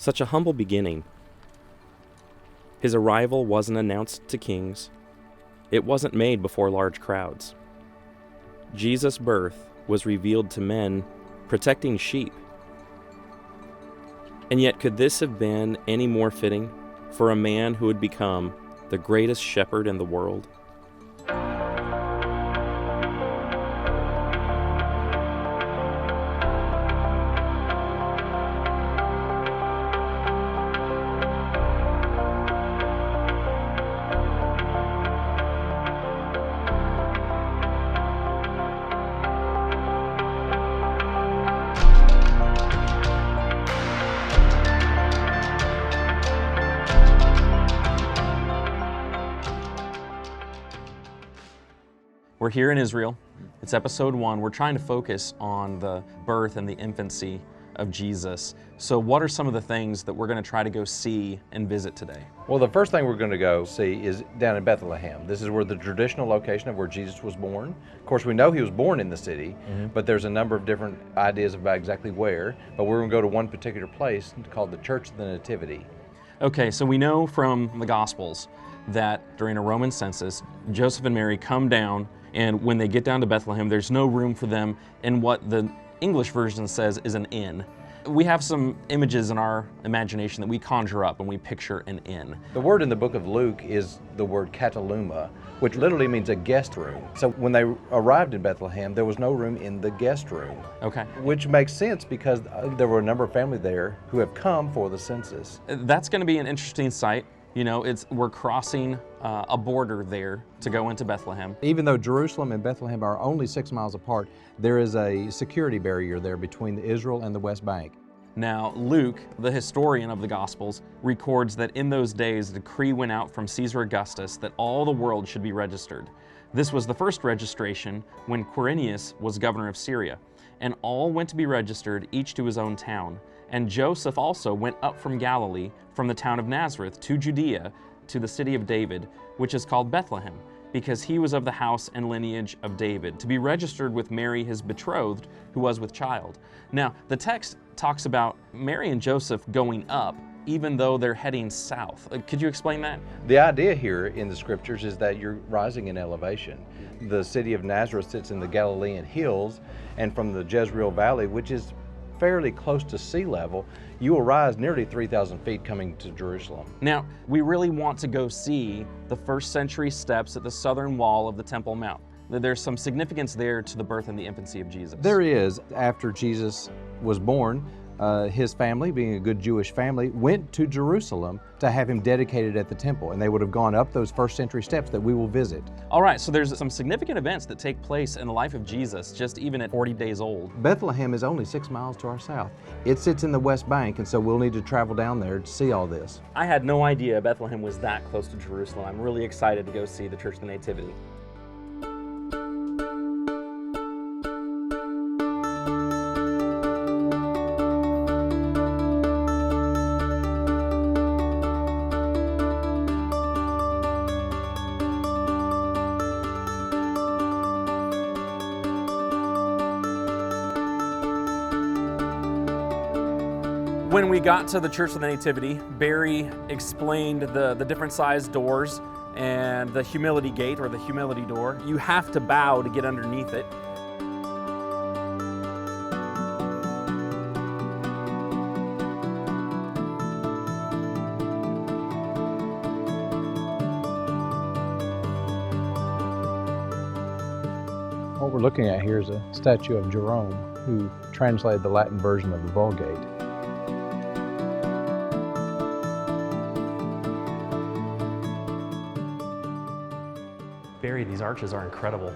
Such a humble beginning. His arrival wasn't announced to kings. It wasn't made before large crowds. Jesus' birth was revealed to men protecting sheep. And yet, could this have been any more fitting for a man who would become the greatest shepherd in the world? We're here in Israel. It's episode 1. We're trying to focus on the birth and the infancy of Jesus. So what are some of the things that we're going to try to go see and visit today? Well, the first thing we're going to go see is down in Bethlehem. This is where the traditional location of where Jesus was born. Of course, we know he was born in the city, but there's a number of different ideas about exactly where. But we're going to go to one particular place called the Church of the Nativity. Okay, so we know from the Gospels that during a Roman census, Joseph and Mary come down, and when they get down to Bethlehem, there's no room for them in what the English version says is an inn. We have some images in our imagination that we conjure up when we picture an inn. The word in the book of Luke is the word kataluma, which literally means a guest room. So when they arrived in Bethlehem, there was no room in the guest room. Okay. Which makes sense because there were a number of families there who have come for the census. That's going to be an interesting sight. You know, we're crossing a border there to go into Bethlehem. Even though Jerusalem and Bethlehem are only 6 miles apart, there is a security barrier there between Israel and the West Bank. Now, Luke, the historian of the Gospels, records that in those days a decree went out from Caesar Augustus that all the world should be registered. This was the first registration when Quirinius was governor of Syria, and all went to be registered, each to his own town. And Joseph also went up from Galilee, from the town of Nazareth to Judea, to the city of David, which is called Bethlehem, because he was of the house and lineage of David, to be registered with Mary his betrothed, who was with child. Now, the text talks about Mary and Joseph going up, even though they're heading south. Could you explain that? The idea here in the scriptures is that you're rising in elevation. The city of Nazareth sits in the Galilean hills, and from the Jezreel Valley, which is fairly close to sea level, you will rise nearly 3,000 feet coming to Jerusalem. Now, we really want to go see the first century steps at the southern wall of the Temple Mount. There's some significance there to the birth and the infancy of Jesus. There is. After Jesus was born, his family, being a good Jewish family, went to Jerusalem to have him dedicated at the temple, and they would have gone up those first century steps that we will visit. All right, so there's some significant events that take place in the life of Jesus, just even at 40 days old. Bethlehem is only 6 miles to our south. It sits in the West Bank, and so we'll need to travel down there to see all this. I had no idea Bethlehem was that close to Jerusalem. I'm really excited to go see the Church of the Nativity. When we got to the Church of the Nativity, Barry explained the different sized doors and the humility gate, or the humility door. You have to bow to get underneath it. What we're looking at here is a statue of Jerome, who translated the Latin version of the Vulgate. Barry, these arches are incredible.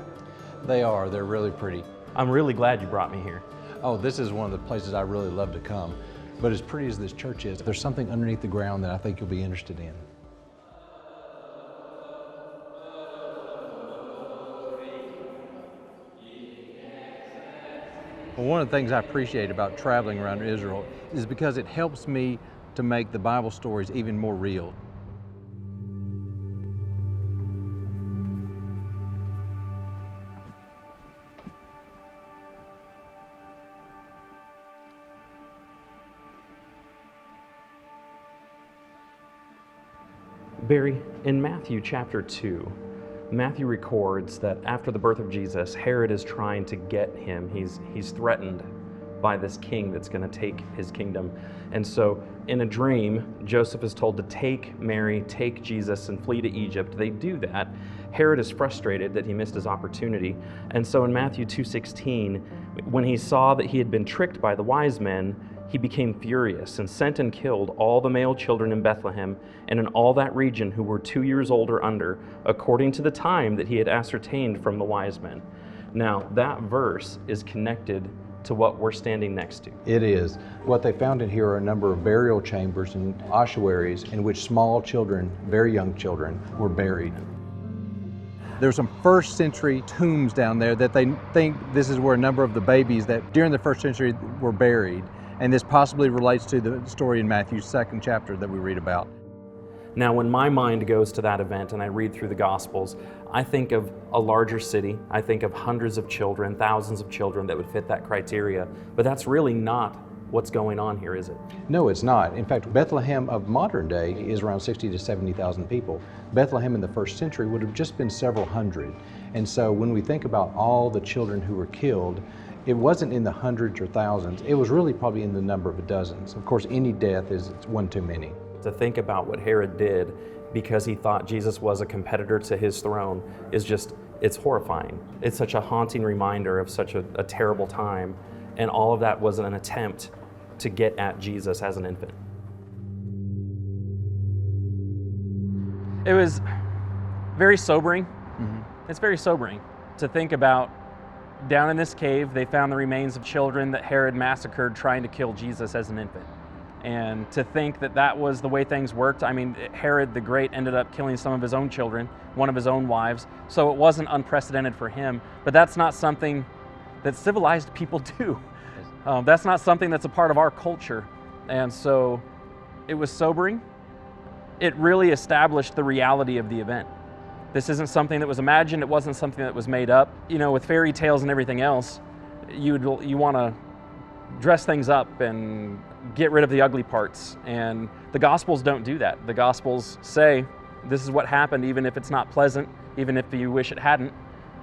They are. They're really pretty. I'm really glad you brought me here. Oh, this is one of the places I really love to come. But as pretty as this church is, there's something underneath the ground that I think you'll be interested in. Well, one of the things I appreciate about traveling around Israel is because it helps me to make the Bible stories even more real. Barry, in Matthew chapter 2, Matthew records that after the birth of Jesus, Herod is trying to get him. He's threatened by this king that's going to take his kingdom. And so in a dream, Joseph is told to take Mary, take Jesus, and flee to Egypt. They do that. Herod is frustrated that he missed his opportunity. And so in Matthew 2:16, when he saw that he had been tricked by the wise men, he became furious and sent and killed all the male children in Bethlehem and in all that region who were 2 years old or under, according to the time that he had ascertained from the wise men. Now, that verse is connected to what we're standing next to. It is. What they found in here are a number of burial chambers and ossuaries in which small children, very young children, were buried. There's some first century tombs down there that they think this is where a number of the babies that during the first century were buried. And this possibly relates to the story in Matthew's 2nd chapter that we read about. Now, when my mind goes to that event and I read through the Gospels, I think of a larger city. I think of hundreds of children, thousands of children that would fit that criteria. But that's really not what's going on here, is it? No, it's not. In fact, Bethlehem of modern day is around 60 to 70,000 people. Bethlehem in the first century would have just been several hundred. And so when we think about all the children who were killed, it wasn't in the hundreds or thousands. It was really probably in the number of dozens. Of course, any death is one too many. To think about what Herod did because he thought Jesus was a competitor to his throne is just, it's horrifying. It's such a haunting reminder of such a terrible time. And all of that was an attempt to get at Jesus as an infant. It was very sobering. It's very sobering to think about. Down in this cave, they found the remains of children that Herod massacred trying to kill Jesus as an infant. And to think that that was the way things worked, I mean, Herod the Great ended up killing some of his own children, one of his own wives, so it wasn't unprecedented for him. But that's not something that civilized people do. That's not something that's a part of our culture. And so it was sobering. It really established the reality of the event. This isn't something that was imagined. It wasn't something that was made up. You know, with fairy tales and everything else, you want to dress things up and get rid of the ugly parts. And the Gospels don't do that. The Gospels say, this is what happened, even if it's not pleasant, even if you wish it hadn't.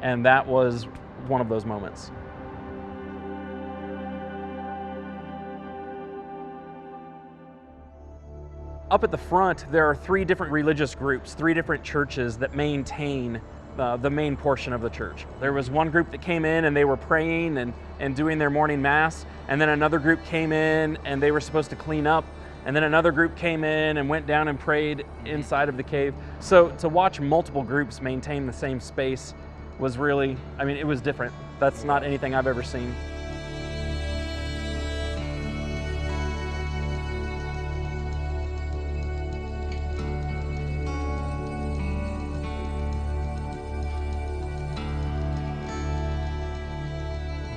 And that was one of those moments. Up at the front, there are 3 different religious groups, 3 different churches that maintain the main portion of the church. There was one group that came in and they were praying and doing their morning mass, and then another group came in and they were supposed to clean up, and then another group came in and went down and prayed inside of the cave. So to watch multiple groups maintain the same space was really, I mean, it was different. That's not anything I've ever seen.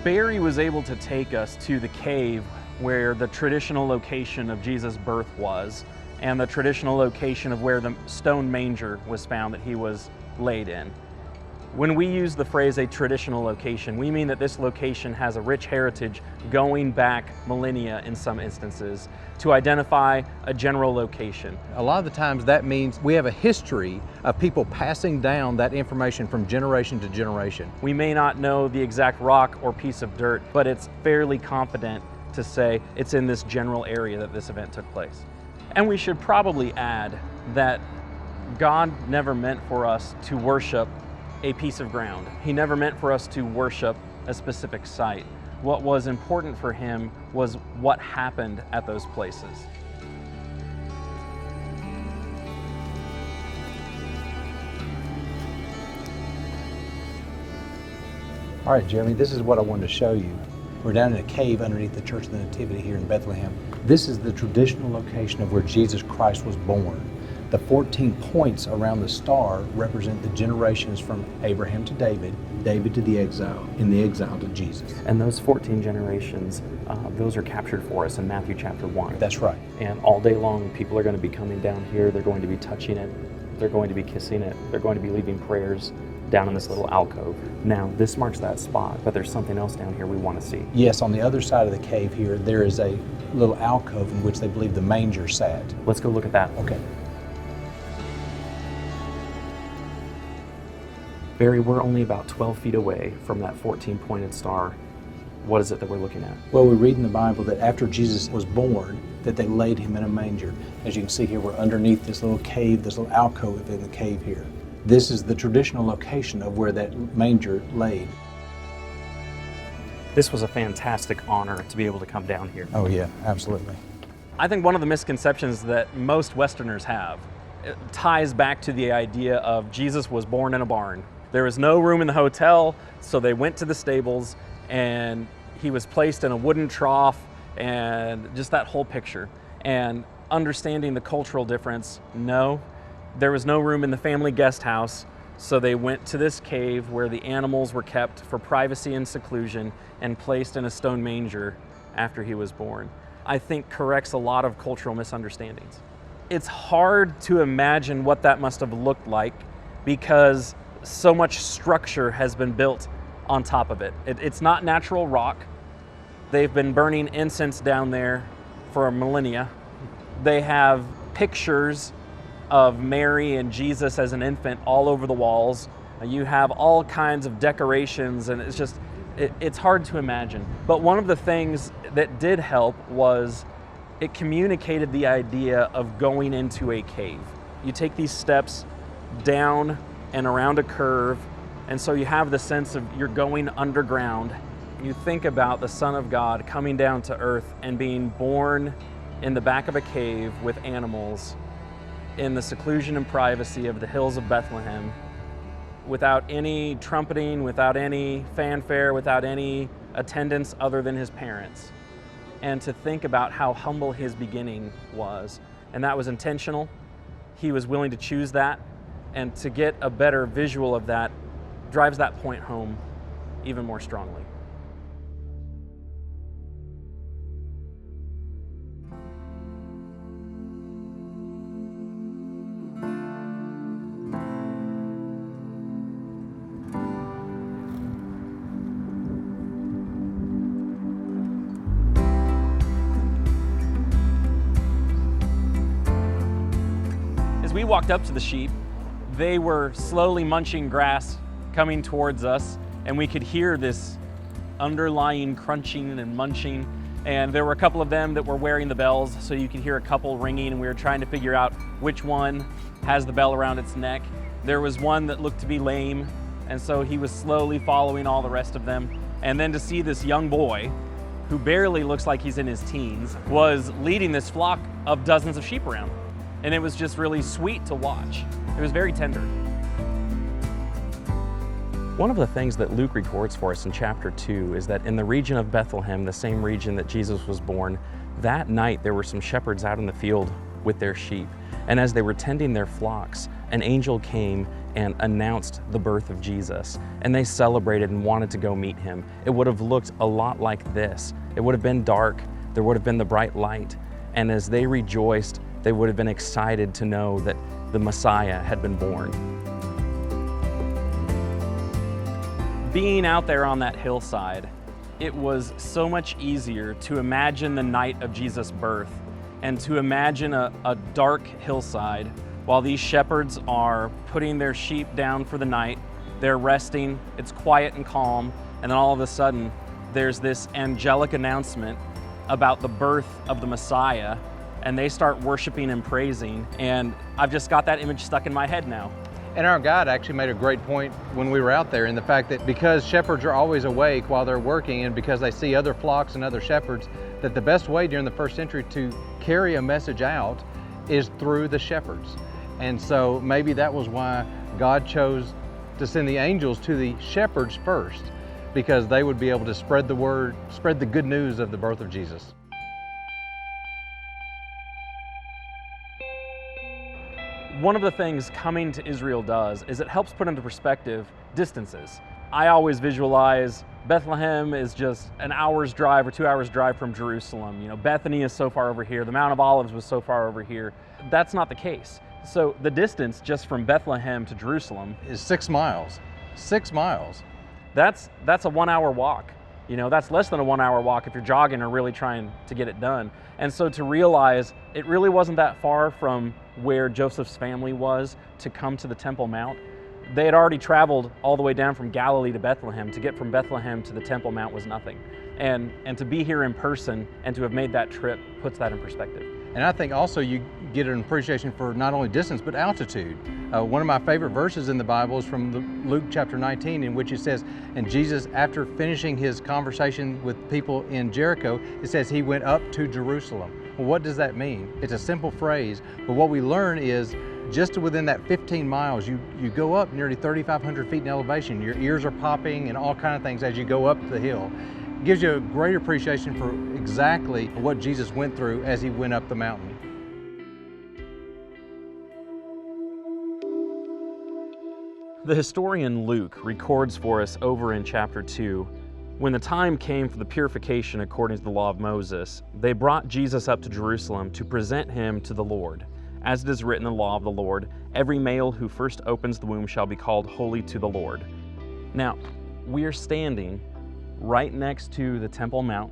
Barry was able to take us to the cave where the traditional location of Jesus' birth was, and the traditional location of where the stone manger was found that he was laid in. When we use the phrase a traditional location, we mean that this location has a rich heritage going back millennia in some instances to identify a general location. A lot of the times that means we have a history of people passing down that information from generation to generation. We may not know the exact rock or piece of dirt, but it's fairly confident to say it's in this general area that this event took place. And we should probably add that God never meant for us to worship a piece of ground. He never meant for us to worship a specific site. What was important for him was what happened at those places. All right, Jeremy, this is what I wanted to show you. We're down in a cave underneath the Church of the Nativity here in Bethlehem. This is the traditional location of where Jesus Christ was born. The 14 points around the star represent the generations from Abraham to David, David to the exile, and the exile to Jesus. And those 14 generations, those are captured for us in Matthew chapter 1. That's right. And all day long, people are going to be coming down here, they're going to be touching it, they're going to be kissing it, they're going to be leaving prayers down in this little alcove. Now, this marks that spot, but there's something else down here we want to see. Yes, on the other side of the cave here, there is a little alcove in which they believe the manger sat. Let's go look at that. Okay. Barry, we're only about 12 feet away from that 14-pointed star. What is it that we're looking at? Well, we read in the Bible that after Jesus was born, that they laid him in a manger. As you can see here, we're underneath this little cave, this little alcove in the cave here. This is the traditional location of where that manger laid. This was a fantastic honor to be able to come down here. Oh yeah, absolutely. I think one of the misconceptions that most Westerners have ties back to the idea of Jesus was born in a barn. There was no room in the hotel, so they went to the stables and he was placed in a wooden trough, and just that whole picture. And understanding the cultural difference, no, there was no room in the family guest house, so they went to this cave where the animals were kept for privacy and seclusion and placed in a stone manger after he was born. I think corrects a lot of cultural misunderstandings. It's hard to imagine what that must have looked like because so much structure has been built on top of it. It's not natural rock. They've been burning incense down there for millennia. They have pictures of Mary and Jesus as an infant all over the walls. You have all kinds of decorations, and it's hard to imagine. But one of the things that did help was it communicated the idea of going into a cave. You take these steps down and around a curve, and so you have the sense of you're going underground. You think about the Son of God coming down to earth and being born in the back of a cave with animals in the seclusion and privacy of the hills of Bethlehem, without any trumpeting, without any fanfare, without any attendance other than his parents. And to think about how humble his beginning was. And that was intentional. He was willing to choose that. And to get a better visual of that drives that point home even more strongly. As we walked up to the sheep, they were slowly munching grass coming towards us, and we could hear this underlying crunching and munching. And there were a couple of them that were wearing the bells, so you could hear a couple ringing, and we were trying to figure out which one has the bell around its neck. There was one that looked to be lame, and so he was slowly following all the rest of them. And then to see this young boy, who barely looks like he's in his teens, was leading this flock of dozens of sheep around. And it was just really sweet to watch. It was very tender. One of the things that Luke records for us in chapter 2 is that in the region of Bethlehem, the same region that Jesus was born, that night there were some shepherds out in the field with their sheep. And as they were tending their flocks, an angel came and announced the birth of Jesus. And they celebrated and wanted to go meet him. It would have looked a lot like this. It would have been dark. There would have been the bright light. And as they rejoiced, they would have been excited to know that the Messiah had been born. Being out there on that hillside, it was so much easier to imagine the night of Jesus' birth and to imagine a dark hillside while these shepherds are putting their sheep down for the night. They're resting, it's quiet and calm, and then all of a sudden there's this angelic announcement about the birth of the Messiah, and they start worshiping and praising, and I've just got that image stuck in my head now. And our guide actually made a great point when we were out there in the fact that because shepherds are always awake while they're working and because they see other flocks and other shepherds, that the best way during the first century to carry a message out is through the shepherds. And so maybe that was why God chose to send the angels to the shepherds first, because they would be able to spread the word, spread the good news of the birth of Jesus. One of the things coming to Israel does is it helps put into perspective distances. I always visualize Bethlehem is just an hour's drive or 2 hours drive from Jerusalem. You know, Bethany is so far over here. The Mount of Olives was so far over here. That's not the case. So the distance just from Bethlehem to Jerusalem Is 6 miles. 6 miles. that's a 1 hour walk. You know, that's less than a 1 hour walk if you're jogging or really trying to get it done. And so to realize it really wasn't that far from where Joseph's family was to come to the Temple Mount, They had already traveled all the way down from Galilee to Bethlehem. To get from Bethlehem to the Temple Mount was nothing. And to be here in person and to have made that trip puts that in perspective. And I think also you get an appreciation for not only distance, but altitude. One of my favorite verses in the Bible is from Luke chapter 19, in which it says, and Jesus, after finishing his conversation with people in Jericho, it says he went up to Jerusalem. Well, what does that mean? It's a simple phrase, but what we learn is just within that 15 miles, you go up nearly 3,500 feet in elevation. Your ears are popping and all kinds of things as you go up the hill. It gives you a great appreciation for exactly what Jesus went through as he went up the mountain. The historian Luke records for us over in chapter 2, when the time came for the purification according to the law of Moses, they brought Jesus up to Jerusalem to present him to the Lord. As it is written in the law of the Lord, every male who first opens the womb shall be called holy to the Lord. Now, we are standing right next to the Temple Mount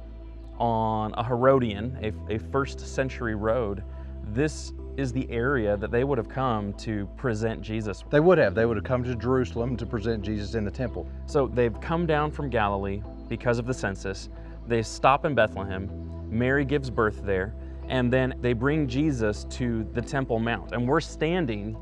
on a Herodian, a first century road. This is the area that they would have come to present Jesus. They would have come to Jerusalem to present Jesus in the temple. So they've come down from Galilee because of the census. They stop in Bethlehem. Mary gives birth there. And then they bring Jesus to the Temple Mount. And we're standing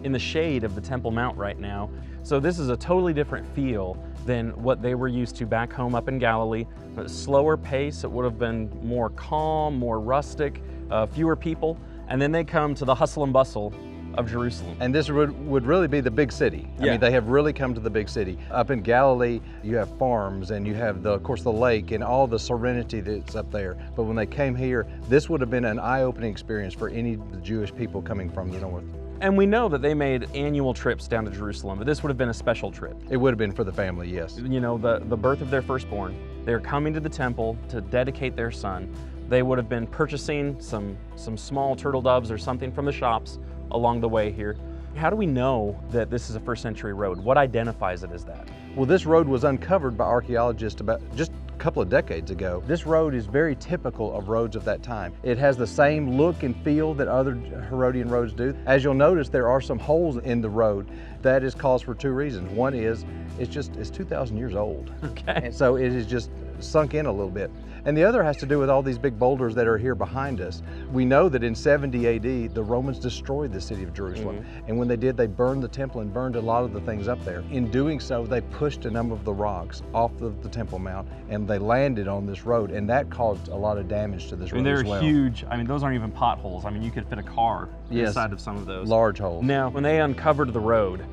in the shade of the Temple Mount right now. So this is a totally different feel than what they were used to back home up in Galilee. A slower pace, it would have been more calm, more rustic, fewer people. And then they come to the hustle and bustle of Jerusalem. And this would really be the big city. I mean, they have really come to the big city. Up in Galilee, you have farms and you have, of course, the lake and all the serenity that's up there. But when they came here, this would have been an eye-opening experience for any of the Jewish people coming from the north. And we know that they made annual trips down to Jerusalem, but this would have been a special trip. It would have been for the family, yes. You know, the birth of their firstborn. They're coming to the temple to dedicate their son. They would have been purchasing some small turtle doves or something from the shops along the way here. How do we know that this is a first century road? What identifies it as that? Well, this road was uncovered by archaeologists about just a couple of decades ago. This road is very typical of roads of that time. It has the same look and feel that other Herodian roads do. As you'll notice, there are some holes in the road. That is caused for two reasons. One is it's 2,000 years old. Okay. And so it is just sunk in a little bit. And the other has to do with all these big boulders that are here behind us. We know that in 70 AD, the Romans destroyed the city of Jerusalem. Mm-hmm. And when they did, they burned the temple and burned a lot of the things up there. In doing so, they pushed a number of the rocks off of the Temple Mount and they landed on this road. And that caused a lot of damage to this road as well. They're huge. I mean, those aren't even potholes. I mean, you could fit a car inside of some of those. Large holes. Now, when they uncovered the road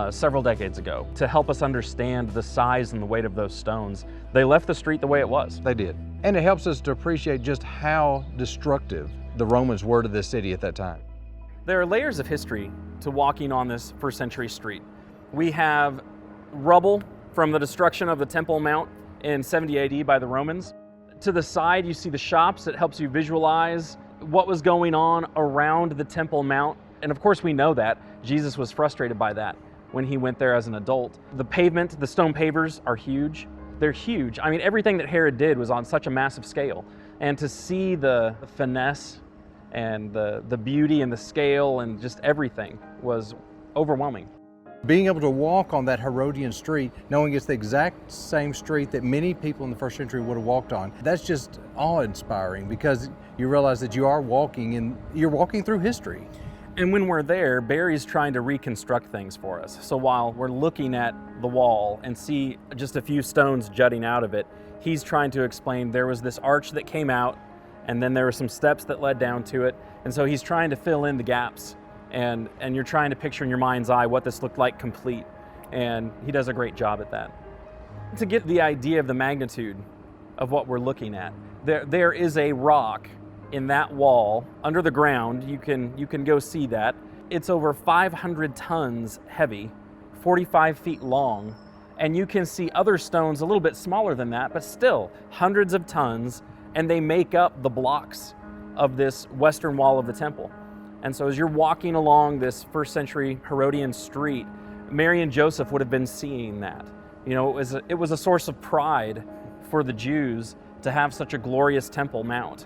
several decades ago, to help us understand the size and the weight of those stones, they left the street the way it was. They did. And it helps us to appreciate just how destructive the Romans were to this city at that time. There are layers of history to walking on this first century street. We have rubble from the destruction of the Temple Mount in 70 AD by the Romans. To the side, you see the shops. It helps you visualize what was going on around the Temple Mount. And of course, we know that Jesus was frustrated by that when he went there as an adult. The pavement, the stone pavers are huge. They're huge. I mean, everything that Herod did was on such a massive scale. And to see the finesse and the beauty and the scale and just everything was overwhelming. Being able to walk on that Herodian street, knowing it's the exact same street that many people in the first century would have walked on, that's just awe-inspiring because you realize that you're walking through history. And when we're there, Barry's trying to reconstruct things for us. So while we're looking at the wall and see just a few stones jutting out of it, he's trying to explain there was this arch that came out, and then there were some steps that led down to it. And so he's trying to fill in the gaps, and you're trying to picture in your mind's eye what this looked like complete. And he does a great job at that. To get the idea of the magnitude of what we're looking at, there is a rock in that wall under the ground. You can go see that. It's over 500 tons heavy, 45 feet long, and you can see other stones a little bit smaller than that, but still hundreds of tons, and they make up the blocks of this western wall of the temple. And so as you're walking along this first century Herodian street, Mary and Joseph would have been seeing that. You know, it was a source of pride for the Jews to have such a glorious Temple Mount.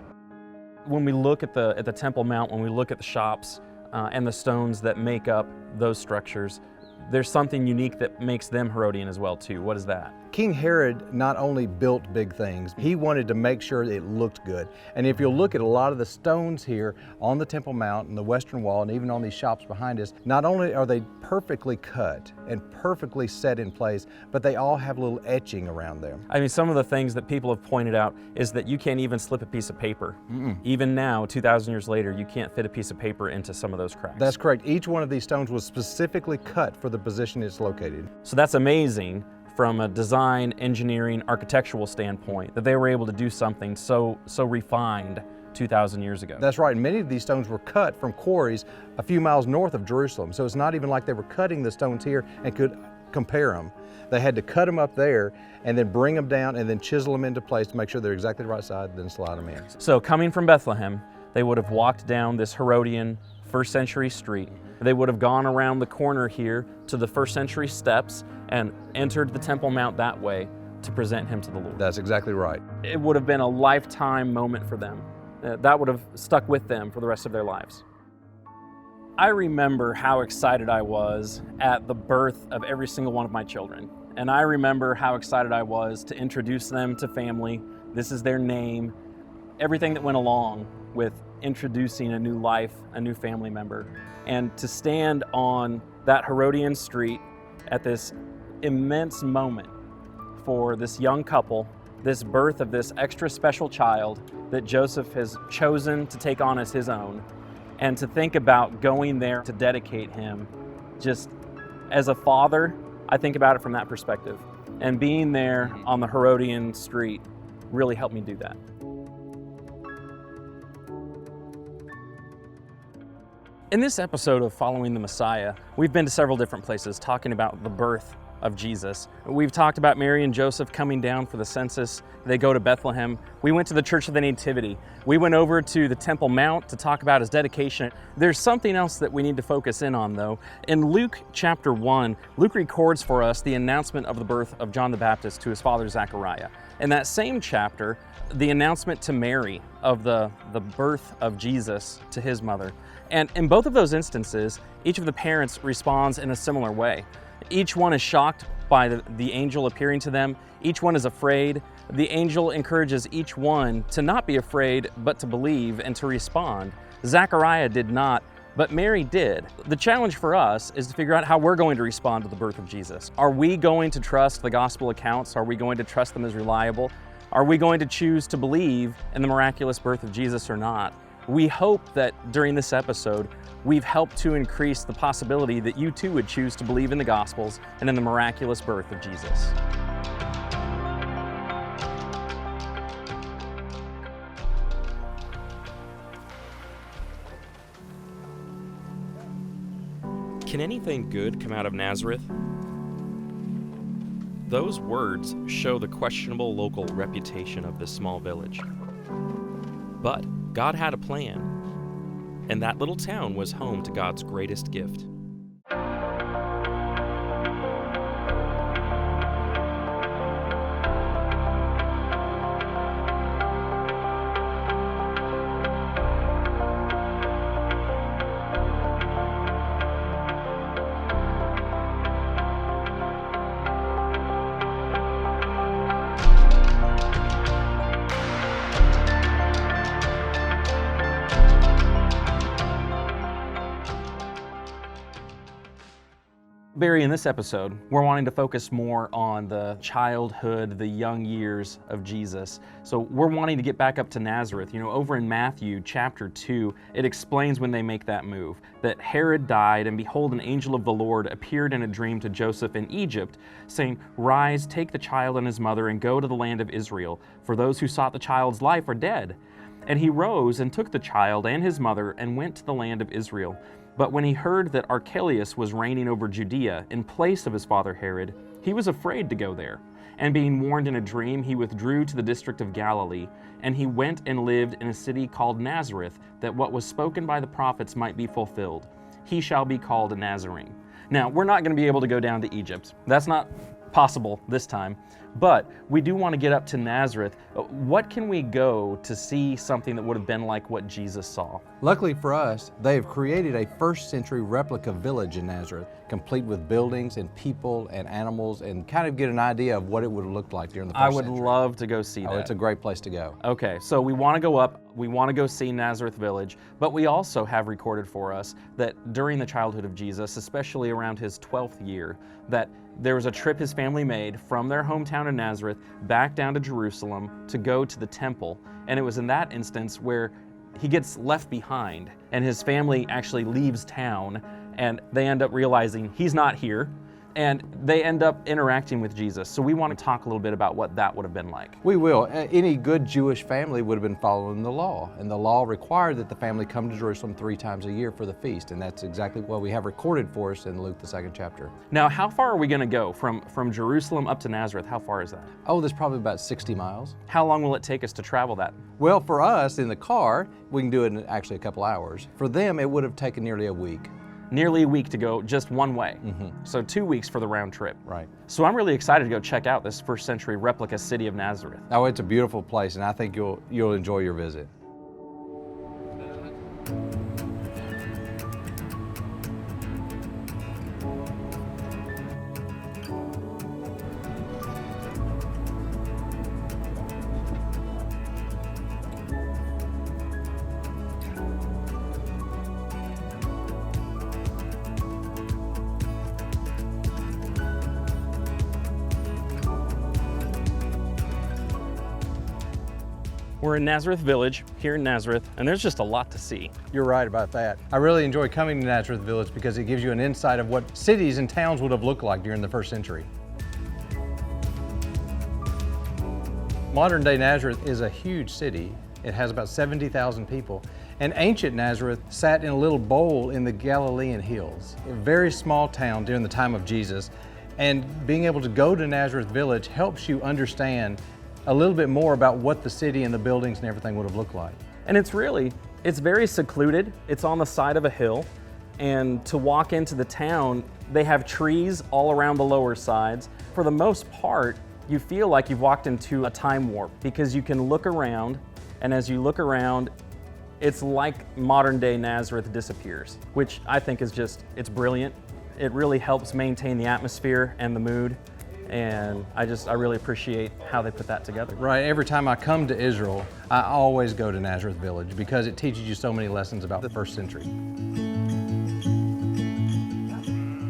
When we look at the Temple Mount, when we look at the shops and the stones that make up those structures, there's something unique that makes them Herodian as well too. What is that? King Herod not only built big things, he wanted to make sure it looked good. And if you'll look at a lot of the stones here on the Temple Mount and the Western Wall and even on these shops behind us, not only are they perfectly cut and perfectly set in place, but they all have little etching around them. I mean, some of the things that people have pointed out is that you can't even slip a piece of paper. Even now, 2,000 years later, you can't fit a piece of paper into some of those cracks. That's correct. Each one of these stones was specifically cut for the position it's located. So that's amazing from a design, engineering, architectural standpoint, that they were able to do something so refined 2,000 years ago. That's right. Many of these stones were cut from quarries a few miles north of Jerusalem. So it's not even like they were cutting the stones here and could compare them. They had to cut them up there and then bring them down and then chisel them into place to make sure they're exactly the right side, then slide them in. So coming from Bethlehem, they would have walked down this Herodian first century street. They would have gone around the corner here to the first century steps and entered the Temple Mount that way to present him to the Lord. That's exactly right. It would have been a lifetime moment for them. That would have stuck with them for the rest of their lives. I remember how excited I was at the birth of every single one of my children. And I remember how excited I was to introduce them to family. This is their name. Everything that went along with introducing a new life, a new family member. And to stand on that Herodian street at this immense moment for this young couple, this birth of this extra special child that Joseph has chosen to take on as his own, and to think about going there to dedicate him, just as a father, I think about it from that perspective. And being there on the Herodian street really helped me do that. In this episode of Following the Messiah, we've been to several different places talking about the birth of Jesus. We've talked about Mary and Joseph coming down for the census. They go to Bethlehem. We went to the Church of the Nativity. We went over to the Temple Mount to talk about his dedication. There's something else that we need to focus in on though. In Luke chapter 1, Luke records for us the announcement of the birth of John the Baptist to his father Zechariah. In that same chapter, the announcement to Mary of the birth of Jesus to his mother. And in both of those instances, each of the parents responds in a similar way. Each one is shocked by the angel appearing to them. Each one is afraid. The angel encourages each one to not be afraid, but to believe and to respond. Zechariah did not, but Mary did. The challenge for us is to figure out how we're going to respond to the birth of Jesus. Are we going to trust the gospel accounts? Are we going to trust them as reliable? Are we going to choose to believe in the miraculous birth of Jesus or not? We hope that during this episode, we've helped to increase the possibility that you too would choose to believe in the Gospels and in the miraculous birth of Jesus. Can anything good come out of Nazareth? Those words show the questionable local reputation of this small village. But God had a plan, and that little town was home to God's greatest gift. Barry, in this episode, we're wanting to focus more on the childhood, the young years of Jesus. So we're wanting to get back up to Nazareth. You know, over in Matthew chapter 2, it explains when they make that move, that Herod died, and behold, an angel of the Lord appeared in a dream to Joseph in Egypt, saying, "Rise, take the child and his mother, and go to the land of Israel, for those who sought the child's life are dead." And he rose and took the child and his mother and went to the land of Israel. But when he heard that Archelaus was reigning over Judea in place of his father Herod, he was afraid to go there. And being warned in a dream, he withdrew to the district of Galilee, and he went and lived in a city called Nazareth, that what was spoken by the prophets might be fulfilled. He shall be called a Nazarene. Now, we're not going to be able to go down to Egypt. That's not possible this time. But we do want to get up to Nazareth. What can we go to see something that would have been like what Jesus saw? Luckily for us, they have created a first century replica village in Nazareth, complete with buildings and people and animals, and kind of get an idea of what it would have looked like during the first century. I would love to go see that. Oh, it's a great place to go. Okay, so we want to go up, we want to go see Nazareth Village, but we also have recorded for us that during the childhood of Jesus, especially around his 12th year, that there was a trip his family made from their hometown of Nazareth back down to Jerusalem to go to the temple. And it was in that instance where he gets left behind and his family actually leaves town and they end up realizing he's not here. And they end up interacting with Jesus. So we want to talk a little bit about what that would have been like. We will. Any good Jewish family would have been following the law. And the law required that the family come to Jerusalem 3 times a year for the feast. And that's exactly what we have recorded for us in Luke, the 2nd chapter. Now, how far are we going to go from Jerusalem up to Nazareth? How far is that? Oh, there's probably about 60 miles. How long will it take us to travel that? Well, for us in the car, we can do it in actually a couple hours. For them, it would have taken nearly a week. Nearly a week to go just one way. So 2 weeks for the round trip. Right. So I'm really excited to go check out this first century replica city of Nazareth. Oh, it's a beautiful place, and I think you'll enjoy your visit. We're in Nazareth Village, here in Nazareth, and there's just a lot to see. You're right about that. I really enjoy coming to Nazareth Village because it gives you an insight of what cities and towns would have looked like during the first century. Modern day Nazareth is a huge city. It has about 70,000 people. And ancient Nazareth sat in a little bowl in the Galilean hills, a very small town during the time of Jesus. And being able to go to Nazareth Village helps you understand a little bit more about what the city and the buildings and everything would have looked like. And it's very secluded. It's on the side of a hill. And to walk into the town, they have trees all around the lower sides. For the most part, you feel like you've walked into a time warp because you can look around, and as you look around, it's like modern day Nazareth disappears, which I think is it's brilliant. It really helps maintain the atmosphere and the mood. And I really appreciate how they put that together. Right, every time I come to Israel, I always go to Nazareth Village because it teaches you so many lessons about the first century.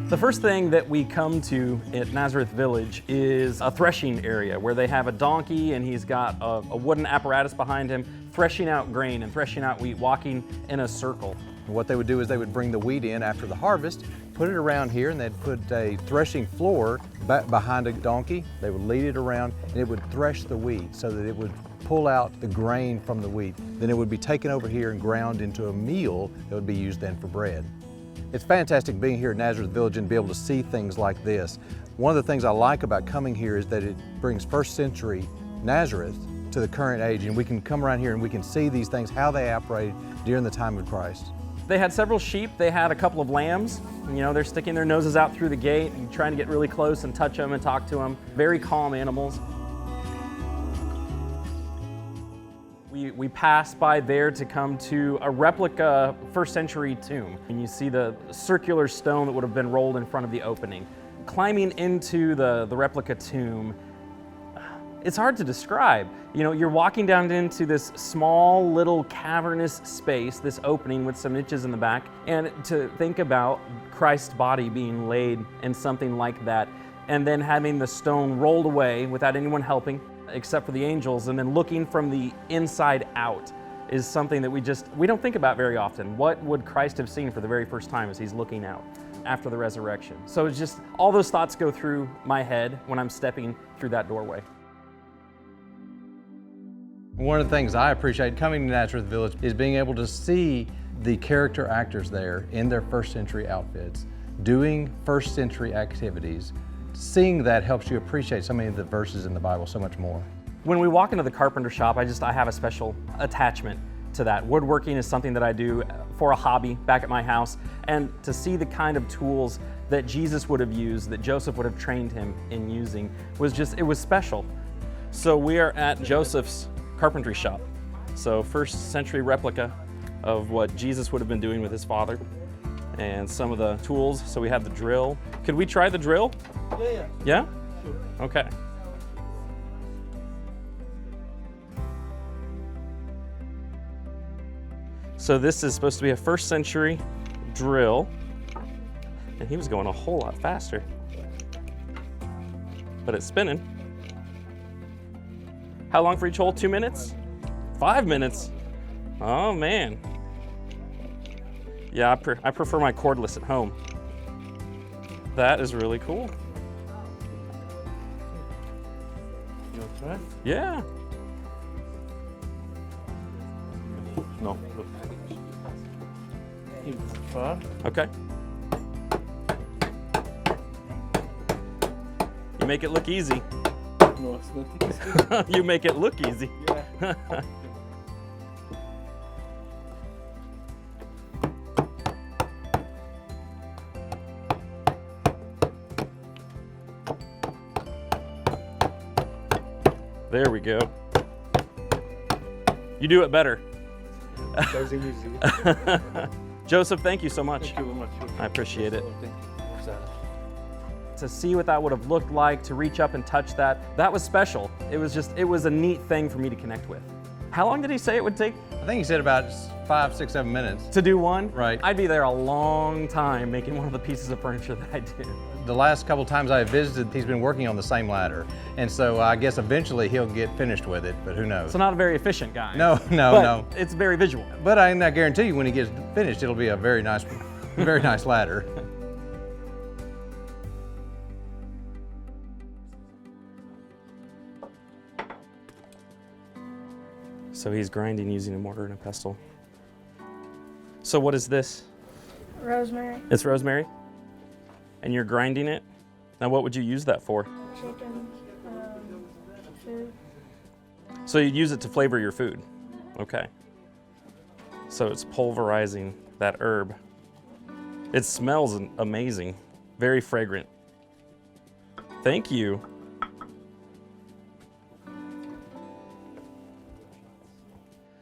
The first thing that we come to at Nazareth Village is a threshing area where they have a donkey and he's got a wooden apparatus behind him threshing out grain and threshing out wheat, walking in a circle. What they would do is they would bring the wheat in after the harvest, put it around here, and they'd put a threshing floor behind a donkey. They would lead it around, and it would thresh the wheat so that it would pull out the grain from the wheat. Then it would be taken over here and ground into a meal that would be used then for bread. It's fantastic being here at Nazareth Village and be able to see things like this. One of the things I like about coming here is that it brings first century Nazareth to the current age, and we can come around here and we can see these things, how they operated during the time of Christ. They had several sheep, they had a couple of lambs. You know, they're sticking their noses out through the gate and trying to get really close and touch them and talk to them. Very calm animals. We passed by there to come to a replica first century tomb. And you see the circular stone that would have been rolled in front of the opening. Climbing into the replica tomb, it's hard to describe. You know, you're walking down into this small little cavernous space, this opening with some niches in the back, and to think about Christ's body being laid in something like that, and then having the stone rolled away without anyone helping, except for the angels, and then looking from the inside out is something that we don't think about very often. What would Christ have seen for the very first time as he's looking out after the resurrection? So it's just, all those thoughts go through my head when I'm stepping through that doorway. One of the things I appreciate coming to Nazareth Village is being able to see the character actors there in their first century outfits, doing first century activities. Seeing that helps you appreciate so many of the verses in the Bible so much more. When we walk into the carpenter shop, I have a special attachment to that. Woodworking is something that I do for a hobby back at my house, and to see the kind of tools that Jesus would have used, that Joseph would have trained him in using, it was special. So we are at Joseph's carpentry shop. So first century replica of what Jesus would have been doing with his father, and some of the tools. So we have the drill. Could we try the drill? Yeah. Yeah? Sure. Okay. So this is supposed to be a first century drill, and he was going a whole lot faster. But it's spinning. How long for each hole? 2 minutes? 5 minutes? Oh man. Yeah, I prefer my cordless at home. That is really cool. You want to try? Yeah. No. Look. Keep it far. Okay. You make it look easy. No, it's not easy. You make it look easy. Yeah. There we go. You do it better. That's easy. Joseph, thank you so much. Thank you very much. I appreciate it. Thank you. To see what that would have looked like, to reach up and touch that was special. It was a neat thing for me to connect with. How long did he say it would take I think he said about 5, 6, 7 minutes. to do one? Right. I'd be there a long time making one of the pieces of furniture that I did. The last couple times I visited, he's been working on the same ladder. And so I guess eventually he'll get finished with it, but who knows? So not a very efficient guy. No. But it's very visual. But I guarantee you when he gets finished, it'll be a very nice ladder. So he's grinding using a mortar and a pestle. So what is this? Rosemary, It's rosemary? And you're grinding it? Now what would you use that for? chicken, food. So you use it to flavor your food. Okay. So it's pulverizing that herb. It smells amazing, very fragrant. Thank you.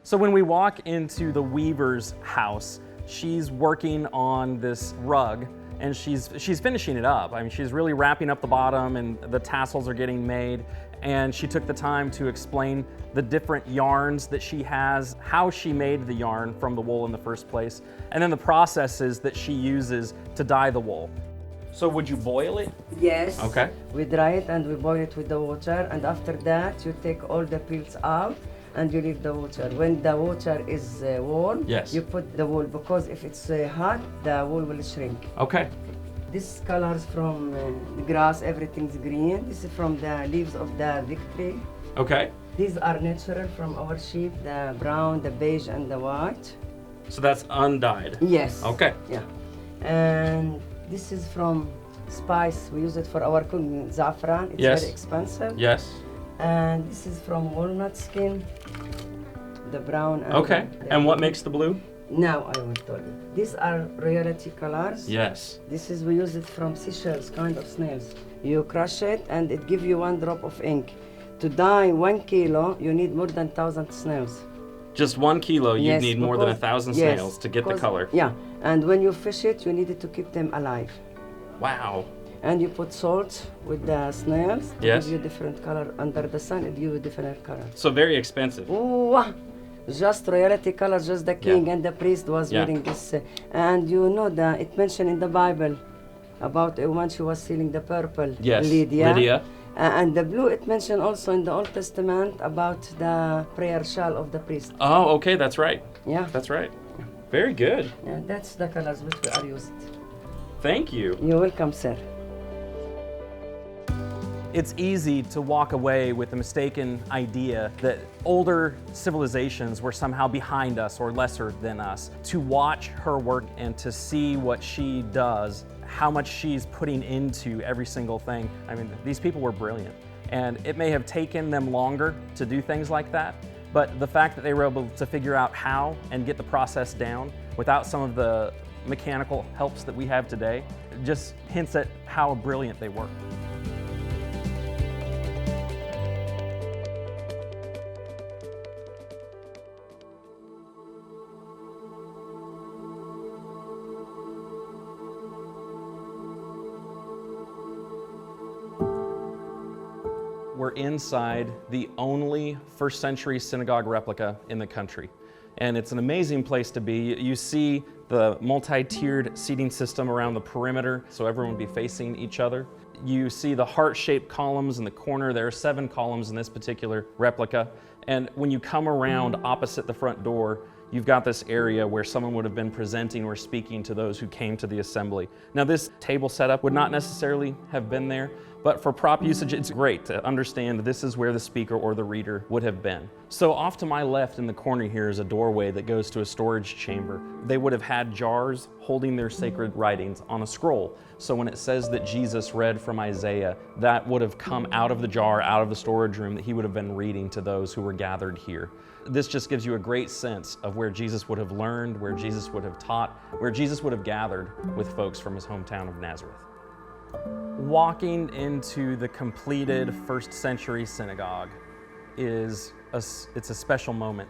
So when we walk into the weaver's house, she's working on this rug and she's finishing it up. I mean, she's really wrapping up the bottom and the tassels are getting made. And she took the time to explain the different yarns that she has, how she made the yarn from the wool in the first place, and then the processes that she uses to dye the wool. So would you boil it? Yes. Okay. We dry it and we boil it with the water, and after that you take all the peels out and you leave the water. When the water is warm, Yes. you put the wool, because if it's hot, the wool will shrink. Okay. This colors from the grass, everything's green. This is from the leaves of the victory. Okay. These are natural from our sheep, the brown, the beige, and the white. So that's undyed. Yes. Okay. Yeah. And this is from spice. We use it for our cooking, saffron. It's Yes. very expensive. Yes. And this is from walnut skin, the brown. And Okay. the And what green. makes the blue? Now I will tell you. These are reality colors. Yes. This is, we use it from seashells, kind of snails. You crush it and it gives you 1 drop of ink. To dye 1 kilo, you need more than 1,000 snails. Just 1 kilo, you'd Yes, need more than because- 1,000 yes, snails to get the because- color. Yeah, and when you fish it, you needed to keep them alive. Wow. And you put salt with the snails to Yes. give you different color. Under the sun, it gives you different color. So very expensive. Ooh, just royalty color, just the king Yeah. and the priest was Yeah. wearing this. And you know that it mentioned in the Bible about a woman, she was selling the purple. Yes. Lydia. Lydia. And the blue, it mentioned also in the Old Testament about the prayer shawl of the priest. Oh, okay, that's right. Yeah, That's right. Very good. yeah, that's the colors which we are used. Thank you. You're welcome, sir. It's easy to walk away with the mistaken idea that older civilizations were somehow behind us or lesser than us. To watch her work and to see what she does, how much she's putting into every single thing. I mean, these people were brilliant. And it may have taken them longer to do things like that, but the fact that they were able to figure out how and get the process down without some of the mechanical helps that we have today just hints at how brilliant they were. We're inside the only first century synagogue replica in the country. And it's an amazing place to be. You see the multi-tiered seating system around the perimeter, so everyone would be facing each other. You see the heart-shaped columns in the corner. There are 7 columns in this particular replica. And when you come around opposite the front door, you've got this area where someone would have been presenting or speaking to those who came to the assembly. Now, this table setup would not necessarily have been there, but for prop usage, it's great to understand this is where the speaker or the reader would have been. So off to my left in the corner here is a doorway that goes to a storage chamber. They would have had jars holding their sacred writings on a scroll. So when it says that Jesus read from Isaiah, that would have come out of the jar, out of the storage room that he would have been reading to those who were gathered here. This just gives you a great sense of where Jesus would have learned, where Jesus would have taught, where Jesus would have gathered with folks from his hometown of Nazareth. Walking into the completed first century synagogue it's a special moment.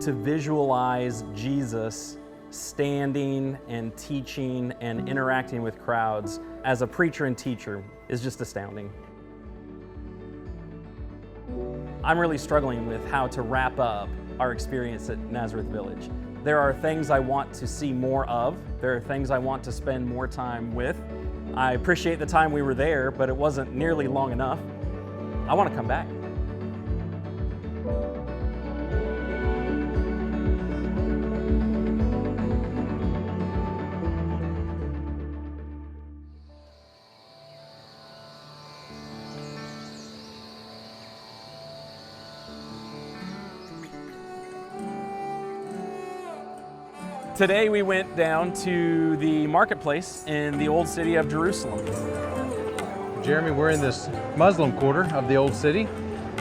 To visualize Jesus standing and teaching and interacting with crowds as a preacher and teacher is just astounding. I'm really struggling with how to wrap up our experience at Nazareth Village. There are things I want to see more of. There are things I want to spend more time with. I appreciate the time we were there, but it wasn't nearly long enough. I want to come back. Today we went down to the marketplace in the old city of Jerusalem. Jeremy, we're in this Muslim quarter of the old city.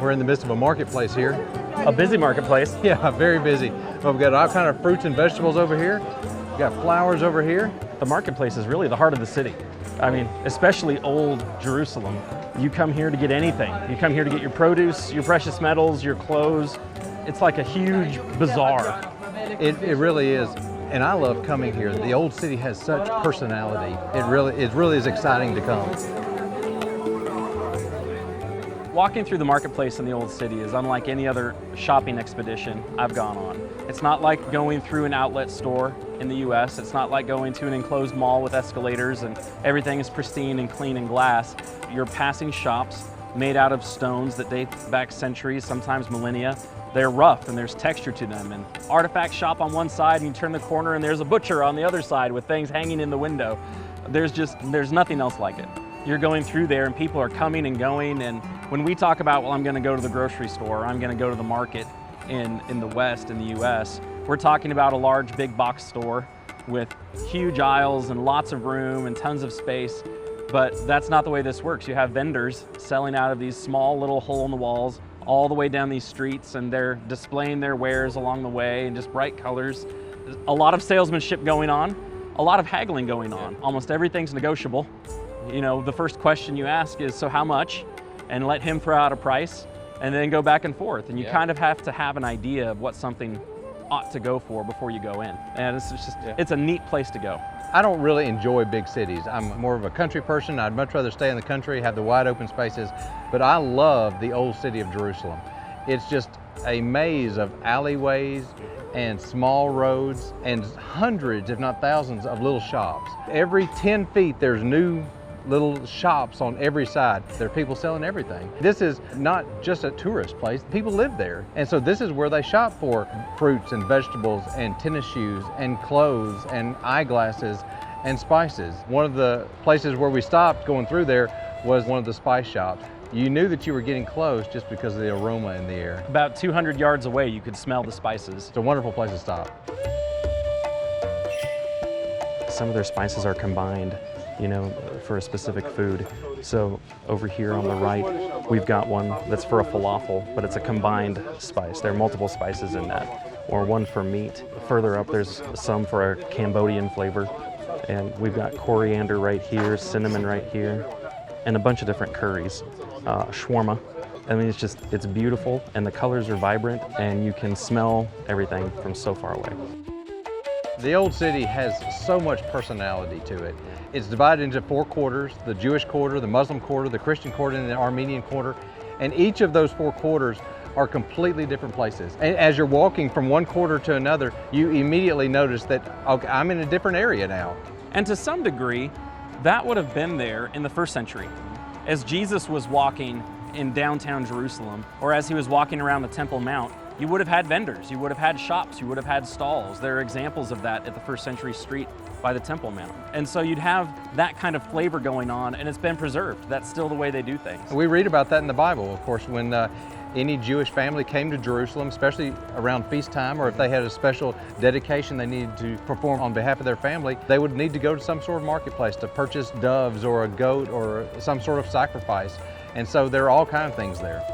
We're in the midst of a marketplace here. A busy marketplace. Yeah, very busy. Well, we've got all kind of fruits and vegetables over here. We've got flowers over here. The marketplace is really the heart of the city. I mean, especially old Jerusalem. You come here to get anything. You come here to get your produce, your precious metals, your clothes. It's like a huge bazaar. It really is. And I love coming here. The old city has such personality. It really is exciting to come. Walking through the marketplace in the old city is unlike any other shopping expedition I've gone on. It's not like going through an outlet store in the US. It's not like going to an enclosed mall with escalators and everything is pristine and clean and glass. You're passing shops made out of stones that date back centuries, sometimes millennia. They're rough and there's texture to them. And artifact shop on one side, and you turn the corner and there's a butcher on the other side with things hanging in the window. There's nothing else like it. You're going through there and people are coming and going, and when we talk about, well, I'm gonna go to the grocery store, I'm gonna go to the market in the West, in the US, we're talking about a large big box store with huge aisles and lots of room and tons of space. But that's not the way this works. You have vendors selling out of these small little hole in the walls all the way down these streets, and they're displaying their wares along the way in just bright colors. A lot of salesmanship going on, a lot of haggling going on. Almost everything's negotiable. You know, the first question you ask is, so how much? And let him throw out a price and then go back and forth. And you kind of have to have an idea of what something ought to go for before you go in. And it's a neat place to go. I don't really enjoy big cities. I'm more of a country person. I'd much rather stay in the country, have the wide open spaces, but I love the old city of Jerusalem. It's just a maze of alleyways and small roads and hundreds, if not thousands, of little shops. Every 10 feet, there's new little shops on every side. There are people selling everything. This is not just a tourist place. People live there. And so this is where they shop for fruits and vegetables and tennis shoes and clothes and eyeglasses and spices. One of the places where we stopped going through there was one of the spice shops. You knew that you were getting close just because of the aroma in the air. About 200 yards away, you could smell the spices. It's a wonderful place to stop. Some of their spices are combined, you know, for a specific food. So over here on the right, we've got one that's for a falafel, but it's a combined spice. There are multiple spices in that. Or one for meat. Further up, there's some for a Cambodian flavor. And we've got coriander right here, cinnamon right here, and a bunch of different curries, shawarma. I mean, it's beautiful, and the colors are vibrant, and you can smell everything from so far away. The old city has so much personality to it. It's divided into 4 quarters, the Jewish quarter, the Muslim quarter, the Christian quarter, and the Armenian quarter. And each of those 4 quarters are completely different places. And as you're walking from one quarter to another, you immediately notice that, okay, I'm in a different area now. And to some degree, that would have been there in the first century. As Jesus was walking in downtown Jerusalem, or as he was walking around the Temple Mount, you would have had vendors, you would have had shops, you would have had stalls. There are examples of that at the first century street by the Temple Mount. And so you'd have that kind of flavor going on, and it's been preserved. That's still the way they do things. We read about that in the Bible, of course, when any Jewish family came to Jerusalem, especially around feast time, or if they had a special dedication they needed to perform on behalf of their family, they would need to go to some sort of marketplace to purchase doves or a goat or some sort of sacrifice. And so there are all kinds of things there.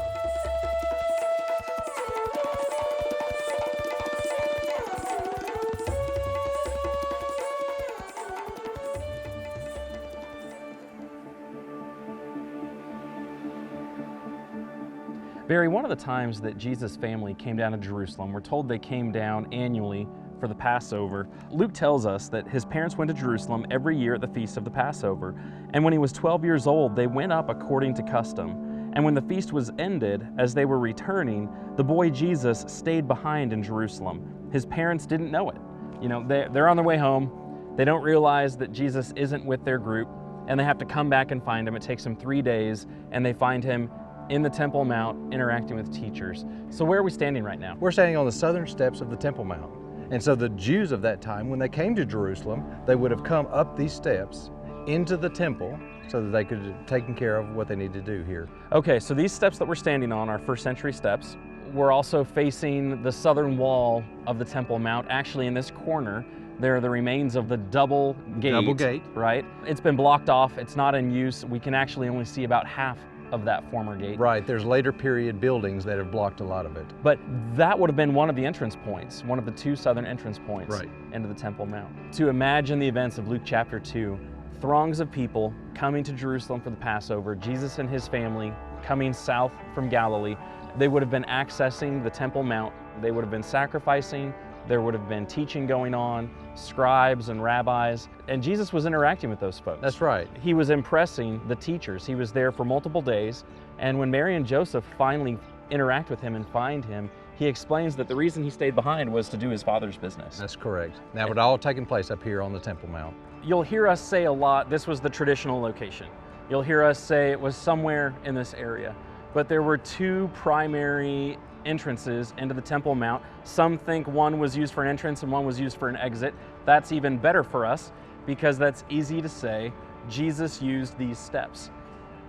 Barry, one of the times that Jesus' family came down to Jerusalem, we're told they came down annually for the Passover. Luke tells us that his parents went to Jerusalem every year at the feast of the Passover. And when he was 12 years old, they went up according to custom. And when the feast was ended, as they were returning, the boy Jesus stayed behind in Jerusalem. His parents didn't know it. You know, they're on their way home. They don't realize that Jesus isn't with their group, and they have to come back and find him. It takes them 3 days, and they find him in the Temple Mount interacting with teachers. So where are we standing right now? We're standing on the southern steps of the Temple Mount. And so the Jews of that time, when they came to Jerusalem, they would have come up these steps into the temple so that they could have taken care of what they needed to do here. Okay, so these steps that we're standing on are first century steps. We're also facing the southern wall of the Temple Mount. Actually, in this corner, there are the remains of the double gate. Right? It's been blocked off. It's not in use. We can actually only see about half of that former gate. Right, there's later period buildings that have blocked a lot of it. But that would have been one of the entrance points, one of the 2 southern entrance points Right. into the Temple Mount. To imagine the events of Luke chapter 2, throngs of people coming to Jerusalem for the Passover, Jesus and his family coming south from Galilee, they would have been accessing the Temple Mount, they would have been sacrificing, there would have been teaching going on, scribes and rabbis, and Jesus was interacting with those folks. That's right. He was impressing the teachers. He was there for multiple days, and when Mary and Joseph finally interact with him and find him, he explains that the reason he stayed behind was to do his Father's business. That's correct. Now, it all taking place up here on the Temple Mount. You'll hear us say a lot, this was the traditional location. You'll hear us say it was somewhere in this area, but there were 2 primary entrances into the Temple Mount. Some think one was used for an entrance and one was used for an exit. That's even better for us because that's easy to say. Jesus used these steps.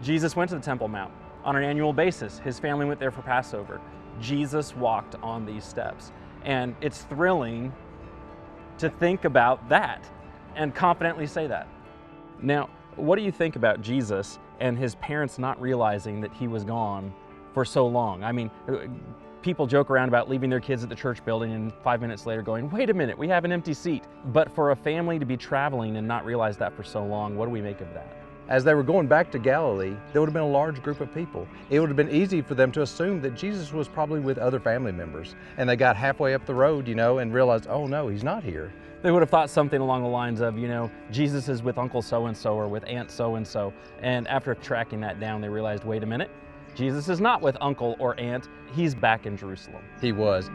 Jesus went to the Temple Mount on an annual basis. His family went there for Passover. Jesus walked on these steps. And it's thrilling to think about that and confidently say that. Now, what do you think about Jesus and his parents not realizing that he was gone for so long? I mean, people joke around about leaving their kids at the church building and 5 minutes later going, wait a minute, we have an empty seat. But for a family to be traveling and not realize that for so long, what do we make of that? As they were going back to Galilee, there would have been a large group of people. It would have been easy for them to assume that Jesus was probably with other family members. And they got halfway up the road, and realized, oh no, he's not here. They would have thought something along the lines of, Jesus is with Uncle so-and-so or with Aunt so-and-so. And after tracking that down, they realized, wait a minute, Jesus is not with Uncle or Aunt, he's back in Jerusalem. He was.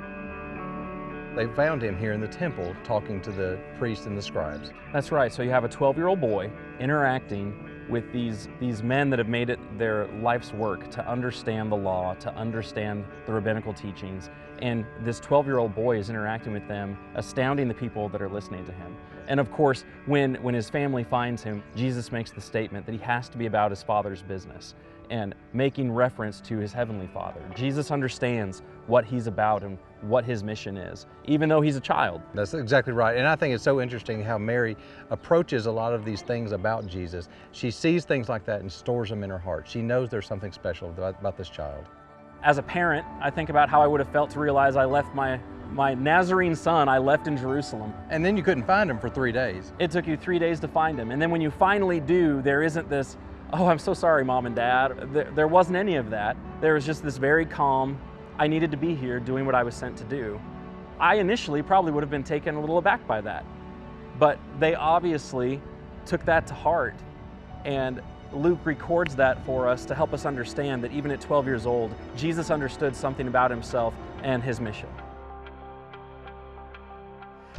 They found him here in the temple talking to the priests and the scribes. That's right, so you have a 12-year-old boy interacting with these men that have made it their life's work to understand the law, to understand the rabbinical teachings. And this 12-year-old boy is interacting with them, astounding the people that are listening to him. And of course, when his family finds him, Jesus makes the statement that he has to be about his Father's business and making reference to his Heavenly Father. Jesus understands what he's about and what his mission is, even though he's a child. That's exactly right. And I think it's so interesting how Mary approaches a lot of these things about Jesus. She sees things like that and stores them in her heart. She knows there's something special about this child. As a parent, I think about how I would have felt to realize I left my my Nazarene son I left in Jerusalem. And then you couldn't find him for 3 days. It took you 3 days to find him. And then when you finally do, there isn't this, oh, I'm so sorry, Mom and Dad. There wasn't any of that. There was just this very calm, I needed to be here doing what I was sent to do. I initially probably would have been taken a little aback by that. But they obviously took that to heart. And Luke records that for us to help us understand that even at 12 years old, Jesus understood something about himself and his mission.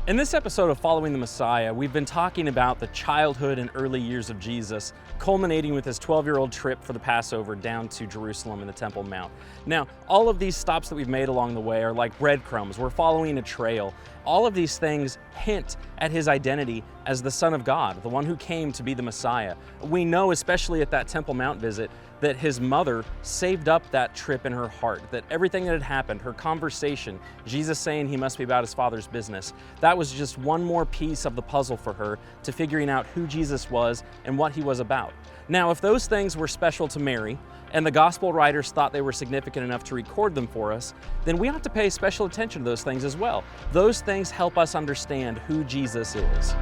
In this episode of Following the Messiah, we've been talking about the childhood and early years of Jesus, culminating with his 12-year-old trip for the Passover down to Jerusalem and the Temple Mount. Now, all of these stops that we've made along the way are like breadcrumbs. We're following a trail. All of these things hint at his identity as the Son of God, the one who came to be the Messiah. We know, especially at that Temple Mount visit, that his mother saved up that trip in her heart, that everything that had happened, her conversation, Jesus saying he must be about his Father's business, that was just one more piece of the puzzle for her to figuring out who Jesus was and what he was about. Now, if those things were special to Mary, and the gospel writers thought they were significant enough to record them for us, then we ought to pay special attention to those things as well. Those things help us understand who Jesus is.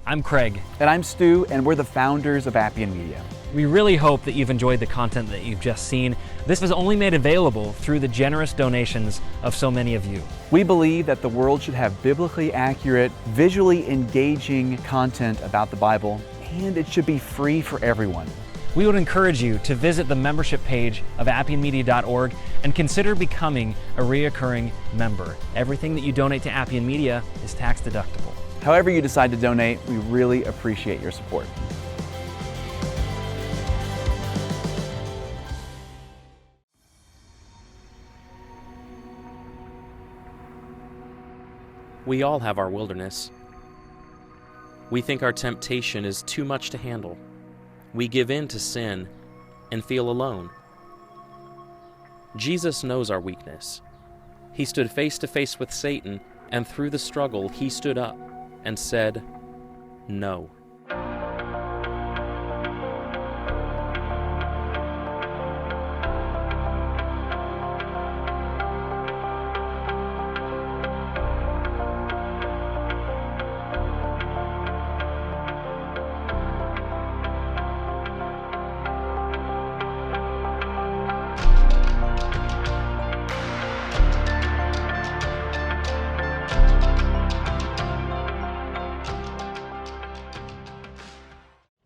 I'm Craig. And I'm Stu, and we're the founders of Appian Media. We really hope that you've enjoyed the content that you've just seen. This was only made available through the generous donations of so many of you. We believe that the world should have biblically accurate, visually engaging content about the Bible, and it should be free for everyone. We would encourage you to visit the membership page of appianmedia.org and consider becoming a reoccurring member. Everything that you donate to Appian Media is tax deductible. However you decide to donate, we really appreciate your support. We all have our wilderness. We think our temptation is too much to handle. We give in to sin and feel alone. Jesus knows our weakness. He stood face to face with Satan, and through the struggle, he stood up and said, "No."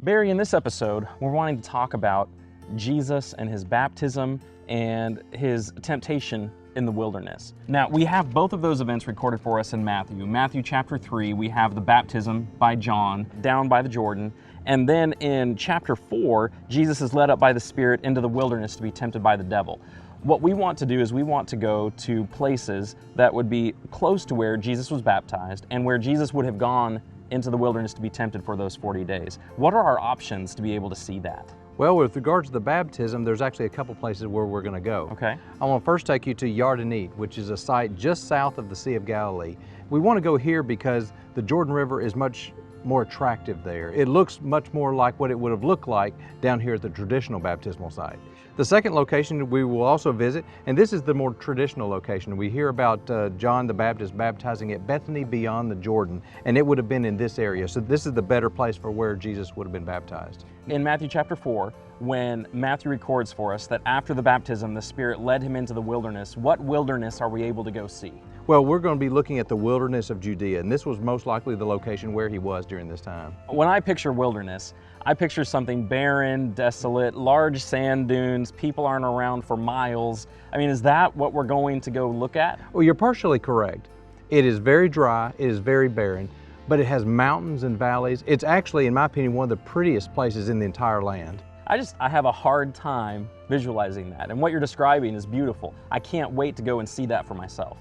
Barry, in this episode, we're wanting to talk about Jesus and his baptism and his temptation in the wilderness. Now, we have both of those events recorded for us in Matthew. Matthew chapter 3, we have the baptism by John down by the Jordan. And then in chapter 4, Jesus is led up by the Spirit into the wilderness to be tempted by the devil. What we want to do is we want to go to places that would be close to where Jesus was baptized and where Jesus would have gone into the wilderness to be tempted for those 40 days. What are our options to be able to see that? Well, with regards to the baptism, there's actually a couple places where we're going to go. Okay. I want to first take you to Yardenit, which is a site just south of the Sea of Galilee. We want to go here because the Jordan River is much more attractive there. It looks much more like what it would have looked like down here at the traditional baptismal site. The second location we will also visit, and this is the more traditional location. We hear about John the Baptist baptizing at Bethany beyond the Jordan, and it would have been in this area. So this is the better place for where Jesus would have been baptized. In Matthew chapter 4, when Matthew records for us that after the baptism, the Spirit led him into the wilderness, what wilderness are we able to go see? Well, we're going to be looking at the wilderness of Judea, and this was most likely the location where he was during this time. When I picture wilderness, I picture something barren, desolate, large sand dunes, people aren't around for miles. I mean, is that what we're going to go look at? Well, you're partially correct. It is very dry, it is very barren, but it has mountains and valleys. It's actually, in my opinion, one of the prettiest places in the entire land. I have a hard time visualizing that, and what you're describing is beautiful. I can't wait to go and see that for myself.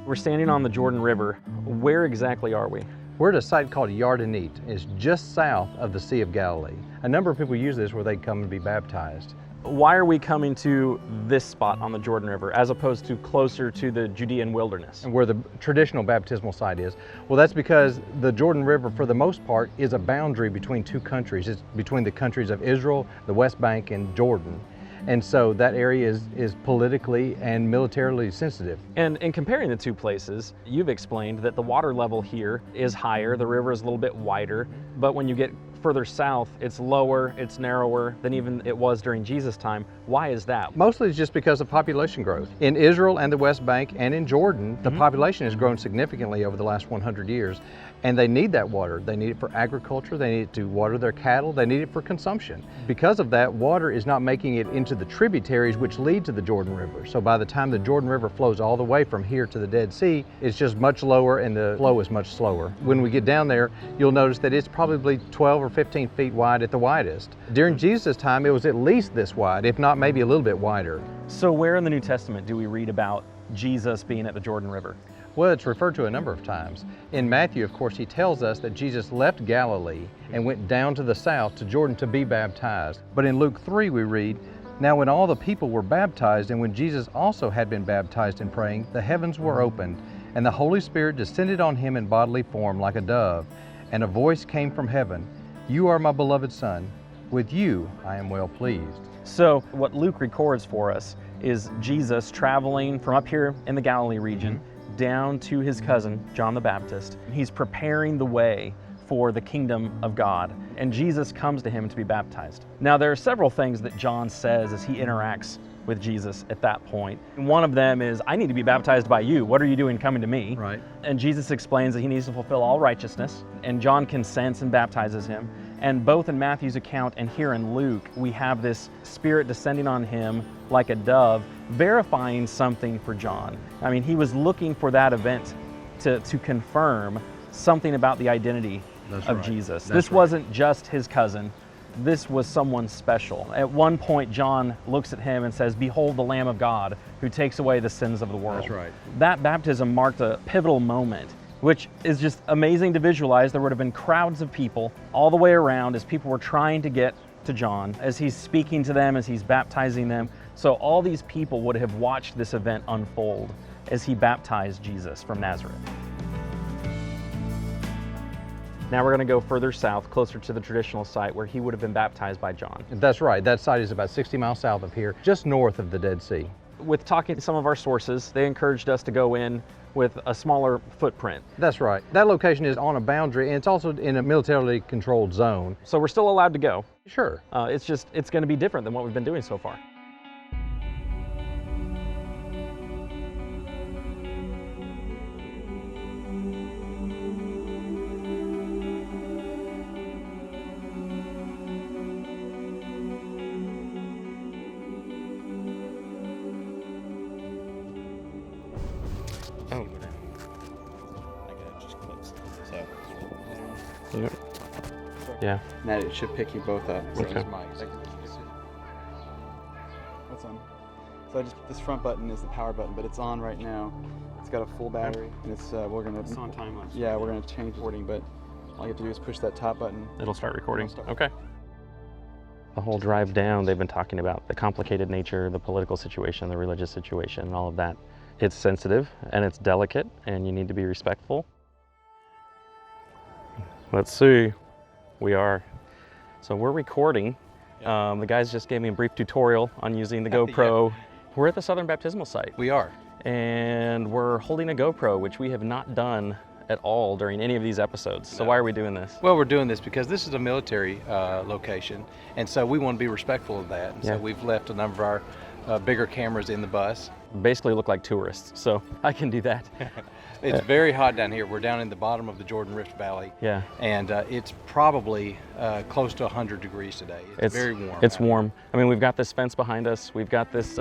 We're standing on the Jordan River. Where exactly are we? We're at a site called Yardenit. It's just south of the Sea of Galilee. A number of people use this where they come and be baptized. Why are we coming to this spot on the Jordan River as opposed to closer to the Judean wilderness? And where the traditional baptismal site is. Well, that's because the Jordan River, for the most part, is a boundary between two countries. It's between the countries of Israel, the West Bank, and Jordan. And so that area is politically and militarily sensitive. And in comparing the two places, you've explained that the water level here is higher, the river is a little bit wider, but when you get further south, it's lower, it's narrower than even it was during Jesus' time. Why is that? Mostly it's just because of population growth. In Israel and the West Bank and in Jordan, the population has grown significantly over the last 100 years. And they need that water. They need it for agriculture, they need it to water their cattle, they need it for consumption. Because of that, water is not making it into the tributaries which lead to the Jordan River. So by the time the Jordan River flows all the way from here to the Dead Sea, it's just much lower and the flow is much slower. When we get down there, you'll notice that it's probably 12 or 15 feet wide at the widest. During Jesus' time, it was at least this wide, if not maybe a little bit wider. So where in the New Testament do we read about Jesus being at the Jordan River? Well, it's referred to a number of times. In Matthew, of course, he tells us that Jesus left Galilee and went down to the south to Jordan to be baptized. But in Luke 3 we read, "Now when all the people were baptized and when Jesus also had been baptized in praying, the heavens were opened, and the Holy Spirit descended on him in bodily form like a dove, and a voice came from heaven, 'You are my beloved Son, with you I am well pleased.'" So what Luke records for us is Jesus traveling from up here in the Galilee region down to his cousin, John the Baptist. He's preparing the way for the kingdom of God, and Jesus comes to him to be baptized. Now, there are several things that John says as he interacts with Jesus at that point. And one of them is, "I need to be baptized by you. What are you doing coming to me?" Right. And Jesus explains that he needs to fulfill all righteousness, and John consents and baptizes him. And both in Matthew's account and here in Luke, we have this Spirit descending on him like a dove, verifying something for John. I mean, he was looking for that event to confirm something about the identity of Jesus. This wasn't just his cousin. This was someone special. At one point, John looks at him and says, "Behold the Lamb of God who takes away the sins of the world." That's right. That baptism marked a pivotal moment, which is just amazing to visualize. There would have been crowds of people all the way around as people were trying to get to John, as he's speaking to them, as he's baptizing them. So all these people would have watched this event unfold as he baptized Jesus from Nazareth. Now we're going to go further south, closer to the traditional site where he would have been baptized by John. That's right. That site is about 60 miles south of here, just north of the Dead Sea. With talking to some of our sources, they encouraged us to go in with a smaller footprint. That's right. That location is on a boundary, and it's also in a militarily controlled zone. So we're still allowed to go. Sure. It's going to be different than what we've been doing so far. Oh. Yep. Yeah. Now it should pick you both up. Okay. What's on? So this front button is the power button, but it's on right now. It's got a full battery, and it's It's on time lapse. Yeah, we're gonna change recording, but all you have to do is push that top button. It'll start recording. Okay. The whole drive down, they've been talking about the complicated nature, the political situation, the religious situation, and all of that. It's sensitive and it's delicate, and you need to be respectful. Let's see. We are. So we're recording. The guys just gave me a brief tutorial on using the GoPro. We're at the Southern Baptismal Site. We are. And we're holding a GoPro, which we have not done at all during any of these episodes. So why are we doing this? Well, we're doing this because this is a military location, and so we want to be respectful of that. And so we've left a number of our bigger cameras in the bus. Basically look like tourists, so I can do that. It's very hot down here. We're down in the bottom of the Jordan Rift Valley. Yeah. And it's probably close to 100 degrees today. It's very warm. It's warm. I mean, we've got this fence behind us. We've got this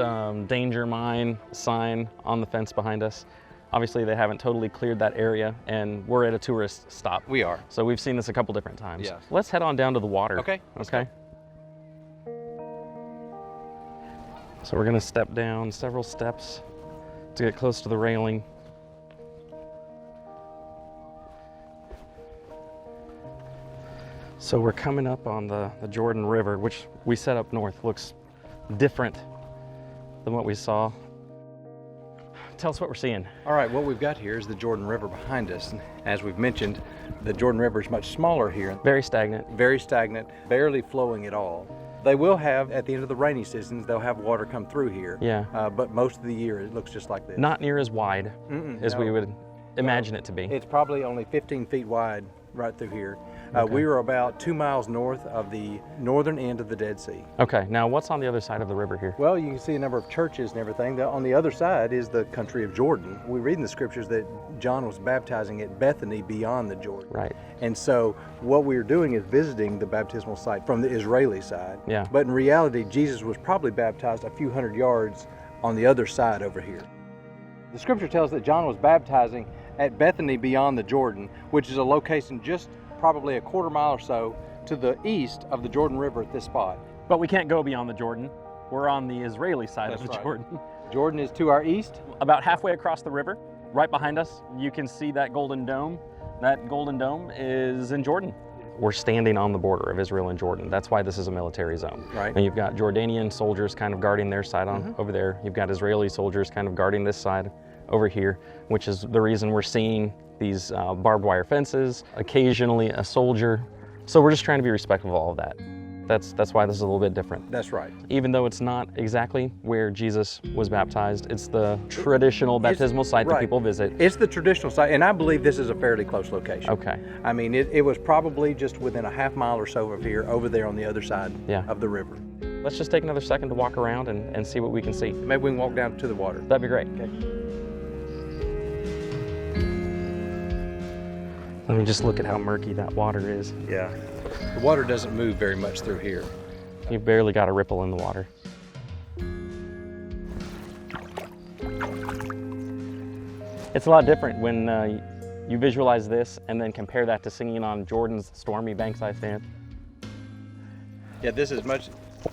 danger mine sign on the fence behind us. Obviously, they haven't totally cleared that area, and we're at a tourist stop. We are. So we've seen this a couple different times. Yes. Let's head on down to the water. Okay. Okay. So we're gonna step down several steps to get close to the railing. So we're coming up on the Jordan River, which we set up north. Looks different than what we saw. Tell us what we're seeing. All right, what we've got here is the Jordan River behind us. And as we've mentioned, the Jordan River is much smaller here. Very stagnant. Very stagnant, barely flowing at all. They will have, at the end of the rainy seasons, they'll have water come through here. Yeah. But most of the year it looks just like this. Not near as wide as we would imagine it to be. It's probably only 15 feet wide right through here. Okay. We were about 2 miles north of the northern end of the Dead Sea. Okay, now what's on the other side of the river here? Well, you can see a number of churches and everything. On the other side is the country of Jordan. We read in the scriptures that John was baptizing at Bethany beyond the Jordan. Right. And so what we were doing is visiting the baptismal site from the Israeli side. Yeah. But in reality, Jesus was probably baptized a few hundred yards on the other side over here. The scripture tells that John was baptizing at Bethany beyond the Jordan, which is a location just probably a quarter mile or so to the east of the Jordan River at this spot. But we can't go beyond the Jordan. We're on the Israeli side That's of the right. Jordan. Jordan is to our east. About halfway across the river, right behind us, you can see that golden dome. That golden dome is in Jordan. We're standing on the border of Israel and Jordan. That's why this is a military zone. Right. And you've got Jordanian soldiers kind of guarding their side on over there. You've got Israeli soldiers kind of guarding this side over here, which is the reason we're seeing these barbed wire fences, occasionally a soldier. So we're just trying to be respectful of all of that. That's why this is a little bit different. That's right. Even though it's not exactly where Jesus was baptized, it's the traditional baptismal site that right. people visit. It's the traditional site, and I believe this is a fairly close location. Okay. I mean, it was probably just within a half mile or so of here, over there on the other side of the river. Let's just take another second to walk around and see what we can see. Maybe we can walk down to the water. That'd be great. Okay. Let me just look at how murky that water is. Yeah. The water doesn't move very much through here. You've barely got a ripple in the water. It's a lot different when you visualize this and then compare that to singing on Jordan's stormy banks I stand. Yeah, this is much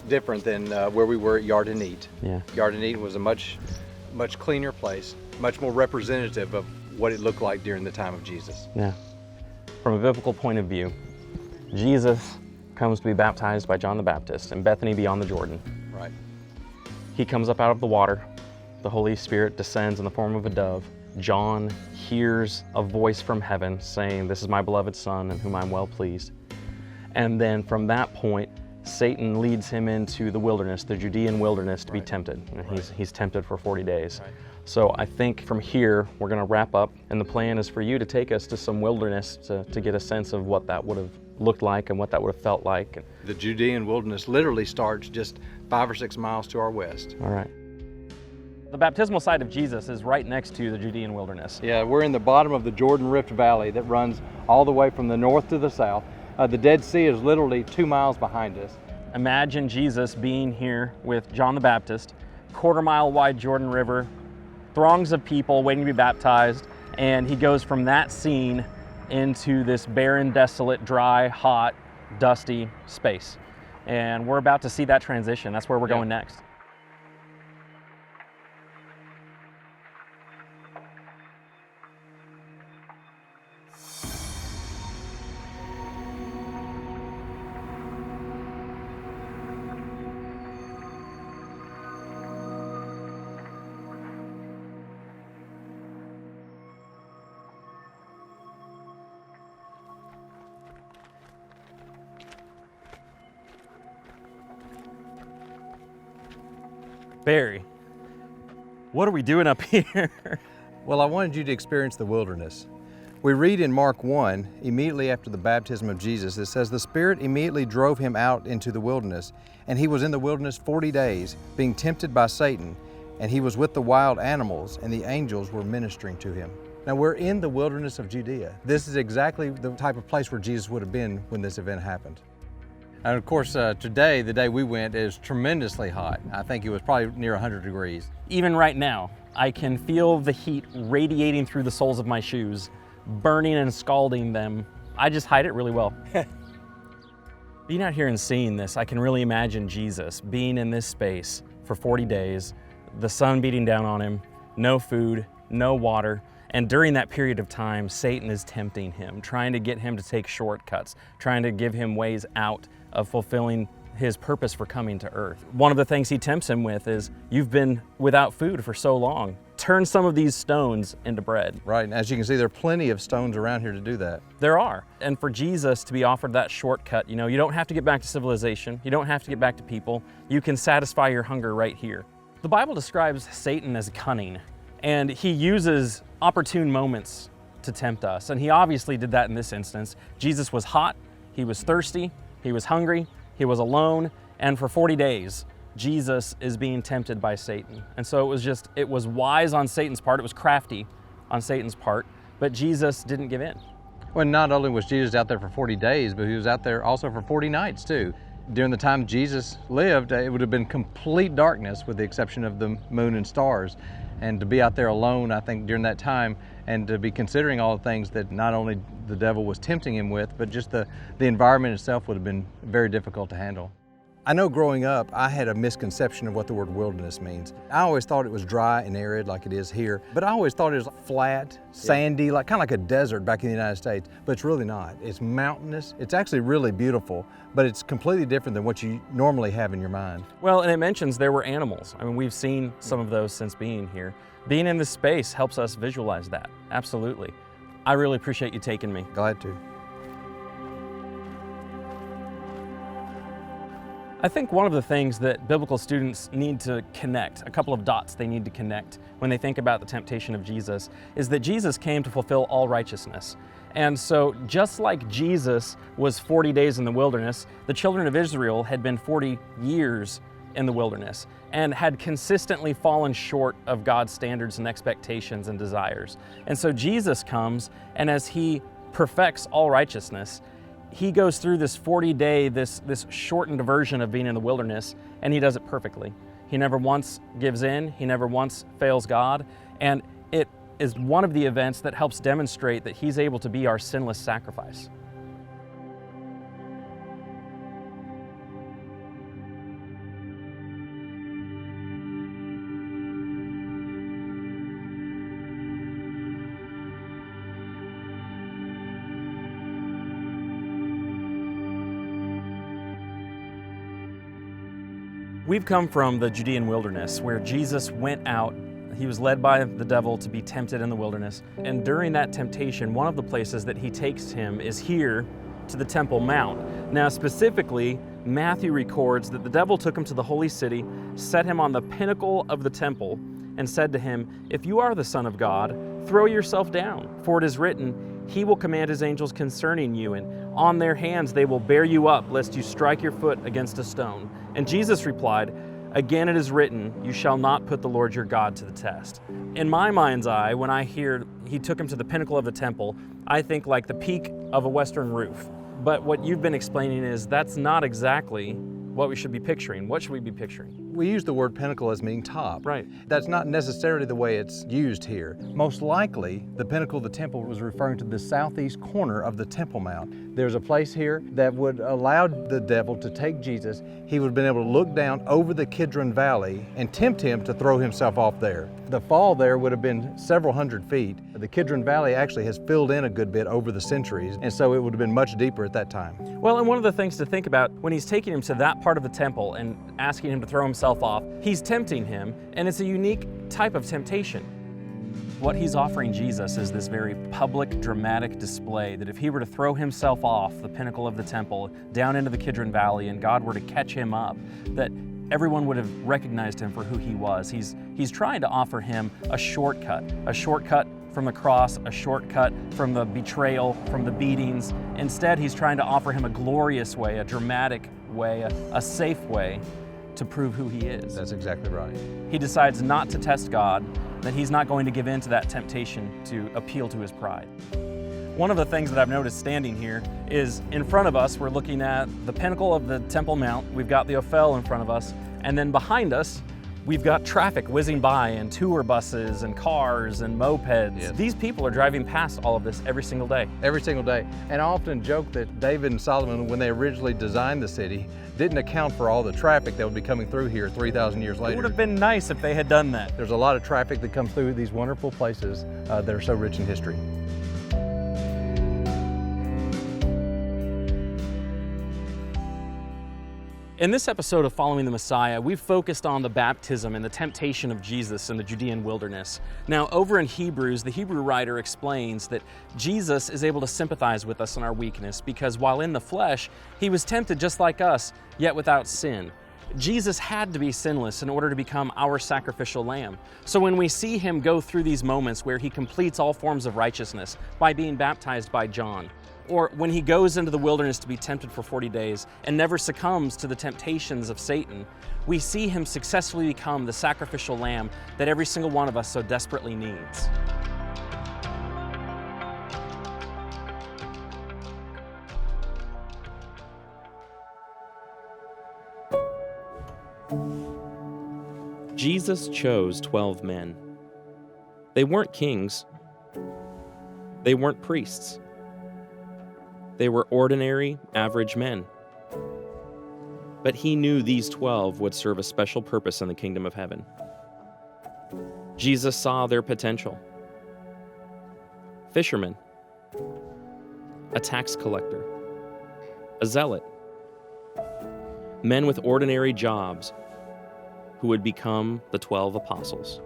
different than where we were at Yardenit. Yeah. Yardenit was a much cleaner place, much more representative of what it looked like during the time of Jesus. Yeah. From a biblical point of view, Jesus comes to be baptized by John the Baptist in Bethany beyond the Jordan. Right. He comes up out of the water. The Holy Spirit descends in the form of a dove. John hears a voice from heaven saying, "This is my beloved Son in whom I'm well pleased." And then from that point, Satan leads him into the wilderness, the Judean wilderness, to be tempted. And he's tempted for 40 days. Right. So I think from here, we're going to wrap up, and the plan is for you to take us to some wilderness to get a sense of what that would have looked like and what that would have felt like. The Judean wilderness literally starts just 5 or 6 miles to our west. All right. The baptismal site of Jesus is right next to the Judean wilderness. Yeah, we're in the bottom of the Jordan Rift Valley that runs all the way from the north to the south. The Dead Sea is literally 2 miles behind us. Imagine Jesus being here with John the Baptist, quarter-mile wide Jordan River, throngs of people waiting to be baptized, and he goes from that scene into this barren, desolate, dry, hot, dusty space. And we're about to see that transition. That's where we're going next. Barry, what are we doing up here? Well, I wanted you to experience the wilderness. We read in Mark 1, immediately after the baptism of Jesus, it says, "The Spirit immediately drove him out into the wilderness, and he was in the wilderness 40 days, being tempted by Satan, and he was with the wild animals, and the angels were ministering to him." Now we're in the wilderness of Judea. This is exactly the type of place where Jesus would have been when this event happened. And of course, today, the day we went, is tremendously hot. I think it was probably near 100 degrees. Even right now, I can feel the heat radiating through the soles of my shoes, burning and scalding them. I just hide it really well. Being out here and seeing this, I can really imagine Jesus being in this space for 40 days, the sun beating down on him, no food, no water, And during that period of time, Satan is tempting him, trying to get him to take shortcuts, trying to give him ways out of fulfilling his purpose for coming to earth. One of the things he tempts him with is, you've been without food for so long. Turn some of these stones into bread. Right, and as you can see, there are plenty of stones around here to do that. There are. And for Jesus to be offered that shortcut, you don't have to get back to civilization. You don't have to get back to people. You can satisfy your hunger right here. The Bible describes Satan as cunning, and he uses opportune moments to tempt us. And he obviously did that in this instance. Jesus was hot, he was thirsty, he was hungry, he was alone, and for 40 days, Jesus is being tempted by Satan. And so it was wise on Satan's part, it was crafty on Satan's part, but Jesus didn't give in. Well, not only was Jesus out there for 40 days, but he was out there also for 40 nights too. During the time Jesus lived, it would have been complete darkness with the exception of the moon and stars. And to be out there alone, I think, during that time, and to be considering all the things that not only the devil was tempting him with, but just the environment itself would have been very difficult to handle. I know growing up, I had a misconception of what the word wilderness means. I always thought it was dry and arid like it is here, but I always thought it was flat, sandy, kind of like a desert back in the United States, but it's really not. It's mountainous. It's actually really beautiful, but it's completely different than what you normally have in your mind. Well, and it mentions there were animals. I mean, we've seen some of those since being here. Being in this space helps us visualize that, absolutely. I really appreciate you taking me. Glad to. I think one of the things that biblical students need to connect, a couple of dots they need to connect when they think about the temptation of Jesus, is that Jesus came to fulfill all righteousness. And so just like Jesus was 40 days in the wilderness, the children of Israel had been 40 years in the wilderness and had consistently fallen short of God's standards and expectations and desires. And so Jesus comes, and as he perfects all righteousness, he goes through this 40-day, this shortened version of being in the wilderness, and he does it perfectly. He never once gives in, he never once fails God, and it is one of the events that helps demonstrate that he's able to be our sinless sacrifice. We've come from the Judean wilderness where Jesus went out. He was led by the devil to be tempted in the wilderness. And during that temptation, one of the places that he takes him is here to the Temple Mount. Now, specifically, Matthew records that the devil took him to the holy city, set him on the pinnacle of the temple, and said to him, "If you are the Son of God, throw yourself down. For it is written, He will command His angels concerning you, and on their hands they will bear you up, lest you strike your foot against a stone." And Jesus replied, "Again it is written, you shall not put the Lord your God to the test." In my mind's eye, when I hear he took him to the pinnacle of the temple, I think like the peak of a western roof. But what you've been explaining is that's not exactly what we should be picturing. What should we be picturing? We use the word pinnacle as meaning top. Right. That's not necessarily the way it's used here. Most likely, the pinnacle of the temple was referring to the southeast corner of the Temple Mount. There's a place here that would allow the devil to take Jesus. He would have been able to look down over the Kidron Valley and tempt him to throw himself off there. The fall there would have been several hundred feet. The Kidron Valley actually has filled in a good bit over the centuries, and so it would have been much deeper at that time. Well, and one of the things to think about when he's taking him to that part of the temple and asking him to throw himself off, he's tempting him, and it's a unique type of temptation. What he's offering Jesus is this very public, dramatic display that if he were to throw himself off the pinnacle of the temple down into the Kidron Valley and God were to catch him up, that everyone would have recognized him for who he was. He's trying to offer him a shortcut from the cross, a shortcut from the betrayal, from the beatings. Instead, he's trying to offer him a glorious way, a dramatic way, a safe way to prove who he is. That's exactly right. He decides not to test God, that he's not going to give in to that temptation to appeal to his pride. One of the things that I've noticed standing here is in front of us, we're looking at the pinnacle of the Temple Mount. We've got the Ophel in front of us, and then behind us, We've got traffic whizzing by and tour buses and cars and mopeds. Yes. These people are driving past all of this every single day. Every single day. And I often joke that David and Solomon, when they originally designed the city, didn't account for all the traffic that would be coming through here 3,000 years It later. would have been nice if they had done that. There's a lot of traffic that comes through these wonderful places that are so rich in history. In this episode of Following the Messiah, we've focused on the baptism and the temptation of Jesus in the Judean wilderness. Now, over in Hebrews, the Hebrew writer explains that Jesus is able to sympathize with us in our weakness because while in the flesh, he was tempted just like us, yet without sin. Jesus had to be sinless in order to become our sacrificial lamb. So when we see him go through these moments where he completes all forms of righteousness by being baptized by John, or when he goes into the wilderness to be tempted for 40 days and never succumbs to the temptations of Satan, we see him successfully become the sacrificial lamb that every single one of us so desperately needs. Jesus chose 12 men. They weren't kings. They weren't priests. They were ordinary, average men. But he knew these 12 would serve a special purpose in the kingdom of heaven. Jesus saw their potential. Fishermen, a tax collector, a zealot, men with ordinary jobs who would become the 12 apostles.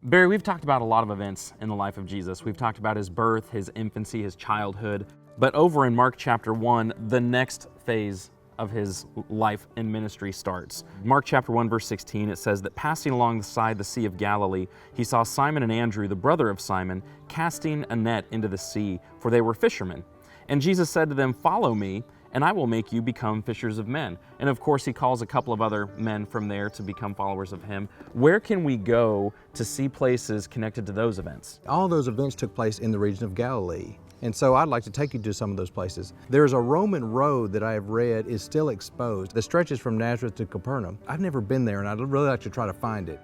Barry, we've talked about a lot of events in the life of Jesus. We've talked about his birth, his infancy, his childhood. But over in Mark chapter 1, the next phase of his life and ministry starts. Mark chapter 1, verse 16, it says that passing alongside the Sea of Galilee, he saw Simon and Andrew, the brother of Simon, casting a net into the sea, for they were fishermen. And Jesus said to them, "Follow me, and I will make you become fishers of men." And of course, he calls a couple of other men from there to become followers of him. Where can we go to see places connected to those events? All those events took place in the region of Galilee. And so I'd like to take you to some of those places. There's a Roman road that I have read is still exposed that stretches from Nazareth to Capernaum. I've never been there, and I'd really like to try to find it.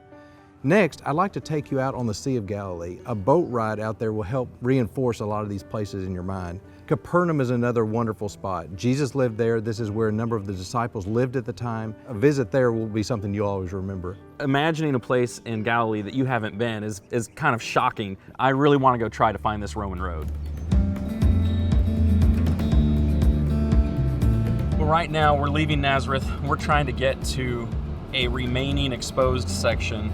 Next, I'd like to take you out on the Sea of Galilee. A boat ride out there will help reinforce a lot of these places in your mind. Capernaum is another wonderful spot. Jesus lived there. This is where a number of the disciples lived at the time. A visit there will be something you'll always remember. Imagining a place in Galilee that you haven't been is kind of shocking. I really want to go try to find this Roman road. Well, right now we're leaving Nazareth. We're trying to get to a remaining exposed section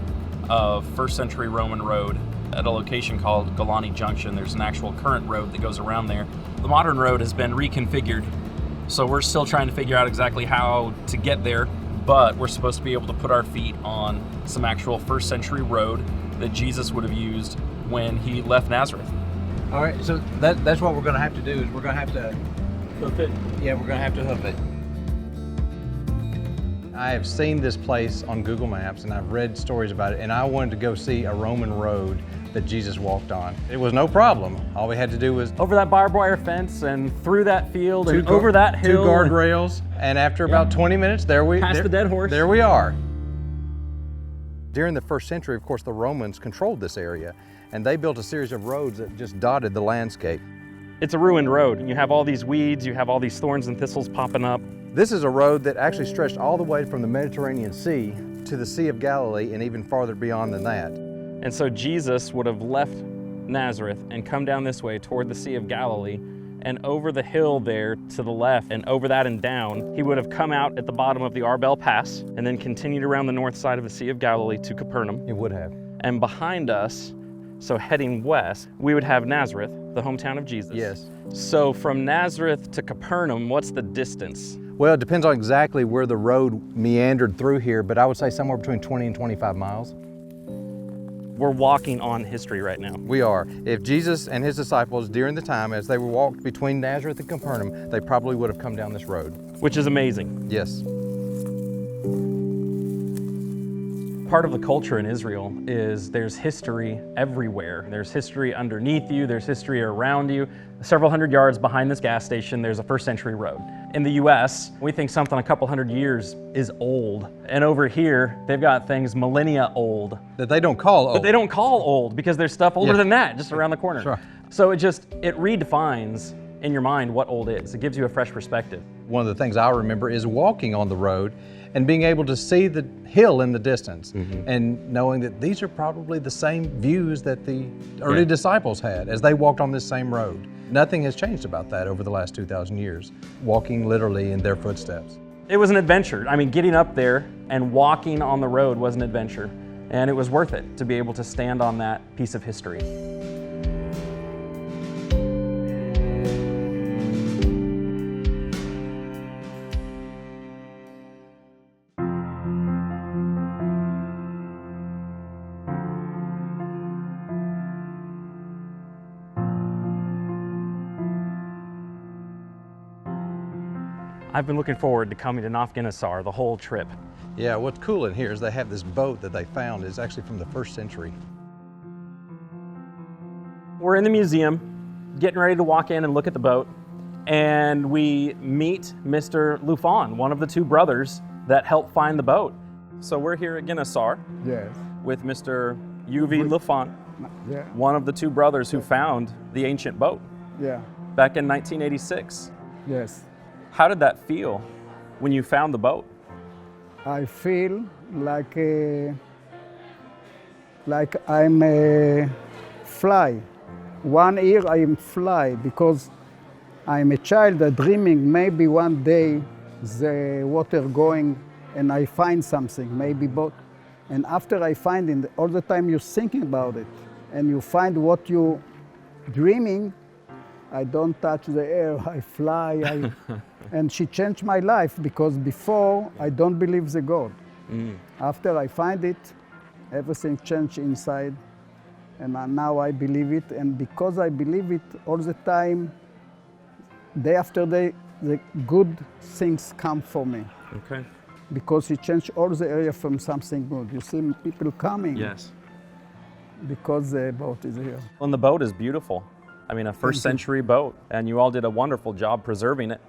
of first century Roman road at a location called Golani Junction. There's an actual current road that goes around there. The modern road has been reconfigured, so we're still trying to figure out exactly how to get there, but we're supposed to be able to put our feet on some actual first century road that Jesus would have used when he left Nazareth. All right, so that's what we're going to have to do is we're going to have to hoof it. Yeah, we're going to have to hoof it. I have seen this place on Google Maps and I've read stories about it, and I wanted to go see a Roman road that Jesus walked on. It was no problem. All we had to do was over that barbed wire fence and through that field and over that hill. 2 guardrails, and after about 20 minutes, past the dead horse. There we are. During the first century, of course, the Romans controlled this area, and they built a series of roads that just dotted the landscape. It's a ruined road. You have all these weeds, you have all these thorns and thistles popping up. This is a road that actually stretched all the way from the Mediterranean Sea to the Sea of Galilee and even farther beyond than that. And so Jesus would have left Nazareth and come down this way toward the Sea of Galilee, and over the hill there to the left and over that and down, he would have come out at the bottom of the Arbel Pass and then continued around the north side of the Sea of Galilee to Capernaum. It would have. And behind us, so heading west, we would have Nazareth, the hometown of Jesus. Yes. So from Nazareth to Capernaum, what's the distance? Well, it depends on exactly where the road meandered through here, but I would say somewhere between 20 and 25 miles. We're walking on history right now. We are. If Jesus and his disciples during the time as they were walked between Nazareth and Capernaum, they probably would have come down this road. Which is amazing. Yes. Part of the culture in Israel is there's history everywhere. There's history underneath you, there's history around you. Several hundred yards behind this gas station, there's a first century road. In the US, we think something a couple hundred years is old. And over here, they've got things millennia old. That they don't call old. But they don't call old because there's stuff older than that just around the corner. Sure. So it redefines in your mind what old is. It gives you a fresh perspective. One of the things I remember is walking on the road and being able to see the hill in the distance and knowing that these are probably the same views that the early disciples had as they walked on this same road. Nothing has changed about that over the last 2,000 years, walking literally in their footsteps. It was an adventure. I mean, getting up there and walking on the road was an adventure, and it was worth it to be able to stand on that piece of history. I've been looking forward to coming to Nafganisar the whole trip. Yeah, what's cool in here is they have this boat that they found is actually from the 1st century. We're in the museum, getting ready to walk in and look at the boat, and we meet Mr. Lufan, one of the two brothers that helped find the boat. So we're here at Ginasar Yes. with Mr. Uvi Lufan, Yeah. one of the two brothers who found the ancient boat Yeah. back in 1986. Yes. How did that feel when you found the boat? I feel like I'm a fly. 1 year I'm fly because I'm a child dreaming maybe one day the water going and I find something, maybe boat. And after I find it, all the time you're thinking about it and you find what you dreaming. I don't touch the air, I fly. And she changed my life because before I don't believe the God. After I find it, everything changed inside. And now I believe it. And because I believe it all the time, day after day, the good things come for me. Okay. Because he changed all the area from something good. You see people coming. Yes. Because the boat is here. And the boat is beautiful. I mean, a first century boat, and you all did a wonderful job preserving it,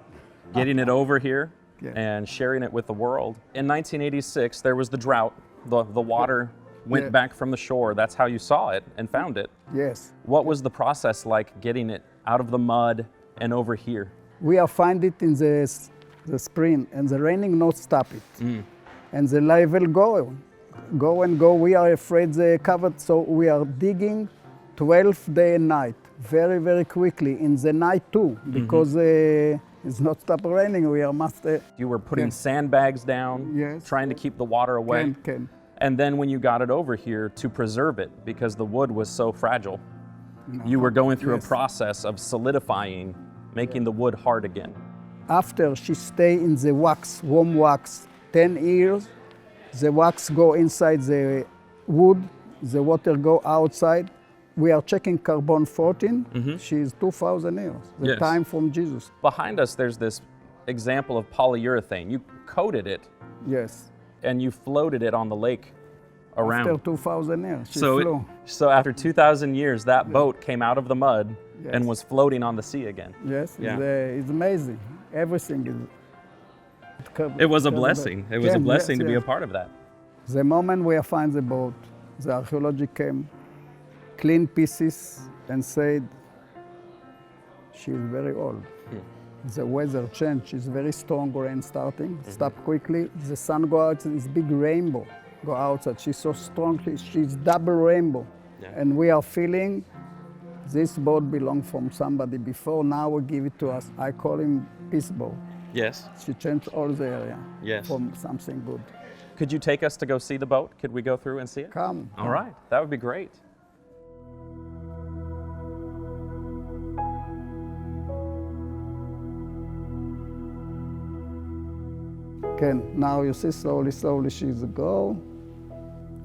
getting it over here and sharing it with the world. In 1986, there was the drought. The water went back from the shore. That's how you saw it and found it. Yes. What was the process like getting it out of the mud and over here? We are find it in the spring, and the raining not stop it. And the level go and go. We are afraid they covered, so we are digging 12 day and night, very, very quickly, in the night too, because it's not stop raining, we are must... You were putting sandbags down, trying to keep the water away. And then when you got it over here to preserve it, because the wood was so fragile, you were going through a process of solidifying, making the wood hard again. After she stay in the wax, warm wax, 10 years, the wax go inside the wood, the water go outside. We are checking carbon 14. She is 2,000 years, the time from Jesus. Behind us, there's this example of polyurethane. You coated it. Yes. And you floated it on the lake around. After 2,000 years, she flew. So after 2,000 years, that boat came out of the mud and was floating on the sea again. Yes, it's amazing. Everything is... It was a blessing. It was a blessing to be a part of that. The moment we find the boat, the archaeology came, clean pieces, and said, she is very old. The weather changed, it's very strong rain starting, stop quickly. The sun go out, it's big rainbow, go outside. She's so strong, she's double rainbow. And we are feeling this boat belonged from somebody before, now we give it to us. I call him Peace Boat. Yes. She changed all the area from something good. Could you take us to go see the boat? Could we go through and see it? Come. All right, that would be great. now you see slowly, slowly she's go.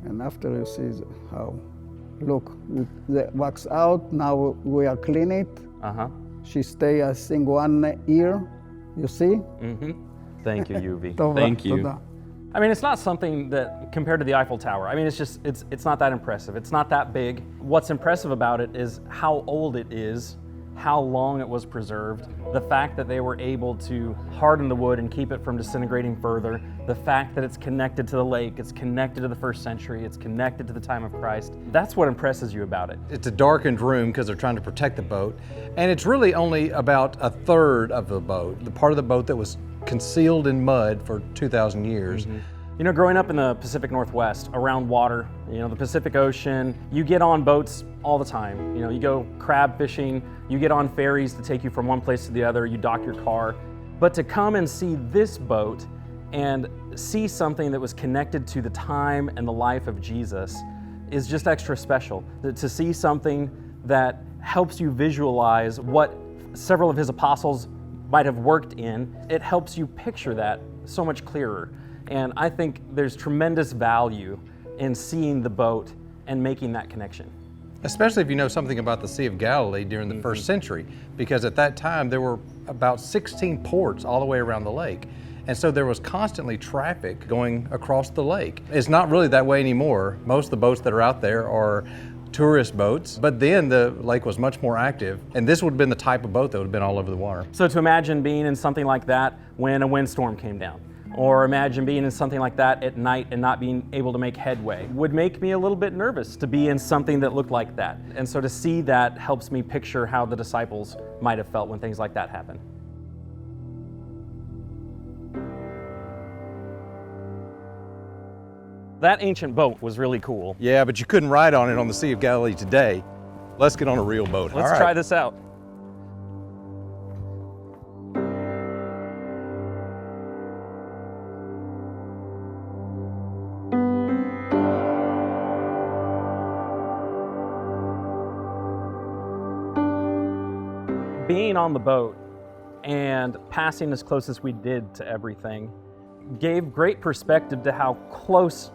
And after you see how, look, the wax out, now we are clean it. She stay, I think, 1 year, you see? Thank you, UV. Thank you. I mean, it's not something that, compared to the Eiffel Tower, I mean, it's not that impressive. It's not that big. What's impressive about it is how old it is, how long it was preserved, the fact that they were able to harden the wood and keep it from disintegrating further, the fact that it's connected to the lake, it's connected to the first century, it's connected to the time of Christ. That's what impresses you about it. It's a darkened room because they're trying to protect the boat, and it's really only about a third of the boat, the part of the boat that was concealed in mud for 2,000 years. You know, growing up in the Pacific Northwest, around water, you know, the Pacific Ocean, you get on boats all the time. You know, you go crab fishing, you get on ferries to take you from one place to the other, you dock your car. But to come and see this boat and see something that was connected to the time and the life of Jesus is just extra special. To see something that helps you visualize what several of his apostles might have worked in, it helps you picture that so much clearer. And I think there's tremendous value in seeing the boat and making that connection. Especially if you know something about the Sea of Galilee during the first century, because at that time there were about 16 ports all the way around the lake. And so there was constantly traffic going across the lake. It's not really that way anymore. Most of the boats that are out there are tourist boats, but then the lake was much more active, and this would have been the type of boat that would have been all over the water. So to imagine being in something like that when a windstorm came down, or imagine being in something like that at night and not being able to make headway, would make me a little bit nervous to be in something that looked like that. And so to see that helps me picture how the disciples might have felt when things like that happened. That ancient boat was really cool. Yeah, but you couldn't ride on it on the Sea of Galilee today. Let's get on a real boat. Let's try this out. Being on the boat and passing as close as we did to everything gave great perspective to how close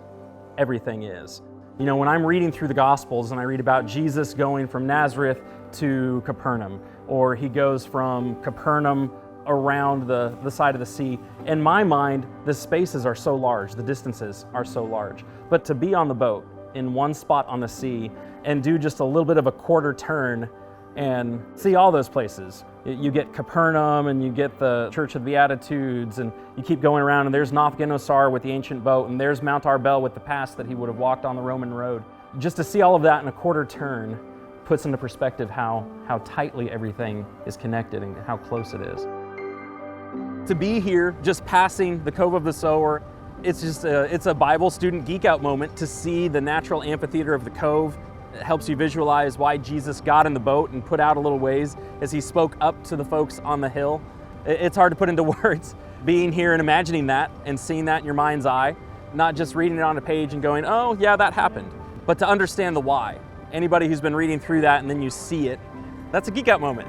everything is. You know, when I'm reading through the Gospels and I read about Jesus going from Nazareth to Capernaum, or he goes from Capernaum around the side of the sea, in my mind, the spaces are so large, the distances are so large. But to be on the boat in one spot on the sea and do just a little bit of a quarter turn and see all those places. You get Capernaum and you get the Church of the Beatitudes, and you keep going around, and there's Nathgenosar with the ancient boat, and there's Mount Arbel with the pass that he would have walked on the Roman road. Just to see all of that in a quarter turn puts into perspective how tightly everything is connected and how close it is. To be here, just passing the Cove of the Sower, it's a Bible student geek out moment to see the natural amphitheater of the cove. It helps you visualize why Jesus got in the boat and put out a little ways as he spoke up to the folks on the hill. It's hard to put into words. Being here and imagining that and seeing that in your mind's eye, not just reading it on a page and going, oh yeah, that happened, but to understand the why. Anybody who's been reading through that and then you see it, that's a geek out moment.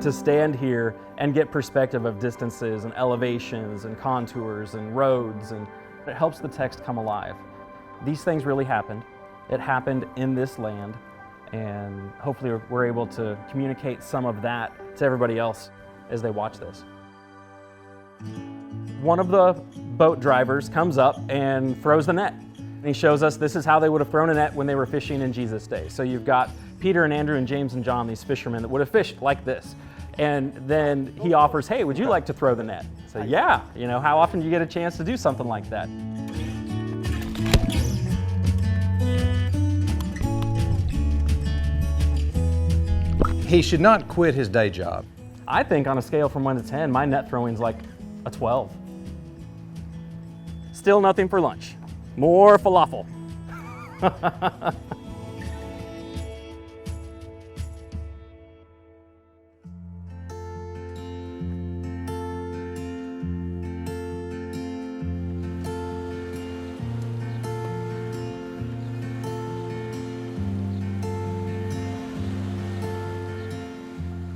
To stand here and get perspective of distances and elevations and contours and roads, and it helps the text come alive. These things really happened. It happened in this land, and hopefully we're able to communicate some of that to everybody else as they watch this. One of the boat drivers comes up and throws the net. And he shows us this is how they would have thrown a net when they were fishing in Jesus' day. So you've got Peter and Andrew and James and John, these fishermen that would have fished like this. And then he offers, hey, would you like to throw the net? So yeah, you know, how often do you get a chance to do something like that? He should not quit his day job. I think on a scale from 1 to 10, my net throwing's like a 12. Still nothing for lunch. More falafel.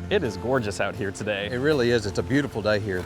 It is gorgeous out here today. It really is. It's a beautiful day here.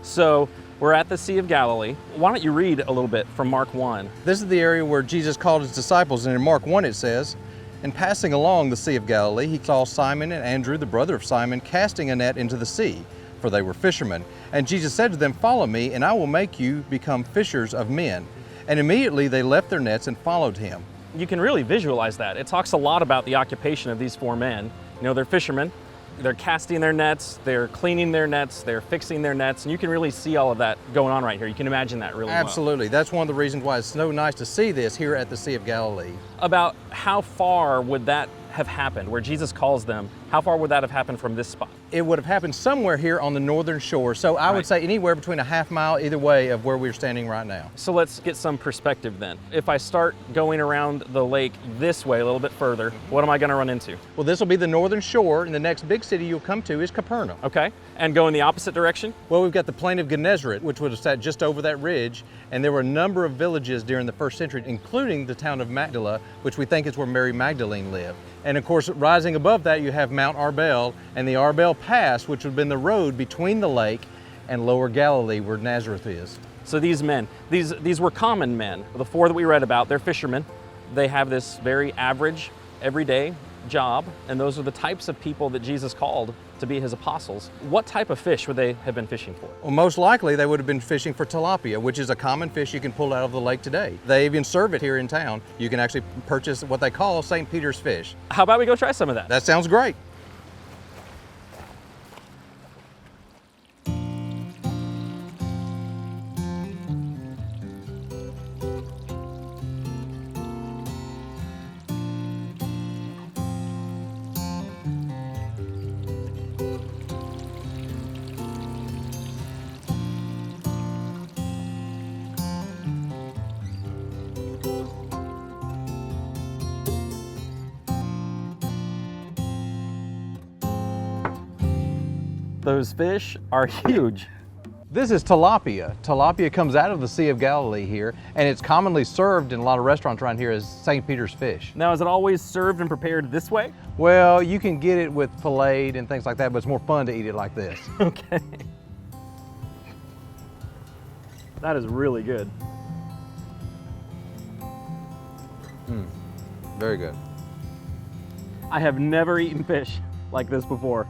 So we're at the Sea of Galilee. Why don't you read a little bit from Mark 1? This is the area where Jesus called his disciples, and in Mark 1 it says, "And passing along the Sea of Galilee, he saw Simon and Andrew, the brother of Simon, casting a net into the sea, for they were fishermen. And Jesus said to them, 'Follow me, and I will make you become fishers of men.' And immediately they left their nets and followed him." You can really visualize that. It talks a lot about the occupation of these four men. You know, they're fishermen. They're casting their nets, they're cleaning their nets, they're fixing their nets, and you can really see all of that going on right here. You can imagine that really well. Absolutely. That's one of the reasons why it's so nice to see this here at the Sea of Galilee. About how far would that have happened, where Jesus calls them, how far would that have happened from this spot? It would have happened somewhere here on the northern shore, so I would say anywhere between a half mile either way of where we're standing right now. So let's get some perspective then. If I start going around the lake this way a little bit further, what am I going to run into? Well, this will be the northern shore, and the next big city you'll come to is Capernaum. Okay, and go in the opposite direction? Well, we've got the plain of Gennesaret, which would have sat just over that ridge, and there were a number of villages during the first century, including the town of Magdala, which we think is where Mary Magdalene lived. And of course, rising above that, you have Mount Arbel and the Arbel Pass, which would have been the road between the lake and Lower Galilee, where Nazareth is. So these men, these were common men. The four that we read about, they're fishermen. They have this very average, everyday job, and those are the types of people that Jesus called to be his apostles. What type of fish would they have been fishing for? Well, most likely they would have been fishing for tilapia, which is a common fish you can pull out of the lake today. They even serve it here in town. You can actually purchase what they call St. Peter's fish. How about we go try some of that? That sounds great. Those fish are huge. This is tilapia. Tilapia comes out of the Sea of Galilee here, and it's commonly served in a lot of restaurants around here as St. Peter's fish. Now, is it always served and prepared this way? Well, you can get it with filleted and things like that, but it's more fun to eat it like this. Okay. That is really good. Very good. I have never eaten fish like this before.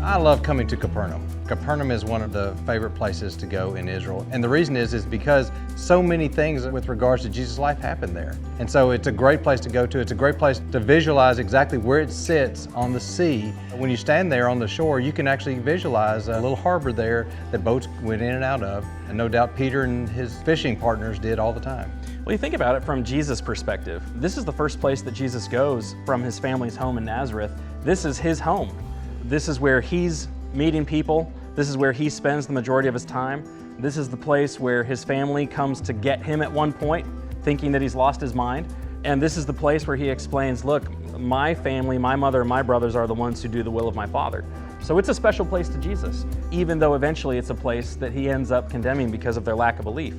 I love coming to Capernaum. Capernaum is one of the favorite places to go in Israel. And the reason is because so many things with regards to Jesus' life happened there. And so it's a great place to go to. It's a great place to visualize exactly where it sits on the sea. When you stand there on the shore, you can actually visualize a little harbor there that boats went in and out of. And no doubt Peter and his fishing partners did all the time. Well, you think about it from Jesus' perspective. This is the first place that Jesus goes from his family's home in Nazareth. This is his home. This is where he's meeting people. This is where he spends the majority of his time. This is the place where his family comes to get him at one point, thinking that he's lost his mind. And this is the place where he explains, look, my family, my mother, and my brothers are the ones who do the will of my Father. So it's a special place to Jesus, even though eventually it's a place that he ends up condemning because of their lack of belief.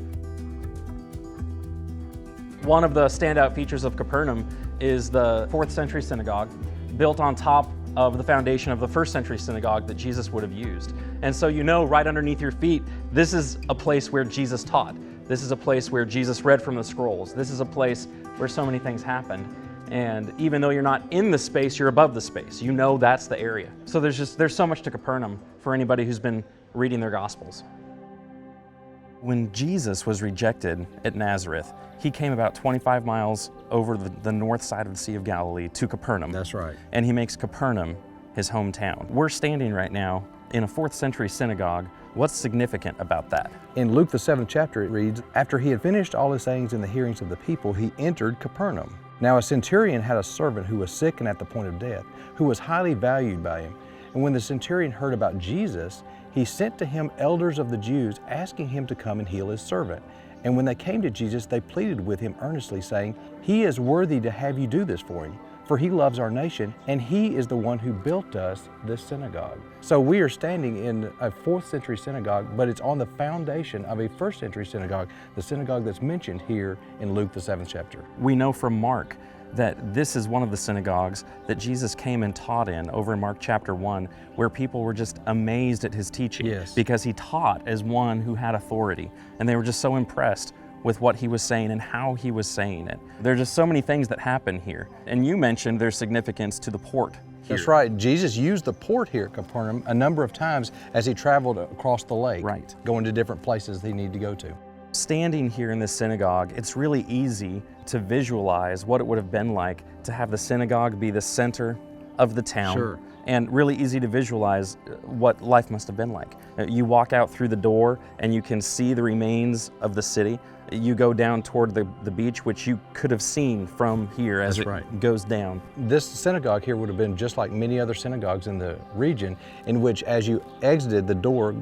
One of the standout features of Capernaum is the 4th century synagogue, built on top of the foundation of the 1st century synagogue that Jesus would have used. And so you know right underneath your feet, this is a place where Jesus taught. This is a place where Jesus read from the scrolls. This is a place where so many things happened. And even though you're not in the space, you're above the space. You know that's the area. So there's so much to Capernaum for anybody who's been reading their Gospels. When Jesus was rejected at Nazareth, he came about 25 miles over the north side of the Sea of Galilee to Capernaum. That's right. And he makes Capernaum his hometown. We're standing right now in a 4th century synagogue What's significant about that? In Luke, the 7th chapter, it reads, "After he had finished all his sayings in the hearings of the people, he entered Capernaum. Now a centurion had a servant who was sick and at the point of death, who was highly valued by him. And when the centurion heard about Jesus, he sent to him elders of the Jews, asking him to come and heal his servant. And when they came to Jesus, they pleaded with him earnestly, saying, 'He is worthy to have you do this for him, for he loves our nation, and he is the one who built us this synagogue.'" So we are standing in a 4th century synagogue, but it's on the foundation of a 1st century synagogue, the synagogue that's mentioned here in Luke, the 7th chapter. We know from Mark that this is one of the synagogues that Jesus came and taught in over in Mark chapter 1, where people were just amazed at his teaching. Yes. Because he taught as one who had authority, and they were just so impressed with what he was saying and how he was saying it. There are just so many things that happen here. And you mentioned there's significance to the port here. That's right. Jesus used the port here at Capernaum a number of times as he traveled across the lake, Right. going to different places he needed to go to. Standing here in this synagogue, it's really easy to visualize what it would have been like to have the synagogue be the center of the town. Sure. And really easy to visualize what life must have been like. You walk out through the door and you can see the remains of the city. You go down toward the beach, which you could have seen from here as That's it right. goes down. This synagogue here would have been just like many other synagogues in the region, in which as you exited, the door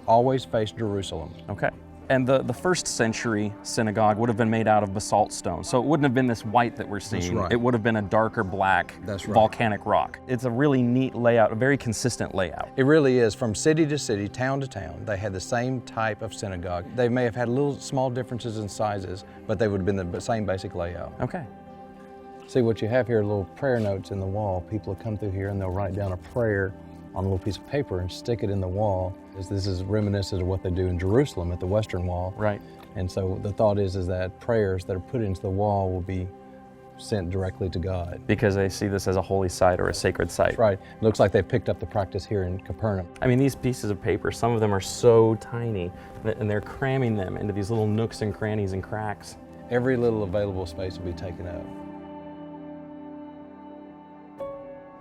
always faced Jerusalem. Okay. And the 1st century synagogue would have been made out of basalt stone. So it wouldn't have been this white that we're seeing. right. It would have been a darker black That's right. volcanic rock. It's a really neat layout, a very consistent layout. It really is. From city to city, town to town, they had the same type of synagogue. They may have had little small differences in sizes, but they would have been the same basic layout. Okay. See what you have here, little prayer notes in the wall. People will come through here and they'll write down a prayer on a little piece of paper and stick it in the wall. This is reminiscent of what they do in Jerusalem at the Western Wall. Right. And so the thought is that prayers that are put into the wall will be sent directly to God. Because they see this as a holy site or a sacred site. That's right. It looks like they've picked up the practice here in Capernaum. I mean, these pieces of paper, some of them are so tiny, and they're cramming them into these little nooks and crannies and cracks. Every little available space will be taken up.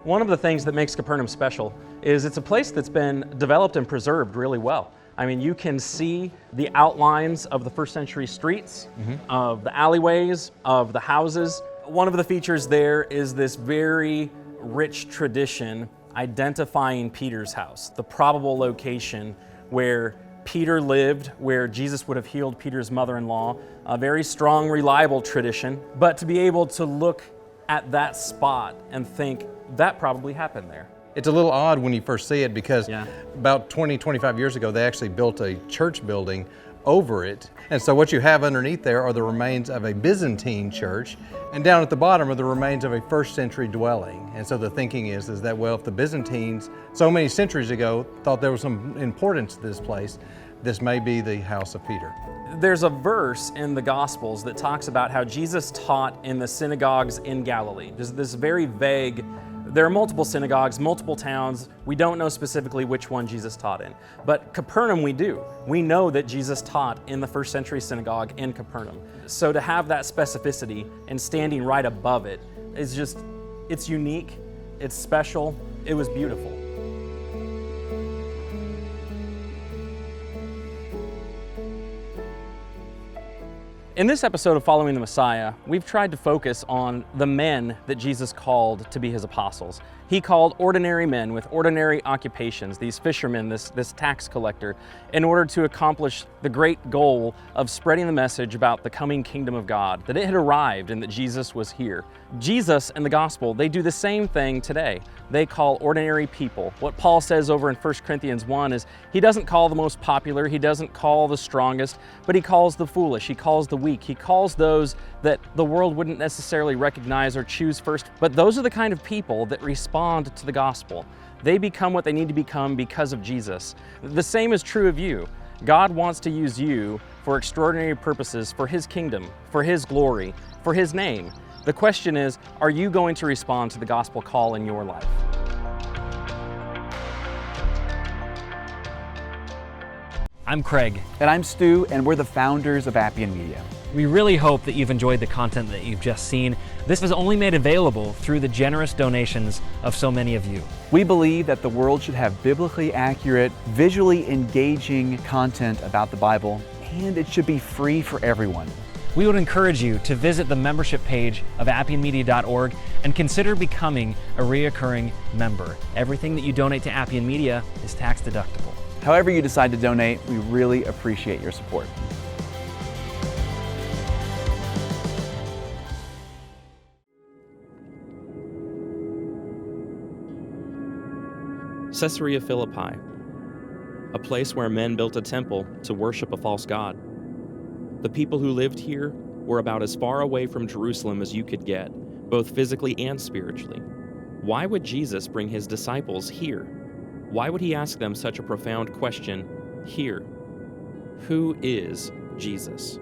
One of the things that makes Capernaum special is it's a place that's been developed and preserved really well. I mean, you can see the outlines of the 1st century streets, of the alleyways, of the houses. One of the features there is this very rich tradition identifying Peter's house, the probable location where Peter lived, where Jesus would have healed Peter's mother-in-law. A very strong, reliable tradition. But to be able to look at that spot and think, that probably happened there. It's a little odd when you first see it because Yeah. about 20, 25 years ago, they actually built a church building over it. And so what you have underneath there are the remains of a Byzantine church, and down at the bottom are the remains of a 1st century dwelling. And so the thinking is that, well, if the Byzantines so many centuries ago thought there was some importance to this place, this may be the house of Peter. There's a verse in the Gospels that talks about how Jesus taught in the synagogues in Galilee. There's this very vague, there are multiple synagogues, multiple towns. We don't know specifically which one Jesus taught in. But Capernaum we do. We know that Jesus taught in the 1st century synagogue in Capernaum. So to have that specificity and standing right above it is just, it's unique, it's special, it was beautiful. In this episode of Following the Messiah, we've tried to focus on the men that Jesus called to be his apostles. He called ordinary men with ordinary occupations, these fishermen, this tax collector, in order to accomplish the great goal of spreading the message about the coming kingdom of God, that it had arrived and that Jesus was here. Jesus and the gospel, they do the same thing today. They call ordinary people. What Paul says over in 1 Corinthians 1 is he doesn't call the most popular, he doesn't call the strongest, but he calls the foolish, he calls the weak, he calls those that the world wouldn't necessarily recognize or choose first. But those are the kind of people that respond to the gospel. They become what they need to become because of Jesus. The same is true of you. God wants to use you for extraordinary purposes, for his kingdom, for his glory, for his name. The question is, are you going to respond to the gospel call in your life? I'm Craig. And I'm Stu, and we're the founders of Appian Media. We really hope that you've enjoyed the content that you've just seen. This was only made available through the generous donations of so many of you. We believe that the world should have biblically accurate, visually engaging content about the Bible, and it should be free for everyone. We would encourage you to visit the membership page of appianmedia.org and consider becoming a reoccurring member. Everything that you donate to Appian Media is tax deductible. However you decide to donate, we really appreciate your support. Caesarea Philippi, a place where men built a temple to worship a false god. The people who lived here were about as far away from Jerusalem as you could get, both physically and spiritually. Why would Jesus bring his disciples here? Why would he ask them such a profound question here? Who is Jesus?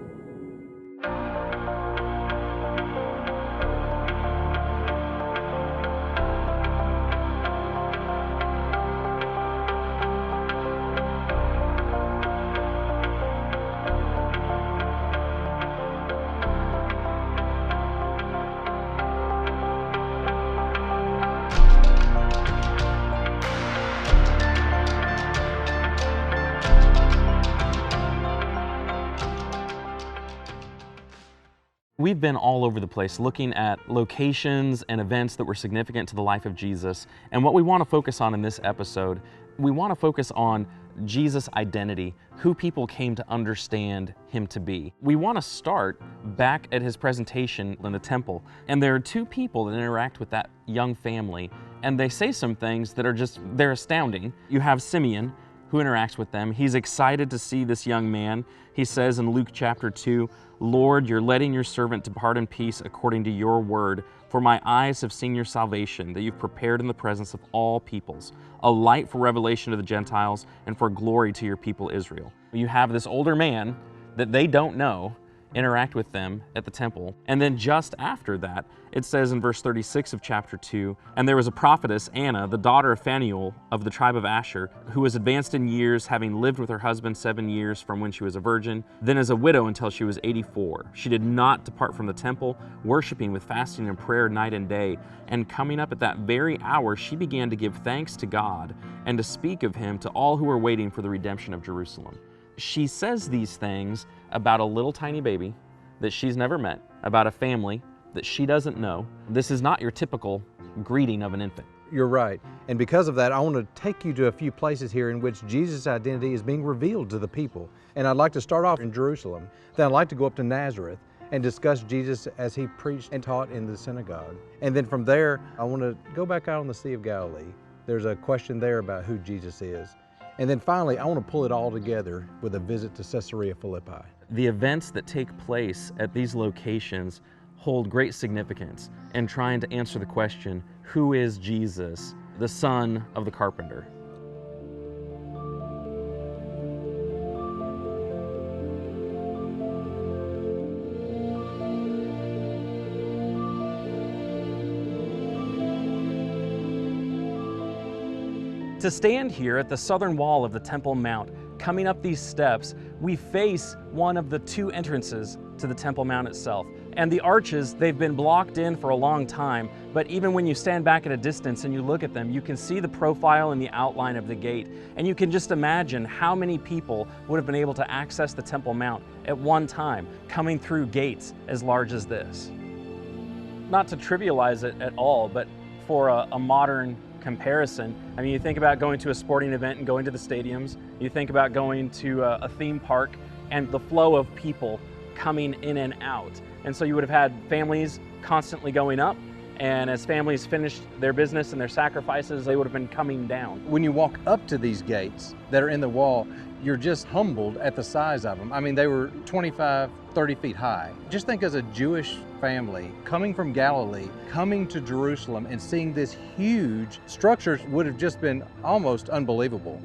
We've been all over the place looking at locations and events that were significant to the life of Jesus. And what we want to focus on in this episode, we want to focus on Jesus' identity, who people came to understand him to be. We want to start back at his presentation in the temple. And there are two people that interact with that young family, and they say some things that are they're astounding. You have Simeon, who interacts with them. He's excited to see this young man. He says in Luke chapter 2, "Lord, you're letting your servant depart in peace according to your word, for my eyes have seen your salvation, that you've prepared in the presence of all peoples, a light for revelation to the Gentiles and for glory to your people Israel." You have this older man that they don't know interact with them at the temple. And then just after that, it says in verse 36 of chapter 2, "And there was a prophetess, Anna, the daughter of Phanuel of the tribe of Asher, who was advanced in years, having lived with her husband 7 years from when she was a virgin, then as a widow until she was 84. She did not depart from the temple, worshiping with fasting and prayer night and day. And coming up at that very hour, she began to give thanks to God and to speak of him to all who were waiting for the redemption of Jerusalem." She says these things about a little tiny baby that she's never met, about a family that she doesn't know. This is not your typical greeting of an infant. You're right. And because of that, I want to take you to a few places here in which Jesus' identity is being revealed to the people. And I'd like to start off in Jerusalem. Then I'd like to go up to Nazareth and discuss Jesus as he preached and taught in the synagogue. And then from there, I want to go back out on the Sea of Galilee. There's a question there about who Jesus is. And then finally, I want to pull it all together with a visit to Caesarea Philippi. The events that take place at these locations hold great significance in trying to answer the question, who is Jesus, the son of the carpenter? To stand here at the southern wall of the Temple Mount, coming up these steps, we face one of the two entrances to the Temple Mount itself. And the arches, they've been blocked in for a long time, but even when you stand back at a distance and you look at them, you can see the profile and the outline of the gate. And you can just imagine how many people would have been able to access the Temple Mount at one time, coming through gates as large as this. Not to trivialize it at all, but for a modern comparison, I mean, you think about going to a sporting event and going to the stadiums, you think about going to a theme park and the flow of people coming in and out. And so you would have had families constantly going up, and as families finished their business and their sacrifices, they would have been coming down. When you walk up to these gates that are in the wall, you're just humbled at the size of them. I mean, they were 25, 30 feet high. Just think as a Jewish family coming from Galilee, coming to Jerusalem and seeing this huge structure would have just been almost unbelievable.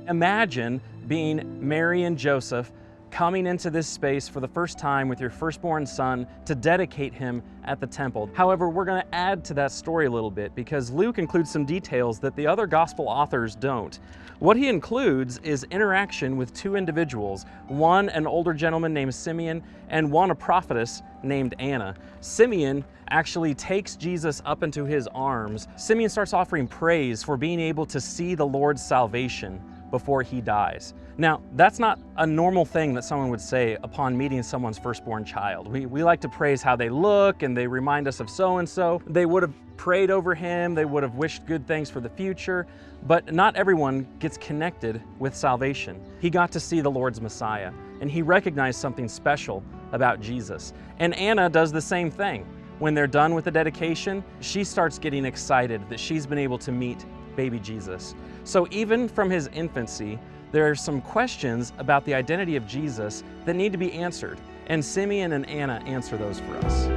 Imagine being Mary and Joseph coming into this space for the first time with your firstborn son to dedicate him at the temple. However, we're going to add to that story a little bit because Luke includes some details that the other gospel authors don't. What he includes is interaction with two individuals, one an older gentleman named Simeon and one a prophetess named Anna. Simeon actually takes Jesus up into his arms. Simeon starts offering praise for being able to see the Lord's salvation before he dies. Now, that's not a normal thing that someone would say upon meeting someone's firstborn child. We like to praise how they look and they remind us of so-and-so. They would have prayed over him, they would have wished good things for the future, but not everyone gets connected with salvation. He got to see the Lord's Messiah, and he recognized something special about Jesus. And Anna does the same thing. When they're done with the dedication, she starts getting excited that she's been able to meet baby Jesus. So even from his infancy, there are some questions about the identity of Jesus that need to be answered, and Simeon and Anna answer those for us.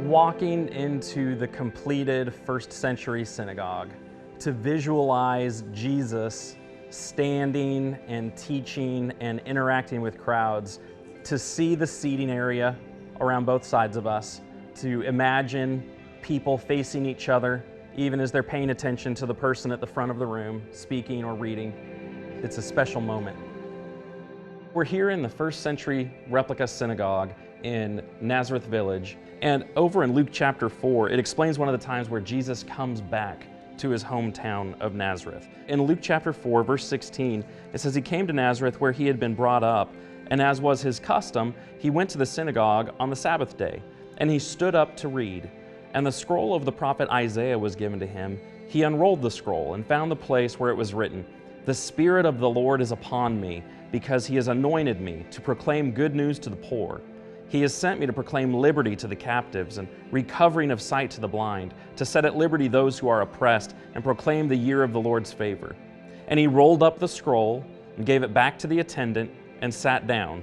Walking into the completed first century synagogue to visualize Jesus standing and teaching and interacting with crowds, to see the seating area around both sides of us, to imagine people facing each other even as they're paying attention to the person at the front of the room speaking or reading. It's a special moment. We're here in the first century replica synagogue in Nazareth Village, and over in Luke chapter 4, it explains one of the times where Jesus comes back to his hometown of Nazareth. In Luke chapter 4, verse 16, it says, "He came to Nazareth where he had been brought up, and as was his custom, he went to the synagogue on the Sabbath day, and he stood up to read. And the scroll of the prophet Isaiah was given to him. He unrolled the scroll and found the place where it was written, 'The Spirit of the Lord is upon me, because he has anointed me to proclaim good news to the poor. He has sent me to proclaim liberty to the captives and recovering of sight to the blind, to set at liberty those who are oppressed, and proclaim the year of the Lord's favor.' And he rolled up the scroll and gave it back to the attendant and sat down.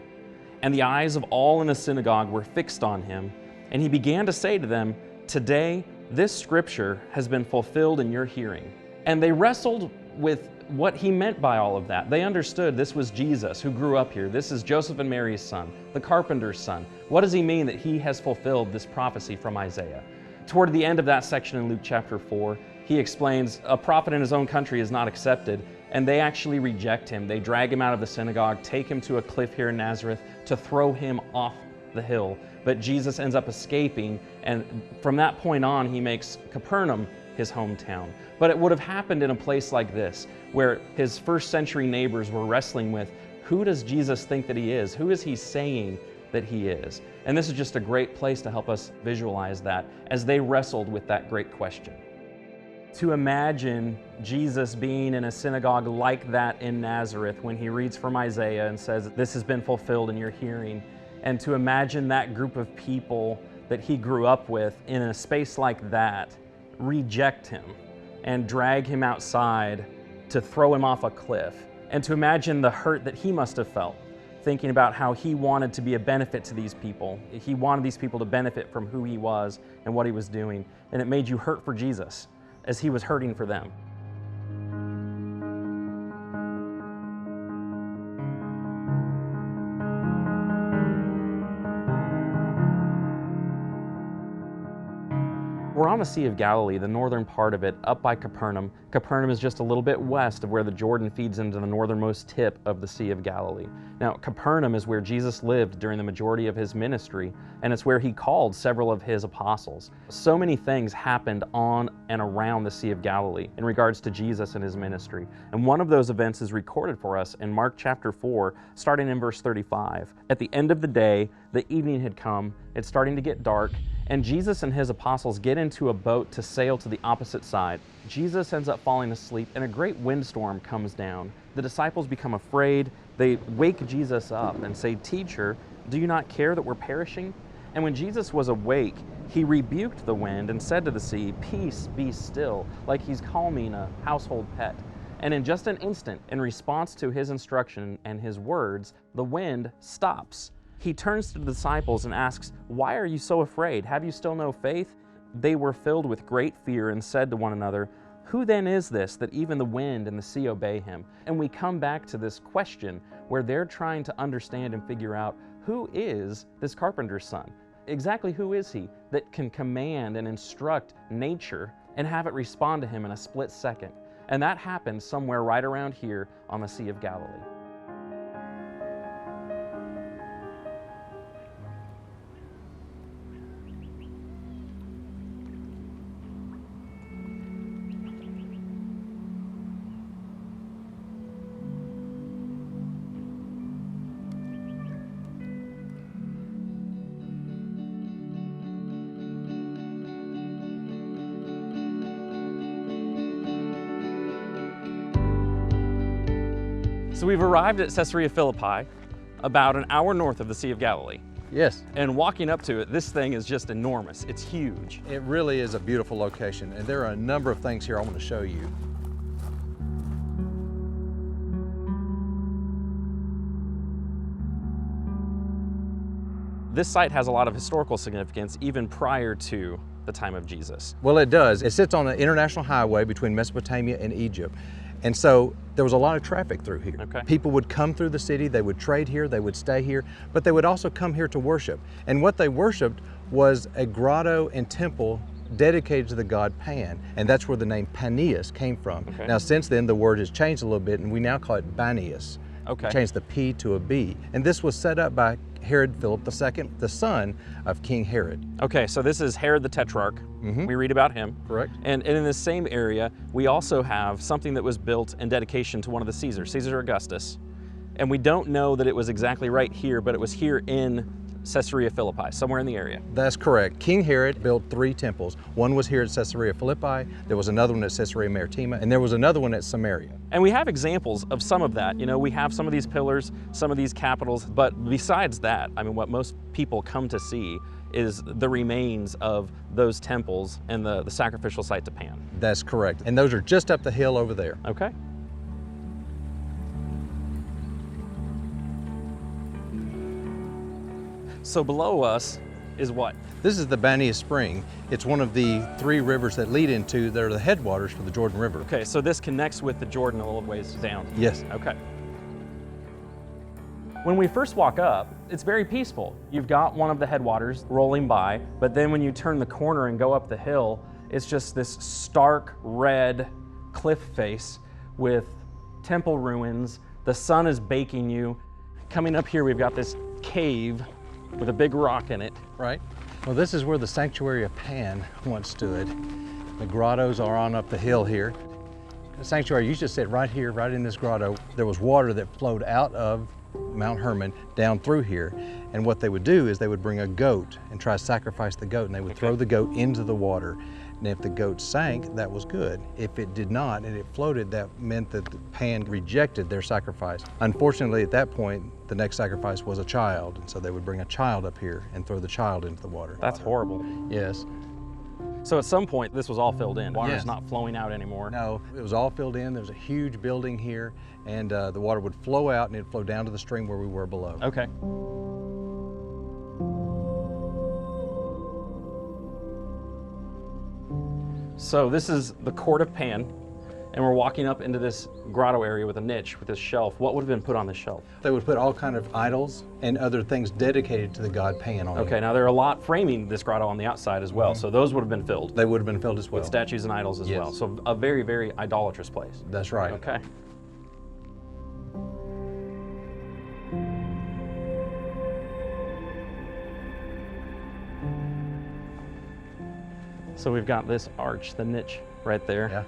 And the eyes of all in the synagogue were fixed on him. And he began to say to them, 'Today this scripture has been fulfilled in your hearing.' And they wrestled with what he meant by all of that. They understood this was Jesus who grew up here. This is Joseph and Mary's son, the carpenter's son. What does he mean that he has fulfilled this prophecy from Isaiah? Toward the end of that section in Luke chapter 4, he explains a prophet in his own country is not accepted, and they actually reject him. They drag him out of the synagogue, take him to a cliff here in Nazareth to throw him off the hill. But Jesus ends up escaping, and from that point on, he makes Capernaum his hometown. But it would have happened in a place like this, where his first century neighbors were wrestling with, who does Jesus think that he is? Who is he saying that he is? And this is just a great place to help us visualize that as they wrestled with that great question. To imagine Jesus being in a synagogue like that in Nazareth when he reads from Isaiah and says, "This has been fulfilled in your hearing," and to imagine that group of people that he grew up with in a space like that reject him and drag him outside to throw him off a cliff, and to imagine the hurt that he must have felt, thinking about how he wanted to be a benefit to these people. He wanted these people to benefit from who he was and what he was doing, and it made you hurt for Jesus as he was hurting for them. We're on the Sea of Galilee, the northern part of it, up by Capernaum. Capernaum is just a little bit west of where the Jordan feeds into the northernmost tip of the Sea of Galilee. Now, Capernaum is where Jesus lived during the majority of his ministry, and it's where he called several of his apostles. So many things happened on and around the Sea of Galilee in regards to Jesus and his ministry. And one of those events is recorded for us in Mark chapter 4, starting in verse 35. At the end of the day, the evening had come, it's starting to get dark, and Jesus and his apostles get into a boat to sail to the opposite side. Jesus ends up falling asleep, and a great windstorm comes down. The disciples become afraid, They wake Jesus up and say, "Teacher, do you not care that we're perishing?" And when Jesus was awake, he rebuked the wind and said to the sea, "Peace, be still," like he's calming a household pet. And in just an instant, in response to his instruction and his words, the wind stops. He turns to the disciples and asks, "Why are you so afraid? Have you still no faith?" They were filled with great fear and said to one another, "Who then is this that even the wind and the sea obey him?" And we come back to this question where they're trying to understand and figure out, who is this carpenter's son? Exactly who is he that can command and instruct nature and have it respond to him in a split second? And that happened somewhere right around here on the Sea of Galilee. So we've arrived at Caesarea Philippi, about an hour north of the Sea of Galilee. Yes. And walking up to it, this thing is just enormous. It's huge. It really is a beautiful location, and there are a number of things here I want to show you. This site has a lot of historical significance even prior to the time of Jesus. Well, it does. It sits on an international highway between Mesopotamia and Egypt. And so there was a lot of traffic through here. Okay. People would come through the city, they would trade here, they would stay here, but they would also come here to worship. And what they worshiped was a grotto and temple dedicated to the god Pan, and that's where the name Paneas came from. Okay. Now since then the word has changed a little bit and we now call it Banias. Okay. Changed the P to a B. And this was set up by Herod Philip II, the son of King Herod. Okay, so this is Herod the Tetrarch. We read about him. Correct. And in this same area, we also have something that was built in dedication to one of the Caesars, Caesar Augustus. And we don't know that it was exactly right here, but it was here in Caesarea Philippi, somewhere in the area. That's correct. King Herod built 3 temples. One was here at Caesarea Philippi, there was another one at Caesarea Maritima, and there was another one at Samaria. And we have examples of some of that. You know, we have some of these pillars, some of these capitals, but besides that, I mean, what most people come to see is the remains of those temples and the sacrificial site to Pan. That's correct. And those are just up the hill over there. Okay. So below us is what? This is the Banias Spring. It's one of the 3 rivers that lead into, they're the headwaters for the Jordan River. Okay, so this connects with the Jordan a little ways down. Yes. Okay. When we first walk up, it's very peaceful. You've got one of the headwaters rolling by, but then when you turn the corner and go up the hill, it's just this stark red cliff face with temple ruins. The sun is baking you. Coming up here, we've got this cave with a big rock in it. Right. Well, this is where the sanctuary of Pan once stood. The grottos are on up the hill here. The sanctuary used to sit right here, right in this grotto. There was water that flowed out of Mount Hermon down through here. And what they would do is they would bring a goat and try to sacrifice the goat, and they would throw the goat into the water. And if the goat sank, that was good. If it did not and it floated, that meant that Pan rejected their sacrifice. Unfortunately, at that point, the next sacrifice was a child. And so they would bring a child up here and throw the child into the water. That's horrible. Yes. So at some point, this was all filled in. Water's Yes. not flowing out anymore. No, it was all filled in. There was a huge building here, and the water would flow out and it'd flow down to the stream where we were below. Okay. So this is the court of Pan, and we're walking up into this grotto area with a niche, with this shelf. What would have been put on this shelf? They would put all kind of idols and other things dedicated to the god Pan on Okay, it. now there are a lot framing this grotto on the outside as well, so those would have been filled. They would have been filled as well. With statues and idols as Yes. well. So a very, very idolatrous place. That's right. Okay. So we've got this arch, the niche right there. Yeah.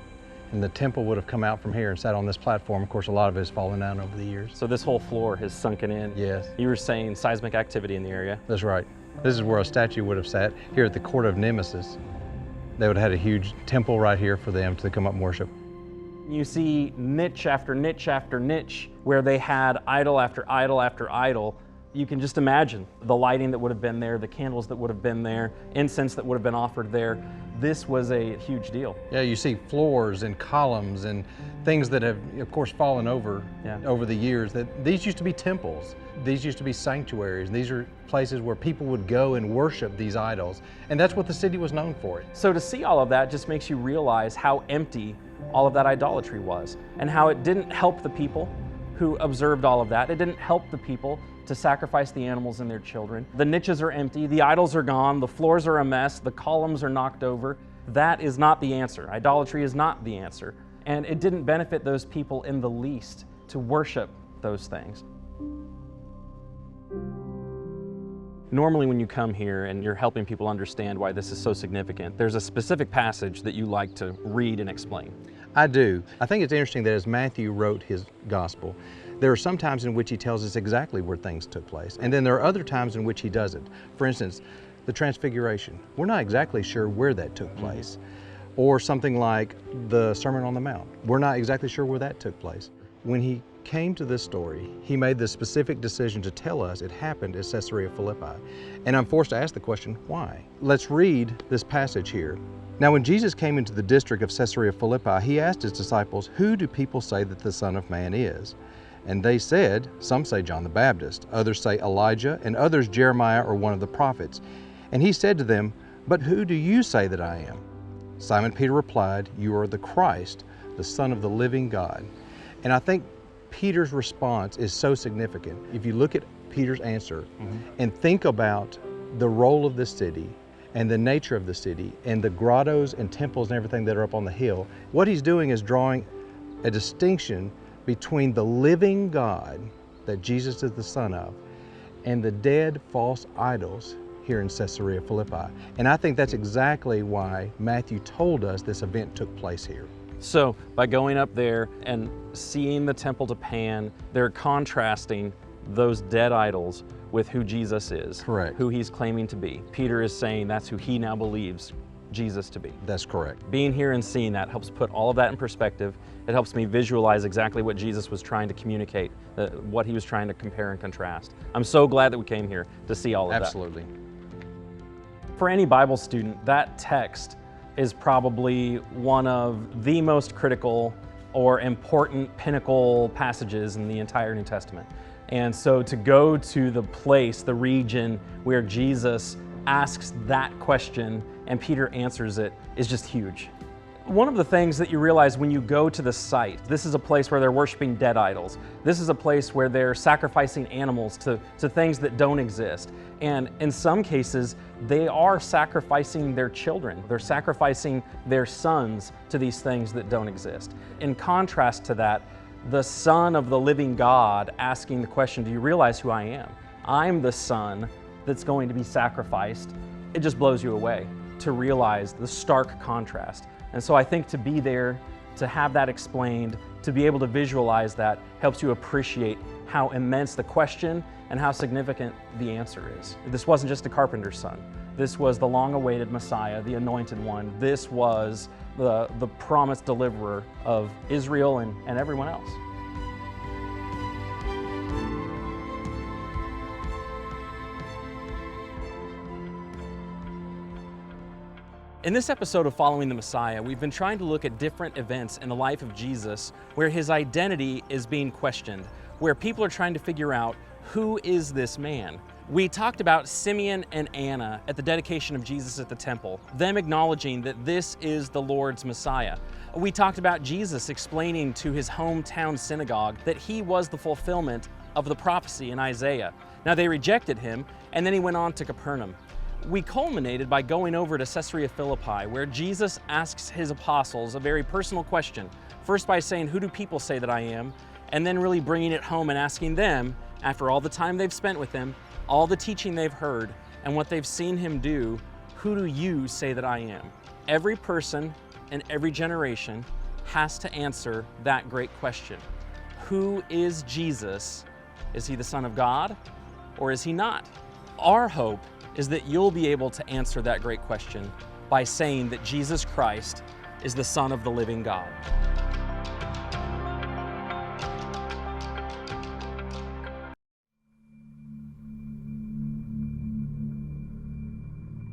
And the temple would have come out from here and sat on this platform. Of course, a lot of it has fallen down over the years. So this whole floor has sunken in. Yes. You were saying seismic activity in the area. That's right. This is where a statue would have sat, here at the court of Nemesis. They would have had a huge temple right here for them to come up and worship. You see niche after niche after niche where they had idol after idol after idol. You can just imagine the lighting that would have been there, the candles that would have been there, incense that would have been offered there. This was a huge deal. Yeah, you see floors and columns and things that have, of course, fallen over over the years. That these used to be temples. These used to be sanctuaries. These are places where people would go and worship these idols. And that's what the city was known for. So to see all of that just makes you realize how empty all of that idolatry was and how it didn't help the people who observed all of that. It didn't help the people to sacrifice the animals and their children. The niches are empty, the idols are gone, the floors are a mess, the columns are knocked over. That is not the answer. Idolatry is not the answer. And it didn't benefit those people in the least to worship those things. Normally when you come here and you're helping people understand why this is so significant, there's a specific passage that you like to read and explain. I do. I think it's interesting that as Matthew wrote his gospel, there are some times in which he tells us exactly where things took place, and then there are other times in which he doesn't. For instance, the Transfiguration. We're not exactly sure where that took place. Or something like the Sermon on the Mount. We're not exactly sure where that took place. When he came to this story, he made the specific decision to tell us it happened at Caesarea Philippi. And I'm forced to ask the question, why? Let's read this passage here. Now when Jesus came into the district of Caesarea Philippi, he asked his disciples, "Who do people say that the Son of Man is?" And they said, "Some say John the Baptist, others say Elijah, and others Jeremiah or one of the prophets." And he said to them, "But who do you say that I am?" Simon Peter replied, "You are the Christ, the Son of the living God." And I think Peter's response is so significant. If you look at Peter's answer and think about the role of this city and the nature of the city and the grottos and temples and everything that are up on the hill, what he's doing is drawing a distinction between the living God that Jesus is the Son of and the dead false idols here in Caesarea Philippi. And I think that's exactly why Matthew told us this event took place here. So by going up there and seeing the temple to Pan, they're contrasting those dead idols with who Jesus is. Correct. Who he's claiming to be. Peter is saying that's who he now believes Jesus to be. That's correct. Being here and seeing that helps put all of that in perspective. It helps me visualize exactly what Jesus was trying to communicate, what he was trying to compare and contrast. I'm so glad that we came here to see all of that. Absolutely. For any Bible student, that text is probably one of the most critical or important pinnacle passages in the entire New Testament. And so to go to the place, the region where Jesus asks that question and Peter answers it is just huge. One of the things that you realize when you go to the site, this is a place where they're worshiping dead idols. This is a place where they're sacrificing animals to things that don't exist. And in some cases, they are sacrificing their children. They're sacrificing their sons to these things that don't exist. In contrast to that, the Son of the living God asking the question, do you realize who I am? I'm the Son that's going to be sacrificed. It just blows you away to realize the stark contrast. And so I think to be there, to have that explained, to be able to visualize that helps you appreciate how immense the question and how significant the answer is. This wasn't just a carpenter's son. This was the long-awaited Messiah, the anointed one. This was the promised deliverer of Israel and everyone else. In this episode of Following the Messiah, we've been trying to look at different events in the life of Jesus where his identity is being questioned, where people are trying to figure out, who is this man? We talked about Simeon and Anna at the dedication of Jesus at the temple, them acknowledging that this is the Lord's Messiah. We talked about Jesus explaining to his hometown synagogue that he was the fulfillment of the prophecy in Isaiah. Now they rejected him, and then he went on to Capernaum. We culminated by going over to Caesarea Philippi, where Jesus asks his apostles a very personal question. First by saying, who do people say that I am? And then really bringing it home and asking them, after all the time they've spent with him, all the teaching they've heard, and what they've seen him do, who do you say that I am? Every person in every generation has to answer that great question. Who is Jesus? Is he the Son of God, or is he not? Our hope is that you'll be able to answer that great question by saying that Jesus Christ is the Son of the living God.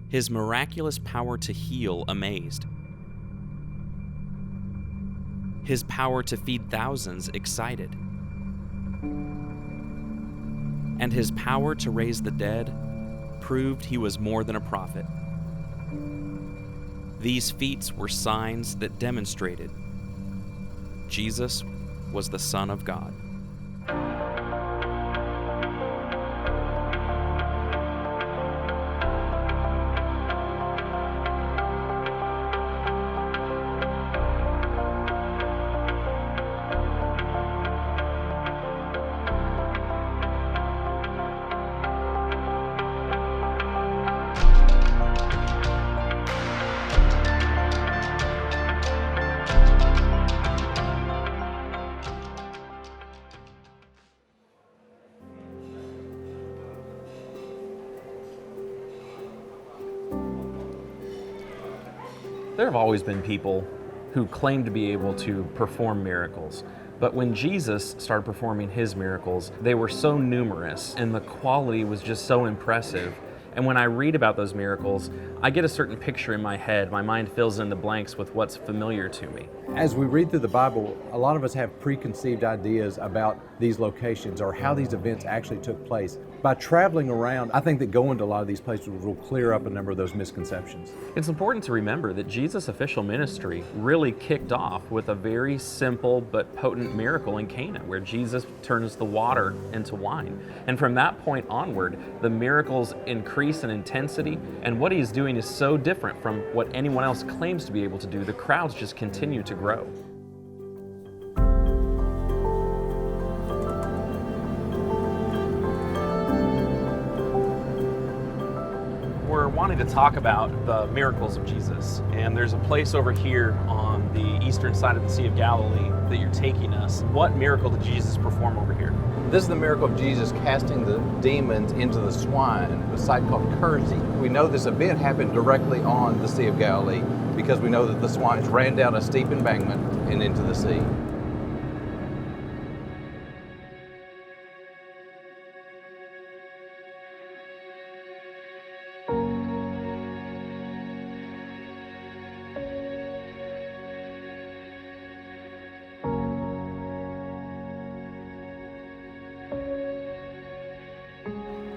His miraculous power to heal amazed. His power to feed thousands excited. And his power to raise the dead proved he was more than a prophet. These feats were signs that demonstrated Jesus was the Son of God. There have always been people who claim to be able to perform miracles. But when Jesus started performing his miracles, they were so numerous and the quality was just so impressive. And when I read about those miracles, I get a certain picture in my head. My mind fills in the blanks with what's familiar to me. As we read through the Bible, a lot of us have preconceived ideas about these locations or how these events actually took place. By traveling around, I think that going to a lot of these places will clear up a number of those misconceptions. It's important to remember that Jesus' official ministry really kicked off with a very simple but potent miracle in Cana, where Jesus turns the water into wine. And from that point onward, the miracles increase in intensity, and what he's doing is so different from what anyone else claims to be able to do. The crowds just continue to grow. We're wanting to talk about the miracles of Jesus, and there's a place over here on the eastern side of the Sea of Galilee that you're taking us. What miracle did Jesus perform over here? This is the miracle of Jesus casting the demons into the swine, a site called Curzy. We know this event happened directly on the Sea of Galilee because we know that the swines ran down a steep embankment and into the sea.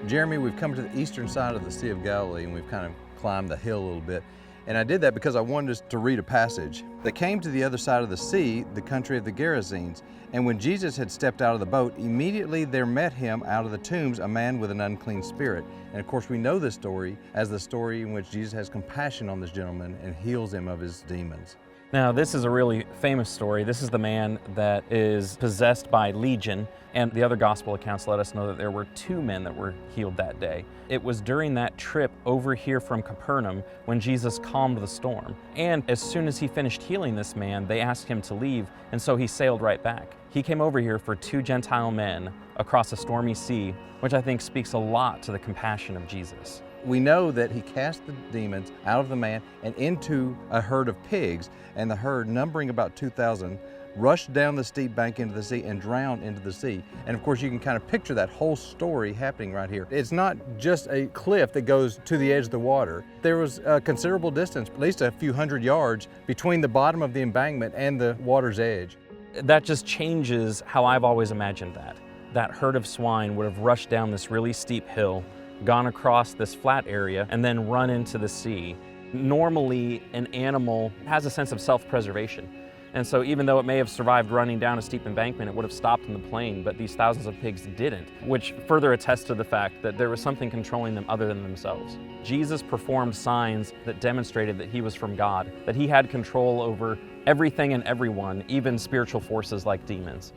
Jeremy, we've come to the eastern side of the Sea of Galilee and we've kind of climbed the hill a little bit. And I did that because I wanted us to read a passage. They came to the other side of the sea, the country of the Gerasenes. And when Jesus had stepped out of the boat, immediately there met him out of the tombs a man with an unclean spirit. And of course we know this story as the story in which Jesus has compassion on this gentleman and heals him of his demons. Now, this is a really famous story. This is the man that is possessed by Legion, and the other gospel accounts let us know that there were 2 men that were healed that day. It was during that trip over here from Capernaum when Jesus calmed the storm. And as soon as he finished healing this man, they asked him to leave, and so he sailed right back. He came over here for 2 Gentile men across a stormy sea, which I think speaks a lot to the compassion of Jesus. We know that he cast the demons out of the man and into a herd of pigs, and the herd, numbering about 2,000, rushed down the steep bank into the sea and drowned into the sea. And of course you can kind of picture that whole story happening right here. It's not just a cliff that goes to the edge of the water. There was a considerable distance, at least a few hundred yards, between the bottom of the embankment and the water's edge. That just changes how I've always imagined that. That herd of swine would have rushed down this really steep hill, gone across this flat area, and then run into the sea. Normally, an animal has a sense of self-preservation. And so even though it may have survived running down a steep embankment, it would have stopped in the plain, but these thousands of pigs didn't, which further attests to the fact that there was something controlling them other than themselves. Jesus performed signs that demonstrated that he was from God, that he had control over everything and everyone, even spiritual forces like demons.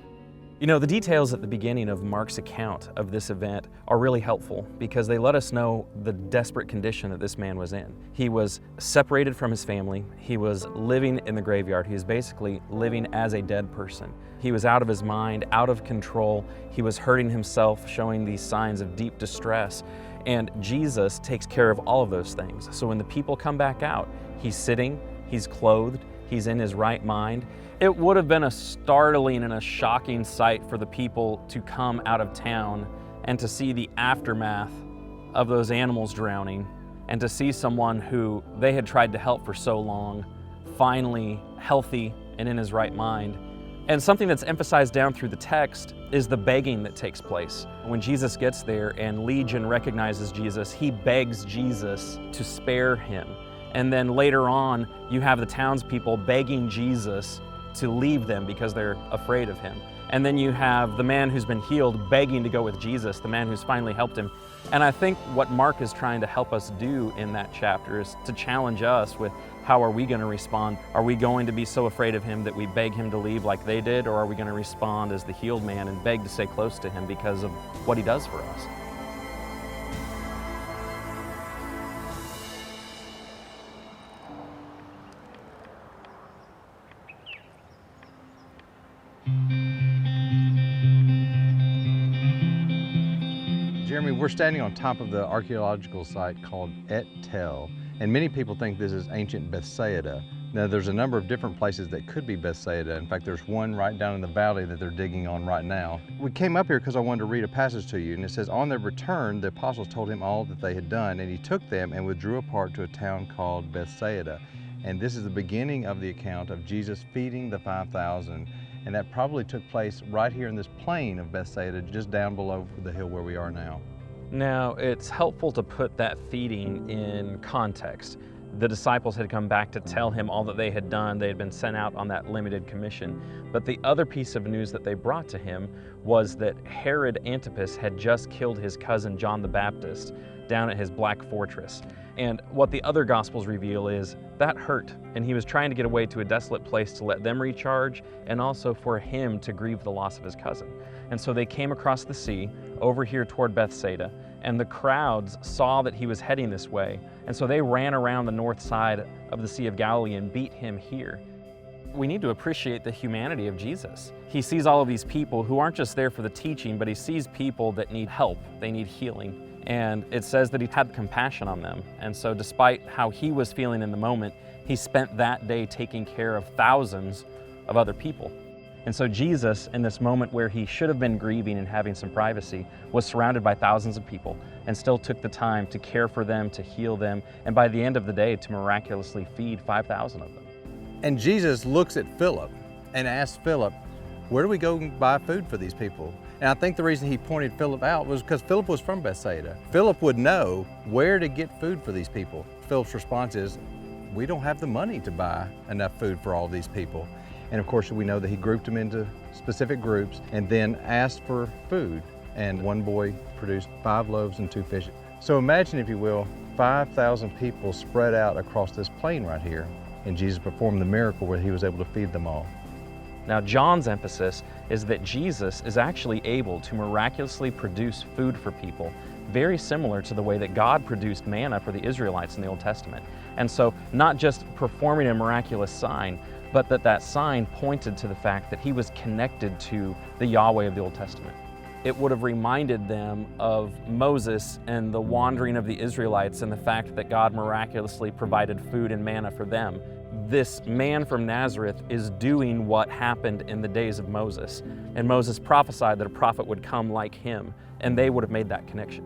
You know, the details at the beginning of Mark's account of this event are really helpful because they let us know the desperate condition that this man was in. He was separated from his family. He was living in the graveyard. He was basically living as a dead person. He was out of his mind, out of control. He was hurting himself, showing these signs of deep distress. And Jesus takes care of all of those things. So when the people come back out, he's sitting, he's clothed, he's in his right mind. It would have been a startling and a shocking sight for the people to come out of town and to see the aftermath of those animals drowning and to see someone who they had tried to help for so long, finally healthy and in his right mind. And something that's emphasized down through the text is the begging that takes place. When Jesus gets there and Legion recognizes Jesus, he begs Jesus to spare him. And then later on, you have the townspeople begging Jesus to leave them because they're afraid of him. And then you have the man who's been healed begging to go with Jesus, the man who's finally helped him. And I think what Mark is trying to help us do in that chapter is to challenge us with how are we going to respond? Are we going to be so afraid of him that we beg him to leave like they did, or are we going to respond as the healed man and beg to stay close to him because of what he does for us? Jeremy, we're standing on top of the archaeological site called Et Tel, and many people think this is ancient Bethsaida. Now, there's a number of different places that could be Bethsaida. In fact, there's one right down in the valley that they're digging on right now. We came up here because I wanted to read a passage to you, and it says, "On their return, the apostles told him all that they had done, and he took them and withdrew apart to a town called Bethsaida." And this is the beginning of the account of Jesus feeding the 5,000. And that probably took place right here in this plain of Bethsaida, just down below the hill where we are now. Now, it's helpful to put that feeding in context. The disciples had come back to tell him all that they had done. They had been sent out on that limited commission. But the other piece of news that they brought to him was that Herod Antipas had just killed his cousin John the Baptist down at his Black Fortress. And what the other Gospels reveal is that hurt, and he was trying to get away to a desolate place to let them recharge, and also for him to grieve the loss of his cousin. And so they came across the sea over here toward Bethsaida, and the crowds saw that he was heading this way, and so they ran around the north side of the Sea of Galilee and beat him here. We need to appreciate the humanity of Jesus. He sees all of these people who aren't just there for the teaching, but he sees people that need help, they need healing. And it says that he had compassion on them. And so despite how he was feeling in the moment, he spent that day taking care of thousands of other people. And so Jesus, in this moment where he should have been grieving and having some privacy, was surrounded by thousands of people and still took the time to care for them, to heal them, and by the end of the day, to miraculously feed 5,000 of them. And Jesus looks at Philip and asks Philip, "Where do we go and buy food for these people?" And I think the reason he pointed Philip out was because Philip was from Bethsaida. Philip would know where to get food for these people. Philip's response is, "We don't have the money to buy enough food for all these people." And of course, we know that he grouped them into specific groups and then asked for food. And one boy produced 5 loaves and 2 fish. So imagine, if you will, 5,000 people spread out across this plain right here. And Jesus performed the miracle where he was able to feed them all. Now, John's emphasis is that Jesus is actually able to miraculously produce food for people, very similar to the way that God produced manna for the Israelites in the Old Testament. And so, not just performing a miraculous sign, but that sign pointed to the fact that he was connected to the Yahweh of the Old Testament. It would have reminded them of Moses and the wandering of the Israelites and the fact that God miraculously provided food and manna for them. This man from Nazareth is doing what happened in the days of Moses. And Moses prophesied that a prophet would come like him, and they would have made that connection.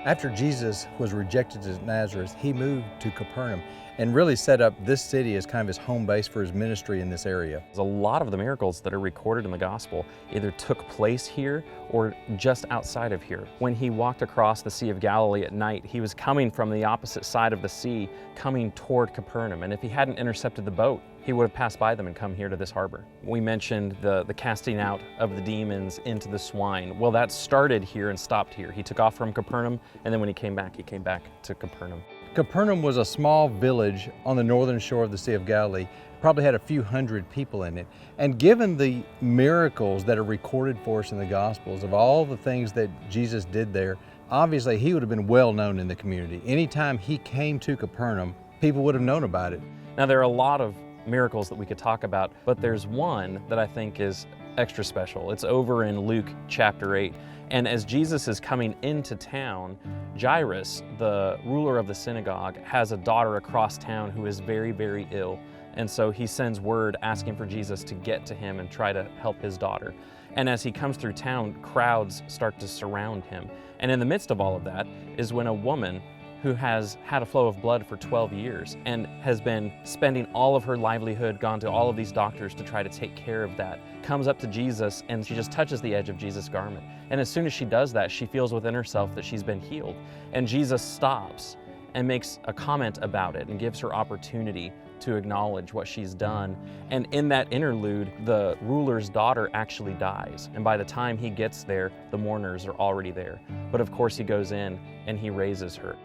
After Jesus was rejected at Nazareth, he moved to Capernaum and really set up this city as kind of his home base for his ministry in this area. A lot of the miracles that are recorded in the gospel either took place here or just outside of here. When he walked across the Sea of Galilee at night, he was coming from the opposite side of the sea, coming toward Capernaum. And if he hadn't intercepted the boat, he would have passed by them and come here to this harbor. We mentioned the casting out of the demons into the swine. Well, that started here and stopped here. He took off from Capernaum, and then when he came back to Capernaum. Capernaum was a small village on the northern shore of the Sea of Galilee. It probably had a few hundred people in it. And given the miracles that are recorded for us in the Gospels, of all the things that Jesus did there, obviously he would have been well known in the community. Anytime he came to Capernaum, people would have known about it. Now, there are a lot of miracles that we could talk about, but there's one that I think is extra special. It's over in Luke chapter 8. And as Jesus is coming into town, Jairus, the ruler of the synagogue, has a daughter across town who is very, very ill. And so he sends word asking for Jesus to get to him and try to help his daughter. And as he comes through town, crowds start to surround him. And in the midst of all of that is when a woman who has had a flow of blood for 12 years and has been spending all of her livelihood, gone to all of these doctors to try to take care of that, comes up to Jesus and she just touches the edge of Jesus' garment. And as soon as she does that, she feels within herself that she's been healed. And Jesus stops and makes a comment about it and gives her opportunity to acknowledge what she's done. And in that interlude, the ruler's daughter actually dies. And by the time he gets there, the mourners are already there. But of course he goes in and he raises her.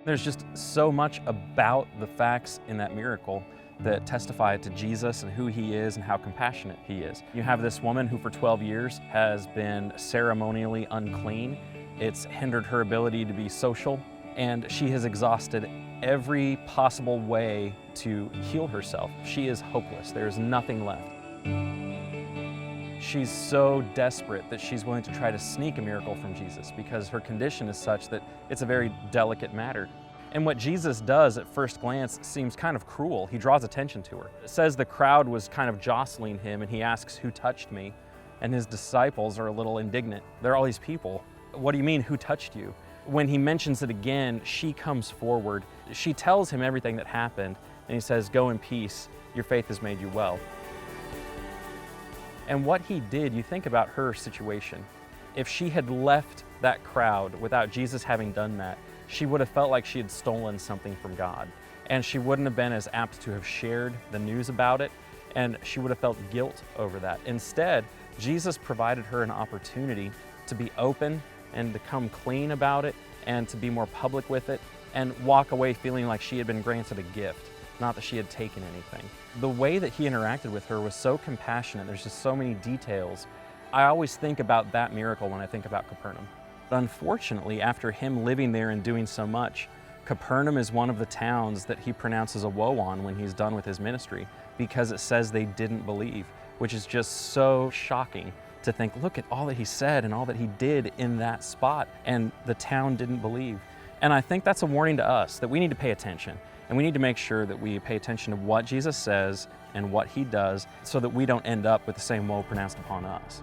There's just so much about the facts in that miracle that testify to Jesus and who he is and how compassionate he is. You have this woman who for 12 years has been ceremonially unclean. It's hindered her ability to be social, and she has exhausted every possible way to heal herself. She is hopeless. There's nothing left. She's so desperate that she's willing to try to sneak a miracle from Jesus because her condition is such that it's a very delicate matter. And what Jesus does at first glance seems kind of cruel. He draws attention to her. It says the crowd was kind of jostling him and he asks, "Who touched me?" And his disciples are a little indignant. There are all these people. What do you mean, who touched you? When he mentions it again, she comes forward. She tells him everything that happened and he says, "Go in peace, your faith has made you well." And what he did, you think about her situation. If she had left that crowd without Jesus having done that, she would have felt like she had stolen something from God. And she wouldn't have been as apt to have shared the news about it, and she would have felt guilt over that. Instead, Jesus provided her an opportunity to be open and to come clean about it and to be more public with it and walk away feeling like she had been granted a gift, not that she had taken anything. The way that he interacted with her was so compassionate. There's just so many details. I always think about that miracle when I think about Capernaum. But unfortunately, after him living there and doing so much, Capernaum is one of the towns that he pronounces a woe on when he's done with his ministry because it says they didn't believe, which is just so shocking to think, look at all that he said and all that he did in that spot, and the town didn't believe. And I think that's a warning to us that we need to pay attention. And we need to make sure that we pay attention to what Jesus says and what he does so that we don't end up with the same woe pronounced upon us.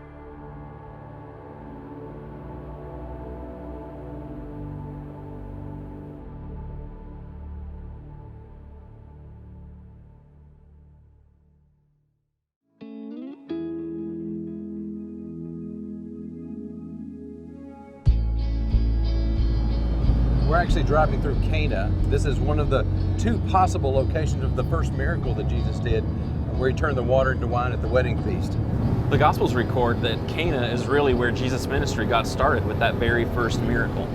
We're actually driving through Cana. This is one of the two possible locations of the first miracle that Jesus did, where he turned the water into wine at the wedding feast. The Gospels record that Cana is really where Jesus' ministry got started with that very first miracle.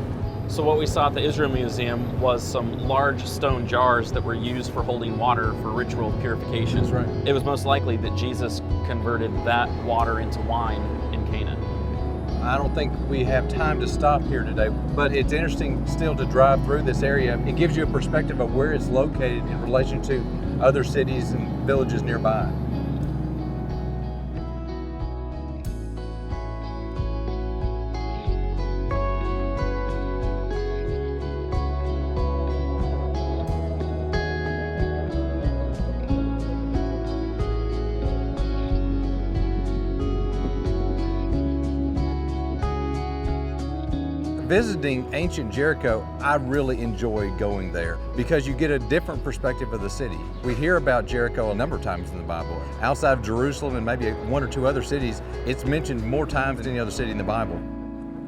So what we saw at the Isreal Museum was some large stone jars that were used for holding water for ritual purification. That's right. It was most likely that Jesus converted that water into wine in Cana. I don't think we have time to stop here today, but it's interesting still to drive through this area. It gives you a perspective of where it's located in relation to other cities and villages nearby. Visiting ancient Jericho, I really enjoy going there because you get a different perspective of the city. We hear about Jericho a number of times in the Bible. Outside of Jerusalem and maybe one or two other cities, it's mentioned more times than any other city in the Bible.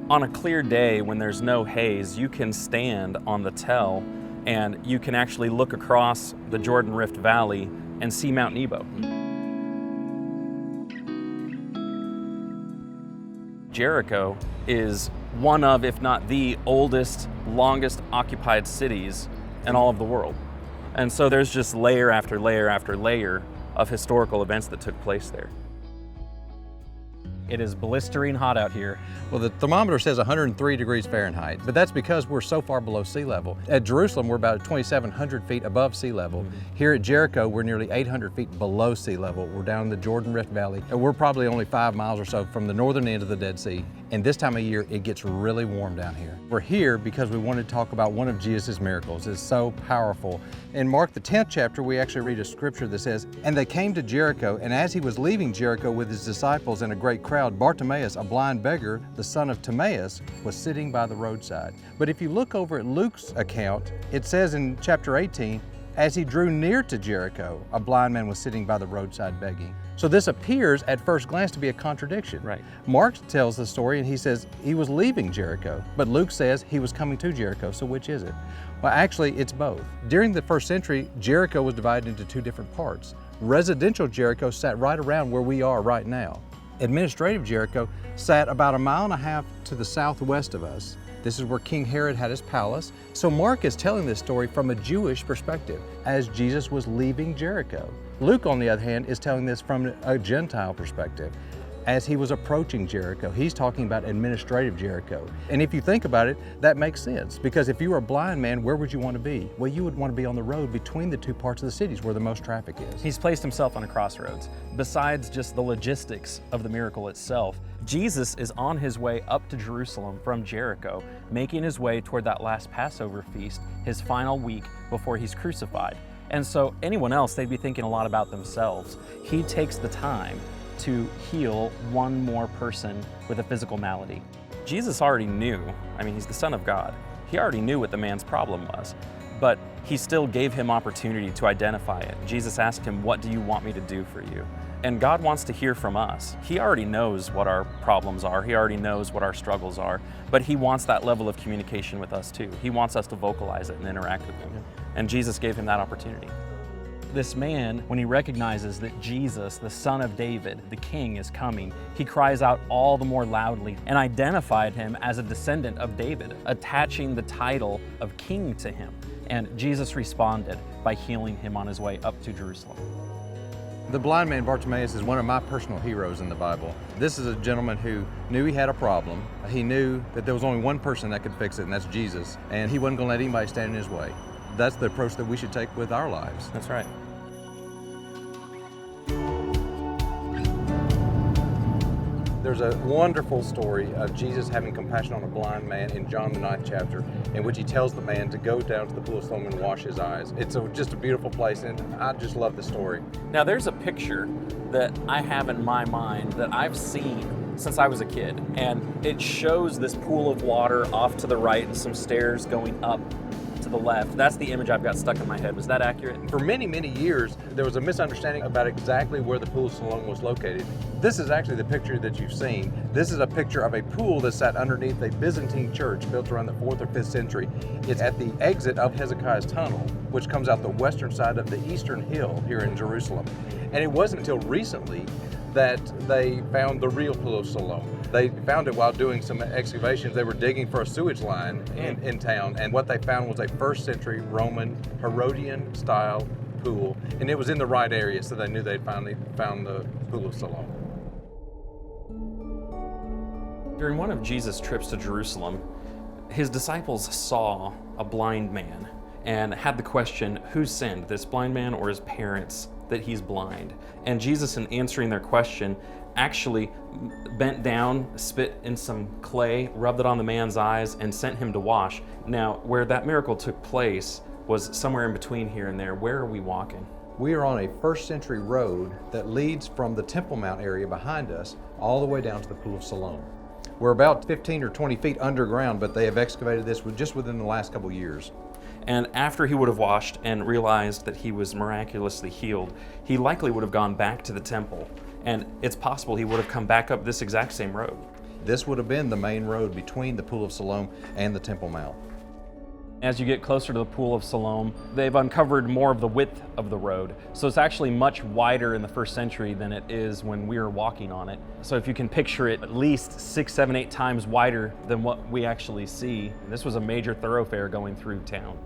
On a clear day when there's no haze, you can stand on the Tell and you can actually look across the Jordan Rift Valley and see Mount Nebo. Jericho is one of, if not the oldest, longest occupied cities in all of the world. And so there's just layer after layer after layer of historical events that took place there. It is blistering hot out here. Well, the thermometer says 103 degrees Fahrenheit, but that's because we're so far below sea level. At Jerusalem, we're about 2,700 feet above sea level. Here at Jericho, we're nearly 800 feet below sea level. We're down in the Jordan Rift Valley, and we're probably only 5 miles or so from the northern end of the Dead Sea. And this time of year, it gets really warm down here. We're here because we want to talk about one of Jesus' miracles. It's so powerful. In Mark, the 10th chapter, we actually read a scripture that says, "And they came to Jericho, and as he was leaving Jericho with his disciples and a great crowd, Bartimaeus, a blind beggar, the son of Timaeus, was sitting by the roadside." But if you look over at Luke's account, it says in chapter 18, "As he drew near to Jericho, a blind man was sitting by the roadside begging." So this appears at first glance to be a contradiction. Right. Mark tells the story and he says he was leaving Jericho, but Luke says he was coming to Jericho, so which is it? Well, actually, it's both. During the first century, Jericho was divided into two different parts. Residential Jericho sat right around where we are right now. Administrative Jericho sat about 1.5 miles to the southwest of us. This is where King Herod had his palace. So Mark is telling this story from a Jewish perspective as Jesus was leaving Jericho. Luke, on the other hand, is telling this from a Gentile perspective. As he was approaching Jericho, he's talking about administrative Jericho. And if you think about it, that makes sense, because if you were a blind man, where would you want to be? Well, you would want to be on the road between the two parts of the cities where the most traffic is. He's placed himself on a crossroads. Besides just the logistics of the miracle itself, Jesus is on his way up to Jerusalem from Jericho, making his way toward that last Passover feast, his final week before he's crucified. And so anyone else, they'd be thinking a lot about themselves. He takes the time to heal one more person with a physical malady. Jesus already knew, he's the Son of God. He already knew what the man's problem was, but he still gave him opportunity to identify it. Jesus asked him, "What do you want me to do for you?" And God wants to hear from us. He already knows what our problems are. He already knows what our struggles are, but he wants that level of communication with us too. He wants us to vocalize it and interact with him. And Jesus gave him that opportunity. This man, when he recognizes that Jesus, the Son of David, the King, is coming, he cries out all the more loudly and identified him as a descendant of David, attaching the title of King to him. And Jesus responded by healing him on his way up to Jerusalem. The blind man Bartimaeus is one of my personal heroes in the Bible. This is a gentleman who knew he had a problem. He knew that there was only one person that could fix it, and that's Jesus. And he wasn't going to let anybody stand in his way. That's the approach that we should take with our lives. That's right. There's a wonderful story of Jesus having compassion on a blind man in John the 9th chapter, in which he tells the man to go down to the pool of Siloam and wash his eyes. It's just a beautiful place, and I just love the story. Now there's a picture that I have in my mind that I've seen since I was a kid, and it shows this pool of water off to the right and some stairs going up to the left. That's the image I've got stuck in my head. Was that accurate? For many, many years, there was a misunderstanding about exactly where the pool of Siloam was located. This is actually the picture that you've seen. This is a picture of a pool that sat underneath a Byzantine church built around the 4th or 5th century. It's at the exit of Hezekiah's tunnel, which comes out the western side of the eastern hill here in Jerusalem. And it wasn't until recently that they found the real pool of Siloam. They found it while doing some excavations. They were digging for a sewage line in town, and what they found was a 1st century Roman Herodian style pool, and it was in the right area, so they knew they'd finally found the pool of Siloam. During one of Jesus' trips to Jerusalem, his disciples saw a blind man and had the question, who sinned, this blind man or his parents, that he's blind? And Jesus, in answering their question, actually bent down, spit in some clay, rubbed it on the man's eyes, and sent him to wash. Now, where that miracle took place was somewhere in between here and there. Where are we walking? We are on a 1st century road that leads from the Temple Mount area behind us all the way down to the pool of Siloam. We're about 15 or 20 feet underground, but they have excavated this just within the last couple years. And after he would have washed and realized that he was miraculously healed, he likely would have gone back to the temple. And it's possible he would have come back up this exact same road. This would have been the main road between the pool of Siloam and the Temple Mount. As you get closer to the pool of Siloam, they've uncovered more of the width of the road. So it's actually much wider in the 1st century than it is when we were walking on it. So if you can picture it, at least 6, 7, 8 times wider than what we actually see. This was a major thoroughfare going through town.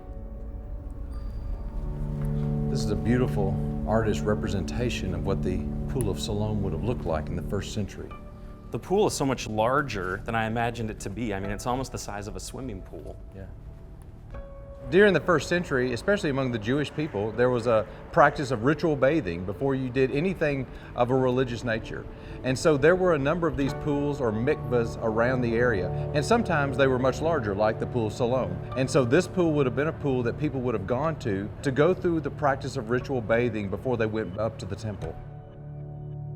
This is a beautiful artist representation of what the pool of Siloam would have looked like in the 1st century. The pool is so much larger than I imagined it to be. I mean, it's almost the size of a swimming pool. Yeah. During the first century, especially among the Jewish people, there was a practice of ritual bathing before you did anything of a religious nature. And so there were a number of these pools or mikvahs around the area. And sometimes they were much larger, like the pool of Siloam. And so this pool would have been a pool that people would have gone to go through the practice of ritual bathing before they went up to the temple.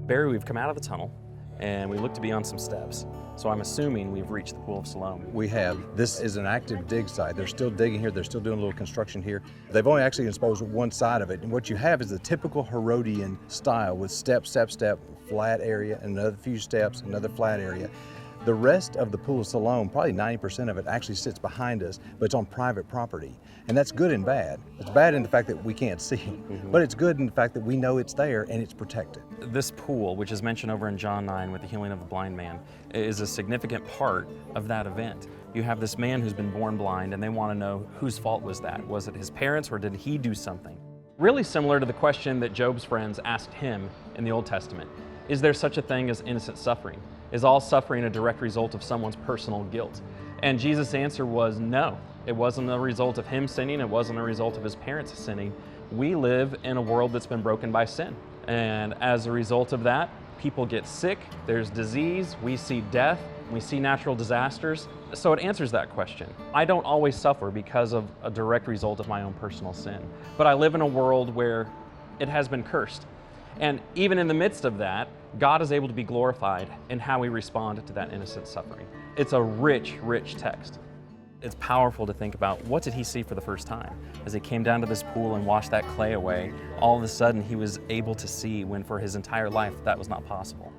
Barry, we've come out of the tunnel and we look to be on some steps. So I'm assuming we've reached the pool of Siloam. We have. This is an active dig site. They're still digging here. They're still doing a little construction here. They've only actually exposed one side of it. And what you have is the typical Herodian style with step, step, step, flat area, and another few steps, another flat area. The rest of the pool of Siloam, probably 90% of it, actually sits behind us, but it's on private property. And that's good and bad. It's bad in the fact that we can't see it, but it's good in the fact that we know it's there and it's protected. This pool, which is mentioned over in John 9 with the healing of the blind man, is a significant part of that event. You have this man who's been born blind, and they want to know whose fault was that? Was it his parents, or did he do something? Really similar to the question that Job's friends asked him in the Old Testament. Is there such a thing as innocent suffering? Is all suffering a direct result of someone's personal guilt? And Jesus' answer was no. It wasn't a result of him sinning. It wasn't a result of his parents sinning. We live in a world that's been broken by sin. And as a result of that, people get sick, there's disease, we see death, we see natural disasters. So it answers that question. I don't always suffer because of a direct result of my own personal sin. But I live in a world where it has been cursed. And even in the midst of that, God is able to be glorified in how we respond to that innocent suffering. It's a rich, rich text. It's powerful to think about, what did he see for the first time? As he came down to this pool and washed that clay away, all of a sudden he was able to see when for his entire life that was not possible.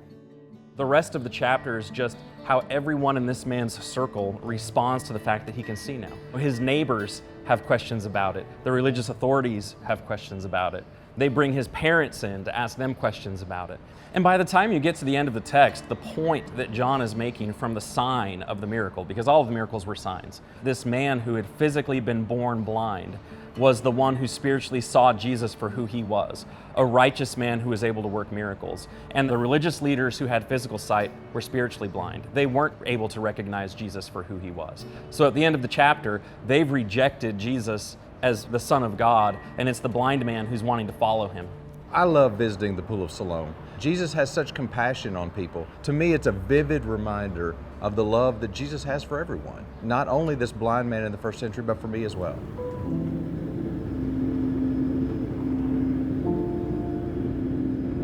The rest of the chapter is just how everyone in this man's circle responds to the fact that he can see now. His neighbors have questions about it. The religious authorities have questions about it. They bring his parents in to ask them questions about it. And by the time you get to the end of the text, the point that John is making from the sign of the miracle, because all of the miracles were signs, this man who had physically been born blind was the one who spiritually saw Jesus for who he was, a righteous man who was able to work miracles. And the religious leaders who had physical sight were spiritually blind. They weren't able to recognize Jesus for who he was. So at the end of the chapter, they've rejected Jesus as the Son of God, and it's the blind man who's wanting to follow him. I love visiting the pool of Siloam. Jesus has such compassion on people. To me, it's a vivid reminder of the love that Jesus has for everyone. Not only this blind man in the first century, but for me as well.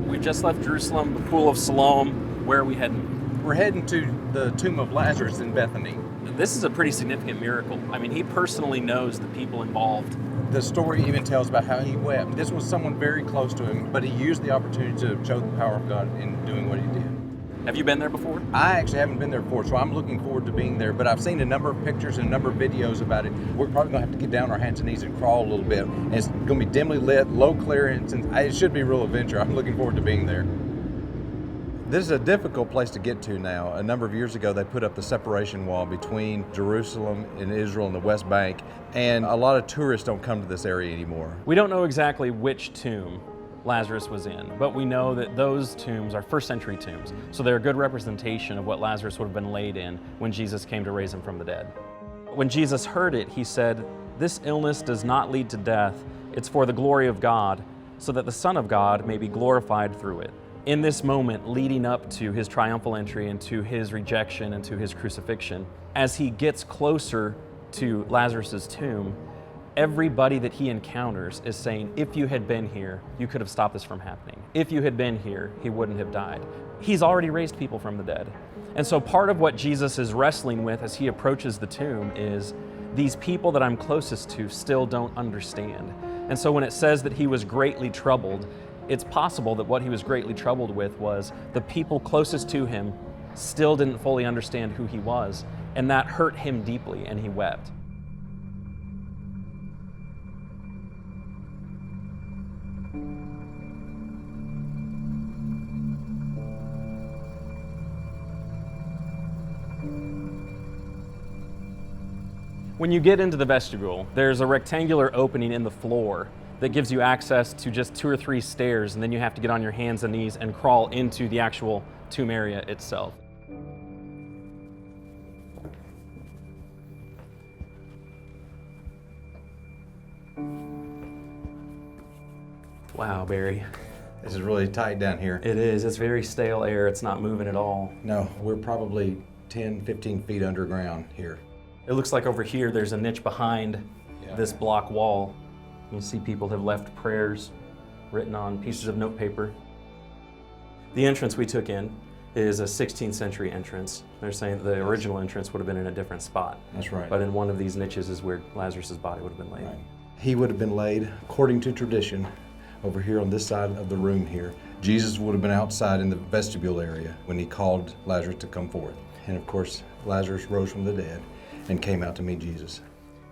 We just left Jerusalem, the pool of Siloam. Where are we heading? We're heading to the tomb of Lazarus in Bethany. This is a pretty significant miracle. I mean, he personally knows the people involved. The story even tells about how he wept. This was someone very close to him, but he used the opportunity to show the power of God in doing what he did. Have you been there before? I actually haven't been there before, so I'm looking forward to being there, but I've seen a number of pictures and a number of videos about it. We're probably going to have to get down on our hands and knees and crawl a little bit. And it's going to be dimly lit, low clearance, and it should be a real adventure. I'm looking forward to being there. This is a difficult place to get to now. A number of years ago, they put up the separation wall between Jerusalem and Israel and the West Bank, and a lot of tourists don't come to this area anymore. We don't know exactly which tomb Lazarus was in, but we know that those tombs are first century tombs, so they're a good representation of what Lazarus would have been laid in when Jesus came to raise him from the dead. When Jesus heard it, he said, "This illness does not lead to death. It's for the glory of God, so that the Son of God may be glorified through it." In this moment leading up to his triumphal entry and to his rejection and to his crucifixion, as he gets closer to Lazarus' tomb, everybody that he encounters is saying, if you had been here, you could have stopped this from happening. If you had been here, he wouldn't have died. He's already raised people from the dead. And so part of what Jesus is wrestling with as he approaches the tomb is, these people that I'm closest to still don't understand. And so when it says that he was greatly troubled, it's possible that what he was greatly troubled with was the people closest to him still didn't fully understand who he was, and that hurt him deeply, and he wept. When you get into the vestibule, there's a rectangular opening in the floor that gives you access to just 2 or 3 stairs, and then you have to get on your hands and knees and crawl into the actual tomb area itself. Wow, Barry. This is really tight down here. It is. It's very stale air. It's not moving at all. No, we're probably 10, 15 feet underground here. It looks like over here there's a niche behind this block wall. You see people have left prayers written on pieces of notepaper. The entrance we took in is a 16th century entrance. They're saying that the original entrance would have been in a different spot. That's right. But in one of these niches is where Lazarus' body would have been laid. Right. He would have been laid, according to tradition, over here on this side of the room here. Jesus would have been outside in the vestibule area when he called Lazarus to come forth. And of course, Lazarus rose from the dead and came out to meet Jesus.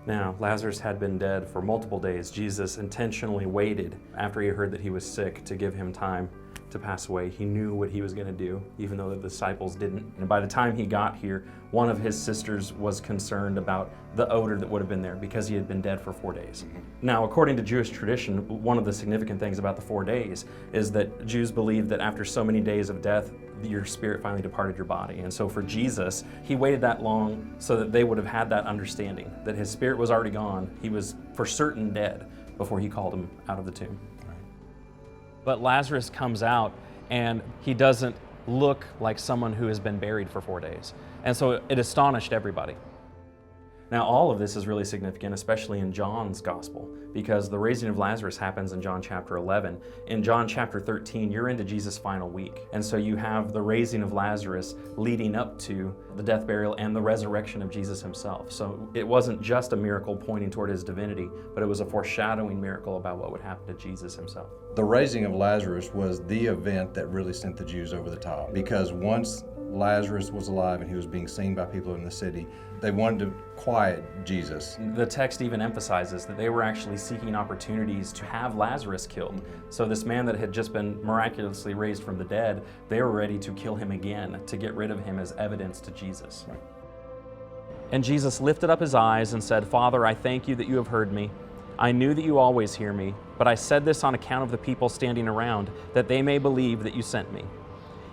Now, Lazarus had been dead for multiple days. Jesus intentionally waited after he heard that he was sick to give him time to pass away. He knew what he was going to do, even though the disciples didn't. And by the time he got here, one of his sisters was concerned about the odor that would have been there because he had been dead for 4 days. Now, according to Jewish tradition, one of the significant things about the 4 days is that Jews believe that after so many days of death, your spirit finally departed your body. And so for Jesus, he waited that long so that they would have had that understanding that his spirit was already gone. He was for certain dead before he called him out of the tomb. But Lazarus comes out and he doesn't look like someone who has been buried for 4 days. And so it astonished everybody. Now, all of this is really significant, especially in John's gospel, because the raising of Lazarus happens in John chapter 11. In John chapter 13, you're into Jesus' final week. And so you have the raising of Lazarus leading up to the death, burial, and the resurrection of Jesus himself. So it wasn't just a miracle pointing toward his divinity, but it was a foreshadowing miracle about what would happen to Jesus himself. The raising of Lazarus was the event that really sent the Jews over the top, because once Lazarus was alive and he was being seen by people in the city, they wanted to quiet Jesus. The text even emphasizes that they were actually seeking opportunities to have Lazarus killed. So this man that had just been miraculously raised from the dead, they were ready to kill him again, to get rid of him as evidence to Jesus. Right. And Jesus lifted up his eyes and said, "Father, I thank you that you have heard me. I knew that you always hear me, but I said this on account of the people standing around, that they may believe that you sent me."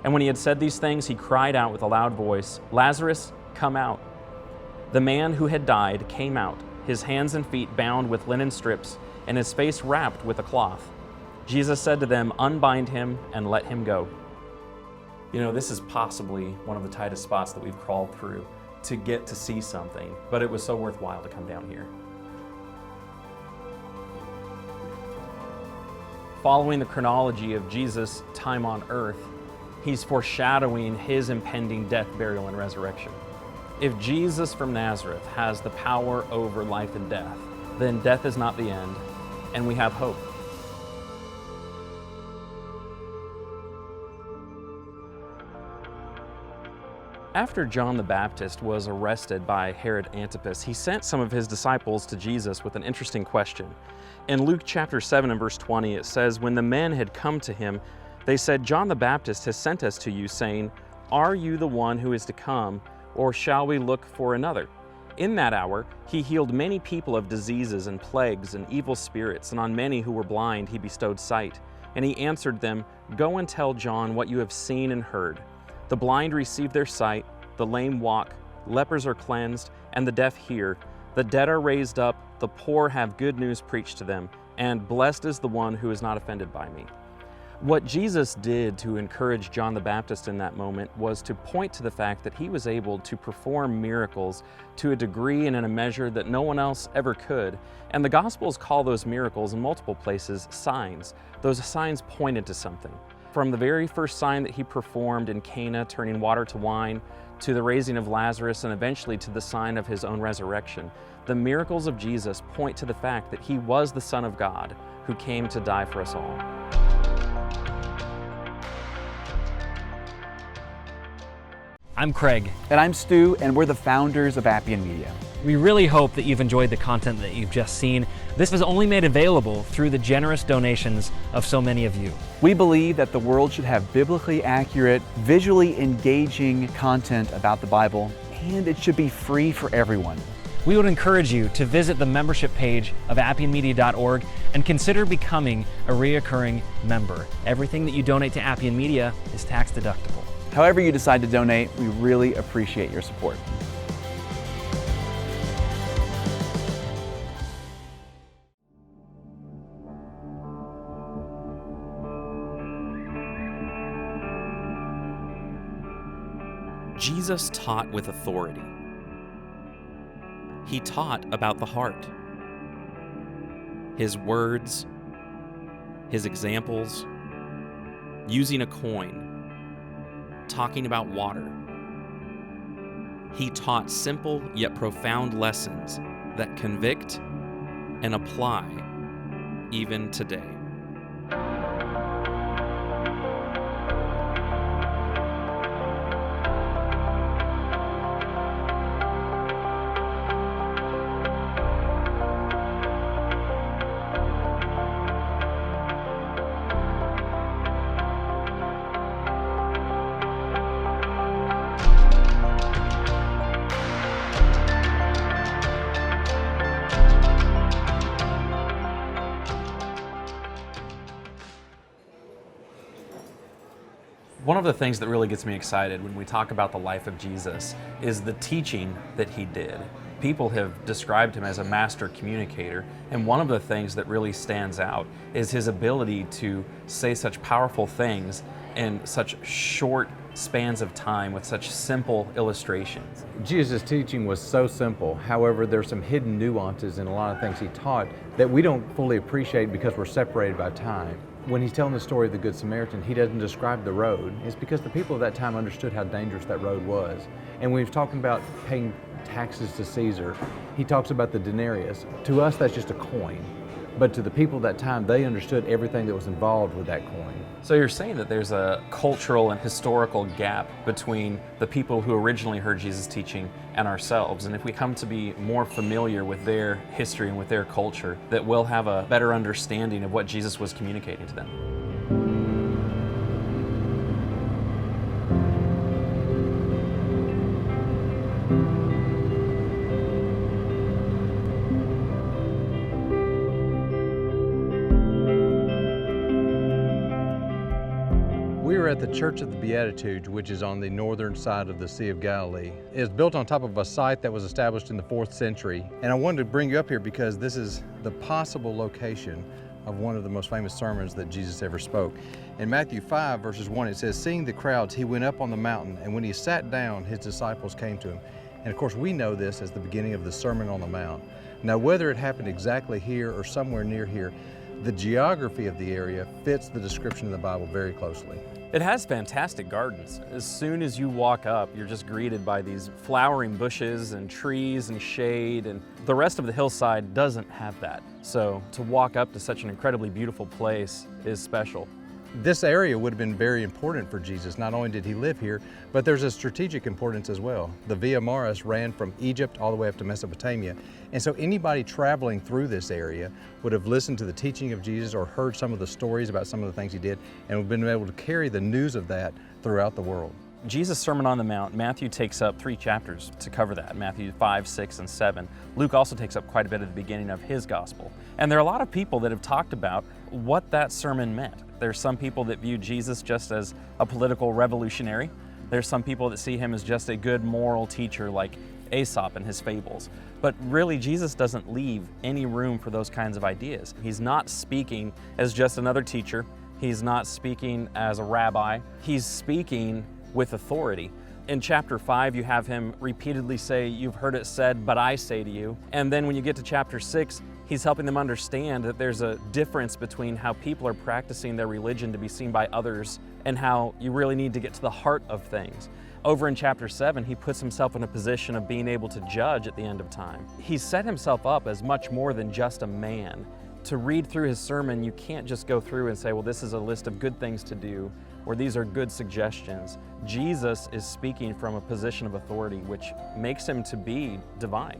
And when he had said these things, he cried out with a loud voice, "Lazarus, come out." The man who had died came out, his hands and feet bound with linen strips, and his face wrapped with a cloth. Jesus said to them, "Unbind him and let him go." You know, this is possibly one of the tightest spots that we've crawled through to get to see something, but it was so worthwhile to come down here. Following the chronology of Jesus' time on earth, he's foreshadowing his impending death, burial, and resurrection. If Jesus from Nazareth has the power over life and death, then death is not the end, and we have hope. After John the Baptist was arrested by Herod Antipas, he sent some of his disciples to Jesus with an interesting question. In Luke chapter 7 and verse 20, it says, "When the men had come to him, they said, 'John the Baptist has sent us to you, saying, Are you the one who is to come, or shall we look for another?' In that hour, he healed many people of diseases and plagues and evil spirits, and on many who were blind he bestowed sight. And he answered them, 'Go and tell John what you have seen and heard. The blind receive their sight, the lame walk, lepers are cleansed, and the deaf hear. The dead are raised up, the poor have good news preached to them, and blessed is the one who is not offended by me.'" What Jesus did to encourage John the Baptist in that moment was to point to the fact that he was able to perform miracles to a degree and in a measure that no one else ever could. And the Gospels call those miracles in multiple places signs. Those signs pointed to something. From the very first sign that he performed in Cana, turning water to wine, to the raising of Lazarus, and eventually to the sign of his own resurrection, the miracles of Jesus point to the fact that he was the Son of God who came to die for us all. I'm Craig. And I'm Stu, and we're the founders of Appian Media. We really hope that you've enjoyed the content that you've just seen. This was only made available through the generous donations of so many of you. We believe that the world should have biblically accurate, visually engaging content about the Bible, and it should be free for everyone. We would encourage you to visit the membership page of appianmedia.org and consider becoming a reoccurring member. Everything that you donate to Appian Media is tax deductible. However you decide to donate, we really appreciate your support. Jesus taught with authority. He taught about the heart. His words, his examples, using a coin, talking about water. He taught simple yet profound lessons that convict and apply even today. One of the things that really gets me excited when we talk about the life of Jesus is the teaching that he did. People have described him as a master communicator, and one of the things that really stands out is his ability to say such powerful things in such short spans of time with such simple illustrations. Jesus' teaching was so simple. However, there's some hidden nuances in a lot of things he taught that we don't fully appreciate because we're separated by time. When he's telling the story of the Good Samaritan, he doesn't describe the road. It's because the people of that time understood how dangerous that road was. And when he's talking about paying taxes to Caesar, he talks about the denarius. To us, that's just a coin. But to the people of that time, they understood everything that was involved with that coin. So you're saying that there's a cultural and historical gap between the people who originally heard Jesus' teaching and ourselves. And if we come to be more familiar with their history and with their culture, that we'll have a better understanding of what Jesus was communicating to them. We are at the Church of the Beatitudes, which is on the northern side of the Sea of Galilee. It's built on top of a site that was established in the 4th century. And I wanted to bring you up here because this is the possible location of one of the most famous sermons that Jesus ever spoke. In Matthew 5, verses 1, it says, "Seeing the crowds, he went up on the mountain, and when he sat down, his disciples came to him." And of course, we know this as the beginning of the Sermon on the Mount. Now, whether it happened exactly here or somewhere near here, the geography of the area fits the description in the Bible very closely. It has fantastic gardens. As soon as you walk up, you're just greeted by these flowering bushes and trees and shade, and the rest of the hillside doesn't have that. So to walk up to such an incredibly beautiful place is special. This area would have been very important for Jesus. Not only did he live here, but there's a strategic importance as well. The Via Maris ran from Egypt all the way up to Mesopotamia. And so anybody traveling through this area would have listened to the teaching of Jesus or heard some of the stories about some of the things he did and would have been able to carry the news of that throughout the world. Jesus' Sermon on the Mount, Matthew takes up 3 chapters to cover that, Matthew 5, 6, and 7. Luke also takes up quite a bit at the beginning of his gospel. And there are a lot of people that have talked about what that sermon meant. There's some people that view Jesus just as a political revolutionary. There's some people that see him as just a good moral teacher like Aesop and his fables. But really, Jesus doesn't leave any room for those kinds of ideas. He's not speaking as just another teacher. He's not speaking as a rabbi. He's speaking with authority. In chapter 5, you have him repeatedly say, "You've heard it said, but I say to you." And then when you get to chapter 6, he's helping them understand that there's a difference between how people are practicing their religion to be seen by others and how you really need to get to the heart of things. Over in chapter 7, he puts himself in a position of being able to judge at the end of time. He set himself up as much more than just a man. To read through his sermon, you can't just go through and say, well, this is a list of good things to do, or these are good suggestions. Jesus is speaking from a position of authority, which makes him to be divine.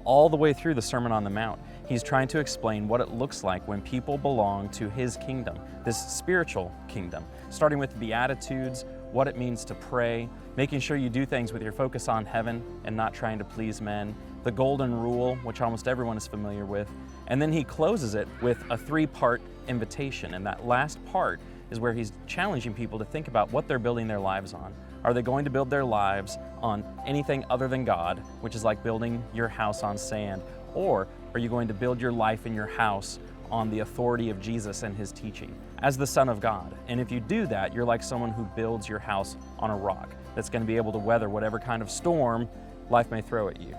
All the way through the Sermon on the Mount, he's trying to explain what it looks like when people belong to his kingdom, this spiritual kingdom, starting with the Beatitudes, what it means to pray, making sure you do things with your focus on heaven and not trying to please men, the golden rule, which almost everyone is familiar with, and then he closes it with a 3-part invitation, and that last part is where he's challenging people to think about what they're building their lives on. Are they going to build their lives on anything other than God, which is like building your house on sand, or are you going to build your life and your house on the authority of Jesus and his teaching as the Son of God? And if you do that, you're like someone who builds your house on a rock. that's going to be able to weather whatever kind of storm life may throw at you.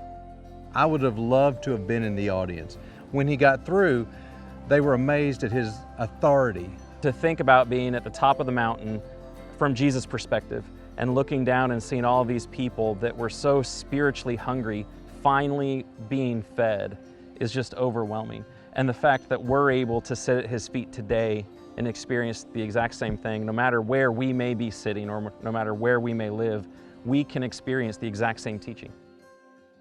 I would have loved to have been in the audience. When he got through, they were amazed at his authority. To think about being at the top of the mountain from Jesus' perspective and looking down and seeing all of these people that were so spiritually hungry finally being fed is just overwhelming. And the fact that we're able to sit at his feet today and experience the exact same thing, no matter where we may be sitting or no matter where we may live, we can experience the exact same teaching.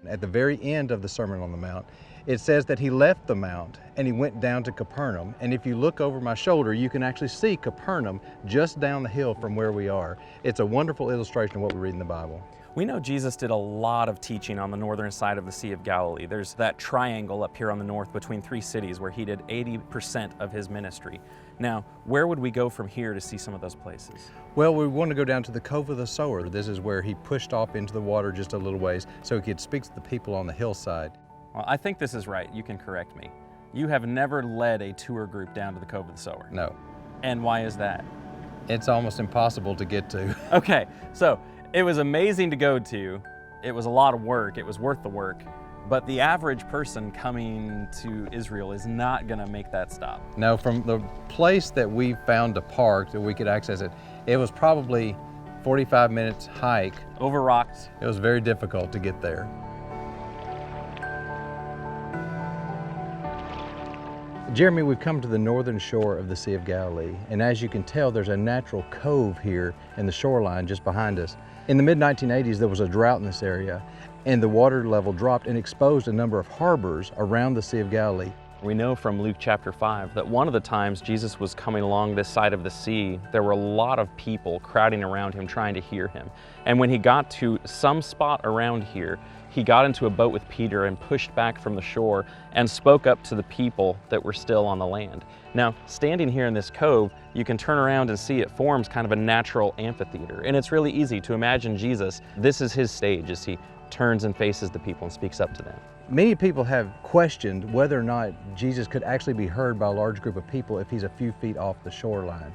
At the very end of the Sermon on the Mount, it says that he left the mount and he went down to Capernaum. And if you look over my shoulder, you can actually see Capernaum just down the hill from where we are. It's a wonderful illustration of what we read in the Bible. We know Jesus did a lot of teaching on the northern side of the Sea of Galilee. There's that triangle up here on the north between 3 cities where he did 80% of his ministry. Now, where would we go from here to see some of those places? Well, we want to go down to the Cove of the Sower. This is where he pushed off into the water just a little ways so he could speak to the people on the hillside. Well, I think this is right. You can correct me. You have never led a tour group down to the Cove of the Sower. No. And why is that? It's almost impossible to get to. Okay, so it was amazing to go to. It was a lot of work. It was worth the work. But the average person coming to Israel is not going to make that stop. No, from the place that we found to park that we could access it, it was probably 45 minutes hike. Over rocks. It was very difficult to get there. Jeremy, we've come to the northern shore of the Sea of Galilee, and as you can tell, there's a natural cove here in the shoreline just behind us. In the mid-1980s, there was a drought in this area, and the water level dropped and exposed a number of harbors around the Sea of Galilee. We know from Luke chapter 5 that one of the times Jesus was coming along this side of the sea, there were a lot of people crowding around him trying to hear him. And when he got to some spot around here, he got into a boat with Peter and pushed back from the shore and spoke up to the people that were still on the land. Now, standing here in this cove, you can turn around and see it forms kind of a natural amphitheater. And it's really easy to imagine Jesus, this is his stage as he turns and faces the people and speaks up to them. Many people have questioned whether or not Jesus could actually be heard by a large group of people if he's a few feet off the shoreline.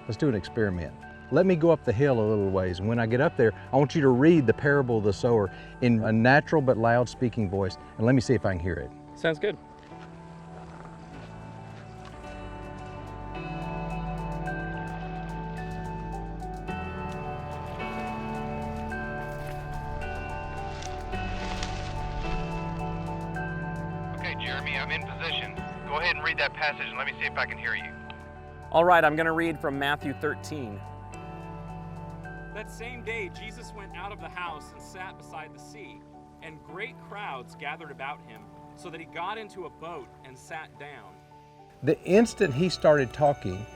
Let's do an experiment. Let me go up the hill a little ways, and when I get up there, I want you to read the parable of the sower in a natural but loud speaking voice, and let me see if I can hear it. Sounds good. Okay, Jeremy, I'm in position. Go ahead and read that passage and let me see if I can hear you. All right, I'm going to read from Matthew 13. That same day, Jesus went out of the house and sat beside the sea, and great crowds gathered about him, so that he got into a boat and sat down. The instant he started talking,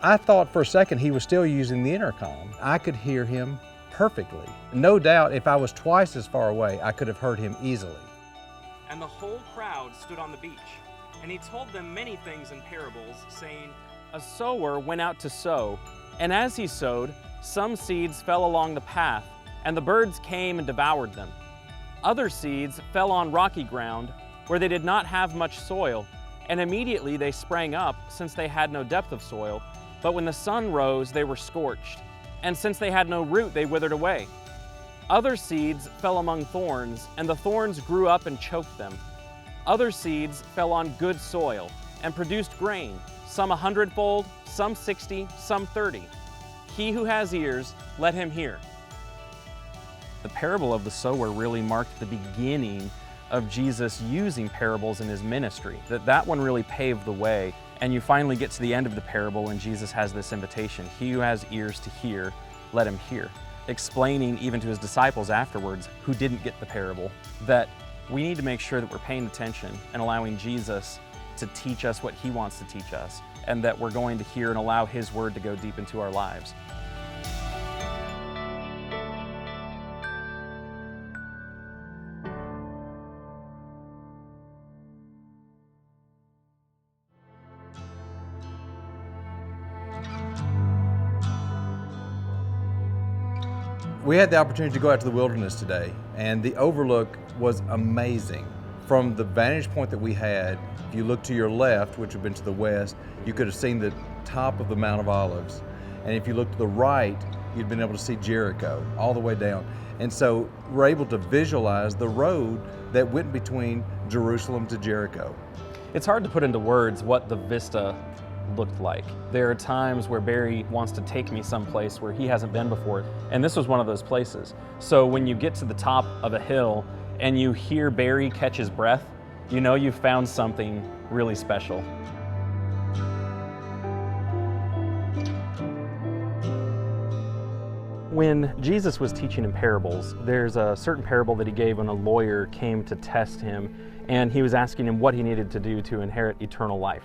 I thought for a second he was still using the intercom. I could hear him perfectly. No doubt if I was twice as far away, I could have heard him easily. And the whole crowd stood on the beach, and he told them many things in parables, saying, A sower went out to sow, and as he sowed, some seeds fell along the path, and the birds came and devoured them. Other seeds fell on rocky ground, where they did not have much soil, and immediately they sprang up, since they had no depth of soil. But when the sun rose, they were scorched, and since they had no root, they withered away. Other seeds fell among thorns, and the thorns grew up and choked them. Other seeds fell on good soil, and produced grain, some 100-fold, some 60, some 30. He who has ears, let him hear. The parable of the sower really marked the beginning of Jesus using parables in his ministry. That one really paved the way. And you finally get to the end of the parable and Jesus has this invitation. He who has ears to hear, let him hear. Explaining even to his disciples afterwards, who didn't get the parable, that we need to make sure that we're paying attention and allowing Jesus to teach us what he wants to teach us, and that we're going to hear and allow his word to go deep into our lives. We had the opportunity to go out to the wilderness today, and the overlook was amazing. From the vantage point that we had, if you look to your left, which would have been to the west, you could have seen the top of the Mount of Olives. And if you look to the right, you'd been able to see Jericho all the way down. And so we're able to visualize the road that went between Jerusalem to Jericho. It's hard to put into words what the vista looked like. There are times where Barry wants to take me someplace where he hasn't been before, and this was one of those places. So when you get to the top of a hill and you hear Barry catch his breath, you know you've found something really special. When Jesus was teaching in parables, there's a certain parable that he gave when a lawyer came to test him, and he was asking him what he needed to do to inherit eternal life.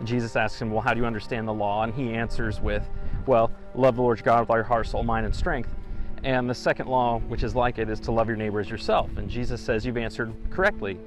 Jesus asks him, well, how do you understand the law? And he answers with, well, love the Lord your God with all your heart, soul, mind, and strength. And the second law, which is like it, is to love your neighbor as yourself. And Jesus says, you've answered correctly.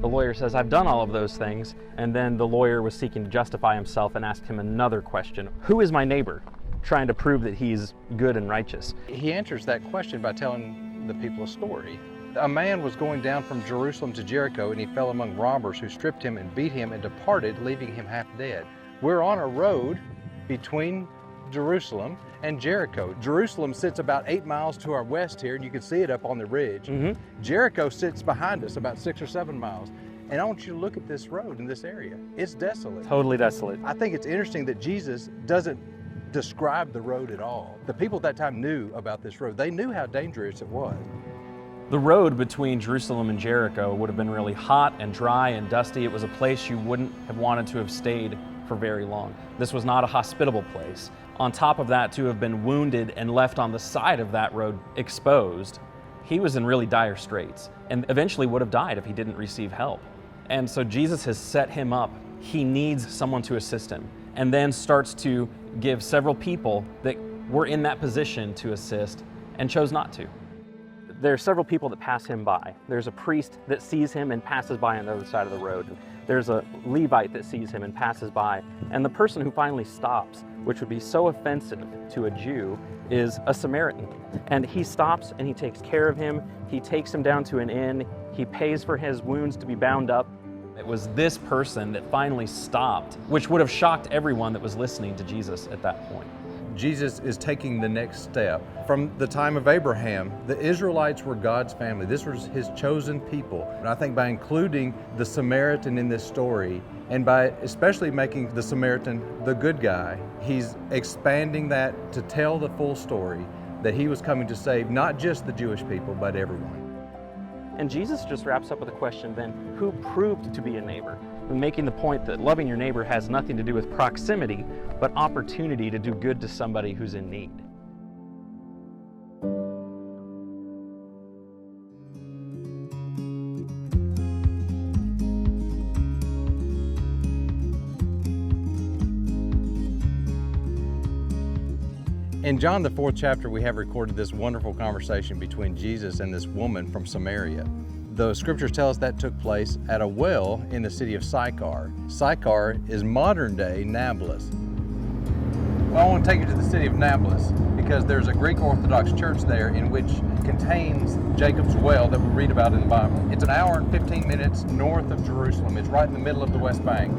The lawyer says, I've done all of those things. And then the lawyer was seeking to justify himself and asked him another question. Who is my neighbor? Trying to prove that he's good and righteous. He answers that question by telling the people a story. A man was going down from Jerusalem to Jericho, and he fell among robbers who stripped him and beat him and departed, leaving him half dead. We're on a road between Jerusalem and Jericho. Jerusalem sits about 8 miles to our west here, and you can see it up on the ridge. Jericho sits behind us about 6 or 7 miles. And I want you to look at this road in this area. It's desolate. Totally desolate. I think it's interesting that Jesus doesn't describe the road at all. The people at that time knew about this road. They knew how dangerous it was. The road between Jerusalem and Jericho would have been really hot and dry and dusty. It was a place you wouldn't have wanted to have stayed for very long. This was not a hospitable place. On top of that, to have been wounded and left on the side of that road exposed, he was in really dire straits and eventually would have died if he didn't receive help. And so Jesus has set him up. He needs someone to assist him, and then starts to give several people that were in that position to assist and chose not to. There are several people that pass him by. There's a priest that sees him and passes by on the other side of the road. There's a Levite that sees him and passes by. And the person who finally stops, which would be so offensive to a Jew, is a Samaritan. And he stops and he takes care of him. He takes him down to an inn. He pays for his wounds to be bound up. It was this person that finally stopped, which would have shocked everyone that was listening to Jesus at that point. Jesus is taking the next step. From the time of Abraham, the Israelites were God's family. This was his chosen people. And I think by including the Samaritan in this story, and by especially making the Samaritan the good guy, he's expanding that to tell the full story that he was coming to save not just the Jewish people, but everyone. And Jesus just wraps up with a question then, who proved to be a neighbor? Making the point that loving your neighbor has nothing to do with proximity, but opportunity to do good to somebody who's in need. In John, the 4th chapter, we have recorded this wonderful conversation between Jesus and this woman from Samaria. The scriptures tell us that took place at a well in the city of Sychar. Sychar is modern-day Nablus. Well, I want to take you to the city of Nablus because there's a Greek Orthodox church there in which contains Jacob's well that we read about in the Bible. It's an hour and 15 minutes north of Jerusalem. It's right in the middle of the West Bank.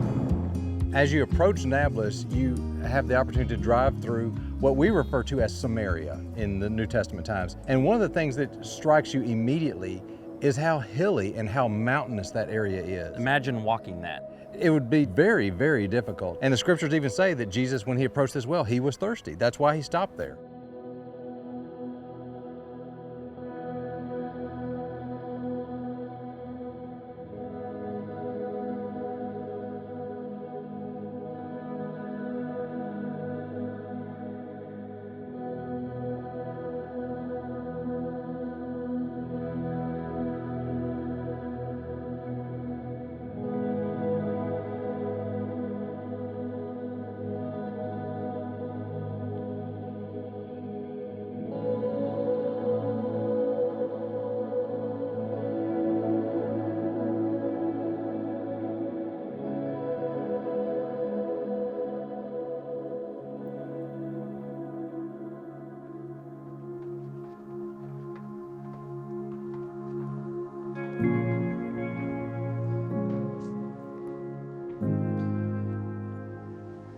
As you approach Nablus, you have the opportunity to drive through what we refer to as Samaria in the New Testament times. And one of the things that strikes you immediately is how hilly and how mountainous that area is. Imagine walking that. It would be very, very difficult. And the scriptures even say that Jesus, when he approached this well, he was thirsty. That's why he stopped there.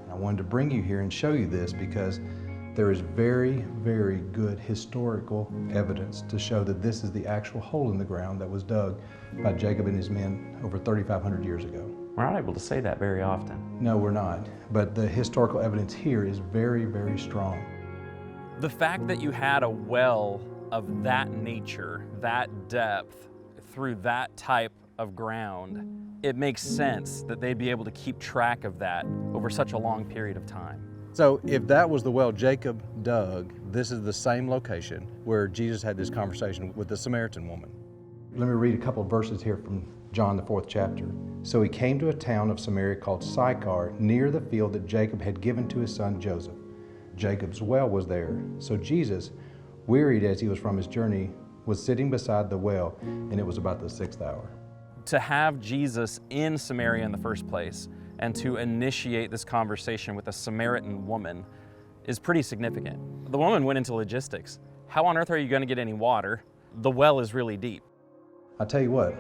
I wanted to bring you here and show you this because There is very, very good historical evidence to show that this is the actual hole in the ground that was dug by Jacob and his men over 3,500 years ago. We're not able to say that very often. No, we're not. But the historical evidence here is very, very strong. The fact that you had a well of that nature, that depth, through that type of ground, it makes sense that they'd be able to keep track of that over such a long period of time. So if that was the well Jacob dug, this is the same location where Jesus had this conversation with the Samaritan woman. Let me read a couple of verses here from John, the 4th chapter. So he came to a town of Samaria called Sychar, near the field that Jacob had given to his son Joseph. Jacob's well was there. So Jesus, wearied as he was from his journey, was sitting beside the well, and it was about the 6th hour. To have Jesus in Samaria in the first place and to initiate this conversation with a Samaritan woman is pretty significant. The woman went into logistics. How on earth are you going to get any water? The well is really deep. I'll tell you what,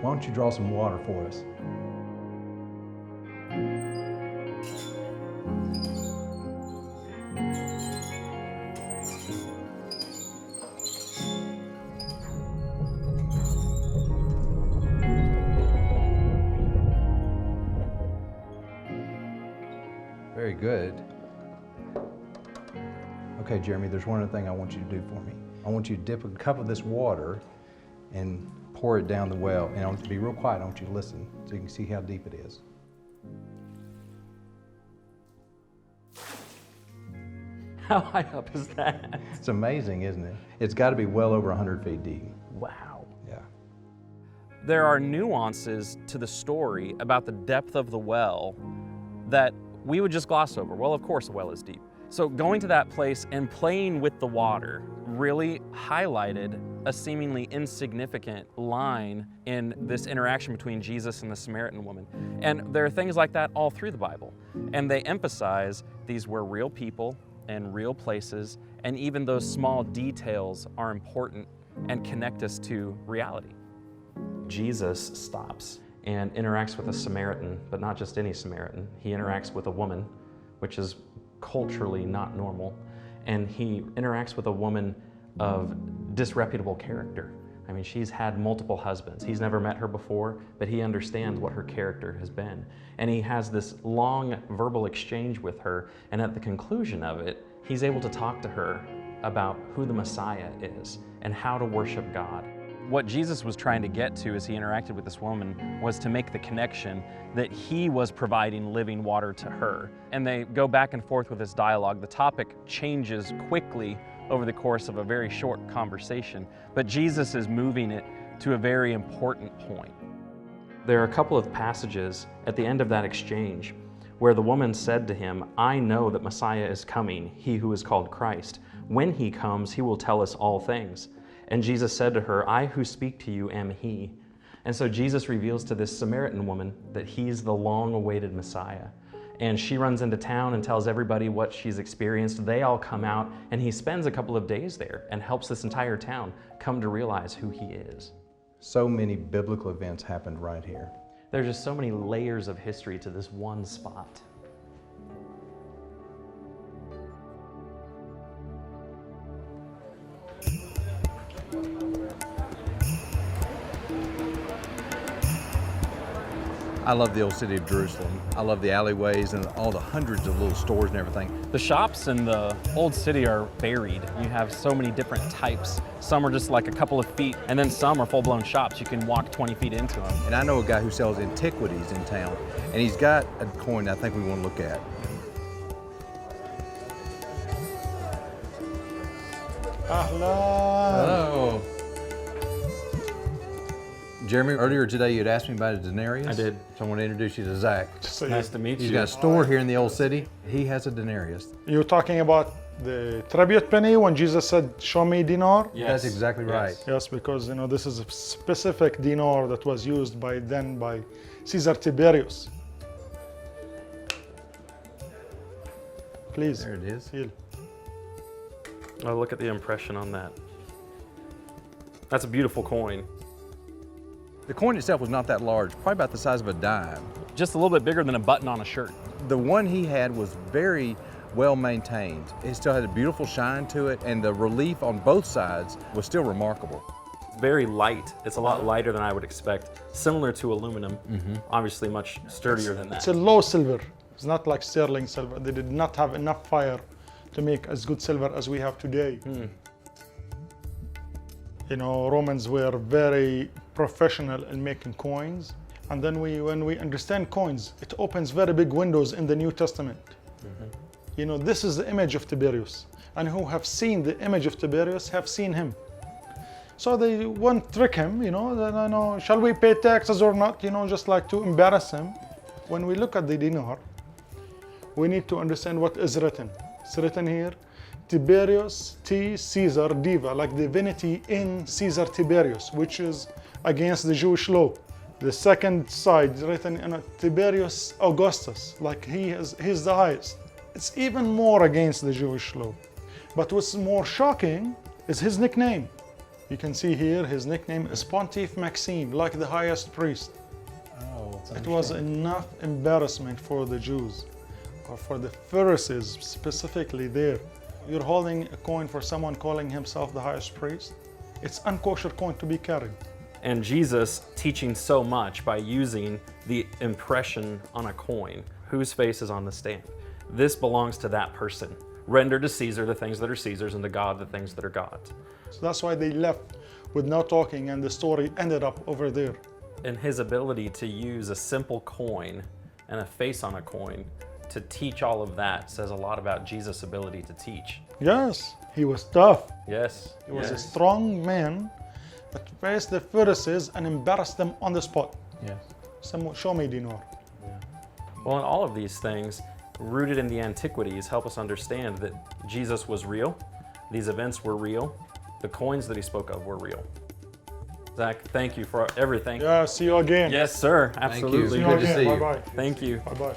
why don't you draw some water for us? Very good. Okay, Jeremy, there's one other thing I want you to do for me. I want you to dip a cup of this water and pour it down the well. And I want you to be real quiet. I want you to listen so you can see how deep it is. How high up is that? It's amazing, isn't it? It's got to be well over 100 feet deep. Wow. Yeah. There are nuances to the story about the depth of the well that we would just gloss over. Well, of course, the well is deep. So going to that place and playing with the water really highlighted a seemingly insignificant line in this interaction between Jesus and the Samaritan woman. And there are things like that all through the Bible. And they emphasize these were real people and real places, and even those small details are important and connect us to reality. Jesus stops and interacts with a Samaritan, but not just any Samaritan. He interacts with a woman, which is culturally not normal, and he interacts with a woman of disreputable character. I mean, she's had multiple husbands. He's never met her before, but he understands what her character has been. And he has this long verbal exchange with her, and at the conclusion of it, he's able to talk to her about who the Messiah is and how to worship God. What Jesus was trying to get to as he interacted with this woman was to make the connection that he was providing living water to her. And they go back and forth with this dialogue. The topic changes quickly over the course of a very short conversation, but Jesus is moving it to a very important point. There are a couple of passages at the end of that exchange where the woman said to him, "I know that Messiah is coming, he who is called Christ. When he comes, he will tell us all things." And Jesus said to her, "I who speak to you am he." And so Jesus reveals to this Samaritan woman that he's the long-awaited Messiah. And she runs into town and tells everybody what she's experienced. They all come out, and he spends a couple of days there and helps this entire town come to realize who he is. So many biblical events happened right here. There's just so many layers of history to this one spot. I love the old city of Jerusalem. I love the alleyways and all the hundreds of little stores and everything. The shops in the old city are varied. You have so many different types. Some are just like a couple of feet, and then some are full-blown shops. You can walk 20 feet into them. And I know a guy who sells antiquities in town, and he's got a coin I think we want to look at. Hello. Jeremy, earlier today you had asked me about a denarius. I did. So I want to introduce you to Zach. Nice to meet you. He's got a store here in the old city. He has a denarius. You're talking about the tribute penny when Jesus said, "Show me dinar"? Yes. That's exactly right. Yes, because this is a specific dinar that was used by Caesar Tiberius. Please. There it is. Feel. Oh, look at the impression on that. That's a beautiful coin. The coin itself was not that large, probably about the size of a dime. Just a little bit bigger than a button on a shirt. The one he had was very well maintained. It still had a beautiful shine to it, and the relief on both sides was still remarkable. It's very light. It's a lot lighter than I would expect. Similar to aluminum, obviously much sturdier than that. It's a low silver. It's not like sterling silver. They did not have enough fire to make as good silver as we have today. You know, Romans were very professional in making coins. And then when we understand coins, it opens very big windows in the New Testament. You know, this is the image of Tiberius. And who have seen the image of Tiberius have seen him. So they won't trick him, you know, shall we pay taxes or not, you know, just like to embarrass him. When we look at the dinar, we need to understand what is written. It's written here, Tiberius T. Caesar Diva, like divinity in Caesar Tiberius, which is against the Jewish law. The second side written in Tiberius Augustus, like he's the highest. It's even more against the Jewish law. But what's more shocking is his nickname. You can see here his nickname is Pontiff Maxime, like the highest priest. It was enough embarrassment for the Jews, or for the Pharisees specifically there. You're holding a coin for someone calling himself the highest priest. It's unkosher coin to be carried. And Jesus teaching so much by using the impression on a coin. Whose face is on the stamp? This belongs to that person. Render to Caesar the things that are Caesar's and to God the things that are God's. So that's why they left with no talking and the story ended up over there. And his ability to use a simple coin and a face on a coin to teach all of that says a lot about Jesus' ability to teach. Yes, he was tough. Yes. He was a strong man that faced the Pharisees and embarrassed them on the spot. Yes. Show me dinar. Well, and all of these things, rooted in the antiquities, help us understand that Jesus was real, these events were real, the coins that he spoke of were real. Zach, thank you for everything. Yeah, see you again. Yes, sir. Absolutely. Good to see you. Bye-bye. Thank you. Bye-bye.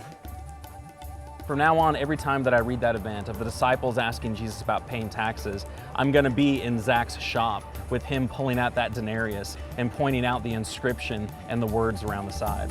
From now on, every time that I read that event of the disciples asking Jesus about paying taxes, I'm going to be in Zach's shop with him pulling out that denarius and pointing out the inscription and the words around the side.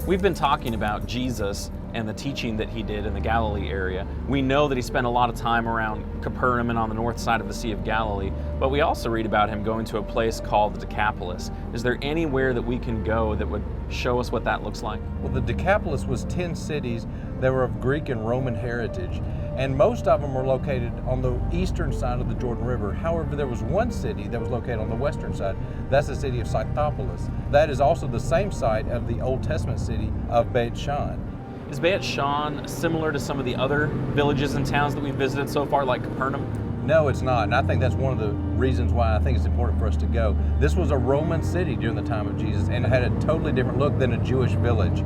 We've been talking about Jesus and the teaching that he did in the Galilee area. We know that he spent a lot of time around Capernaum and on the north side of the Sea of Galilee, but we also read about him going to a place called the Decapolis. Is there anywhere that we can go that would show us what that looks like? Well, the Decapolis was 10 cities that were of Greek and Roman heritage, and most of them were located on the eastern side of the Jordan River. However, there was one city that was located on the western side. That's the city of Scythopolis. That is also the same site of the Old Testament city of Beit Shan. Is Beit Shan similar to some of the other villages and towns that we've visited so far, like Capernaum? No, it's not, and I think that's one of the reasons why I think it's important for us to go. This was a Roman city during the time of Jesus, and it had a totally different look than a Jewish village.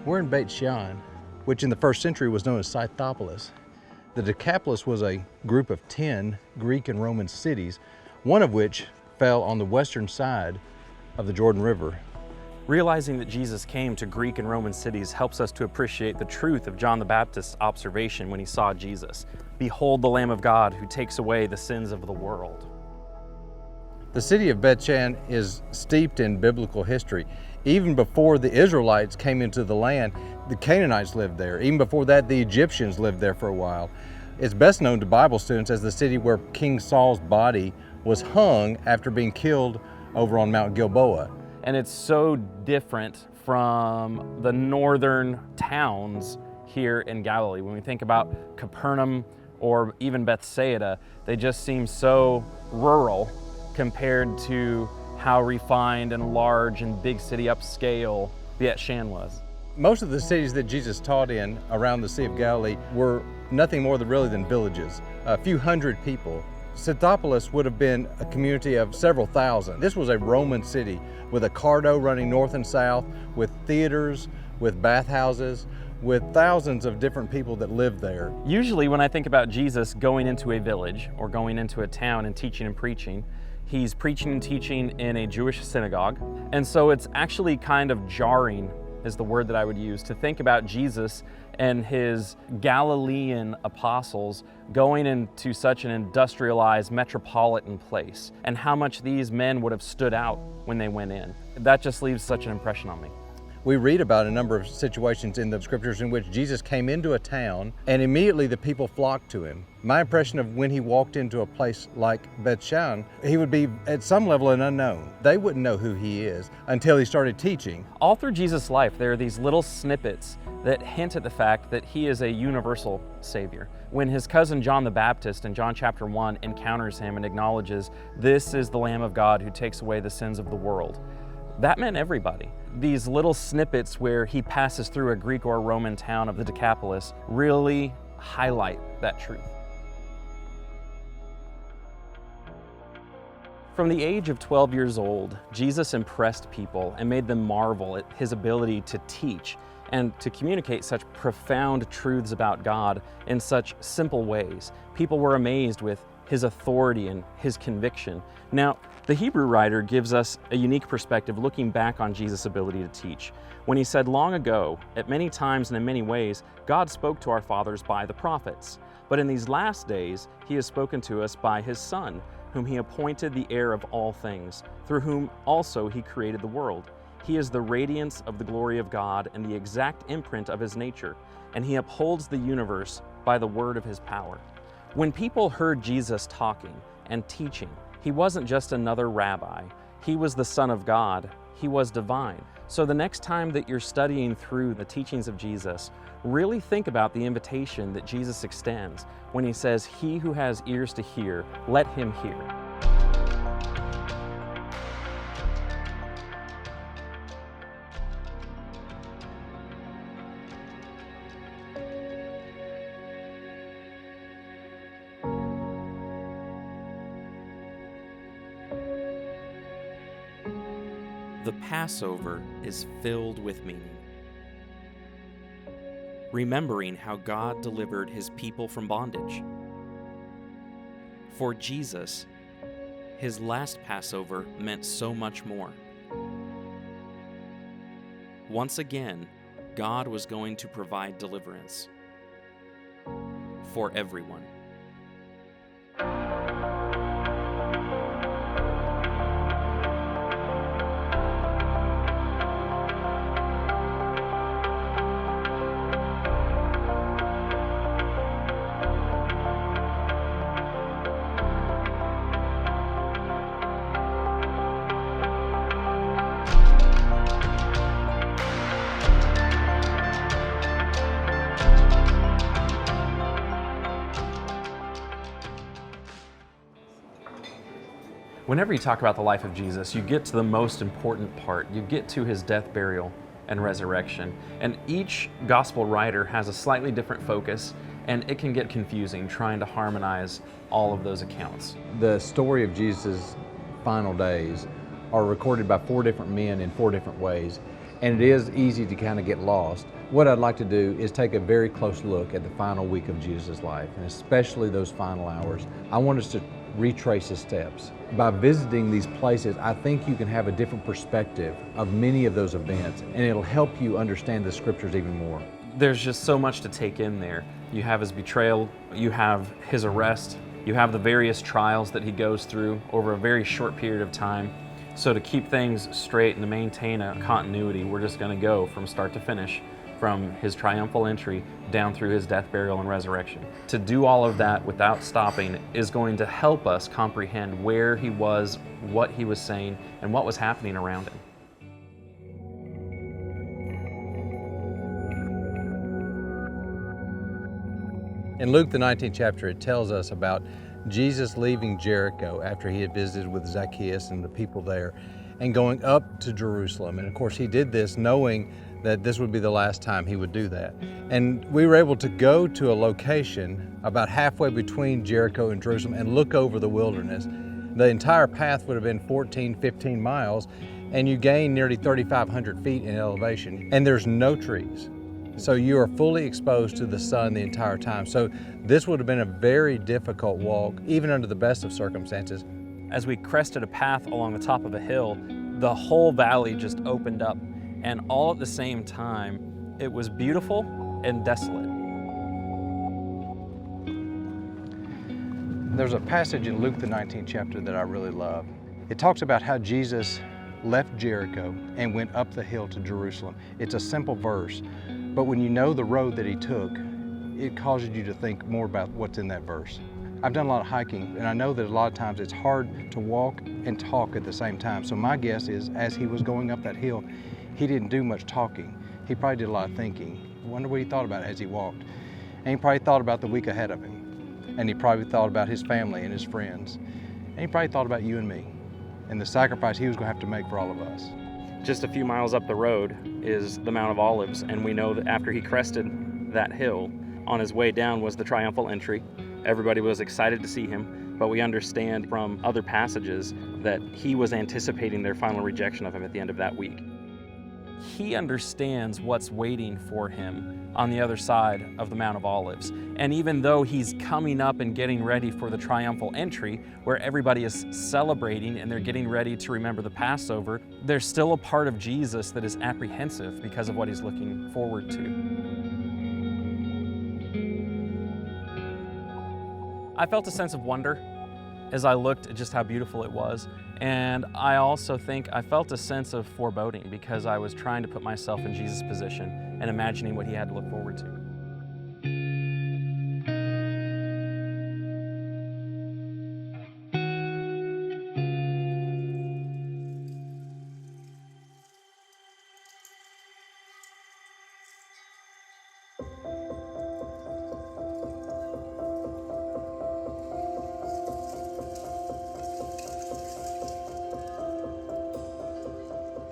We're in Beit Shan, which in the first century was known as Scythopolis. The Decapolis was a group of 10 Greek and Roman cities, one of which fell on the western side of the Jordan River. Realizing that Jesus came to Greek and Roman cities helps us to appreciate the truth of John the Baptist's observation when he saw Jesus. Behold the Lamb of God who takes away the sins of the world. The city of Beit Shan is steeped in biblical history. Even before the Israelites came into the land, the Canaanites lived there. Even before that, the Egyptians lived there for a while. It's best known to Bible students as the city where King Saul's body was hung after being killed over on Mount Gilboa. And it's so different from the northern towns here in Galilee. When we think about Capernaum or even Bethsaida, they just seem so rural compared to how refined and large and big city upscale Beit Shan was. Most of the cities that Jesus taught in around the Sea of Galilee were nothing more than really than villages. A few hundred people Scythopolis would have been a community of several thousand. This was a Roman city with a cardo running north and south, with theaters, with bathhouses, with thousands of different people that lived there. Usually when I think about Jesus going into a village or going into a town and teaching and preaching, he's preaching and teaching in a Jewish synagogue. And so it's actually kind of jarring, is the word that I would use, to think about Jesus and his Galilean apostles going into such an industrialized metropolitan place, and how much these men would have stood out when they went in. That just leaves such an impression on me. We read about a number of situations in the scriptures in which Jesus came into a town and immediately the people flocked to him. My impression of when he walked into a place like Bethshan, he would be at some level an unknown. They wouldn't know who he is until he started teaching. All through Jesus' life, there are these little snippets that hint at the fact that he is a universal Savior. When his cousin John the Baptist in John chapter 1 encounters him and acknowledges, "This is the Lamb of God who takes away the sins of the world," that meant everybody. These little snippets where he passes through a Greek or Roman town of the Decapolis really highlight that truth. From the age of 12 years old, Jesus impressed people and made them marvel at his ability to teach and to communicate such profound truths about God in such simple ways. People were amazed with his authority and his conviction. Now, the Hebrew writer gives us a unique perspective looking back on Jesus' ability to teach. When he said, "Long ago, at many times and in many ways, God spoke to our fathers by the prophets. But in these last days, he has spoken to us by his Son, whom he appointed the heir of all things, through whom also he created the world. He is the radiance of the glory of God and the exact imprint of his nature, and he upholds the universe by the word of his power." When people heard Jesus talking and teaching, he wasn't just another rabbi. He was the Son of God. He was divine. So the next time that you're studying through the teachings of Jesus, really think about the invitation that Jesus extends when he says, "He who has ears to hear, let him hear." The Passover is filled with meaning. Remembering how God delivered his people from bondage. For Jesus, his last Passover meant so much more. Once again, God was going to provide deliverance for everyone. Whenever you talk about the life of Jesus, you get to the most important part. You get to his death, burial, and resurrection. And each gospel writer has a slightly different focus, and it can get confusing trying to harmonize all of those accounts. The story of Jesus' final days are recorded by 4 different men in 4 different ways, and it is easy to kind of get lost. What I'd like to do is take a very close look at the final week of Jesus' life, and especially those final hours. I want us to retrace his steps. By visiting these places, I think you can have a different perspective of many of those events, and it'll help you understand the scriptures even more. There's just so much to take in there. You have his betrayal, you have his arrest, you have the various trials that he goes through over a very short period of time. So to keep things straight and to maintain a continuity, we're just going to go from start to finish, from his triumphal entry down through his death, burial, and resurrection. To do all of that without stopping is going to help us comprehend where he was, what he was saying, and what was happening around him. In Luke, the 19th chapter, it tells us about Jesus leaving Jericho after he had visited with Zacchaeus and the people there. and going up to Jerusalem. And of course, he did this knowing that this would be the last time he would do that. And we were able to go to a location about halfway between Jericho and Jerusalem and look over the wilderness. The entire path would have been 14, 15 miles, and you gain nearly 3,500 feet in elevation, and there's no trees. So you are fully exposed to the sun the entire time. So this would have been a very difficult walk, even under the best of circumstances. As we crested a path along the top of a hill, the whole valley just opened up, and all at the same time, it was beautiful and desolate. There's a passage in Luke the 19th chapter that I really love. It talks about how Jesus left Jericho and went up the hill to Jerusalem. It's a simple verse, but when you know the road that he took, it causes you to think more about what's in that verse. I've done a lot of hiking, and I know that a lot of times it's hard to walk and talk at the same time. So my guess is, as he was going up that hill, he didn't do much talking. He probably did a lot of thinking. I wonder what he thought about as he walked. And he probably thought about the week ahead of him. And he probably thought about his family and his friends. And he probably thought about you and me and the sacrifice he was going to have to make for all of us. Just a few miles up the road is the Mount of Olives, and we know that after he crested that hill, on his way down was the triumphal entry. Everybody was excited to see him, but we understand from other passages that he was anticipating their final rejection of him at the end of that week. He understands what's waiting for him on the other side of the Mount of Olives. And even though he's coming up and getting ready for the triumphal entry, where everybody is celebrating and they're getting ready to remember the Passover, there's still a part of Jesus that is apprehensive because of what he's looking forward to. I felt a sense of wonder as I looked at just how beautiful it was. And I also think I felt a sense of foreboding because I was trying to put myself in Jesus' position and imagining what he had to look forward to.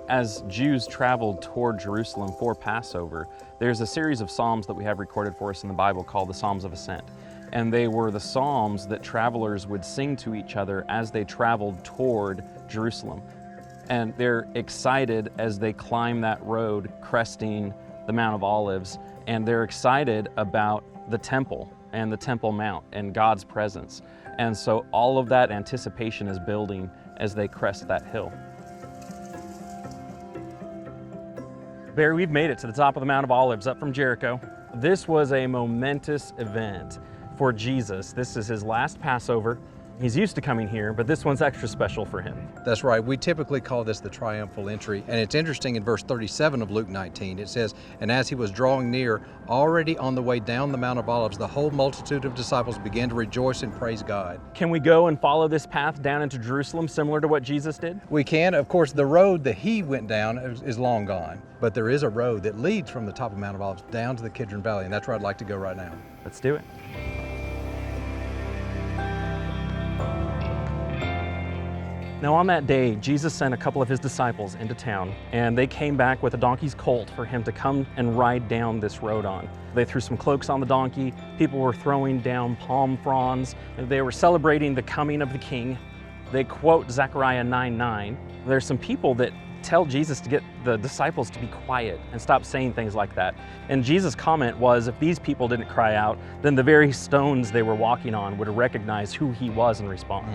As Jews traveled toward Jerusalem for Passover, there's a series of psalms that we have recorded for us in the Bible called the Psalms of Ascent. And they were the psalms that travelers would sing to each other as they traveled toward Jerusalem. And they're excited as they climb that road, cresting the Mount of Olives, and they're excited about the temple and the Temple Mount and God's presence. And so all of that anticipation is building as they crest that hill. Barry, we've made it to the top of the Mount of Olives, up from Jericho. This was a momentous event for Jesus. This is his last Passover. He's used to coming here, but this one's extra special for him. That's right. We typically call this the triumphal entry. And it's interesting in verse 37 of Luke 19, it says, "And as he was drawing near, already on the way down the Mount of Olives, the whole multitude of disciples began to rejoice and praise God." Can we go and follow this path down into Jerusalem, similar to what Jesus did? We can. Of course, the road that he went down is long gone, but there is a road that leads from the top of Mount of Olives down to the Kidron Valley, and that's where I'd like to go right now. Let's do it. Now on that day, Jesus sent a couple of his disciples into town, and they came back with a donkey's colt for him to come and ride down this road on. They threw some cloaks on the donkey, people were throwing down palm fronds, they were celebrating the coming of the king. They quote Zechariah 9:9. There's some people that tell Jesus to get the disciples to be quiet and stop saying things like that. And Jesus' comment was, if these people didn't cry out, then the very stones they were walking on would recognize who he was and respond.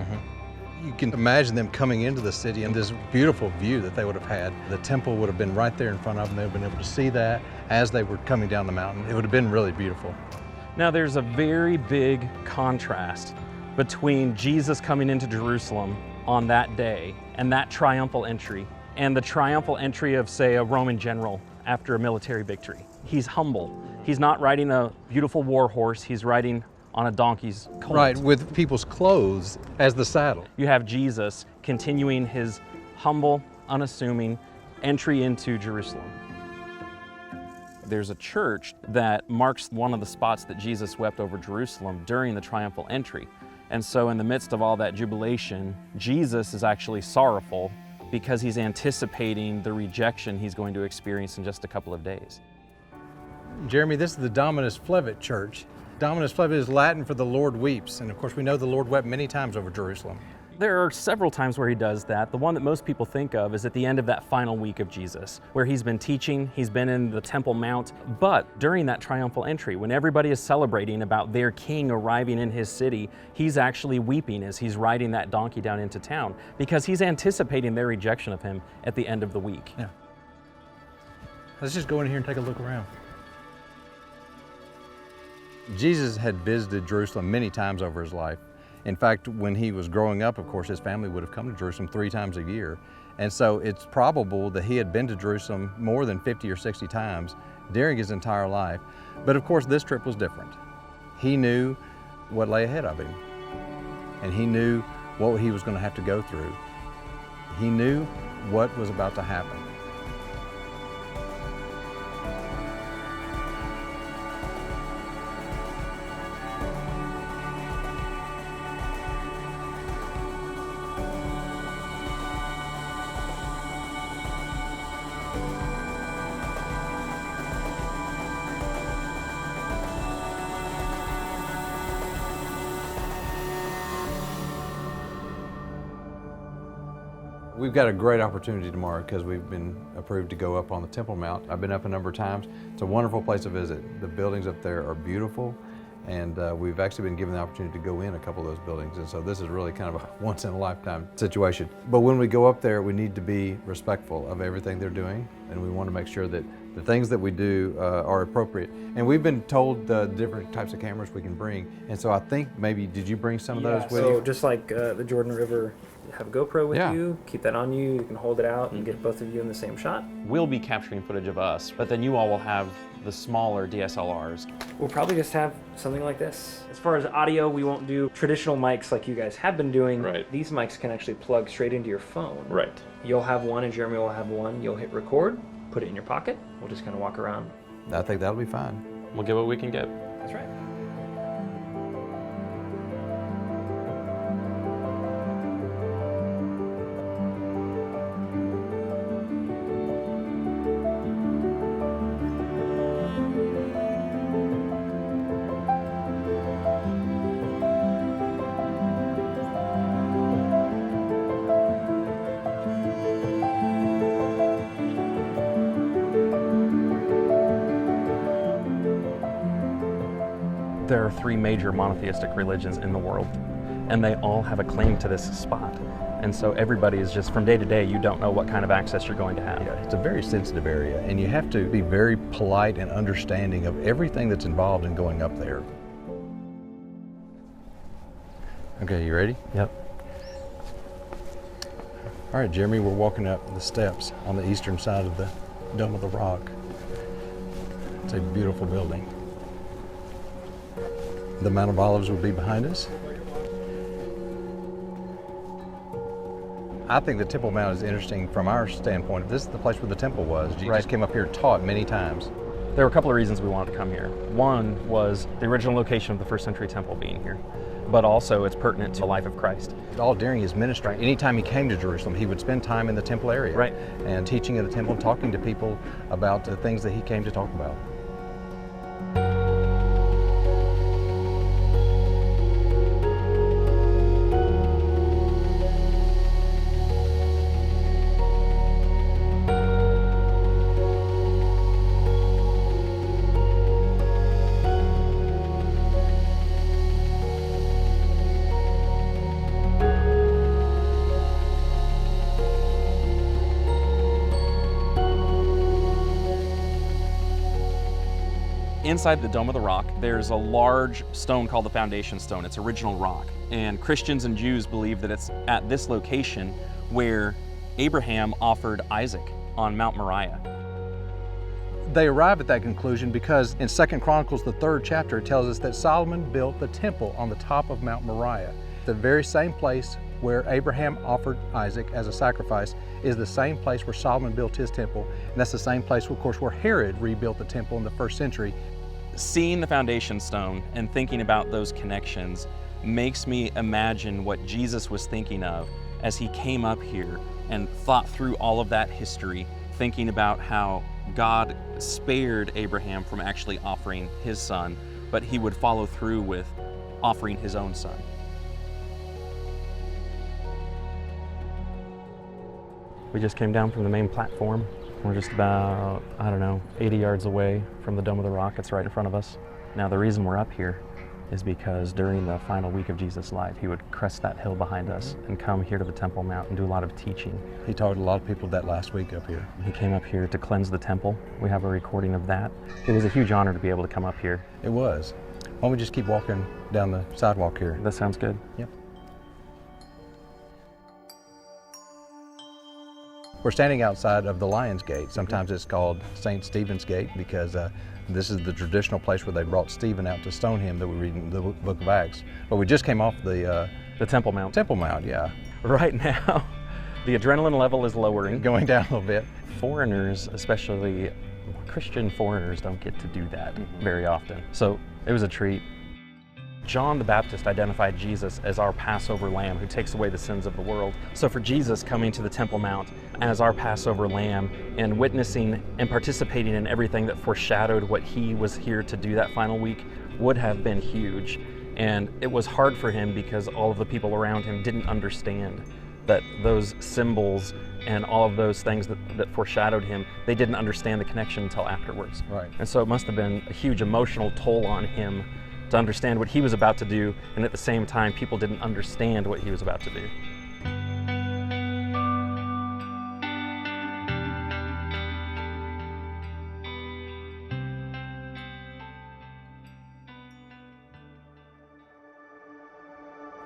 You can imagine them coming into the city and this beautiful view that they would have had. The temple would have been right there in front of them. They would have been able to see that as they were coming down the mountain. It would have been really beautiful. Now there's a very big contrast between Jesus coming into Jerusalem on that day and that triumphal entry, and the triumphal entry of, say, a Roman general after a military victory. He's humble. He's not riding a beautiful war horse, he's riding on a donkey's colt. Right, with people's clothes as the saddle. You have Jesus continuing his humble, unassuming entry into Jerusalem. There's a church that marks one of the spots that Jesus wept over Jerusalem during the triumphal entry. And so in the midst of all that jubilation, Jesus is actually sorrowful because he's anticipating the rejection he's going to experience in just a couple of days. Jeremy, this is the Dominus Flevit Church. Dominus Flevit is Latin for the Lord weeps, and of course we know the Lord wept many times over Jerusalem. There are several times where he does that. The one that most people think of is at the end of that final week of Jesus, where he's been teaching, he's been in the Temple Mount, but during that triumphal entry, when everybody is celebrating about their king arriving in his city, he's actually weeping as he's riding that donkey down into town, because he's anticipating their rejection of him at the end of the week. Yeah. Let's just go in here and take a look around. Jesus had visited Jerusalem many times over his life. In fact, when he was growing up, of course, his family would have come to Jerusalem 3 times a year. And so it's probable that he had been to Jerusalem more than 50 or 60 times during his entire life. But of course, this trip was different. He knew what lay ahead of him, and he knew what he was going to have to go through. He knew what was about to happen. We've got a great opportunity tomorrow because we've been approved to go up on the Temple Mount. I've been up a number of times. It's a wonderful place to visit. The buildings up there are beautiful, and we've actually been given the opportunity to go in a couple of those buildings, and so this is really kind of a once-in-a-lifetime situation. But when we go up there, we need to be respectful of everything they're doing, and we want to make sure that the things that we do are appropriate. And we've been told the different types of cameras we can bring, and so I think maybe, did you bring some of those with you? So just like the Jordan River, have a GoPro with you, keep that on you, you can hold it out and get both of you in the same shot. We'll be capturing footage of us, but then you all will have the smaller DSLRs. We'll probably just have something like this. As far as audio, we won't do traditional mics like you guys have been doing. Right. These mics can actually plug straight into your phone. Right. You'll have one and Jeremy will have one. You'll hit record, put it in your pocket. We'll just kind of walk around. I think that'll be fine. We'll get what we can get. That's right. There are 3 major monotheistic religions in the world, and they all have a claim to this spot. And so everybody is just, from day to day, you don't know what kind of access you're going to have. Yeah, it's a very sensitive area, and you have to be very polite and understanding of everything that's involved in going up there. Okay, you ready? Yep. All right, Jeremy, we're walking up the steps on the eastern side of the Dome of the Rock. It's a beautiful building. The Mount of Olives will be behind us. I think the Temple Mount is interesting from our standpoint. This is the place where the temple was. Jesus came up here and taught many times. There were a couple of reasons we wanted to come here. One was the original location of the first century temple being here, but also it's pertinent to the life of Christ. All during his ministry, anytime he came to Jerusalem, he would spend time in the temple area. Right. And teaching in the temple and talking to people about the things that he came to talk about. Inside the Dome of the Rock, there's a large stone called the foundation stone. It's original rock. And Christians and Jews believe that it's at this location where Abraham offered Isaac on Mount Moriah. They arrive at that conclusion because in 2 Chronicles, the 3rd chapter, it tells us that Solomon built the temple on the top of Mount Moriah. The very same place where Abraham offered Isaac as a sacrifice is the same place where Solomon built his temple, and that's the same place, of course, where Herod rebuilt the temple in the 1st century. Seeing the foundation stone and thinking about those connections makes me imagine what Jesus was thinking of as he came up here and thought through all of that history, thinking about how God spared Abraham from actually offering his son, but he would follow through with offering his own son. We just came down from the main platform. We're just about, 80 yards away from the Dome of the Rock. It's right in front of us. Now, the reason we're up here is because during the final week of Jesus' life, he would crest that hill behind us and come here to the Temple Mount and do a lot of teaching. He taught a lot of people that last week up here. He came up here to cleanse the temple. We have a recording of that. It was a huge honor to be able to come up here. It was. Why don't we just keep walking down the sidewalk here? That sounds good. Yep. We're standing outside of the Lion's Gate. Sometimes it's called St. Stephen's Gate because this is the traditional place where they brought Stephen out to stone him that we read in the book of Acts. But we just came off the Temple Mount. Temple Mount, yeah. Right now, the adrenaline level is lowering. Going down a little bit. Foreigners, especially Christian foreigners, don't get to do that very often. So it was a treat. John the Baptist identified Jesus as our Passover lamb who takes away the sins of the world. So for Jesus coming to the Temple Mount as our Passover lamb and witnessing and participating in everything that foreshadowed what he was here to do that final week would have been huge. And it was hard for him because all of the people around him didn't understand that those symbols and all of those things that foreshadowed him, they didn't understand the connection until afterwards. Right. And so it must have been a huge emotional toll on him to understand what he was about to do, and at the same time, people didn't understand what he was about to do.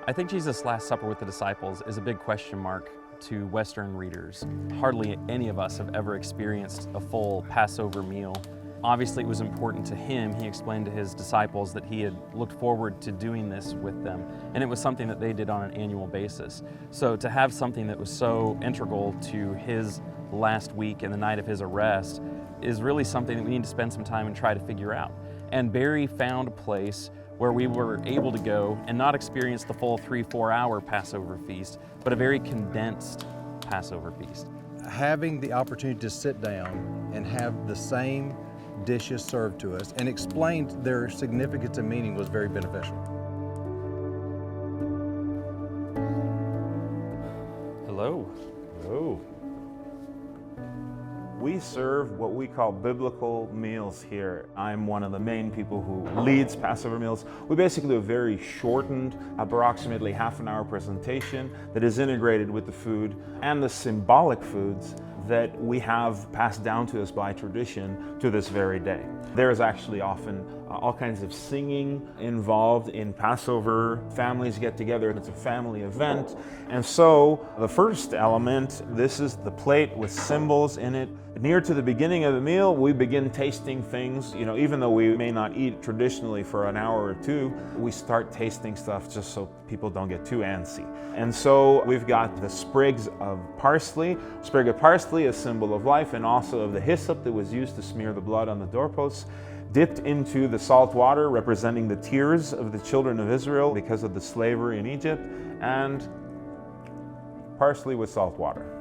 I think Jesus' Last Supper with the disciples is a big question mark to Western readers. Hardly any of us have ever experienced a full Passover meal. Obviously, it was important to him. He explained to his disciples that he had looked forward to doing this with them, and it was something that they did on an annual basis. So to have something that was so integral to his last week and the night of his arrest is really something that we need to spend some time and try to figure out. And Barry found a place where we were able to go and not experience the full 3-4 hour Passover feast, but a very condensed Passover feast. Having the opportunity to sit down and have the same dishes served to us and explained their significance and meaning was very beneficial. Hello. Hello. We serve what we call biblical meals here. I'm one of the main people who leads Passover meals. We basically do a very shortened, approximately half-an-hour presentation that is integrated with the food and the symbolic foods that we have passed down to us by tradition to this very day. There is actually often all kinds of singing involved in Passover. Families get together, it's a family event. And so the first element, this is the plate with symbols in it. Near to the beginning of the meal, we begin tasting things. You know, even though we may not eat traditionally for an hour or two, we start tasting stuff just so people don't get too antsy. And so we've got the sprigs of parsley. Sprig of parsley, a symbol of life, and also of the hyssop that was used to smear the blood on the doorposts, dipped into the salt water, representing the tears of the children of Israel because of the slavery in Egypt, and parsley with salt water.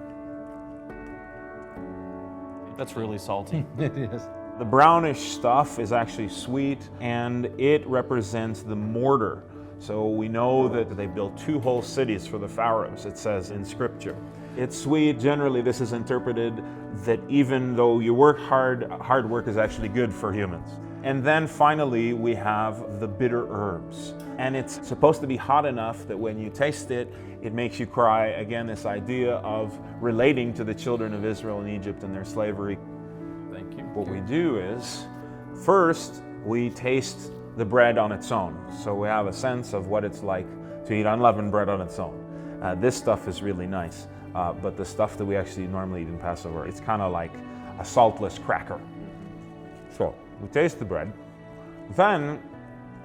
That's really salty. It is. The brownish stuff is actually sweet, and it represents the mortar. So we know that they built 2 whole cities for the pharaohs, it says in scripture. It's sweet. Generally, this is interpreted that even though you work hard, hard work is actually good for humans. And then finally, we have the bitter herbs. And it's supposed to be hot enough that when you taste it, it makes you cry. Again, this idea of relating to the children of Israel in Egypt and their slavery. Thank you. What we do is, first, we taste the bread on its own. So we have a sense of what it's like to eat unleavened bread on its own. This stuff is really nice. But the stuff that we actually normally eat in Passover, it's kind of like a saltless cracker. So we taste the bread. Then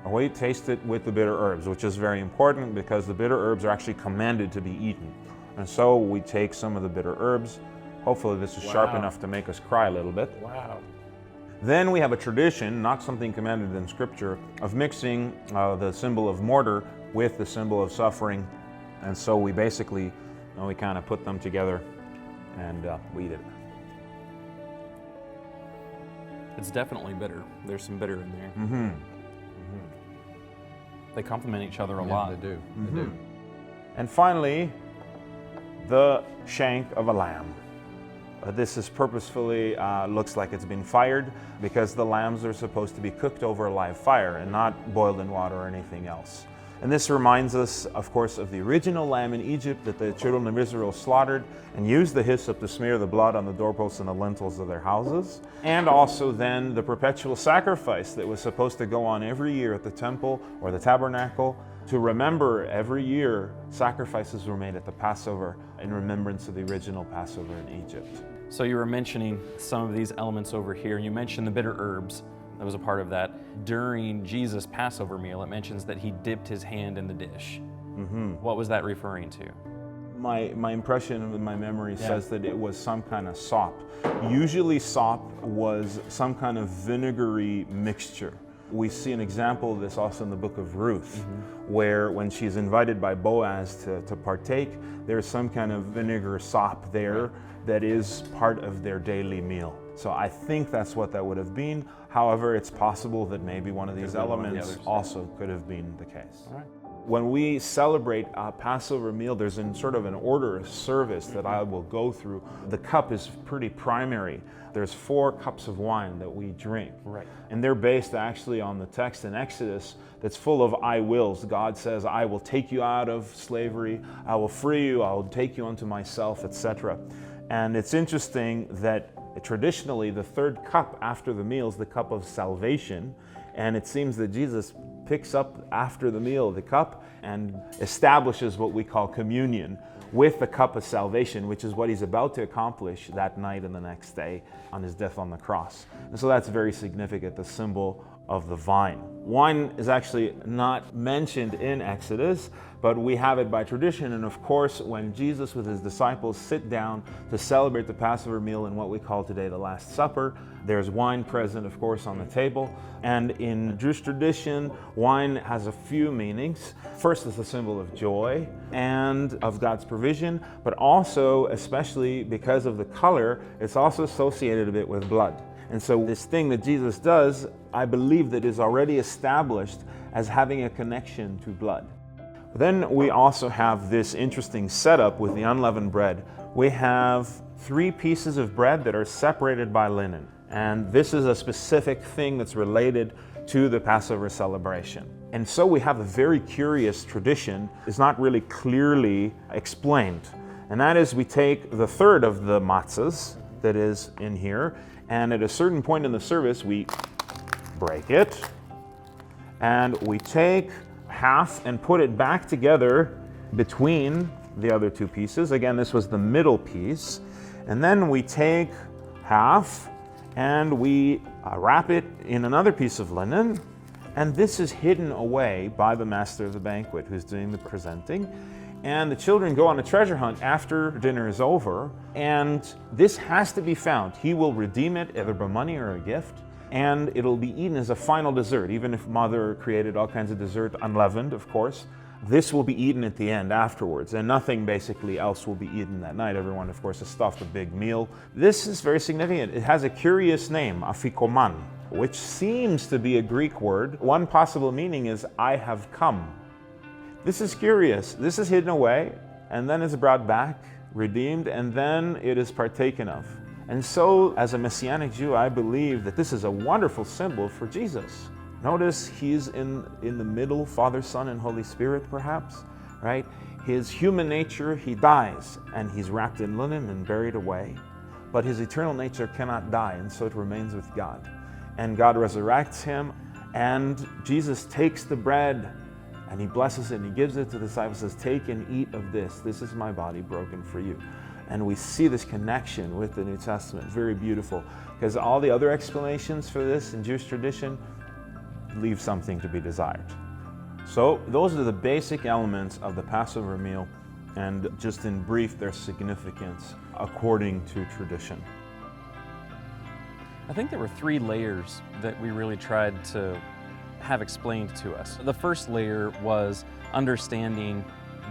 we taste it with the bitter herbs, which is very important because the bitter herbs are actually commanded to be eaten. And so we take some of the bitter herbs. Hopefully this is sharp enough to make us cry a little bit. Wow. Then we have a tradition, not something commanded in Scripture, of mixing the symbol of mortar with the symbol of suffering. And so we basically and we kind of put them together and we eat it. It's definitely bitter. There's some bitter in there. Mm-hmm. They complement each other a Yeah, lot. they do. They do. And finally, the shank of a lamb. This is purposefully, looks like it's been fired because the lambs are supposed to be cooked over a live fire and not boiled in water or anything else. And this reminds us, of course, of the original lamb in Egypt that the children of Israel slaughtered and used the hyssop to smear the blood on the doorposts and the lintels of their houses. And also then the perpetual sacrifice that was supposed to go on every year at the temple or the tabernacle. To remember, every year sacrifices were made at the Passover in remembrance of the original Passover in Egypt. So you were mentioning some of these elements over here. You mentioned the bitter herbs. That was a part of that. During Jesus' Passover meal, it mentions that he dipped his hand in the dish. Mm-hmm. What was that referring to? My impression of my memory says that it was some kind of sop. Usually sop was some kind of vinegary mixture. We see an example of this also in the book of Ruth, where when she's invited by Boaz to partake, there's some kind of vinegar sop there that is part of their daily meal. So I think that's what that would have been. However, it's possible that maybe one of these elements also could have been the case. All right. When we celebrate a Passover meal, there's sort of an order of service that I will go through. The cup is pretty primary. There's 4 cups of wine that we drink. Right. And they're based actually on the text in Exodus that's full of I wills. God says, I will take you out of slavery, I will free you, I will take you unto myself, etc. And it's interesting that traditionally the 3rd cup after the meal is the cup of salvation. And it seems that Jesus picks up after the meal the cup and establishes what we call communion with the cup of salvation, which is what he's about to accomplish that night and the next day on his death on the cross. And so that's very significant, the symbol of the vine. Wine is actually not mentioned in Exodus, but we have it by tradition. And of course, when Jesus with his disciples sit down to celebrate the Passover meal in what we call today the Last Supper, there's wine present, of course, on the table. And in Jewish tradition, wine has a few meanings. First, it's a symbol of joy and of God's provision, but also, especially because of the color, it's also associated a bit with blood. And so this thing that Jesus does, I believe that is already established as having a connection to blood. Then we also have this interesting setup with the unleavened bread. We have 3 pieces of bread that are separated by linen. And this is a specific thing that's related to the Passover celebration. And so we have a very curious tradition. It's not really clearly explained. And that is we take the 1/3 of the matzahs that is in here, and at a certain point in the service, we break it, and we take half and put it back together between the other 2 pieces. Again, this was the middle piece. And then we take half and we wrap it in another piece of linen. And this is hidden away by the master of the banquet who's doing the presenting. And the children go on a treasure hunt after dinner is over. And this has to be found. He will redeem it, either by money or a gift. And it'll be eaten as a final dessert, even if Mother created all kinds of dessert, unleavened, of course. This will be eaten at the end afterwards, and nothing basically else will be eaten that night. Everyone, of course, has stuffed a big meal. This is very significant. It has a curious name, afikoman, which seems to be a Greek word. One possible meaning is, I have come. This is curious. This is hidden away, and then it's brought back, redeemed, and then it is partaken of. And so, as a Messianic Jew, I believe that this is a wonderful symbol for Jesus. Notice he's in the middle, Father, Son, and Holy Spirit, perhaps, right? His human nature, he dies, and he's wrapped in linen and buried away. But his eternal nature cannot die, and so it remains with God. And God resurrects him, and Jesus takes the bread, and he blesses it, and he gives it to the disciples, says, take and eat of this. This is my body broken for you. And we see this connection with the New Testament. Very beautiful, because all the other explanations for this in Jewish tradition leave something to be desired. So those are the basic elements of the Passover meal, and just in brief, their significance according to tradition. I think there were 3 layers that we really tried to have explained to us. The first layer was understanding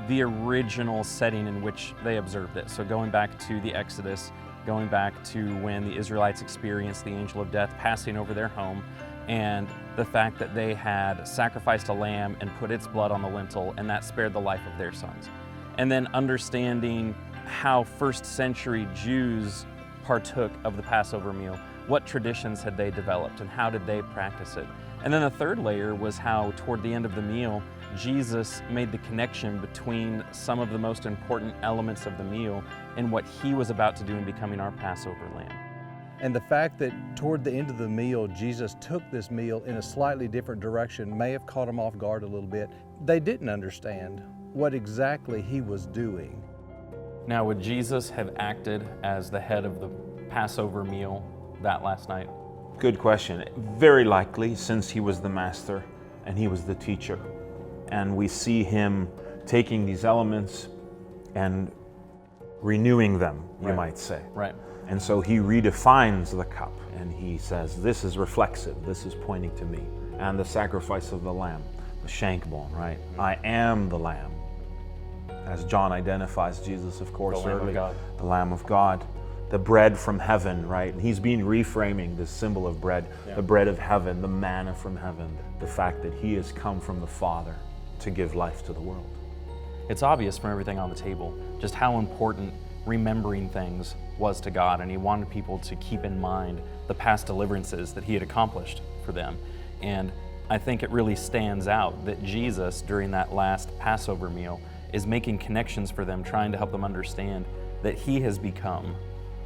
the original setting in which they observed it. So going back to the Exodus, going back to when the Israelites experienced the angel of death passing over their home, and the fact that they had sacrificed a lamb and put its blood on the lintel, and that spared the life of their sons. And then understanding how first century Jews partook of the Passover meal. What traditions had they developed and how did they practice it? And then the third layer was how toward the end of the meal, Jesus made the connection between some of the most important elements of the meal and what he was about to do in becoming our Passover lamb. And the fact that toward the end of the meal, Jesus took this meal in a slightly different direction may have caught them off guard a little bit. They didn't understand what exactly he was doing. Now, would Jesus have acted as the head of the Passover meal that last night? Good question. Very likely, since he was the master and he was the teacher. And we see him taking these elements and renewing them, you might say. Right. And so he redefines the cup and he says, this is reflexive, this is pointing to me. And the sacrifice of the lamb, the shank bone, right? I am the lamb. As John identifies Jesus, of course, the Lamb of God. The Lamb of God. The bread from heaven, right? And he's been reframing this symbol of bread, the bread of heaven, the manna from heaven, the fact that he has come from the Father to give life to the world. It's obvious from everything on the table just how important remembering things was to God, and he wanted people to keep in mind the past deliverances that he had accomplished for them. And I think it really stands out that Jesus, during that last Passover meal, is making connections for them, trying to help them understand that he has become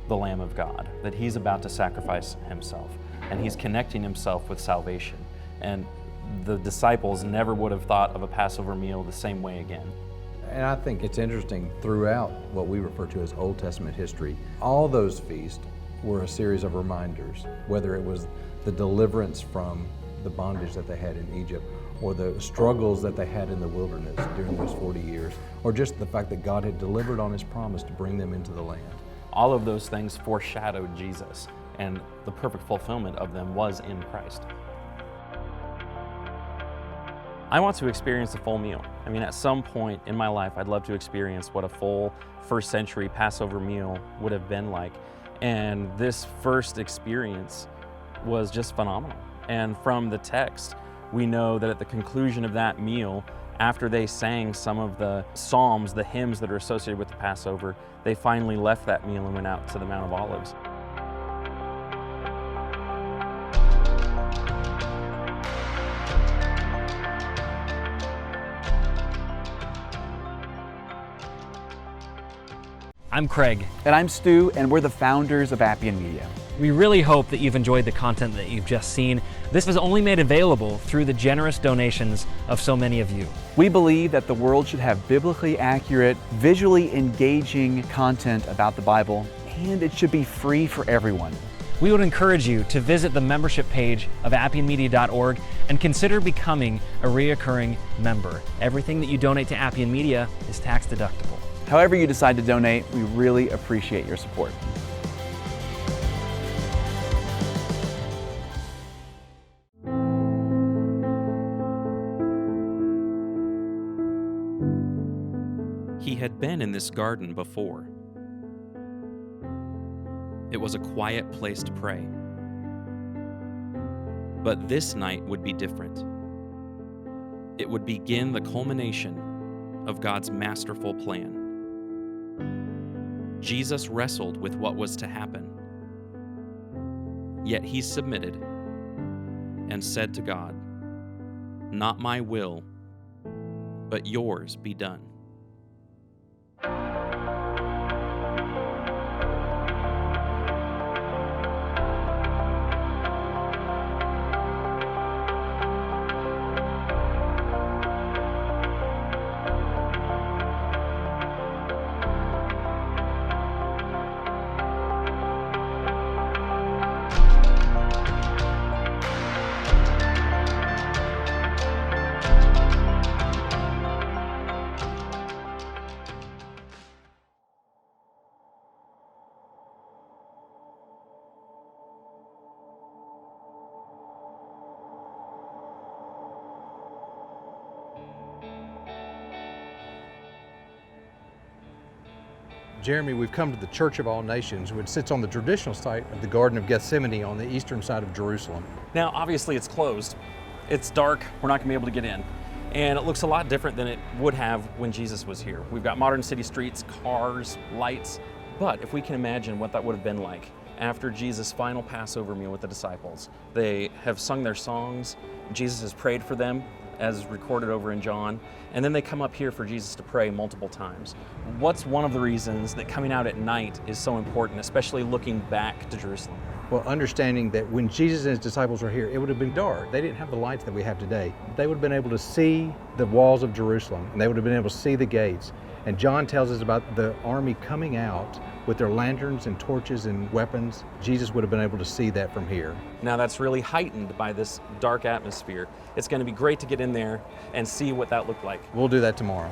the Lamb of God, that he's about to sacrifice himself, and he's connecting himself with salvation. And the disciples never would have thought of a Passover meal the same way again. And I think it's interesting, throughout what we refer to as Old Testament history, all those feasts were a series of reminders, whether it was the deliverance from the bondage that they had in Egypt, or the struggles that they had in the wilderness during those 40 years, or just the fact that God had delivered on his promise to bring them into the land. All of those things foreshadowed Jesus, and the perfect fulfillment of them was in Christ. I want to experience a full meal. I mean, at some point in my life, I'd love to experience what a full first century Passover meal would have been like. And this first experience was just phenomenal. And from the text, we know that at the conclusion of that meal, after they sang some of the psalms, the hymns that are associated with the Passover, they finally left that meal and went out to the Mount of Olives. I'm Craig. And I'm Stu, and we're the founders of Appian Media. We really hope that you've enjoyed the content that you've just seen. This was only made available through the generous donations of so many of you. We believe that the world should have biblically accurate, visually engaging content about the Bible, and it should be free for everyone. We would encourage you to visit the membership page of appianmedia.org and consider becoming a reoccurring member. Everything that you donate to Appian Media is tax deductible. However you decide to donate, we really appreciate your support. He had been in this garden before. It was a quiet place to pray. But this night would be different. It would begin the culmination of God's masterful plan. Jesus wrestled with what was to happen. Yet he submitted and said to God, "Not my will, but yours be done." Jeremy, we've come to the Church of All Nations, which sits on the traditional site of the Garden of Gethsemane on the eastern side of Jerusalem. Now, obviously it's closed. It's dark, we're not gonna be able to get in. And it looks a lot different than it would have when Jesus was here. We've got modern city streets, cars, lights, but if we can imagine what that would have been like after Jesus' final Passover meal with the disciples. They have sung their songs, Jesus has prayed for them, as recorded over in John, and then they come up here for Jesus to pray multiple times. What's one of the reasons that coming out at night is so important, especially looking back to Jerusalem? Well, understanding that when Jesus and his disciples were here, it would have been dark. They didn't have the lights that we have today. They would have been able to see the walls of Jerusalem, and they would have been able to see the gates. And John tells us about the army coming out with their lanterns and torches and weapons. Jesus would have been able to see that from here. Now that's really heightened by this dark atmosphere. It's going to be great to get in there and see what that looked like. We'll do that tomorrow.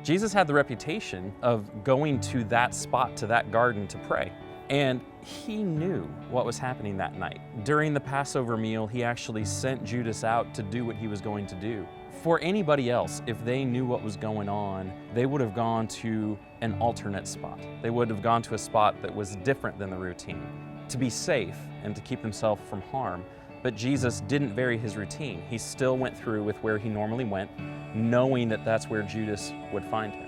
Jesus had the reputation of going to that spot, to that garden to pray. And he knew what was happening that night. During the Passover meal, he actually sent Judas out to do what he was going to do. For anybody else, if they knew what was going on, they would have gone to an alternate spot. They would have gone to a spot that was different than the routine to be safe and to keep themselves from harm. But Jesus didn't vary his routine. He still went through with where he normally went, knowing that that's where Judas would find him.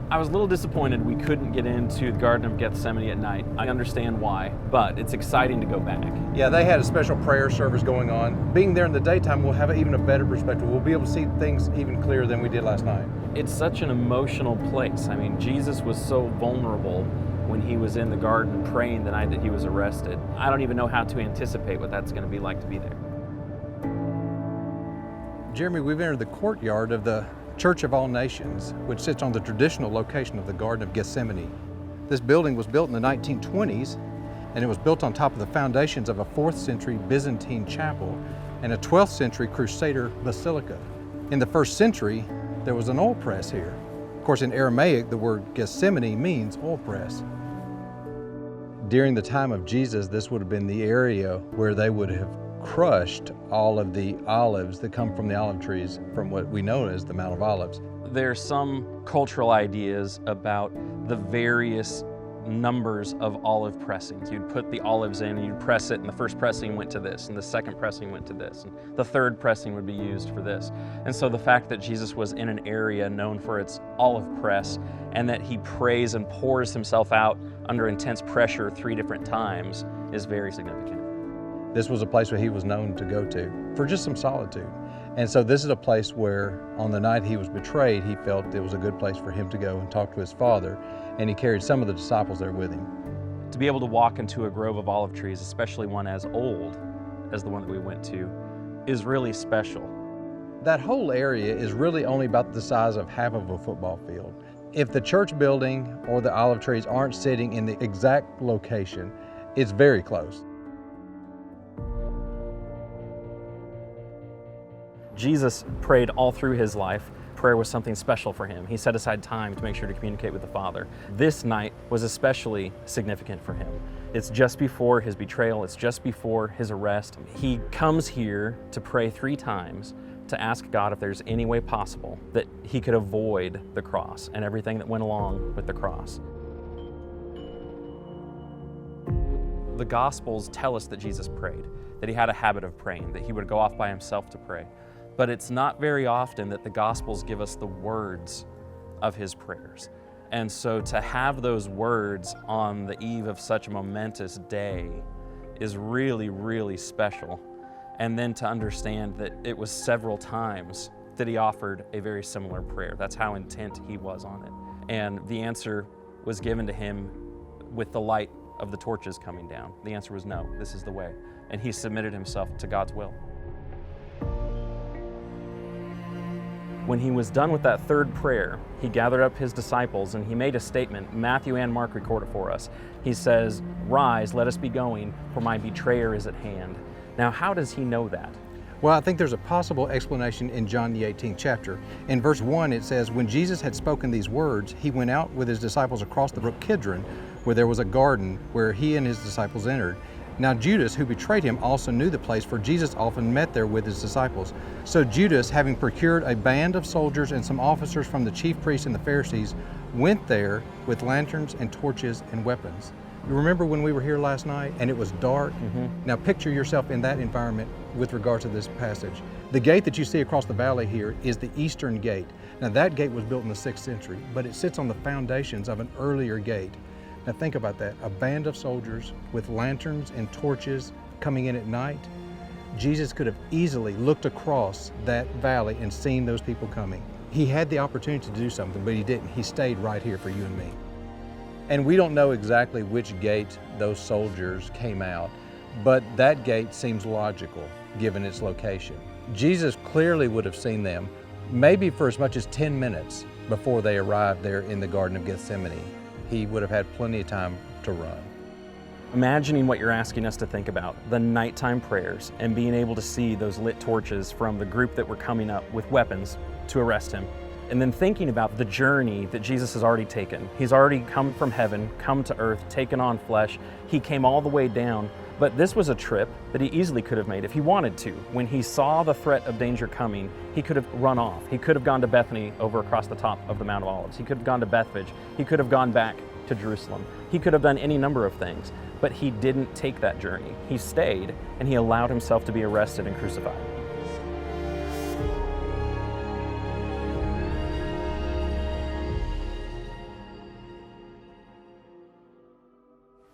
I was a little disappointed we couldn't get into the Garden of Gethsemane at night. I understand why, but it's exciting to go back. Yeah, they had a special prayer service going on. Being there in the daytime, we'll have even a better perspective. We'll be able to see things even clearer than we did last night. It's such an emotional place. I mean, Jesus was so vulnerable when he was in the garden praying the night that he was arrested. I don't even know how to anticipate what that's going to be like to be there. Jeremy, we've entered the courtyard of the Church of All Nations, which sits on the traditional location of the Garden of Gethsemane. This building was built in the 1920s, and it was built on top of the foundations of a 4th century Byzantine chapel and a 12th century Crusader basilica. In the 1st century, there was an oil press here. Of course, in Aramaic, the word Gethsemane means oil press. During the time of Jesus, this would have been the area where they would have crushed all of the olives that come from the olive trees from what we know as the Mount of Olives. There's some cultural ideas about the various numbers of olive pressings. You'd put the olives in and you'd press it, and the first pressing went to this, and the second pressing went to this, and the third pressing would be used for this. And so the fact that Jesus was in an area known for its olive press, and that he prays and pours himself out under intense pressure 3 different times is very significant. This was a place where he was known to go to for just some solitude. And so this is a place where on the night he was betrayed, he felt it was a good place for him to go and talk to his Father, and he carried some of the disciples there with him. To be able to walk into a grove of olive trees, especially one as old as the one that we went to, is really special. That whole area is really only about the size of half of a football field. If the church building or the olive trees aren't sitting in the exact location, it's very close. Jesus prayed all through his life. Prayer was something special for him. He set aside time to make sure to communicate with the Father. This night was especially significant for him. It's just before his betrayal, it's just before his arrest. He comes here to pray 3 times to ask God if there's any way possible that he could avoid the cross and everything that went along with the cross. The Gospels tell us that Jesus prayed, that he had a habit of praying, that he would go off by himself to pray. But it's not very often that the Gospels give us the words of his prayers. And so to have those words on the eve of such a momentous day is really, really special. And then to understand that it was several times that he offered a very similar prayer. That's how intent he was on it. And the answer was given to him with the light of the torches coming down. The answer was no, this is the way. And he submitted himself to God's will. When he was done with that 3rd prayer, he gathered up his disciples and he made a statement. Matthew and Mark record it for us. He says, "Rise, let us be going, for my betrayer is at hand." Now, how does he know that? Well, I think there's a possible explanation in John the 18th chapter. In verse 1, it says, "When Jesus had spoken these words, he went out with his disciples across the brook Kidron, where there was a garden where he and his disciples entered. Now Judas, who betrayed him, also knew the place, for Jesus often met there with his disciples. So Judas, having procured a band of soldiers and some officers from the chief priests and the Pharisees, went there with lanterns and torches and weapons. You remember when we were here last night and it was dark? Now picture yourself in that environment with regard to this passage. The gate that you see across the valley here is the eastern gate. Now that gate was built in the 6th century, but it sits on the foundations of an earlier gate. Now think about that, a band of soldiers with lanterns and torches coming in at night. Jesus could have easily looked across that valley and seen those people coming. He had the opportunity to do something, but he didn't. He stayed right here for you and me. And we don't know exactly which gate those soldiers came out, but that gate seems logical given its location. Jesus clearly would have seen them maybe for as much as 10 minutes before they arrived there in the Garden of Gethsemane. He would have had plenty of time to run. Imagining what you're asking us to think about, the nighttime prayers, and being able to see those lit torches from the group that were coming up with weapons to arrest him. And then thinking about the journey that Jesus has already taken. He's already come from heaven, come to earth, taken on flesh. He came all the way down, but this was a trip that he easily could have made if he wanted to. When he saw the threat of danger coming, he could have run off. He could have gone to Bethany over across the top of the Mount of Olives. He could have gone to Bethphage. He could have gone back to Jerusalem. He could have done any number of things, but he didn't take that journey. He stayed and he allowed himself to be arrested and crucified.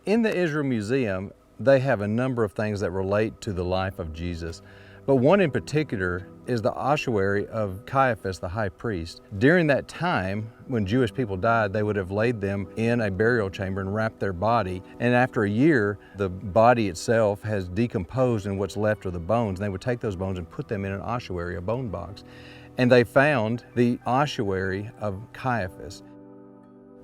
In the Isreal Museum, they have a number of things that relate to the life of Jesus, but one in particular is the ossuary of Caiaphas, the high priest. During that time, when Jewish people died, they would have laid them in a burial chamber and wrapped their body, and after a year, the body itself has decomposed and what's left are the bones, and they would take those bones and put them in an ossuary, a bone box, and they found the ossuary of Caiaphas.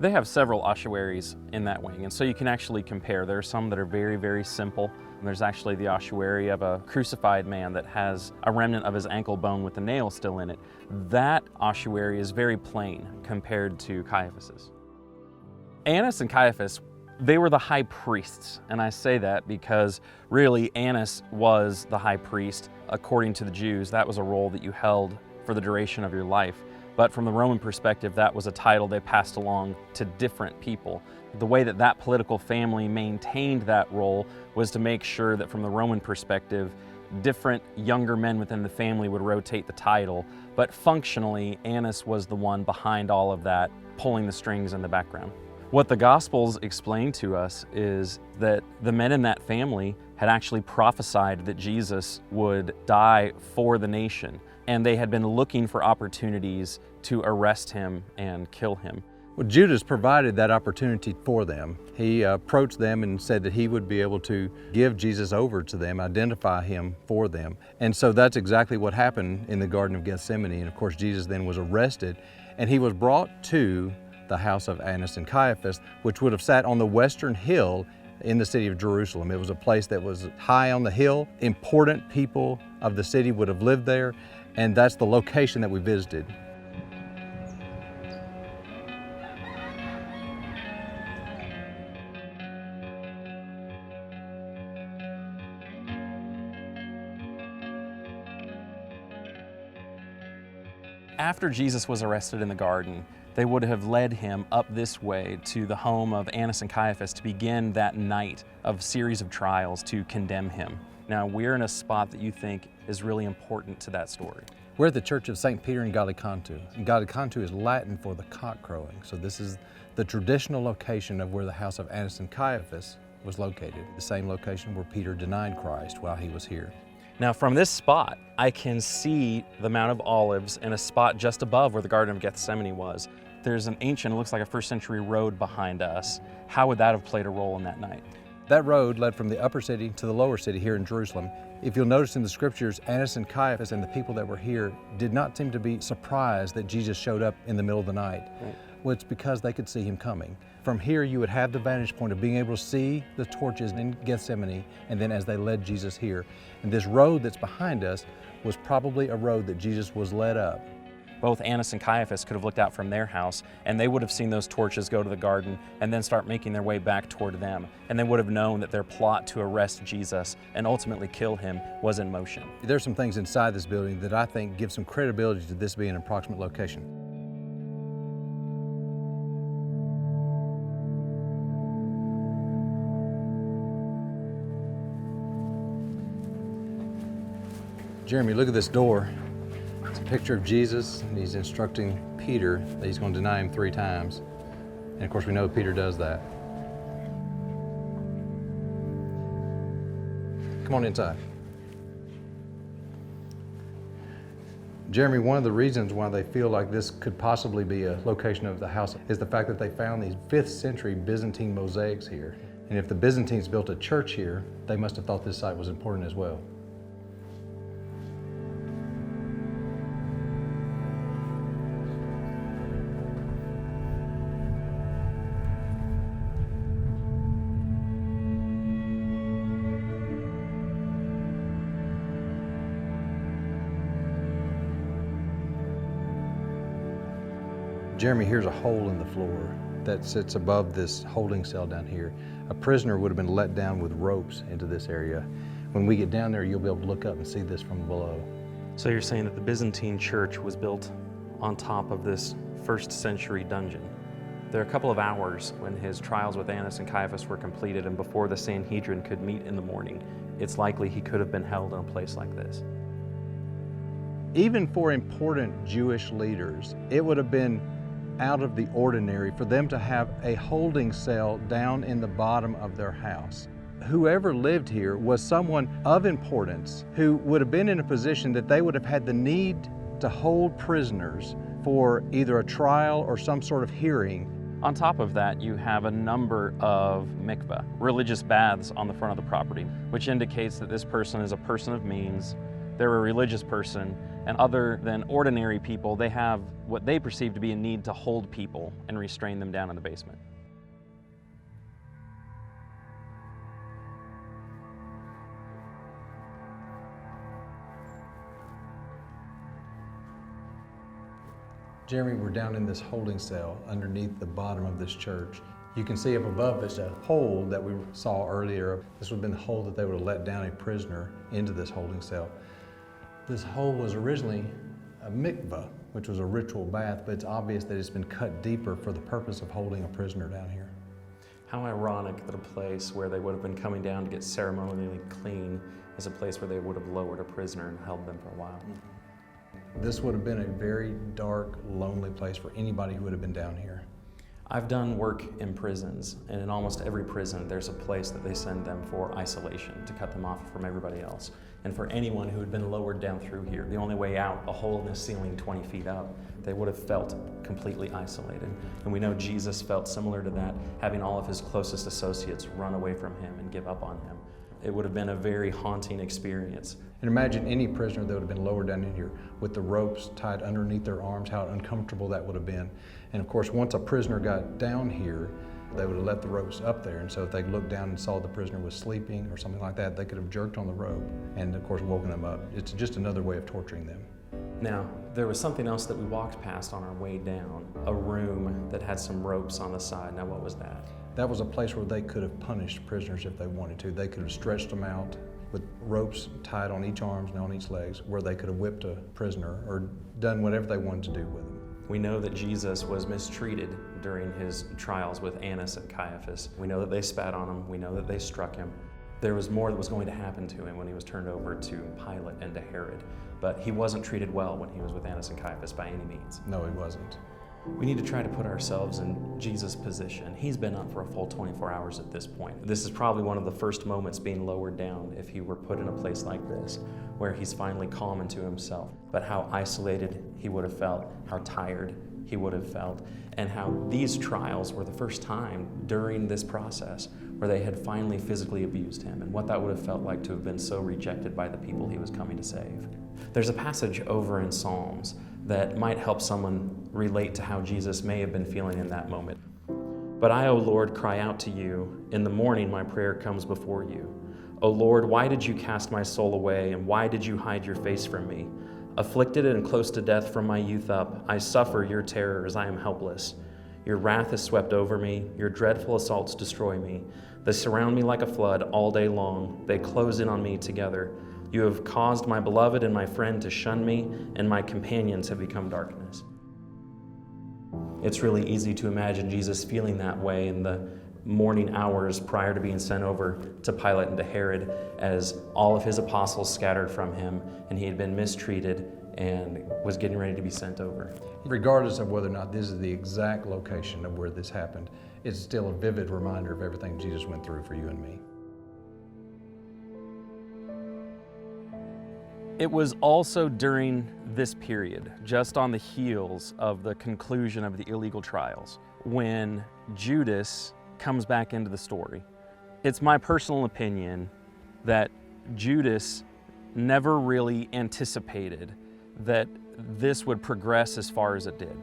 They have several ossuaries in that wing, and so you can actually compare. There are some that are very, very simple. And there's actually the ossuary of a crucified man that has a remnant of his ankle bone with the nail still in it. That ossuary is very plain compared to Caiaphas's. Annas and Caiaphas, they were the high priests, and I say that because really Annas was the high priest. According to the Jews, that was a role that you held for the duration of your life. But from the Roman perspective, that was a title they passed along to different people. The way that that political family maintained that role was to make sure that from the Roman perspective, different younger men within the family would rotate the title, but functionally, Annas was the one behind all of that, pulling the strings in the background. What the Gospels explain to us is that the men in that family had actually prophesied that Jesus would die for the nation, and they had been looking for opportunities to arrest him and kill him. Well, Judas provided that opportunity for them. He approached them and said that he would be able to give Jesus over to them, identify him for them. And so that's exactly what happened in the Garden of Gethsemane. And of course, Jesus then was arrested and he was brought to the house of Annas and Caiaphas, which would have sat on the western hill in the city of Jerusalem. It was a place that was high on the hill. Important people of the city would have lived there, and that's the location that we visited. After Jesus was arrested in the garden, they would have led him up this way to the home of Annas and Caiaphas to begin that night of series of trials to condemn him. Now, we're in a spot that you think is really important to that story. We're at the Church of St. Peter in Gallicantu. And Gallicantu is Latin for the cock crowing. So this is the traditional location of where the house of Annas and Caiaphas was located. The same location where Peter denied Christ while he was here. Now from this spot, I can see the Mount of Olives and a spot just above where the Garden of Gethsemane was. There's an ancient, it looks like a first century road behind us. How would that have played a role in that night? That road led from the upper city to the lower city here in Jerusalem. If you'll notice in the scriptures, Annas and Caiaphas and the people that were here did not seem to be surprised that Jesus showed up in the middle of the night. Right. Well, it's because they could see him coming. From here, you would have the vantage point of being able to see the torches in Gethsemane, and then as they led Jesus here. And this road that's behind us was probably a road that Jesus was led up. Both Annas and Caiaphas could have looked out from their house, and they would have seen those torches go to the garden and then start making their way back toward them. And they would have known that their plot to arrest Jesus and ultimately kill him was in motion. There's some things inside this building that I think give some credibility to this being an approximate location. Jeremy, look at this door. It's a picture of Jesus, and he's instructing Peter that he's going to deny him 3 times. And of course, we know Peter does that. Come on inside. Jeremy, one of the reasons why they feel like this could possibly be a location of the house is the fact that they found these 5th century Byzantine mosaics here. And if the Byzantines built a church here, they must have thought this site was important as well. Jeremy, here's a hole in the floor that sits above this holding cell down here. A prisoner would have been let down with ropes into this area. When we get down there, you'll be able to look up and see this from below. So you're saying that the Byzantine church was built on top of this 1st century dungeon. There are a couple of hours when his trials with Annas and Caiaphas were completed and before the Sanhedrin could meet in the morning. It's likely he could have been held in a place like this. Even for important Jewish leaders, it would have been out of the ordinary for them to have a holding cell down in the bottom of their house. Whoever lived here was someone of importance who would have been in a position that they would have had the need to hold prisoners for either a trial or some sort of hearing. On top of that, you have a number of mikveh, religious baths on the front of the property, which indicates that this person is a person of means, they're a religious person, and other than ordinary people, they have what they perceive to be a need to hold people and restrain them down in the basement. Jeremy, we're down in this holding cell underneath the bottom of this church. You can see up above there's a hole that we saw earlier. This would have been the hole that they would have let down a prisoner into this holding cell. This hole was originally a mikveh, which was a ritual bath, but it's obvious that it's been cut deeper for the purpose of holding a prisoner down here. How ironic that a place where they would have been coming down to get ceremonially clean is a place where they would have lowered a prisoner and held them for a while. This would have been a very dark, lonely place for anybody who would have been down here. I've done work in prisons, and in almost every prison there's a place that they send them for isolation, to cut them off from everybody else. And for anyone who had been lowered down through here, the only way out, a hole in the ceiling 20 feet up, they would have felt completely isolated. And we know Jesus felt similar to that, having all of his closest associates run away from him and give up on him. It would have been a very haunting experience. And imagine any prisoner that would have been lowered down in here with the ropes tied underneath their arms, how uncomfortable that would have been. And of course, once a prisoner got down here, they would have let the ropes up there. And so if they looked down and saw the prisoner was sleeping or something like that, they could have jerked on the rope and of course woken them up. It's just another way of torturing them. Now, there was something else that we walked past on our way down, a room that had some ropes on the side. Now, what was that? That was a place where they could have punished prisoners if they wanted to. They could have stretched them out with ropes tied on each arms and on each legs, where they could have whipped a prisoner or done whatever they wanted to do with them. We know that Jesus was mistreated during his trials with Annas and Caiaphas. We know that they spat on him. We know that they struck him. There was more that was going to happen to him when he was turned over to Pilate and to Herod. But he wasn't treated well when he was with Annas and Caiaphas by any means. No, he wasn't. We need to try to put ourselves in Jesus' position. He's been up for a full 24 hours at this point. This is probably one of the first moments being lowered down if he were put in a place like this, where he's finally calm into himself. But how isolated he would have felt, how tired he would have felt, and how these trials were the first time during this process where they had finally physically abused him, and what that would have felt like to have been so rejected by the people he was coming to save. There's a passage over in Psalms that might help someone relate to how Jesus may have been feeling in that moment. But I, O Lord, cry out to you. In the morning my prayer comes before you. O Lord, why did you cast my soul away, and why did you hide your face from me? Afflicted and close to death from my youth up, I suffer your terrors, I am helpless. Your wrath has swept over me, your dreadful assaults destroy me. They surround me like a flood all day long, they close in on me together. You have caused my beloved and my friend to shun me, and my companions have become darkness. It's really easy to imagine Jesus feeling that way in the morning hours prior to being sent over to Pilate and to Herod, as all of his apostles scattered from him and he had been mistreated and was getting ready to be sent over. Regardless of whether or not this is the exact location of where this happened, it's still a vivid reminder of everything Jesus went through for you and me. It was also during this period, just on the heels of the conclusion of the illegal trials, when Judas comes back into the story. It's my personal opinion that Judas never really anticipated that this would progress as far as it did.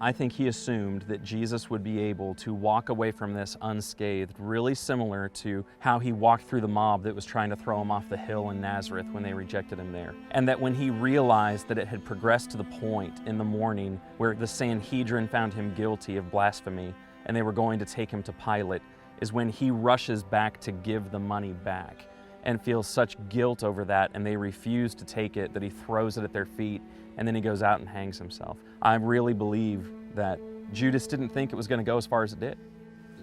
I think he assumed that Jesus would be able to walk away from this unscathed, really similar to how he walked through the mob that was trying to throw him off the hill in Nazareth when they rejected him there. And that when he realized that it had progressed to the point in the morning where the Sanhedrin found him guilty of blasphemy and they were going to take him to Pilate, is when he rushes back to give the money back and feels such guilt over that, and they refuse to take it, that he throws it at their feet, and then he goes out and hangs himself. I really believe that Judas didn't think it was going to go as far as it did.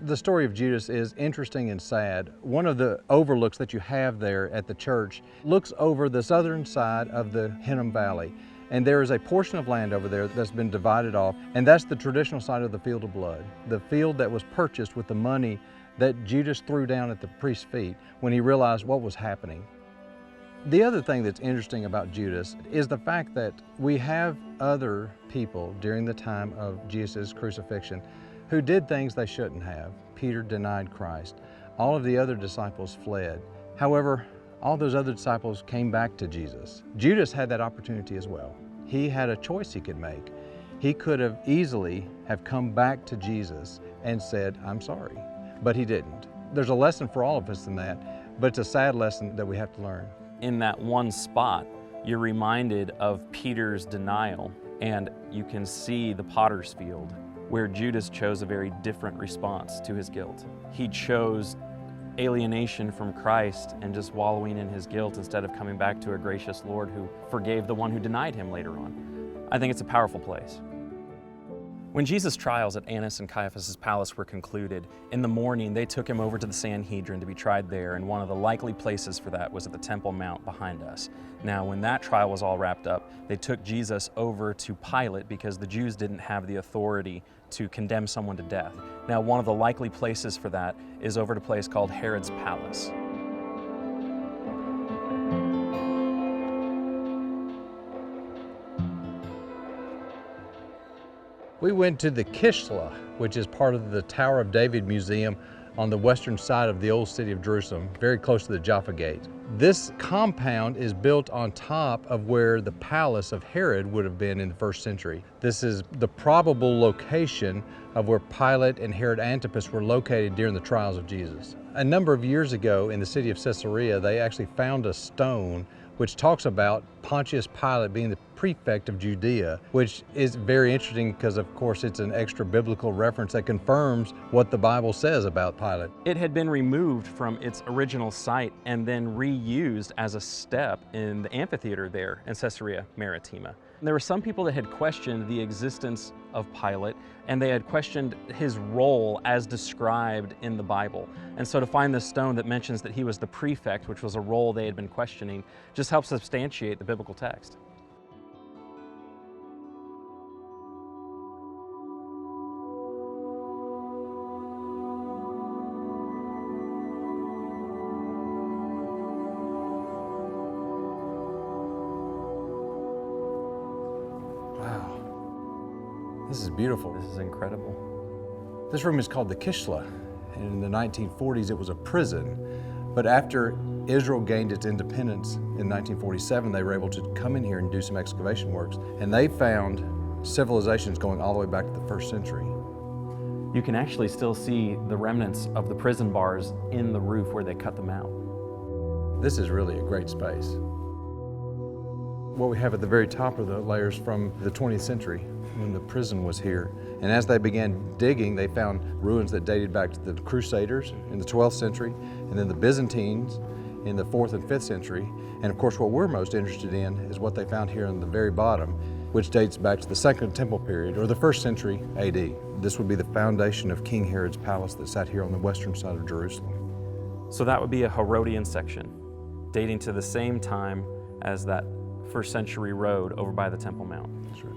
The story of Judas is interesting and sad. One of the overlooks that you have there at the church looks over the southern side of the Hinnom Valley. And there is a portion of land over there that's been divided off, and that's the traditional side of the field of blood, the field that was purchased with the money that Judas threw down at the priest's feet when he realized what was happening. The other thing that's interesting about Judas is the fact that we have other people during the time of Jesus' crucifixion who did things they shouldn't have. Peter denied Christ. All of the other disciples fled. However, all those other disciples came back to Jesus. Judas had that opportunity as well. He had a choice he could make. He could have easily have come back to Jesus and said, I'm sorry, but he didn't. There's a lesson for all of us in that, but it's a sad lesson that we have to learn. In that one spot, you're reminded of Peter's denial, and you can see the potter's field where Judas chose a very different response to his guilt. He chose alienation from Christ and just wallowing in his guilt instead of coming back to a gracious Lord who forgave the one who denied him later on. I think it's a powerful place. When Jesus' trials at Annas and Caiaphas' palace were concluded, in the morning they took him over to the Sanhedrin to be tried there, and one of the likely places for that was at the Temple Mount behind us. Now, when that trial was all wrapped up, they took Jesus over to Pilate because the Jews didn't have the authority to condemn someone to death. Now, one of the likely places for that is over at a place called Herod's Palace. We went to the Kishla, which is part of the Tower of David Museum on the western side of the old city of Jerusalem, very close to the Jaffa Gate. This compound is built on top of where the palace of Herod would have been in the first century. This is the probable location of where Pilate and Herod Antipas were located during the trials of Jesus. A number of years ago in the city of Caesarea, they actually found a stone which talks about Pontius Pilate being the prefect of Judea, which is very interesting because, of course, it's an extra biblical reference that confirms what the Bible says about Pilate. It had been removed from its original site and then reused as a step in the amphitheater there in Caesarea Maritima. There were some people that had questioned the existence of Pilate, and they had questioned his role as described in the Bible. And so to find this stone that mentions that he was the prefect, which was a role they had been questioning, just helps substantiate the biblical text. This is beautiful. This is incredible. This room is called the Kishla. In the 1940s, it was a prison. But after Israel gained its independence in 1947, they were able to come in here and do some excavation works. And they found civilizations going all the way back to the first century. You can actually still see the remnants of the prison bars in the roof where they cut them out. This is really a great space. What we have at the very top of the layers from the 20th century when the prison was here. And as they began digging, they found ruins that dated back to the Crusaders in the 12th century, and then the Byzantines in the 4th and 5th century. And of course, what we're most interested in is what they found here on the very bottom, which dates back to the Second Temple period, or the 1st century AD. This would be the foundation of King Herod's palace that sat here on the western side of Jerusalem. So that would be a Herodian section, dating to the same time as that 1st century road over by the Temple Mount. That's right.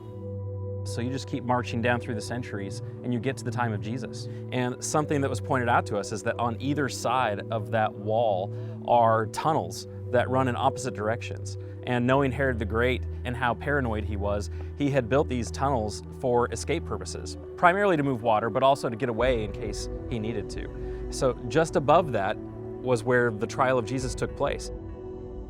So you just keep marching down through the centuries and you get to the time of Jesus. And something that was pointed out to us is that on either side of that wall are tunnels that run in opposite directions. And knowing Herod the Great and how paranoid he was, he had built these tunnels for escape purposes, primarily to move water, but also to get away in case he needed to. So just above that was where the trial of Jesus took place.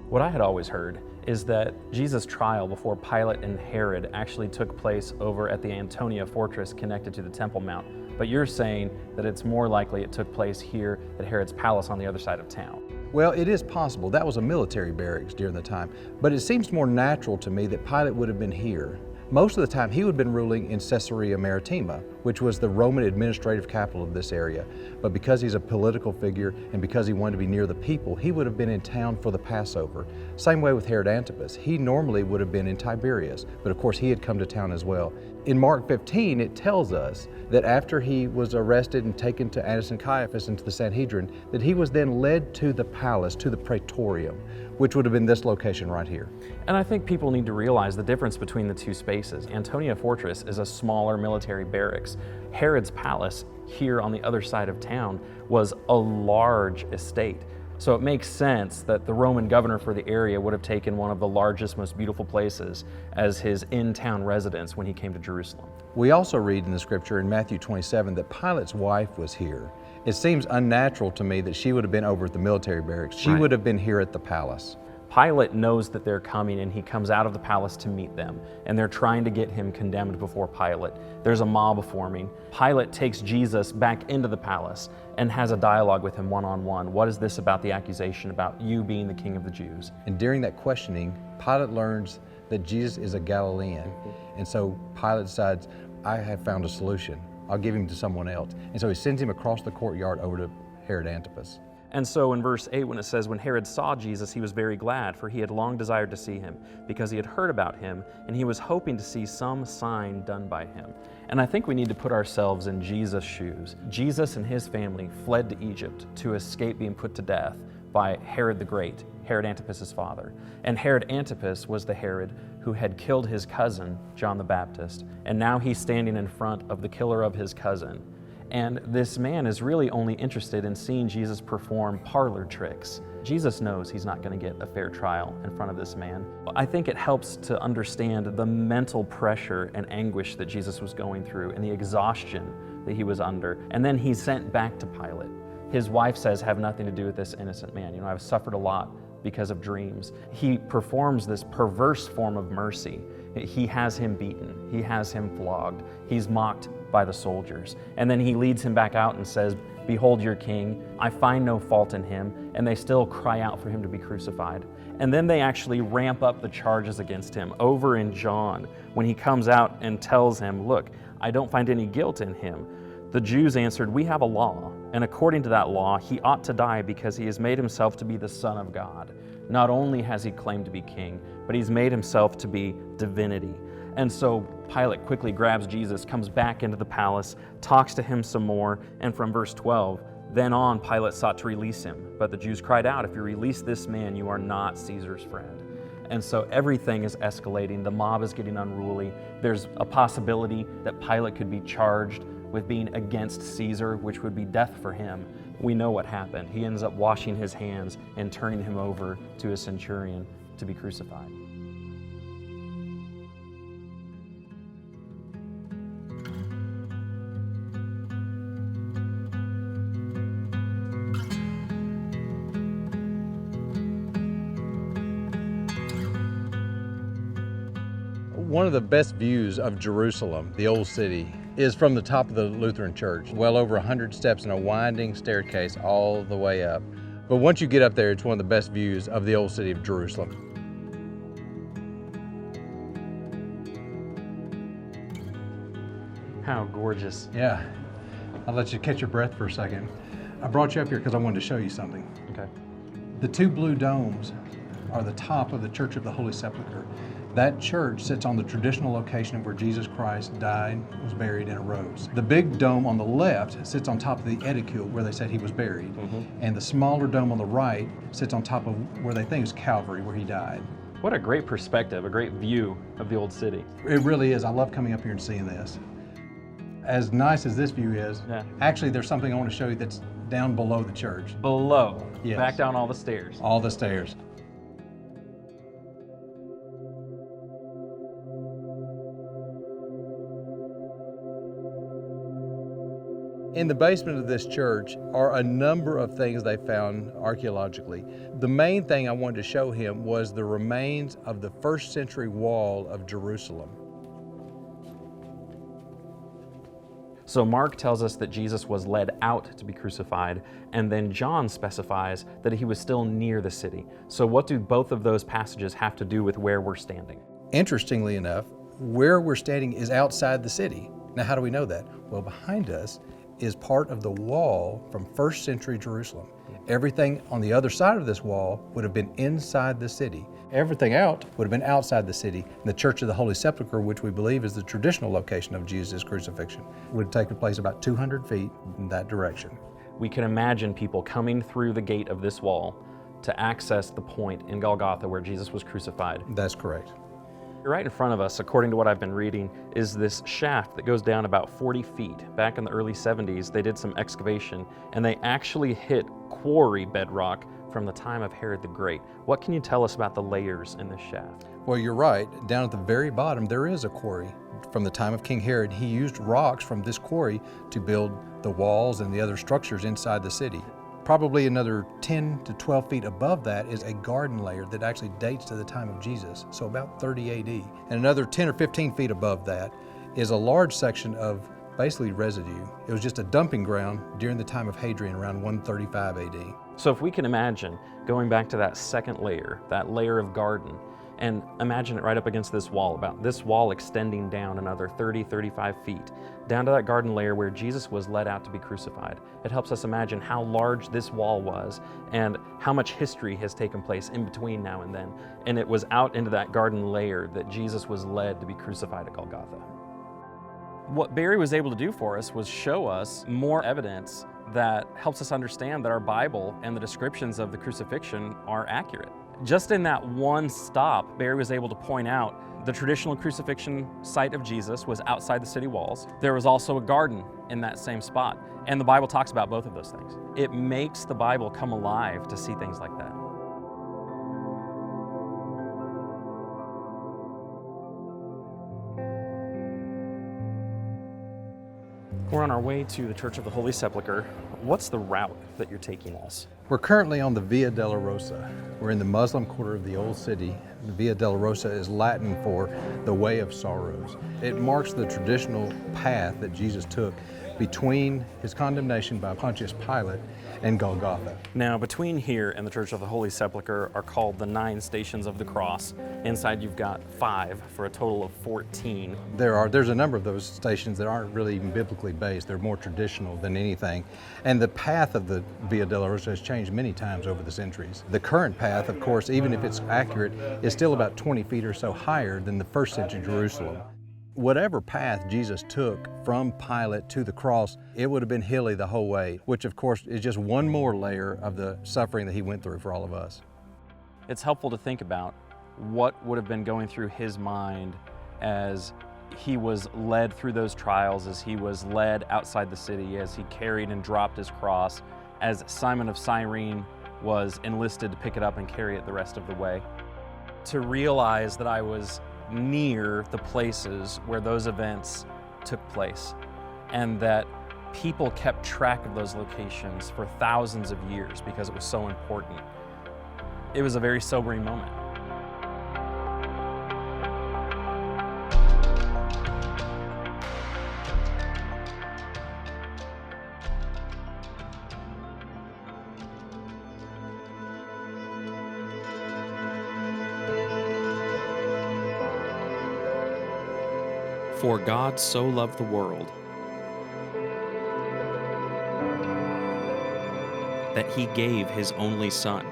What I had always heard is that Jesus' trial before Pilate and Herod actually took place over at the Antonia fortress connected to the Temple Mount. But you're saying that it's more likely it took place here at Herod's palace on the other side of town. Well, it is possible. That was a military barracks during the time. But it seems more natural to me that Pilate would have been here. Most of the time, he would have been ruling in Caesarea Maritima, which was the Roman administrative capital of this area. But because he's a political figure and because he wanted to be near the people, he would have been in town for the Passover. Same way with Herod Antipas. He normally would have been in Tiberias, but of course he had come to town as well. In Mark 15, it tells us that after he was arrested and taken to Annas and Caiaphas and to the Sanhedrin, that he was then led to the palace, to the praetorium, which would have been this location right here. And I think people need to realize the difference between the two spaces. Antonia Fortress is a smaller military barracks. Herod's palace here on the other side of town was a large estate. So it makes sense that the Roman governor for the area would have taken one of the largest, most beautiful places as his in-town residence when he came to Jerusalem. We also read in the scripture in Matthew 27 that Pilate's wife was here. It seems unnatural to me that she would have been over at the military barracks. She would have been here at the palace. Pilate knows that they're coming and he comes out of the palace to meet them, and they're trying to get him condemned before Pilate. There's a mob forming. Pilate takes Jesus back into the palace and has a dialogue with him one-on-one. What is this about the accusation about you being the king of the Jews? And during that questioning, Pilate learns that Jesus is a Galilean. And so Pilate decides, I have found a solution. I'll give him to someone else. And so he sends him across the courtyard over to Herod Antipas. And so in verse 8, when it says, when Herod saw Jesus, he was very glad, for he had long desired to see him, because he had heard about him, and he was hoping to see some sign done by him. And I think we need to put ourselves in Jesus' shoes. Jesus and his family fled to Egypt to escape being put to death by Herod the Great, Herod Antipas' father. And Herod Antipas was the Herod who had killed his cousin, John the Baptist, and now he's standing in front of the killer of his cousin. And this man is really only interested in seeing Jesus perform parlor tricks. Jesus knows he's not going to get a fair trial in front of this man. I think it helps to understand the mental pressure and anguish that Jesus was going through and the exhaustion that he was under. And then he's sent back to Pilate. His wife says, have nothing to do with this innocent man. You know, I've suffered a lot because of dreams. He performs this perverse form of mercy. He has him beaten. He has him flogged. He's mocked by the soldiers. And then he leads him back out and says, behold your king. I find no fault in him. And they still cry out for him to be crucified. And then they actually ramp up the charges against him over in John when he comes out and tells him, look, I don't find any guilt in him. The Jews answered, we have a law, and according to that law, he ought to die because he has made himself to be the Son of God. Not only has he claimed to be king, but he's made himself to be divinity. And so Pilate quickly grabs Jesus, comes back into the palace, talks to him some more, and from verse 12, then on Pilate sought to release him. But the Jews cried out, if you release this man, you are not Caesar's friend. And so everything is escalating. The mob is getting unruly. There's a possibility that Pilate could be charged with being against Caesar, which would be death for him. We know what happened. He ends up washing his hands and turning him over to a centurion to be crucified. One of the best views of Jerusalem, the old city, is from the top of the Lutheran church. Well over 100 steps in a winding staircase all the way up. But once you get up there, it's one of the best views of the old city of Jerusalem. How gorgeous. Yeah. I'll let you catch your breath for a second. I brought you up here because I wanted to show you something. Okay. The two blue domes are the top of the Church of the Holy Sepulchre. That church sits on the traditional location of where Jesus Christ died, was buried, and arose. The big dome on the left sits on top of the edicule where they said he was buried. And the smaller dome on the right sits on top of where they think is Calvary, where he died. What a great perspective, a great view of the old city. It really is. I love coming up here and seeing this. As nice as this view is, actually there's something I want to show you that's down below the church. Below? Yes. Back down all the stairs? All the stairs. In the basement of this church are a number of things they found archaeologically. The main thing I wanted to show him was the remains of the first century wall of Jerusalem. So Mark tells us that Jesus was led out to be crucified, and then John specifies that he was still near the city. So what do both of those passages have to do with where we're standing? Interestingly enough, where we're standing is outside the city. Now, how do we know that? Well, behind us is part of the wall from first century Jerusalem. Everything on the other side of this wall would have been inside the city. Everything out would have been outside the city. And the Church of the Holy Sepulchre, which we believe is the traditional location of Jesus' crucifixion, would have taken place about 200 feet in that direction. We can imagine people coming through the gate of this wall to access the point in Golgotha where Jesus was crucified. That's correct. Right in front of us, according to what I've been reading, is this shaft that goes down about 40 feet. Back in the early 70s, they did some excavation, and they actually hit quarry bedrock from the time of Herod the Great. What can you tell us about the layers in this shaft? Well, you're right. Down at the very bottom, there is a quarry. From the time of King Herod, he used rocks from this quarry to build the walls and the other structures inside the city. Probably another 10 to 12 feet above that is a garden layer that actually dates to the time of Jesus, so about 30 AD. And another 10 or 15 feet above that is a large section of basically residue. It was just a dumping ground during the time of Hadrian around 135 AD. So if we can imagine going back to that second layer, that layer of garden, and imagine it right up against this wall, about this wall extending down another 30, 35 feet, down to that garden layer where Jesus was led out to be crucified. It helps us imagine how large this wall was and how much history has taken place in between now and then. And it was out into that garden layer that Jesus was led to be crucified at Golgotha. What Barry was able to do for us was show us more evidence that helps us understand that our Bible and the descriptions of the crucifixion are accurate. Just in that one stop, Barry was able to point out the traditional crucifixion site of Jesus was outside the city walls. There was also a garden in that same spot, and the Bible talks about both of those things. It makes the Bible come alive to see things like that. We're on our way to the Church of the Holy Sepulchre. What's the route that you're taking us? We're currently on the Via Dolorosa. We're in the Muslim quarter of the old city. The Via Dolorosa is Latin for the Way of Sorrows. It marks the traditional path that Jesus took between his condemnation by Pontius Pilate and Golgotha. Now, between here and the Church of the Holy Sepulchre are called the 9 Stations of the Cross. Inside you've got 5 for a total of 14. There's a number of those stations that aren't really even biblically based. They're more traditional than anything. And the path of the Via Dolorosa has changed many times over the centuries. The current path, of course, even if it's accurate, is still about 20 feet or so higher than the first century Jerusalem. Whatever path Jesus took from Pilate to the cross, it would have been hilly the whole way, which of course is just one more layer of the suffering that he went through for all of us. It's helpful to think about what would have been going through his mind as he was led through those trials, as he was led outside the city, as he carried and dropped his cross, as Simon of Cyrene was enlisted to pick it up and carry it the rest of the way. To realize that I was near the places where those events took place, and that people kept track of those locations for thousands of years because it was so important. It was a very sobering moment. For God so loved the world that he gave his only Son,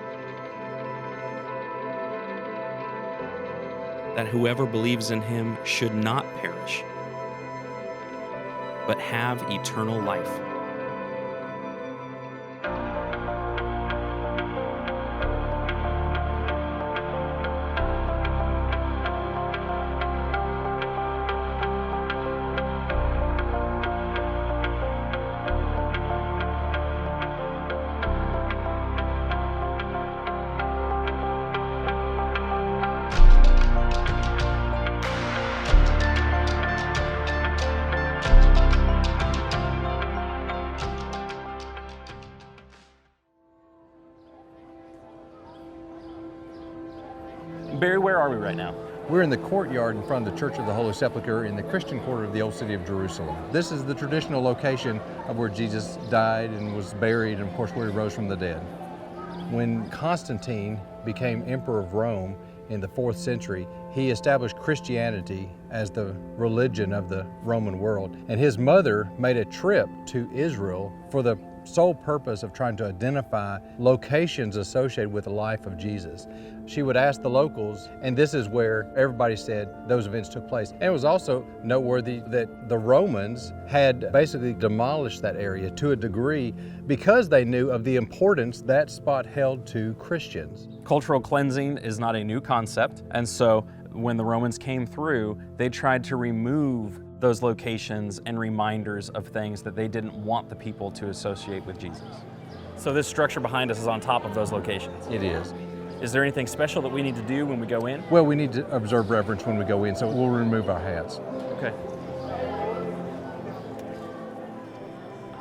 that whoever believes in him should not perish, but have eternal life. Barry, where are we right now? We're in the courtyard in front of the Church of the Holy Sepulchre in the Christian quarter of the old city of Jerusalem. This is the traditional location of where Jesus died and was buried, and of course where he rose from the dead. When Constantine became emperor of Rome in the 4th century, he established Christianity as the religion of the Roman world. And his mother made a trip to Israel for the sole purpose of trying to identify locations associated with the life of Jesus. She would ask the locals, and this is where everybody said those events took place. And it was also noteworthy that the Romans had basically demolished that area to a degree because they knew of the importance that spot held to Christians. Cultural cleansing is not a new concept, and so when the Romans came through, they tried to remove those locations and reminders of things that they didn't want the people to associate with Jesus. So this structure behind us is on top of those locations? It is. Is there anything special that we need to do when we go in? Well, we need to observe reverence when we go in, so we'll remove our hats. Okay.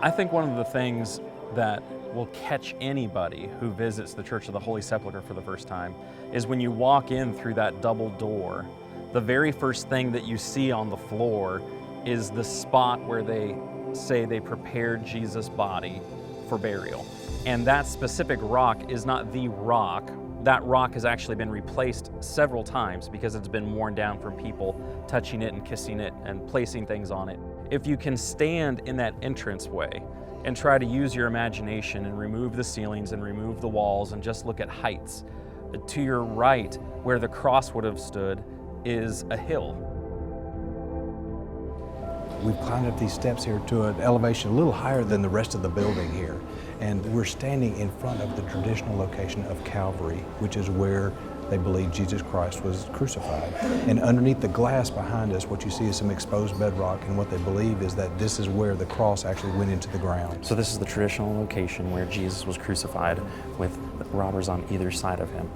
I think one of the things that will catch anybody who visits the Church of the Holy Sepulchre for the first time is when you walk in through that double door, the very first thing that you see on the floor is the spot where they say they prepared Jesus' body for burial. And that specific rock is not the rock. That rock has actually been replaced several times because it's been worn down from people touching it and kissing it and placing things on it. If you can stand in that entranceway and try to use your imagination and remove the ceilings and remove the walls and just look at heights, to your right, where the cross would have stood, is a hill. We've climbed up these steps here to an elevation a little higher than the rest of the building here. And we're standing in front of the traditional location of Calvary, which is where they believe Jesus Christ was crucified. And underneath the glass behind us, what you see is some exposed bedrock, and what they believe is that this is where the cross actually went into the ground. So this is the traditional location where Jesus was crucified with robbers on either side of him.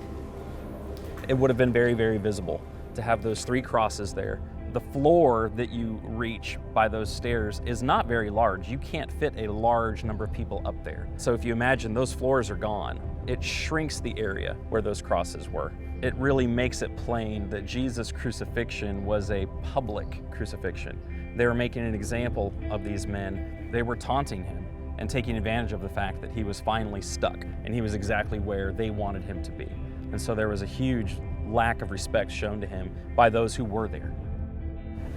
It would have been very, very visible to have those 3 crosses there. The floor that you reach by those stairs is not very large. You can't fit a large number of people up there. So if you imagine those floors are gone, it shrinks the area where those crosses were. It really makes it plain that Jesus' crucifixion was a public crucifixion. They were making an example of these men. They were taunting him and taking advantage of the fact that he was finally stuck and he was exactly where they wanted him to be. And so there was a huge lack of respect shown to him by those who were there.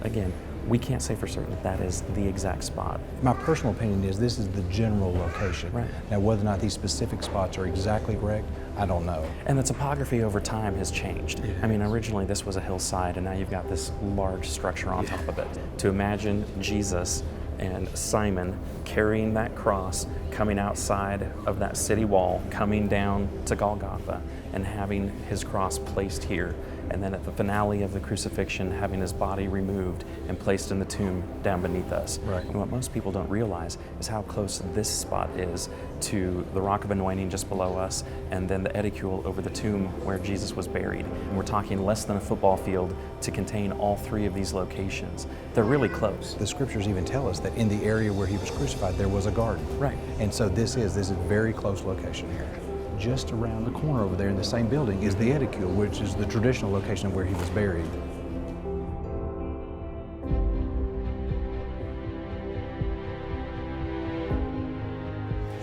Again, we can't say for certain that is the exact spot. My personal opinion is this is the general location. Right. Now, whether or not these specific spots are exactly correct, I don't know. And the topography over time has changed. I mean, originally this was a hillside, and now you've got this large structure on top of it. To imagine Jesus and Simon carrying that cross, coming outside of that city wall, coming down to Golgotha, and having his cross placed here, and then at the finale of the crucifixion, having his body removed and placed in the tomb down beneath us. Right. And what most people don't realize is how close this spot is to the Rock of Anointing just below us, and then the edicule over the tomb where Jesus was buried. And we're talking less than a football field to contain all 3 of these locations. They're really close. The scriptures even tell us that in the area where he was crucified, there was a garden. Right. And so this is a very close location here. Just around the corner over there in the same building is the edicule, which is the traditional location of where he was buried.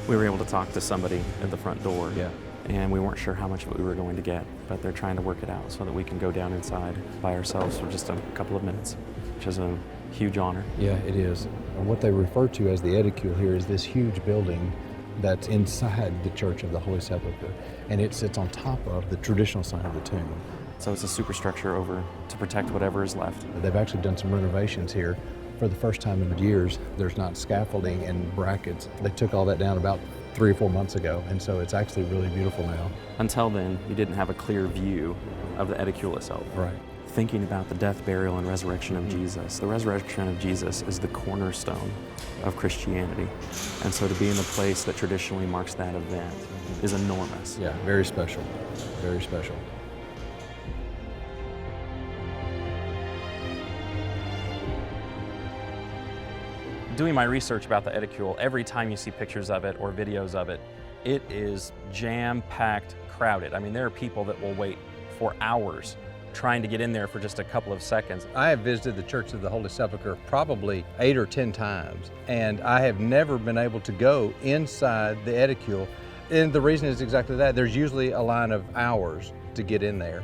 We were able to talk to somebody at the front door. Yeah. And we weren't sure how much of it we were going to get, but they're trying to work it out so that we can go down inside by ourselves for just a couple of minutes, which is a huge honor. Yeah, it is. And what they refer to as the edicule here is this huge building that's inside the Church of the Holy Sepulchre, and it sits on top of the traditional side of the tomb. So it's a superstructure over to protect whatever is left. They've actually done some renovations here. For the first time in years, there's not scaffolding and brackets. They took all that down about 3 or 4 months ago, and so it's actually really beautiful now. Until then, you didn't have a clear view of the edicule itself. Right. Thinking about the death, burial, and resurrection of Jesus. The resurrection of Jesus is the cornerstone of Christianity. And so to be in the place that traditionally marks that event is enormous. Yeah, very special, very special. Doing my research about the edicule, every time you see pictures of it or videos of it, it is jam-packed, crowded. I mean, there are people that will wait for hours trying to get in there for just a couple of seconds. I have visited the Church of the Holy Sepulchre probably 8 or 10 times, and I have never been able to go inside the edicule. And the reason is exactly that. There's usually a line of hours to get in there.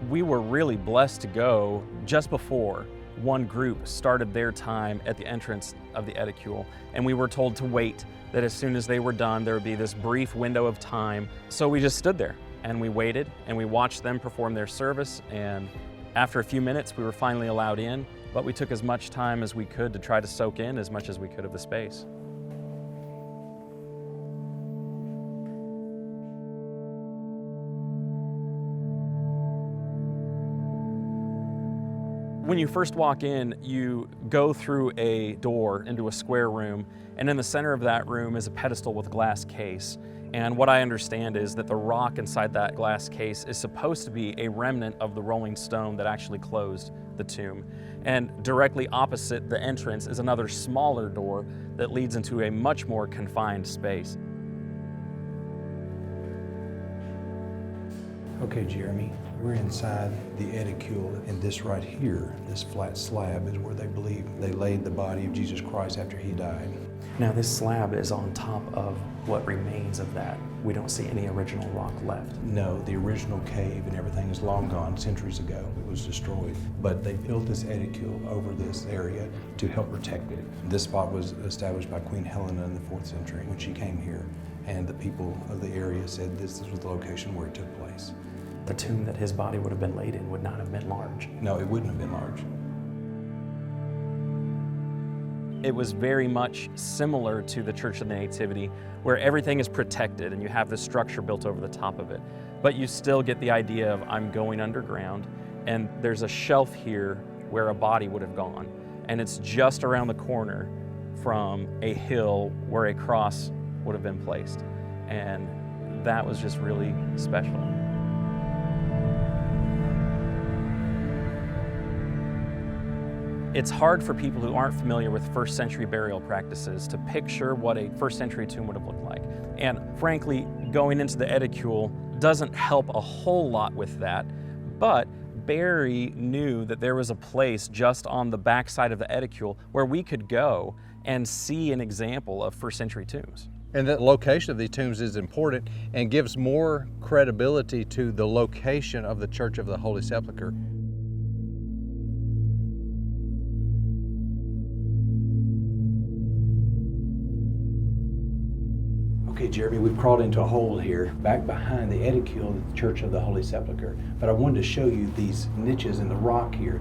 We were really blessed to go just before one group started their time at the entrance of the edicule, and we were told to wait, that as soon as they were done, there would be this brief window of time. So we just stood there and we waited and we watched them perform their service, and after a few minutes we were finally allowed in, but we took as much time as we could to try to soak in as much as we could of the space. When you first walk in, you go through a door into a square room, and in the center of that room is a pedestal with a glass case. And what I understand is that the rock inside that glass case is supposed to be a remnant of the rolling stone that actually closed the tomb. And directly opposite the entrance is another smaller door that leads into a much more confined space. Okay, Jeremy, we're inside the edicule, and this right here, this flat slab, is where they believe they laid the body of Jesus Christ after he died. Now this slab is on top of what remains of that. We don't see any original rock left. No, the original cave and everything is long gone, centuries ago. It was destroyed. But they built this edicule over this area to help protect it. This spot was established by Queen Helena in the 4th century when she came here, and the people of the area said this was the location where it took place. The tomb that his body would have been laid in would not have been large. No, it wouldn't have been large. It was very much similar to the Church of the Nativity, where everything is protected and you have this structure built over the top of it. But you still get the idea of, I'm going underground, and there's a shelf here where a body would have gone. And it's just around the corner from a hill where a cross would have been placed. And that was just really special. It's hard for people who aren't familiar with 1st century burial practices to picture what a 1st century tomb would have looked like. And frankly, going into the edicule doesn't help a whole lot with that, but Barry knew that there was a place just on the backside of the edicule where we could go and see an example of 1st century tombs. And the location of these tombs is important and gives more credibility to the location of the Church of the Holy Sepulchre. Okay, Jeremy, we've crawled into a hole here, back behind the edicule of the Church of the Holy Sepulchre. But I wanted to show you these niches in the rock here.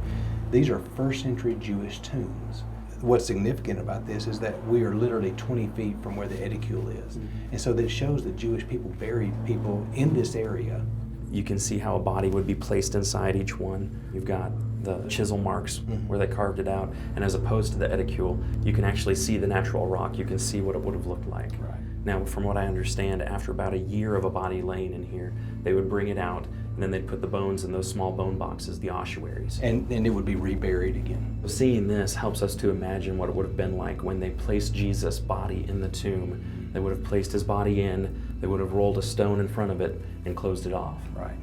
These are 1st century Jewish tombs. What's significant about this is that we are literally 20 feet from where the edicule is. And so that shows that Jewish people buried people in this area. You can see how a body would be placed inside each one. You've got the chisel marks where they carved it out. And as opposed to the edicule, you can actually see the natural rock. You can see what it would have looked like. Right. Now, from what I understand, after about a year of a body laying in here, they would bring it out, and then they'd put the bones in those small bone boxes, the ossuaries. And it would be reburied again. Seeing this helps us to imagine what it would have been like when they placed Jesus' body in the tomb. They would have placed his body in, they would have rolled a stone in front of it and closed it off. Right.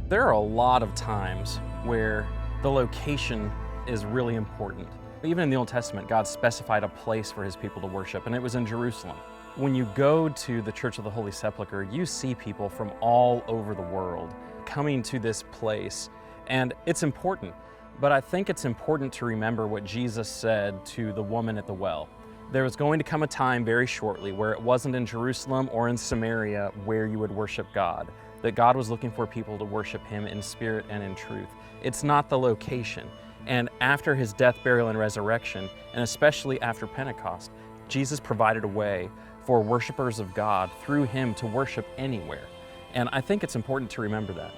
There are a lot of times where the location is really important. Even in the Old Testament, God specified a place for his people to worship, and it was in Jerusalem. When you go to the Church of the Holy Sepulchre, you see people from all over the world coming to this place, and it's important. But I think it's important to remember what Jesus said to the woman at the well. There was going to come a time very shortly where it wasn't in Jerusalem or in Samaria where you would worship God, that God was looking for people to worship Him in spirit and in truth. It's not the location. And after His death, burial, and resurrection, and especially after Pentecost, Jesus provided a way for worshipers of God through Him to worship anywhere. And I think it's important to remember that.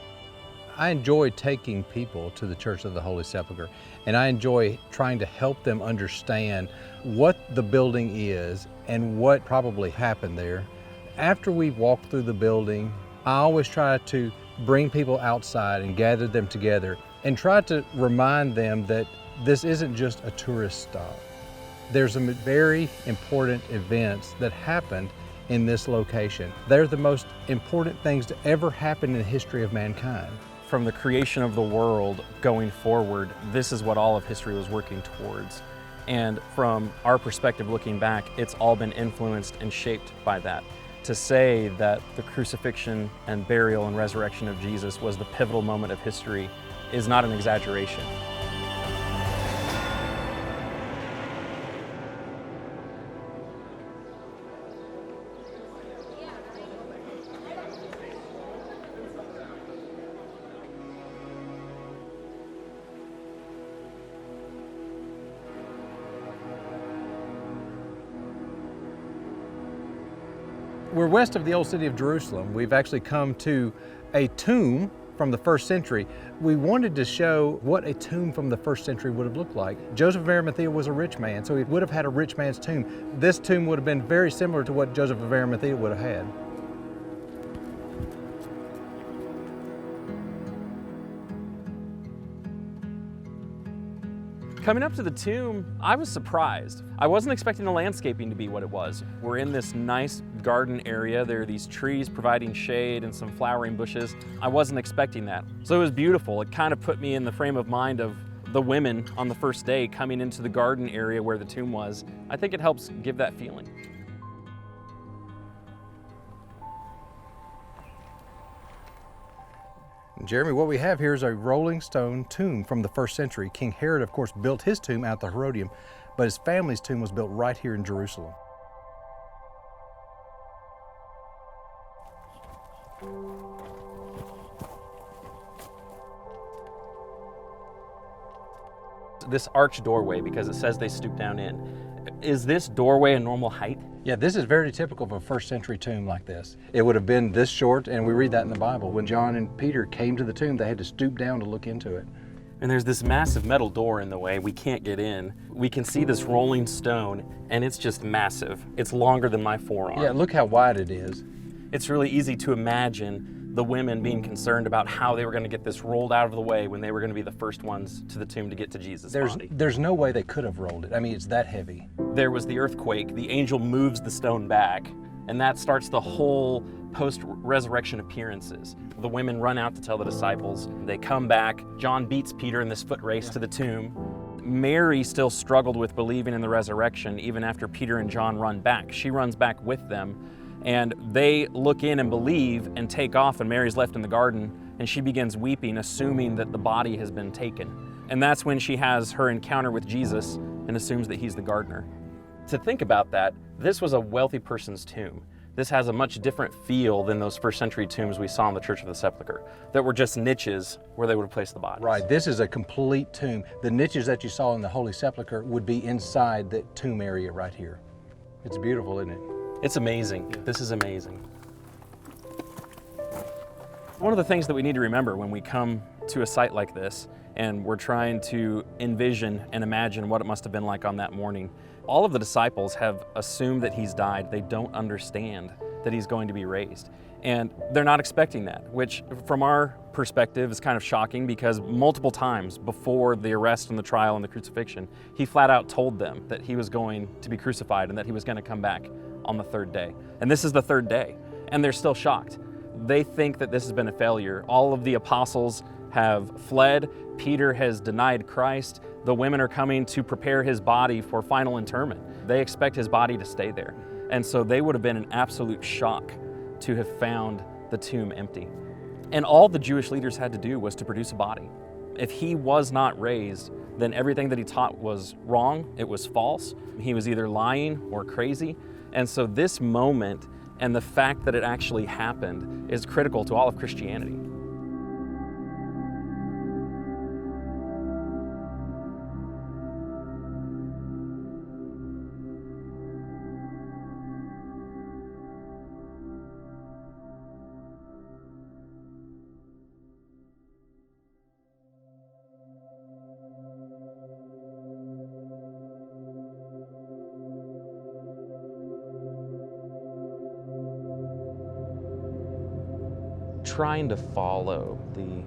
I enjoy taking people to the Church of the Holy Sepulchre, and I enjoy trying to help them understand what the building is and what probably happened there. After we walk through the building, I always try to bring people outside and gather them together and try to remind them that this isn't just a tourist stop. There's some very important events that happened in this location. They're the most important things to ever happen in the history of mankind. From the creation of the world going forward, this is what all of history was working towards. And from our perspective looking back, it's all been influenced and shaped by that. To say that the crucifixion and burial and resurrection of Jesus was the pivotal moment of history is not an exaggeration. We're west of the old city of Jerusalem. We've actually come to a tomb from the first century. We wanted to show what a tomb from the first century would have looked like. Joseph of Arimathea was a rich man, so he would have had a rich man's tomb. This tomb would have been very similar to what Joseph of Arimathea would have had. Coming up to the tomb, I was surprised. I wasn't expecting the landscaping to be what it was. We're in this nice garden area. There are these trees providing shade and some flowering bushes. I wasn't expecting that. So it was beautiful. It kind of put me in the frame of mind of the women on the first day coming into the garden area where the tomb was. I think it helps give that feeling. Jeremy, what we have here is a rolling stone tomb from the first century. King Herod, of course, built his tomb out the Herodium, but his family's tomb was built right here in Jerusalem. This arch doorway, because it says they stoop down in, is this doorway a normal height? Yeah, this is very typical of a first century tomb like this. It would have been this short, and we read that in the Bible. When John and Peter came to the tomb, they had to stoop down to look into it. And there's this massive metal door in the way. We can't get in. We can see this rolling stone, and it's just massive. It's longer than my forearm. Yeah, look how wide it is. It's really easy to imagine the women being concerned about how they were going to get this rolled out of the way when they were going to be the first ones to the tomb to get to Jesus' body. There's no way they could have rolled it. I mean, it's that heavy. There was the earthquake. The angel moves the stone back, and that starts the whole post-resurrection appearances. The women run out to tell the disciples. They come back. John beats Peter in this foot race to the tomb. Mary still struggled with believing in the resurrection even after Peter and John run back. She runs back with them, and they look in and believe and take off, and Mary's left in the garden, and she begins weeping, assuming that the body has been taken. And that's when she has her encounter with Jesus and assumes that he's the gardener. To think about that, this was a wealthy person's tomb. This has a much different feel than those first century tombs we saw in the Church of the Sepulchre that were just niches where they would place the bodies. Right, this is a complete tomb. The niches that you saw in the Holy Sepulchre would be inside the tomb area right here. It's beautiful, isn't it? It's amazing. This is amazing. One of the things that we need to remember when we come to a site like this and we're trying to envision and imagine what it must have been like on that morning, all of the disciples have assumed that he's died. They don't understand that he's going to be raised. And they're not expecting that, which from our perspective is kind of shocking because multiple times before the arrest and the trial and the crucifixion, he flat out told them that he was going to be crucified and that he was going to come back on the third day. And this is the third day, and they're still shocked. They think that this has been a failure. All of the apostles have fled. Peter has denied Christ. The women are coming to prepare his body for final interment. They expect his body to stay there. And so they would have been in absolute shock to have found the tomb empty. And all the Jewish leaders had to do was to produce a body. If he was not raised, then everything that he taught was wrong, it was false. He was either lying or crazy. And so this moment and the fact that it actually happened is critical to all of Christianity. Trying to follow the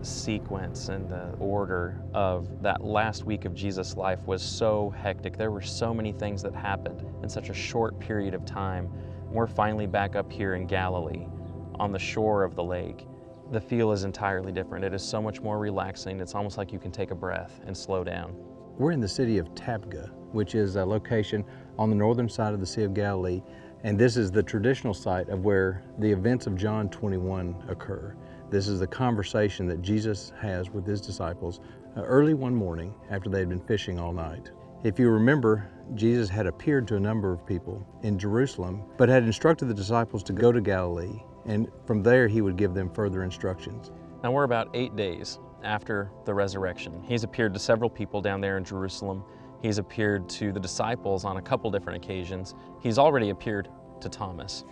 sequence and the order of that last week of Jesus' life was so hectic. There were so many things that happened in such a short period of time. We're finally back up here in Galilee on the shore of the lake. The feel is entirely different. It is so much more relaxing. It's almost like you can take a breath and slow down. We're in the city of Tabgha, which is a location on the northern side of the Sea of Galilee. And this is the traditional site of where the events of John 21 occur. This is the conversation that Jesus has with his disciples early one morning after they had been fishing all night. If you remember, Jesus had appeared to a number of people in Jerusalem, but had instructed the disciples to go to Galilee, and from there he would give them further instructions. Now we're about 8 days after the resurrection. He's appeared to several people down there in Jerusalem. He's appeared to the disciples on a couple different occasions. He's already appeared to Thomas.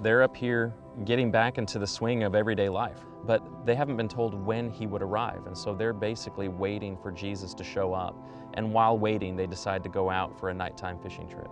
They're up here getting back into the swing of everyday life, but they haven't been told when he would arrive, and so they're basically waiting for Jesus to show up. And while waiting, they decide to go out for a nighttime fishing trip.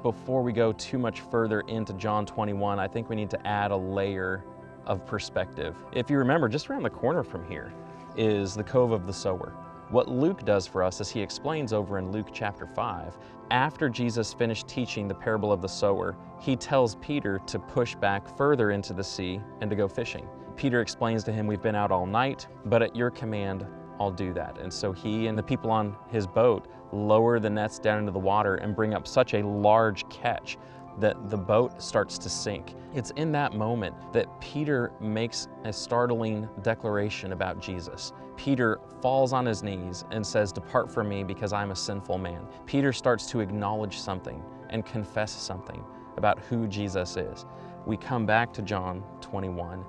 Before we go too much further into John 21, I think we need to add a layer of perspective. If you remember, just around the corner from here is the Cove of the Sower. What Luke does for us is he explains over in Luke chapter 5, after Jesus finished teaching the parable of the sower, he tells Peter to push back further into the sea and to go fishing. Peter explains to him, we've been out all night, but at your command, I'll do that. And so he and the people on his boat lower the nets down into the water and bring up such a large catch that the boat starts to sink. It's in that moment that Peter makes a startling declaration about Jesus. Peter falls on his knees and says, "Depart from me because I'm a sinful man." Peter starts to acknowledge something and confess something about who Jesus is. We come back to John 21.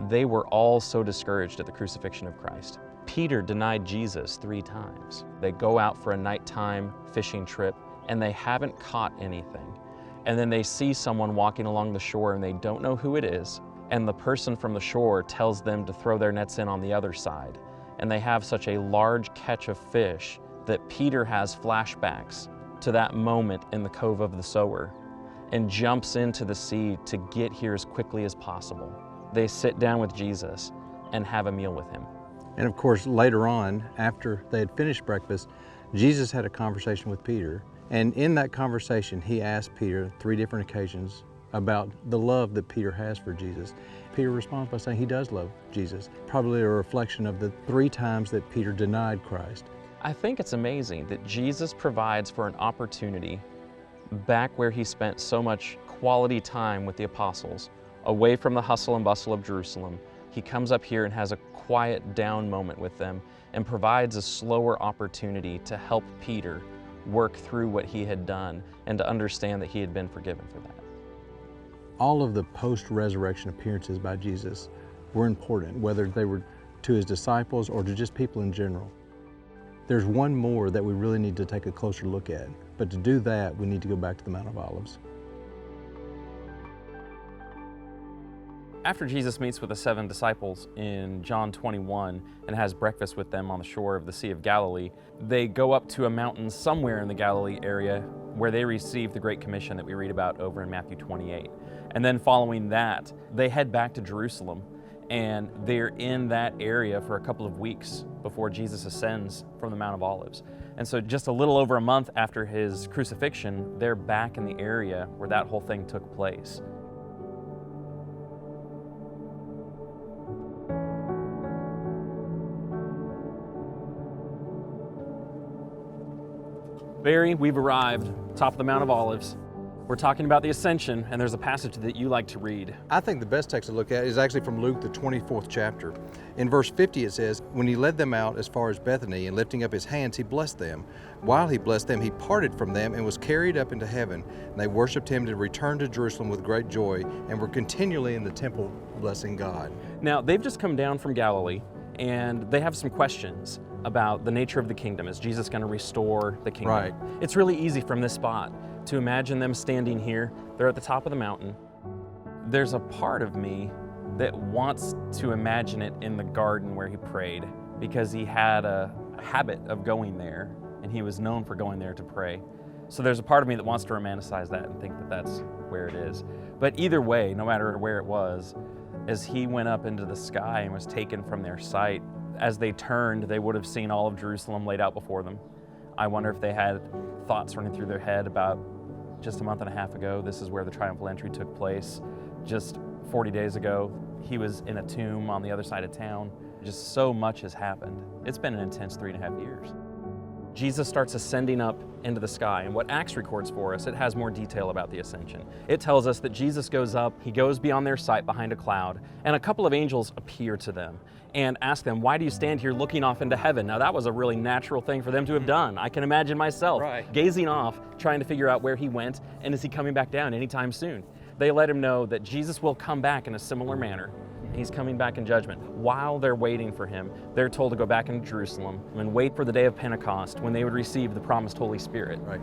They were all so discouraged at the crucifixion of Christ. Peter denied Jesus 3 times. They go out for a nighttime fishing trip and they haven't caught anything. And then they see someone walking along the shore and they don't know who it is. And the person from the shore tells them to throw their nets in on the other side. And they have such a large catch of fish that Peter has flashbacks to that moment in the Cove of the Sower and jumps into the sea to get here as quickly as possible. They sit down with Jesus and have a meal with him. And of course, later on, after they had finished breakfast, Jesus had a conversation with Peter. And in that conversation, he asked Peter 3 different occasions about the love that Peter has for Jesus. Peter responds by saying he does love Jesus, probably a reflection of the 3 times that Peter denied Christ. I think it's amazing that Jesus provides for an opportunity back where he spent so much quality time with the apostles, away from the hustle and bustle of Jerusalem. He comes up here and has a quiet down moment with them and provides a slower opportunity to help Peter work through what he had done and to understand that he had been forgiven for that. All of the post-resurrection appearances by Jesus were important, whether they were to his disciples or to just people in general. There's one more that we really need to take a closer look at, but to do that, we need to go back to the Mount of Olives. After Jesus meets with the 7 disciples in John 21 and has breakfast with them on the shore of the Sea of Galilee, they go up to a mountain somewhere in the Galilee area where they receive the Great Commission that we read about over in Matthew 28. And then following that, they head back to Jerusalem, and they're in that area for a couple of weeks before Jesus ascends from the Mount of Olives. And so just a little over a month after his crucifixion, they're back in the area where that whole thing took place. Barry, we've arrived, top of the Mount of Olives. We're talking about the ascension, and there's a passage that you like to read. I think the best text to look at is actually from Luke, the 24th chapter. In verse 50 it says, "When he led them out as far as Bethany, and lifting up his hands, he blessed them. While he blessed them, he parted from them and was carried up into heaven. And they worshipped him and returned to Jerusalem with great joy, and were continually in the temple blessing God." Now, they've just come down from Galilee, and they have some questions about the nature of the kingdom. Is Jesus going to restore the kingdom? Right. It's really easy from this spot to imagine them standing here. They're at the top of the mountain. There's a part of me that wants to imagine it in the garden where he prayed, because he had a habit of going there, and he was known for going there to pray. So there's a part of me that wants to romanticize that and think that that's where it is. But either way, no matter where it was, as he went up into the sky and was taken from their sight, as they turned, they would have seen all of Jerusalem laid out before them. I wonder if they had thoughts running through their head about just a month and a half ago, this is where the triumphal entry took place. Just 40 days ago, he was in a tomb on the other side of town. Just so much has happened. It's been an intense 3.5 years. Jesus starts ascending up into the sky, and what Acts records for us, it has more detail about the ascension. It tells us that Jesus goes up, he goes beyond their sight behind a cloud, and a couple of angels appear to them and ask them, "Why do you stand here looking off into heaven?" Now that was a really natural thing for them to have done. I can imagine myself gazing off, trying to figure out where he went, and is he coming back down anytime soon? They let him know that Jesus will come back in a similar manner. He's coming back in judgment. While they're waiting for him, they're told to go back into Jerusalem and wait for the day of Pentecost, when they would receive the promised Holy Spirit. Right.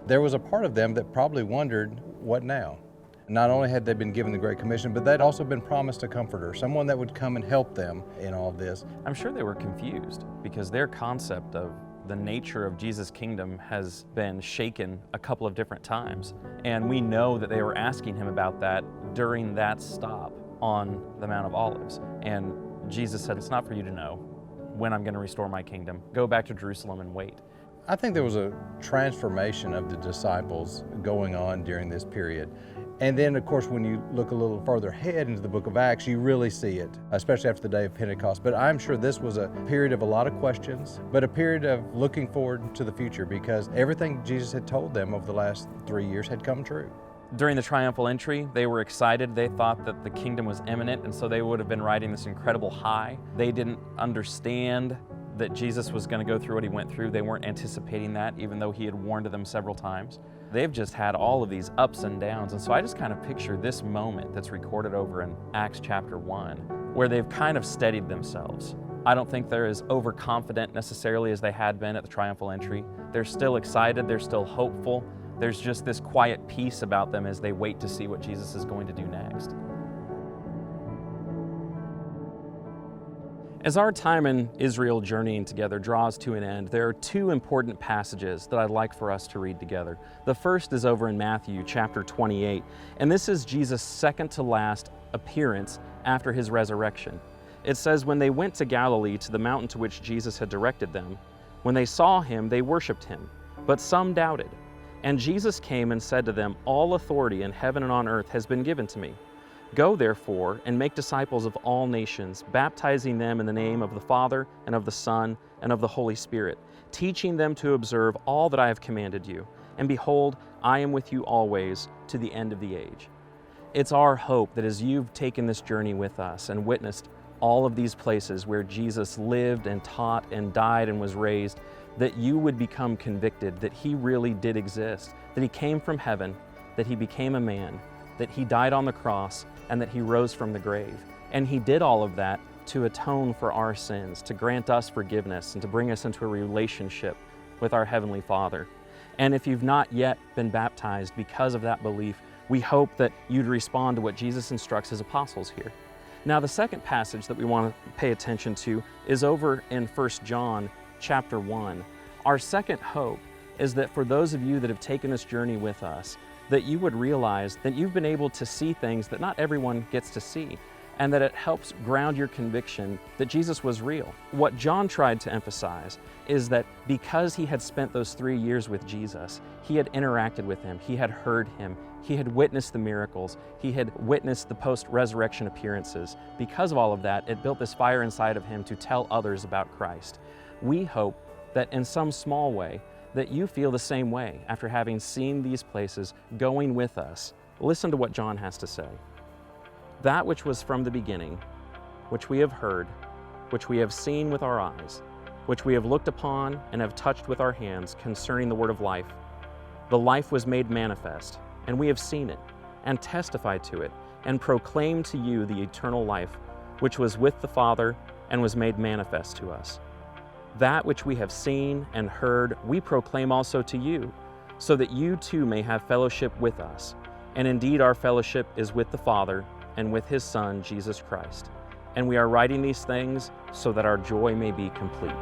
There was a part of them that probably wondered, what now? Not only had they been given the Great Commission, but they'd also been promised a comforter, someone that would come and help them in all this. I'm sure they were confused, because their concept of the nature of Jesus' kingdom has been shaken a couple of different times. And we know that they were asking him about that during that stop on the Mount of Olives. And Jesus said, "It's not for you to know when I'm going to restore my kingdom. Go back to Jerusalem and wait." I think there was a transformation of the disciples going on during this period. And then, of course, when you look a little further ahead into the book of Acts, you really see it, especially after the day of Pentecost. But I'm sure this was a period of a lot of questions, but a period of looking forward to the future, because everything Jesus had told them over the last 3 years had come true. During the triumphal entry, they were excited. They thought that the kingdom was imminent, and so they would have been riding this incredible high. They didn't understand that Jesus was going to go through what he went through. They weren't anticipating that, even though he had warned them several times. They've just had all of these ups and downs, and so I just kind of picture this moment that's recorded over in Acts chapter 1, where they've kind of steadied themselves. I don't think they're as overconfident necessarily as they had been at the triumphal entry. They're still excited, they're still hopeful. There's just this quiet peace about them as they wait to see what Jesus is going to do next. As our time in Israel journeying together draws to an end, there are two important passages that I'd like for us to read together. The first is over in Matthew chapter 28, and this is Jesus' second to last appearance after his resurrection. It says, "When they went to Galilee, to the mountain to which Jesus had directed them, when they saw him, they worshiped him, but some doubted. And Jesus came and said to them, 'All authority in heaven and on earth has been given to me. Go therefore and make disciples of all nations, baptizing them in the name of the Father and of the Son and of the Holy Spirit, teaching them to observe all that I have commanded you. And behold, I am with you always to the end of the age.'" It's our hope that as you've taken this journey with us and witnessed all of these places where Jesus lived and taught and died and was raised, that you would become convicted that he really did exist, that he came from heaven, that he became a man, that he died on the cross, and that he rose from the grave. And he did all of that to atone for our sins, to grant us forgiveness, and to bring us into a relationship with our Heavenly Father. And if you've not yet been baptized because of that belief, we hope that you'd respond to what Jesus instructs his apostles here. Now, the second passage that we want to pay attention to is over in 1 John chapter 1. Our second hope is that for those of you that have taken this journey with us, that you would realize that you've been able to see things that not everyone gets to see, and that it helps ground your conviction that Jesus was real. What John tried to emphasize is that because he had spent those 3 years with Jesus, he had interacted with him, he had heard him, he had witnessed the miracles, he had witnessed the post-resurrection appearances. Because of all of that, it built this fire inside of him to tell others about Christ. We hope that in some small way, that you feel the same way after having seen these places, going with us. Listen to what John has to say. That which was from the beginning, which we have heard, which we have seen with our eyes, which we have looked upon and have touched with our hands concerning the word of life. The life was made manifest, and we have seen it, and testified to it, and proclaimed to you the eternal life, which was with the Father and was made manifest to us. That which we have seen and heard, we proclaim also to you, so that you too may have fellowship with us. And indeed our fellowship is with the Father and with His Son, Jesus Christ. And we are writing these things so that our joy may be complete.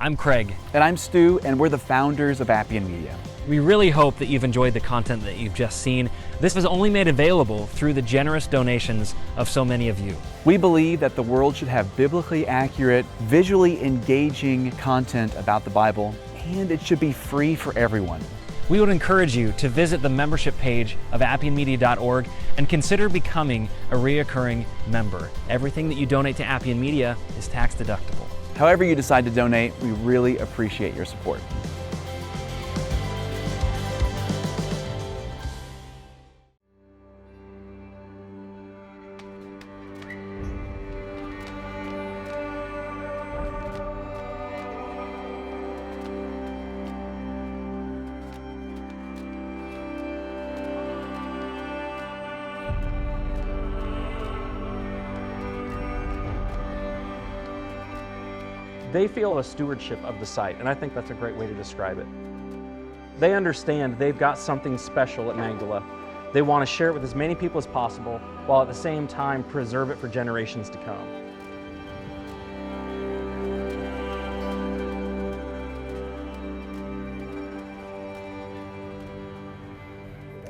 I'm Craig. And I'm Stu, and we're the founders of Appian Media. We really hope that you've enjoyed the content that you've just seen. This was only made available through the generous donations of so many of you. We believe that the world should have biblically accurate, visually engaging content about the Bible, and it should be free for everyone. We would encourage you to visit the membership page of appianmedia.org and consider becoming a reoccurring member. Everything that you donate to Appian Media is tax deductible. However you decide to donate, we really appreciate your support. They feel a stewardship of the site, and I think that's a great way to describe it. They understand they've got something special at Magdala. They want to share it with as many people as possible, while at the same time preserve it for generations to come.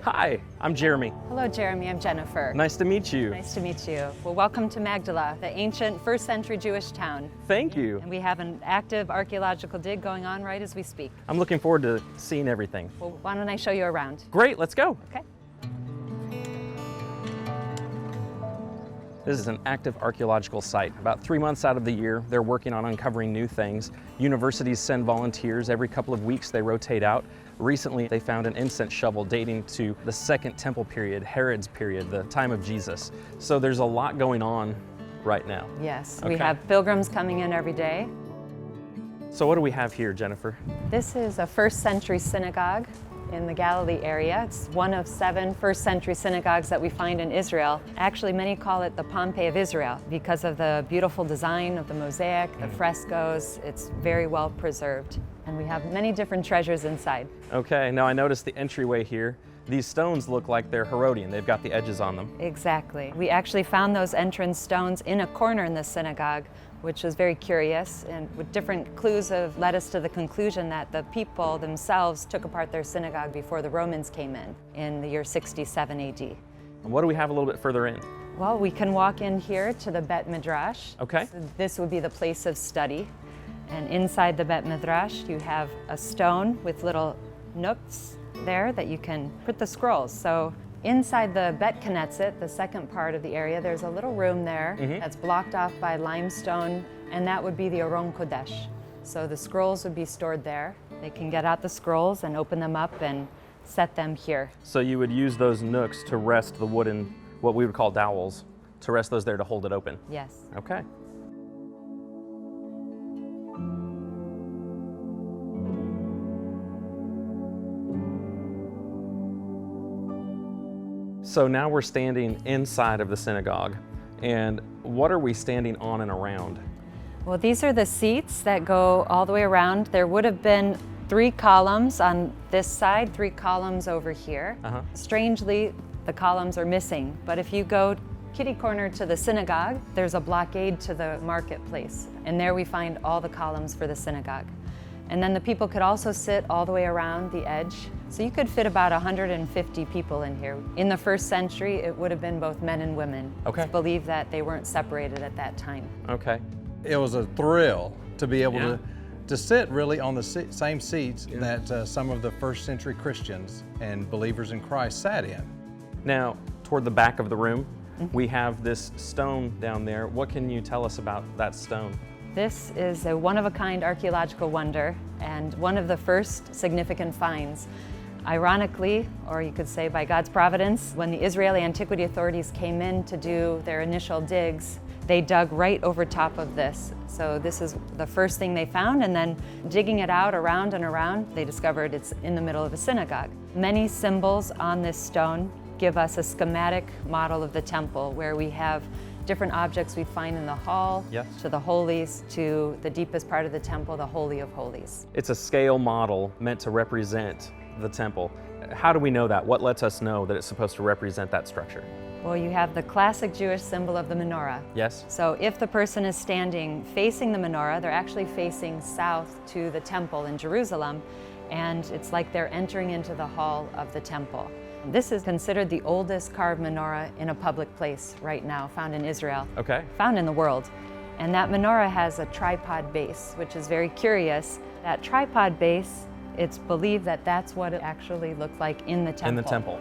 Hi, I'm Jeremy. Hello, Jeremy. I'm Jennifer. Nice to meet you. Nice to meet you. Well, welcome to Magdala, the ancient first century Jewish town. Thank you. And we have an active archaeological dig going on right as we speak. I'm looking forward to seeing everything. Well, why don't I show you around? Great, let's go. Okay. This is an active archaeological site. About 3 months out of the year, they're working on uncovering new things. Universities send volunteers. Every couple of weeks, they rotate out. Recently, they found an incense shovel dating to the Second Temple period, Herod's period, the time of Jesus. So there's a lot going on right now. Yes, Okay. we have pilgrims coming in every day. So what do we have here, Jennifer? This is a first century synagogue in the Galilee area. It's one of 7 first century synagogues that we find in Israel. Actually, many call it the Pompeii of Israel because of the beautiful design of the mosaic, the frescoes. It's very well preserved. And we have many different treasures inside. Okay, now I noticed the entryway here. These stones look like they're Herodian. They've got the edges on them. Exactly. We actually found those entrance stones in a corner in the synagogue, which was very curious, and with different clues have led us to the conclusion that the people themselves took apart their synagogue before the Romans came in the year 67 AD. And what do we have a little bit further in? Well, we can walk in here to the Bet Midrash. Okay. So this would be the place of study. And inside the Bet Midrash, you have a stone with little nooks there that you can put the scrolls. So inside the Bet Knesset, the second part of the area, there's a little room there that's blocked off by limestone, and that would be the Aron Kodesh. So the scrolls would be stored there. They can get out the scrolls and open them up and set them here. So you would use those nooks to rest the wooden, what we would call dowels, to rest those there to hold it open? Yes. Okay. So now we're standing inside of the synagogue, and what are we standing on and around? Well, these are the seats that go all the way around. There would have been 3 columns on this side, 3 columns over here. Strangely, the columns are missing, but if you go kitty corner to the synagogue, there's a blockade to the marketplace, and there we find all the columns for the synagogue. And then the people could also sit all the way around the edge. So you could fit about 150 people in here. In the first century, it would have been both men and women. Okay. It's believed that they weren't separated at that time. Okay. It was a thrill to be able to sit really on the same seats that some of the first century Christians and believers in Christ sat in. Now, toward the back of the room, we have this stone down there. What can you tell us about that stone? This is a one-of-a-kind archaeological wonder and one of the first significant finds. Ironically, or you could say by God's providence, when the Israeli antiquity authorities came in to do their initial digs, they dug right over top of this. So this is the first thing they found, and then digging it out around and around, they discovered it's in the middle of a synagogue. Many symbols on this stone give us a schematic model of the temple where we have different objects we find in the hall, to the holies, to the deepest part of the temple, the Holy of Holies. It's a scale model meant to represent the temple. How do we know that? What lets us know that it's supposed to represent that structure? Well, you have the classic Jewish symbol of the menorah. Yes. So if the person is standing facing the menorah, they're actually facing south to the temple in Jerusalem, and it's like they're entering into the hall of the temple. This is considered the oldest carved menorah in a public place right now, found in Israel. Okay. Found in the world. And that menorah has a tripod base, which is very curious. That tripod base, it's believed that that's what it actually looked like in the temple. In the temple.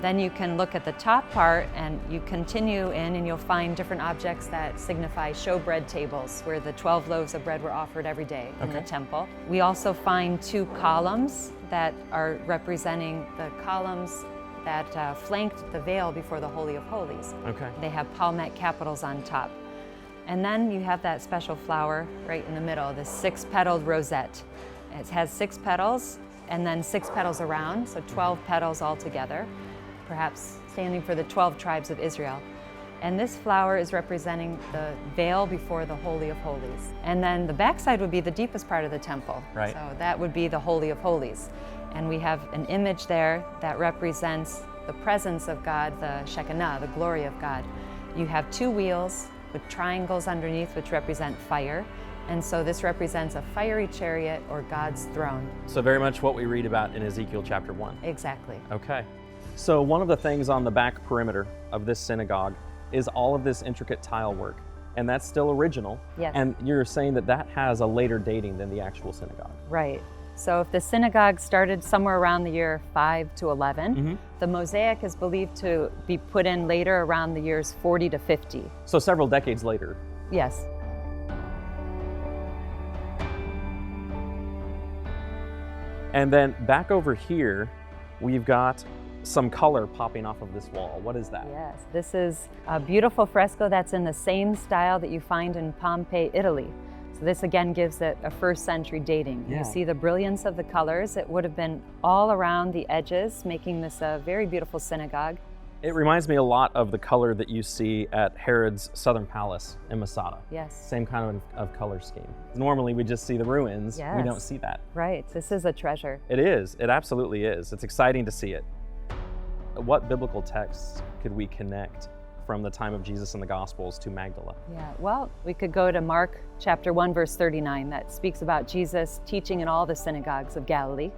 Then you can look at the top part and you continue in and you'll find different objects that signify showbread tables where the 12 loaves of bread were offered every day in the temple. We also find 2 columns that are representing the columns that flanked the veil before the Holy of Holies. Okay. They have palmette capitals on top. And then you have that special flower right in the middle, the 6-petaled rosette. It has 6 petals and then 6 petals around, so 12 petals altogether, perhaps standing for the 12 tribes of Israel. And this flower is representing the veil before the Holy of Holies. And then the backside would be the deepest part of the temple. Right. So that would be the Holy of Holies. And we have an image there that represents the presence of God, the Shekinah, the glory of God. You have 2 wheels with triangles underneath which represent fire. And so this represents a fiery chariot or God's throne. So very much what we read about in Ezekiel chapter 1. Exactly. Okay. So one of the things on the back perimeter of this synagogue is all of this intricate tile work. And that's still original. Yes. And you're saying that that has a later dating than the actual synagogue. Right. So if the synagogue started somewhere around the year 5 to 11, the mosaic is believed to be put in later around the years 40 to 50. So several decades later. Yes. And then back over here, we've got some color popping off of this wall. What is that? Yes, this is a beautiful fresco that's in the same style that you find in Pompeii, Italy. So this again gives it a 1st century dating. Yeah. You see the brilliance of the colors. It would have been all around the edges, making this a very beautiful synagogue. It reminds me a lot of the color that you see at Herod's southern palace in Masada. Yes. Same kind of color scheme. Normally we just see the ruins. Yes. We don't see that. Right, this is a treasure. It is, it absolutely is. It's exciting to see it. What biblical texts could we connect from the time of Jesus in the Gospels to Magdala? Yeah, well, we could go to Mark chapter 1, verse 39, that speaks about Jesus teaching in all the synagogues of Galilee.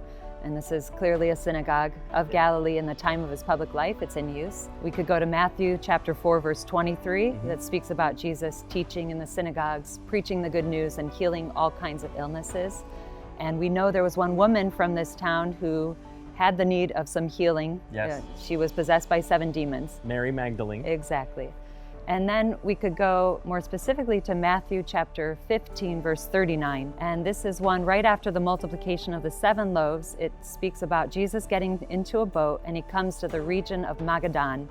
And this is clearly a synagogue of Galilee in the time of his public life. It's in use. We could go to Matthew chapter 4, verse 23, that speaks about Jesus teaching in the synagogues, preaching the good news and healing all kinds of illnesses. And we know there was one woman from this town who had the need of some healing. Yes. She was possessed by 7 demons. Mary Magdalene. Exactly. And then we could go more specifically to Matthew chapter 15, verse 39. And this is one right after the multiplication of the 7 loaves. It speaks about Jesus getting into a boat and he comes to the region of Magadan,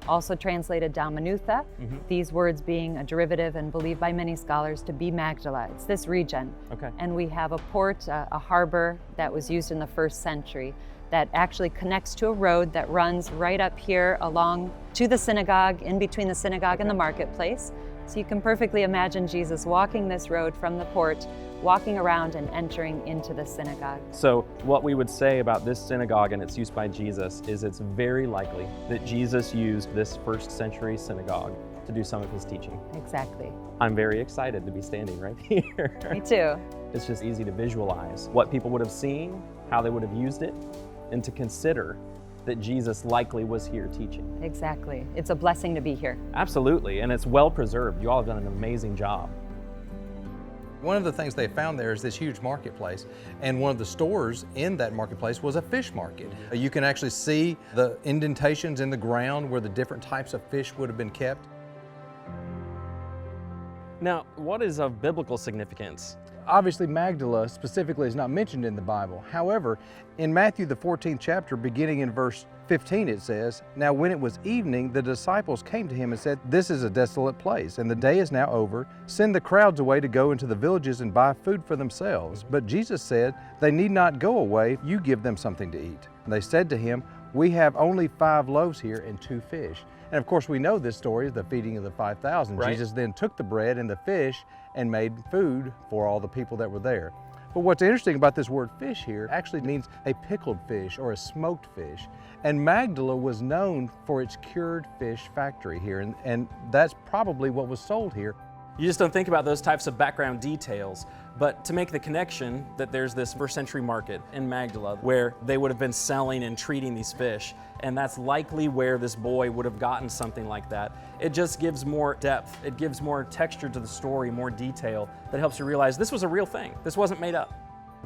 also translated Dalmanutha, these words being a derivative and believed by many scholars to be Magdala. It's this region. Okay. And we have a port, a harbor that was used in the 1st century that actually connects to a road that runs right up here along to the synagogue, in between the synagogue and the marketplace. So you can perfectly imagine Jesus walking this road from the port, walking around and entering into the synagogue. So what we would say about this synagogue and its use by Jesus is it's very likely that Jesus used this first century synagogue to do some of his teaching. Exactly. I'm very excited to be standing right here. Me too. It's just easy to visualize what people would have seen, how they would have used it, and to consider that Jesus likely was here teaching. Exactly. It's a blessing to be here. Absolutely, and it's well preserved. You all have done an amazing job. One of the things they found there is this huge marketplace, and one of the stores in that marketplace was a fish market. You can actually see the indentations in the ground where the different types of fish would have been kept. Now, what is of biblical significance? Obviously, Magdala specifically is not mentioned in the Bible. However, in Matthew, the 14th chapter, beginning in verse 15, it says, "Now when it was evening, the disciples came to him and said, 'This is a desolate place, and the day is now over. Send the crowds away to go into the villages and buy food for themselves.' But Jesus said, 'They need not go away. You give them something to eat.' And they said to him, 'We have only 5 loaves here and 2 fish.'" And of course, we know this story is the feeding of the 5,000. Right. Jesus then took the bread and the fish and made food for all the people that were there. But what's interesting about this word fish here actually means a pickled fish or a smoked fish. And Magdala was known for its cured fish factory here, and that's probably what was sold here. You just don't think about those types of background details, but to make the connection that there's this first century market in Magdala where they would have been selling and treating these fish, and that's likely where this boy would have gotten something like that. It just gives more depth, it gives more texture to the story, more detail that helps you realize this was a real thing. This wasn't made up.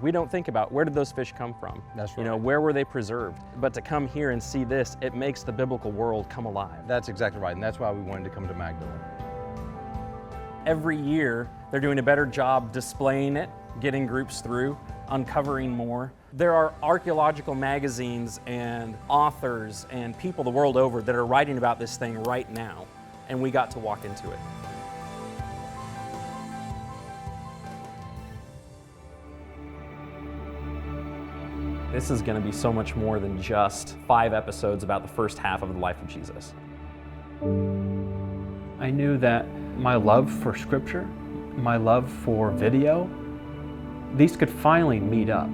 We don't think about where did those fish come from? That's right. You know, where were they preserved? But to come here and see this, it makes the biblical world come alive. That's exactly right, and that's why we wanted to come to Magdala. Every year, they're doing a better job displaying it, getting groups through, uncovering more. There are archaeological magazines and authors and people the world over that are writing about this thing right now, and we got to walk into it. This is going to be so much more than just 5 episodes about the first half of the life of Jesus. I knew that my love for Scripture, my love for video, these could finally meet up.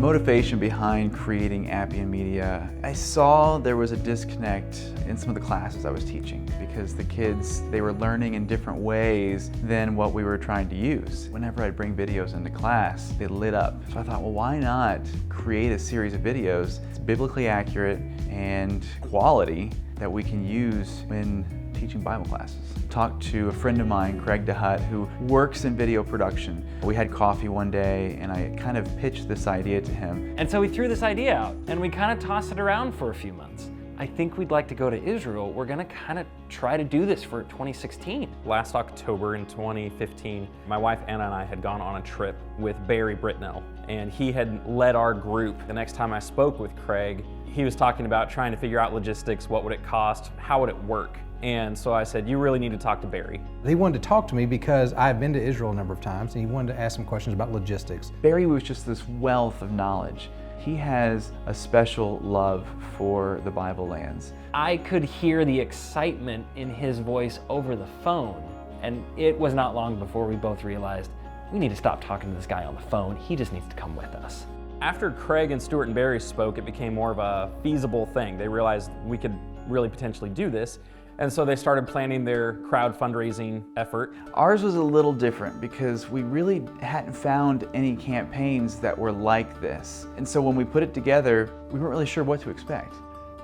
Motivation behind creating Appian Media, I saw there was a disconnect in some of the classes I was teaching because the kids, they were learning in different ways than what we were trying to use. Whenever I'd bring videos into class, they lit up. So I thought, well, why not create a series of videos that's biblically accurate and quality that we can use when teaching Bible classes. Talked to a friend of mine, Craig DeHutt, who works in video production. We had coffee one day and I kind of pitched this idea to him. And so we threw this idea out and we kind of tossed it around for a few months. I think we'd like to go to Israel. We're gonna kind of try to do this for 2016. Last October in 2015, my wife Anna and I had gone on a trip with Barry Britnell, and he had led our group. The next time I spoke with Craig, he was talking about trying to figure out logistics, what would it cost, how would it work? And so I said, you really need to talk to Barry. He wanted to talk to me because I've been to Israel a number of times, and he wanted to ask some questions about logistics. Barry was just this wealth of knowledge. He has a special love for the Bible lands. I could hear the excitement in his voice over the phone. And it was not long before we both realized we need to stop talking to this guy on the phone. He just needs to come with us. After Craig and Stuart and Barry spoke, it became more of a feasible thing. They realized we could really potentially do this. And so they started planning their crowd fundraising effort. Ours was a little different because we really hadn't found any campaigns that were like this. And so when we put it together, we weren't really sure what to expect.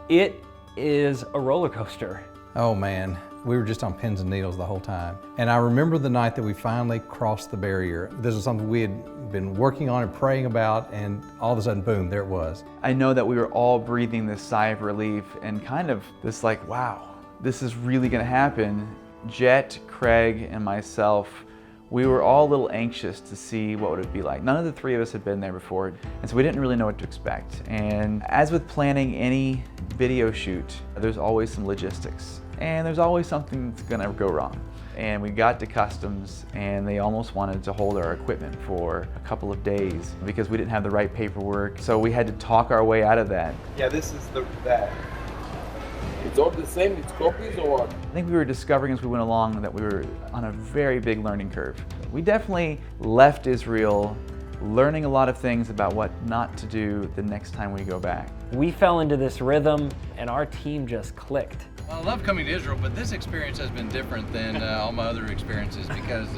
It is a roller coaster. Oh man, we were just on pins and needles the whole time. And I remember the night that we finally crossed the barrier. This was something we had been working on and praying about, and all of a sudden, boom, there it was. I know that we were all breathing this sigh of relief and kind of this like, wow, this is really gonna happen. Jet, Craig, and myself We were all a little anxious to see what would it be like. None of the three of us had been there before, and so we didn't really know what to expect. And as with planning any video shoot, there's always some logistics, and there's always something that's gonna go wrong. And we got to customs, and they almost wanted to hold our equipment for a couple of days because we didn't have the right paperwork. So we had to talk our way out of that. Yeah, this is that. It's all the same, it's copies or what? I think we were discovering as we went along that we were on a very big learning curve. We definitely left Israel learning a lot of things about what not to do the next time we go back. We fell into this rhythm and our team just clicked. Well, I love coming to Israel, but this experience has been different than all my other experiences because...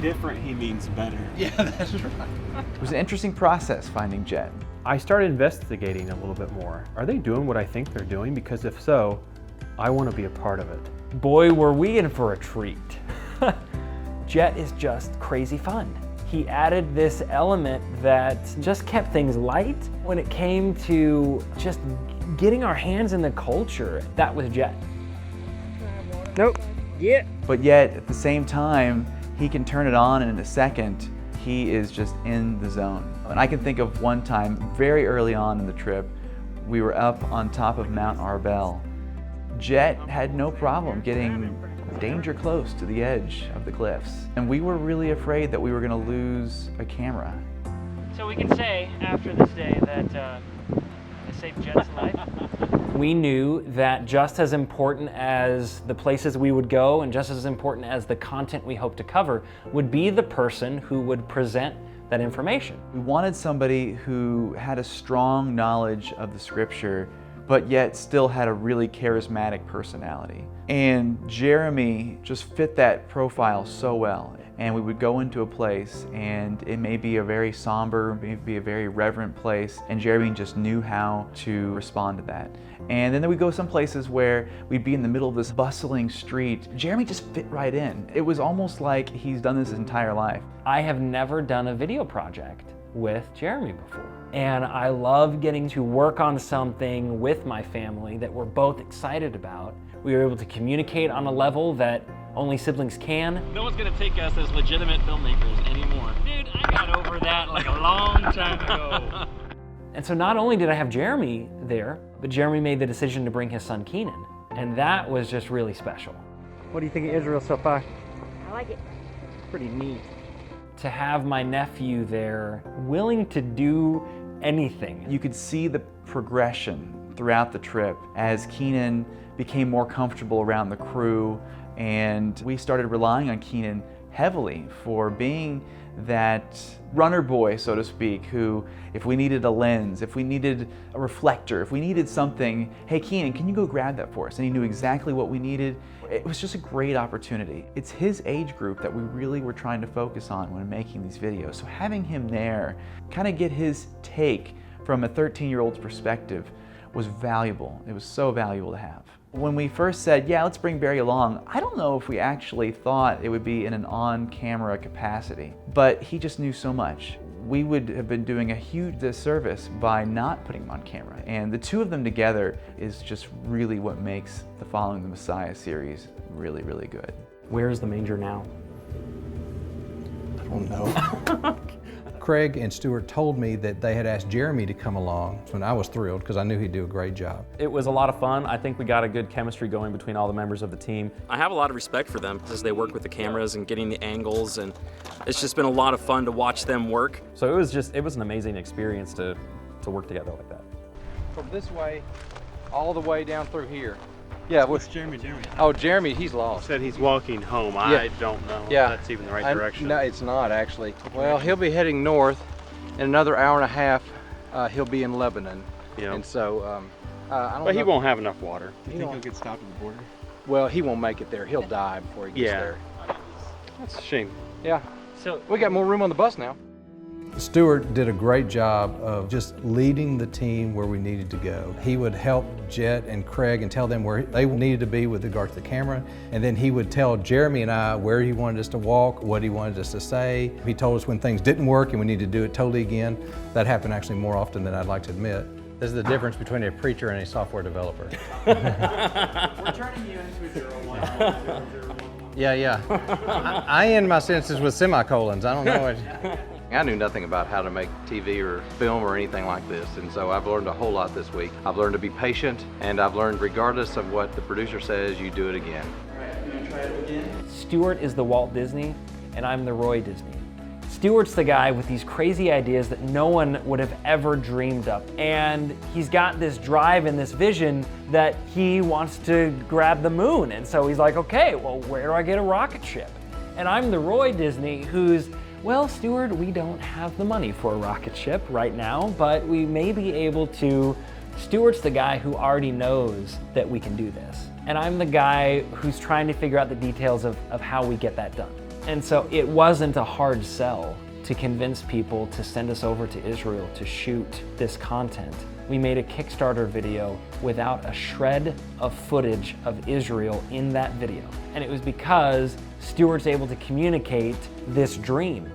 different, he means better. Yeah, that's right. It was an interesting process finding Jet. I started investigating a little bit more. Are they doing what I think they're doing? Because if so, I want to be a part of it. Boy, were we in for a treat. Jet is just crazy fun. He added this element that just kept things light. When it came to just getting our hands in the culture, that was Jet. Nope. Yeah. But yet, at the same time, he can turn it on and in a second, he is just in the zone. And I can think of one time, very early on in the trip, we were up on top of Mount Arbel. Jet had no problem getting danger close to the edge of the cliffs. And we were really afraid that we were gonna lose a camera. So we can say, after this day, that it saved Jet's life. We knew that just as important as the places we would go and just as important as the content we hoped to cover would be the person who would present that information. We wanted somebody who had a strong knowledge of the scripture, but yet still had a really charismatic personality. And Jeremy just fit that profile so well. And we would go into a place and it may be a very somber, maybe a very reverent place, and Jeremy just knew how to respond to that. And then we'd go some places where we'd be in the middle of this bustling street. Jeremy just fit right in. It was almost like he's done this his entire life. I have never done a video project with Jeremy before. And I love getting to work on something with my family that we're both excited about. We were able to communicate on a level that only siblings can. No one's gonna take us as legitimate filmmakers anymore. Dude, I got over that like a long time ago. And so not only did I have Jeremy there, but Jeremy made the decision to bring his son Keenan. And that was just really special. What do you think of Israel so far? I like it. Pretty neat. To have my nephew there, willing to do anything. You could see the progression throughout the trip as Keenan became more comfortable around the crew, and we started relying on Keenan heavily for being that runner boy, so to speak, who, if we needed a lens, if we needed a reflector, if we needed something, hey Keenan, can you go grab that for us? And he knew exactly what we needed. It was just a great opportunity. It's his age group that we really were trying to focus on when making these videos. So having him there, kind of get his take from a 13-year-old's perspective was valuable. It was so valuable to have. When we first said, yeah, let's bring Barry along, I don't know if we actually thought it would be in an on-camera capacity, but he just knew so much. We would have been doing a huge disservice by not putting him on camera. And the two of them together is just really what makes the Following the Messiah series really, really good. Where is the manger now? I don't know. Craig and Stuart told me that they had asked Jeremy to come along, and I was thrilled because I knew he'd do a great job. It was a lot of fun. I think we got a good chemistry going between all the members of the team. I have a lot of respect for them as they work with the cameras and getting the angles, and it's just been a lot of fun to watch them work. So it was an amazing experience to work together like that. From this way, all the way down through here. Yeah, what's Jeremy? Oh, Jeremy, he's lost. Said he's walking home. Yeah. I don't know if that's even the right direction. No, it's not actually. Well, he'll be heading north. In another hour and a half, he'll be in Lebanon. Yeah. And so, I don't know. But he won't have enough water. Do you think he'll get stopped at the border? Well, he won't make it there. He'll die before he gets there. That's a shame. Yeah. So we got more room on the bus now. Stuart did a great job of just leading the team where we needed to go. He would help Jet and Craig and tell them where they needed to be with regard to the camera, and then he would tell Jeremy and I where he wanted us to walk, what he wanted us to say. He told us when things didn't work and we needed to do it totally again. That happened actually more often than I'd like to admit. This is the difference between a preacher and a software developer. We're turning you into a 01. Yeah. I end my sentences with semicolons. I don't know what. I knew nothing about how to make TV or film or anything like this, and so I've learned a whole lot this week. I've learned to be patient, and I've learned regardless of what the producer says, you do it again. All right, we're gonna try it again. Stuart is the Walt Disney, and I'm the Roy Disney. Stuart's the guy with these crazy ideas that no one would have ever dreamed of. And he's got this drive and this vision that he wants to grab the moon. And so he's like, okay, well, where do I get a rocket ship? And I'm the Roy Disney who's, well, Stuart, we don't have the money for a rocket ship right now, but we may be able to. Stuart's the guy who already knows that we can do this. And I'm the guy who's trying to figure out the details of how we get that done. And so it wasn't a hard sell to convince people to send us over to Israel to shoot this content. We made a Kickstarter video without a shred of footage of Israel in that video. And it was because Stuart's able to communicate this dream.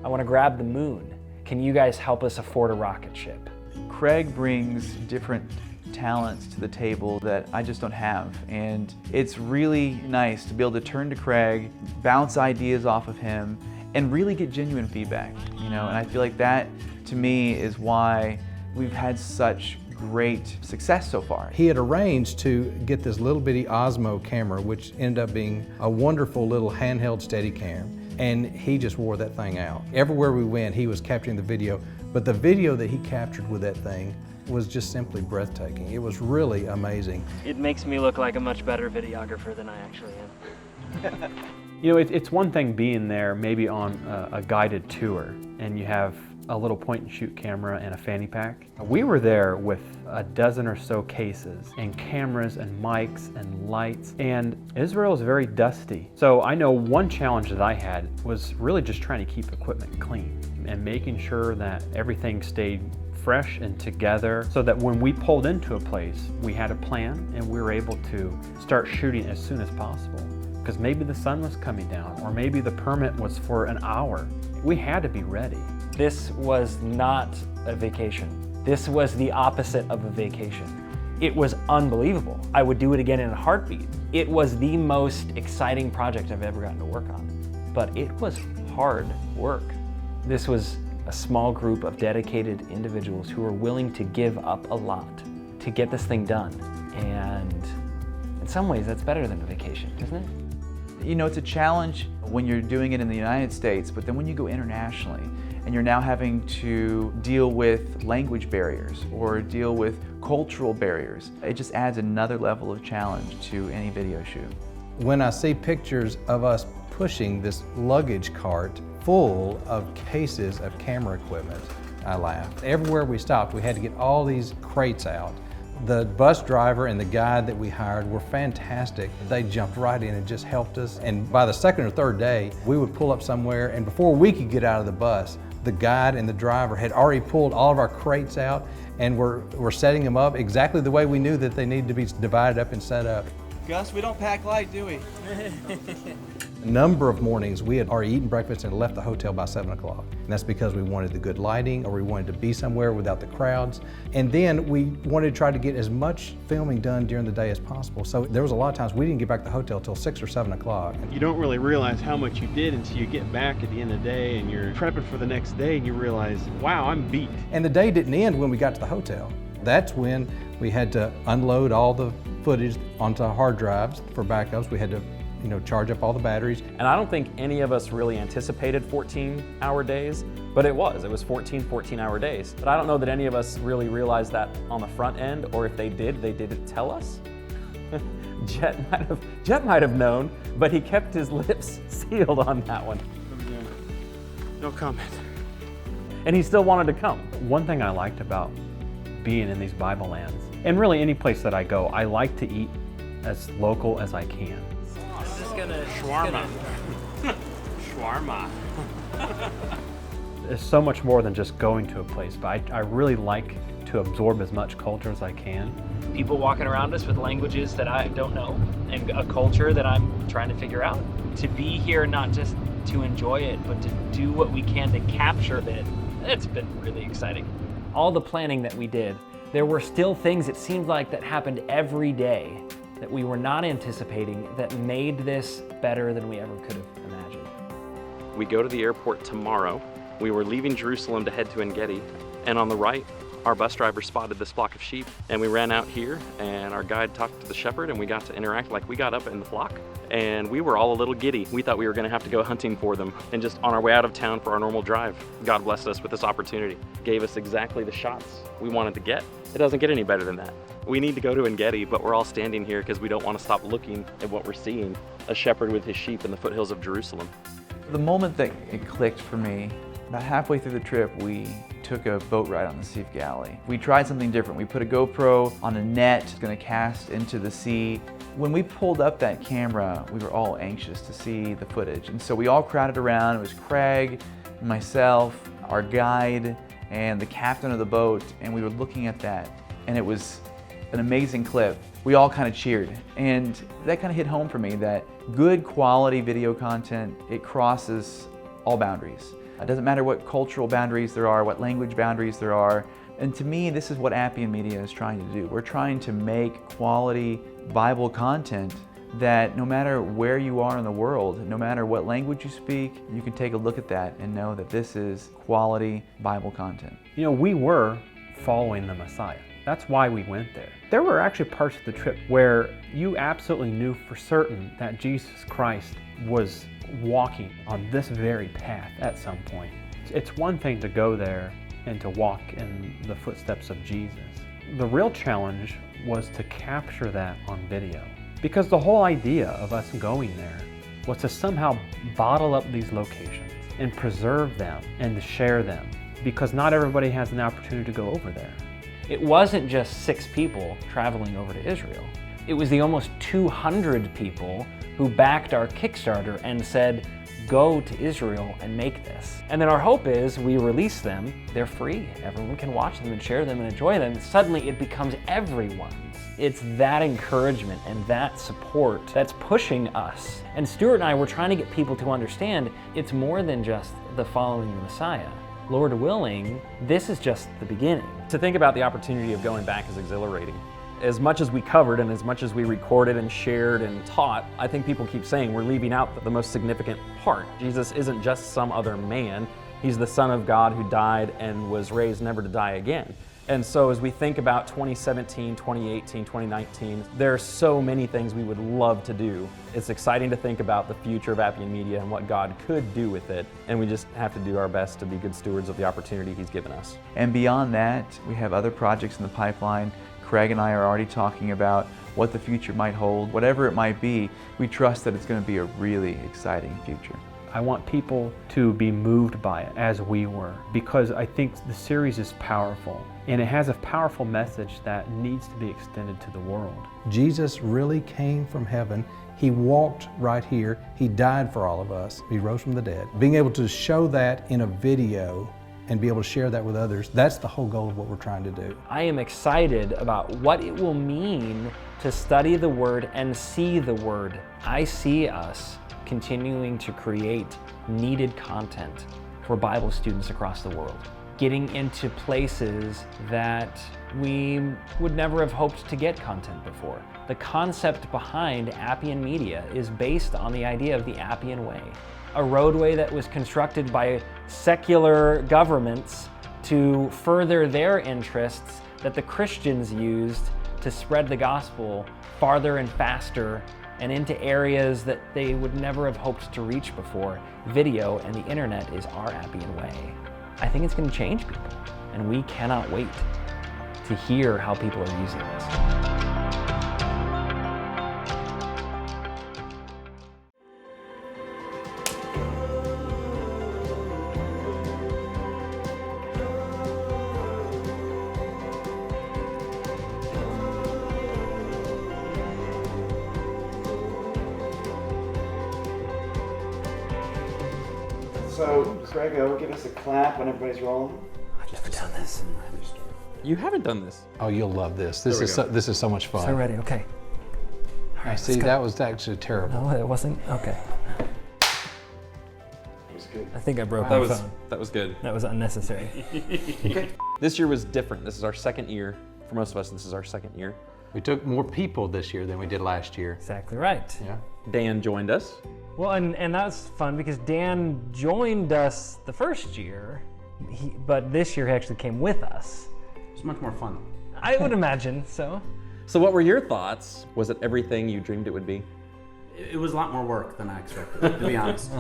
I want to grab the moon. Can you guys help us afford a rocket ship? Craig brings different talents to the table that I just don't have, and it's really nice to be able to turn to Craig, bounce ideas off of him, and really get genuine feedback, you know, and I feel like that to me is why we've had such great success so far. He had arranged to get this little bitty Osmo camera, which ended up being a wonderful little handheld Steadicam, and he just wore that thing out. Everywhere we went, he was capturing the video, but the video that he captured with that thing was just simply breathtaking. It was really amazing. It makes me look like a much better videographer than I actually am. You know, it's one thing being there maybe on a guided tour and you have a little point and shoot camera and a fanny pack. We were there with a dozen or so cases and cameras and mics and lights, and Israel is very dusty. So I know one challenge that I had was really just trying to keep equipment clean and making sure that everything stayed fresh and together so that when we pulled into a place, we had a plan and we were able to start shooting as soon as possible. Because maybe the sun was coming down, or maybe the permit was for an hour. We had to be ready. This was not a vacation. This was the opposite of a vacation. It was unbelievable. I would do it again in a heartbeat. It was the most exciting project I've ever gotten to work on. But it was hard work. This was a small group of dedicated individuals who were willing to give up a lot to get this thing done. And in some ways, that's better than a vacation, isn't it? You know, it's a challenge when you're doing it in the United States, but then when you go internationally and you're now having to deal with language barriers or deal with cultural barriers, it just adds another level of challenge to any video shoot. When I see pictures of us pushing this luggage cart full of cases of camera equipment, I laughed. Everywhere we stopped, we had to get all these crates out. The bus driver and the guide that we hired were fantastic. They jumped right in and just helped us. And by the second or third day, we would pull up somewhere, and before we could get out of the bus, the guide and the driver had already pulled all of our crates out and were setting them up exactly the way we knew that they needed to be divided up and set up. Gus, we don't pack light, do we? A number of mornings we had already eaten breakfast and left the hotel by 7 o'clock. And that's because we wanted the good lighting, or we wanted to be somewhere without the crowds. And then we wanted to try to get as much filming done during the day as possible. So there was a lot of times we didn't get back to the hotel till 6 or 7 o'clock. You don't really realize how much you did until you get back at the end of the day and you're prepping for the next day and you realize, wow, I'm beat. And the day didn't end when we got to the hotel. That's when we had to unload all the footage onto hard drives for backups. We had to, charge up all the batteries. And I don't think any of us really anticipated 14-hour days, but it was 14-hour days. But I don't know that any of us really realized that on the front end, or if they didn't tell us. Jet might have known, but he kept his lips sealed on that one. No comment. And he still wanted to come. One thing I liked about being in these Bible lands, and really any place that I go, I like to eat as local as I can. Shawarma. Shawarma. It's so much more than just going to a place, but I really like to absorb as much culture as I can. People walking around us with languages that I don't know and a culture that I'm trying to figure out. To be here, not just to enjoy it, but to do what we can to capture it, it's been really exciting. All the planning that we did, there were still things it seemed like that happened every day that we were not anticipating that made this better than we ever could have imagined. We go to the airport tomorrow. We were leaving Jerusalem to head to En-Gedi, and on the right, our bus driver spotted this flock of sheep, and we ran out here, and our guide talked to the shepherd, and we got to interact. Like, we got up in the flock, and we were all a little giddy. We thought we were gonna have to go hunting for them, and just on our way out of town for our normal drive, God blessed us with this opportunity. Gave us exactly the shots we wanted to get. It doesn't get any better than that. We need to go to En-Gedi, but we're all standing here because we don't want to stop looking at what we're seeing, a shepherd with his sheep in the foothills of Jerusalem. The moment that it clicked for me, about halfway through the trip, we took a boat ride on the Sea of Galilee. We tried something different. We put a GoPro on a net, going to cast into the sea. When we pulled up that camera, we were all anxious to see the footage. And so we all crowded around. It was Craig, myself, our guide, and the captain of the boat, and we were looking at that. And it was an amazing clip. We all kind of cheered. And that kind of hit home for me that good quality video content, it crosses all boundaries. It doesn't matter what cultural boundaries there are, what language boundaries there are. And to me, this is what Appian Media is trying to do. We're trying to make quality Bible content that no matter where you are in the world, no matter what language you speak, you can take a look at that and know that this is quality Bible content. You know, we were following the Messiah. That's why we went there. There were actually parts of the trip where you absolutely knew for certain that Jesus Christ was walking on this very path at some point. It's one thing to go there and to walk in the footsteps of Jesus. The real challenge was to capture that on video, because the whole idea of us going there was to somehow bottle up these locations and preserve them and to share them, because not everybody has an opportunity to go over there. It wasn't just 6 people traveling over to Israel. It was the almost 200 people who backed our Kickstarter and said, go to Israel and make this. And then our hope is we release them, they're free. Everyone can watch them and share them and enjoy them. Suddenly it becomes everyone's. It's that encouragement and that support that's pushing us. And Stuart and I were trying to get people to understand it's more than just the following the Messiah. Lord willing, this is just the beginning. To think about the opportunity of going back is exhilarating. As much as we covered and as much as we recorded and shared and taught, I think people keep saying we're leaving out the most significant part. Jesus isn't just some other man. He's the Son of God who died and was raised never to die again. And so as we think about 2017, 2018, 2019, there are so many things we would love to do. It's exciting to think about the future of Appian Media and what God could do with it. And we just have to do our best to be good stewards of the opportunity He's given us. And beyond that, we have other projects in the pipeline. Craig and I are already talking about what the future might hold. Whatever it might be, we trust that it's going to be a really exciting future. I want people to be moved by it as we were, because I think the series is powerful and it has a powerful message that needs to be extended to the world. Jesus really came from heaven. He walked right here. He died for all of us. He rose from the dead. Being able to show that in a video and be able to share that with others, that's the whole goal of what we're trying to do. I am excited about what it will mean to study the Word and see the Word. I see us continuing to create needed content for Bible students across the world, getting into places that we would never have hoped to get content before. The concept behind Appian Media is based on the idea of the Appian Way, a roadway that was constructed by secular governments to further their interests that the Christians used to spread the gospel farther and faster and into areas that they would never have hoped to reach before. Video and the internet is our Appian Way. I think it's going to change people, and we cannot wait to hear how people are using this. So, Grego, give us a clap when everybody's rolling. I've never done this. You haven't done this. Oh, you'll love this. This is so much fun. So ready, okay. All right, see, that was actually terrible. No, it wasn't? Okay. It was good. I think I broke my phone. That was good. That was unnecessary. Okay. This year was different. This is our second year. For most of us, this is our second year. We took more people this year than we did last year. Exactly right. Yeah. Dan joined us. Well, and that's fun because Dan joined us the first year, but this year he actually came with us. It's much more fun. I would imagine so. So what were your thoughts? Was it everything you dreamed it would be? It was a lot more work than I expected, to be honest.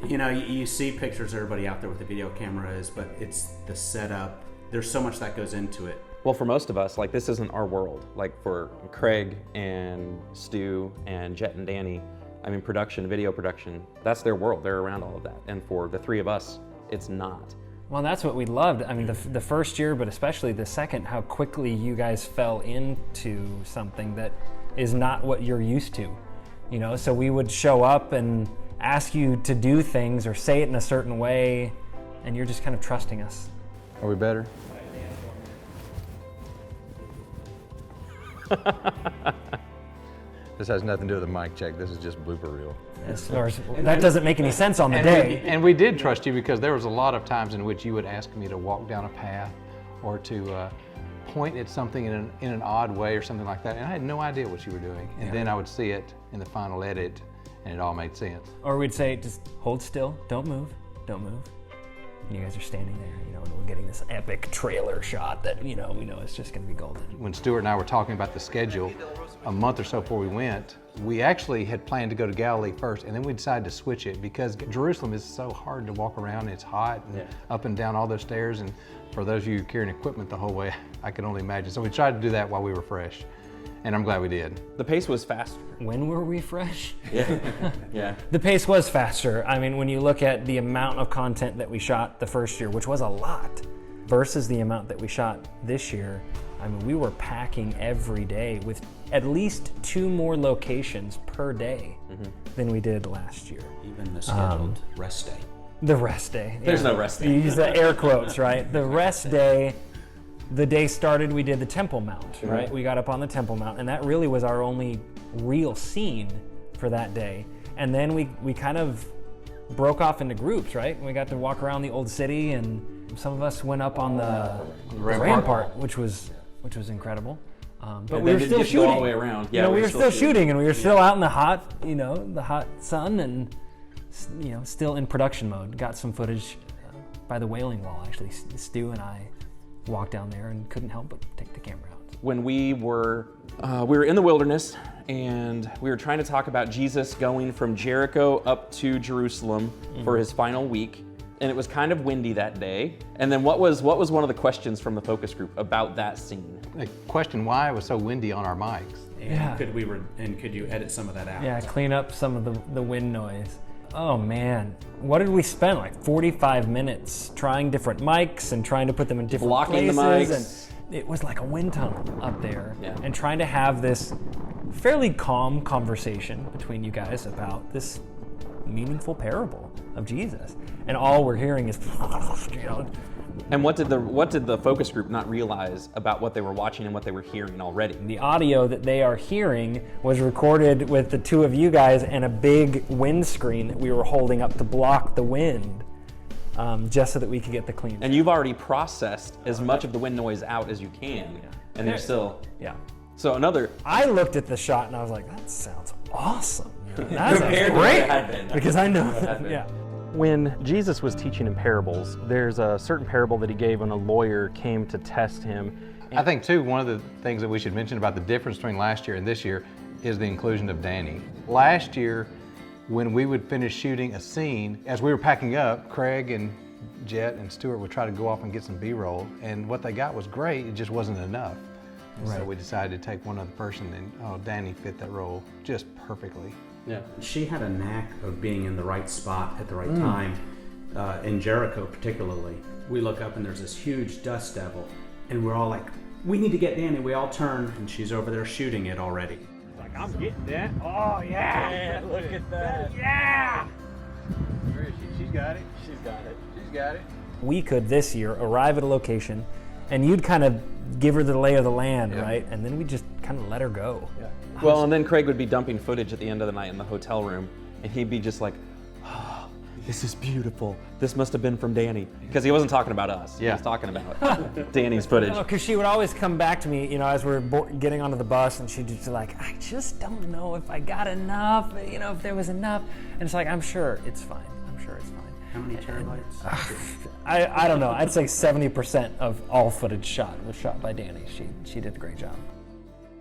You know, you see pictures of everybody out there with the video cameras, but it's the setup. There's so much that goes into it. Well, for most of us, like, this isn't our world. Like, for Craig and Stu and Jet and Danny, I mean, video production, that's their world. They're around all of that. And for the three of us, it's not. Well, that's what we loved. I mean, the first year, but especially the second, how quickly you guys fell into something that is not what you're used to. You know, so we would show up and ask you to do things or say it in a certain way, and you're just kind of trusting us. Are we better? This has nothing to do with the mic check. This is just blooper reel. That doesn't make any sense on the day. And we did trust you because there was a lot of times in which you would ask me to walk down a path or to point at something in an odd way or something like that, and I had no idea what you were doing. And then I would see it in the final edit, and it all made sense. Or we'd say, just hold still, don't move, don't move. And you guys are standing there, you know, and we're getting this epic trailer shot that, you know, we know it's just gonna be golden. When Stuart and I were talking about the schedule, a month or so before we went, we actually had planned to go to Galilee first, and then we decided to switch it because Jerusalem is so hard to walk around. It's hot and up and down all those stairs, and for those of you carrying equipment the whole way, I can only imagine. So we tried to do that while we were fresh, and I'm glad we did. The pace was faster. When were we fresh? Yeah. Yeah. The pace was faster. I mean, when you look at the amount of content that we shot the first year, which was a lot, versus the amount that we shot this year, I mean, we were packing every day with at least 2 more locations per day than we did last year. Even the scheduled rest day. The rest day. There's no rest day. You use the air quotes, right? The rest day, the day started, we did the Temple Mount, right? We got up on the Temple Mount, and that really was our only real scene for that day. And then we kind of broke off into groups, right? We got to walk around the old city, and some of us went up on the rampart, which was incredible. But we were still shooting all the way around. Yeah, we were still shooting, and we were still out in the hot, the hot sun, and still in production mode. Got some footage by the Wailing Wall. Actually, Stu and I walked down there and couldn't help but take the camera out. When we were in the wilderness, and we were trying to talk about Jesus going from Jericho up to Jerusalem for his final week. And it was kind of windy that day. And then what was one of the questions from the focus group about that scene? The question why it was so windy on our mics. Yeah. Could you edit some of that out? Yeah, clean up some of the wind noise. Oh man, what did we spend? Like 45 minutes trying different mics and trying to put them in different blocking places. The mics. And it was like a wind tunnel up there. Yeah. And trying to have this fairly calm conversation between you guys about this meaningful parable of Jesus. And all we're hearing is, And what did the focus group not realize about what they were watching and what they were hearing already? The audio that they are hearing was recorded with the 2 of you guys and a big windscreen that we were holding up to block the wind, just so that we could get the clean. And you've already processed as much of the wind noise out as you can, and they're still. Yeah. So I looked at the shot and I was like, that sounds awesome. That sounds great. Because I know that. Yeah. When Jesus was teaching in parables, there's a certain parable that he gave when a lawyer came to test him. I think too, one of the things that we should mention about the difference between last year and this year is the inclusion of Danny. Last year, when we would finish shooting a scene, as we were packing up, Craig and Jet and Stuart would try to go off and get some B-roll, and what they got was great, it just wasn't enough. Right. So we decided to take one other person, and Danny fit that role just perfectly. Yeah. She had a knack of being in the right spot at the right time. In Jericho particularly, we look up and there's this huge dust devil, and we're all like, we need to get Danny. We all turn, and she's over there shooting it already. Like, I'm getting that. Oh, yeah. Look at that. Yeah. Where is she? She's got it. She's got it. She's got it. We could this year arrive at a location, and you'd kind of give her the lay of the land, right? And then we just kind of let her go. Yeah. Well, and then Craig would be dumping footage at the end of the night in the hotel room, and he'd be just like, oh, this is beautiful. This must have been from Danny. Because he wasn't talking about us. Yeah. He was talking about Danny's footage. Because she would always come back to me, you know, as we're getting onto the bus, and she'd just be like, I just don't know if I got enough, you know, if there was enough. And it's like, I'm sure it's fine. I'm sure it's fine. How many terabytes? I don't know. I'd say 70% of all footage shot was shot by Danny. She did a great job.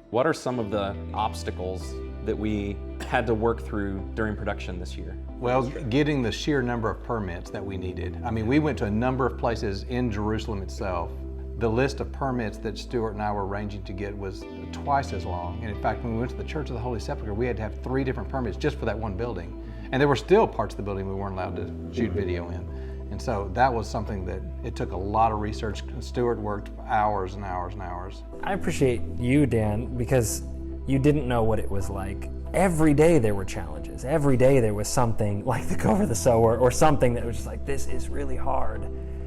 What are some of the obstacles that we had to work through during production this year? Well, getting the sheer number of permits that we needed. I mean, we went to a number of places in Jerusalem itself. The list of permits that Stuart and I were arranging to get was twice as long. And in fact, when we went to the Church of the Holy Sepulchre, we had to have 3 different permits just for that one building. And there were still parts of the building we weren't allowed to shoot video in. And so that was something that it took a lot of research. Stuart worked hours and hours and hours. I appreciate you, Dan, because you didn't know what it was like. Every day there were challenges. Every day there was something like the Cover the Sower or something that was just like, this is really hard.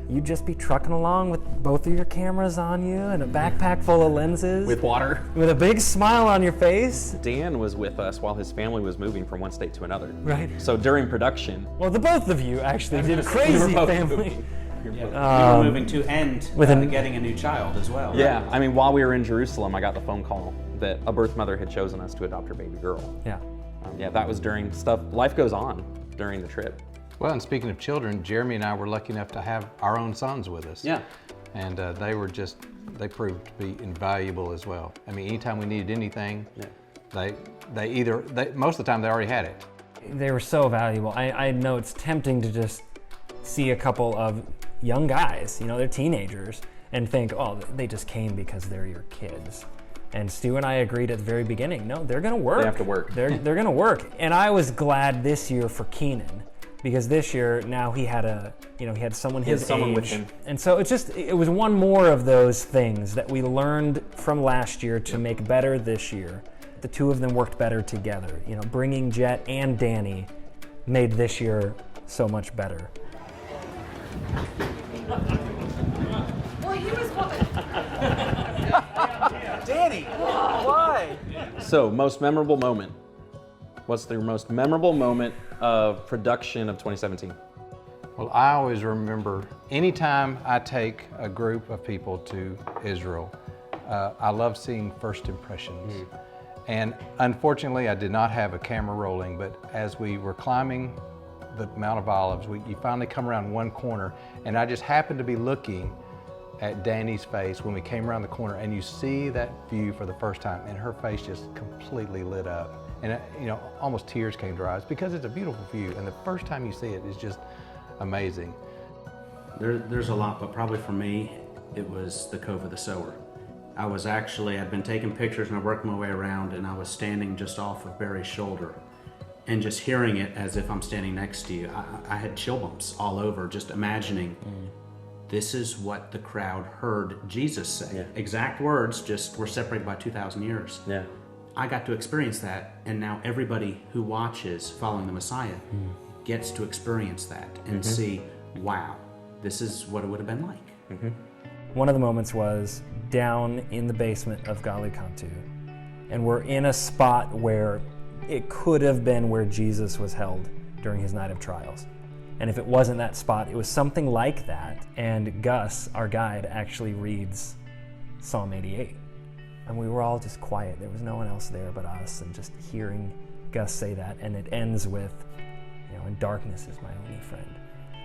You'd just be trucking along with both of your cameras on you and a backpack full of lenses. With water. With a big smile on your face. Dan was with us while his family was moving from one state to another. Right. So during production. Well, the both of you actually did a crazy family. We were moving to end with getting a new child as well. Yeah, I mean, while we were in Jerusalem, I got the phone call that a birth mother had chosen us to adopt her baby girl. Yeah. Yeah, that was during stuff, life goes on during the trip. Well, and speaking of children, Jeremy and I were lucky enough to have our own sons with us. Yeah. And they proved to be invaluable as well. I mean, anytime we needed anything, most of the time they already had it. They were so valuable. I know it's tempting to just see a couple of young guys, you know, they're teenagers, and think, oh, they just came because they're your kids. And Stu and I agreed at the very beginning, no, they're gonna work. They have to work. They're gonna work. And I was glad this year for Keenan, because this year now he had someone his age. With him. And so it was one more of those things that we learned from last year to make better this year. The two of them worked better together. You know, bringing Jet and Danny made this year so much better. Well, he was Danny, why? So, most memorable moment. What's the most memorable moment of production of 2017? Well, I always remember anytime I take a group of people to Israel, I love seeing first impressions. And unfortunately, I did not have a camera rolling, but as we were climbing the Mount of Olives, you finally come around one corner, and I just happened to be looking at Danny's face when we came around the corner, and you see that view for the first time, and her face just completely lit up. And almost tears came to her eyes because it's a beautiful view, and the first time you see it is just amazing. There's a lot, but probably for me, it was the Cove of the Sower. I'd been taking pictures and I worked my way around, and I was standing just off of Barry's shoulder, and just hearing it as if I'm standing next to you, I had chill bumps all over, just imagining this is what the crowd heard Jesus say. Yeah. Exact words, just were separated by 2,000 years. Yeah. I got to experience that, and now everybody who watches Following the Messiah gets to experience that and see, wow, this is what it would have been like. One of the moments was down in the basement of Gali Cantu, and we're in a spot where it could have been where Jesus was held during his night of trials. And if it wasn't that spot, it was something like that. And Gus, our guide, actually reads Psalm 88. And we were all just quiet. There was no one else there but us, and just hearing Gus say that. And it ends with, and darkness is my only friend.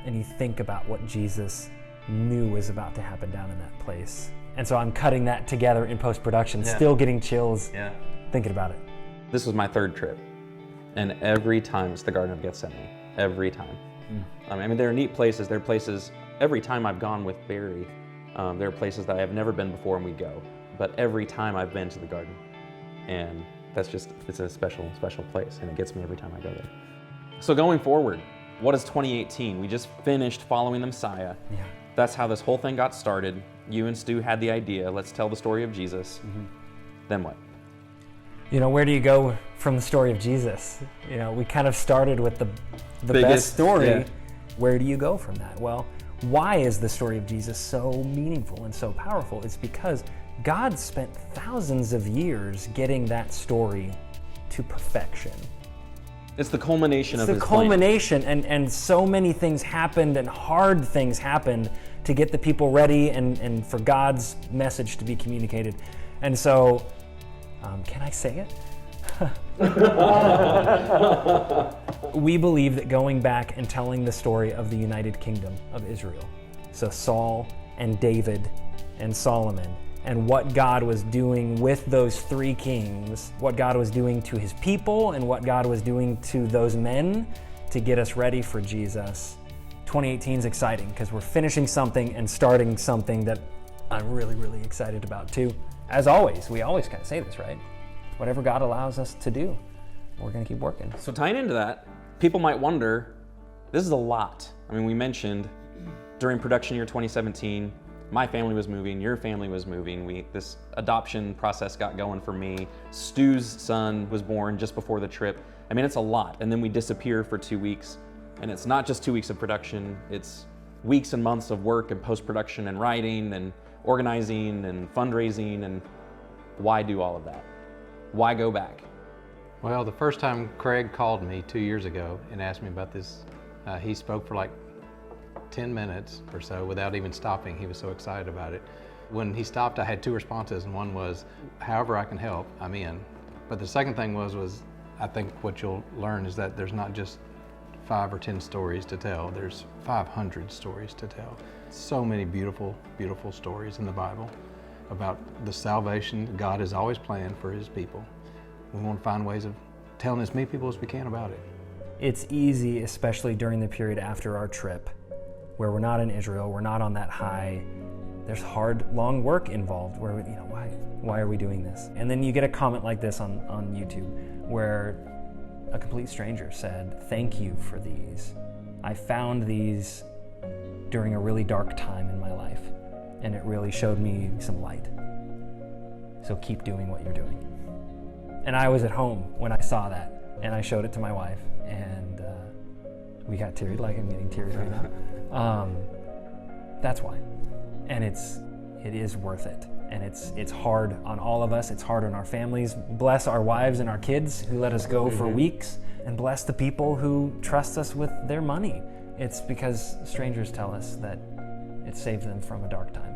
And you think about what Jesus knew was about to happen down in that place. And so I'm cutting that together in post-production, still getting chills thinking about it. This was my third trip, and every time it's the Garden of Gethsemane. Every time. I mean, there are neat places. There are places, every time I've gone with Barry, there are places that I have never been before and we go. But every time I've been to the garden, and it's a special, special place, and it gets me every time I go there. So going forward, what is 2018? We just finished Following the Messiah. Yeah. That's how this whole thing got started. You and Stu had the idea, let's tell the story of Jesus. Then what? Where do you go from the story of Jesus? We kind of started with the biggest best story. Yeah. Where do you go from that? Well, why is the story of Jesus so meaningful and so powerful? It's because God spent thousands of years getting that story to perfection. It's the culmination of It's his the plan. culmination, and so many things happened and hard things happened to get the people ready and for God's message to be communicated. And so, can I say it? We believe that going back and telling the story of the United Kingdom of Israel, so Saul and David and Solomon, and what God was doing with those three kings, what God was doing to his people and what God was doing to those men to get us ready for Jesus. 2018 is exciting because we're finishing something and starting something that I'm really, really excited about too. As always, we always kind of say this, right? Whatever God allows us to do, we're gonna keep working. So tying into that, people might wonder, this is a lot. I mean, we mentioned during production year 2017, my family was moving, your family was moving. This adoption process got going for me. Stu's son was born just before the trip. I mean, it's a lot. And then we disappear for 2 weeks. And it's not just 2 weeks of production, it's weeks and months of work and post-production and writing and organizing and fundraising. And why do all of that? Why go back? Well, the first time Craig called me 2 years ago and asked me about this, he spoke for like 10 minutes or so without even stopping. He was so excited about it. When he stopped, I had two responses, and one was, however I can help, I'm in. But the second thing was I think what you'll learn is that there's not just 5 or 10 stories to tell, there's 500 stories to tell. So many beautiful, beautiful stories in the Bible about the salvation God has always planned for his people. We want to find ways of telling as many people as we can about it. It's easy, especially during the period after our trip, where we're not in Israel, we're not on that high. There's hard, long work involved where, why are we doing this? And then you get a comment like this on YouTube where a complete stranger said, thank you for these. I found these during a really dark time in my life, and it really showed me some light. So keep doing what you're doing. And I was at home when I saw that, and I showed it to my wife, and we got teary, like I'm getting tears right now. That's why. And it is worth it. And it's hard on all of us. It's hard on our families. Bless our wives and our kids who let us go for weeks, and bless the people who trust us with their money. It's because strangers tell us that it saved them from a dark time.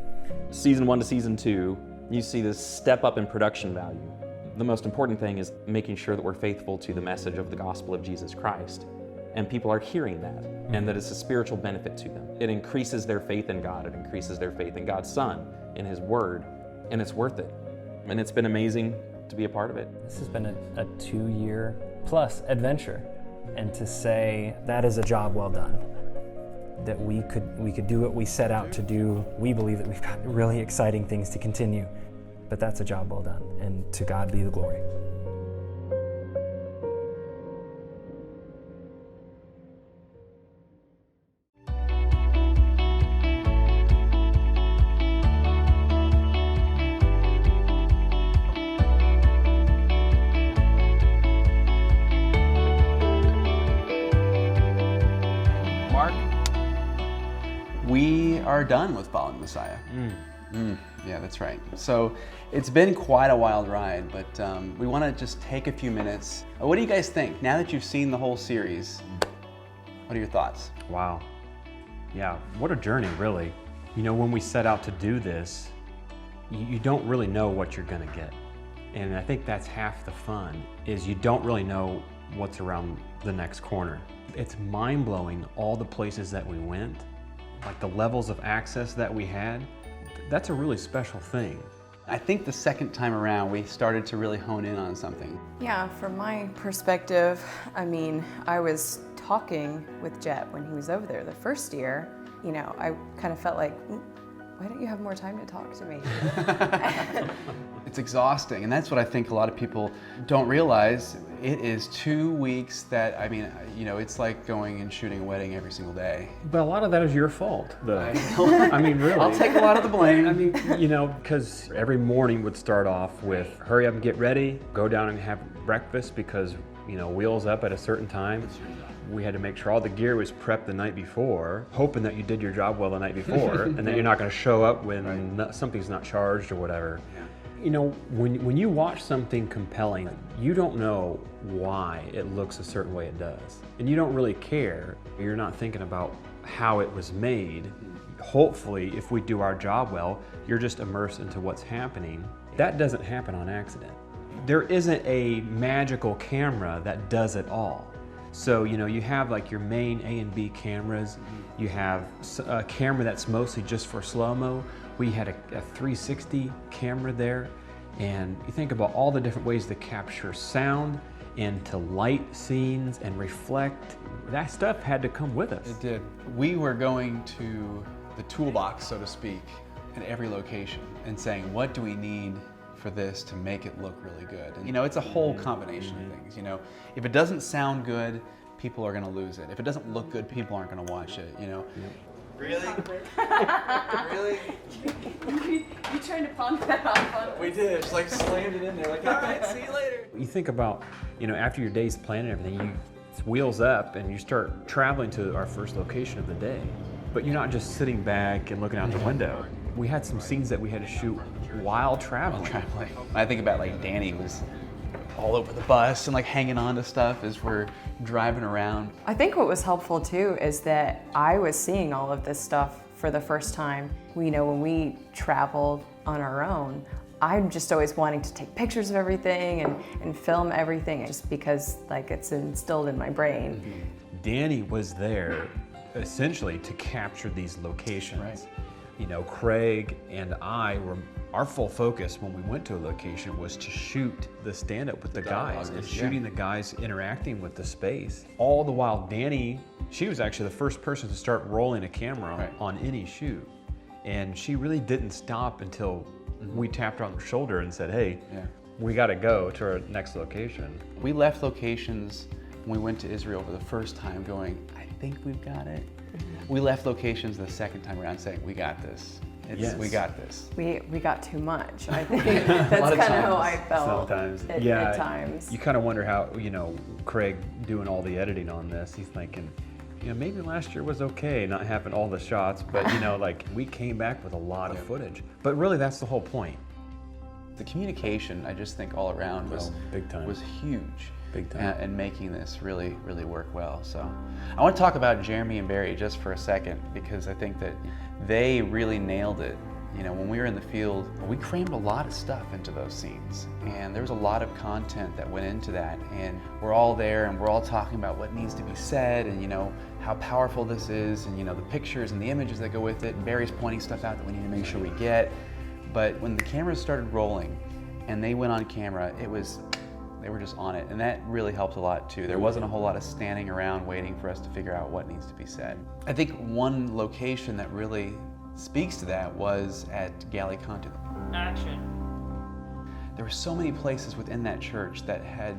Season 1 to season 2, you see this step up in production value. The most important thing is making sure that we're faithful to the message of the gospel of Jesus Christ. And people are hearing that, and that it's a spiritual benefit to them. It increases their faith in God, it increases their faith in God's Son, in his word, and it's worth it. And it's been amazing to be a part of it. This has been a 2-year plus adventure, and to say that is a job well done. That we could do what we set out to do. We believe that we've got really exciting things to continue, but that's a job well done, and to God be the glory. We are done with following Messiah. Yeah, that's right. So it's been quite a wild ride, but we want to just take a few minutes. What do you guys think? Now that you've seen the whole series, what are your thoughts? Wow. Yeah, what a journey, really. You know, when we set out to do this, you don't really know what you're going to get. And I think that's half the fun, is you don't really know what's around the next corner. It's mind-blowing, all the places that we went, like the levels of access that we had. That's a really special thing. I think the second time around, we started to really hone in on something. Yeah, from my perspective, I mean, I was talking with Jet when he was over there the first year. You know, I kind of felt like, why don't you have more time to talk to me? It's exhausting, and that's what I think a lot of people don't realize. It is 2 weeks that, I mean, you know, it's like going and shooting a wedding every single day. But a lot of that is your fault, though. I mean, really. I'll take a lot of the blame. I mean, you know, because every morning would start off with, hurry up and get ready, go down and have breakfast because, you know, wheels up at a certain time. We had to make sure all the gear was prepped the night before, hoping that you did your job well the night before, and that you're not going to show up when something's not charged or whatever. You know, when you watch something compelling, you don't know why it looks a certain way it does. And you don't really care. You're not thinking about how it was made. Hopefully, if we do our job well, you're just immersed into what's happening. That doesn't happen on accident. There isn't a magical camera that does it all. So, you know, you have like your main A and B cameras. You have a camera that's mostly just for slow-mo. We had a 360 camera there. And you think about all the different ways to capture sound and to light scenes and reflect. That stuff had to come with us. It did. We were going to the toolbox, so to speak, in every location and saying, what do we need for this to make it look really good? And you know, it's a whole combination of things. You know, if it doesn't sound good, people are gonna lose it. If it doesn't look good, people aren't gonna watch it, you know? Really? Really? You trying to pawn that off on us? We did, just like slammed it in there, like, all right, see you later. You think about, you know, after your day's planning and everything, it's wheels up and you start traveling to our first location of the day. But you're not just sitting back and looking out the window. We had some scenes that we had to shoot while traveling. I think about like Danny was all over the bus and like hanging on to stuff as we're driving around. I think what was helpful too is that I was seeing all of this stuff for the first time. You know, when we traveled on our own, I'm just always wanting to take pictures of everything and film everything just because like it's instilled in my brain. Danny was there essentially to capture these locations. Right. You know, Craig and our full focus when we went to a location was to shoot the stand-up with the guys and shooting the guys interacting with the space. All the while Danny, she was actually the first person to start rolling a camera on any shoot. And she really didn't stop until we tapped her on the shoulder and said, hey, we gotta go to our next location. We left locations when we went to Israel for the first time going, I think we've got it. We left locations the second time around saying, we got this. We got this. We got too much. I think that's kind of how I felt sometimes. At times. You kind of wonder how, you know, Craig doing all the editing on this, he's thinking, you know, maybe last year was okay not having all the shots, but you know, like we came back with a lot of footage. But really that's the whole point. The communication, I just think all around was big time. Was huge. Big time. And making this really, really work well. So I want to talk about Jeremy and Barry just for a second because I think that they really nailed it. You know, when we were in the field, we crammed a lot of stuff into those scenes and there was a lot of content that went into that, and we're all there and we're all talking about what needs to be said and, you know, how powerful this is and, you know, the pictures and the images that go with it, and Barry's pointing stuff out that we need to make sure we get. But when the cameras started rolling and they went on camera, they were just on it, and that really helped a lot too. There wasn't a whole lot of standing around waiting for us to figure out what needs to be said. I think one location that really speaks to that was at Gallicantu. Action. There were so many places within that church that had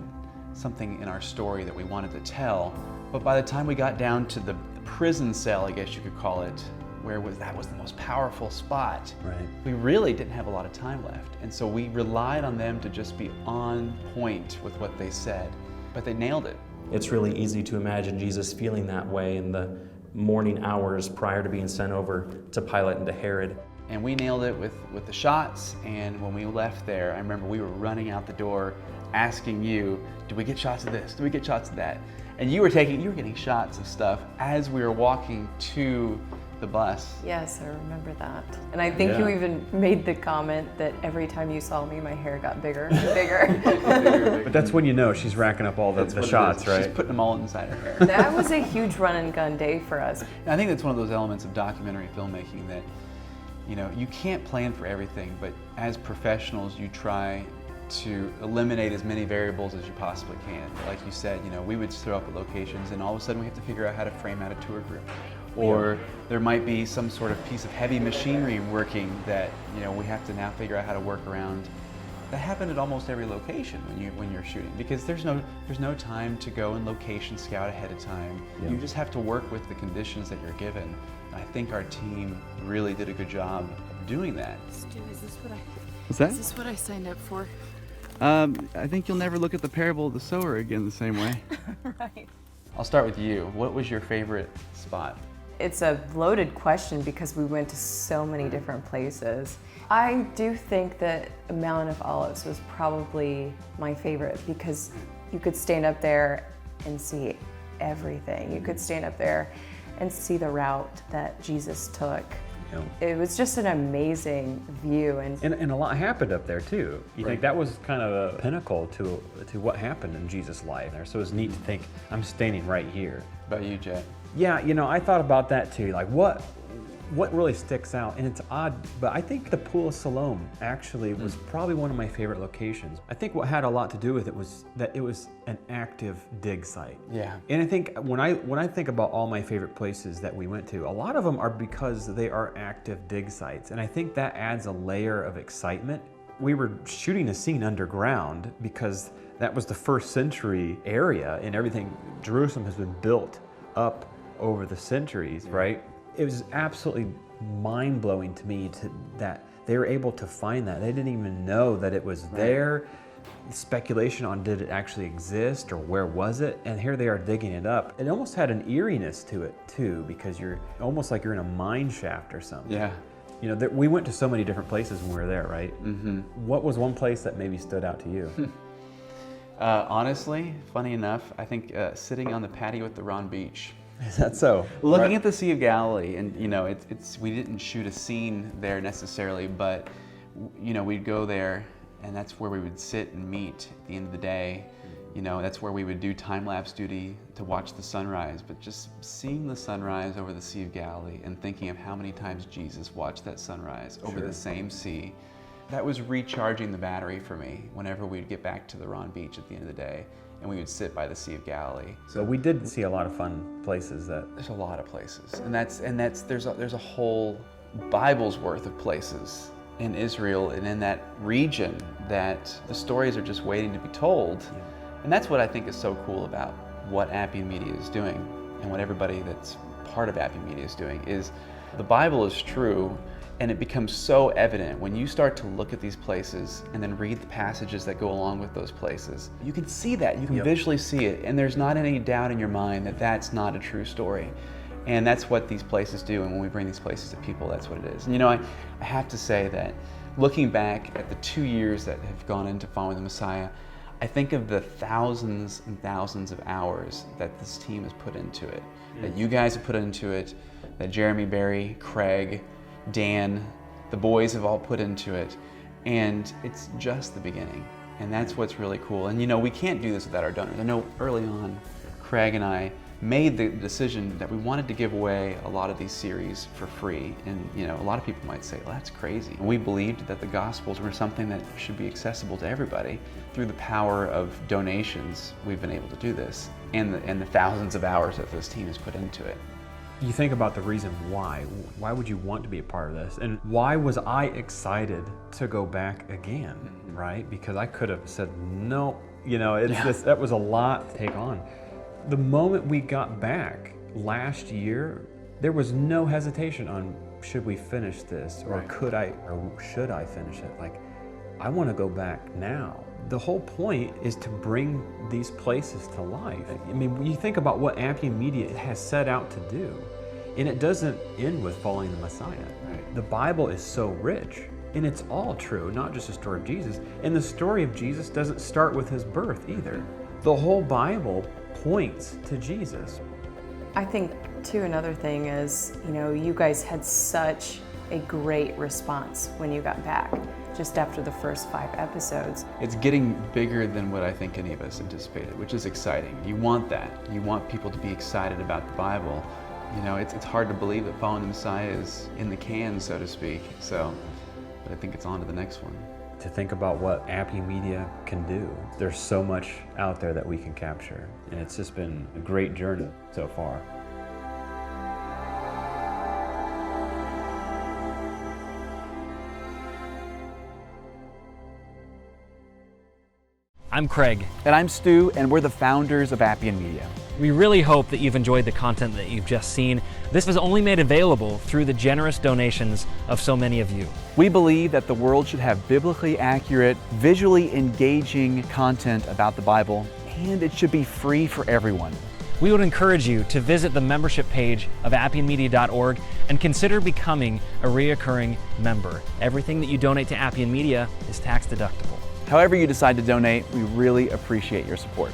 something in our story that we wanted to tell, but by the time we got down to the prison cell, I guess you could call it, that was the most powerful spot. Right. We really didn't have a lot of time left. And so we relied on them to just be on point with what they said, but they nailed it. It's really easy to imagine Jesus feeling that way in the morning hours prior to being sent over to Pilate and to Herod. And we nailed it with the shots, and when we left there, I remember we were running out the door asking you, do we get shots of this? Do we get shots of that? And you were getting shots of stuff as we were walking to the bus. Yes, I remember that. And I think you even made the comment that every time you saw me, my hair got bigger and bigger. But that's when you know she's racking up all the shots, right? She's putting them all inside her hair. That was a huge run and gun day for us. I think that's one of those elements of documentary filmmaking that, you know, you can't plan for everything, but as professionals, you try to eliminate as many variables as you possibly can. Like you said, you know, we would just throw up at locations and all of a sudden we have to figure out how to frame out a tour group. Or there might be some sort of piece of heavy machinery working that, you know, we have to now figure out how to work around. That happened at almost every location when you're shooting, because there's no time to go and location scout ahead of time. You just have to work with the conditions that you're given. And I think our team really did a good job of doing that. Stu, is this what I signed up for? I think you'll never look at the parable of the sower again the same way. Right. I'll start with you. What was your favorite spot? It's a loaded question because we went to so many different places. I do think that Mount of Olives was probably my favorite because you could stand up there and see everything. You could stand up there and see the route that Jesus took. It was just an amazing view. And a lot happened up there too. You think that was kind of a pinnacle to what happened in Jesus' life there. So it's neat to think, I'm standing right here. About you, Jet? Yeah, you know, I thought about that too. Like what really sticks out, and it's odd, but I think the Pool of Siloam actually was probably one of my favorite locations. I think what had a lot to do with it was that it was an active dig site. Yeah. And I think when I think about all my favorite places that we went to, a lot of them are because they are active dig sites, and I think that adds a layer of excitement. We were shooting a scene underground because that was the first century area, and everything, Jerusalem has been built up over the centuries, right? It was absolutely mind-blowing to me that they were able to find that. They didn't even know that it was there. Speculation on did it actually exist or where was it, and here they are digging it up. It almost had an eeriness to it too, because you're almost like you're in a mine shaft or something. Yeah. You know, we went to so many different places when we were there, right? Mm-hmm. What was one place that maybe stood out to you? Honestly, funny enough, I think sitting on the patio at the Ron Beach. Is that so? Looking at the Sea of Galilee, and you know, we didn't shoot a scene there necessarily, but you know, we'd go there, and that's where we would sit and meet at the end of the day. You know, that's where we would do time-lapse duty to watch the sunrise, but just seeing the sunrise over the Sea of Galilee and thinking of how many times Jesus watched that sunrise over the same sea, that was recharging the battery for me whenever we'd get back to the Ron Beach at the end of the day. And we would sit by the Sea of Galilee. So we did see a lot of fun places. There's a lot of places, and there's a whole Bible's worth of places in Israel and in that region that the stories are just waiting to be told. Yeah. And that's what I think is so cool about what Appian Media is doing, and what everybody that's part of Appian Media is doing, is the Bible is true. And it becomes so evident when you start to look at these places and then read the passages that go along with those places. You can see that, you can visually see it, and there's not any doubt in your mind that that's not a true story. And that's what these places do, and when we bring these places to people, that's what it is. And you know, I have to say that looking back at the 2 years that have gone into following the Messiah, I think of the thousands and thousands of hours that this team has put into it, that you guys have put into it, that Jeremy, Barry, Craig, Dan, the boys have all put into it, and it's just the beginning, and that's what's really cool. And you know, we can't do this without our donors. I know early on, Craig and I made the decision that we wanted to give away a lot of these series for free, and you know, a lot of people might say, well, that's crazy. And we believed that the Gospels were something that should be accessible to everybody. Through the power of donations, we've been able to do this, and the thousands of hours that this team has put into it. You think about the reason why. Why would you want to be a part of this? And why was I excited to go back again, right? Because I could have said, no, you know, it's just, that was a lot to take on. The moment we got back last year, there was no hesitation on should we finish this, or could I, or should I finish it? Like, I want to go back now. The whole point is to bring these places to life. I mean, when you think about what Appian Media has set out to do, and it doesn't end with following the Messiah. Right. The Bible is so rich, and it's all true, not just the story of Jesus. And the story of Jesus doesn't start with his birth either. The whole Bible points to Jesus. I think, too, another thing is, you know, you guys had such a great response when you got back, just after the first 5 episodes. It's getting bigger than what I think any of us anticipated, which is exciting. You want that. You want people to be excited about the Bible. You know, it's hard to believe that Following the Messiah is in the can, so to speak. So, but I think it's on to the next one. To think about what Appian Media can do. There's so much out there that we can capture, and it's just been a great journey so far. I'm Craig. And I'm Stu, and we're the founders of Appian Media. We really hope that you've enjoyed the content that you've just seen. This was only made available through the generous donations of so many of you. We believe that the world should have biblically accurate, visually engaging content about the Bible, and it should be free for everyone. We would encourage you to visit the membership page of appianmedia.org and consider becoming a reoccurring member. Everything that you donate to Appian Media is tax deductible. However you decide to donate, we really appreciate your support.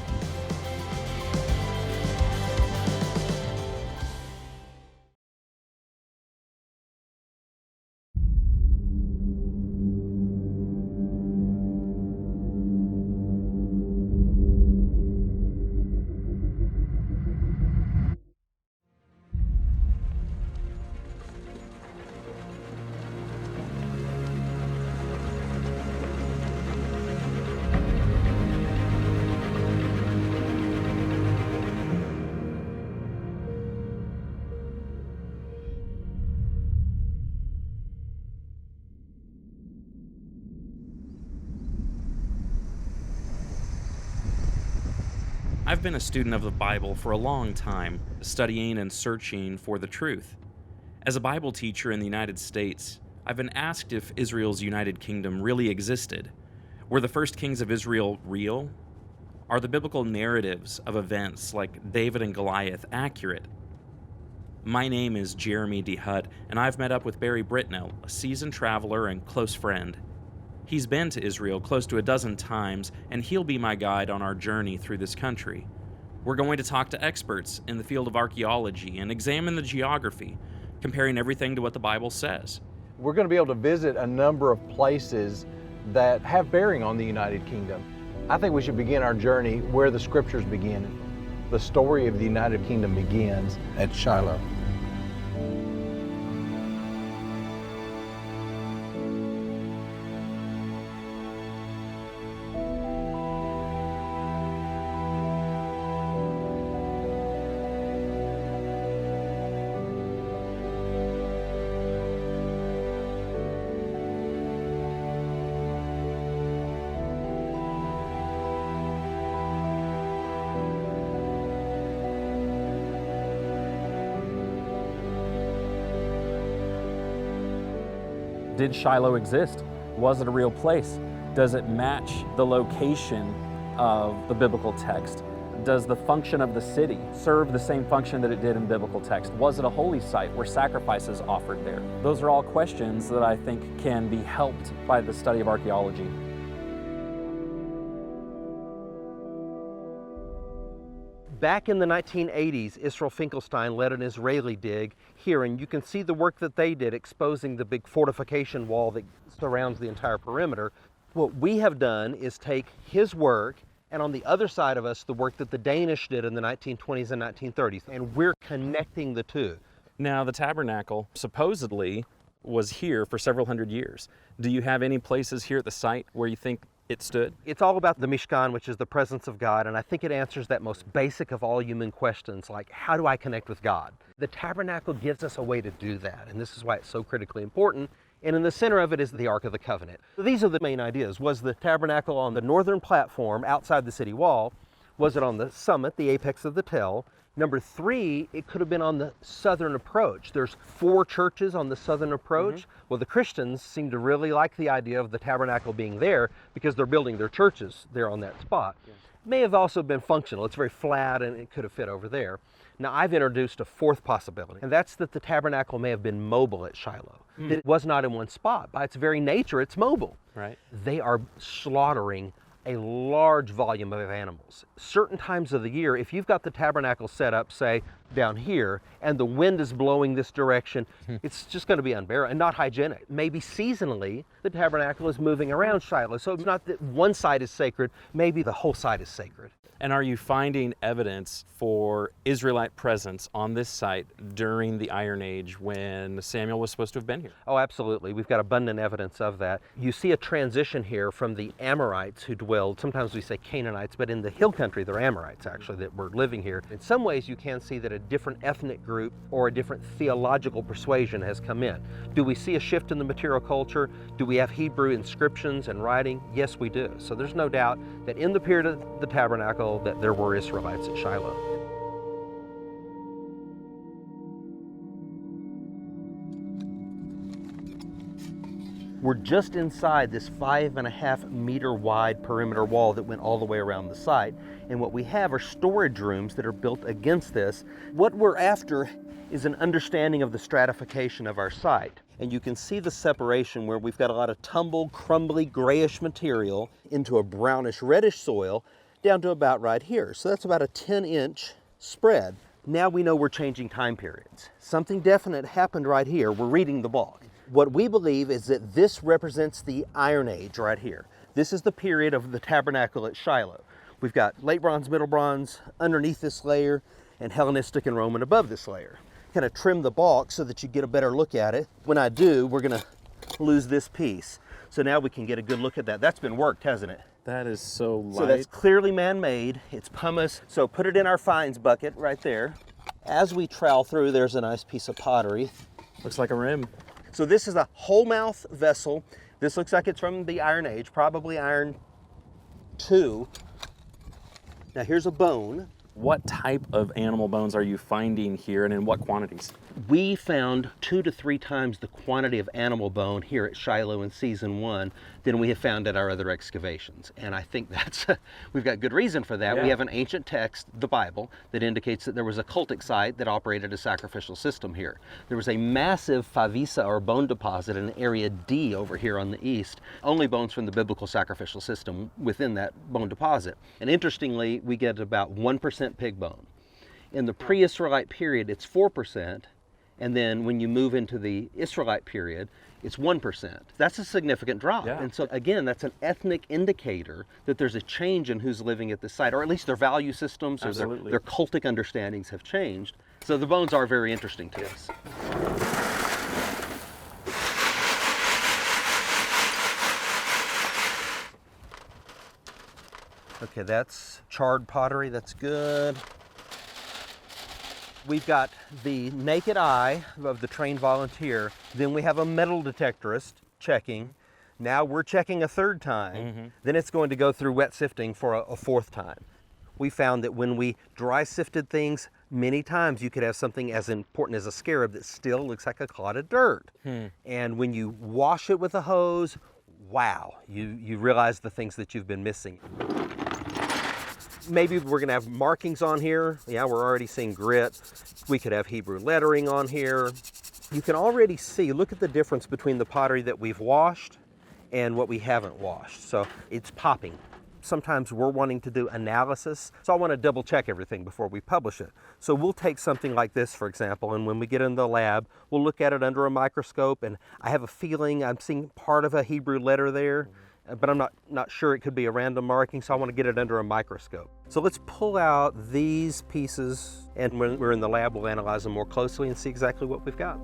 I've been a student of the Bible for a long time, studying and searching for the truth. As a Bible teacher in the United States, I've been asked if Israel's United Kingdom really existed. Were the first kings of Israel real? Are the biblical narratives of events like David and Goliath accurate? My name is Jeremy D. Hutt, and I've met up with Barry Britnell, a seasoned traveler and close friend. He's been to Israel close to a dozen times, and he'll be my guide on our journey through this country. We're going to talk to experts in the field of archaeology and examine the geography, comparing everything to what the Bible says. We're going to be able to visit a number of places that have bearing on the United Kingdom. I think we should begin our journey where the scriptures begin. The story of the United Kingdom begins at Shiloh. Did Shiloh exist? Was it a real place? Does it match the location of the biblical text? Does the function of the city serve the same function that it did in biblical text? Was it a holy site? Were sacrifices offered there? Those are all questions that I think can be helped by the study of archaeology. Back in the 1980s, Israel Finkelstein led an Israeli dig here, and you can see the work that they did exposing the big fortification wall that surrounds the entire perimeter. What we have done is take his work, and on the other side of us, the work that the Danish did in the 1920s and 1930s, and we're connecting the two. Now, the tabernacle supposedly was here for several hundred years. Do you have any places here at the site where you think it stood? It's all about the Mishkan, which is the presence of God, and I think it answers that most basic of all human questions, like how do I connect with God? The tabernacle gives us a way to do that, and this is why it's so critically important. And in the center of it is the Ark of the Covenant. These are the main ideas. Was the tabernacle on the northern platform outside the city wall? Was it on the summit, the apex of the tell? Number 3, it could have been on the southern approach. There's 4 churches on the southern approach. Well, the Christians seem to really like the idea of the tabernacle being there because they're building their churches there on that spot. May have also been functional. It's very flat and it could have fit over there. Now, I've introduced a 4th possibility, and that's that the tabernacle may have been mobile at Shiloh. That it was not in one spot. By its very nature, it's mobile. Right. They are slaughtering a large volume of animals. Certain times of the year, if you've got the tabernacle set up, say, down here, and the wind is blowing this direction, it's just going to be unbearable and not hygienic. Maybe seasonally, the tabernacle is moving around Shiloh, so it's not that one side is sacred, maybe the whole side is sacred. And are you finding evidence for Israelite presence on this site during the Iron Age when Samuel was supposed to have been here? Oh, absolutely. We've got abundant evidence of that. You see a transition here from the Amorites who dwelled, sometimes we say Canaanites, but in the hill country, they're Amorites actually that were living here. In some ways, you can see that a different ethnic group or a different theological persuasion has come in. Do we see a shift in the material culture? Do we have Hebrew inscriptions and writing? Yes, we do. So there's no doubt that in the period of the tabernacle, that there were Israelites at Shiloh. We're just inside this 5.5 meter wide perimeter wall that went all the way around the site. And what we have are storage rooms that are built against this. What we're after is an understanding of the stratification of our site. And you can see the separation where we've got a lot of tumbled, crumbly, grayish material into a brownish, reddish soil down to about right here. So that's about a 10-inch spread. Now we know we're changing time periods. Something definite happened right here. We're reading the block. What we believe is that this represents the Iron Age right here. This is the period of the tabernacle at Shiloh. We've got late bronze, middle bronze underneath this layer, and Hellenistic and Roman above this layer. Kind of trim the block so that you get a better look at it. When I do, we're gonna lose this piece. So now we can get a good look at that. That's been worked, hasn't it? That is so light. So that's clearly man-made. It's pumice. So put it in our finds bucket right there. As we trowel through, there's a nice piece of pottery. Looks like a rim. So this is a whole mouth vessel. This looks like it's from the Iron Age, probably Iron II. Now here's a bone. What type of animal bones are you finding here and in what quantities? We found 2 to 3 times the quantity of animal bone here at Shiloh in season 1 than we have found at our other excavations. And I think that's, we've got good reason for that. Yeah. We have an ancient text, the Bible, that indicates that there was a cultic site that operated a sacrificial system here. There was a massive favisa or bone deposit in area D over here on the east. Only bones from the biblical sacrificial system within that bone deposit. And interestingly, we get about 1% pig bone. In the pre-Israelite period, it's 4%. And then when you move into the Israelite period, it's 1%. That's a significant drop. Yeah. And so again, that's an ethnic indicator that there's a change in who's living at the site, or at least their value systems or their cultic understandings have changed. So the bones are very interesting to us. Okay, that's charred pottery, that's good. We've got the naked eye of the trained volunteer. Then we have a metal detectorist checking. Now we're checking a 3rd time. Then it's going to go through wet sifting for a 4th time. We found that when we dry sifted things, many times you could have something as important as a scarab that still looks like a clod of dirt. And when you wash it with a hose, wow, you realize the things that you've been missing. Maybe we're gonna have markings on here. Yeah, we're already seeing grit. We could have Hebrew lettering on here. You can already see, look at the difference between the pottery that we've washed and what we haven't washed. So it's popping. Sometimes we're wanting to do analysis, so I want to double check everything before we publish it. So we'll take something like this, for example, and when we get in the lab, we'll look at it under a microscope, and I have a feeling I'm seeing part of a Hebrew letter there, but I'm not sure it could be a random marking, so I want to get it under a microscope. So let's pull out these pieces, and when we're in the lab, we'll analyze them more closely and see exactly what we've got.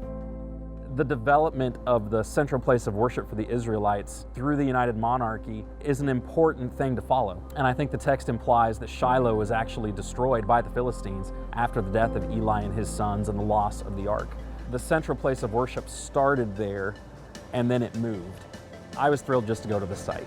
The development of the central place of worship for the Israelites through the United Monarchy is an important thing to follow. And I think the text implies that Shiloh was actually destroyed by the Philistines after the death of Eli and his sons and the loss of the ark. The central place of worship started there, and then it moved. I was thrilled just to go to the site.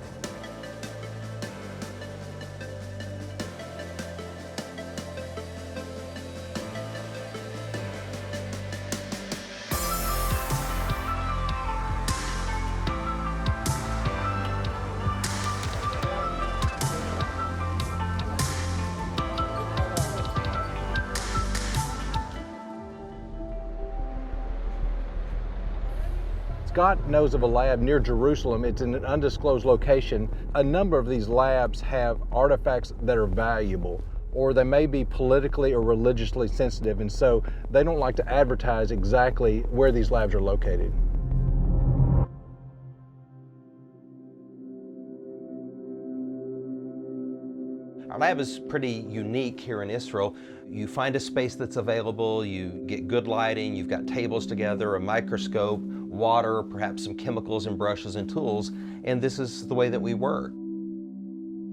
Scott knows of a lab near Jerusalem. It's in an undisclosed location. A number of these labs have artifacts that are valuable, or they may be politically or religiously sensitive, and so they don't like to advertise exactly where these labs are located. Our lab is pretty unique here in Isreal. You find a space that's available, you get good lighting, you've got tables together, a microscope, water, perhaps some chemicals and brushes and tools, and this is the way that we work.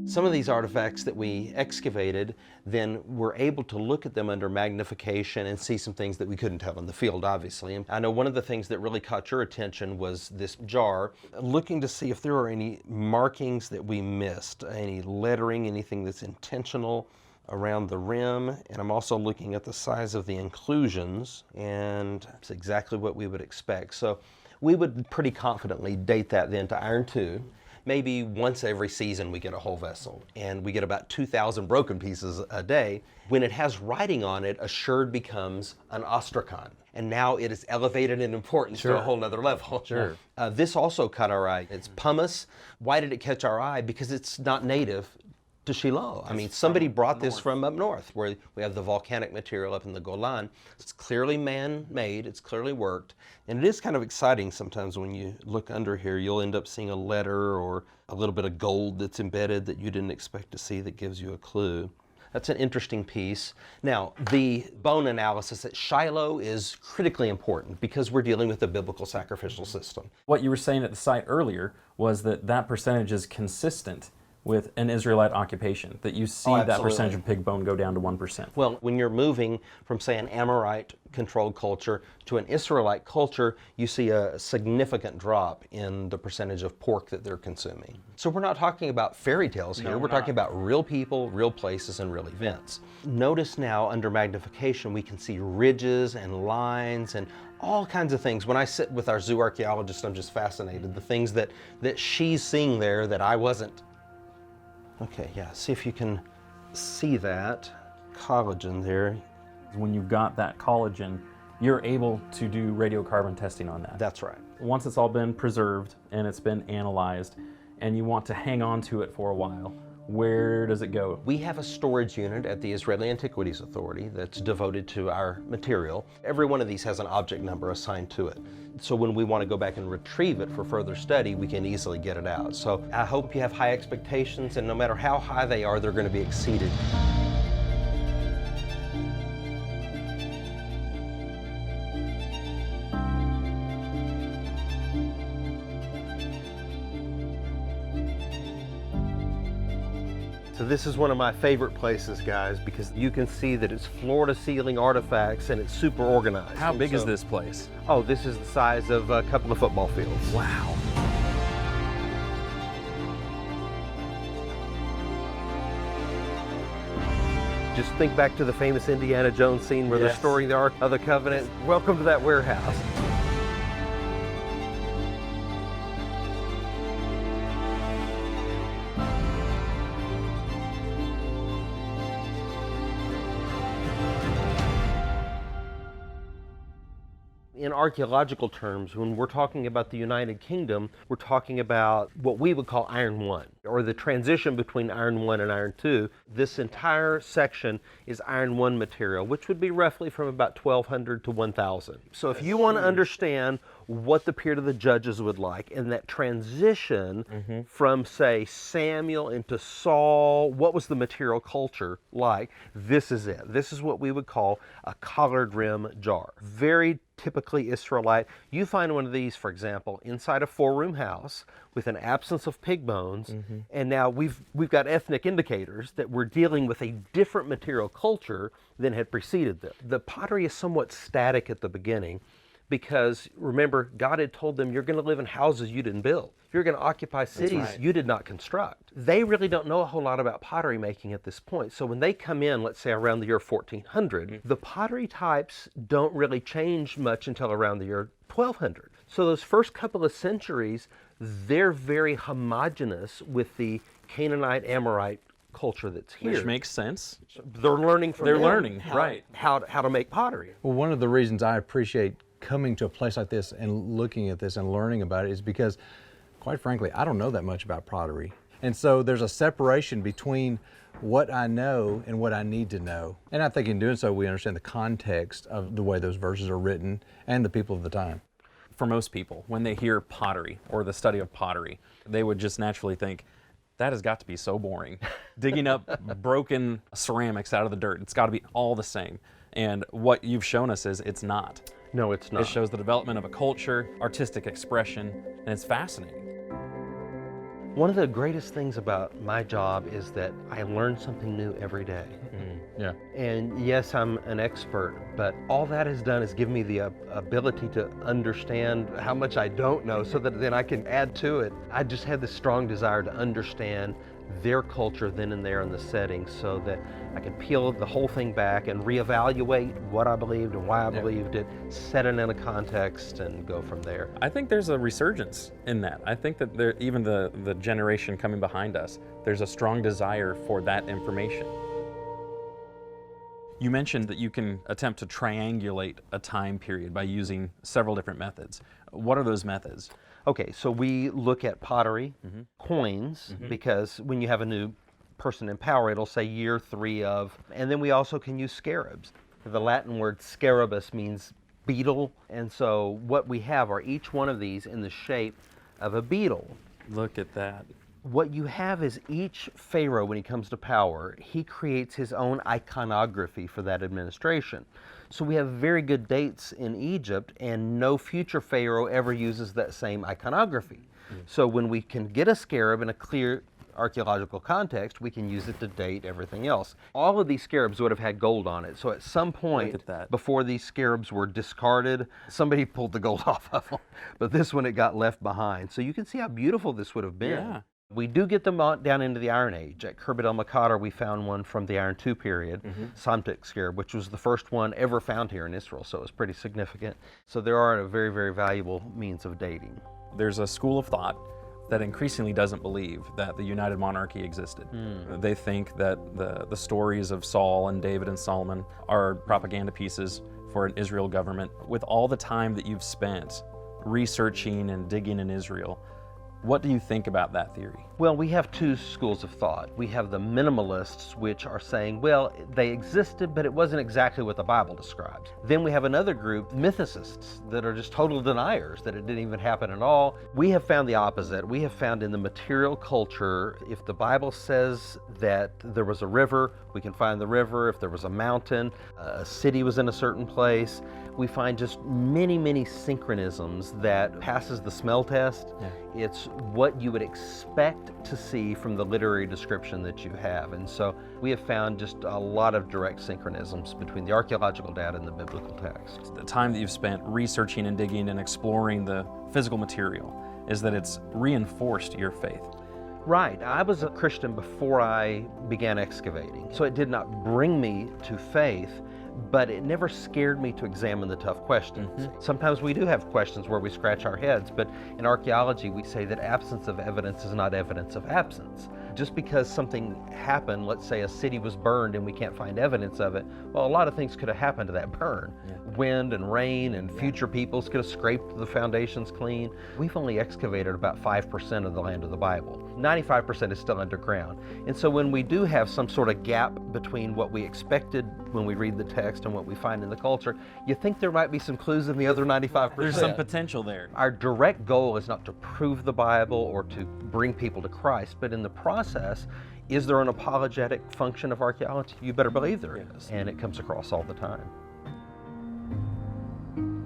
Some of these artifacts that we excavated, then we're able to look at them under magnification and see some things that we couldn't tell in the field, obviously. And I know one of the things that really caught your attention was this jar, looking to see if there are any markings that we missed, any lettering, anything that's intentional around the rim. And I'm also looking at the size of the inclusions, and it's exactly what we would expect. So We would pretty confidently date that then to Iron II. Maybe once every season we get a whole vessel, and we get about 2,000 broken pieces a day. When it has writing on it, a sherd becomes an ostracon, and now it is elevated in importance to a whole nother level. Sure. This also caught our eye. It's pumice. Why did it catch our eye? Because it's not native to Shiloh. I mean, somebody brought this from up north, where we have the volcanic material up in the Golan. It's clearly man-made, it's clearly worked, and it is kind of exciting sometimes when you look under here. You'll end up seeing a letter or a little bit of gold that's embedded that you didn't expect to see that gives you a clue. That's an interesting piece. Now, the bone analysis at Shiloh is critically important because we're dealing with a biblical sacrificial system. What you were saying at the site earlier was that that percentage is consistent with an Israelite occupation, that you see that percentage of pig bone go down to 1%. Well, when you're moving from, say, an Amorite-controlled culture to an Israelite culture, you see a significant drop in the percentage of pork that they're consuming. So we're not talking about fairy tales here. We're talking about real people, real places, and real events. Notice now, under magnification, we can see ridges and lines and all kinds of things. When I sit with our zoo archaeologist, I'm just fascinated. The things that she's seeing there that I wasn't. Okay, yeah, see if you can see that collagen there. When you've got that collagen, you're able to do radiocarbon testing on that. That's right. Once it's all been preserved and it's been analyzed, and you want to hang on to it for a while, where does it go? We have a storage unit at the Israeli Antiquities Authority that's devoted to our material. Every one of these has an object number assigned to it. So when we want to go back and retrieve it for further study, we can easily get it out. So I hope you have high expectations, and no matter how high they are, they're going to be exceeded. So this is one of my favorite places, guys, because you can see that it's floor-to-ceiling artifacts and it's super organized. How big is this place? Oh, this is the size of a couple of football fields. Wow. Just think back to the famous Indiana Jones scene where they're storing the Ark of the Covenant. Welcome to that warehouse. In archaeological terms, when we're talking about the United Kingdom, we're talking about what we would call Iron 1, or the transition between Iron 1 and Iron 2. This entire section is Iron 1 material, which would be roughly from about 1200 to 1000. So if you want to understand what the period of the Judges would like, and that transition from, say, Samuel into Saul, what was the material culture like? This is it. This is what we would call a collared rim jar. Very typically Israelite. You find one of these, for example, inside a four-room house with an absence of pig bones, and now we've got ethnic indicators that we're dealing with a different material culture than had preceded them. The pottery is somewhat static at the beginning, because remember, God had told them, you're going to live in houses you didn't build. You're going to occupy cities you did not construct. They really don't know a whole lot about pottery making at this point. So when they come in, let's say around the year 1400, the pottery types don't really change much until around the year 1200. So those first couple of centuries, they're very homogeneous with the Canaanite Amorite culture that's here. Which makes sense. They're learning from how to make pottery. Well, one of the reasons I appreciate coming to a place like this and looking at this and learning about it is because, quite frankly, I don't know that much about pottery. And so there's a separation between what I know and what I need to know. And I think in doing so, we understand the context of the way those verses are written and the people of the time. For most people, when they hear pottery or the study of pottery, they would just naturally think, that has got to be so boring. Digging up broken ceramics out of the dirt, it's got to be all the same. And what you've shown us is it's not. No, it's not. It shows the development of a culture, artistic expression, and it's fascinating. One of the greatest things about my job is that I learn something new every day. Yeah. And yes, I'm an expert, but all that has done is give me the ability to understand how much I don't know so that then I can add to it. I just had this strong desire to understand their culture then and there in the setting, so that I can peel the whole thing back and reevaluate what I believed and why I believed it, set it in a context, and go from there. I think there's a resurgence in that. I think that even the generation coming behind us, there's a strong desire for that information. You mentioned that you can attempt to triangulate a time period by using several different methods. What are those methods? Okay, so we look at pottery, coins, because when you have a new person in power, it'll say year 3 of, and then we also can use scarabs. The Latin word scarabus means beetle, and so what we have are each one of these in the shape of a beetle. Look at that. What you have is each pharaoh, when he comes to power, he creates his own iconography for that administration. So we have very good dates in Egypt, and no future pharaoh ever uses that same iconography. So when we can get a scarab in a clear archaeological context, we can use it to date everything else. All of these scarabs would have had gold on it, so at some point before these scarabs were discarded, somebody pulled the gold off of them. But this one, it got left behind. So you can see how beautiful this would have been. Yeah. We do get them down into the Iron Age. At Khirbet el-Makadar, we found one from the Iron II period, Samtik scarab, which was the first one ever found here in Israel, so it was pretty significant. So there are a very, very valuable means of dating. There's a school of thought that increasingly doesn't believe that the United Monarchy existed. They think that the stories of Saul and David and Solomon are propaganda pieces for an Israel government. With all the time that you've spent researching and digging in Israel, what do you think about that theory? Well, we have two schools of thought. We have the minimalists, which are saying, well, they existed, but it wasn't exactly what the Bible describes. Then we have another group, mythicists, that are just total deniers, that it didn't even happen at all. We have found the opposite. We have found in the material culture, if the Bible says that there was a river, we can find the river. If there was a mountain, a city was in a certain place, we find just many, many synchronisms that passes the smell test. It's what you would expect to see from the literary description that you have. And so we have found just a lot of direct synchronisms between the archaeological data and the biblical text. The time that you've spent researching and digging and exploring the physical material is that it's reinforced your faith. Right. I was a Christian before I began excavating, so it did not bring me to faith, but it never scared me to examine the tough questions. Sometimes we do have questions where we scratch our heads, but in archaeology we say that absence of evidence is not evidence of absence. Just because something happened, let's say a city was burned and we can't find evidence of it, well, a lot of things could have happened to that burn. Wind and rain and future peoples could have scraped the foundations clean. We've only excavated about 5% of the land of the Bible. 95% is still underground. And so when we do have some sort of gap between what we expected when we read the text and what we find in the culture, you think there might be some clues in the other 95%. There's some potential there. Our direct goal is not to prove the Bible or to bring people to Christ, but in the process, is there an apologetic function of archaeology? You better believe there is, and it comes across all the time.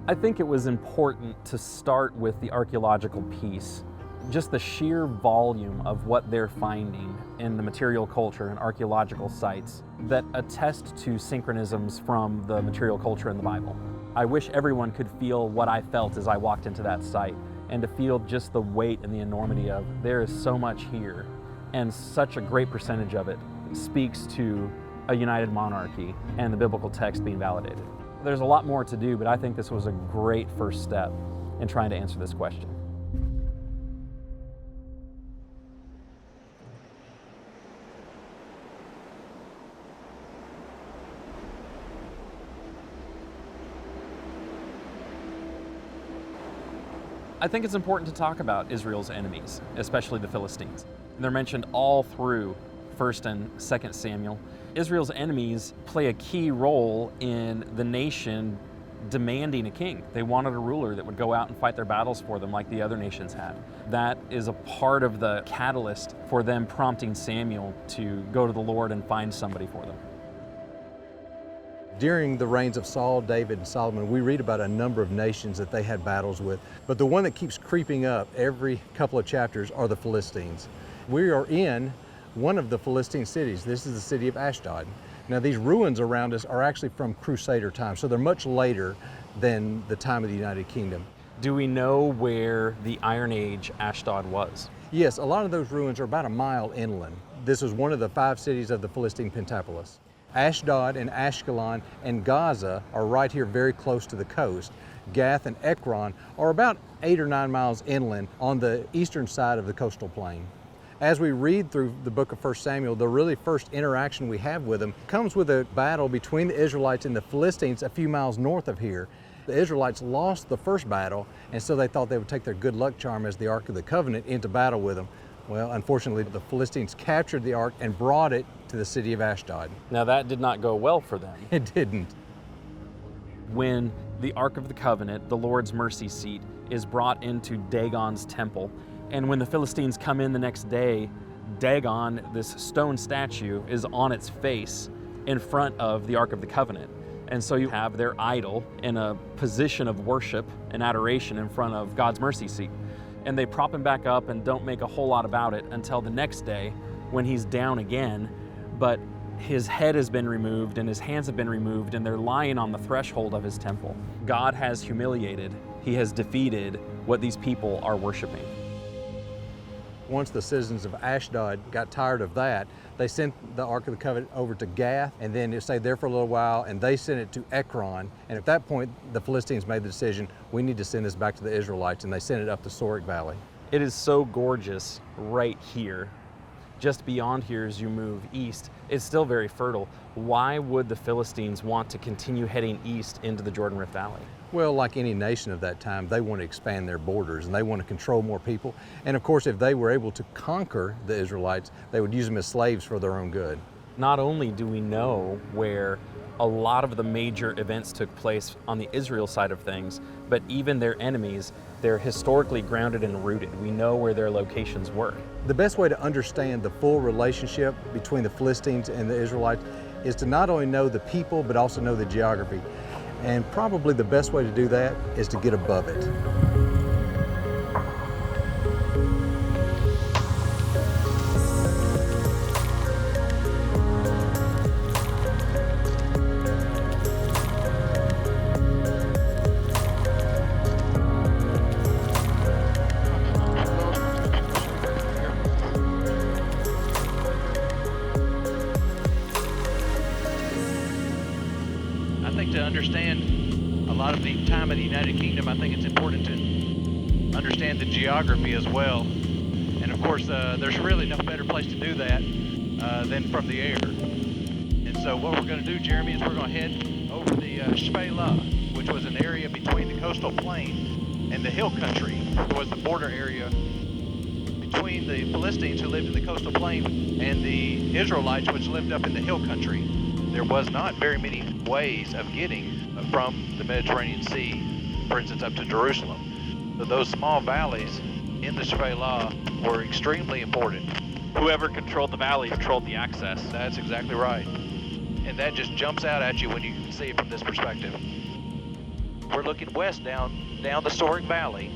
I think it was important to start with the archaeological piece. Just the sheer volume of what they're finding in the material culture and archaeological sites that attest to synchronisms from the material culture in the Bible. I wish everyone could feel what I felt as I walked into that site, and to feel just the weight and the enormity of there is so much here, and such a great percentage of it speaks to a united monarchy and the biblical text being validated. There's a lot more to do, but I think this was a great first step in trying to answer this question. I think it's important to talk about Israel's enemies, especially the Philistines. They're mentioned all through 1 and 2 Samuel. Israel's enemies play a key role in the nation demanding a king. They wanted a ruler that would go out and fight their battles for them like the other nations had. That is a part of the catalyst for them prompting Samuel to go to the Lord and find somebody for them. During the reigns of Saul, David, and Solomon, we read about a number of nations that they had battles with. But the one that keeps creeping up every couple of chapters are the Philistines. We are in one of the Philistine cities. This is the city of Ashdod. Now these ruins around us are actually from Crusader times, so they're much later than the time of the United Kingdom. Do we know where the Iron Age Ashdod was? Yes, a lot of those ruins are about a mile inland. This was one of the 5 cities of the Philistine Pentapolis. Ashdod and Ashkelon and Gaza are right here very close to the coast. Gath and Ekron are about 8 or 9 miles inland on the eastern side of the coastal plain. As we read through the book of 1 Samuel, the really first interaction we have with them comes with a battle between the Israelites and the Philistines a few miles north of here. The Israelites lost the first battle, and so they thought they would take their good luck charm as the Ark of the Covenant into battle with them. Well, unfortunately, the Philistines captured the Ark and brought it to the city of Ashdod. Now that did not go well for them. It didn't. When the Ark of the Covenant, the Lord's mercy seat, is brought into Dagon's temple, and when the Philistines come in the next day, Dagon, this stone statue, is on its face in front of the Ark of the Covenant. And so you have their idol in a position of worship and adoration in front of God's mercy seat. And they prop him back up and don't make a whole lot about it until the next day when he's down again, but his head has been removed and his hands have been removed and they're lying on the threshold of his temple. God has humiliated, he has defeated what these people are worshiping. Once the citizens of Ashdod got tired of that, they sent the Ark of the Covenant over to Gath, and then it stayed there for a little while, and they sent it to Ekron. And at that point, the Philistines made the decision, we need to send this back to the Israelites, and they sent it up the Sorek Valley. It is so gorgeous right here. Just beyond here as you move east, it's still very fertile. Why would the Philistines want to continue heading east into the Jordan Rift Valley? Well, like any nation of that time, they want to expand their borders and they want to control more people. And of course, if they were able to conquer the Israelites, they would use them as slaves for their own good. Not only do we know where a lot of the major events took place on the Isreal side of things, but even their enemies, they're historically grounded and rooted. We know where their locations were. The best way to understand the full relationship between the Philistines and the Israelites is to not only know the people, but also know the geography. And probably the best way to do that is to get above it. To understand a lot of the time of the United Kingdom, I think it's important to understand the geography as well. And of course, there's really no better place to do that than from the air. And so what we're going to do, Jeremy, is we're going to head over the Shpela, which was an area between the coastal plain and the hill country. It was the border area between the Philistines who lived in the coastal plain and the Israelites, which lived up in the hill country. There was not very many ways of getting from the Mediterranean Sea, for instance, up to Jerusalem. So those small valleys in the Shpela were extremely important. Whoever controlled the valley controlled the access. That's exactly right. And that just jumps out at you when you see it from this perspective. We're looking west down the Sorek Valley.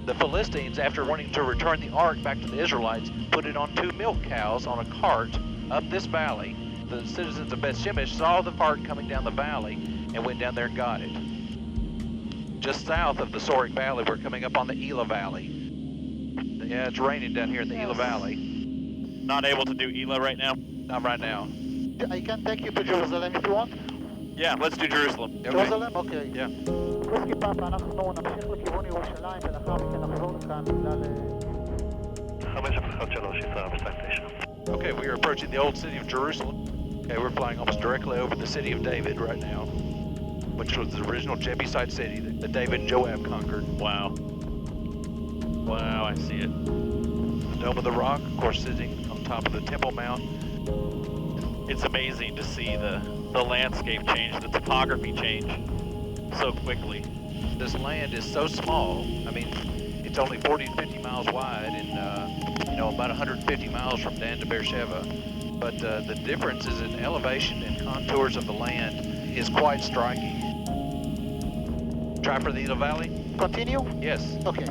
The Philistines, after wanting to return the ark back to the Israelites, put it on 2 milk cows on a cart up this valley. The citizens of Beth Shemesh saw the cart coming down the valley and went down there and got it. Just south of the Sorek Valley, we're coming up on the Elah Valley. Yeah, it's raining down here in the Elah Valley. Not able to do Elah right now? Not right now. I can take you to Jerusalem if you want. Yeah, let's do Jerusalem. Okay. Jerusalem? Okay. Yeah. וויסקי פאפה, אנחנו נמשיך לכיוון ירושלים ולאחר מכן נחזור לכאן בגלל... 513-2429. Okay, we are approaching the old city of Jerusalem. Okay, we're flying almost directly over the city of David right now, which was the original Jebusite city that David and Joab conquered. Wow. Wow, I see it. The Dome of the Rock, of course, sitting on top of the Temple Mount. It's amazing to see the landscape change, the topography change so quickly. This land is so small. I mean, it's only 40 to 50 miles wide and, about 150 miles from Dan to Beersheba. But the differences in elevation and contours of the land is quite striking. Try for the Elah Valley? Continue? Yes. Okay.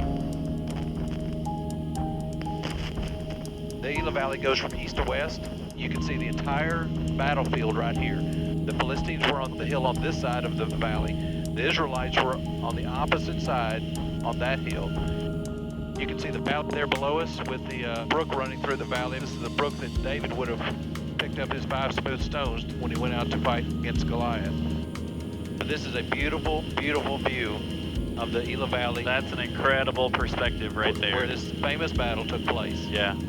The Elah Valley goes from east to west. You can see the entire battlefield right here. The Philistines were on the hill on this side of the valley. The Israelites were on the opposite side on that hill. You can see the valley there below us with the brook running through the valley. This is the brook that David would have picked up his 5 smooth stones when he went out to fight against Goliath. But this is a beautiful, beautiful view of the Elah Valley. That's an incredible perspective right there. Where this famous battle took place. Yeah.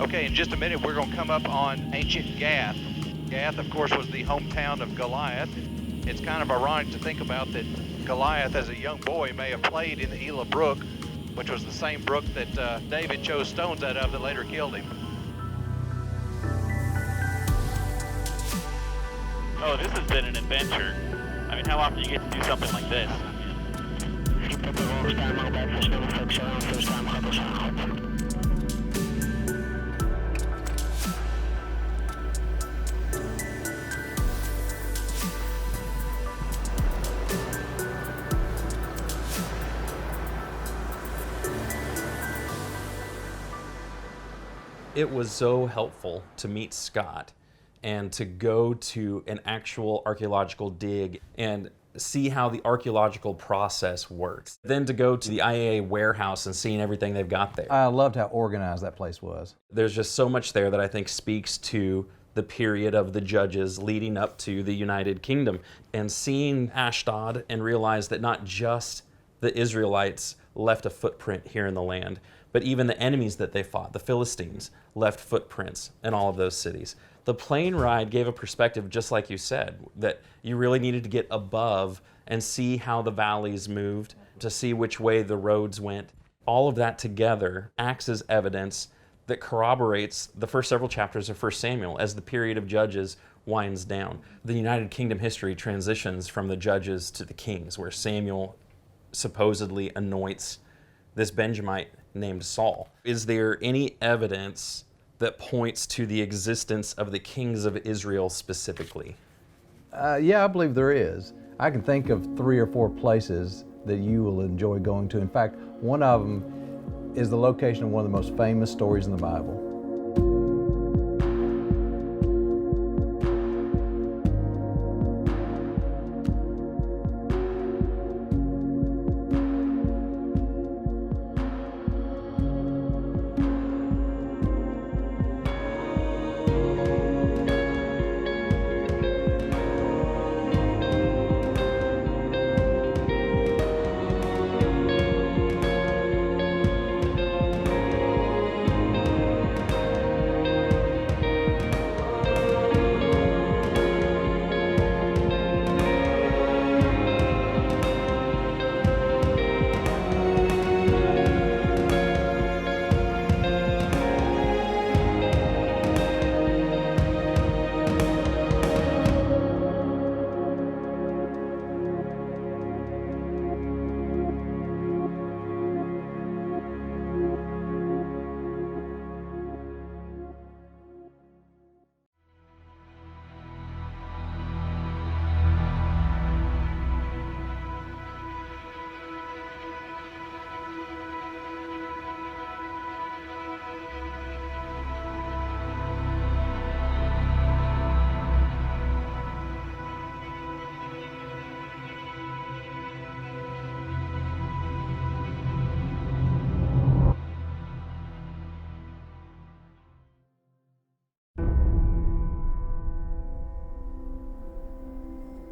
Okay, in just a minute, we're going to come up on ancient Gath. Gath, of course, was the hometown of Goliath. It's kind of ironic to think about that Goliath, as a young boy, may have played in the Elah Brook, which was the same brook that David chose stones out of that later killed him. Oh, this has been an adventure. I mean, how often do you get to do something like this? It was so helpful to meet Scott and to go to an actual archaeological dig and see how the archaeological process works. Then to go to the IAA warehouse and seeing everything they've got there. I loved how organized that place was. There's just so much there that I think speaks to the period of the judges leading up to the United Kingdom. And seeing Ashdod and realize that not just the Israelites left a footprint here in the land, but even the enemies that they fought, the Philistines, left footprints in all of those cities. The plane ride gave a perspective, just like you said, that you really needed to get above and see how the valleys moved, to see which way the roads went. All of that together acts as evidence that corroborates the first several chapters of 1 Samuel as the period of Judges winds down. The United Kingdom history transitions from the Judges to the Kings, where Samuel supposedly anoints this Benjamite named Saul. Is there any evidence that points to the existence of the kings of Israel specifically? Yeah, I believe there is. I can think of 3 or 4 places that you will enjoy going to. In fact, one of them is the location of one of the most famous stories in the Bible.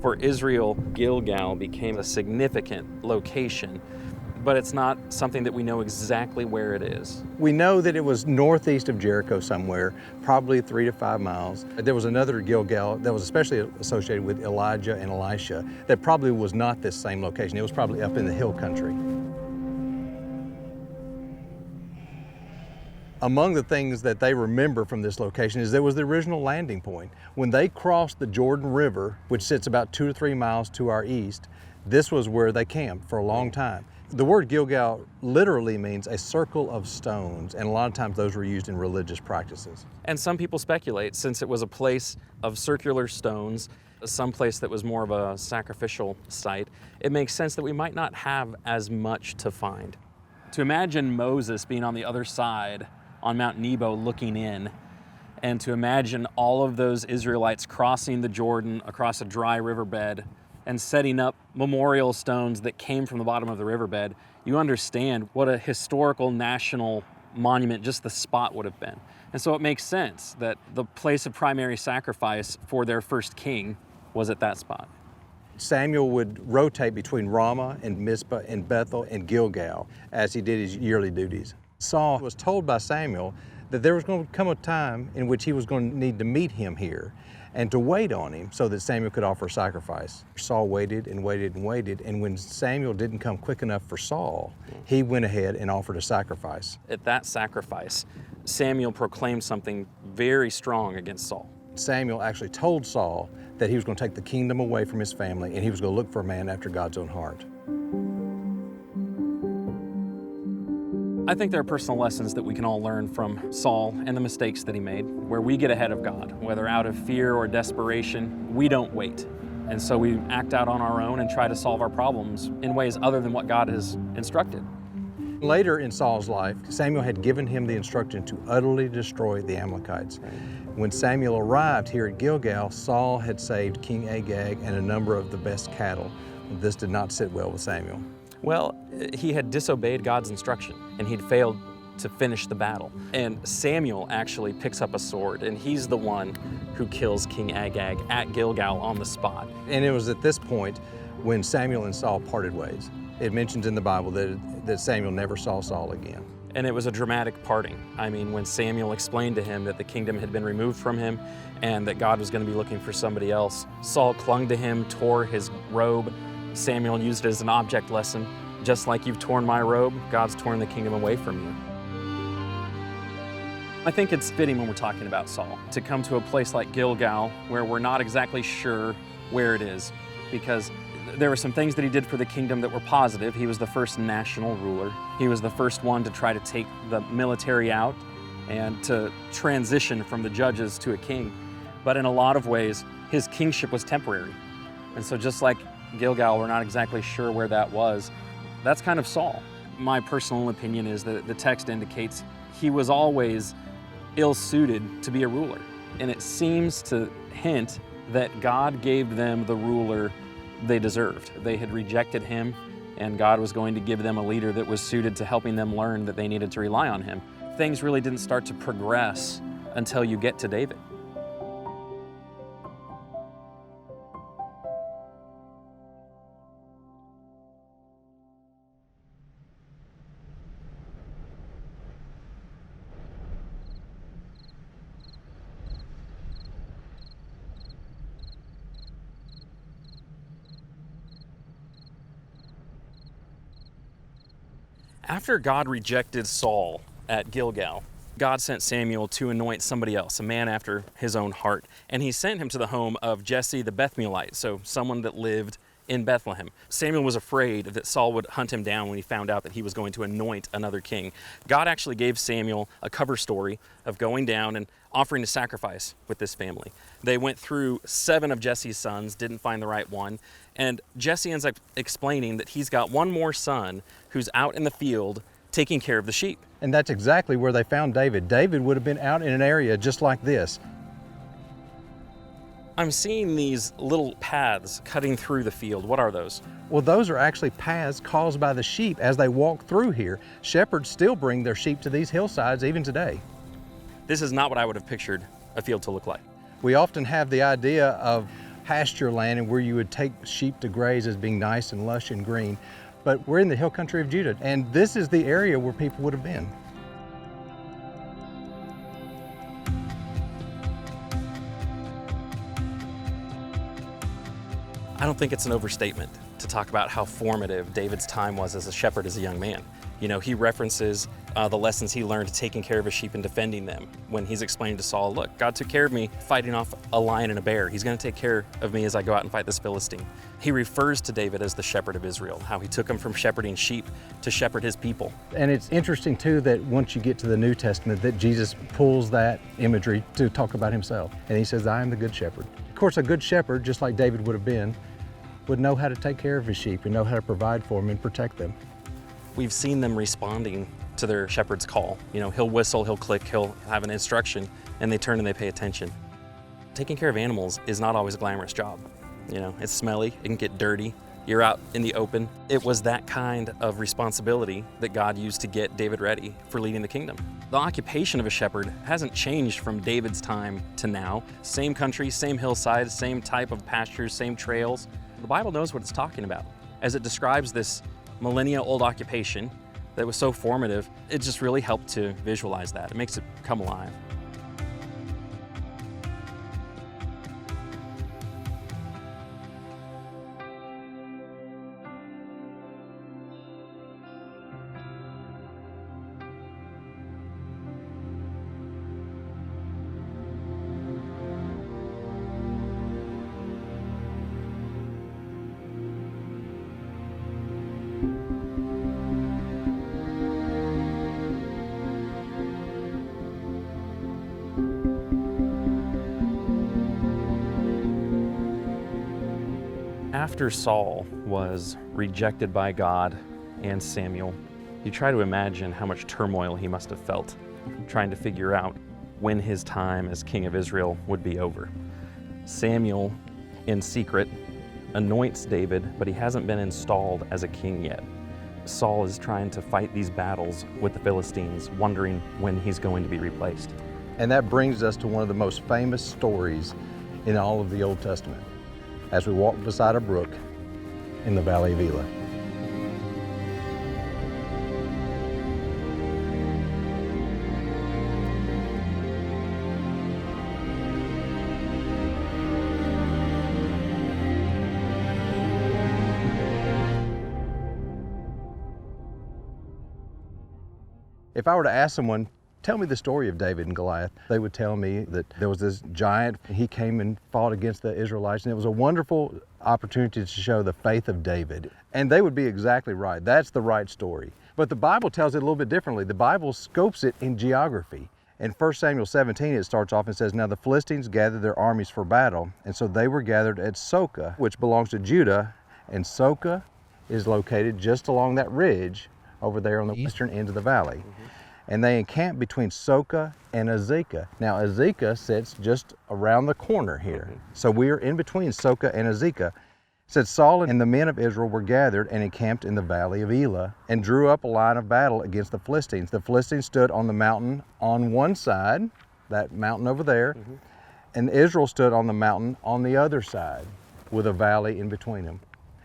For Israel, Gilgal became a significant location, but it's not something that we know exactly where it is. We know that it was northeast of Jericho somewhere, probably 3 to 5 miles. There was another Gilgal that was especially associated with Elijah and Elisha that probably was not this same location. It was probably up in the hill country. Among the things that they remember from this location is there was the original landing point. When they crossed the Jordan River, which sits about 2 to 3 miles to our east, this was where they camped for a long time. The word Gilgal literally means a circle of stones, and a lot of times those were used in religious practices. And some people speculate, since it was a place of circular stones, some place that was more of a sacrificial site, it makes sense that we might not have as much to find. To imagine Moses being on the other side on Mount Nebo looking in, and to imagine all of those Israelites crossing the Jordan across a dry riverbed and setting up memorial stones that came from the bottom of the riverbed, you understand what a historical national monument just the spot would have been. And so it makes sense that the place of primary sacrifice for their first king was at that spot. Samuel would rotate between Ramah and Mizpah and Bethel and Gilgal as he did his yearly duties. Saul was told by Samuel that there was going to come a time in which he was going to need to meet him here and to wait on him so that Samuel could offer a sacrifice. Saul waited and waited and waited, and when Samuel didn't come quick enough for Saul, he went ahead and offered a sacrifice. At that sacrifice, Samuel proclaimed something very strong against Saul. Samuel actually told Saul that he was going to take the kingdom away from his family and he was going to look for a man after God's own heart. I think there are personal lessons that we can all learn from Saul and the mistakes that he made, where we get ahead of God, whether out of fear or desperation, we don't wait. And so we act out on our own and try to solve our problems in ways other than what God has instructed. Later in Saul's life, Samuel had given him the instruction to utterly destroy the Amalekites. When Samuel arrived here at Gilgal, Saul had saved King Agag and a number of the best cattle. This did not sit well with Samuel. Well, he had disobeyed God's instruction, and he'd failed to finish the battle. And Samuel actually picks up a sword, and he's the one who kills King Agag at Gilgal on the spot. And it was at this point when Samuel and Saul parted ways. It mentions in the Bible that Samuel never saw Saul again. And it was a dramatic parting. I mean, when Samuel explained to him that the kingdom had been removed from him and that God was going to be looking for somebody else, Saul clung to him, tore his robe. Samuel used it as an object lesson. Just like you've torn my robe, God's torn the kingdom away from you. I think it's fitting when we're talking about Saul to come to a place like Gilgal where we're not exactly sure where it is, because there were some things that he did for the kingdom that were positive. He was the first national ruler. He was the first one to try to take the military out and to transition from the judges to a king. But in a lot of ways, his kingship was temporary. And so just like Gilgal, we're not exactly sure where that was. That's kind of Saul. My personal opinion is that the text indicates he was always ill-suited to be a ruler. And it seems to hint that God gave them the ruler they deserved. They had rejected him, and God was going to give them a leader that was suited to helping them learn that they needed to rely on him. Things really didn't start to progress until you get to David. After God rejected Saul at Gilgal, God sent Samuel to anoint somebody else, a man after his own heart. And he sent him to the home of Jesse the Bethlehemite, so someone that lived in Bethlehem. Samuel was afraid that Saul would hunt him down when he found out that he was going to anoint another king. God actually gave Samuel a cover story of going down and offering a sacrifice with this family. They went through 7 of Jesse's sons, didn't find the right one, and Jesse ends up explaining that he's got one more son who's out in the field taking care of the sheep. And that's exactly where they found David. David would have been out in an area just like this. I'm seeing these little paths cutting through the field. What are those? Well, those are actually paths caused by the sheep as they walk through here. Shepherds still bring their sheep to these hillsides even today. This is not what I would have pictured a field to look like. We often have the idea of pasture land and where you would take sheep to graze as being nice and lush and green. But we're in the hill country of Judah, and this is the area where people would have been. I don't think it's an overstatement to talk about how formative David's time was as a shepherd as a young man. You know, he references the lessons he learned taking care of his sheep and defending them when he's explaining to Saul, look, God took care of me fighting off a lion and a bear. He's going to take care of me as I go out and fight this Philistine. He refers to David as the shepherd of Israel, how he took him from shepherding sheep to shepherd his people. And it's interesting, too, that once you get to the New Testament, that Jesus pulls that imagery to talk about himself. And he says, I am the good shepherd. Of course, a good shepherd, just like David would have been, would know how to take care of his sheep and know how to provide for them and protect them. We've seen them responding to their shepherd's call. You know, he'll whistle, he'll click, he'll have an instruction, and they turn and they pay attention. Taking care of animals is not always a glamorous job. You know, it's smelly, it can get dirty. You're out in the open. It was that kind of responsibility that God used to get David ready for leading the kingdom. The occupation of a shepherd hasn't changed from David's time to now. Same country, same hillsides, same type of pastures, same trails. The Bible knows what it's talking about. As it describes this millennia-old occupation that was so formative, it just really helped to visualize that. It makes it come alive. After Saul was rejected by God and Samuel, you try to imagine how much turmoil he must have felt trying to figure out when his time as king of Israel would be over. Samuel, in secret, anoints David, but he hasn't been installed as a king yet. Saul is trying to fight these battles with the Philistines, wondering when he's going to be replaced. And that brings us to one of the most famous stories in all of the Old Testament, as we walk beside a brook in the Valley of Elah. If I were to ask someone, tell me the story of David and Goliath, they would tell me that there was this giant, he came and fought against the Israelites, and it was a wonderful opportunity to show the faith of David. And they would be exactly right. That's the right story. But the Bible tells it a little bit differently. The Bible scopes it in geography. In 1 Samuel 17, it starts off and says, "Now the Philistines gathered their armies for battle, and so they were gathered at Soka, which belongs to Judah, and Soka is located just along that ridge over there on the eastern end of the valley. And they encamped between Soka and Azekah. Now Azekah sits just around the corner here. So we are in between Soka and Azekah. It said Saul and the men of Israel were gathered and encamped in the valley of Elah and drew up a line of battle against the Philistines. The Philistines stood on the mountain on one side, that mountain over there, and Israel stood on the mountain on the other side with a valley in between them.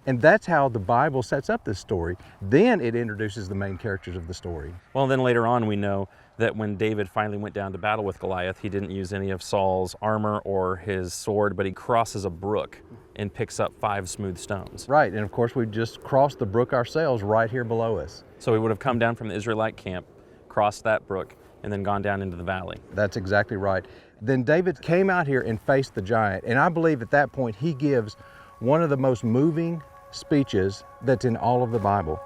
And that's how the Bible sets up this story. Then it introduces the main characters of the story. Well, then later on we know that when David finally went down to battle with Goliath, he didn't use any of Saul's armor or his sword, but he crosses a brook and picks up 5 smooth stones. Right, and of course we just crossed the brook ourselves right here below us. So he would have come down from the Israelite camp, crossed that brook, and then gone down into the valley. That's exactly right. Then David came out here and faced the giant, and I believe at that point he gives one of the most moving speeches that's in all of the Bible.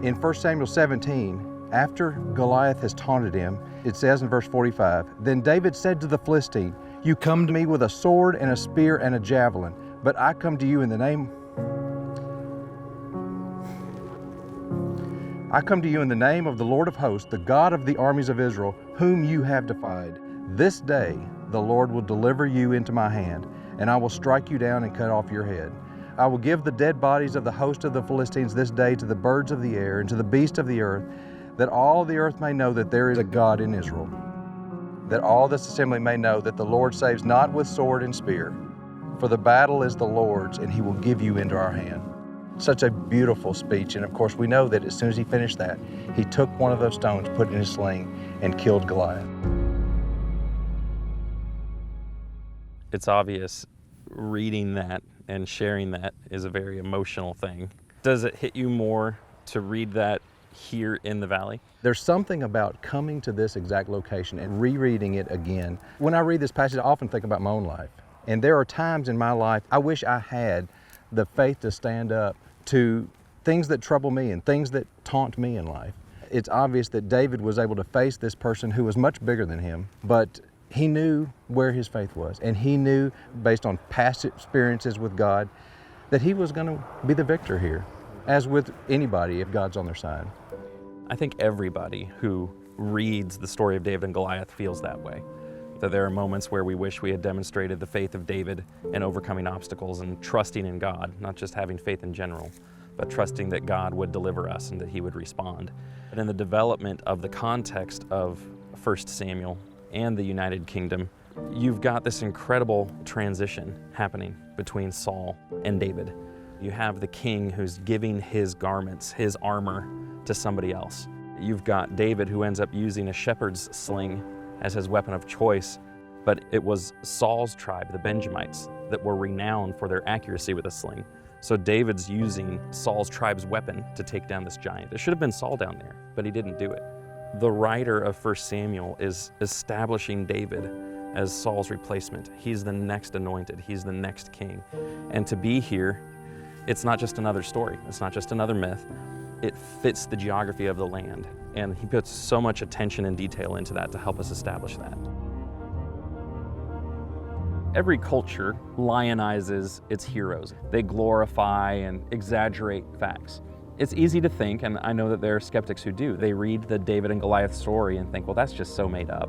In 1 Samuel 17, after Goliath has taunted him, it says in verse 45, "Then David said to the Philistine, 'You come to me with a sword and a spear and a javelin, but I come to you in the name of the Lord of hosts, the God of the armies of Israel, whom you have defied. This day the Lord will deliver you into my hand, and I will strike you down and cut off your head. I will give the dead bodies of the host of the Philistines this day to the birds of the air and to the beasts of the earth, that all the earth may know that there is a God in Israel, that all this assembly may know that the Lord saves not with sword and spear, for the battle is the Lord's, and he will give you into our hand.'" Such a beautiful speech, and of course we know that as soon as he finished that, he took one of those stones, put it in his sling, and killed Goliath. It's obvious reading that and sharing that is a very emotional thing. Does it hit you more to read that here in the valley? There's something about coming to this exact location and rereading it again. When I read this passage, I often think about my own life. And there are times in my life I wish I had the faith to stand up to things that trouble me and things that taunt me in life. It's obvious that David was able to face this person who was much bigger than him, but he knew where his faith was, and he knew, based on past experiences with God, that he was going to be the victor here, as with anybody if God's on their side. I think everybody who reads the story of David and Goliath feels that way. that there are moments where we wish we had demonstrated the faith of David in overcoming obstacles and trusting in God, not just having faith in general, but trusting that God would deliver us and that He would respond. And in the development of the context of 1 Samuel and the United Kingdom, you've got this incredible transition happening between Saul and David. You have the king who's giving his garments, his armor, to somebody else. You've got David who ends up using a shepherd's sling as his weapon of choice, but it was Saul's tribe, the Benjamites, that were renowned for their accuracy with a sling. So David's using Saul's tribe's weapon to take down this giant. It should have been Saul down there, but he didn't do it. The writer of 1 Samuel is establishing David as Saul's replacement. He's the next anointed, he's the next king. And to be here, it's not just another story, it's not just another myth. It fits the geography of the land, and he puts so much attention and detail into that to help us establish that. Every culture lionizes its heroes. They glorify and exaggerate facts. It's easy to think, and I know that there are skeptics who do. They read the David and Goliath story and think, well, that's just so made up.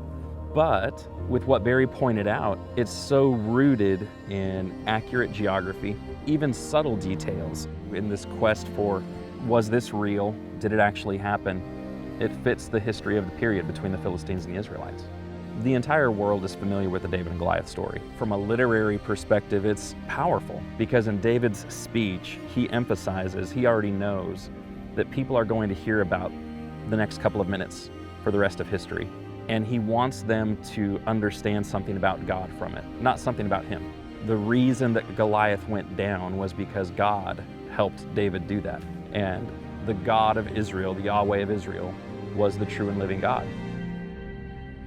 But with what Barry pointed out, it's so rooted in accurate geography, even subtle details in this quest for, was this real? Did it actually happen? It fits the history of the period between the Philistines and the Israelites. The entire world is familiar with the David and Goliath story. From a literary perspective, it's powerful because in David's speech, he emphasizes, he already knows that people are going to hear about the next couple of minutes for the rest of history. And he wants them to understand something about God from it, not something about him. The reason that Goliath went down was because God helped David do that. And the God of Israel, the Yahweh of Israel, was the true and living God.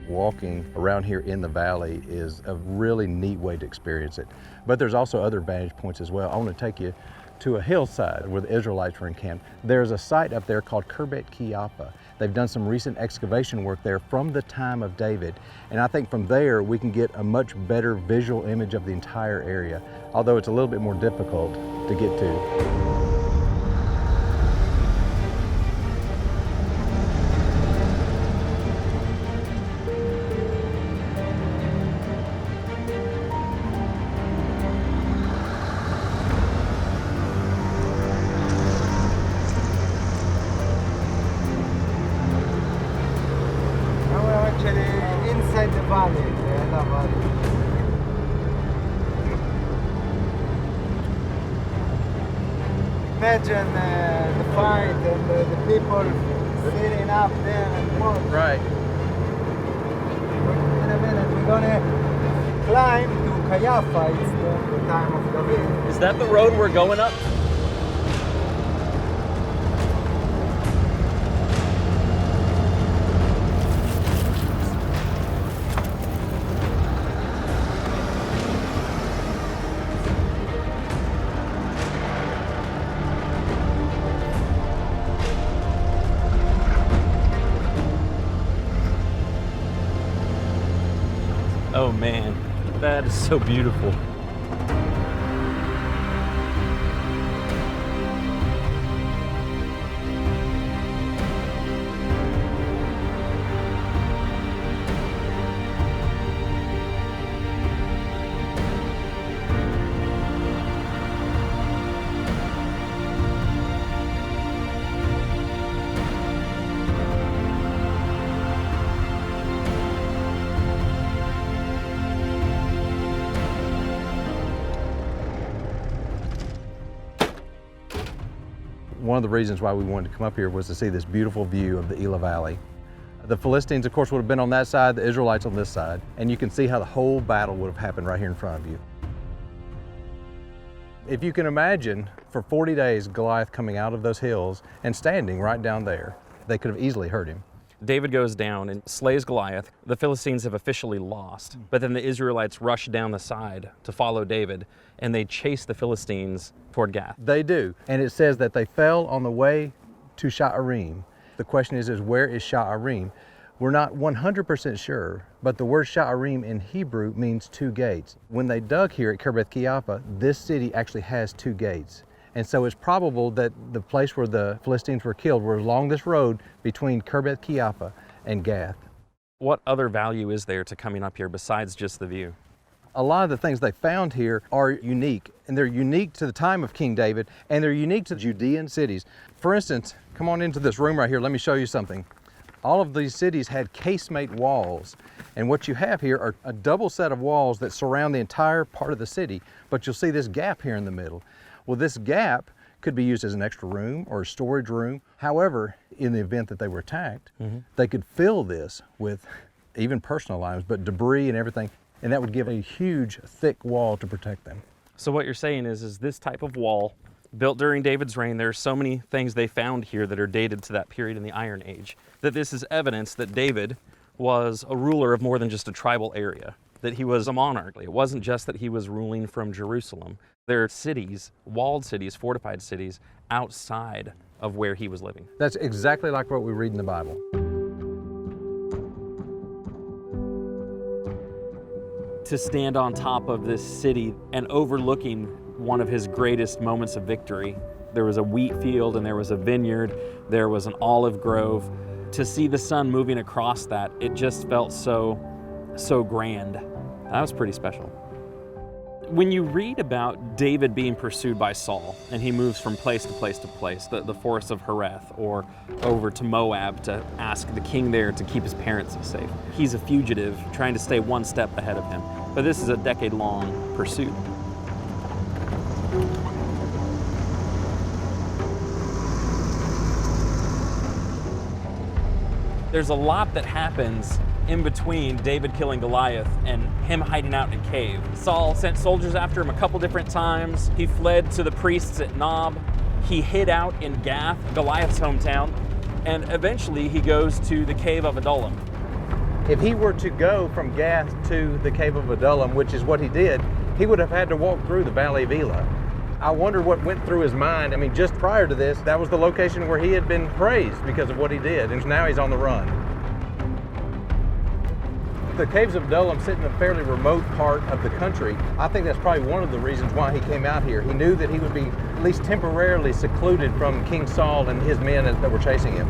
Walking around here in the valley is a really neat way to experience it. But there's also other vantage points as well. I want to take you to a hillside where the Israelites were encamped. There's a site up there called Kirbet Kiapa. They've done some recent excavation work there from the time of David. And I think from there we can get a much better visual image of the entire area, although it's a little bit more difficult to get to. Inside the valley, the Ela Valley. Imagine the fight and the people sitting up there and watch. Right. In a minute, we're gonna climb to Kayafa. It's the time of David. Is that the road we're going up? Oh man, that is so beautiful. One of the reasons why we wanted to come up here was to see this beautiful view of the Ela Valley. The Philistines, of course, would have been on that side, the Israelites on this side, and you can see how the whole battle would have happened right here in front of you. If you can imagine, for 40 days, Goliath coming out of those hills and standing right down there, they could have easily hurt him. David goes down and slays Goliath. The Philistines have officially lost, but then the Israelites rush down the side to follow David, and they chase the Philistines toward Gath. They do, and it says that they fell on the way to Sha'arim. The question is where is Sha'arim? We're not 100% sure, but the word Sha'arim in Hebrew means two gates. When they dug here at Kirbeth Kiapa, this city actually has two gates. And so it's probable that the place where the Philistines were killed were along this road between Kirbeth Kiapa and Gath. What other value is there to coming up here besides just the view? A lot of the things they found here are unique, and they're unique to the time of King David, and they're unique to Judean cities. For instance, come on into this room right here, let me show you something. All of these cities had casemate walls, and what you have here are a double set of walls that surround the entire part of the city, but you'll see this gap here in the middle. Well, this gap could be used as an extra room or a storage room. However, in the event that they were attacked, they could fill this with even personal items, but debris and everything, and that would give a huge, thick wall to protect them. So what you're saying is this type of wall, built during David's reign, there are so many things they found here that are dated to that period in the Iron Age, that this is evidence that David was a ruler of more than just a tribal area, that he was a monarch. It wasn't just that he was ruling from Jerusalem. There are cities, walled cities, fortified cities, outside of where he was living. That's exactly like what we read in the Bible. To stand on top of this city and overlooking one of his greatest moments of victory. There was a wheat field and there was a vineyard, there was an olive grove. To see the sun moving across that, it just felt so grand. That was pretty special. When you read about David being pursued by Saul, and he moves from place to place to place, the forests of Hereth, or over to Moab to ask the king there to keep his parents safe. He's a fugitive trying to stay one step ahead of him. But this is a decade-long pursuit. There's a lot that happens in between David killing Goliath and him hiding out in a cave. Saul sent soldiers after him a couple different times. He fled to the priests at Nob. He hid out in Gath, Goliath's hometown, and eventually he goes to the cave of Adullam. If he were to go from Gath to the cave of Adullam, which is what he did, he would have had to walk through the Valley of Elah. I wonder what went through his mind. I mean, just prior to this, that was the location where he had been praised because of what he did, and now he's on the run. The caves of Adullam sit in a fairly remote part of the country. I think that's probably one of the reasons why he came out here. He knew that he would be at least temporarily secluded from King Saul and his men that were chasing him.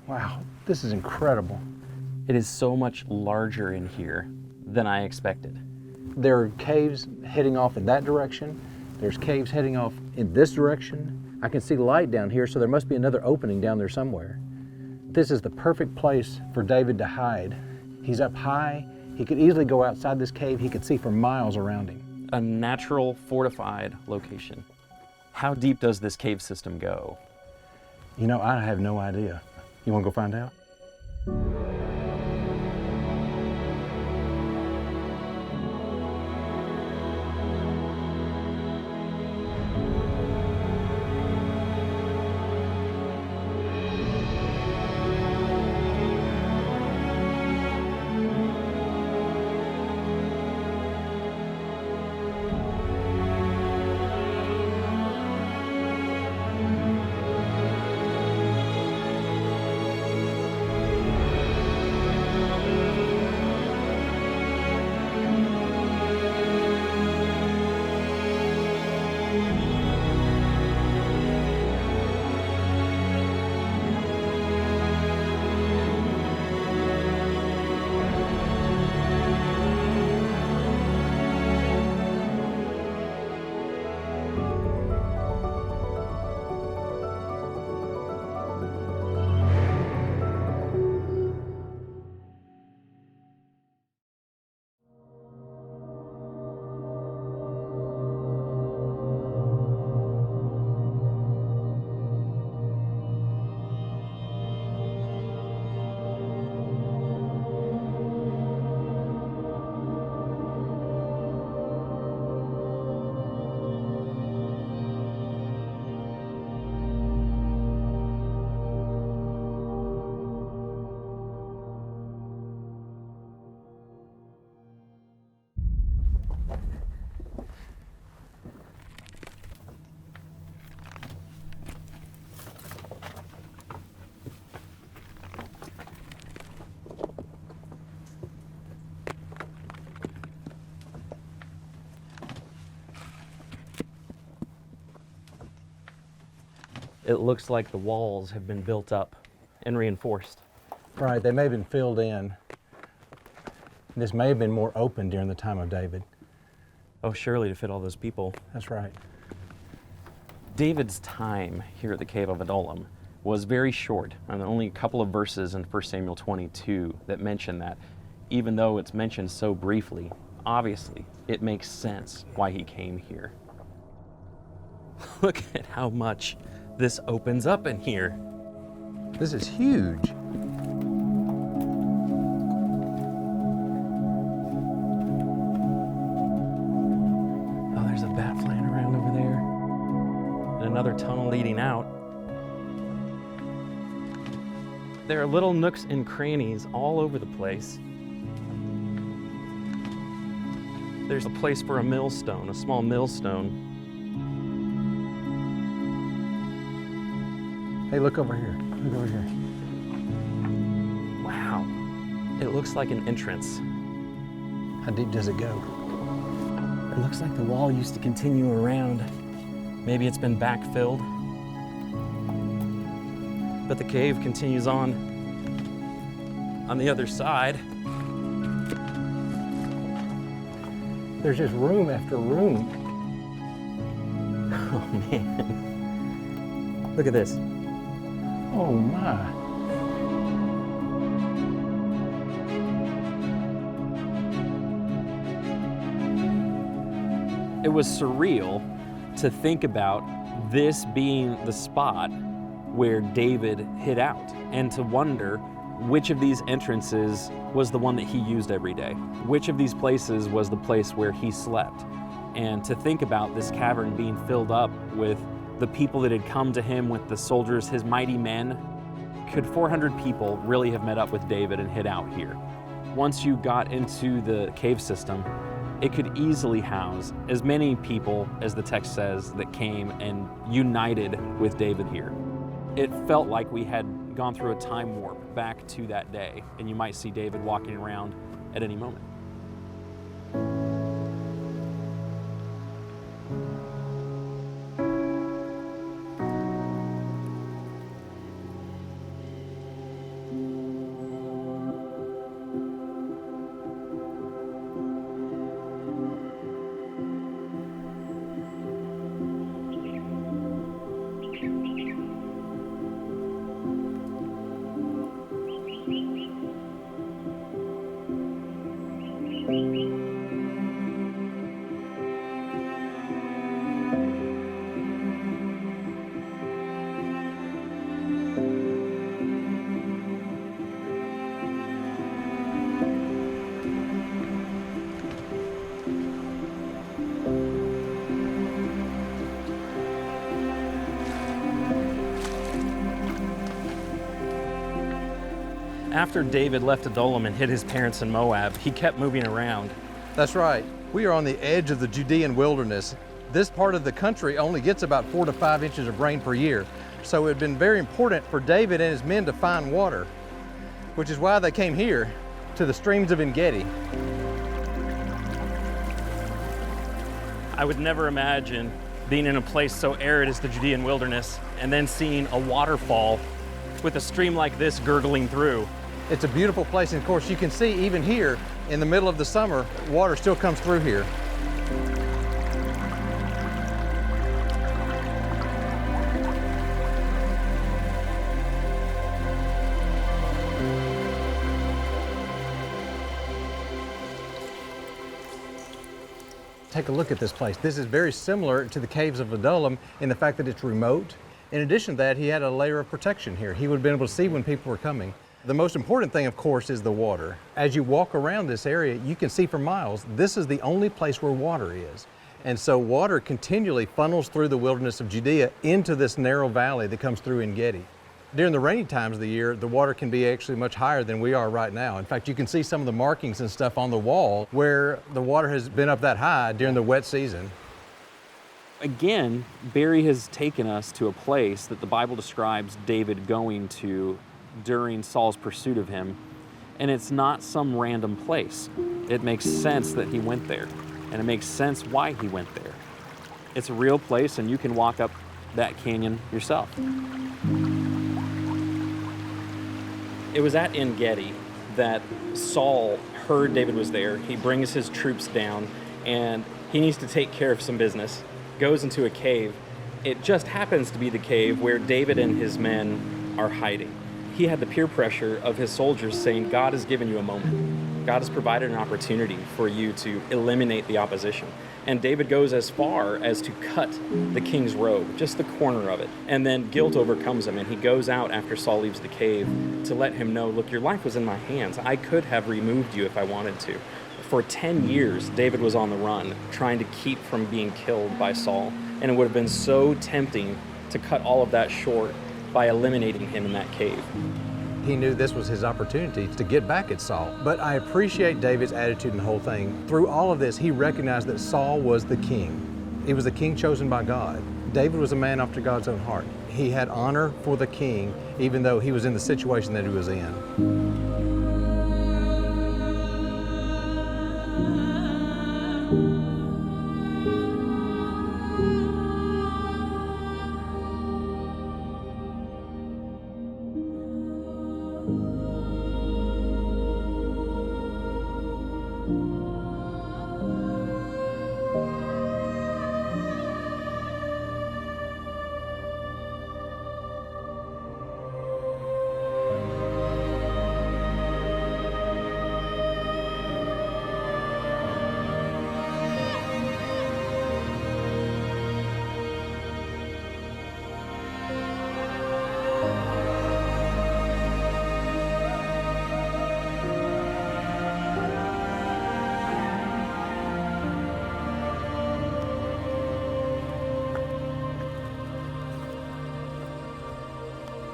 Wow, this is incredible. It is so much larger in here than I expected. There are caves heading off in that direction. There's caves heading off in this direction. I can see light down here, so there must be another opening down there somewhere. This is the perfect place for David to hide. He's up high. He could easily go outside this cave. He could see for miles around him. A natural fortified location. How deep does this cave system go? You know, I have no idea. You want to go find out? it looks like the walls have been built up and reinforced. Right, they may have been filled in. This may have been more open during the time of David. Oh, surely to fit all those people. That's right. David's time here at the Cave of Adullam was very short. And only a couple of verses in 1 Samuel 22 that mention that. Even though it's mentioned so briefly, obviously it makes sense why he came here. Look at how much this opens up in here. This is huge. Oh, there's a bat flying around over there. And another tunnel leading out. There are little nooks and crannies all over the place. There's a place for a millstone, a small millstone. Hey, look over here. Look over here. Wow. It looks like an entrance. How deep does it go? It looks like the wall used to continue around. Maybe it's been backfilled. But the cave continues on the other side. There's just room after room. Oh man. Look at this. Oh my. It was surreal to think about this being the spot where David hid out and to wonder which of these entrances was the one that he used every day. Which of these places was the place where he slept? And to think about this cavern being filled up with the people that had come to him, with the soldiers, his mighty men. Could 400 people really have met up with David and hid out here? Once you got into the cave system, it could easily house as many people as the text says that came and united with David here. It felt like we had gone through a time warp back to that day, and you might see David walking around at any moment. After David left Adullam and hid his parents in Moab, he kept moving around. That's right. We are on the edge of the Judean wilderness. This part of the country only gets about 4 to 5 inches of rain per year. So it had been very important for David and his men to find water, which is why they came here to the streams of En-Gedi. I would never imagine being in a place so arid as the Judean wilderness and then seeing a waterfall with a stream like this gurgling through. It's a beautiful place, and of course you can see even here in the middle of the summer, water still comes through here. Take a look at this place. This is very similar to the caves of Adullam in the fact that it's remote. In addition to that, he had a layer of protection here. He would have been able to see when people were coming. The most important thing, of course, is the water. As you walk around this area, you can see for miles, this is the only place where water is. And so water continually funnels through the wilderness of Judea into this narrow valley that comes through En-Gedi. During the rainy times of the year, the water can be actually much higher than we are right now. In fact, you can see some of the markings and stuff on the wall where the water has been up that high during the wet season. Again, Barry has taken us to a place that the Bible describes David going to during Saul's pursuit of him, and it's not some random place. It makes sense that he went there, and it makes sense why he went there. It's a real place, and you can walk up that canyon yourself. It was at En Gedi that Saul heard David was there. He brings his troops down, and he needs to take care of some business. Goes into a cave. It just happens to be the cave where David and his men are hiding. He had the peer pressure of his soldiers saying, God has given you a moment. God has provided an opportunity for you to eliminate the opposition. And David goes as far as to cut the king's robe, just the corner of it. And then guilt overcomes him, and he goes out after Saul leaves the cave to let him know, look, your life was in my hands. I could have removed you if I wanted to. For 10 years, David was on the run, trying to keep from being killed by Saul. And it would have been so tempting to cut all of that short by eliminating him in that cave. He knew this was his opportunity to get back at Saul. But I appreciate David's attitude in the whole thing. Through all of this, he recognized that Saul was the king. He was the king chosen by God. David was a man after God's own heart. He had honor for the king, even though he was in the situation that he was in.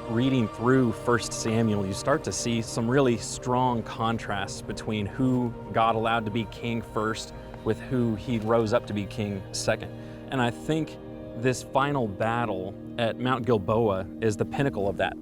Reading through 1 Samuel, you start to see some really strong contrasts between who God allowed to be king first with who he rose up to be king second. And I think this final battle at Mount Gilboa is the pinnacle of that.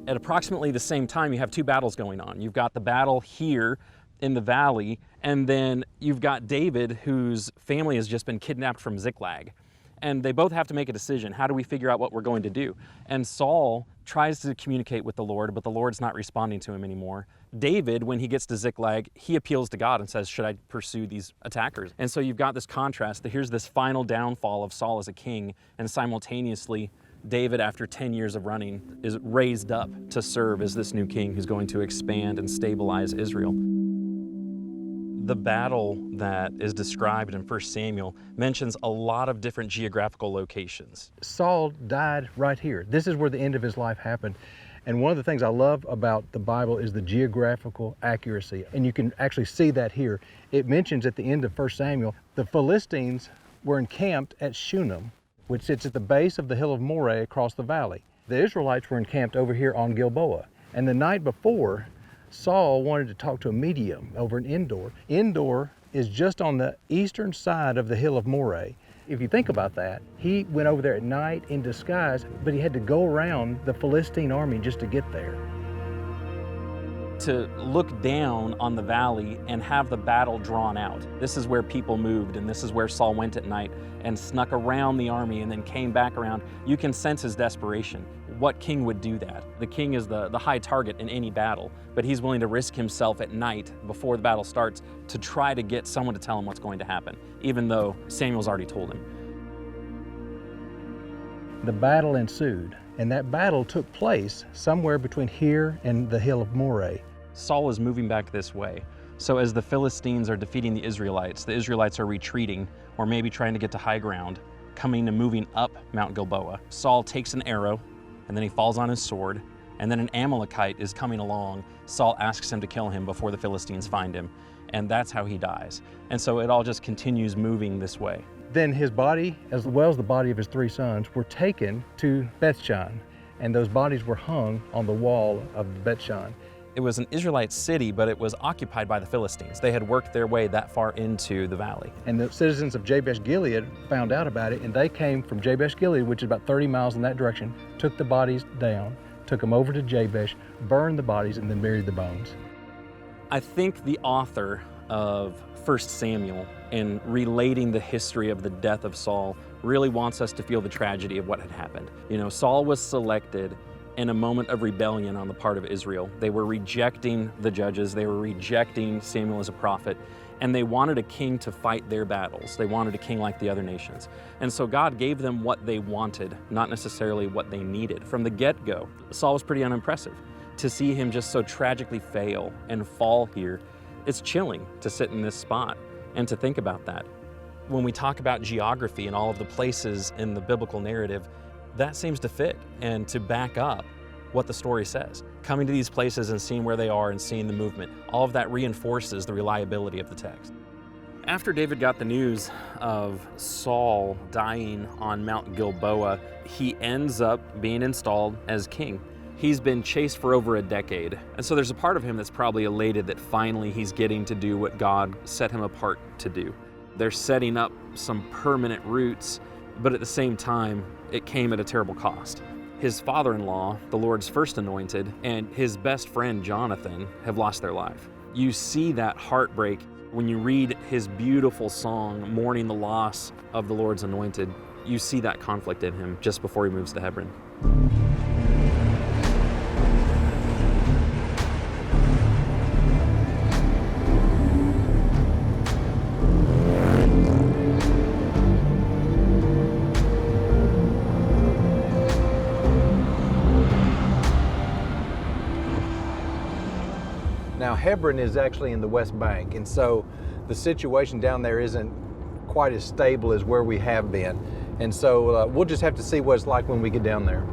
At approximately the same time, you have two battles going on. You've got the battle here in the valley, and then you've got David, whose family has just been kidnapped from Ziklag. And they both have to make a decision. How do we figure out what we're going to do? And Saul tries to communicate with the Lord, but the Lord's not responding to him anymore. David, when he gets to Ziklag, he appeals to God and says, should I pursue these attackers? And so you've got this contrast that here's this final downfall of Saul as a king, and simultaneously, David, after 10 years of running, is raised up to serve as this new king who's going to expand and stabilize Israel. The battle that is described in 1 Samuel mentions a lot of different geographical locations. Saul died right here. This is where the end of his life happened. And one of the things I love about the Bible is the geographical accuracy. And you can actually see that here. It mentions at the end of 1 Samuel, the Philistines were encamped at Shunem, which sits at the base of the hill of Moreh across the valley. The Israelites were encamped over here on Gilboa. And the night before, Saul wanted to talk to a medium over in Endor. Endor is just on the eastern side of the hill of Moreh. If you think about that, he went over there at night in disguise, but he had to go around the Philistine army just to get there. To look down on the valley and have the battle drawn out. This is where people moved, and this is where Saul went at night and snuck around the army and then came back around. You can sense his desperation. What king would do that? The king is the high target in any battle, but he's willing to risk himself at night before the battle starts to try to get someone to tell him what's going to happen, even though Samuel's already told him. The battle ensued, and that battle took place somewhere between here and the hill of Moreh. Saul is moving back this way. So as the Philistines are defeating the Israelites are retreating, or maybe trying to get to high ground, coming and moving up Mount Gilboa. Saul takes an arrow, and then he falls on his sword, and then an Amalekite is coming along. Saul asks him to kill him before the Philistines find him, and that's how he dies. And so it all just continues moving this way. Then his body, as well as the body of his 3 sons, were taken to Bethshan, and those bodies were hung on the wall of Bethshan. It was an Israelite city, but it was occupied by the Philistines. They had worked their way that far into the valley. And the citizens of Jabesh-Gilead found out about it, and they came from Jabesh-Gilead, which is about 30 miles in that direction, took the bodies down, took them over to Jabesh, burned the bodies, and then buried the bones. I think the author of 1 Samuel and relating the history of the death of Saul really wants us to feel the tragedy of what had happened. You know, Saul was selected in a moment of rebellion on the part of Israel. They were rejecting the judges, they were rejecting Samuel as a prophet, and they wanted a king to fight their battles. They wanted a king like the other nations. And so God gave them what they wanted, not necessarily what they needed. From the get-go, Saul was pretty unimpressive. To see him just so tragically fail and fall here, it's chilling to sit in this spot and to think about that. When we talk about geography and all of the places in the biblical narrative, that seems to fit and to back up what the story says. Coming to these places and seeing where they are and seeing the movement, all of that reinforces the reliability of the text. After David got the news of Saul dying on Mount Gilboa, he ends up being installed as king. He's been chased for over a decade, and so there's a part of him that's probably elated that finally he's getting to do what God set him apart to do. They're setting up some permanent roots, but at the same time, it came at a terrible cost. His father-in-law, the Lord's first anointed, and his best friend, Jonathan, have lost their life. You see that heartbreak when you read his beautiful song, mourning the loss of the Lord's anointed. You see that conflict in him just before he moves to Hebron. Now Hebron is actually in the West Bank, and so the situation down there isn't quite as stable as where we have been. And so we'll just have to see what it's like when we get down there.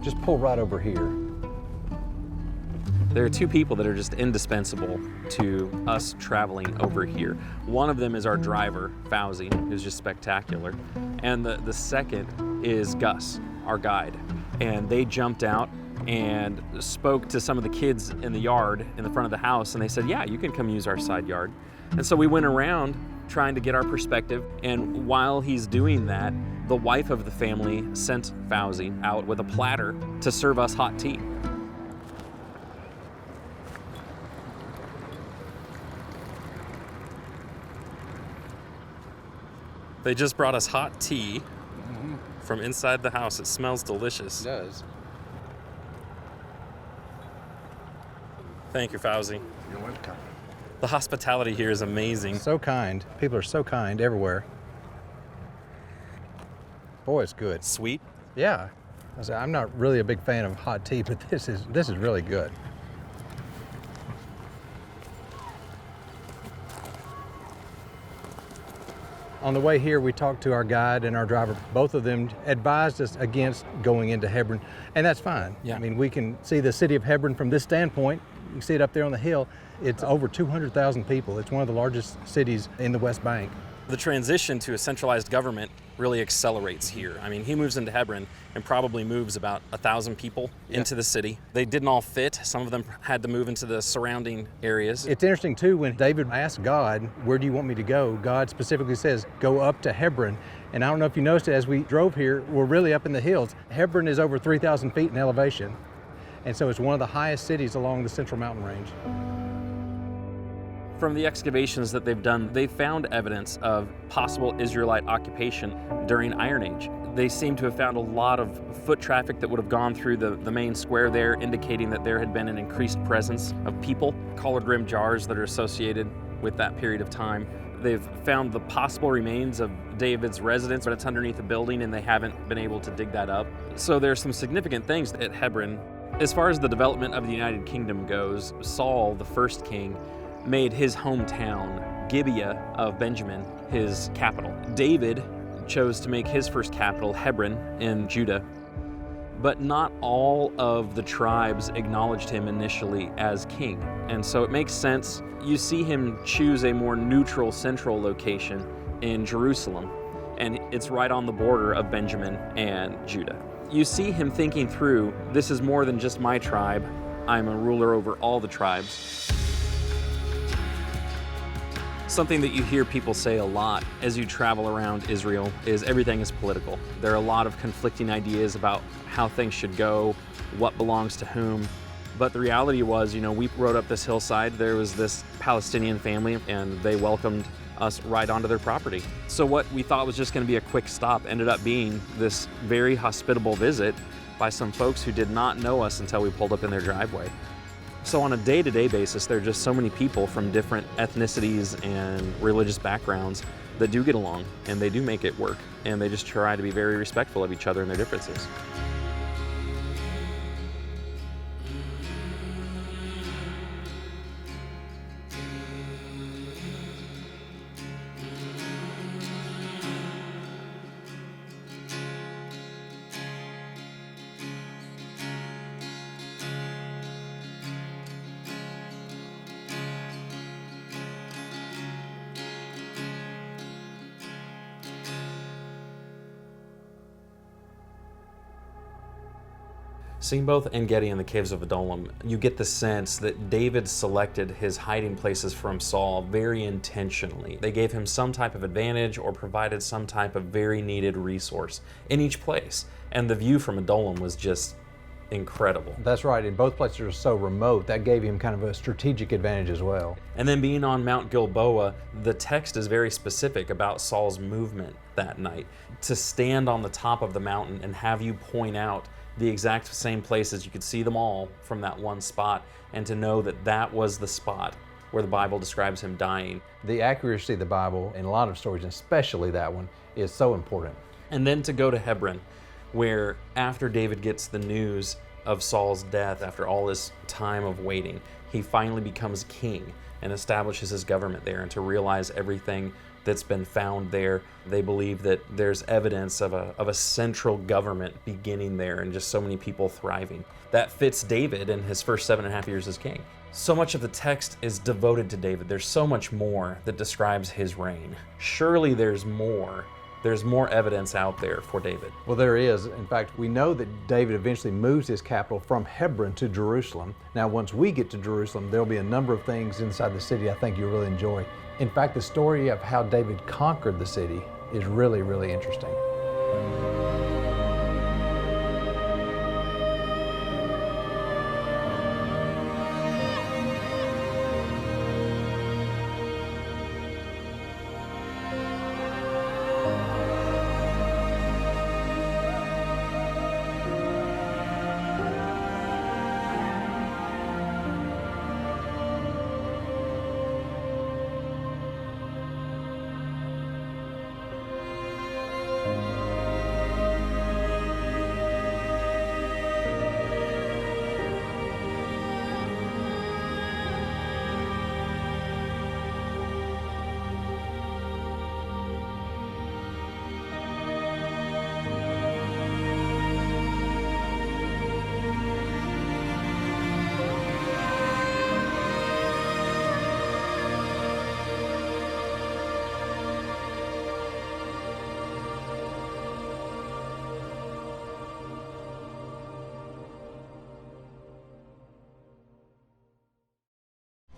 Just pull right over here. There are two people that are just indispensable to us traveling over here. One of them is our driver, Fauzi, who's just spectacular. And the second is Gus, our guide. And they jumped out and spoke to some of the kids in the yard in the front of the house, and they said, yeah, you can come use our side yard. And so we went around trying to get our perspective, and while he's doing that, the wife of the family sent Fauzi out with a platter to serve us hot tea. They just brought us hot tea from inside the house. It smells delicious. It does. Thank you, Fauzi. You're welcome. The hospitality here is amazing. So kind. People are so kind everywhere. Boy, it's good. Sweet? Yeah. I'm not really a big fan of hot tea, but this is really good. On the way here, we talked to our guide and our driver. Both of them advised us against going into Hebron, and that's fine. Yeah. I mean, we can see the city of Hebron from this standpoint. You can see it up there on the hill. It's over 200,000 people. It's one of the largest cities in the West Bank. The transition to a centralized government really accelerates here. I mean, he moves into Hebron and probably moves about 1,000 people into the city. They didn't all fit. Some of them had to move into the surrounding areas. It's interesting too, when David asked God, where do you want me to go? God specifically says, go up to Hebron. And I don't know if you noticed it, as we drove here, we're really up in the hills. Hebron is over 3,000 feet in elevation. And so it's one of the highest cities along the Central Mountain Range. From the excavations that they've done, they've found evidence of possible Israelite occupation during Iron Age. They seem to have found a lot of foot traffic that would have gone through the main square there, indicating that there had been an increased presence of people. Collard rim jars that are associated with that period of time. They've found the possible remains of David's residence, but it's underneath a building and they haven't been able to dig that up. So there's some significant things at Hebron. As far as the development of the United Kingdom goes, Saul, the first king, made his hometown, Gibeah of Benjamin, his capital. David chose to make his first capital, Hebron, in Judah. But not all of the tribes acknowledged him initially as king. And so it makes sense. You see him choose a more neutral central location in Jerusalem, and it's right on the border of Benjamin and Judah. You see him thinking through, this is more than just my tribe. I'm a ruler over all the tribes. Something that you hear people say a lot as you travel around Israel is everything is political. There are a lot of conflicting ideas about how things should go, what belongs to whom. But the reality was, we rode up this hillside, there was this Palestinian family, and they welcomed us right onto their property. So what we thought was just going to be a quick stop ended up being this very hospitable visit by some folks who did not know us until we pulled up in their driveway. So on a day-to-day basis, there are just so many people from different ethnicities and religious backgrounds that do get along, and they do make it work, and they just try to be very respectful of each other and their differences. Seeing both En-Gedi and the Caves of Adullam, you get the sense that David selected his hiding places from Saul very intentionally. They gave him some type of advantage or provided some type of very needed resource in each place. And the view from Adullam was just incredible. That's right, and both places are so remote, that gave him kind of a strategic advantage as well. And then being on Mount Gilboa, the text is very specific about Saul's movement that night. To stand on the top of the mountain and have you point out the exact same places, you could see them all from that one spot, and to know that that was the spot where the Bible describes him dying. The accuracy of the Bible in a lot of stories, and especially that one, is so important. And then to go to Hebron, where after David gets the news of Saul's death, after all this time of waiting, he finally becomes king and establishes his government there, and to realize everything that's been found there. They believe that there's evidence of a central government beginning there and just so many people thriving. That fits David in his first 7.5 years as king. So much of the text is devoted to David. There's so much more that describes his reign. Surely there's more. There's more evidence out there for David. Well, there is. In fact, we know that David eventually moves his capital from Hebron to Jerusalem. Now, once we get to Jerusalem, there'll be a number of things inside the city I think you'll really enjoy. In fact, the story of how David conquered the city is really, really interesting.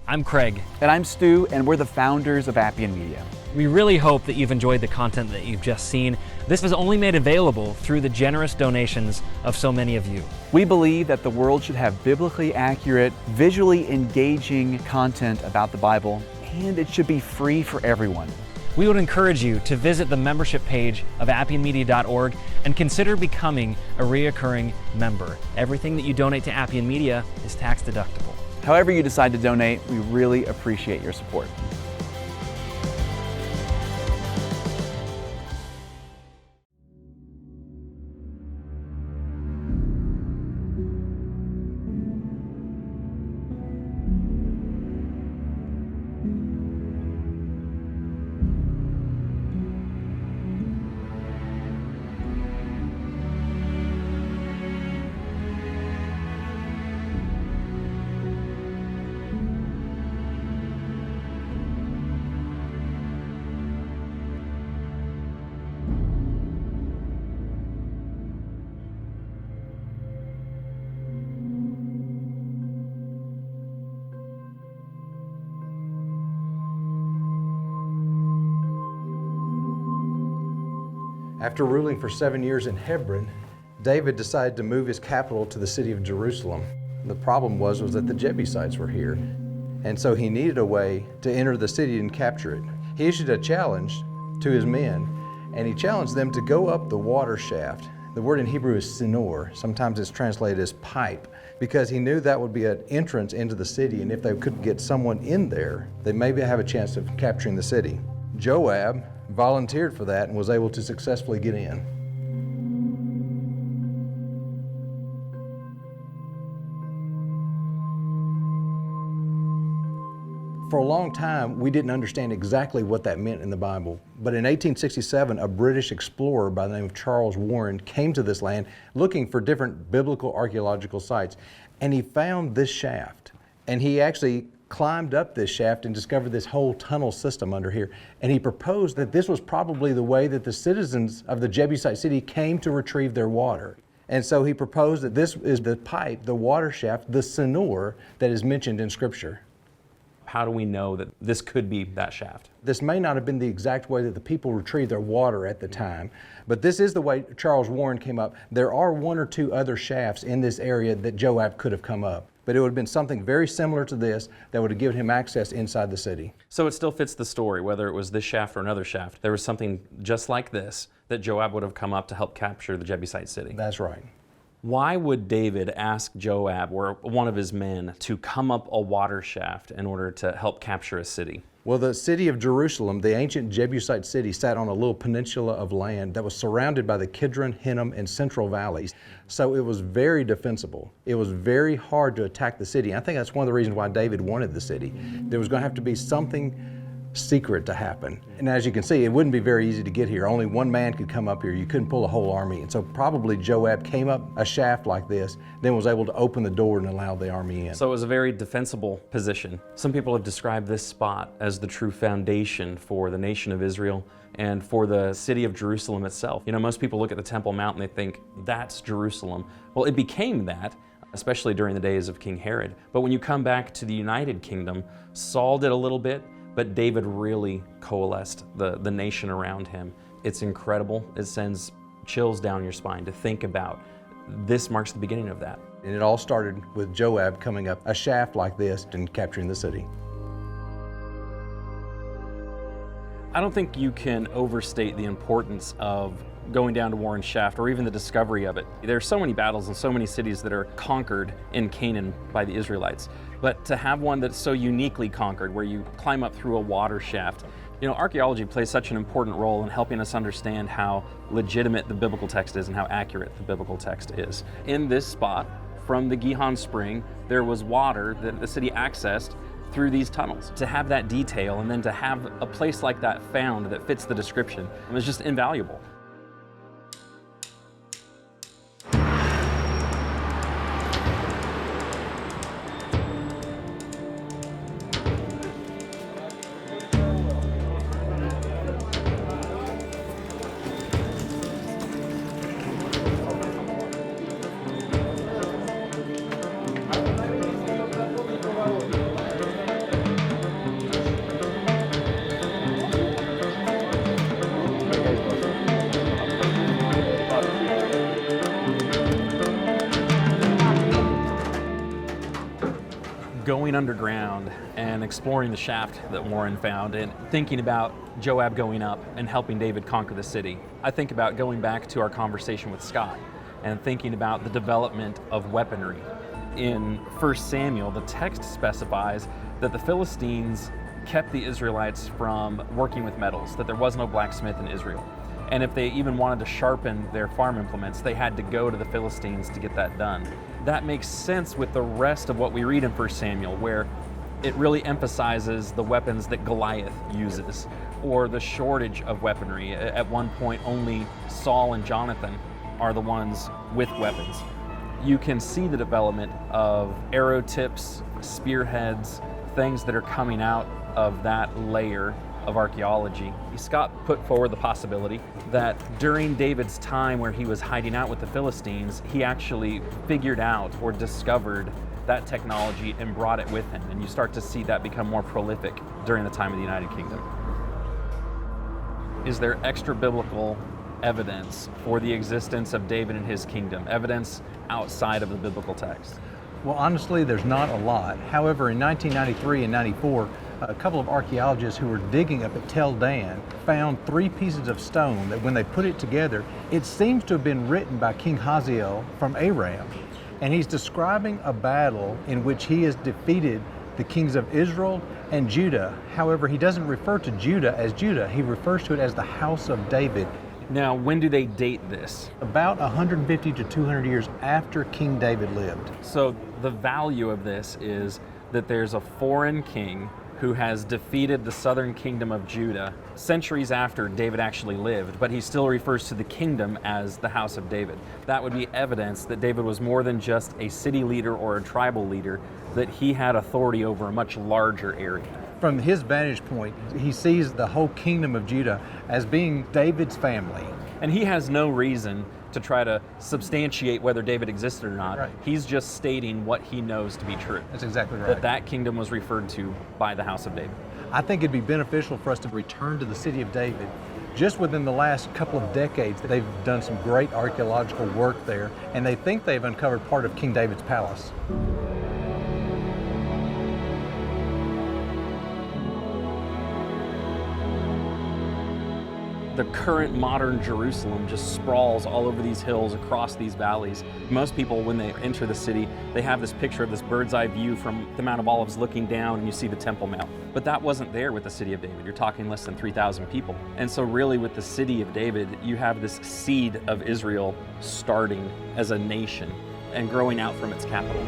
I'm Craig. And I'm Stu, and we're the founders of Appian Media. We really hope that you've enjoyed the content that you've just seen. This was only made available through the generous donations of so many of you. We believe that the world should have biblically accurate, visually engaging content about the Bible, and it should be free for everyone. We would encourage you to visit the membership page of appianmedia.org and consider becoming a reoccurring member. Everything that you donate to Appian Media is tax deductible. However you decide to donate, we really appreciate your support. After ruling for 7 years in Hebron, David decided to move his capital to the city of Jerusalem. The problem was that the Jebusites were here, and so he needed a way to enter the city and capture it. He issued a challenge to his men, and he challenged them to go up the water shaft. The word in Hebrew is sinor. Sometimes it's translated as pipe, because he knew that would be an entrance into the city, and if they could get someone in there, they maybe have a chance of capturing the city. Joab volunteered for that and was able to successfully get in. For a long time, we didn't understand exactly what that meant in the Bible. But in 1867, a British explorer by the name of Charles Warren came to this land looking for different biblical archaeological sites. And he found this shaft. And he actually climbed up this shaft and discovered this whole tunnel system under here. And he proposed that this was probably the way that the citizens of the Jebusite city came to retrieve their water. And so he proposed that this is the pipe, the water shaft, the sinor that is mentioned in Scripture. How do we know that this could be that shaft? This may not have been the exact way that the people retrieved their water at the time, but this is the way Charles Warren came up. There are one or two other shafts in this area that Joab could have come up, but it would have been something very similar to this that would have given him access inside the city. So it still fits the story, whether it was this shaft or another shaft. There was something just like this that Joab would have come up to help capture the Jebusite city. That's right. Why would David ask Joab or one of his men to come up a water shaft in order to help capture a city? Well, the city of Jerusalem, the ancient Jebusite city, sat on a little peninsula of land that was surrounded by the Kidron, Hinnom, and Central valleys. So it was very defensible. It was very hard to attack the city. I think that's one of the reasons why David wanted the city. There was going to have to be something secret to happen. And as you can see, it wouldn't be very easy to get here. Only one man could come up here. You couldn't pull a whole army. And so probably Joab came up a shaft like this, then was able to open the door and allow the army in. So it was a very defensible position. Some people have described this spot as the true foundation for the nation of Israel and for the city of Jerusalem itself. You know, most people look at the Temple Mount and they think, that's Jerusalem. Well, it became that, especially during the days of King Herod. But when you come back to the United Kingdom, Saul did a little bit, but David really coalesced the nation around him. It's incredible. It sends chills down your spine to think about. This marks the beginning of that. And it all started with Joab coming up a shaft like this and capturing the city. I don't think you can overstate the importance of going down to Warren's shaft or even the discovery of it. There are so many battles and so many cities that are conquered in Canaan by the Israelites. But to have one that's so uniquely conquered, where you climb up through a water shaft, you know, archaeology plays such an important role in helping us understand how legitimate the biblical text is and how accurate the biblical text is. In this spot, from the Gihon Spring, there was water that the city accessed through these tunnels. To have that detail and then to have a place like that found that fits the description is just invaluable. Going underground and exploring the shaft that Warren found and thinking about Joab going up and helping David conquer the city, I think about going back to our conversation with Scott and thinking about the development of weaponry. In 1 Samuel, the text specifies that the Philistines kept the Israelites from working with metals, that there was no blacksmith in Israel. And if they even wanted to sharpen their farm implements, they had to go to the Philistines to get that done. That makes sense with the rest of what we read in 1 Samuel, where it really emphasizes the weapons that Goliath uses, or the shortage of weaponry. At one point, only Saul and Jonathan are the ones with weapons. You can see the development of arrow tips, spearheads, things that are coming out of that layer of archaeology. Scott put forward the possibility that during David's time where he was hiding out with the Philistines, he actually figured out or discovered that technology and brought it with him. And you start to see that become more prolific during the time of the United Kingdom. Is there extra biblical evidence for the existence of David and his kingdom, evidence outside of the biblical text? Well, honestly, there's not a lot. However, in 1993 and 94, a couple of archaeologists who were digging up at Tel Dan found 3 pieces of stone that when they put it together, it seems to have been written by King Hazael from Aram. And he's describing a battle in which he has defeated the kings of Israel and Judah. However, he doesn't refer to Judah as Judah. He refers to it as the house of David. Now, when do they date this? About 150 to 200 years after King David lived. So the value of this is that there's a foreign king who has defeated the southern kingdom of Judah centuries after David actually lived, but he still refers to the kingdom as the house of David. That would be evidence that David was more than just a city leader or a tribal leader, that he had authority over a much larger area. From his vantage point, he sees the whole kingdom of Judah as being David's family. And he has no reason to try to substantiate whether David existed or not. Right. He's just stating what he knows to be true. That's exactly right. That kingdom was referred to by the house of David. I think it'd be beneficial for us to return to the city of David. Just within the last couple of decades, they've done some great archaeological work there, and they think they've uncovered part of King David's palace. The current modern Jerusalem just sprawls all over these hills, across these valleys. Most people, when they enter the city, they have this picture of this bird's eye view from the Mount of Olives looking down, and you see the Temple Mount. But that wasn't there with the city of David. You're talking less than 3,000 people. And so really with the city of David, you have this seed of Israel starting as a nation and growing out from its capital.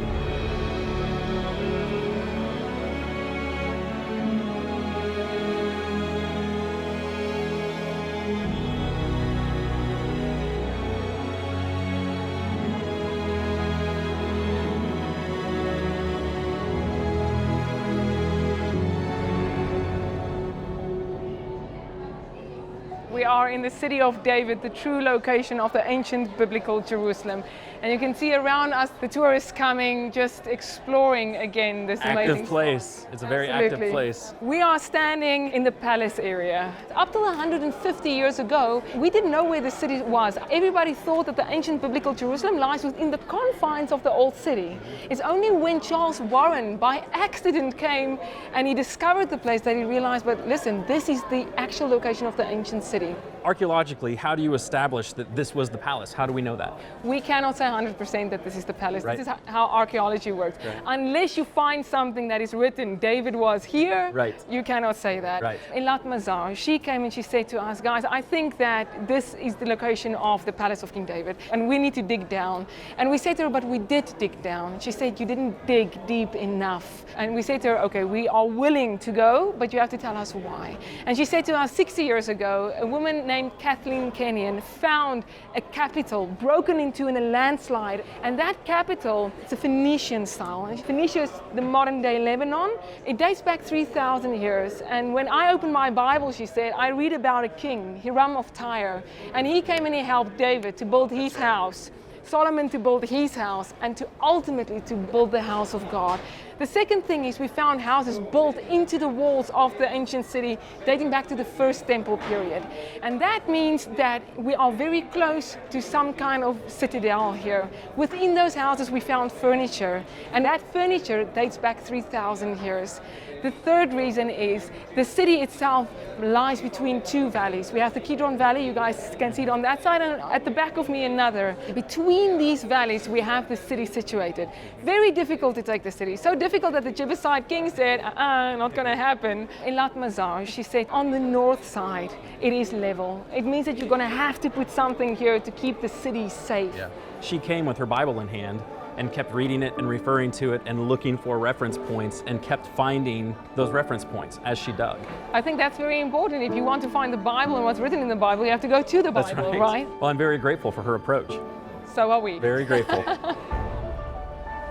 We are in the city of David, the true location of the ancient biblical Jerusalem. And you can see around us the tourists coming, just exploring again this amazing active place. It's a very active place. We are standing in the palace area. Up till 150 years ago, we didn't know where the city was. Everybody thought that the ancient biblical Jerusalem lies within the confines of the old city. It's only when Charles Warren, by accident, came and he discovered the place that he realized, but listen, this is the actual location of the ancient city. Archaeologically, how do you establish that this was the palace? How do we know that? We cannot say 100% that this is the palace. Right. This is how archaeology works. Right. Unless you find something that is written, David was here, right. You cannot say that. Right. Elat Mazar, she came and she said to us, guys, I think that this is the location of the palace of King David, and we need to dig down. And we said to her, but we did dig down. She said, you didn't dig deep enough. And we said to her, okay, we are willing to go, but you have to tell us why. And she said to us, 60 years ago, a woman named Kathleen Kenyon found a capital broken into in a landslide, and that capital, it's a Phoenician style. And Phoenicia is the modern day Lebanon. It dates back 3,000 years, and when I opened my Bible, she said, I read about a king, Hiram of Tyre, and he came and he helped David to build his house, Solomon to build his house, and to ultimately to build the house of God. The second thing is we found houses built into the walls of the ancient city dating back to the first temple period. And that means that we are very close to some kind of citadel here. Within those houses we found furniture, and that furniture dates back 3,000 years. The third reason is the city itself lies between two valleys. We have the Kidron Valley, you guys can see it on that side, and at the back of me another. Between these valleys we have the city situated. Very difficult to take the city. So difficult that the Jebusite king said, not going to happen. Elat Mazar, she said, on the north side it is level. It means that you're going to have to put something here to keep the city safe. Yeah. She came with her Bible in hand and kept reading it and referring to it and looking for reference points and kept finding those reference points as she dug. I think that's very important. If you want to find the Bible and what's written in the Bible, you have to go to the That's Bible, right? Well, I'm very grateful for her approach. So are we. Very grateful.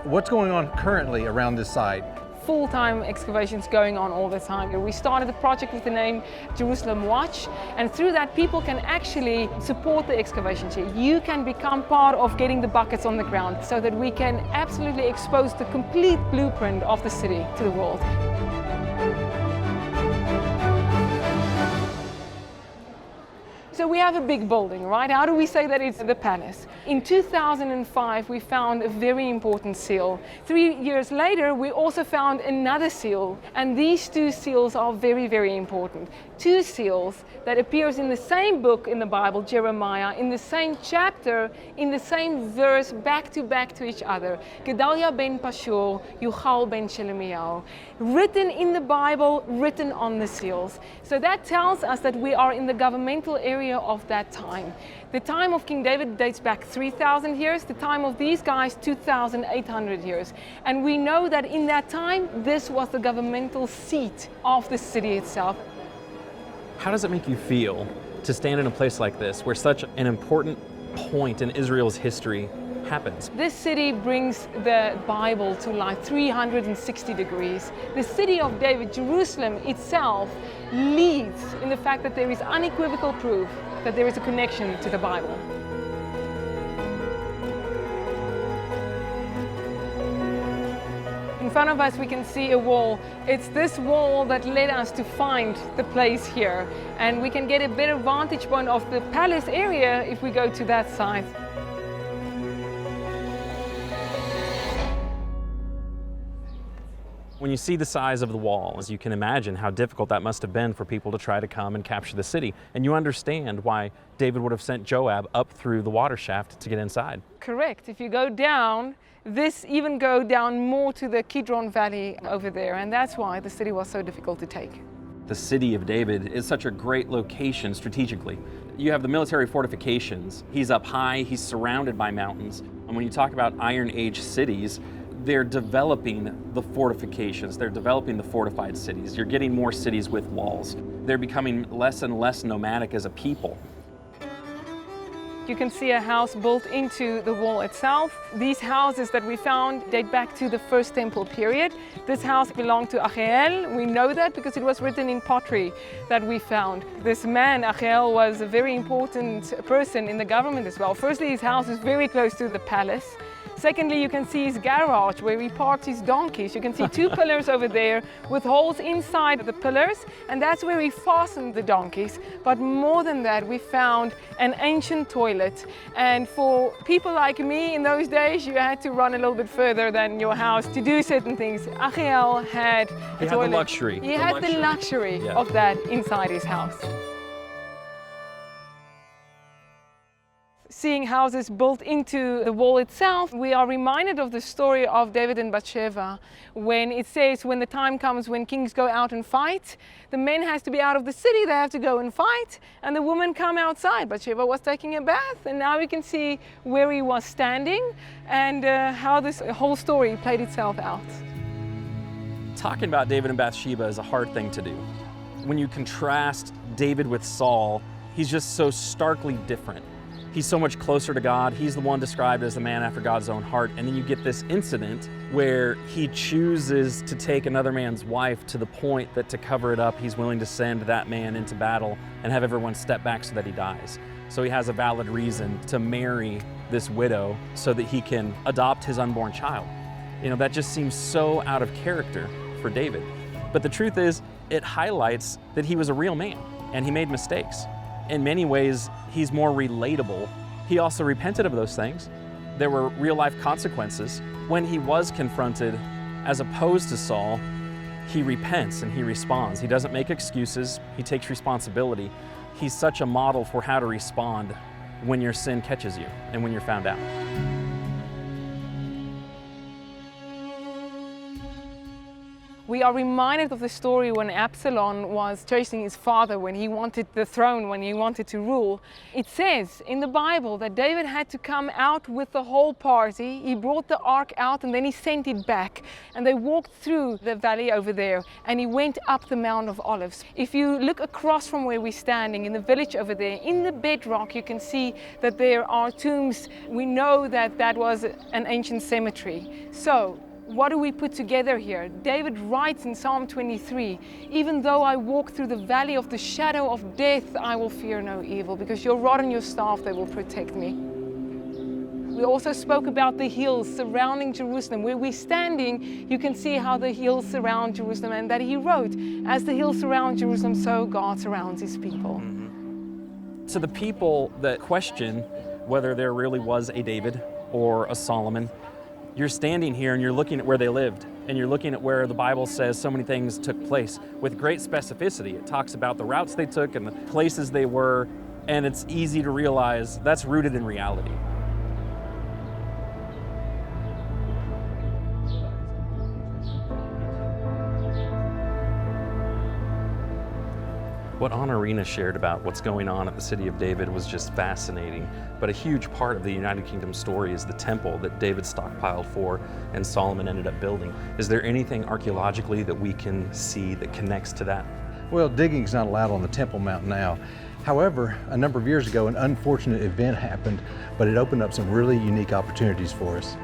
What's going on currently around this site? Full-time excavations going on all the time. We started a project with the name Jerusalem Watch, and through that people can actually support the excavations here. You can become part of getting the buckets on the ground so that we can absolutely expose the complete blueprint of the city to the world. So we have a big building, right? How do we say that it's the palace? In 2005, we found a very important seal. 3 years later, we also found another seal. And these two seals are very, very important. Two seals that appears in the same book in the Bible, Jeremiah, in the same chapter, in the same verse, back to each other. Gedaliah ben Pashur, Yuchal ben Shelemiah. Written in the Bible, written on the seals. So that tells us that we are in the governmental area of that time. The time of King David dates back 3,000 years, the time of these guys 2,800 years. And we know that in that time, this was the governmental seat of the city itself. How does it make you feel to stand in a place like this where such an important point in Israel's history happens? This city brings the Bible to life 360 degrees. The city of David, Jerusalem itself, leads in the fact that there is unequivocal proof that there is a connection to the Bible. In front of us we can see a wall. It's this wall that led us to find the place here. And we can get a better vantage point of the palace area if we go to that side. When you see the size of the walls, you can imagine how difficult that must have been for people to try to come and capture the city. And you understand why David would have sent Joab up through the water shaft to get inside. Correct. If you go down, this even go down more to the Kidron Valley over there. And that's why the city was so difficult to take. The city of David is such a great location strategically. You have the military fortifications. He's up high, he's surrounded by mountains. And when you talk about Iron Age cities, they're developing the fortifications, they're developing the fortified cities. You're getting more cities with walls. They're becoming less and less nomadic as a people. You can see a house built into the wall itself. These houses that we found date back to the First Temple period. This house belonged to Achiel. We know that because it was written in pottery that we found. This man, Achiel, was a very important person in the government as well. Firstly, his house is very close to the palace. Secondly, you can see his garage where he parked his donkeys. You can see two pillars over there with holes inside the pillars, and that's where he fastened the donkeys. But more than that, we found an ancient toilet. And for people like me in those days, you had to run a little bit further than your house to do certain things. Achiel had a toilet. He had the luxury. He had the luxury of that inside his house. Seeing houses built into the wall itself, we are reminded of the story of David and Bathsheba, when it says when the time comes when kings go out and fight, the men has to be out of the city, they have to go and fight, and the women come outside. Bathsheba was taking a bath, and now we can see where he was standing and how this whole story played itself out. Talking about David and Bathsheba is a hard thing to do. When you contrast David with Saul, he's just so starkly different. He's so much closer to God. He's the one described as the man after God's own heart. And then you get this incident where he chooses to take another man's wife to the point that to cover it up, he's willing to send that man into battle and have everyone step back so that he dies. So he has a valid reason to marry this widow so that he can adopt his unborn child. You know, that just seems so out of character for David. But the truth is, it highlights that he was a real man and he made mistakes. In many ways, he's more relatable. He also repented of those things. There were real-life consequences. When he was confronted, as opposed to Saul, he repents and he responds. He doesn't make excuses. He takes responsibility. He's such a model for how to respond when your sin catches you and when you're found out. We are reminded of the story when Absalom was chasing his father, when he wanted the throne, when he wanted to rule. It says in the Bible that David had to come out with the whole party. He brought the ark out and then he sent it back. And they walked through the valley over there and he went up the Mount of Olives. If you look across from where we're standing in the village over there, in the bedrock you can see that there are tombs. We know that that was an ancient cemetery. So, what do we put together here? David writes in Psalm 23, even though I walk through the valley of the shadow of death, I will fear no evil, because your rod and your staff, they will protect me. We also spoke about the hills surrounding Jerusalem. Where we're standing, you can see how the hills surround Jerusalem, and that he wrote, as the hills surround Jerusalem, so God surrounds his people. To the people that question whether there really was a David or a Solomon, you're standing here and you're looking at where they lived, and you're looking at where the Bible says so many things took place with great specificity. It talks about the routes they took and the places they were, and it's easy to realize that's rooted in reality. What Honorina shared about what's going on at the City of David was just fascinating, but a huge part of the United Kingdom story is the temple that David stockpiled for and Solomon ended up building. Is there anything archaeologically that we can see that connects to that? Well, digging is not allowed on the Temple Mount now. However, a number of years ago, an unfortunate event happened, but it opened up some really unique opportunities for us.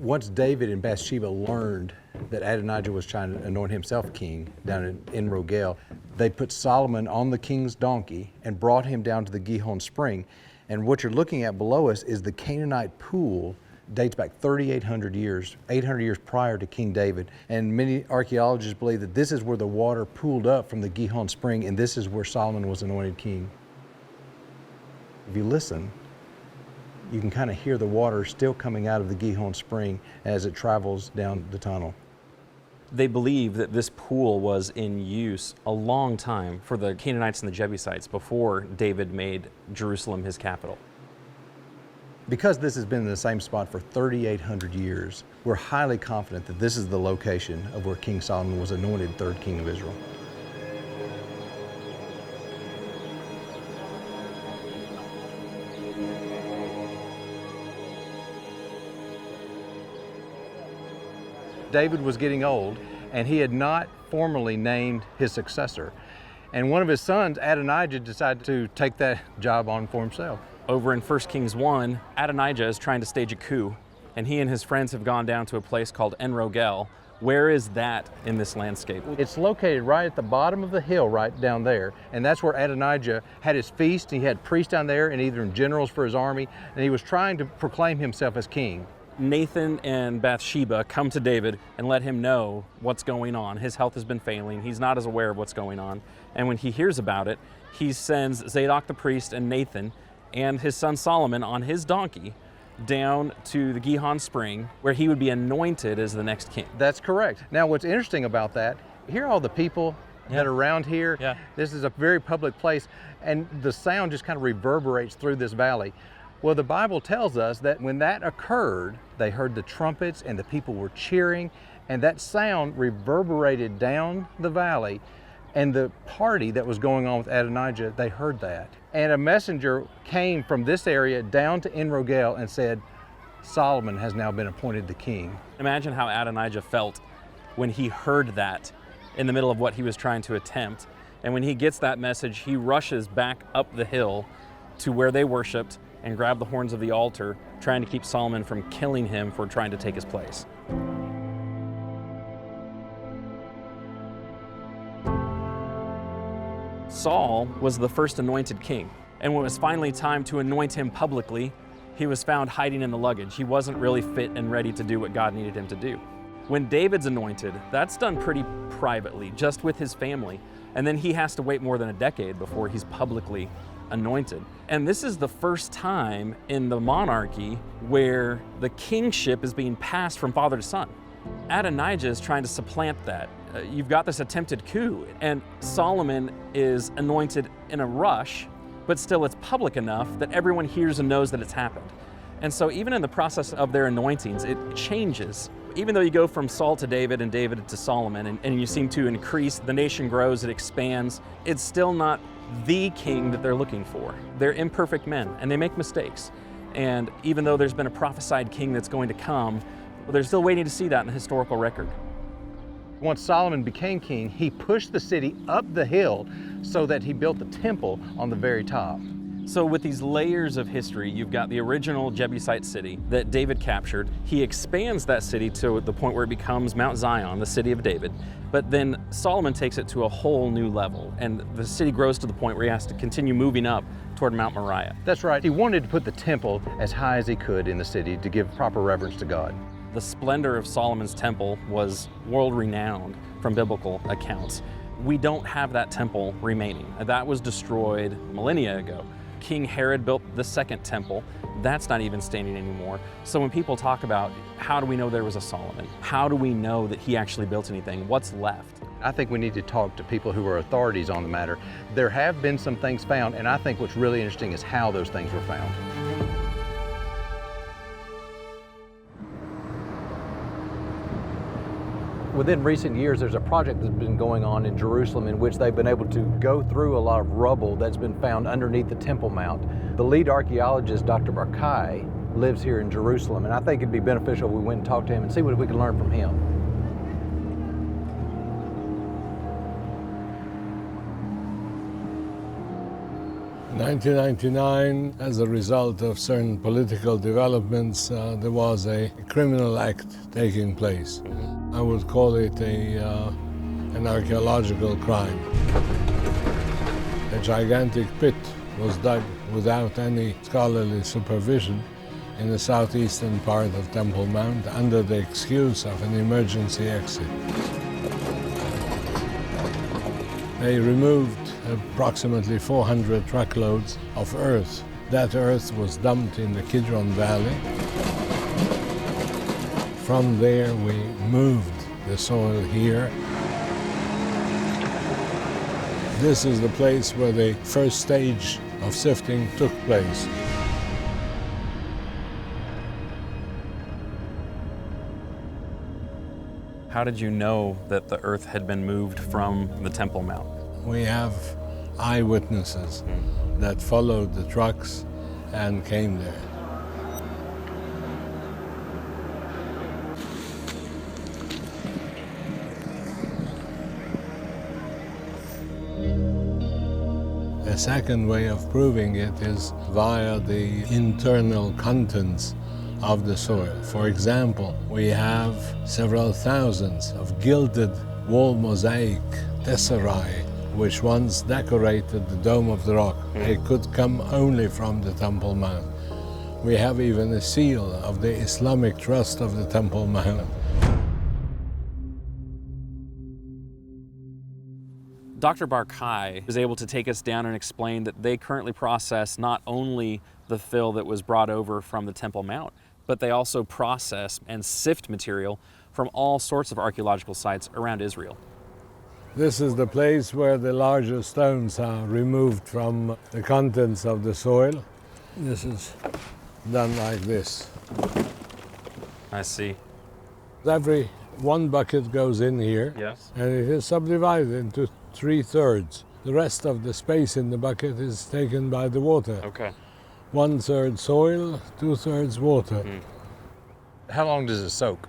Once David and Bathsheba learned that Adonijah was trying to anoint himself king down in inRoads, they put Solomon on the king's donkey and brought him down to the Gihon spring. And what you're looking at below us is the Canaanite pool, dates back 3,800 years, 800 years prior to King David. And many archaeologists believe that this is where the water pooled up from the Gihon spring, and this is where Solomon was anointed king. If you listen, you can kind of hear the water still coming out of the Gihon spring as it travels down the tunnel. They believe that this pool was in use a long time for the Canaanites and the Jebusites before David made Jerusalem his capital. Because this has been in the same spot for 3,800 years, we're highly confident that this is the location of where King Solomon was anointed third king of Israel. David was getting old, and he had not formally named his successor. And one of his sons, Adonijah, decided to take that job on for himself. Over in 1 Kings 1, Adonijah is trying to stage a coup, and he and his friends have gone down to a place called inRoads. Where is that in this landscape? It's located right at the bottom of the hill right down there, and that's where Adonijah had his feast. He had priests down there and either generals for his army, and he was trying to proclaim himself as king. Nathan and Bathsheba come to David and let him know what's going on. His health has been failing. He's not as aware of what's going on. And when he hears about it, he sends Zadok the priest and Nathan and his son Solomon on his donkey down to the Gihon spring, where he would be anointed as the next king. That's correct. Now, what's interesting about that, hear all the people that are around here. Yeah. This is a very public place, and the sound just kind of reverberates through this valley. Well, the Bible tells us that when that occurred, they heard the trumpets and the people were cheering, and that sound reverberated down the valley, and the party that was going on with Adonijah, they heard that. And a messenger came from this area down to inRoads and said, Solomon has now been appointed the king. Imagine how Adonijah felt when he heard that in the middle of what he was trying to attempt. And when he gets that message, he rushes back up the hill to where they worshiped, and grab the horns of the altar, trying to keep Solomon from killing him for trying to take his place. Saul was the first anointed king, and when it was finally time to anoint him publicly, he was found hiding in the luggage. He wasn't really fit and ready to do what God needed him to do. When David's anointed, that's done pretty privately, just with his family. And then he has to wait more than a decade before he's publicly anointed. And this is the first time in the monarchy where the kingship is being passed from father to son. Adonijah is trying to supplant that. You've got this attempted coup, and Solomon is anointed in a rush, but still it's public enough that everyone hears and knows that it's happened. And so even in the process of their anointings, it changes. Even though you go from Saul to David and David to Solomon, and you seem to increase, the nation grows, it expands, it's still not the king that they're looking for. They're imperfect men, and they make mistakes. And even though there's been a prophesied king that's going to come, they're still waiting to see that in the historical record. Once Solomon became king, he pushed the city up the hill so that he built the temple on the very top. So with these layers of history, you've got the original Jebusite city that David captured. He expands that city to the point where it becomes Mount Zion, the city of David. But then Solomon takes it to a whole new level, and the city grows to the point where he has to continue moving up toward Mount Moriah. That's right. He wanted to put the temple as high as he could in the city to give proper reverence to God. The splendor of Solomon's temple was world-renowned from biblical accounts. We don't have that temple remaining. That was destroyed millennia ago. King Herod built the second temple. That's not even standing anymore. So when people talk about how do we know there was a Solomon? How do we know that he actually built anything? What's left? I think we need to talk to people who are authorities on the matter. There have been some things found, and I think what's really interesting is how those things were found. Within recent years, there's a project that's been going on in Jerusalem in which they've been able to go through a lot of rubble that's been found underneath the Temple Mount. The lead archaeologist, Dr. Barkai, lives here in Jerusalem, and I think it'd be beneficial if we went and talked to him and see what we can learn from him. In 1999, as a result of certain political developments, there was a criminal act taking place. I would call it an archaeological crime. A gigantic pit was dug without any scholarly supervision in the southeastern part of Temple Mount under the excuse of an emergency exit. They removed approximately 400 truckloads of earth. That earth was dumped in the Kidron Valley. From there, we moved the soil here. This is the place where the first stage of sifting took place. How did you know that the earth had been moved from the Temple Mount? We have eyewitnesses that followed the trucks and came there. A second way of proving it is via the internal contents of the soil. For example, we have several thousands of gilded wall mosaic tesserae, which once decorated the Dome of the Rock. They could come only from the Temple Mount. We have even a seal of the Islamic Trust of the Temple Mount. Dr. Barkai was able to take us down and explain that they currently process not only the fill that was brought over from the Temple Mount, but they also process and sift material from all sorts of archaeological sites around Israel. This is the place where the larger stones are removed from the contents of the soil. This is done like this. I see. Every one bucket goes in here, yes, and it is subdivided into 3/3. The rest of the space in the bucket is taken by the water. Okay. 1/3 soil, 2/3 water. How long does it soak?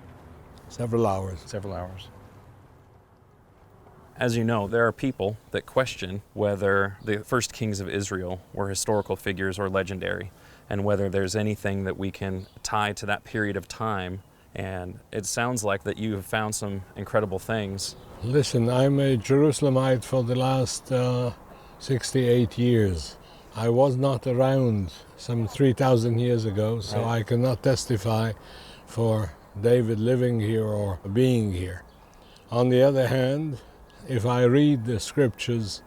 Several hours. Several hours. As you know, there are people that question whether the first kings of Israel were historical figures or legendary. and whether there's anything that we can tie to that period of time. And it sounds like that you have found some incredible things. Listen, I'm a Jerusalemite for the last 68 years. I was not around some 3,000 years ago, so Right. I cannot testify for David living here or being here. On the other hand, if I read the scriptures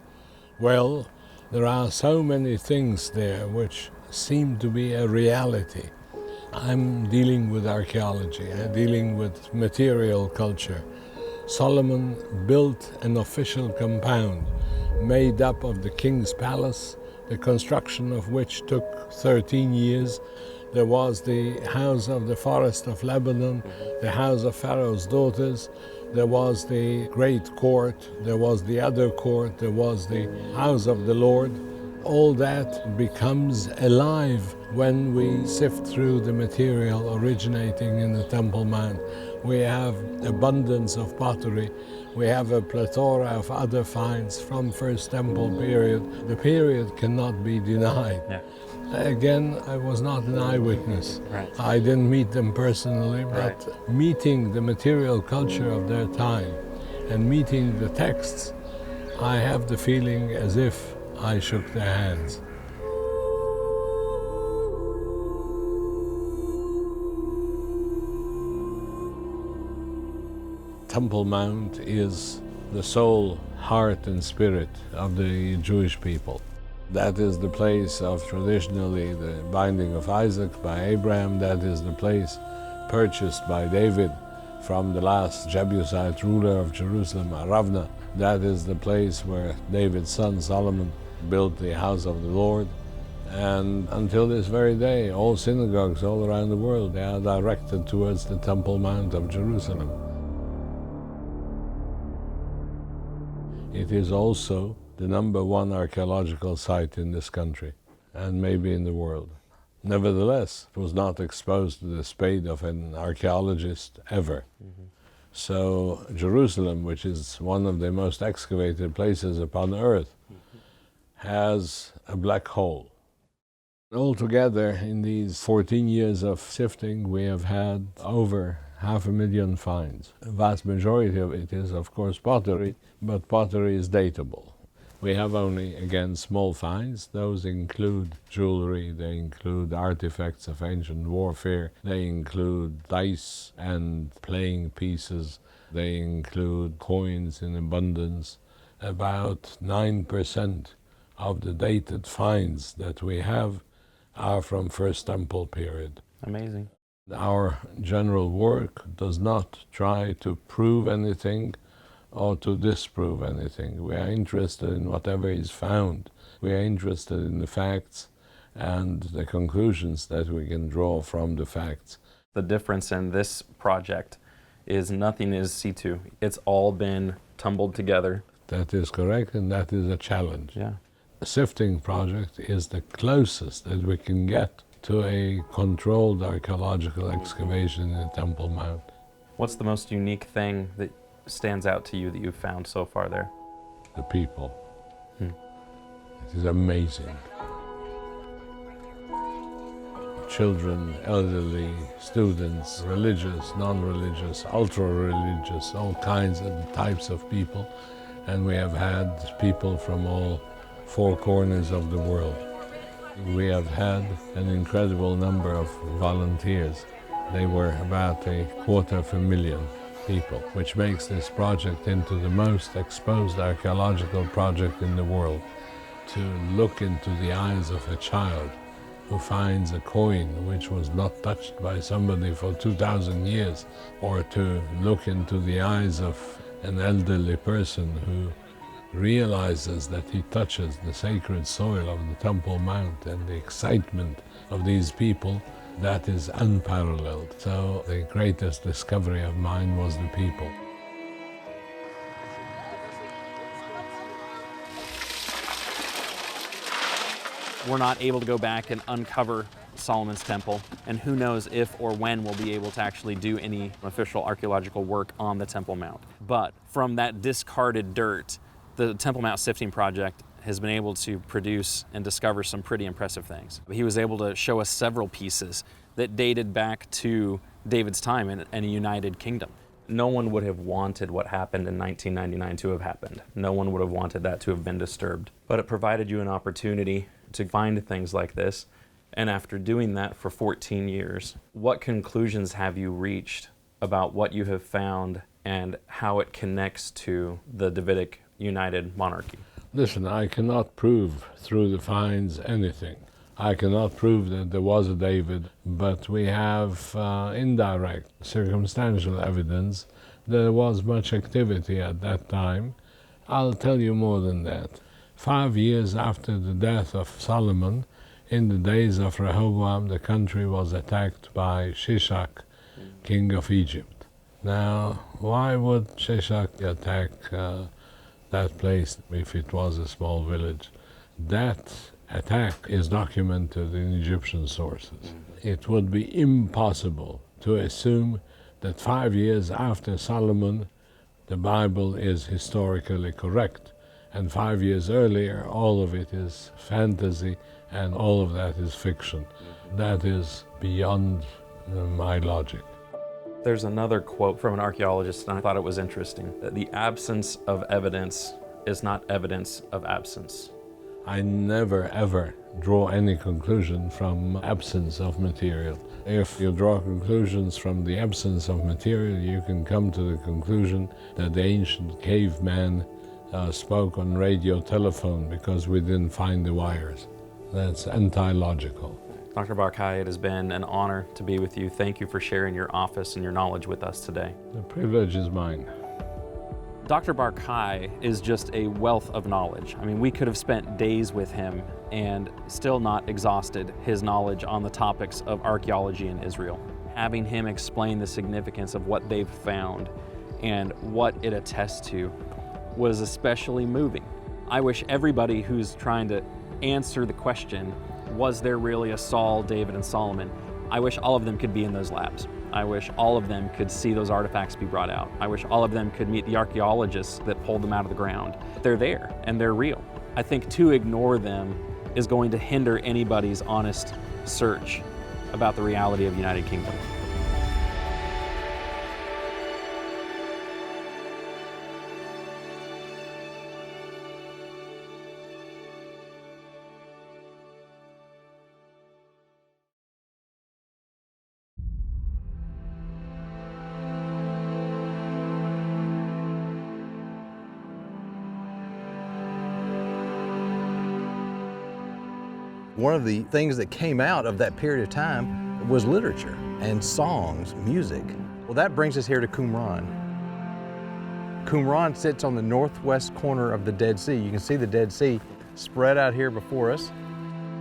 well, there are so many things there which seem to be a reality. I'm dealing with archaeology, I'm dealing with material culture. Solomon built an official compound made up of the king's palace, the construction of which took 13 years. There was the house of the forest of Lebanon, the house of Pharaoh's daughters, there was the great court, there was the other court, there was the house of the Lord. All that becomes alive when we sift through the material originating in the Temple Mount. We have abundance of pottery. We have a plethora of other finds from First Temple period. The period cannot be denied. Yeah. Again, I was not an eyewitness. Right. I didn't meet them personally, but meeting the material culture of their time and meeting the texts, I have the feeling as if I shook their hands. Temple Mount is the soul, heart, and spirit of the Jewish people. That is the place of traditionally the binding of Isaac by Abraham. That is the place purchased by David from the last Jebusite ruler of Jerusalem, Aravna. That is the place where David's son Solomon built the house of the Lord. And until this very day, all synagogues all around the world, they are directed towards the Temple Mount of Jerusalem. It is also the #1 archaeological site in this country, and maybe in the world. Nevertheless, it was not exposed to the spade of an archaeologist ever. So Jerusalem, which is one of the most excavated places upon earth, has a black hole. Altogether, in these 14 years of sifting, we have had over 500,000 finds. The vast majority of it is, of course, pottery, but pottery is datable. We have only, again, small finds. Those include jewelry, they include artifacts of ancient warfare, they include dice and playing pieces, they include coins in abundance. About 9% of the dated finds that we have are from First Temple period. Amazing. Our general work does not try to prove anything or to disprove anything. We are interested in whatever is found. We are interested in the facts and the conclusions that we can draw from the facts. The difference in this project is nothing is situ. It's all been tumbled together. That is correct, and that is a challenge. Yeah. The sifting project is the closest that we can get to a controlled archaeological excavation in the Temple Mount. What's the most unique thing that stands out to you that you've found so far there? The people. It is amazing. Children, elderly, students, religious, non-religious, ultra-religious, all kinds of types of people. And we have had people from all four corners of the world. We have had an incredible number of volunteers. They were about 250,000 people, which makes this project into the most exposed archaeological project in the world. To look into the eyes of a child who finds a coin which was not touched by somebody for 2,000 years, or to look into the eyes of an elderly person who realizes that he touches the sacred soil of the Temple Mount, and the excitement of these people, that is unparalleled. So the greatest discovery of mine was the people. We're not able to go back and uncover Solomon's temple, and who knows if or when we'll be able to actually do any official archaeological work on the Temple Mount. But from that discarded dirt, the Temple Mount Sifting Project has been able to produce and discover some pretty impressive things. He was able to show us several pieces that dated back to David's time in a united kingdom. No one would have wanted what happened in 1999 to have happened. No one would have wanted that to have been disturbed. But it provided you an opportunity to find things like this. And after doing that for 14 years, what conclusions have you reached about what you have found and how it connects to the Davidic united monarchy? Listen, I cannot prove through the finds anything. I cannot prove that there was a David, but we have indirect circumstantial evidence that there was much activity at that time. I'll tell you more than that. 5 years after the death of Solomon, in the days of Rehoboam, the country was attacked by Shishak, king of Egypt. Now, why would Shishak attack that place if it was a small village? That attack is documented in Egyptian sources. It would be impossible to assume that 5 years after Solomon, the Bible is historically correct, and 5 years earlier, all of it is fantasy, and all of that is fiction. That is beyond my logic. There's another quote from an archaeologist, and I thought it was interesting, that the absence of evidence is not evidence of absence. I never ever draw any conclusion from absence of material. If you draw conclusions from the absence of material, you can come to the conclusion that the ancient caveman spoke on radio telephone because we didn't find the wires. That's anti-logical. Dr. Barkai, it has been an honor to be with you. Thank you for sharing your office and your knowledge with us today. The privilege is mine. Dr. Barkai is just a wealth of knowledge. I mean, we could have spent days with him and still not exhausted his knowledge on the topics of archaeology in Israel. Having him explain the significance of what they've found and what it attests to was especially moving. I wish everybody who's trying to answer the question, was there really a Saul, David, and Solomon? I wish all of them could be in those labs. I wish all of them could see those artifacts be brought out. I wish all of them could meet the archaeologists that pulled them out of the ground. They're there and they're real. I think to ignore them is going to hinder anybody's honest search about the reality of the United Kingdom. One of the things that came out of that period of time was literature and songs, music. Well, that brings us here to Qumran. Qumran sits on the northwest corner of the Dead Sea. You can see the Dead Sea spread out here before us.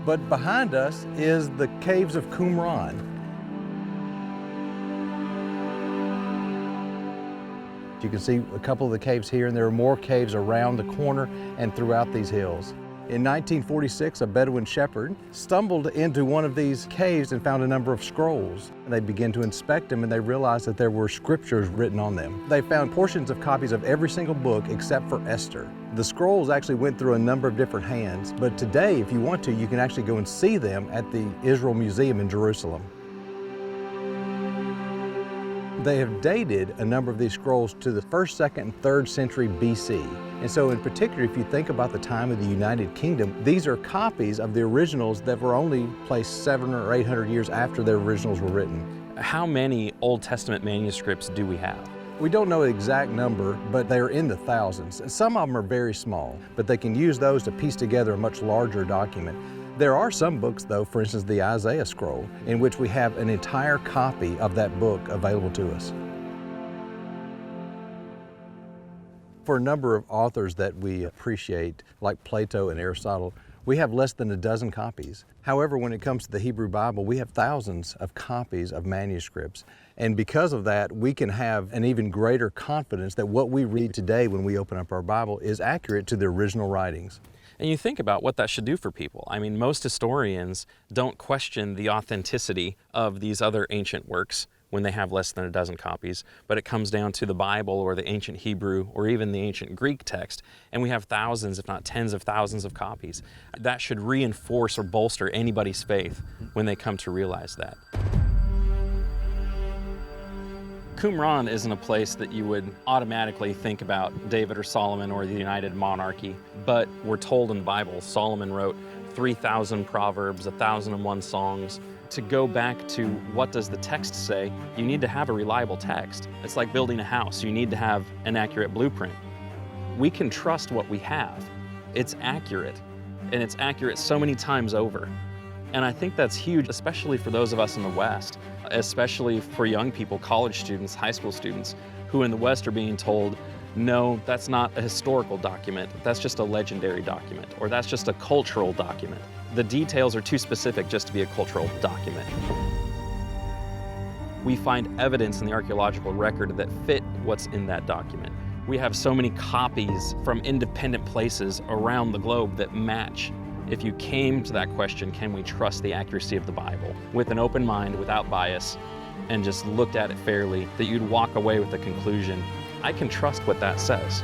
But behind us is the caves of Qumran. You can see a couple of the caves here, and there are more caves around the corner and throughout these hills. In 1946, a Bedouin shepherd stumbled into one of these caves and found a number of scrolls. They began to inspect them and they realized that there were scriptures written on them. They found portions of copies of every single book except for Esther. The scrolls actually went through a number of different hands, but today, if you want to, you can actually go and see them at the Isreal Museum in Jerusalem. They have dated a number of these scrolls to the 1st, 2nd, and 3rd century BC. And so in particular, if you think about the time of the United Kingdom, these are copies of the originals that were only placed 700 or 800 years after their originals were written. How many Old Testament manuscripts do we have? We don't know the exact number, but they're in the thousands. And some of them are very small, but they can use those to piece together a much larger document. There are some books, though, for instance, the Isaiah scroll, in which we have an entire copy of that book available to us. For a number of authors that we appreciate, like Plato and Aristotle, we have less than a dozen copies. However, when it comes to the Hebrew Bible, we have thousands of copies of manuscripts. And because of that, we can have an even greater confidence that what we read today when we open up our Bible is accurate to the original writings. And you think about what that should do for people. I mean, most historians don't question the authenticity of these other ancient works. when they have less than a dozen copies, but it comes down to the Bible or the ancient Hebrew or even the ancient Greek text, and we have thousands, if not tens of thousands of copies. That should reinforce or bolster anybody's faith when they come to realize that. Qumran isn't a place that you would automatically think about David or Solomon or the United Monarchy, but we're told in the Bible Solomon wrote 3,000 proverbs, 1,001 songs. To go back to what does the text say, you need to have a reliable text. It's like building a house. You need to have an accurate blueprint. We can trust what we have. It's accurate, and it's accurate so many times over. And I think that's huge, especially for those of us in the West, especially for young people, college students, high school students, who in the West are being told, no, that's not a historical document, that's just a legendary document, or that's just a cultural document. The details are too specific just to be a cultural document. We find evidence in the archaeological record that fit what's in that document. We have so many copies from independent places around the globe that match. If you came to that question, can we trust the accuracy of the Bible, with an open mind, without bias, and just looked at it fairly, that you'd walk away with the conclusion, I can trust what that says.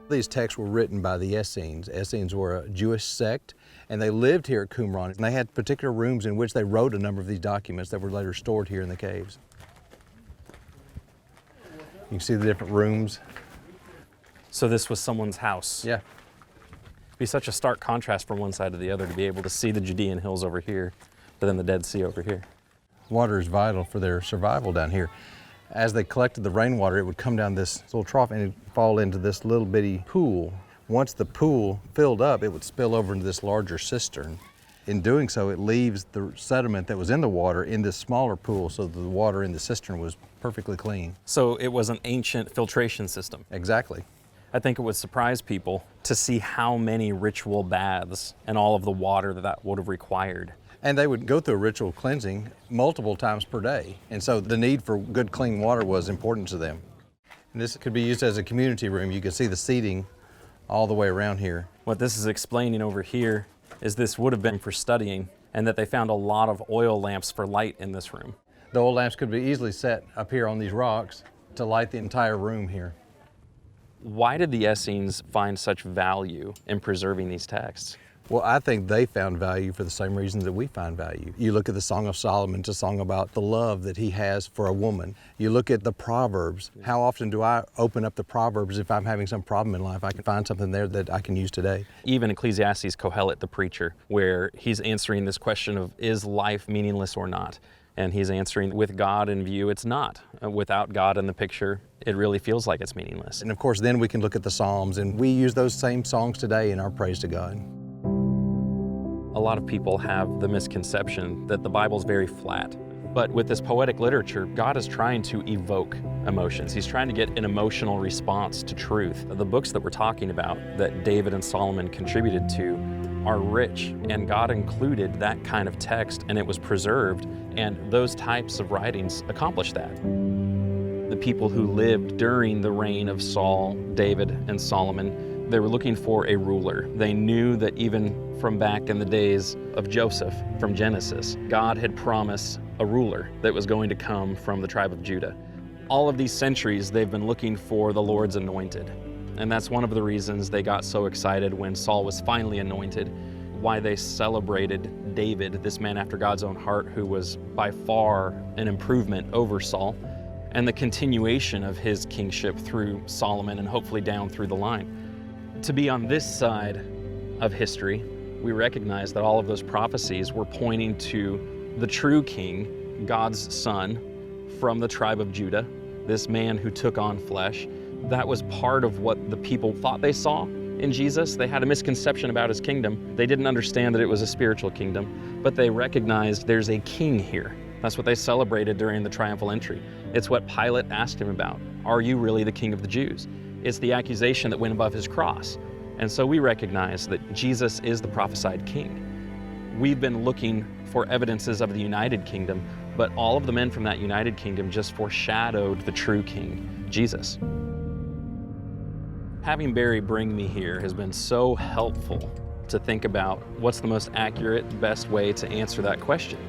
These texts were written by the Essenes. Essenes were a Jewish sect, and they lived here at Qumran. And they had particular rooms in which they wrote a number of these documents that were later stored here in the caves. You can see the different rooms. So this was someone's house. Yeah. It'd be such a stark contrast from one side to the other to be able to see the Judean hills over here, but then the Dead Sea over here. Water is vital for their survival down here. As they collected the rainwater, it would come down this little trough and it would fall into this little bitty pool. Once the pool filled up, it would spill over into this larger cistern. In doing so, it leaves the sediment that was in the water in this smaller pool, so that the water in the cistern was perfectly clean. So it was an ancient filtration system. Exactly. I think it would surprise people to see how many ritual baths and all of the water that would have required. And they would go through a ritual cleansing multiple times per day. And so the need for good, clean water was important to them. And this could be used as a community room. You can see the seating all the way around here. What this is explaining over here is this would have been for studying, and that they found a lot of oil lamps for light in this room. The oil lamps could be easily set up here on these rocks to light the entire room here. Why did the Essenes find such value in preserving these texts? Well, I think they found value for the same reasons that we find value. You look at the Song of Solomon, it's a song about the love that he has for a woman. You look at the Proverbs. How often do I open up the Proverbs if I'm having some problem in life? I can find something there that I can use today. Even Ecclesiastes, Kohelet, the preacher, where he's answering this question of, is life meaningless or not? And he's answering, with God in view, it's not. Without God in the picture, it really feels like it's meaningless. And of course, then we can look at the Psalms, and we use those same songs today in our praise to God. A lot of people have the misconception that the Bible's very flat. But with this poetic literature, God is trying to evoke emotions. He's trying to get an emotional response to truth. The books that we're talking about that David and Solomon contributed to are rich, and God included that kind of text, and it was preserved, and those types of writings accomplished that. The people who lived during the reign of Saul, David, and Solomon, they were looking for a ruler. They knew that even from back in the days of Joseph, from Genesis, God had promised a ruler that was going to come from the tribe of Judah. All of these centuries, they've been looking for the Lord's anointed. And that's one of the reasons they got so excited when Saul was finally anointed, why they celebrated David, this man after God's own heart, who was by far an improvement over Saul, and the continuation of his kingship through Solomon and hopefully down through the line. To be on this side of history, we recognize that all of those prophecies were pointing to the true king, God's son, from the tribe of Judah, this man who took on flesh. That was part of what the people thought they saw in Jesus. They had a misconception about his kingdom. They didn't understand that it was a spiritual kingdom, but they recognized there's a king here. That's what they celebrated during the triumphal entry. It's what Pilate asked him about. Are you really the king of the Jews? It's the accusation that went above his cross. And so we recognize that Jesus is the prophesied king. We've been looking for evidences of the united kingdom, but all of the men from that united kingdom just foreshadowed the true king, Jesus. Having Barry bring me here has been so helpful to think about what's the most accurate, best way to answer that question.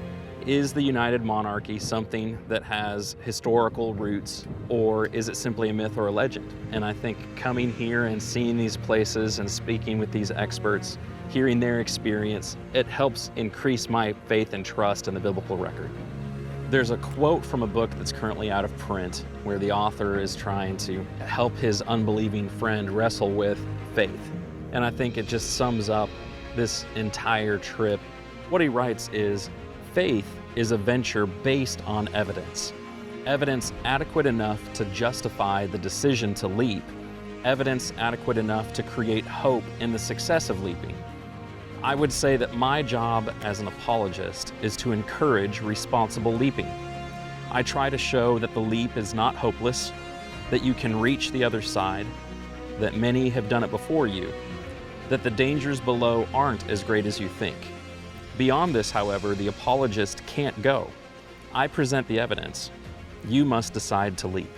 Is the United Monarchy something that has historical roots, or is it simply a myth or a legend? And I think coming here and seeing these places and speaking with these experts, hearing their experience, it helps increase my faith and trust in the biblical record. There's a quote from a book that's currently out of print where the author is trying to help his unbelieving friend wrestle with faith. And I think it just sums up this entire trip. What he writes is, faith is a venture based on evidence. Evidence adequate enough to justify the decision to leap. Evidence adequate enough to create hope in the success of leaping. I would say that my job as an apologist is to encourage responsible leaping. I try to show that the leap is not hopeless, that you can reach the other side, that many have done it before you, that the dangers below aren't as great as you think. Beyond this, however, the apologist can't go. I present the evidence. You must decide to leap.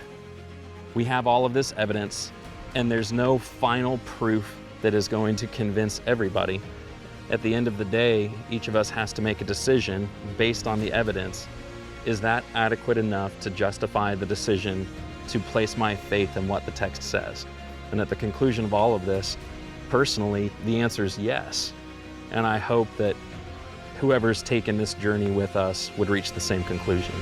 We have all of this evidence, and there's no final proof that is going to convince everybody. At the end of the day, each of us has to make a decision based on the evidence. Is that adequate enough to justify the decision to place my faith in what the text says? And at the conclusion of all of this, personally, the answer is yes. And I hope that whoever's taken this journey with us would reach the same conclusion.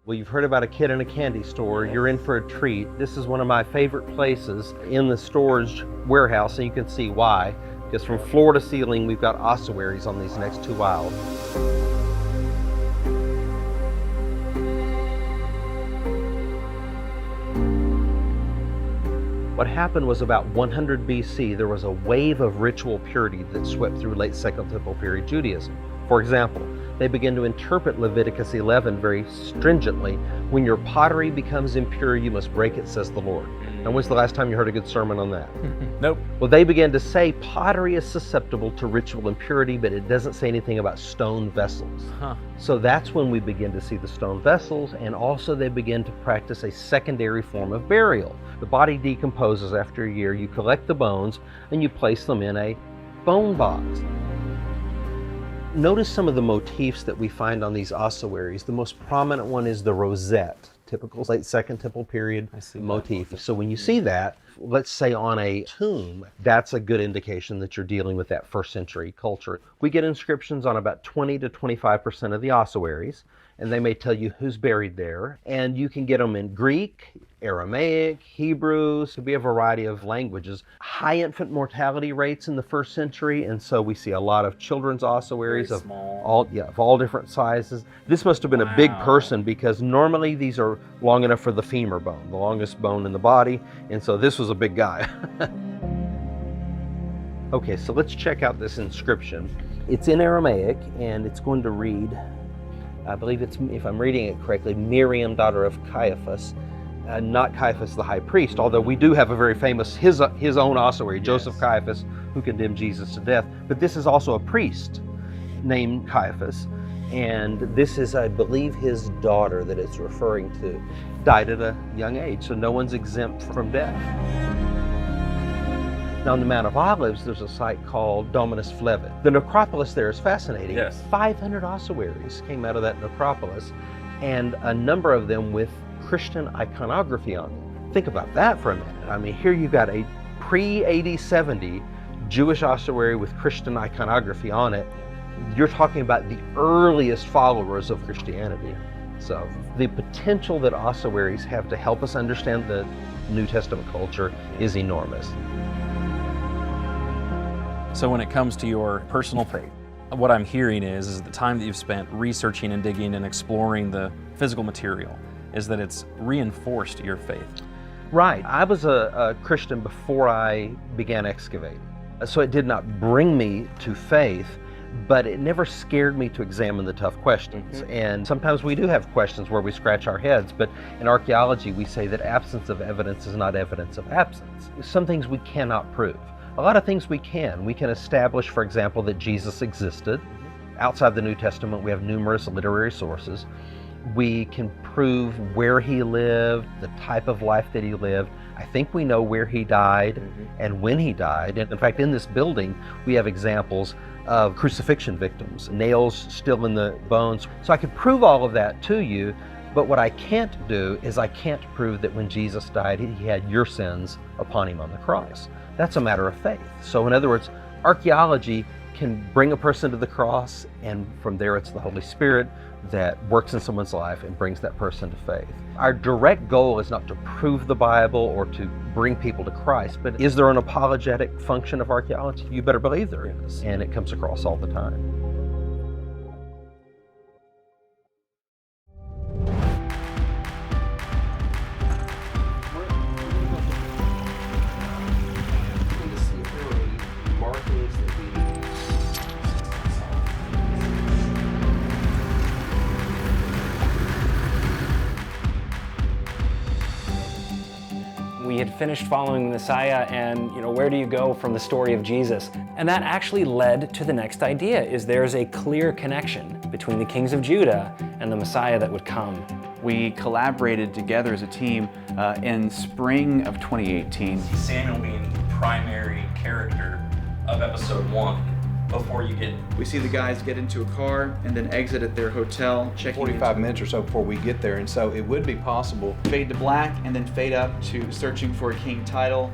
Well, you've heard about a kid in a candy store. You're in for a treat. This is one of my favorite places in the storage warehouse, and you can see why. Because from floor to ceiling, we've got ossuaries on these next two aisles. What happened was about 100 BC, there was a wave of ritual purity that swept through late Second Temple period Judaism. For example, they began to interpret Leviticus 11 very stringently. When your pottery becomes impure, you must break it, says the Lord. And when's the last time you heard a good sermon on that? Nope. Well, they began to say pottery is susceptible to ritual impurity, but it doesn't say anything about stone vessels. So that's when we begin to see the stone vessels, and also they begin to practice a secondary form of burial. The body decomposes after a year. You collect the bones and you place them in a bone box. Notice some of the motifs that we find on these ossuaries. The most prominent one is the rosette, typical late Second Temple period motif. So when you see that, let's say on a tomb, that's a good indication that you're dealing with that first century culture. We get inscriptions on about 20 to 25% of the ossuaries, and they may tell you who's buried there. And you can get them in Greek, Aramaic, Hebrew, so be a variety of languages. High infant mortality rates in the first century, and so we see a lot of children's ossuaries of all different sizes. This must have been a big person, because normally these are long enough for the femur bone, the longest bone in the body, and so this was a big guy. Okay, so let's check out this inscription. It's in Aramaic, and it's going to read, I believe it's, if I'm reading it correctly, Miriam, daughter of Caiaphas. Not Caiaphas the high priest, although we do have a very famous, his own ossuary, Joseph Caiaphas, who condemned Jesus to death. But this is also a priest named Caiaphas, and this is, I believe, his daughter that it's referring to. Died at a young age, so no one's exempt from death. Now on the Mount of Olives, there's a site called Dominus Flevit. The necropolis there is fascinating. Yes. 500 ossuaries came out of that necropolis, and a number of them with Christian iconography on them. Think about that for a minute. I mean, here you've got a pre-AD 70 Jewish ossuary with Christian iconography on it. You're talking about the earliest followers of Christianity. So the potential that ossuaries have to help us understand the New Testament culture is enormous. So when it comes to your personal faith, what I'm hearing is the time that you've spent researching and digging and exploring the physical material, is that it's reinforced your faith. Right. I was a Christian before I began excavating. So it did not bring me to faith, but it never scared me to examine the tough questions. And sometimes we do have questions where we scratch our heads, but in archaeology we say that absence of evidence is not evidence of absence. Some things we cannot prove. A lot of things we can. We can establish, for example, that Jesus existed. Outside the New Testament, we have numerous literary sources. We can prove where he lived, the type of life that he lived. I think we know where he died and when he died. And in fact, in this building, we have examples of crucifixion victims, nails still in the bones. So I could prove all of that to you, but what I can't do is I can't prove that when Jesus died, he had your sins upon him on the cross. That's a matter of faith. So in other words, archaeology can bring a person to the cross, and from there it's the Holy Spirit that works in someone's life and brings that person to faith. Our direct goal is not to prove the Bible or to bring people to Christ, but is there an apologetic function of archaeology? You better believe there is, and it comes across all the time. We had finished following the Messiah, and where do you go from the story of Jesus? And that actually led to the next idea, is there's a clear connection between the kings of Judah and the Messiah that would come. We collaborated together as a team in spring of 2018. Samuel being the primary character of episode 1. Before you get... We see the guys get into a car and then exit at their hotel, checking 45 minutes or so before we get there, and so it would be possible. Fade to black and then fade up to searching for a king title,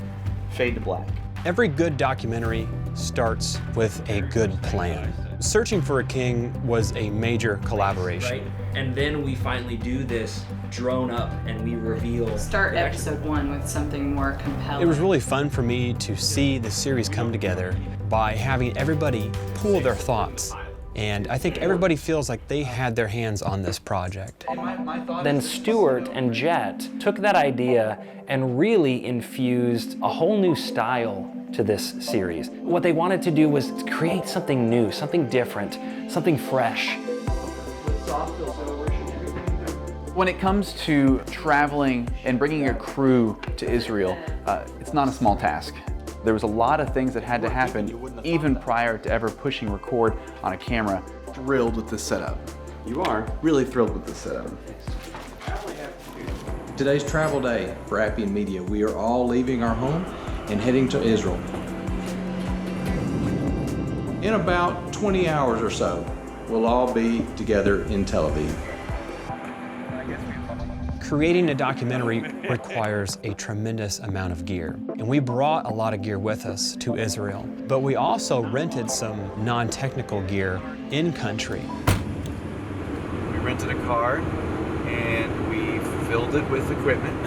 fade to black. Every good documentary starts with a good plan. Searching for a King was a major collaboration. Right? And then we finally do this drone up and we reveal... Start episode 1 with something more compelling. It was really fun for me to see the series come together by having everybody pool their thoughts. And I think everybody feels like they had their hands on this project. Then Stuart and Jet took that idea and really infused a whole new style to this series. What they wanted to do was create something new, something different, something fresh. When it comes to traveling and bringing a crew to Israel, it's not a small task. There was a lot of things that had to happen even prior to ever pushing record on a camera. Thrilled with this setup. You are? Really thrilled with this setup. Today's travel day for Appian Media. We are all leaving our home and heading to Israel. In about 20 hours or so, we'll all be together in Tel Aviv. Creating a documentary requires a tremendous amount of gear, and we brought a lot of gear with us to Israel, but we also rented some non-technical gear in country. We rented a car and we filled it with equipment.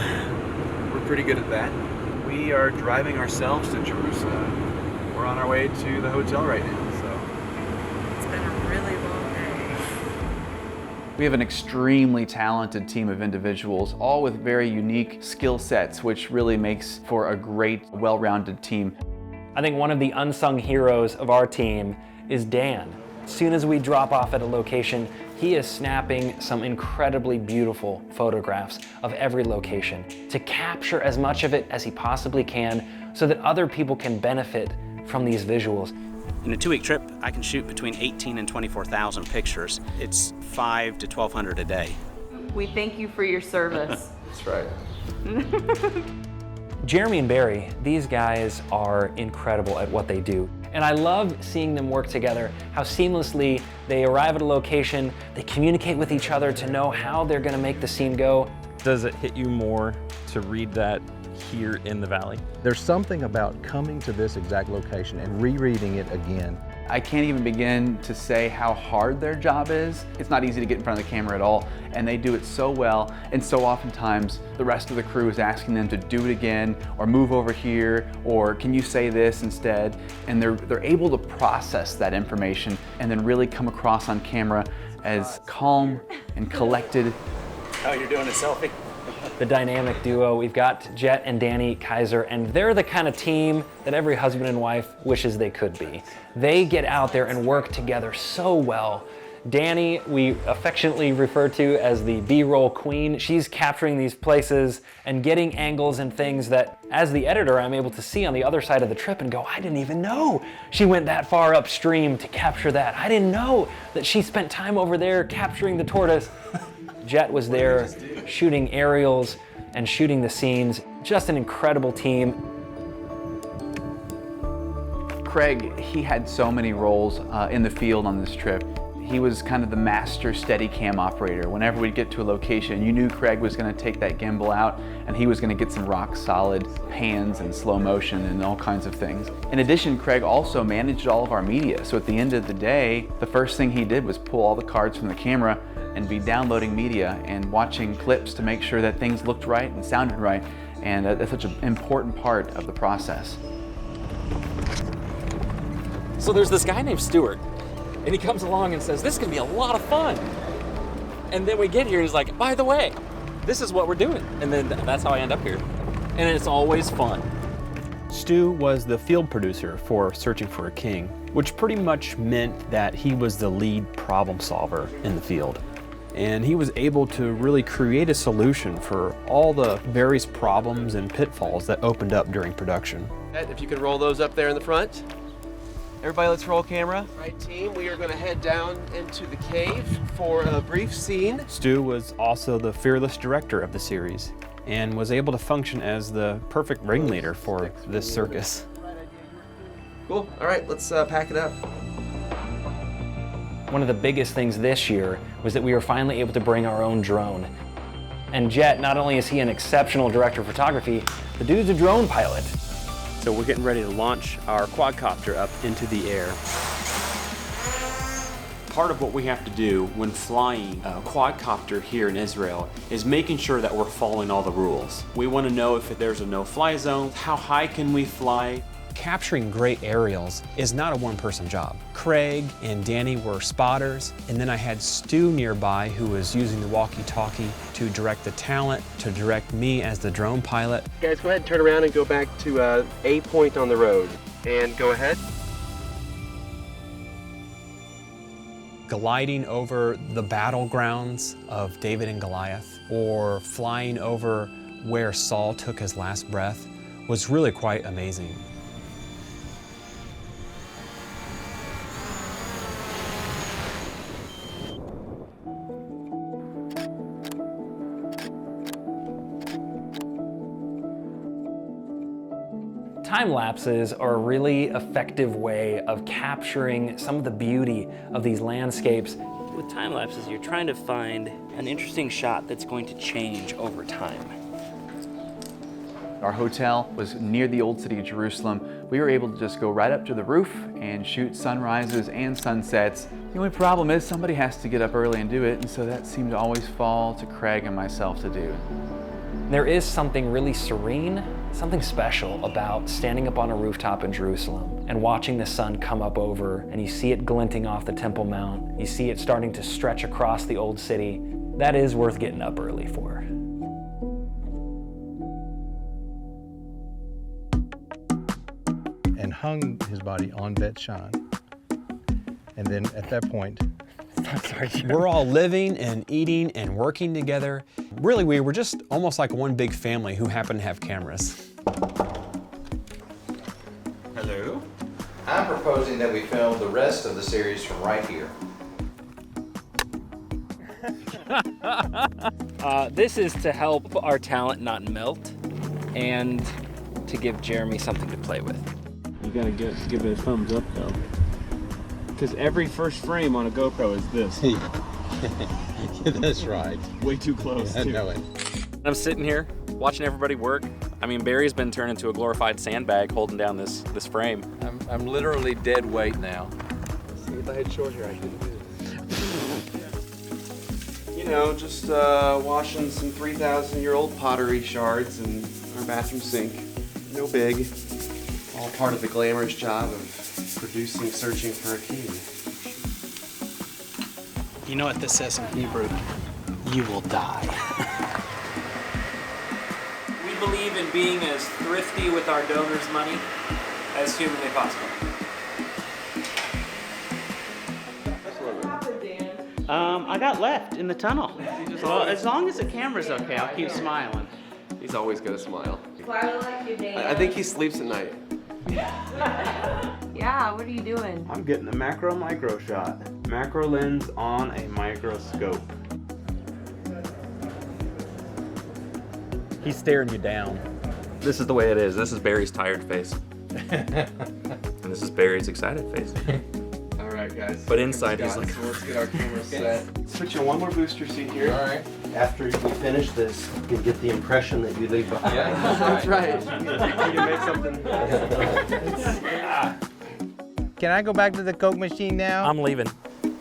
We're pretty good at that. We are driving ourselves to Jerusalem. We're on our way to the hotel right now, so. It's been a really long day. We have an extremely talented team of individuals, all with very unique skill sets, which really makes for a great, well-rounded team. I think one of the unsung heroes of our team is Dan. As soon as we drop off at a location, he is snapping some incredibly beautiful photographs of every location to capture as much of it as he possibly can so that other people can benefit from these visuals. In a 2-week trip, I can shoot between 18 and 24,000 pictures. It's 500 to 1,200 a day. We thank you for your service. That's right. Jeremy and Barry, these guys are incredible at what they do. And I love seeing them work together, how seamlessly they arrive at a location, they communicate with each other to know how they're gonna make the scene go. Does it hit you more to read that here in the valley? There's something about coming to this exact location and rereading it again. I can't even begin to say how hard their job is. It's not easy to get in front of the camera at all, and they do it so well, and so oftentimes the rest of the crew is asking them to do it again, or move over here, or can you say this instead? And they're able to process that information and then really come across on camera as calm and collected. Oh, you're doing a selfie? The dynamic duo, we've got Jet and Danny Kaiser, and they're the kind of team that every husband and wife wishes they could be. They get out there and work together so well. Danny, we affectionately refer to as the B-roll queen. She's capturing these places and getting angles and things that, as the editor, I'm able to see on the other side of the trip and go, I didn't even know she went that far upstream to capture that. I didn't know that she spent time over there capturing the tortoise. Jet was there shooting aerials and shooting the scenes. Just an incredible team. Craig, he had so many roles in the field on this trip. He was kind of the master Steadicam operator. Whenever we'd get to a location, you knew Craig was going to take that gimbal out and he was going to get some rock solid pans and slow motion and all kinds of things. In addition, Craig also managed all of our media. So at the end of the day, the first thing he did was pull all the cards from the camera and be downloading media and watching clips to make sure that things looked right and sounded right. And that's such an important part of the process. So there's this guy named Stuart, and he comes along and says, this is gonna be a lot of fun. And then we get here, he's like, by the way, this is what we're doing. And then that's how I end up here. And it's always fun. Stu was the field producer for Searching for a King, which pretty much meant that he was the lead problem solver in the field. And he was able to really create a solution for all the various problems and pitfalls that opened up during production. If you could roll those up there in the front. Everybody, let's roll camera. All right, team, we are going to head down into the cave for a brief scene. Stu was also the fearless director of the series and was able to function as the perfect ringleader for this circus. Cool. All right, let's pack it up. One of the biggest things this year was that we were finally able to bring our own drone. And Jet, not only is he an exceptional director of photography, the dude's a drone pilot. So we're getting ready to launch our quadcopter up into the air. Part of what we have to do when flying a quadcopter here in Israel is making sure that we're following all the rules. We want to know if there's a no-fly zone, how high can we fly. Capturing great aerials is not a one-person job. Craig and Danny were spotters, and then I had Stu nearby who was using the walkie-talkie to direct the talent, to direct me as the drone pilot. Guys, go ahead and turn around and go back to a point on the road. And go ahead. Gliding over the battlegrounds of David and Goliath, or flying over where Saul took his last breath, was really quite amazing. Time lapses are a really effective way of capturing some of the beauty of these landscapes. With time lapses, you're trying to find an interesting shot that's going to change over time. Our hotel was near the old city of Jerusalem. We were able to just go right up to the roof and shoot sunrises and sunsets. The only problem is somebody has to get up early and do it, and so that seemed to always fall to Craig and myself to do. There is something really serene, something special about standing up on a rooftop in Jerusalem and watching the sun come up over, and you see it glinting off the Temple Mount. You see it starting to stretch across the old city. That is worth getting up early for. And hung his body on Bet Shan. And then at that point, We're all living and eating and working together. Really, we were just almost like one big family who happened to have cameras. Hello? I'm proposing that we film the rest of the series from right here. This is to help our talent not melt and to give Jeremy something to play with. You gotta give it a thumbs up though. Because every first frame on a GoPro is this. That's right. Way too close. I know it. I'm sitting here watching everybody work. I mean, Barry's been turned into a glorified sandbag holding down this frame. I'm literally dead weight now. if I had short hair, I couldn't do this. You know, just washing some 3,000-year-old pottery shards in our bathroom sink. No big. All part of the glamorous job of producing Searching for a King. You know what this says in Hebrew? You will die. We believe in being as thrifty with our donors' money as humanly possible. I got left in the tunnel. Well, as long as the camera's okay, I'll keep smiling. He's always gonna smile. I like you, Dan. I think he sleeps at night. Yeah, what are you doing? I'm getting a macro micro shot. Macro lens on a microscope. He's staring you down. This is the way it is. This is Barry's tired face. And this is Barry's excited face. All right, guys. But inside he's like, so let's get our camera set. Switch in one more booster seat here. All right. After we finish this, you can get the impression that you leave behind. Yeah, that's right. You can make something. Can I go back to the Coke machine now? I'm leaving. And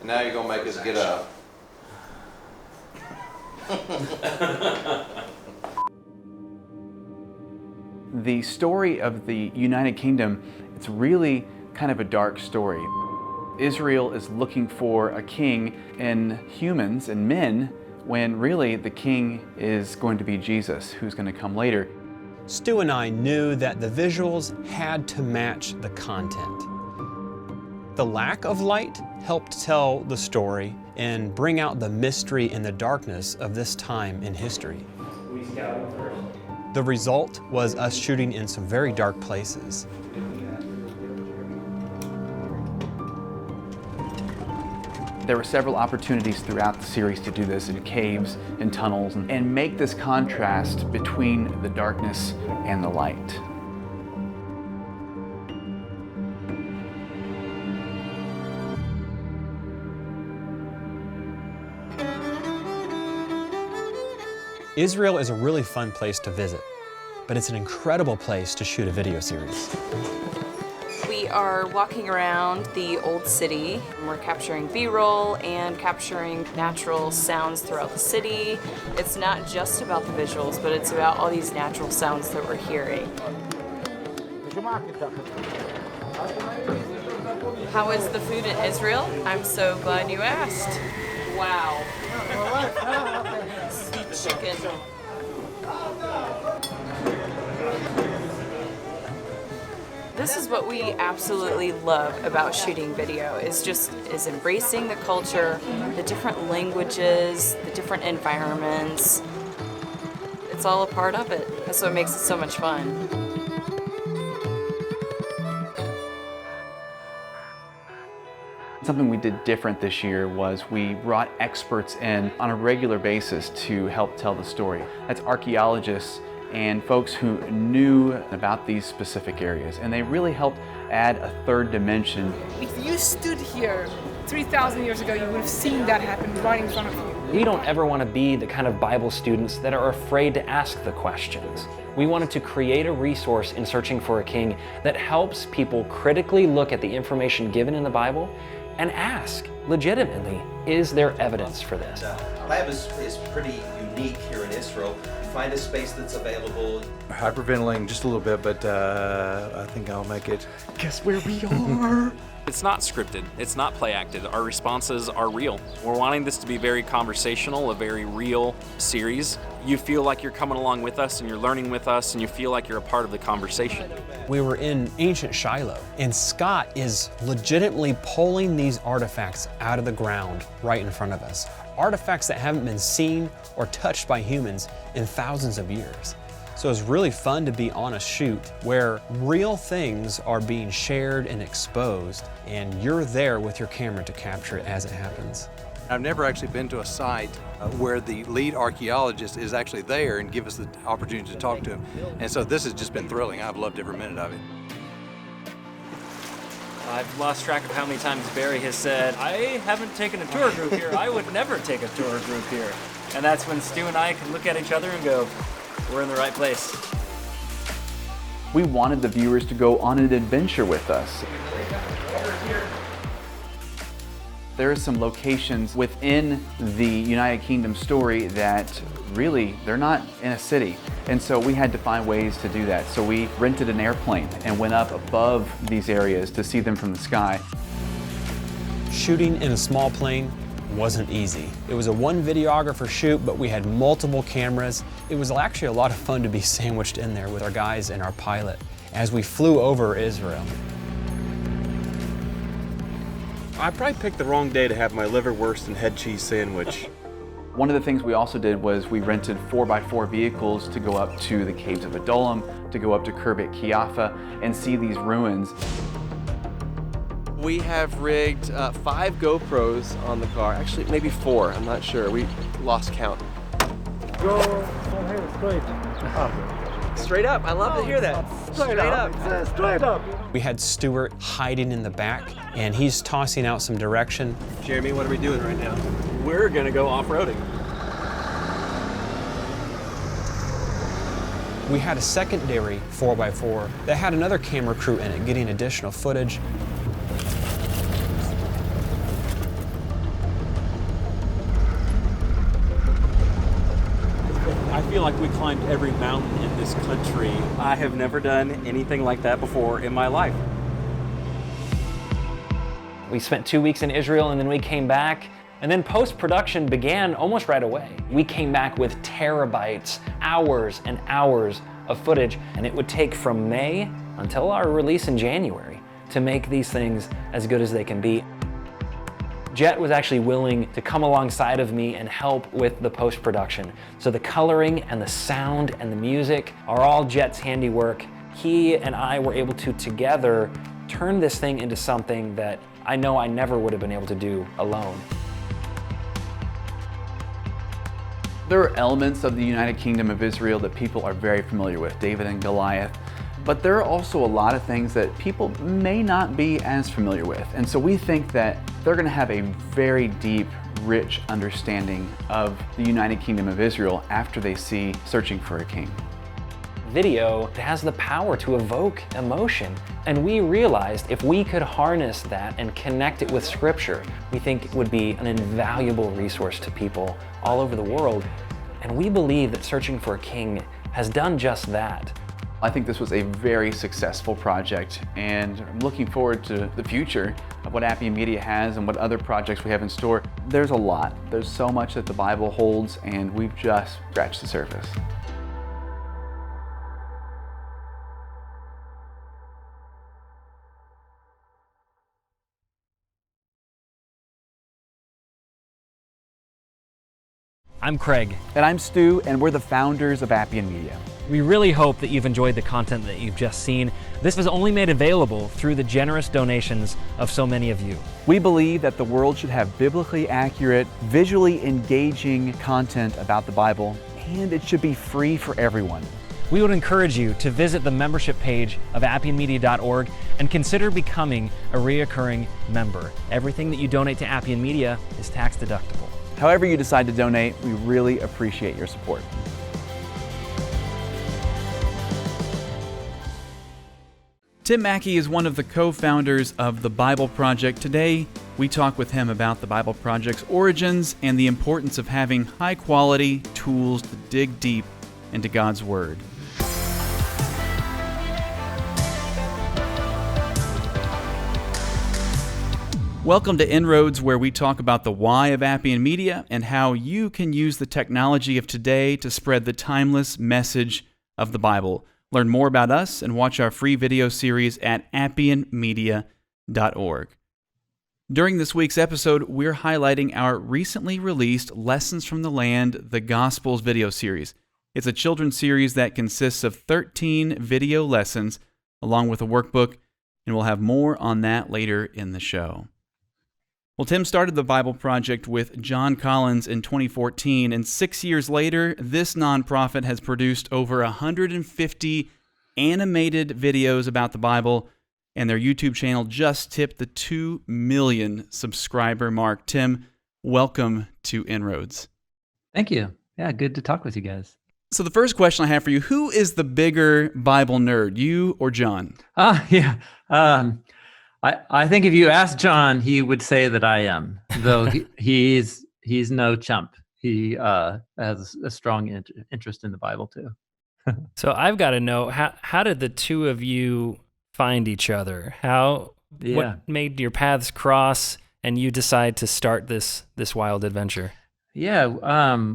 now you're gonna make us get up. The story of the United Kingdom, it's really kind of a dark story. Israel is looking for a king in humans and men, when really the king is going to be Jesus, who's going to come later. Stu and I knew that the visuals had to match the content. The lack of light helped tell the story and bring out the mystery and the darkness of this time in history. The result was us shooting in some very dark places. There were several opportunities throughout the series to do this in caves and tunnels and make this contrast between the darkness and the light. Israel is a really fun place to visit, but it's an incredible place to shoot a video series. We are walking around the old city. We're capturing B-roll and capturing natural sounds throughout the city. It's not just about the visuals, but it's about all these natural sounds that we're hearing. How is the food in Israel? I'm so glad you asked. Wow. Sweet chicken. This is what we absolutely love about shooting video, is embracing the culture, the different languages, the different environments. It's all a part of it. That's what makes it so much fun. Something we did different this year was we brought experts in on a regular basis to help tell the story. That's archaeologists and folks who knew about these specific areas, and they really helped add a third dimension. If you stood here 3,000 years ago, you would have seen that happen right in front of you. We don't ever want to be the kind of Bible students that are afraid to ask the questions. We wanted to create a resource in Searching for a King that helps people critically look at the information given in the Bible and ask, legitimately, is there evidence for this? Lab is pretty unique here in Israel. You find a space that's available. Hyperventilating just a little bit, but I think I'll make it. Guess where we are? It's not scripted, it's not play acted. Our responses are real. We're wanting this to be very conversational, a very real series. You feel like you're coming along with us and you're learning with us and you feel like you're a part of the conversation. We were in ancient Shiloh, and Scott is legitimately pulling these artifacts out of the ground right in front of us. Artifacts that haven't been seen or touched by humans in thousands of years. So it's really fun to be on a shoot where real things are being shared and exposed, and you're there with your camera to capture it as it happens. I've never actually been to a site where the lead archaeologist is actually there and give us the opportunity to talk to him. And so this has just been thrilling. I've loved every minute of it. I've lost track of how many times Barry has said, I haven't taken a tour group here. I would never take a tour group here. And that's when Stu and I can look at each other and go, we're in the right place. We wanted the viewers to go on an adventure with us. There are some locations within the United Kingdom story that really, they're not in a city. And so we had to find ways to do that. So we rented an airplane and went up above these areas to see them from the sky. Shooting in a small plane wasn't easy. It was a one videographer shoot, but we had multiple cameras. It was actually a lot of fun to be sandwiched in there with our guys and our pilot as we flew over Israel. I probably picked the wrong day to have my liverwurst and head cheese sandwich. One of the things we also did was we rented 4x4 vehicles to go up to the caves of Adullam, to go up to Khirbet Kiafa and see these ruins. We have rigged 5 GoPros on the car. Actually, maybe 4, I'm not sure. We lost count. Go from here straight up. Straight up, I love to hear that. Straight up. Straight up. We had Stuart hiding in the back, and he's tossing out some direction. Jeremy, what are we doing right now? We're gonna go off-roading. We had a secondary 4x4 that had another camera crew in it, getting additional footage. I feel like we climbed every mountain in this country. I have never done anything like that before in my life. We spent 2 weeks in Israel and then we came back, and then post-production began almost right away. We came back with terabytes, hours and hours of footage, and it would take from May until our release in January to make these things as good as they can be. Jet was actually willing to come alongside of me and help with the post-production. So the coloring and the sound and the music are all Jet's handiwork. He and I were able to together turn this thing into something that I know I never would have been able to do alone. There are elements of the United Kingdom of Israel that people are very familiar with, David and Goliath. But there are also a lot of things that people may not be as familiar with. And so we think that they're going to have a very deep, rich understanding of the United Kingdom of Israel after they see Searching for a King. Video has the power to evoke emotion. And we realized if we could harness that and connect it with Scripture, we think it would be an invaluable resource to people all over the world. And we believe that Searching for a King has done just that. I think this was a very successful project, and I'm looking forward to the future of what Appian Media has and what other projects we have in store. There's a lot. There's so much that the Bible holds, and we've just scratched the surface. I'm Craig. And I'm Stu, and we're the founders of Appian Media. We really hope that you've enjoyed the content that you've just seen. This was only made available through the generous donations of so many of you. We believe that the world should have biblically accurate, visually engaging content about the Bible, and it should be free for everyone. We would encourage you to visit the membership page of appianmedia.org and consider becoming a reoccurring member. Everything that you donate to Appian Media is tax deductible. However you decide to donate, we really appreciate your support. Tim Mackie is one of the co-founders of the Bible Project. Today, we talk with him about the Bible Project's origins and the importance of having high-quality tools to dig deep into God's Word. Welcome to inRoads, where we talk about the why of Appian Media and how you can use the technology of today to spread the timeless message of the Bible. Learn more about us and watch our free video series at appianmedia.org. During this week's episode, we're highlighting our recently released Lessons from the Land, the Gospels video series. It's a children's series that consists of 13 video lessons along with a workbook, and we'll have more on that later in the show. Well, Tim started the Bible Project with John Collins in 2014, and 6 years later, this nonprofit has produced over 150 animated videos about the Bible, and their YouTube channel just tipped the 2 million subscriber mark. Tim, welcome to inRoads. Thank you. Yeah, good to talk with you guys. So the first question I have for you, who is the bigger Bible nerd, you or John? Yeah. I think if you ask John, he would say that I am, though he's no chump. He has a strong interest in the Bible too. So I've got to know, how did the two of you find each other? What made your paths cross and you decide to start this wild adventure? Yeah,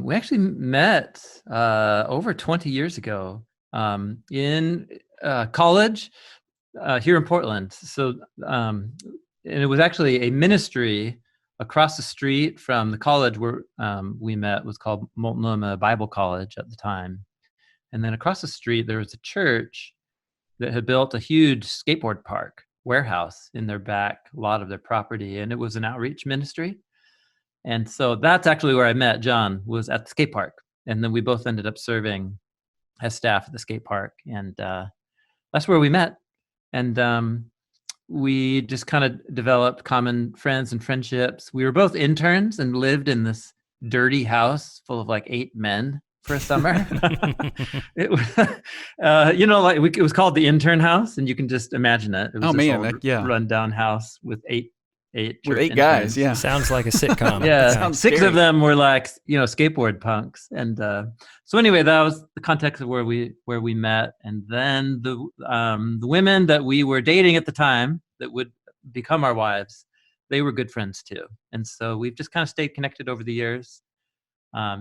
we actually met over 20 years ago in college here in Portland. So, and it was actually a ministry across the street from the college where we met. Was called Multnomah Bible College at the time. And then across the street, there was a church that had built a huge skateboard park warehouse in their back lot of their property. And it was an outreach ministry. And so that's actually where I met John, was at the skate park. And then we both ended up serving as staff at the skate park. And that's where we met. And we just kind of developed common friends and friendships. We were both interns and lived in this dirty house full of like 8 men for a summer. It was, it was called the intern house, and you can just imagine it. It was rundown house with eight with 8 guys. Yeah, sounds like a sitcom. Yeah, sounds 6 scary. of them were like skateboard punks, and so anyway, that was the context of where we met. And then the women that we were dating at the time that would become our wives, they were good friends too, and so we've just kind of stayed connected over the years,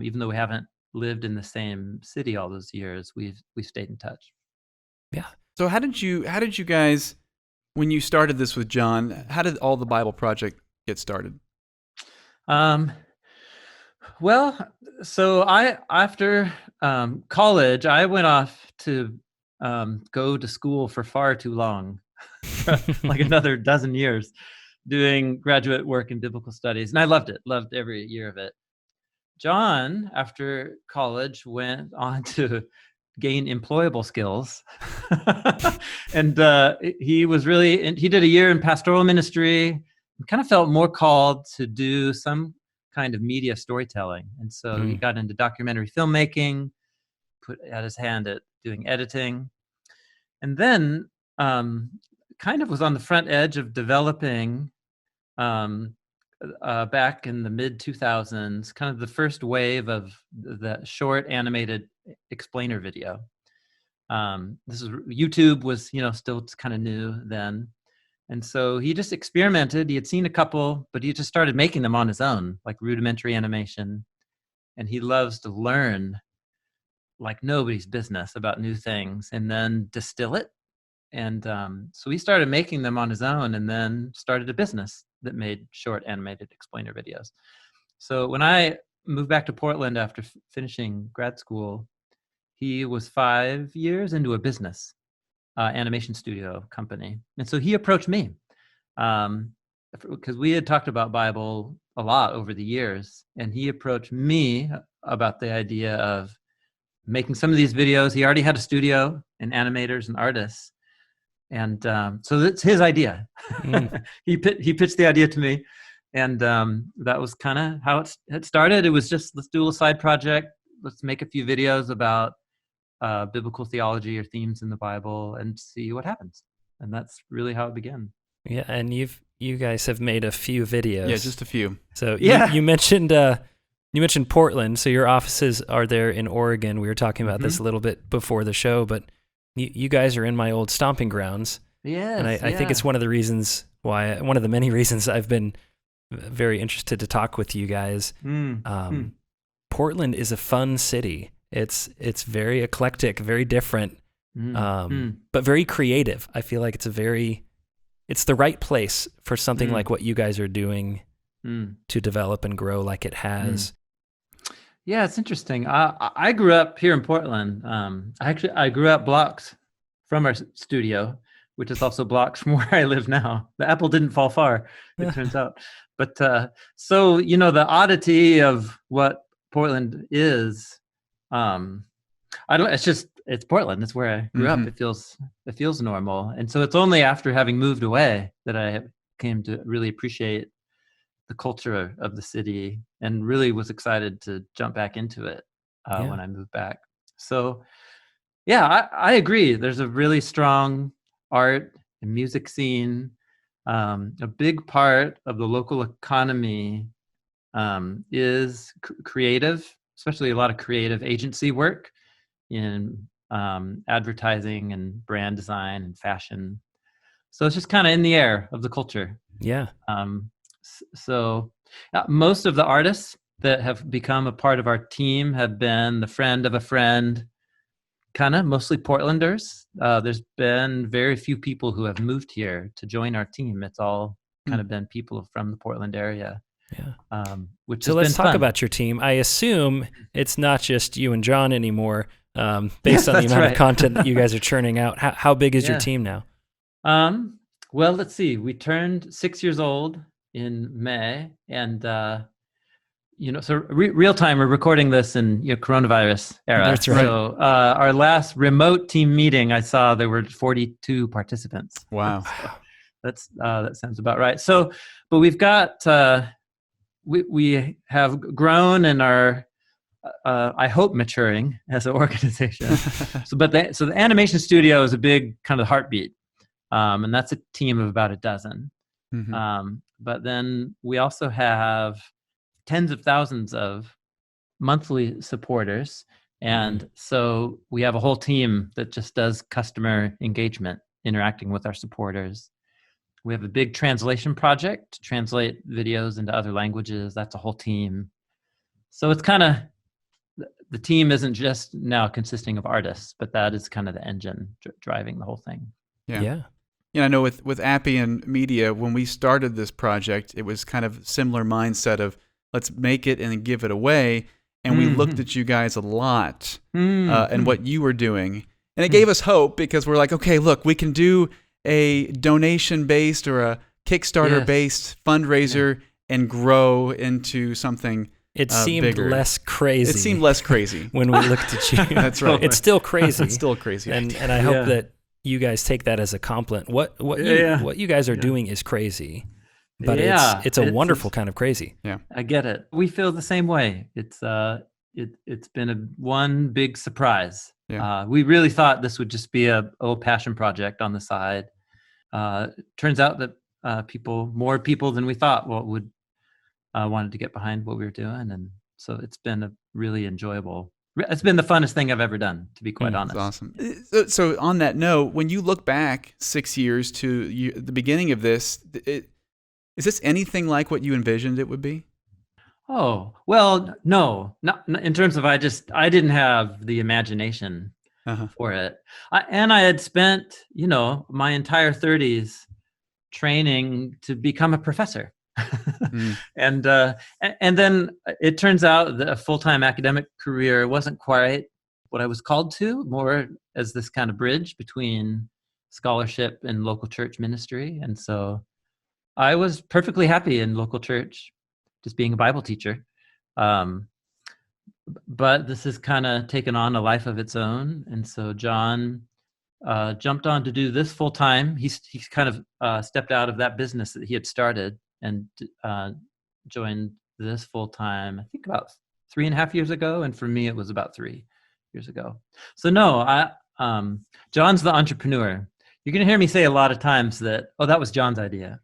even though we haven't lived in the same city all those years. We've stayed in touch. Yeah. So how did you guys, when you started this with John, how did All the Bible Project get started? Well, so after college, I went off to go to school for far too long, like another dozen years, doing graduate work in biblical studies, and I loved it. Loved every year of it. John, after college, went on to gain employable skills. And he did a year in pastoral ministry, and kind of felt more called to do some kind of media storytelling. And so he got into documentary filmmaking, had his hand at doing editing, and then kind of was on the front edge of developing back in the mid-2000s, kind of the first wave of the short animated explainer video. YouTube was, still kind of new then. And so he just experimented. He had seen a couple, but he just started making them on his own, like rudimentary animation. And he loves to learn like nobody's business about new things and then distill it. And so he started making them on his own and then started a business that made short animated explainer videos. So when I moved back to Portland after finishing grad school, he was 5 years into a business, animation studio company. And so he approached me because we had talked about Bible a lot over the years. And he approached me about the idea of making some of these videos. He already had a studio and animators and artists. And so that's his idea. He pitched the idea to me, and that was kind of how it started. It was just, let's do a little side project. Let's make a few videos about biblical theology or themes in the Bible and see what happens. And that's really how it began. Yeah, and you guys have made a few videos. Yeah, just a few. So you mentioned Portland. So your offices are there in Oregon. We were talking about this a little bit before the show, but you guys are in my old stomping grounds. Yes, and I think it's one of the many reasons I've been very interested to talk with you guys. Portland is a fun city. It's very eclectic, very different, but very creative. I feel like it's the right place for something like what you guys are doing to develop and grow like it has. Yeah, it's interesting. I grew up here in Portland. I grew up blocks from our studio, which is also blocks from where I live now. The apple didn't fall far, it turns out. But so, the oddity of what Portland is, it's Portland. It's where I grew up. It feels normal. And so it's only after having moved away that I came to really appreciate the culture of the city, and really was excited to jump back into it when I moved back. So yeah, I agree. There's a really strong art and music scene. A big part of the local economy is creative, especially a lot of creative agency work in advertising and brand design and fashion. So it's just kind of in the air of the culture. Yeah. So most of the artists that have become a part of our team have been the friend of a friend, kind of mostly Portlanders. There's been very few people who have moved here to join our team. It's all kind of been people from the Portland area. Yeah. Which so has let's been talk fun. about your team. I assume it's not just you and John anymore, based on the amount of content that you guys are churning out. How big is your team now? Well, let's see. We turned 6 years old in May, and so real time. We're recording this in coronavirus era. That's right. So our last remote team meeting, I saw there were 42 participants. Wow. So that sounds about right. So, but we've got we have grown and are I hope maturing as an organization. so the animation studio is a big kind of heartbeat, and that's a team of about a dozen. Mm-hmm. But then we also have tens of thousands of monthly supporters. And so we have a whole team that just does customer engagement, interacting with our supporters. We have a big translation project to translate videos into other languages. That's a whole team. So it's kind of, the team isn't just now consisting of artists, but that is kind of the engine driving the whole thing. Yeah. Yeah, I know with Appian Media, when we started this project, it was kind of similar mindset of let's make it and give it away. And we looked at you guys a lot and what you were doing. And it gave us hope because we're like, okay, look, we can do a donation-based or a Kickstarter-based fundraiser and grow into something It seemed bigger. less crazy. It seemed less crazy. when we looked at you. That's right. It's still crazy. It's still crazy. And I hope that you guys take that as a compliment. What you guys are doing is crazy. But it's a wonderful kind of crazy. Yeah. I get it. We feel the same way. It's been one big surprise. Yeah. We really thought this would just be a passion project on the side. Turns out that more people than we thought would wanted to get behind what we were doing, and so it's been a really enjoyable. It's been the funnest thing I've ever done, to be quite honest. That's awesome. So on that note, when you look back 6 years to the beginning of this, is this anything like what you envisioned it would be? Oh, well, no, not in terms of I didn't have the imagination for it. I had spent, my entire 30s training to become a professor. And then it turns out that a full-time academic career wasn't quite what I was called to, more as this kind of bridge between scholarship and local church ministry. And so I was perfectly happy in local church, just being a Bible teacher. But this has kind of taken on a life of its own. And so John jumped on to do this full time. He's kind of stepped out of that business that he had started and joined this full time, I think about 3.5 years ago. And for me, it was about 3 years ago. So no, John's the entrepreneur. You're going to hear me say a lot of times that, that was John's idea.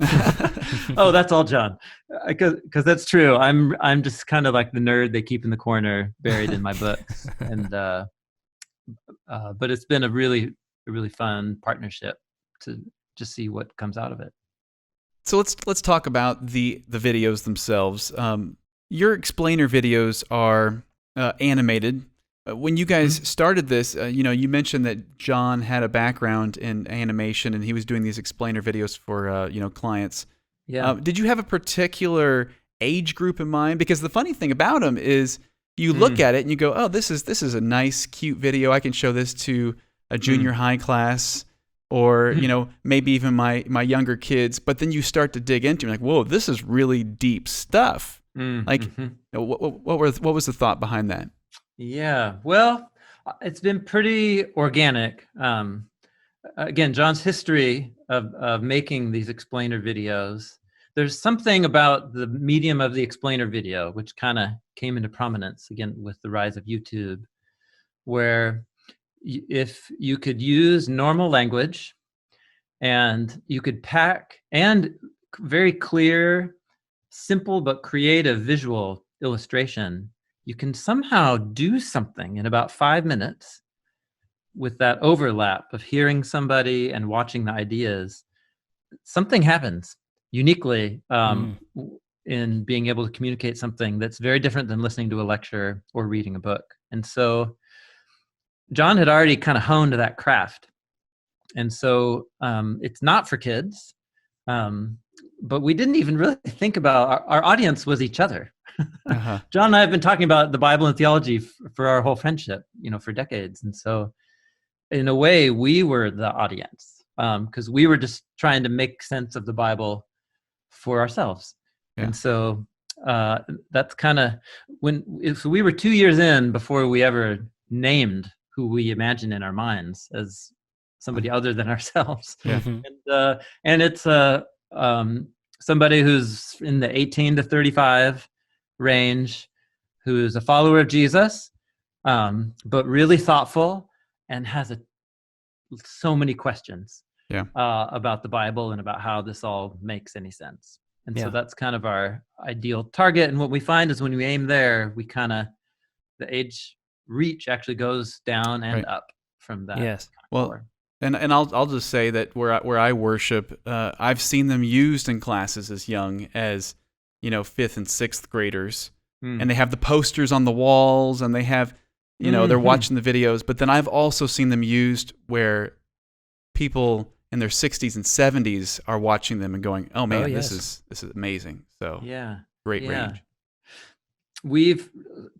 Oh, that's all John. Because that's true. I'm just kind of like the nerd they keep in the corner, buried in my books. And but it's been a really fun partnership to just see what comes out of it. So let's talk about the videos themselves. Your explainer videos are animated. When you guys started this, you mentioned that John had a background in animation and he was doing these explainer videos for clients. Yeah. Did you have a particular age group in mind? Because the funny thing about them is you look at it and you go, "Oh, this is a nice, cute video. I can show this to a junior high class, or maybe even my younger kids." But then you start to dig into it, like, "Whoa, this is really deep stuff." Like, what was the thought behind that? Yeah, well, it's been pretty organic. Again, John's history of making these explainer videos, there's something about the medium of the explainer video, which kind of came into prominence, again, with the rise of YouTube, where if you could use normal language and you could pack and very clear, simple but creative visual illustration. You can somehow do something in about 5 minutes with that overlap of hearing somebody and watching the ideas. Something happens uniquely in being able to communicate something that's very different than listening to a lecture or reading a book. And so John had already kind of honed that craft. And so it's not for kids, but we didn't even really think about our audience was each other. John and I have been talking about the Bible and theology for our whole friendship, for decades. And so in a way, we were the audience because we were just trying to make sense of the Bible for ourselves. Yeah. And so that's kind of so we were 2 years in before we ever named who we imagine in our minds as somebody other than ourselves. Yeah. And it's somebody who's in the 18 to 35 range, who's a follower of Jesus, but really thoughtful and has so many questions about the Bible and about how this all makes any sense. And so that's kind of our ideal target. And what we find is when we aim there, we the age reach actually goes down and up from that. Yes. Well, and I'll just say that where I worship, I've seen them used in classes as young as 5th and 6th graders, and they have the posters on the walls, and they have they're watching the videos. But then I've also seen them used where people in their 60s and 70s are watching them and going, "Oh man, this is amazing." So great range. We've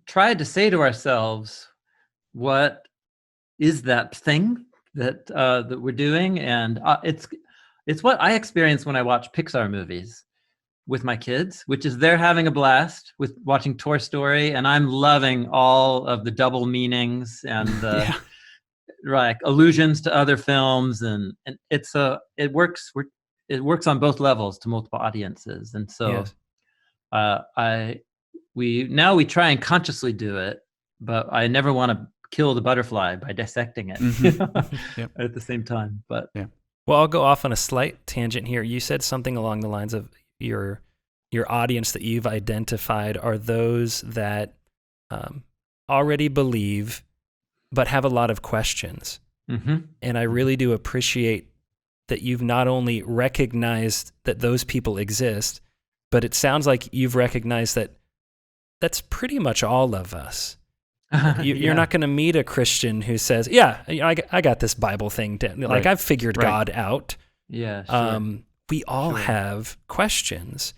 tried to say to ourselves, what is that thing that we're doing? And it's what I experience when I watch Pixar movies with my kids, which is they're having a blast with watching Toy Story, and I'm loving all of the double meanings and the allusions to other films, and it works on both levels to multiple audiences. And so we try and consciously do it, but I never want to kill the butterfly by dissecting it at the same time. But well, I'll go off on a slight tangent here. You said something along the lines of your audience that you've identified are those that already believe but have a lot of questions. And I really do appreciate that you've not only recognized that those people exist, but it sounds like you've recognized that that's pretty much all of us. You're not going to meet a Christian who says, I got this Bible thing down. Like I've figured God out. Yeah, sure. We all have questions,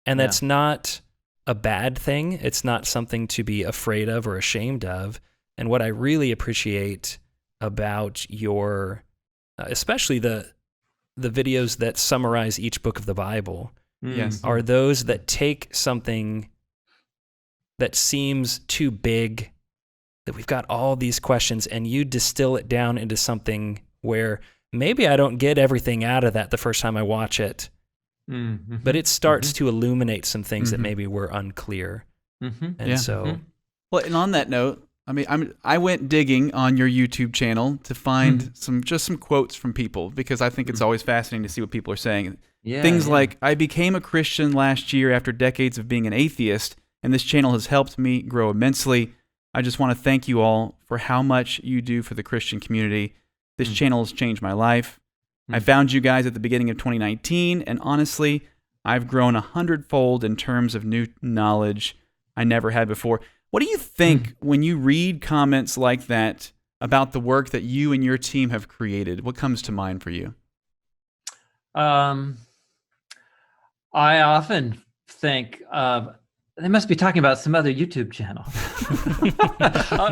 and that's not a bad thing. It's not something to be afraid of or ashamed of. And what I really appreciate about your, especially the videos that summarize each book of the Bible, are those that take something that seems too big, that we've got all these questions, and you distill it down into something where maybe I don't get everything out of that the first time I watch it, but it starts to illuminate some things that maybe were unclear. And so... Well, and on that note, I mean, I went digging on your YouTube channel to find some quotes from people, because I think it's always fascinating to see what people are saying. Things like, "I became a Christian last year after decades of being an atheist, and this channel has helped me grow immensely. I just want to thank you all for how much you do for the Christian community. This channel has changed my life. I found you guys at the beginning of 2019, and honestly, I've grown 100-fold in terms of new knowledge I never had before." What do you think when you read comments like that about the work that you and your team have created? What comes to mind for you? I often think they must be talking about some other YouTube channel.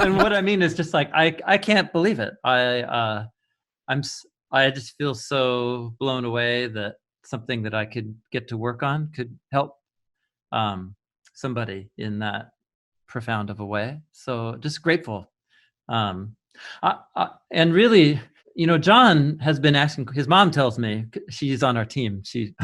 And what I mean is just like, I can't believe it. I just feel so blown away that something that I could get to work on could help somebody in that profound of a way. So just grateful. And really, John has been asking, his mom tells me, she's on our team. She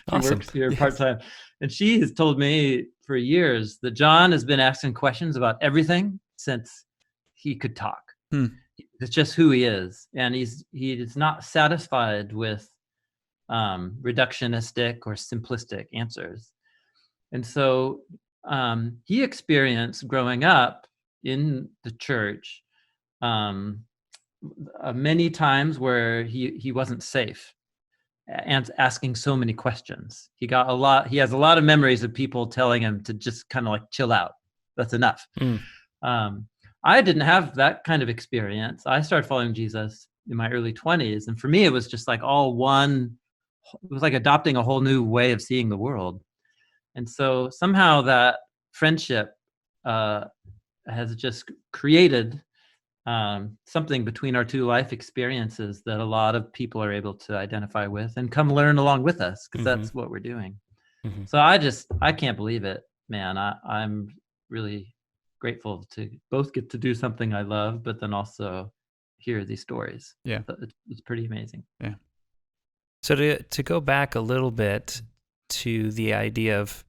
works here part-time. And she has told me for years that John has been asking questions about everything since he could talk. It's just who he is, and he is not satisfied with reductionistic or simplistic answers. And so he experienced growing up in the church many times where he wasn't safe and asking so many questions. He has a lot of memories of people telling him to just kind of like chill out. That's enough. I didn't have that kind of experience. I started following Jesus in my early 20s. And for me, it was just like it was like adopting a whole new way of seeing the world. And so somehow that friendship has just created something between our two life experiences that a lot of people are able to identify with and come learn along with us, because that's what we're doing. So I can't believe it, man. I'm really grateful to both get to do something I love, but then also hear these stories. Yeah. It's pretty amazing. Yeah. So to go back a little bit to the idea of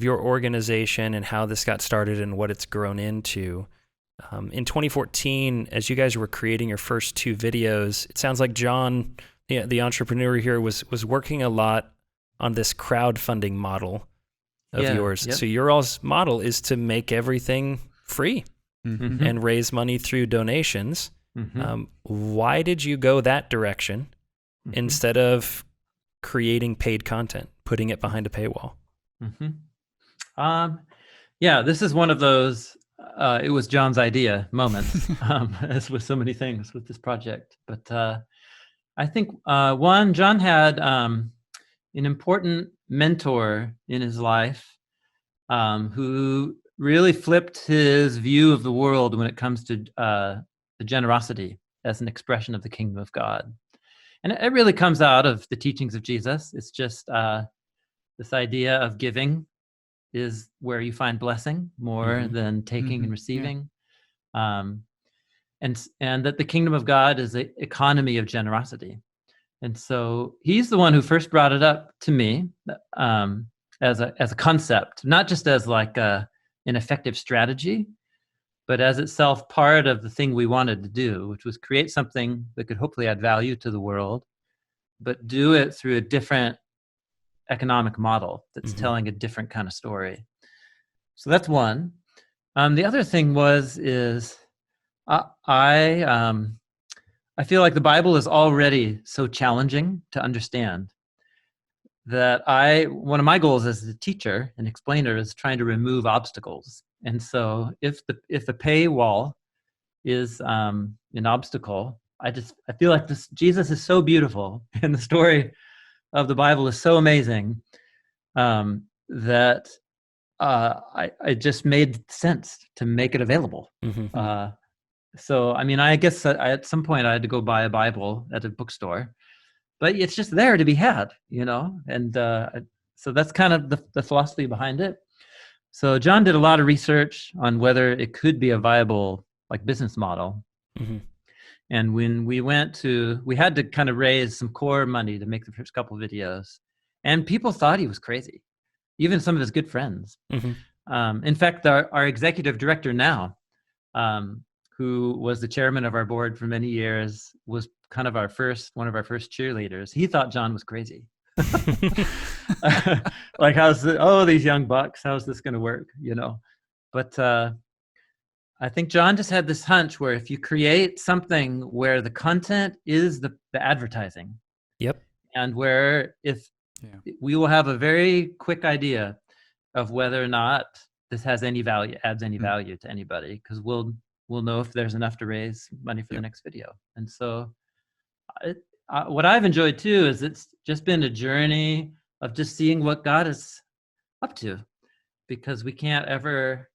your organization and how this got started and what it's grown into, in 2014, as you guys were creating your first 2 videos, it sounds like John, the entrepreneur here, was working a lot on this crowdfunding model of yours. Yep. So your all's model is to make everything free and raise money through donations. Why did you go that direction instead of creating paid content, putting it behind a paywall? This is one of those it was John's idea moments, as with so many things with this project. But I think John had an important mentor in his life who really flipped his view of the world when it comes to the generosity as an expression of the kingdom of God. And it really comes out of the teachings of Jesus. It's just this idea of giving is where you find blessing more than taking and receiving. And that the kingdom of God is an economy of generosity. And so he's the one who first brought it up to me as a concept, not just as like an effective strategy, but as itself part of the thing we wanted to do, which was create something that could hopefully add value to the world, but do it through a different economic model that's telling a different kind of story. So that's one. The other thing is I feel like the Bible is already so challenging to understand that one of my goals as a teacher and explainer is trying to remove obstacles. And so if the paywall is an obstacle, I feel like Jesus is so beautiful and the story of the Bible is so amazing that it just made sense to make it available. So, I mean, I guess at some point I had to go buy a Bible at a bookstore, but it's just there to be had, and so that's kind of the philosophy behind it. So John did a lot of research on whether it could be a viable business model. And when we had to kind of raise some core money to make the first couple of videos, and people thought he was crazy, even some of his good friends. In fact, our executive director now, who was the chairman of our board for many years, was kind of one of our first cheerleaders. He thought John was crazy. Like, these young bucks, how's this going to work? But I think John just had this hunch where if you create something where the content is the advertising, and where we will have a very quick idea of whether or not this has any value, adds any value to anybody, because we'll know if there's enough to raise money for the next video. And so what I've enjoyed too is it's just been a journey of just seeing what God is up to, because we can't ever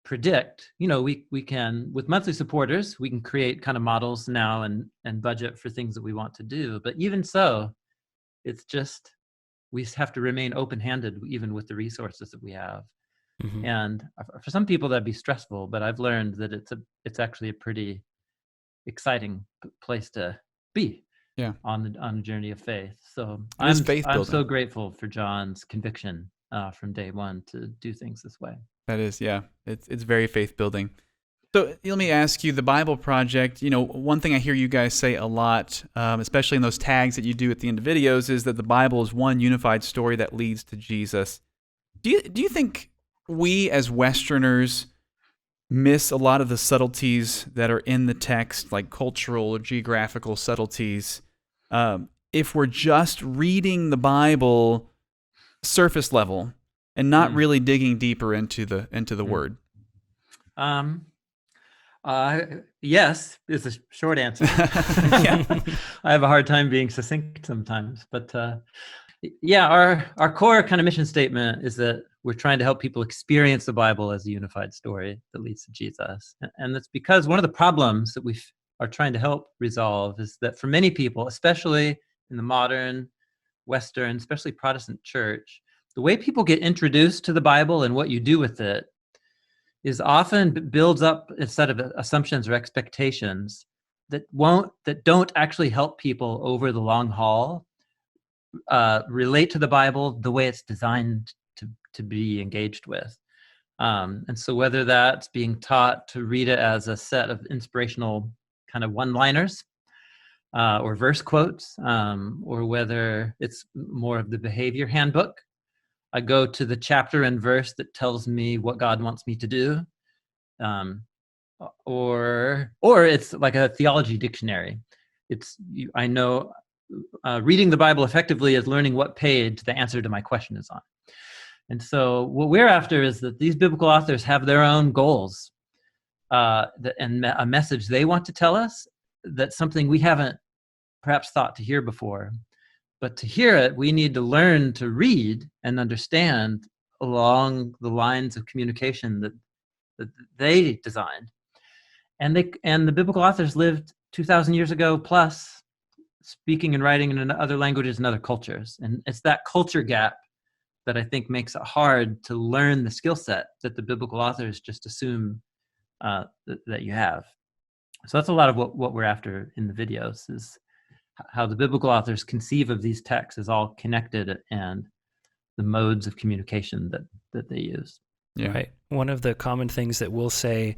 predict. We can, with monthly supporters, we can create kind of models now and budget for things that we want to do. But even so, it's just, we have to remain open-handed even with the resources that we have. And for some people that'd be stressful, but I've learned that it's actually a pretty exciting place to be on a journey of faith. So I'm so grateful for John's conviction from day one to do things this way. That is, it's very faith building. So let me ask you, the Bible Project, one thing I hear you guys say a lot, especially in those tags that you do at the end of videos, is that the Bible is one unified story that leads to Jesus. Do you think we as Westerners miss a lot of the subtleties that are in the text, like cultural or geographical subtleties, if we're just reading the Bible surface level and not really digging deeper into the Word? Yes, is the short answer. I have a hard time being succinct sometimes, but our core kind of mission statement is that we're trying to help people experience the Bible as a unified story that leads to Jesus. And that's because one of the problems that we are trying to help resolve is that for many people, especially in the modern Western, especially Protestant church, the way people get introduced to the Bible and what you do with it is often builds up a set of assumptions or expectations that don't actually help people over the long haul relate to the Bible the way it's designed to be engaged with. And so whether that's being taught to read it as a set of inspirational kind of one-liners or verse quotes, or whether it's more of the behavior handbook, I go to the chapter and verse that tells me what God wants me to do, or it's like a theology dictionary. I know reading the Bible effectively is learning what page the answer to my question is on. And so what we're after is that these biblical authors have their own goals and a message they want to tell us, that's something we haven't perhaps thought to hear before. But to hear it, we need to learn to read and understand along the lines of communication that they designed. And the biblical authors lived 2,000 years ago plus, speaking and writing in other languages and other cultures. And it's that culture gap that I think makes it hard to learn the skill set that the biblical authors just assume that you have. So that's a lot of what we're after in the videos, is how the biblical authors conceive of these texts as all connected and the modes of communication that they use. Yeah. Right. One of the common things that we'll say,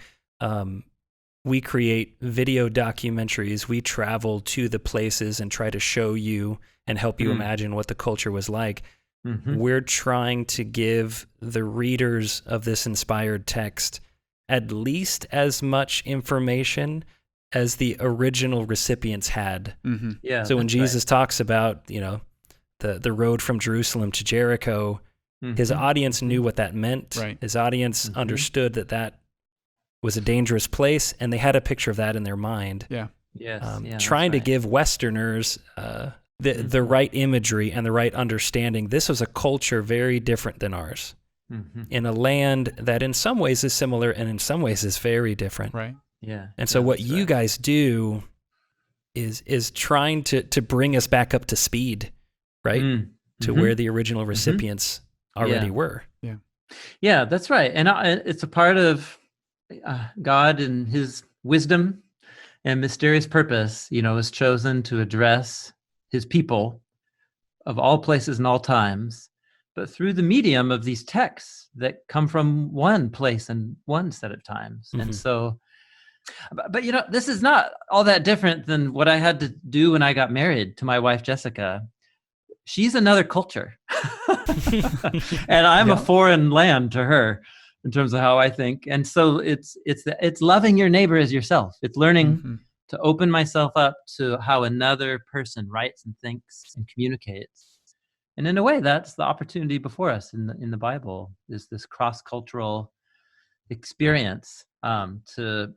we create video documentaries. We travel to the places and try to show you and help you imagine what the culture was like. Mm-hmm. We're trying to give the readers of this inspired text at least as much information as the original recipients had. Mm-hmm. Yeah. So when Jesus talks about, the road from Jerusalem to Jericho, his audience knew what that meant. Right. His audience understood that was a dangerous place, and they had a picture of that in their mind. Yeah. Yes. Trying to give Westerners the right imagery and the right understanding. This was a culture very different than ours, in a land that in some ways is similar and in some ways is very different. Right. Yeah. And so what you guys do is trying to bring us back up to speed, right? To where the original recipients already were. Yeah. Yeah, that's right. And it's a part of God and his wisdom and mysterious purpose, has chosen to address his people of all places and all times, but through the medium of these texts that come from one place and one set of times. And so, but this is not all that different than what I had to do when I got married to my wife, Jessica. She's another culture. And I'm a foreign land to her in terms of how I think. And so it's loving your neighbor as yourself. It's learning to open myself up to how another person writes and thinks and communicates. And in a way, that's the opportunity before us in the Bible, is this cross-cultural experience to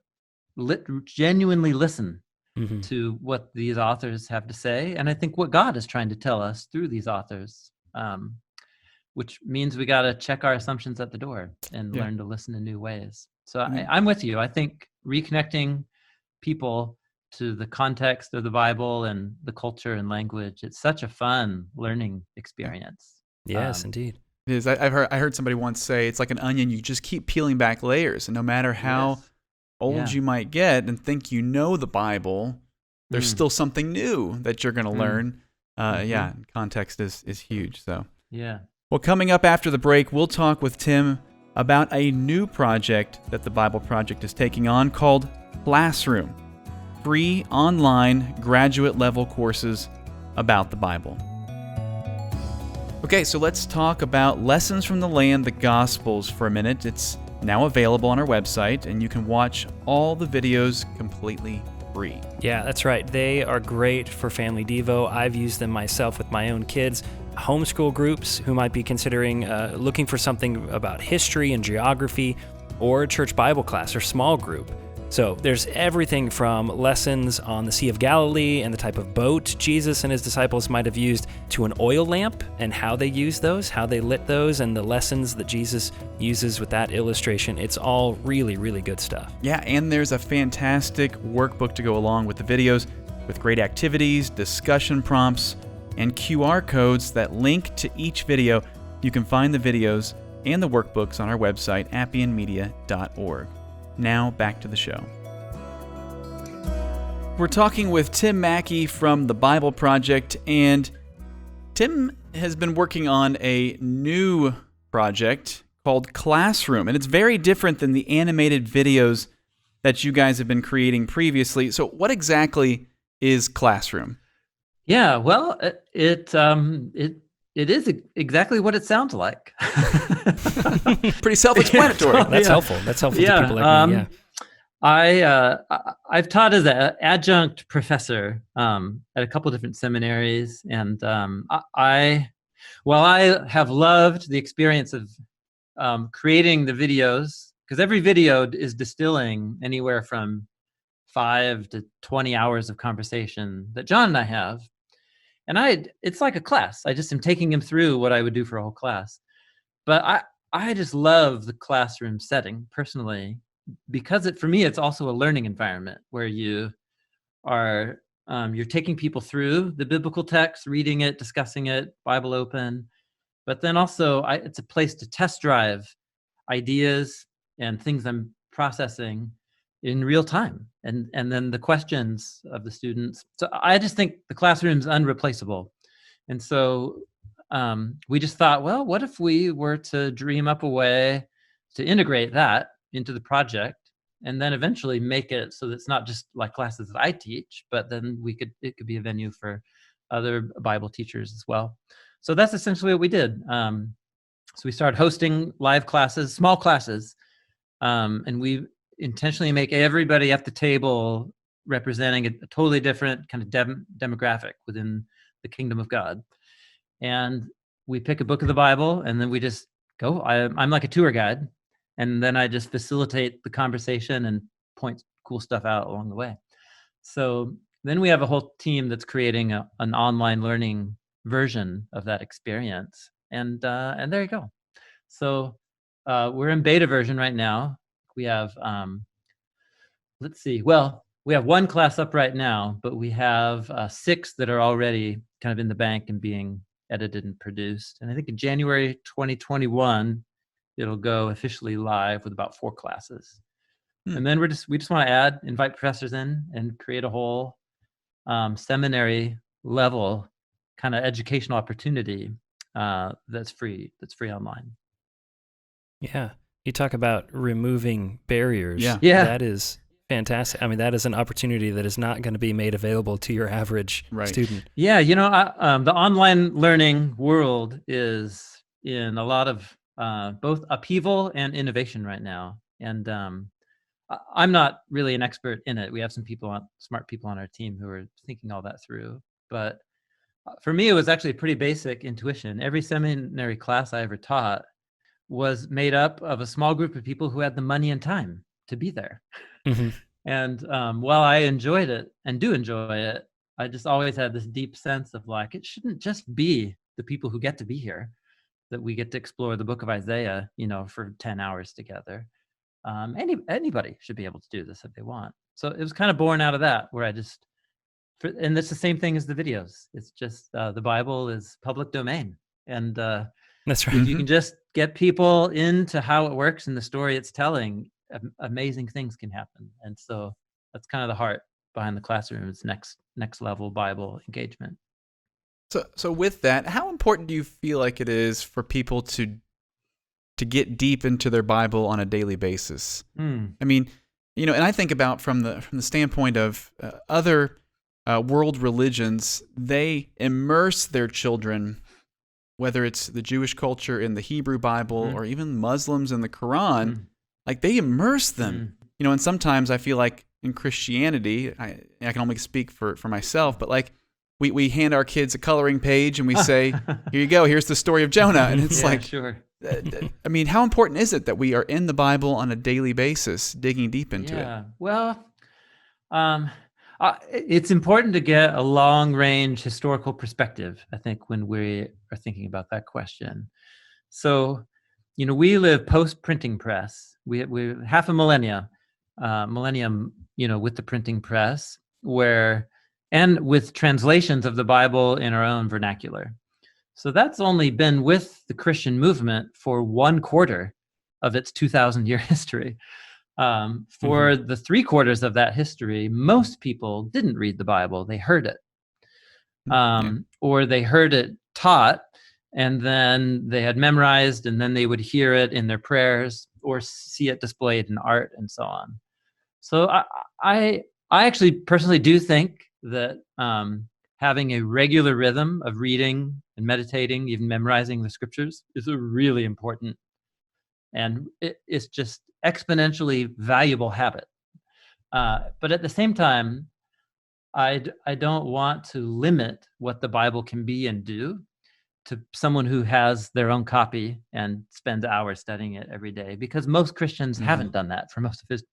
genuinely listen to what these authors have to say. And I think what God is trying to tell us through these authors, which means we got to check our assumptions at the door and learn to listen in new ways. So I'm with you. I think reconnecting people to the context of the Bible and the culture and language, it's such a fun learning experience. Yes, indeed. It is. I heard somebody once say it's like an onion. You just keep peeling back layers, and no matter how old you might get and think you know the Bible, there's still something new that you're going to learn. Context is huge. So yeah. Well, coming up after the break, we'll talk with Tim about a new project that the Bible Project is taking on called Classroom, free online graduate level courses about the Bible. Okay, so let's talk about Lessons from the Land, the Gospels for a minute. It's now available on our website, and you can watch all the videos completely free. Yeah, that's right. They are great for Family Devo. I've used them myself with my own kids. Homeschool groups who might be considering looking for something about history and geography, or church Bible class or small group. So there's everything from lessons on the Sea of Galilee and the type of boat Jesus and his disciples might have used, to an oil lamp and how they used those, how they lit those, and the lessons that Jesus uses with that illustration. It's all really, really good stuff. Yeah, and there's a fantastic workbook to go along with the videos, with great activities, discussion prompts, and QR codes that link to each video. You can find the videos and the workbooks on our website, appianmedia.org. Now, back to the show. We're talking with Tim Mackie from the Bible Project, and Tim has been working on a new project called Classroom, and it's very different than the animated videos that you guys have been creating previously. So what exactly is Classroom? Yeah, well, it is exactly what it sounds like. Pretty self-explanatory. That's helpful. That's helpful to people like me. Yeah. I've taught as an adjunct professor at a couple different seminaries, and I have loved the experience of creating the videos, because every video is distilling anywhere from 5 to 20 hours of conversation that John and I have. And it's like a class. I just am taking him through what I would do for a whole class. But I just love the classroom setting personally, because for me, it's also a learning environment where you are, you're taking people through the biblical text, reading it, discussing it, Bible open. But then also it's a place to test drive ideas and things I'm processing in real time, and then the questions of the students. So I just think the classroom's unreplaceable. And so we just thought, well, what if we were to dream up a way to integrate that into the project, and then eventually make it so that it's not just like classes that I teach, but then it could be a venue for other Bible teachers as well. So that's essentially what we did. So we started hosting live classes, small classes, and we intentionally make everybody at the table representing a totally different kind of demographic within the kingdom of God. And we pick a book of the Bible, and then we just go. I'm like a tour guide, and then I just facilitate the conversation and point cool stuff out along the way. So then we have a whole team that's creating an online learning version of that experience, and there you go. So we're in beta version right now. We have, let's see, well, we have one class up right now, but we have 6 that are already kind of in the bank and being edited and produced. And I think in January 2021, it'll go officially live with about 4 classes. And then we just want to invite professors in and create a whole seminary level kind of educational opportunity that's free online. Yeah. You talk about removing barriers. Yeah. That is fantastic. I mean, that is an opportunity that is not going to be made available to your average student. Yeah, the online learning world is in a lot of both upheaval and innovation right now. And I'm not really an expert in it. We have some smart people on our team who are thinking all that through. But for me, it was actually pretty basic intuition. Every seminary class I ever taught was made up of a small group of people who had the money and time to be there. Mm-hmm. And while I enjoyed it and do enjoy it, I just always had this deep sense of like, it shouldn't just be the people who get to be here, that we get to explore the book of Isaiah, for 10 hours together. Anybody should be able to do this if they want. So it was kind of born out of that, where and it's the same thing as the videos. It's just the Bible is public domain. And that's right. If you can just get people into how it works and the story it's telling, amazing things can happen. And so that's kind of the heart behind the classroom's next level Bible engagement. So with that, how important do you feel like it is for people to to get deep into their Bible on a daily basis. Mm. I mean, and I think about from the standpoint of other world religions, they immerse their children, whether it's the Jewish culture in the Hebrew Bible or even Muslims in the Quran, like they immerse them. And sometimes I feel like in Christianity, I can only speak for myself, but like we hand our kids a coloring page and we say, here you go, here's the story of Jonah. And it's sure. I mean, how important is it that we are in the Bible on a daily basis, digging deep into it? Well, it's important to get a long-range historical perspective, I think, when we are thinking about that question. So, we live post-printing press. We half a millennium, with the printing press, and with translations of the Bible in our own vernacular. So that's only been with the Christian movement for 1/4 of its 2,000-year history. For the 3/4 of that history, most people didn't read the Bible. They heard it. Or they heard it taught, and then they had memorized, and then they would hear it in their prayers or see it displayed in art and so on. So I actually personally do think that having a regular rhythm of reading and meditating, even memorizing the scriptures, is a really important, and it's just exponentially valuable habit. But at the same time, I don't want to limit what the Bible can be and do to someone who has their own copy and spends hours studying it every day, because most Christians haven't done that for most of his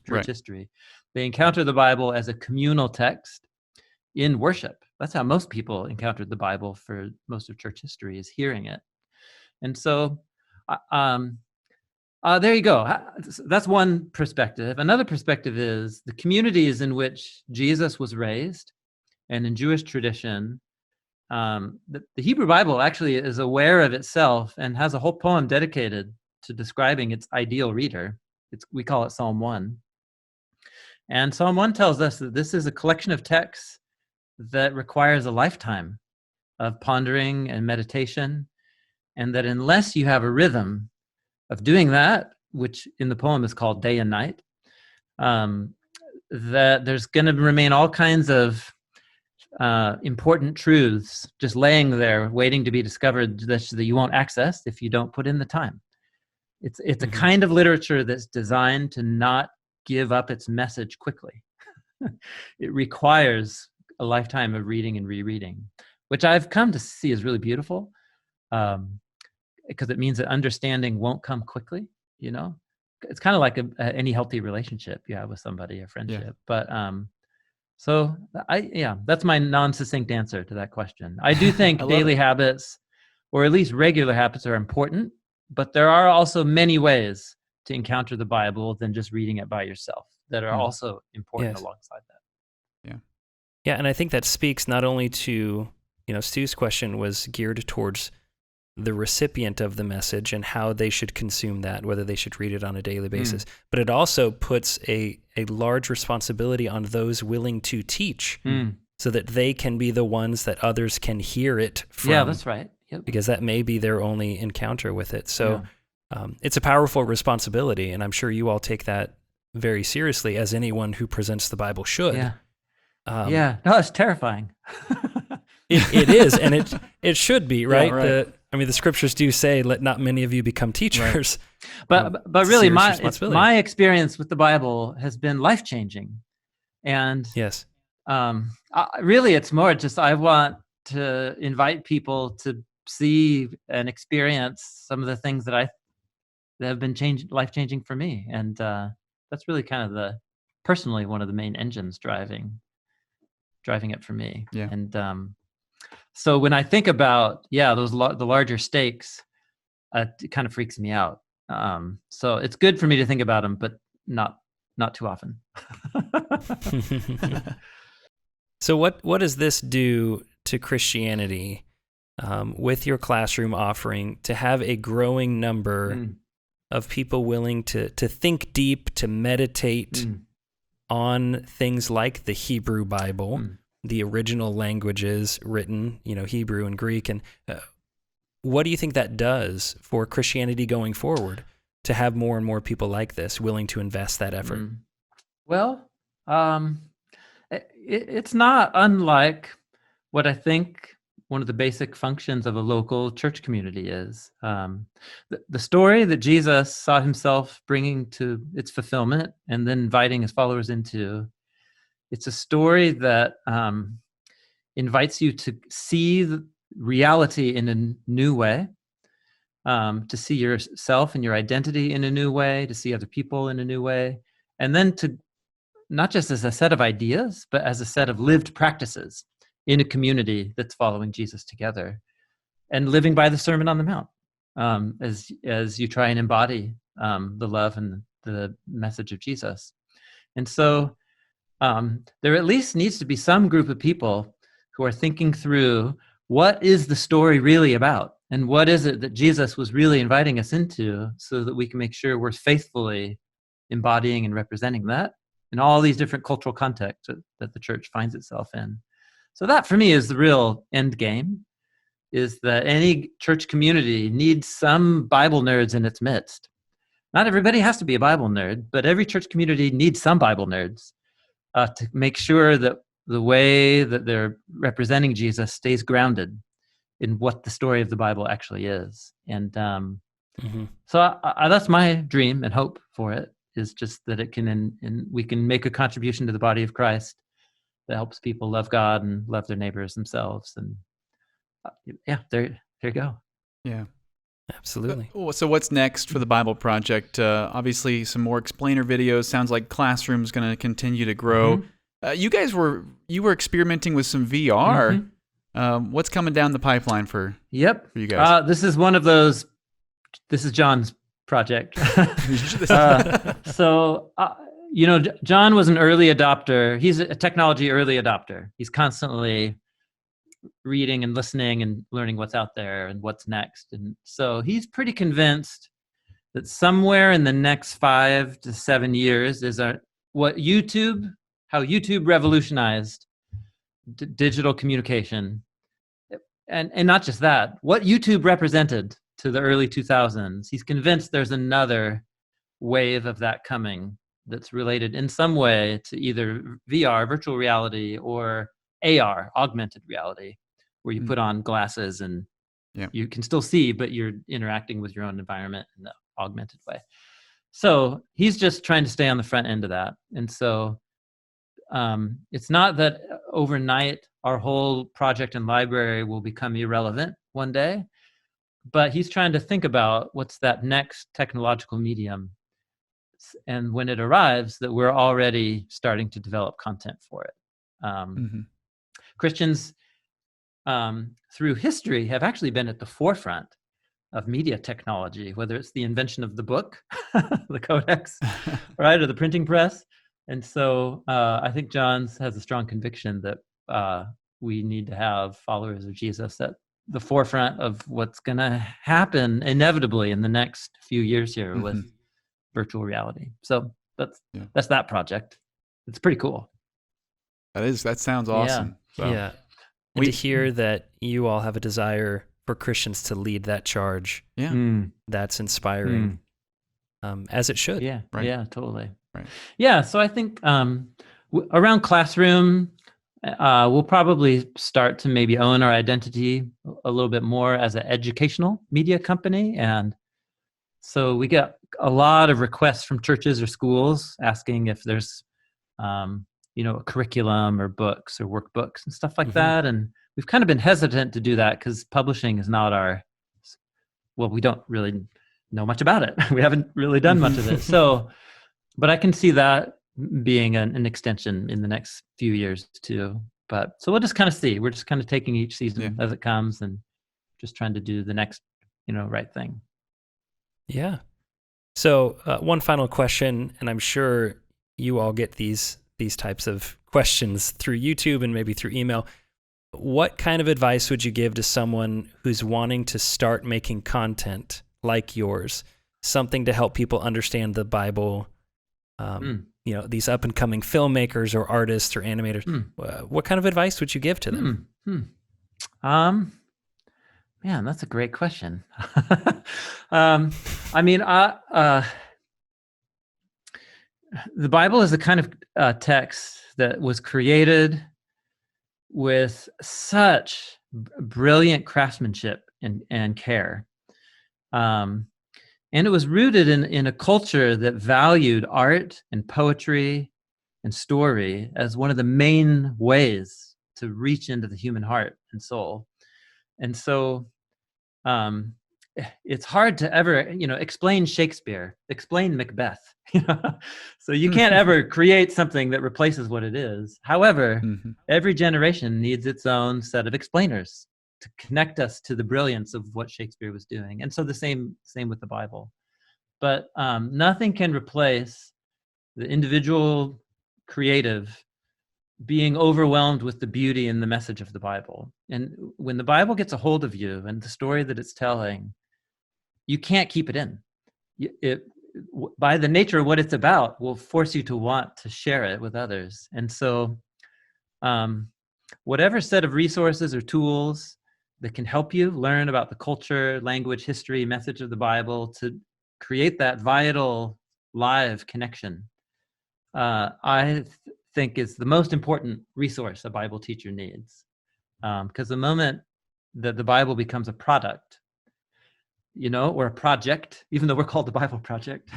church history. They encounter the Bible as a communal text in worship. That's how most people encountered the Bible for most of church history, is hearing it. And so there you go. That's one perspective. Another perspective is the communities in which Jesus was raised, and in Jewish tradition, the Hebrew Bible actually is aware of itself and has a whole poem dedicated to describing its ideal reader. We call it Psalm 1. And Psalm 1 tells us that this is a collection of texts that requires a lifetime of pondering and meditation, and that unless you have a rhythm of doing that, which in the poem is called day and night, that there's going to remain all kinds of important truths just laying there waiting to be discovered that you won't access if you don't put in the time. It's a kind of literature that's designed to not give up its message quickly. It requires a lifetime of reading and rereading, which I've come to see is really beautiful, because it means that understanding won't come quickly. It's kind of like any healthy relationship you have with somebody, a friendship. But so that's my non-succinct answer to that question. I do think daily habits, or at least regular habits, are important, but there are also many ways to encounter the Bible than just reading it by yourself that are also important alongside that. Yeah, and I think that speaks not only to, Stu's question was geared towards the recipient of the message and how they should consume that, whether they should read it on a daily basis, but it also puts a large responsibility on those willing to teach so that they can be the ones that others can hear it from. Yeah, that's right. Yep. Because that may be their only encounter with it. So it's a powerful responsibility, and I'm sure you all take that very seriously, as anyone who presents the Bible should. No, it's terrifying. It is, and it should be, right? Yeah, right. The scriptures do say, "Let not many of you become teachers." Right. But really, my experience with the Bible has been life-changing, and really, it's more just I want to invite people to see and experience some of the things that have been life-changing for me, and that's really kind of personally one of the main engines driving it for me. And so when I think about the larger stakes, it kind of freaks me out. So it's good for me to think about them, but not too often. So what does this do to Christianity, with your classroom offering, to have a growing number of people willing to think deep, to meditate on things like the Hebrew Bible, the original languages written, Hebrew and Greek, and what do you think that does for Christianity going forward to have more and more people like this willing to invest that effort? Well, it's not unlike what I think one of the basic functions of a local church community is. The story that Jesus saw himself bringing to its fulfillment and then inviting his followers into, it's a story that invites you to see the reality in a new way, to see yourself and your identity in a new way, to see other people in a new way, and then to not just as a set of ideas, but as a set of lived practices in a community that's following Jesus together and living by the Sermon on the Mount, as you try and embody the love and the message of Jesus. And so there at least needs to be some group of people who are thinking through, what is the story really about? And what is it that Jesus was really inviting us into, so that we can make sure we're faithfully embodying and representing that in all these different cultural contexts that the church finds itself in. So that, for me, is the real end game, is that any church community needs some Bible nerds in its midst. Not everybody has to be a Bible nerd, but every church community needs some Bible nerds to make sure that the way that they're representing Jesus stays grounded in what the story of the Bible actually is. And so that's my dream and hope for it, is just that it can, and we can make a contribution to the body of Christ that helps people love God and love their neighbors themselves. And there you go. Yeah. Absolutely. So what's next for the Bible Project? Obviously, some more explainer videos. Sounds like Classroom's going to continue to grow. You guys were experimenting with some VR. What's coming down the pipeline for you guys? This is one of those. This is John's project. John was an early adopter. He's a technology early adopter. He's constantly reading and listening and learning what's out there and what's next. And so he's pretty convinced that somewhere in the next 5 to 7 years is how YouTube revolutionized digital communication. And not just that, what YouTube represented to the early 2000s. He's convinced there's another wave of that coming that's related in some way to either VR, virtual reality, or AR, augmented reality, where you put on glasses and you can still see, but you're interacting with your own environment in the augmented way. So he's just trying to stay on the front end of that. And so it's not that overnight our whole project and library will become irrelevant one day, but he's trying to think about what's that next technological medium, and when it arrives, that we're already starting to develop content for it. Christians through history have actually been at the forefront of media technology, whether it's the invention of the book, the codex, right, or the printing press. And so I think John has a strong conviction that we need to have followers of Jesus at the forefront of what's going to happen inevitably in the next few years here with virtual reality. So that's that project. It's pretty cool. That sounds awesome. Yeah. And to hear that you all have a desire for Christians to lead that charge, that's inspiring, as it should. Yeah, right. Yeah, totally. Right. Yeah, so I think around Classroom, we'll probably start to maybe own our identity a little bit more as an educational media company. And so we get a lot of requests from churches or schools asking if there's a curriculum or books or workbooks and stuff like that. And we've kind of been hesitant to do that because publishing is not we don't really know much about it. We haven't really done much of it. So, but I can see that being an extension in the next few years too. But so we'll just kind of see. We're just kind of taking each season as it comes and just trying to do the next, right thing. Yeah. So one final question, and I'm sure you all get these types of questions through YouTube and maybe through email. What kind of advice would you give to someone who's wanting to start making content like yours, something to help people understand the Bible? These up and coming filmmakers or artists or animators. What kind of advice would you give to them? Man, that's a great question. I mean, the Bible is the kind of text that was created with such brilliant craftsmanship and care. And it was rooted in a culture that valued art and poetry and story as one of the main ways to reach into the human heart and soul. And so it's hard to ever, explain Shakespeare, explain Macbeth. So you can't ever create something that replaces what it is. However, every generation needs its own set of explainers to connect us to the brilliance of what Shakespeare was doing. And so the same with the Bible. But nothing can replace the individual creative being overwhelmed with the beauty and the message of the Bible. And when the Bible gets a hold of you and the story that it's telling, you can't keep it in. It, by the nature of what it's about, will force you to want to share it with others. And so whatever set of resources or tools that can help you learn about the culture, language, history, message of the Bible to create that vital live connection, I think is the most important resource a Bible teacher needs. Because the moment that the Bible becomes a product, or a project, even though we're called the Bible Project,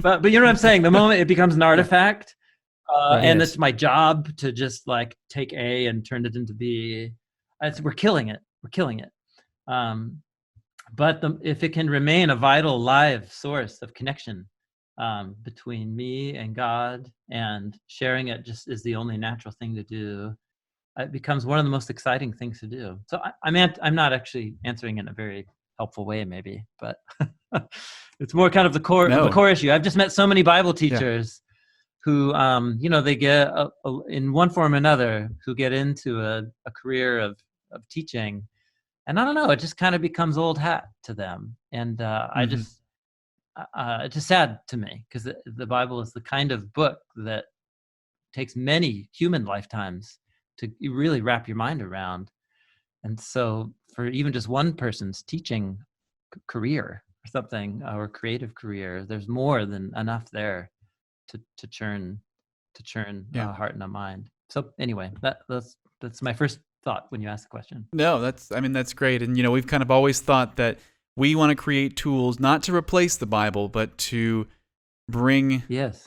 but you know what I'm saying? The moment it becomes an artifact, and it's my job to just like take A and turn it into B, we're killing it. We're killing it. But if it can remain a vital, live source of connection between me and God, and sharing it just is the only natural thing to do, it becomes one of the most exciting things to do. So I'm not actually answering in a very helpful way, maybe, but it's more kind of the core issue. I've just met so many Bible teachers who, they get in one form or another, who get into a career of teaching, and I don't know, it just kind of becomes old hat to them, and it's just sad to me, because the Bible is the kind of book that takes many human lifetimes to really wrap your mind around. And so for even just one person's teaching career or something, or creative career, there's more than enough there to churn a heart and a mind. So anyway, that's my first thought when you asked the question. No, that's great. And we've kind of always thought that we want to create tools not to replace the Bible, but to bring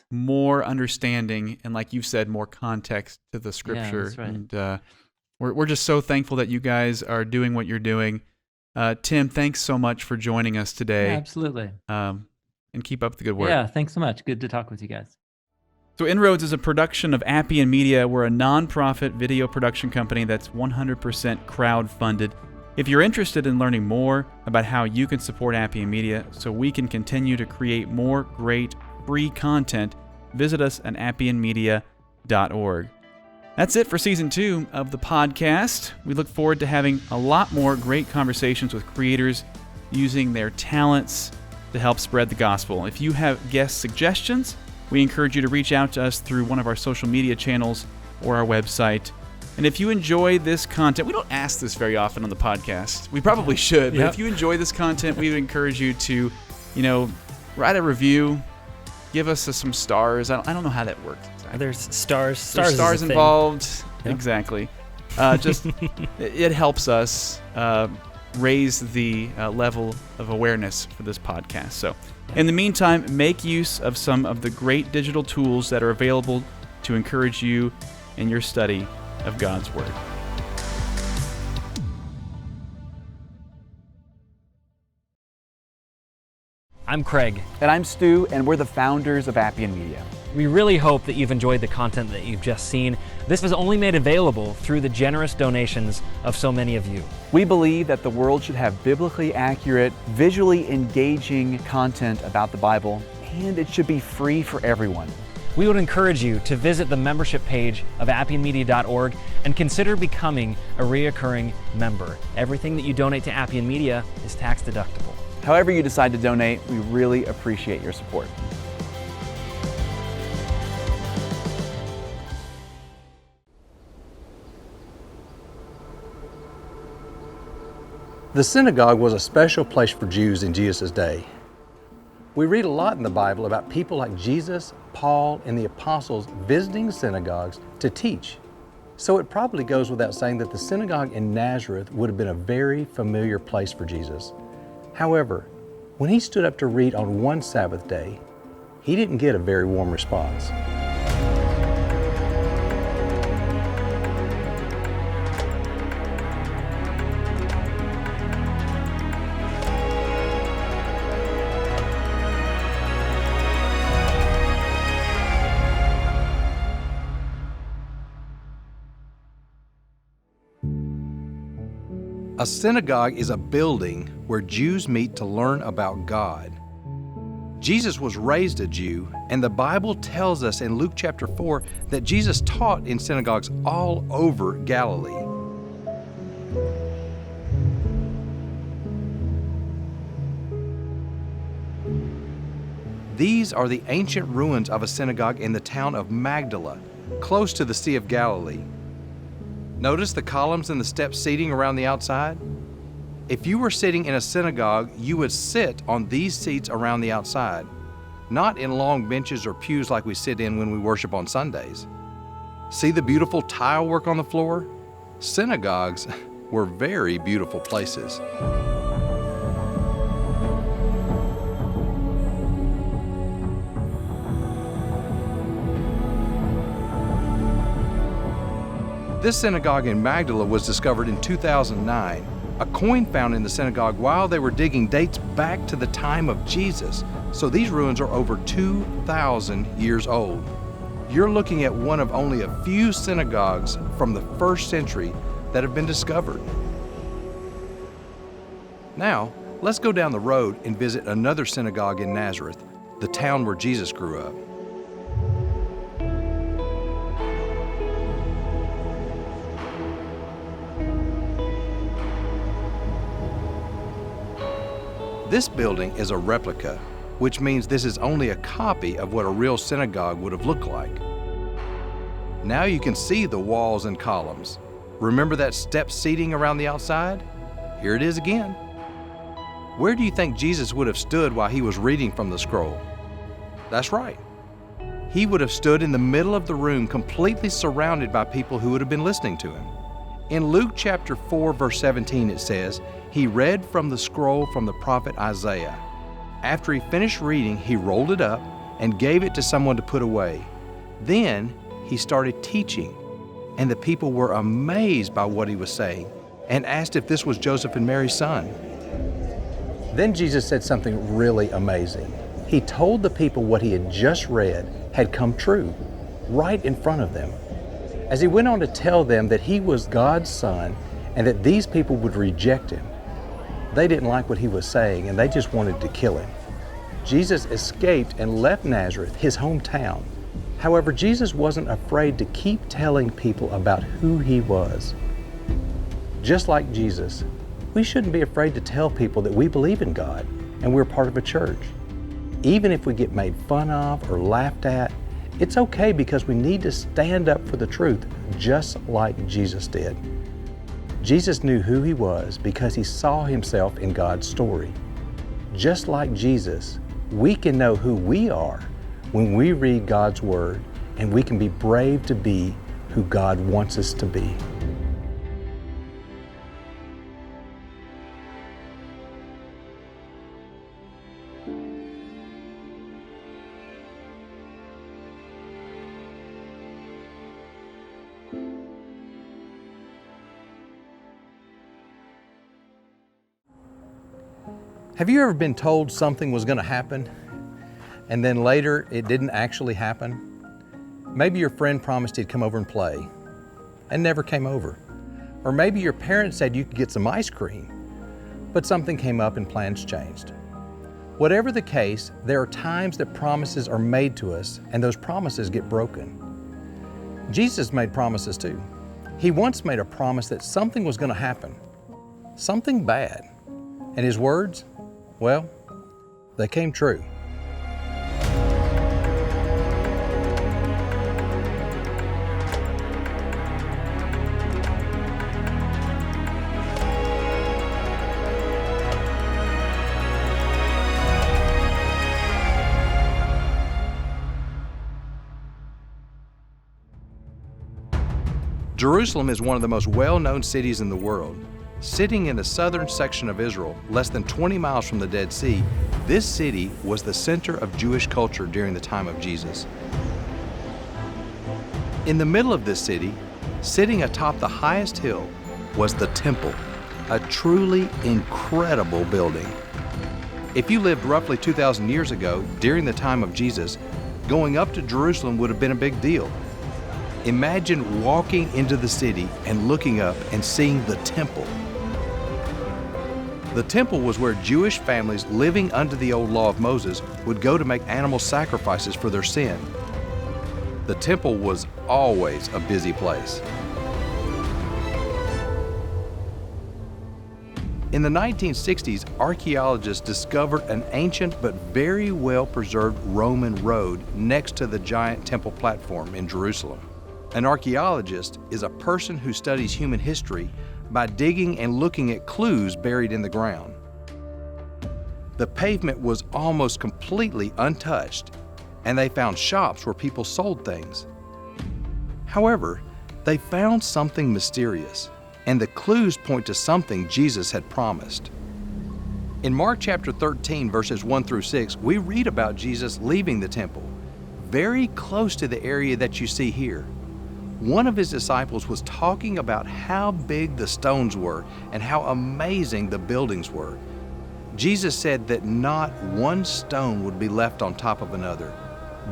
more understanding and, like you've said, more context to the Scripture. That's right. And we're just so thankful that you guys are doing what you're doing. Tim, thanks so much for joining us today. Yeah, absolutely. And keep up the good work. Yeah, thanks so much. Good to talk with you guys. So inRoads is a production of Appian Media. We're a non-profit video production company that's 100% crowd-funded. If you're interested in learning more about how you can support Appian Media so we can continue to create more great free content, visit us at appianmedia.org. That's it for Season 2 of the podcast. We look forward to having a lot more great conversations with creators using their talents to help spread the gospel. If you have guest suggestions, we encourage you to reach out to us through one of our social media channels or our website. And if you enjoy this content, we don't ask this very often on the podcast. We probably should, but if you enjoy this content, we would encourage you to, write a review, give us some stars. I don't know how that works. Exactly. There's stars. There's stars involved. Yep. Exactly. It helps us raise the level of awareness for this podcast. So, in the meantime, make use of some of the great digital tools that are available to encourage you in your study of God's Word. I'm Craig. And I'm Stu, and we're the founders of Appian Media. We really hope that you've enjoyed the content that you've just seen. This was only made available through the generous donations of so many of you. We believe that the world should have biblically accurate, visually engaging content about the Bible, and it should be free for everyone. We would encourage you to visit the membership page of appianmedia.org and consider becoming a reoccurring member. Everything that you donate to Appian Media is tax deductible. However you decide to donate, we really appreciate your support. The synagogue was a special place for Jews in Jesus' day. We read a lot in the Bible about people like Jesus, Paul, and the apostles visiting synagogues to teach. So it probably goes without saying that the synagogue in Nazareth would have been a very familiar place for Jesus. However, when he stood up to read on one Sabbath day, he didn't get a very warm response. A synagogue is a building where Jews meet to learn about God. Jesus was raised a Jew, and the Bible tells us in Luke chapter 4 that Jesus taught in synagogues all over Galilee. These are the ancient ruins of a synagogue in the town of Magdala, close to the Sea of Galilee. Notice the columns and the steps seating around the outside? If you were sitting in a synagogue, you would sit on these seats around the outside, not in long benches or pews like we sit in when we worship on Sundays. See the beautiful tile work on the floor? Synagogues were very beautiful places. This synagogue in Magdala was discovered in 2009. A coin found in the synagogue while they were digging dates back to the time of Jesus. So these ruins are over 2,000 years old. You're looking at one of only a few synagogues from the 1st century that have been discovered. Now, let's go down the road and visit another synagogue in Nazareth, the town where Jesus grew up. This building is a replica, which means this is only a copy of what a real synagogue would have looked like. Now you can see the walls and columns. Remember that step seating around the outside? Here it is again. Where do you think Jesus would have stood while he was reading from the scroll? That's right. He would have stood in the middle of the room, completely surrounded by people who would have been listening to him. In Luke chapter 4, verse 17, it says, "He read from the scroll from the prophet Isaiah. After he finished reading, he rolled it up and gave it to someone to put away. Then he started teaching, and the people were amazed by what he was saying and asked if this was Joseph and Mary's son." Then Jesus said something really amazing. He told the people what he had just read had come true, right in front of them. As he went on to tell them that he was God's son and that these people would reject him, they didn't like what he was saying and they just wanted to kill him. Jesus escaped and left Nazareth, his hometown. However, Jesus wasn't afraid to keep telling people about who he was. Just like Jesus, we shouldn't be afraid to tell people that we believe in God and we're part of a church. Even if we get made fun of or laughed at, it's okay because we need to stand up for the truth just like Jesus did. Jesus knew who he was because he saw himself in God's story. Just like Jesus, we can know who we are when we read God's Word, and we can be brave to be who God wants us to be. Have you ever been told something was going to happen, and then later it didn't actually happen? Maybe your friend promised he'd come over and play, and never came over. Or maybe your parents said you could get some ice cream, but something came up and plans changed. Whatever the case, there are times that promises are made to us, and those promises get broken. Jesus made promises too. He once made a promise that something was going to happen, something bad. And his words? Well, they came true. Jerusalem is one of the most well-known cities in the world. Sitting in the southern section of Israel, less than 20 miles from the Dead Sea, this city was the center of Jewish culture during the time of Jesus. In the middle of this city, sitting atop the highest hill, was the temple, a truly incredible building. If you lived roughly 2,000 years ago, during the time of Jesus, going up to Jerusalem would have been a big deal. Imagine walking into the city and looking up and seeing the temple. The temple was where Jewish families living under the old law of Moses would go to make animal sacrifices for their sin. The temple was always a busy place. In the 1960s, archaeologists discovered an ancient but very well preserved Roman road next to the giant temple platform in Jerusalem. An archaeologist is a person who studies human history by digging and looking at clues buried in the ground. The pavement was almost completely untouched, and they found shops where people sold things. However, they found something mysterious, and the clues point to something Jesus had promised. In Mark chapter 13, verses 1 through 6, we read about Jesus leaving the temple, very close to the area that you see here. One of his disciples was talking about how big the stones were and how amazing the buildings were. Jesus said that not one stone would be left on top of another.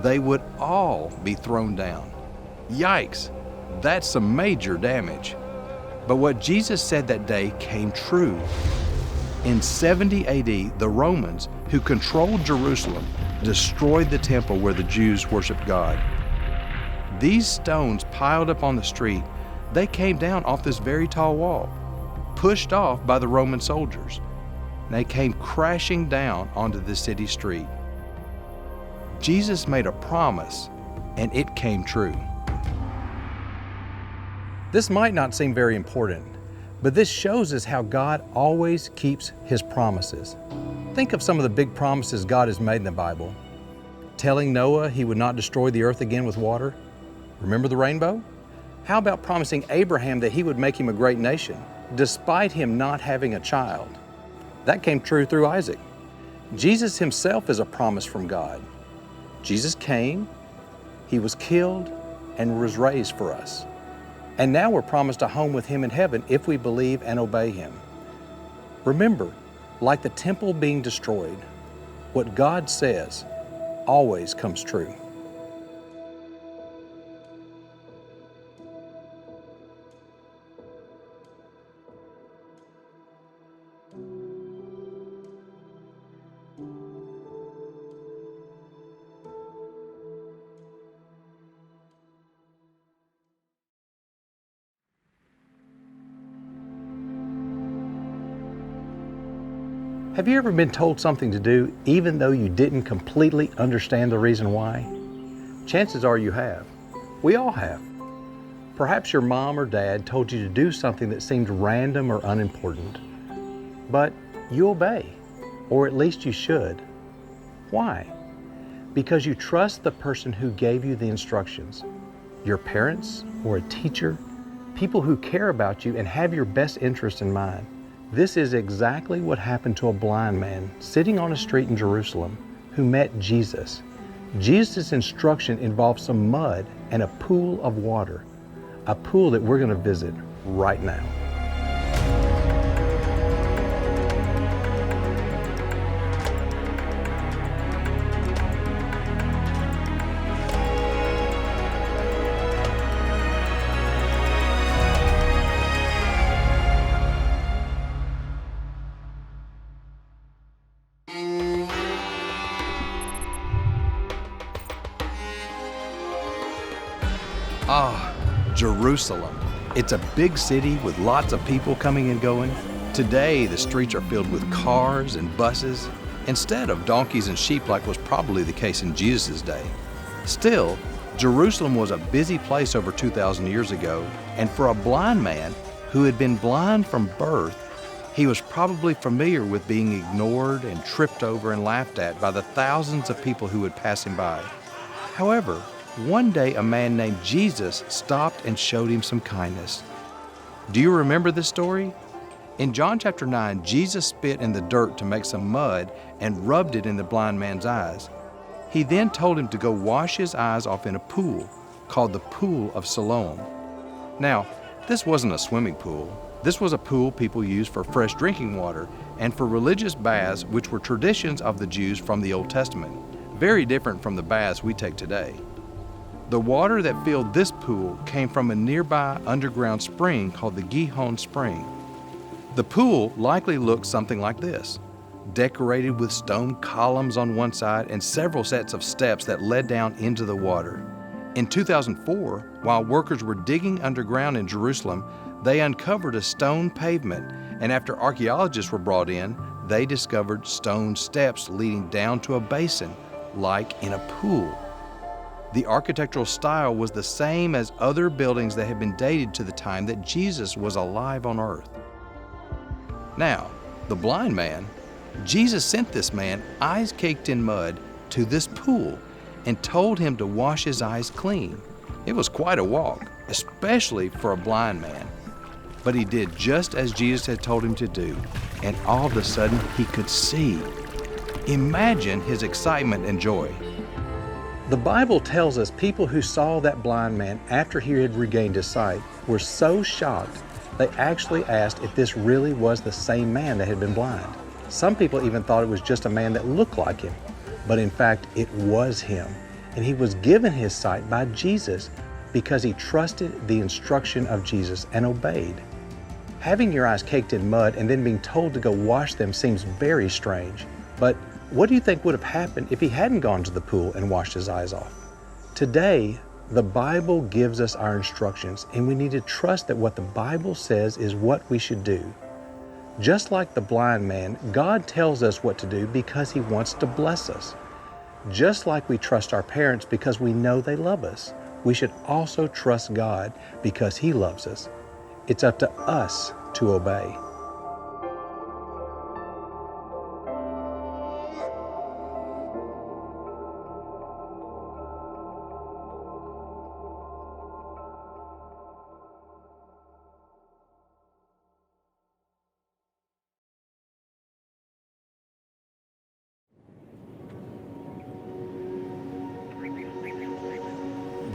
They would all be thrown down. Yikes, that's some major damage. But what Jesus said that day came true. In 70 AD, the Romans, who controlled Jerusalem, destroyed the temple where the Jews worshiped God. These stones piled up on the street, they came down off this very tall wall, pushed off by the Roman soldiers. They came crashing down onto the city street. Jesus made a promise, and it came true. This might not seem very important, but this shows us how God always keeps His promises. Think of some of the big promises God has made in the Bible. Telling Noah he would not destroy the earth again with water. Remember the rainbow? How about promising Abraham that he would make him a great nation, despite him not having a child? That came true through Isaac. Jesus himself is a promise from God. Jesus came, he was killed, and was raised for us. And now we're promised a home with him in heaven if we believe and obey him. Remember, like the temple being destroyed, what God says always comes true. Have you ever been told something to do even though you didn't completely understand the reason why? Chances are you have. We all have. Perhaps your mom or dad told you to do something that seemed random or unimportant, but you obey, or at least you should. Why? Because you trust the person who gave you the instructions, your parents or a teacher, people who care about you and have your best interest in mind. This is exactly what happened to a blind man sitting on a street in Jerusalem who met Jesus. Jesus' instruction involved some mud and a pool of water, a pool that we're going to visit right now. Jerusalem. It's a big city with lots of people coming and going. Today, the streets are filled with cars and buses instead of donkeys and sheep like was probably the case in Jesus' day. Still, Jerusalem was a busy place over 2,000 years ago, and for a blind man who had been blind from birth, he was probably familiar with being ignored and tripped over and laughed at by the thousands of people who would pass him by. However, one day a man named Jesus stopped and showed him some kindness. Do you remember this story? In John chapter 9, Jesus spit in the dirt to make some mud and rubbed it in the blind man's eyes. He then told him to go wash his eyes off in a pool called the Pool of Siloam. Now, this wasn't a swimming pool. This was a pool people used for fresh drinking water and for religious baths, which were traditions of the Jews from the Old Testament, very different from the baths we take today. The water that filled this pool came from a nearby underground spring called the Gihon Spring. The pool likely looked something like this, decorated with stone columns on one side and several sets of steps that led down into the water. In 2004, while workers were digging underground in Jerusalem, they uncovered a stone pavement, and after archaeologists were brought in, they discovered stone steps leading down to a basin, like in a pool. The architectural style was the same as other buildings that had been dated to the time that Jesus was alive on earth. Now, the blind man, Jesus sent this man, eyes caked in mud, to this pool and told him to wash his eyes clean. It was quite a walk, especially for a blind man. But he did just as Jesus had told him to do, and all of a sudden he could see. Imagine his excitement and joy. The Bible tells us people who saw that blind man after he had regained his sight were so shocked they actually asked if this really was the same man that had been blind. Some people even thought it was just a man that looked like him, but in fact it was him, and he was given his sight by Jesus because he trusted the instruction of Jesus and obeyed. Having your eyes caked in mud and then being told to go wash them seems very strange, but what do you think would have happened if he hadn't gone to the pool and washed his eyes off? Today, the Bible gives us our instructions, and we need to trust that what the Bible says is what we should do. Just like the blind man, God tells us what to do because He wants to bless us. Just like we trust our parents because we know they love us, we should also trust God because He loves us. It's up to us to obey.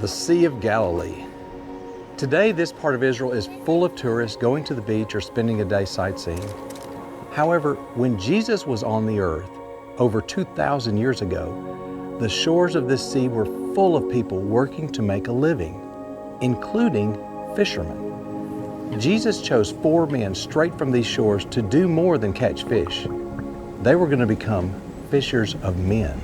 The Sea of Galilee. Today, this part of Israel is full of tourists going to the beach or spending a day sightseeing. However, when Jesus was on the earth, over 2,000 years ago, the shores of this sea were full of people working to make a living, including fishermen. Jesus chose 4 men straight from these shores to do more than catch fish. They were going to become fishers of men.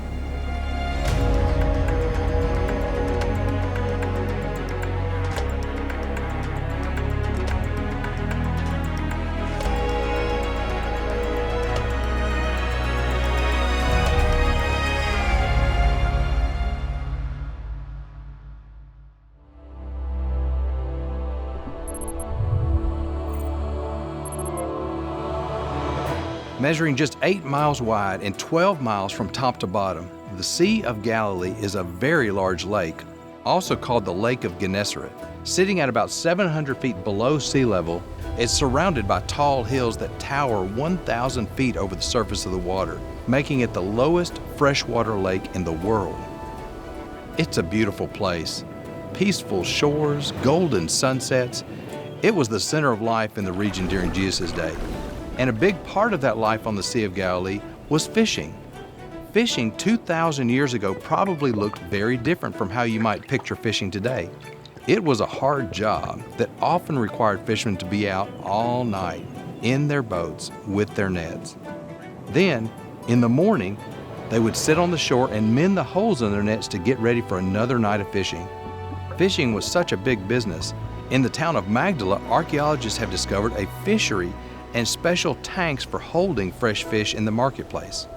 Measuring just 8 miles wide and 12 miles from top to bottom, the Sea of Galilee is a very large lake, also called the Lake of Gennesaret. Sitting at about 700 feet below sea level, it's surrounded by tall hills that tower 1,000 feet over the surface of the water, making it the lowest freshwater lake in the world. It's a beautiful place. Peaceful shores, golden sunsets. It was the center of life in the region during Jesus' day. And a big part of that life on the Sea of Galilee was fishing. Fishing 2,000 years ago probably looked very different from how you might picture fishing today. It was a hard job that often required fishermen to be out all night in their boats with their nets. Then, in the morning, they would sit on the shore and mend the holes in their nets to get ready for another night of fishing. Fishing was such a big business. In the town of Magdala, archaeologists have discovered a fishery and special tanks for holding fresh fish in the marketplace.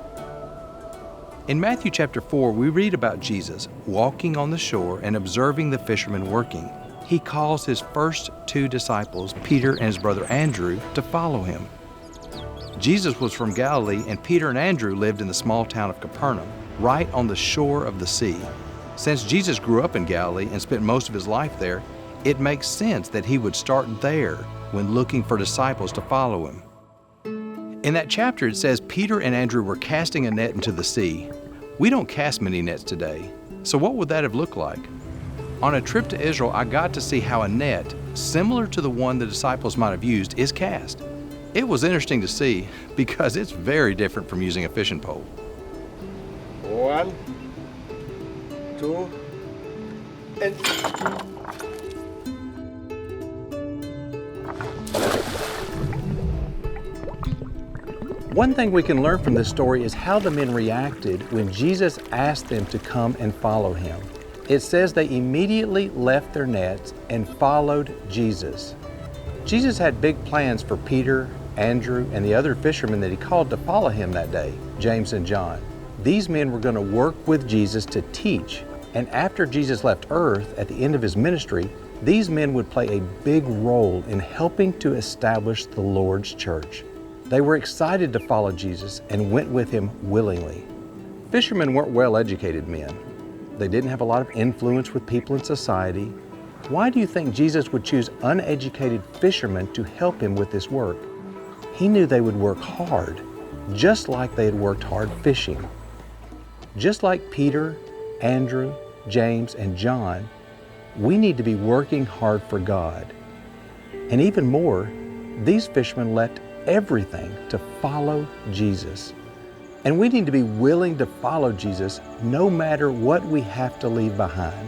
In Matthew chapter 4, we read about Jesus walking on the shore and observing the fishermen working. He calls his first 2 disciples, Peter and his brother Andrew, to follow him. Jesus was from Galilee, and Peter and Andrew lived in the small town of Capernaum, right on the shore of the sea. Since Jesus grew up in Galilee and spent most of his life there, it makes sense that he would start there when looking for disciples to follow him. In that chapter, it says Peter and Andrew were casting a net into the sea. We don't cast many nets today, so what would that have looked like? On a trip to Israel, I got to see how a net, similar to the one the disciples might have used, is cast. It was interesting to see because it's very different from using a fishing pole. 1, 2, and... One thing we can learn from this story is how the men reacted when Jesus asked them to come and follow him. It says they immediately left their nets and followed Jesus. Jesus had big plans for Peter, Andrew, and the other fishermen that he called to follow him that day, James and John. These men were going to work with Jesus to teach, and after Jesus left earth at the end of his ministry, these men would play a big role in helping to establish the Lord's church. They were excited to follow Jesus and went with him willingly. Fishermen weren't well-educated men. They didn't have a lot of influence with people in society. Why do you think Jesus would choose uneducated fishermen to help him with this work? He knew they would work hard, just like they had worked hard fishing. Just like Peter, Andrew, James, and John, we need to be working hard for God. And even more, these fishermen left everything to follow Jesus. And we need to be willing to follow Jesus no matter what we have to leave behind.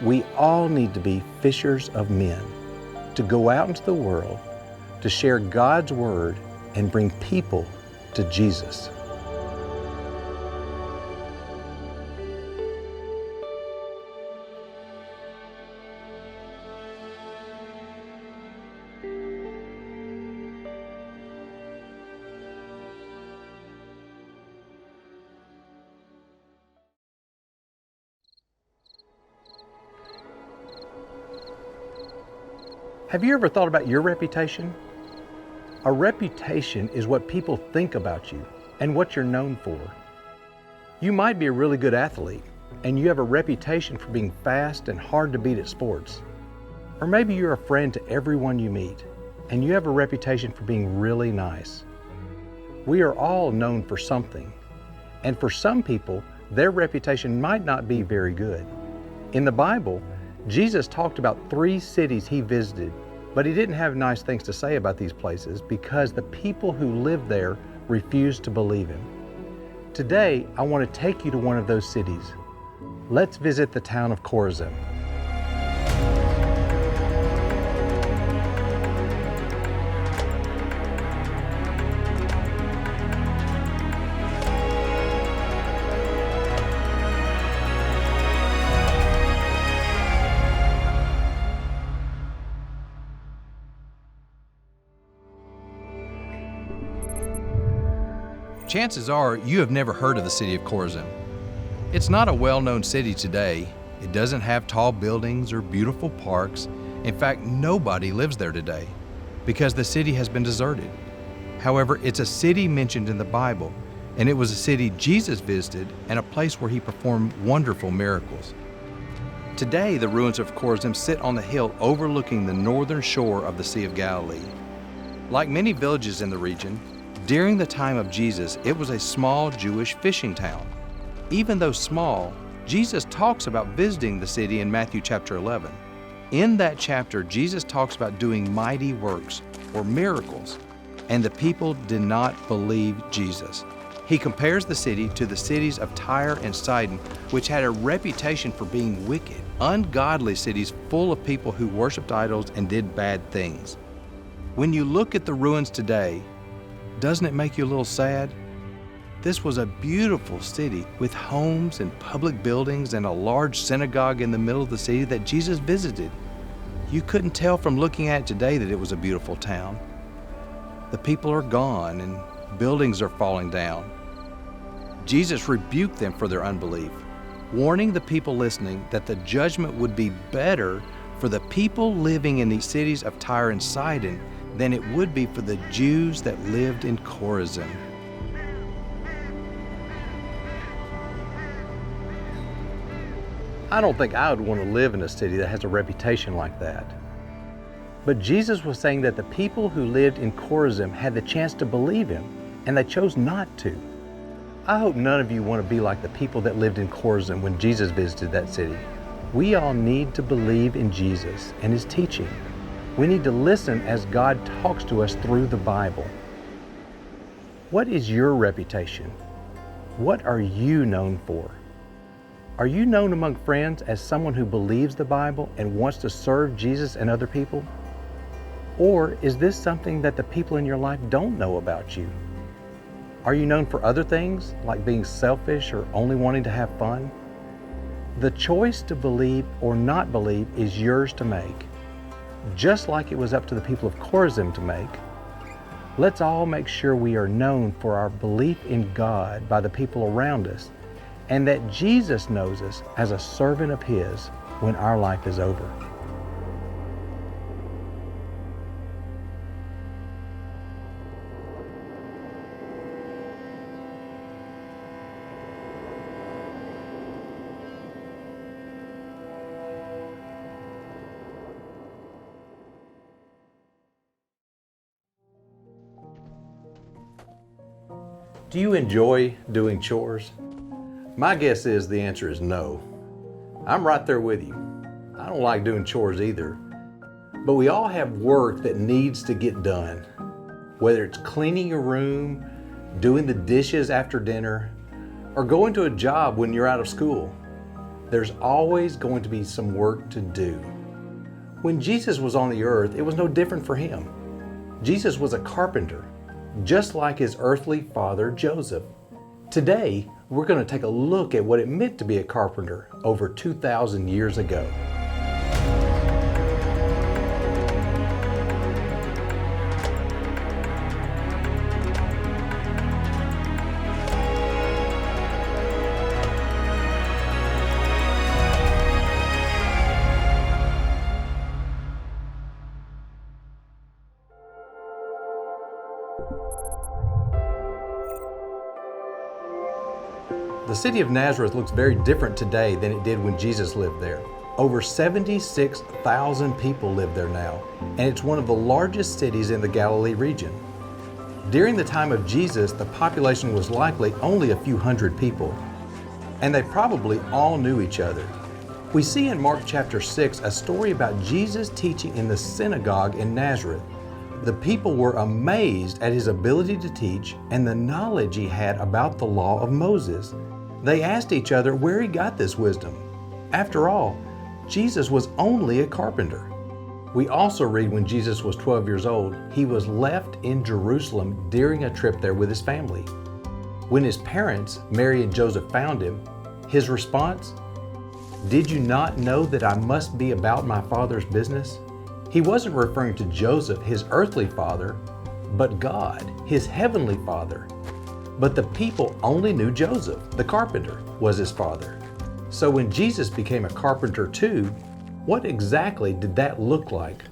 We all need to be fishers of men, to go out into the world, to share God's word and bring people to Jesus. Have you ever thought about your reputation? A reputation is what people think about you and what you're known for. You might be a really good athlete and you have a reputation for being fast and hard to beat at sports. Or maybe you're a friend to everyone you meet and you have a reputation for being really nice. We are all known for something, and for some people, their reputation might not be very good. In the Bible, Jesus talked about 3 cities he visited, but he didn't have nice things to say about these places because the people who lived there refused to believe him. Today, I want to take you to one of those cities. Let's visit the town of Chorazin. Chances are you have never heard of the city of Chorazin. It's not a well-known city today. It doesn't have tall buildings or beautiful parks. In fact, nobody lives there today because the city has been deserted. However, it's a city mentioned in the Bible, and it was a city Jesus visited and a place where he performed wonderful miracles. Today, the ruins of Chorazin sit on the hill overlooking the northern shore of the Sea of Galilee. Like many villages in the region, during the time of Jesus, it was a small Jewish fishing town. Even though small, Jesus talks about visiting the city in Matthew chapter 11. In that chapter, Jesus talks about doing mighty works or miracles, and the people did not believe Jesus. He compares the city to the cities of Tyre and Sidon, which had a reputation for being wicked, ungodly cities full of people who worshiped idols and did bad things. When you look at the ruins today, doesn't it make you a little sad? This was a beautiful city with homes and public buildings and a large synagogue in the middle of the city that Jesus visited. You couldn't tell from looking at it today that it was a beautiful town. The people are gone and buildings are falling down. Jesus rebuked them for their unbelief, warning the people listening that the judgment would be better for the people living in the cities of Tyre and Sidon than it would be for the Jews that lived in Chorazin. I don't think I would want to live in a city that has a reputation like that. But Jesus was saying that the people who lived in Chorazin had the chance to believe him, and they chose not to. I hope none of you want to be like the people that lived in Chorazin when Jesus visited that city. We all need to believe in Jesus and his teaching. We need to listen as God talks to us through the Bible. What is your reputation? What are you known for? Are you known among friends as someone who believes the Bible and wants to serve Jesus and other people? Or is this something that the people in your life don't know about you? Are you known for other things, like being selfish or only wanting to have fun? The choice to believe or not believe is yours to make. Just like it was up to the people of Chorazin to make, let's all make sure we are known for our belief in God by the people around us, and that Jesus knows us as a servant of his when our life is over. Do you enjoy doing chores? My guess is the answer is no. I'm right there with you. I don't like doing chores either. But we all have work that needs to get done. Whether it's cleaning your room, doing the dishes after dinner, or going to a job when you're out of school. There's always going to be some work to do. When Jesus was on the earth, it was no different for him. Jesus was a carpenter, just like his earthly father Joseph. Today, we're going to take a look at what it meant to be a carpenter over 2,000 years ago. The city of Nazareth looks very different today than it did when Jesus lived there. Over 76,000 people live there now, and it's one of the largest cities in the Galilee region. During the time of Jesus, the population was likely only a few hundred people, and they probably all knew each other. We see in Mark chapter 6 a story about Jesus teaching in the synagogue in Nazareth. The people were amazed at his ability to teach and the knowledge he had about the law of Moses. They asked each other where he got this wisdom. After all, Jesus was only a carpenter. We also read when Jesus was 12 years old, he was left in Jerusalem during a trip there with his family. When his parents, Mary and Joseph, found him, his response, "Did you not know that I must be about my Father's business?" He wasn't referring to Joseph, his earthly father, but God, his heavenly Father. But the people only knew Joseph, the carpenter, was his father. So when Jesus became a carpenter too, what exactly did that look like?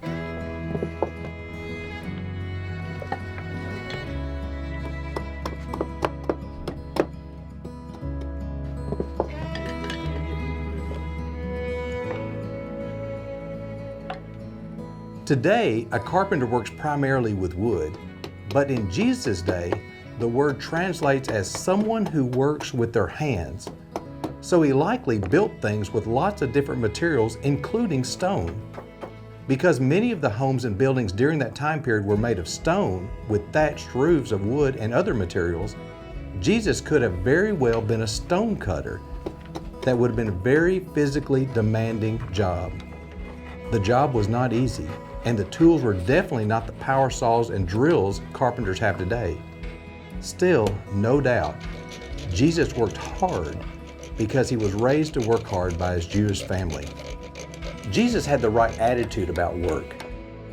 Today, a carpenter works primarily with wood, but in Jesus' day, the word translates as someone who works with their hands. So he likely built things with lots of different materials, including stone. Because many of the homes and buildings during that time period were made of stone with thatched roofs of wood and other materials, Jesus could have very well been a stone cutter. That would have been a very physically demanding job. The job was not easy, and the tools were definitely not the power saws and drills carpenters have today. Still, no doubt, Jesus worked hard because he was raised to work hard by his Jewish family. Jesus had the right attitude about work.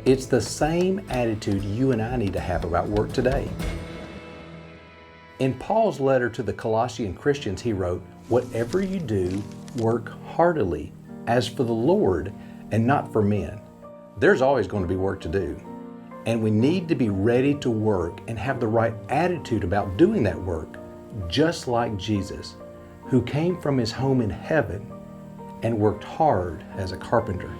It's the same attitude you and I need to have about work today. In Paul's letter to the Colossian Christians, he wrote, "Whatever you do, work heartily, as for the Lord and not for men." There's always going to be work to do. And we need to be ready to work and have the right attitude about doing that work, just like Jesus, who came from his home in heaven and worked hard as a carpenter.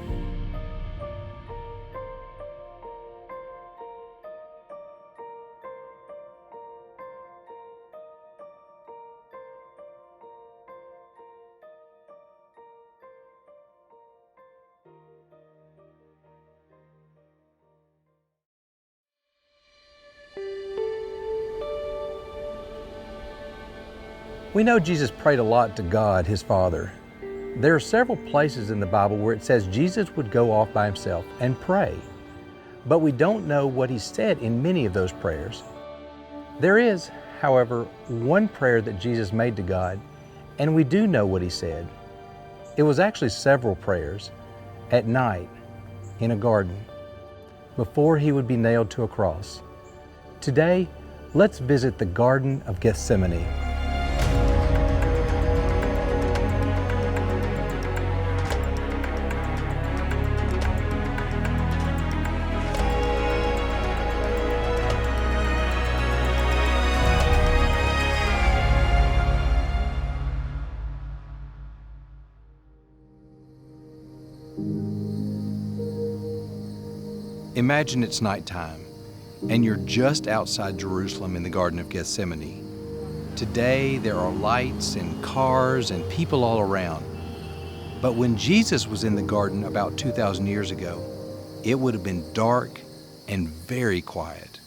We know Jesus prayed a lot to God, his Father. There are several places in the Bible where it says Jesus would go off by himself and pray, but we don't know what he said in many of those prayers. There is, however, one prayer that Jesus made to God, and we do know what he said. It was actually several prayers at night in a garden before he would be nailed to a cross. Today, let's visit the Garden of Gethsemane. Imagine it's nighttime, and you're just outside Jerusalem in the Garden of Gethsemane. Today, there are lights and cars and people all around. But when Jesus was in the garden about 2,000 years ago, it would have been dark and very quiet.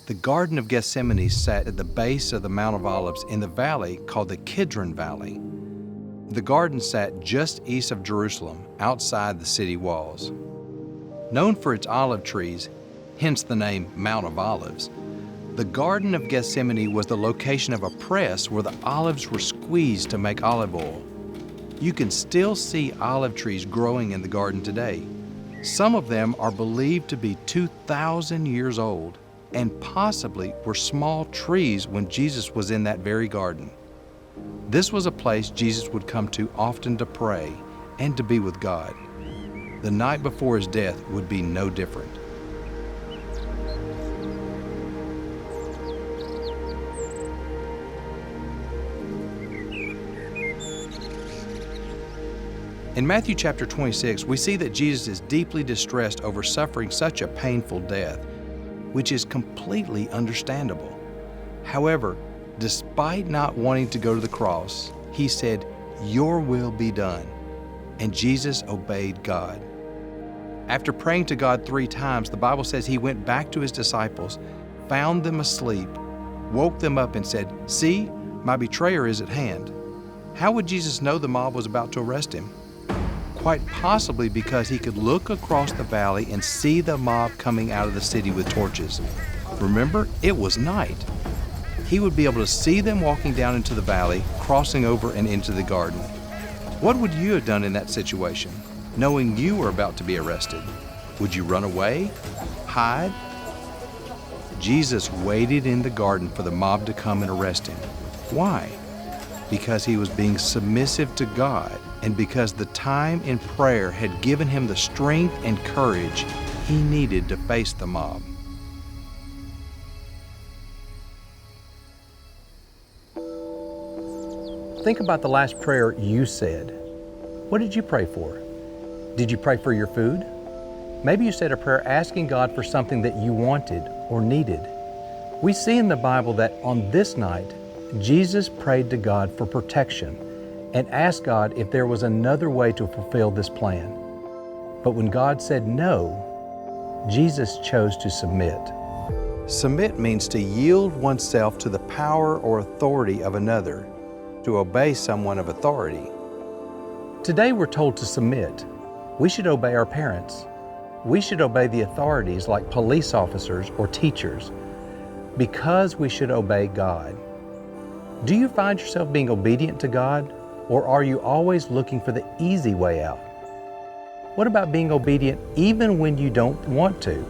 The Garden of Gethsemane sat at the base of the Mount of Olives in the valley called the Kidron Valley. The garden sat just east of Jerusalem, outside the city walls. Known for its olive trees, hence the name Mount of Olives, the Garden of Gethsemane was the location of a press where the olives were squeezed to make olive oil. You can still see olive trees growing in the garden today. Some of them are believed to be 2,000 years old and possibly were small trees when Jesus was in that very garden. This was a place Jesus would come to often to pray and to be with God. The night before his death would be no different. In Matthew chapter 26, we see that Jesus is deeply distressed over suffering such a painful death, which is completely understandable. However, despite not wanting to go to the cross, he said, "Your will be done." And Jesus obeyed God. After praying to God 3 times, the Bible says he went back to his disciples, found them asleep, woke them up and said, "See, my betrayer is at hand." How would Jesus know the mob was about to arrest him? Quite possibly because he could look across the valley and see the mob coming out of the city with torches. Remember, it was night. He would be able to see them walking down into the valley, crossing over and into the garden. What would you have done in that situation, knowing you were about to be arrested? Would you run away? Hide? Jesus waited in the garden for the mob to come and arrest him. Why? Because he was being submissive to God, and because the time in prayer had given him the strength and courage he needed to face the mob. Think about the last prayer you said. What did you pray for? Did you pray for your food? Maybe you said a prayer asking God for something that you wanted or needed. We see in the Bible that on this night, Jesus prayed to God for protection and asked God if there was another way to fulfill this plan. But when God said no, Jesus chose to submit. Submit means to yield oneself to the power or authority of another, to obey someone of authority. Today we're told to submit. We should obey our parents. We should obey the authorities like police officers or teachers because we should obey God. Do you find yourself being obedient to God, or are you always looking for the easy way out? What about being obedient even when you don't want to,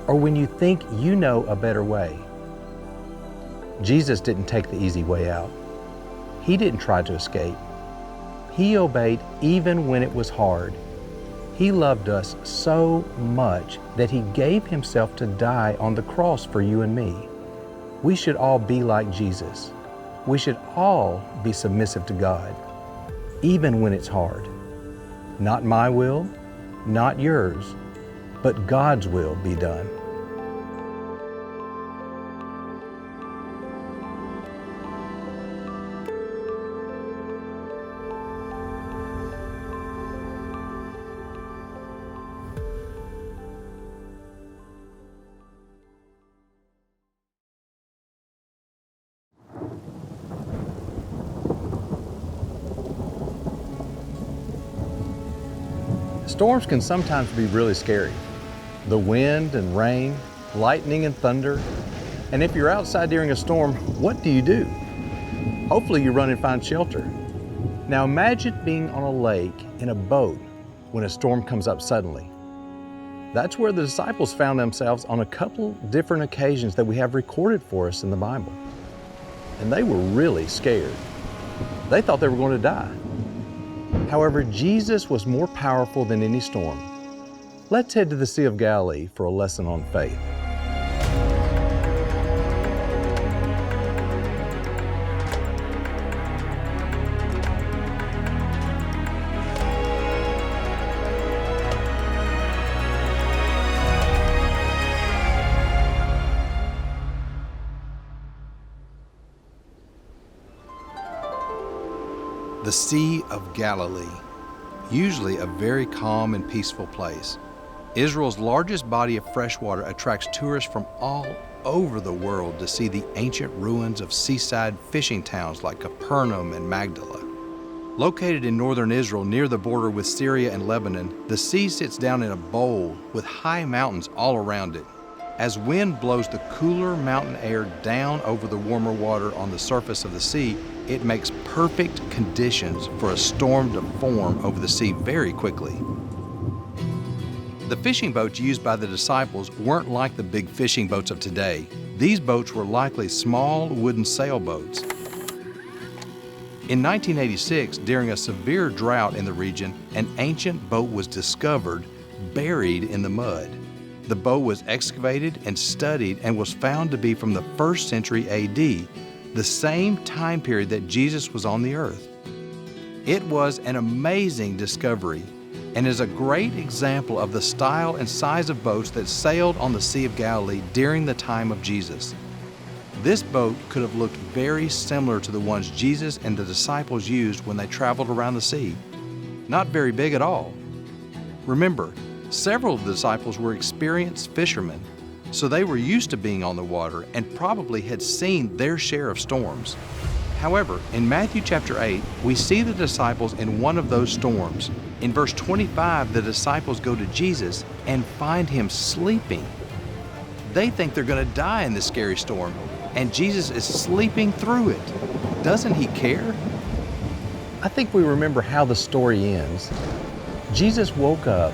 or when you think you know a better way? Jesus didn't take the easy way out. He didn't try to escape. He obeyed even when it was hard. He loved us so much that he gave himself to die on the cross for you and me. We should all be like Jesus. We should all be submissive to God, even when it's hard. Not my will, not yours, but God's will be done. Storms can sometimes be really scary. The wind and rain, lightning and thunder. And if you're outside during a storm, what do you do? Hopefully you run and find shelter. Now imagine being on a lake in a boat when a storm comes up suddenly. That's where the disciples found themselves on a couple different occasions that we have recorded for us in the Bible. And they were really scared. They thought they were going to die. However, Jesus was more powerful than any storm. Let's head to the Sea of Galilee for a lesson on faith. The Sea of Galilee, usually a very calm and peaceful place. Israel's largest body of fresh water attracts tourists from all over the world to see the ancient ruins of seaside fishing towns like Capernaum and Magdala. Located in northern Israel near the border with Syria and Lebanon, the sea sits down in a bowl with high mountains all around it. As wind blows the cooler mountain air down over the warmer water on the surface of the sea, it makes perfect conditions for a storm to form over the sea very quickly. The fishing boats used by the disciples weren't like the big fishing boats of today. These boats were likely small wooden sailboats. In 1986, during a severe drought in the region, an ancient boat was discovered buried in the mud. The boat was excavated and studied and was found to be from the 1st century AD, the same time period that Jesus was on the earth. It was an amazing discovery and is a great example of the style and size of boats that sailed on the Sea of Galilee during the time of Jesus. This boat could have looked very similar to the ones Jesus and the disciples used when they traveled around the sea. Not very big at all. Remember, several of the disciples were experienced fishermen, so they were used to being on the water and probably had seen their share of storms. However, in Matthew chapter 8, we see the disciples in one of those storms. In verse 25, the disciples go to Jesus and find him sleeping. They think they're going to die in this scary storm, and Jesus is sleeping through it. Doesn't he care? I think we remember how the story ends. Jesus woke up,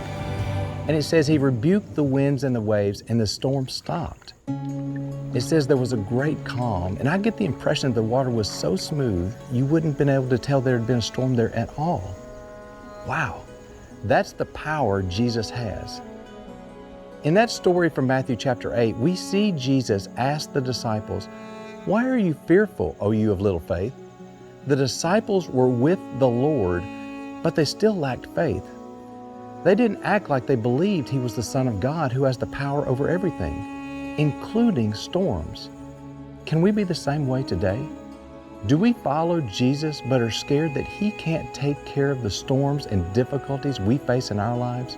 and it says he rebuked the winds and the waves, and the storm stopped. It says there was a great calm, and I get the impression that the water was so smooth, you wouldn't have been able to tell there had been a storm there at all. Wow, that's the power Jesus has. In that story from Matthew chapter 8, we see Jesus ask the disciples, "Why are you fearful, O you of little faith?" The disciples were with the Lord, but they still lacked faith. They didn't act like they believed he was the Son of God who has the power over everything, including storms. Can we be the same way today? Do we follow Jesus but are scared that he can't take care of the storms and difficulties we face in our lives?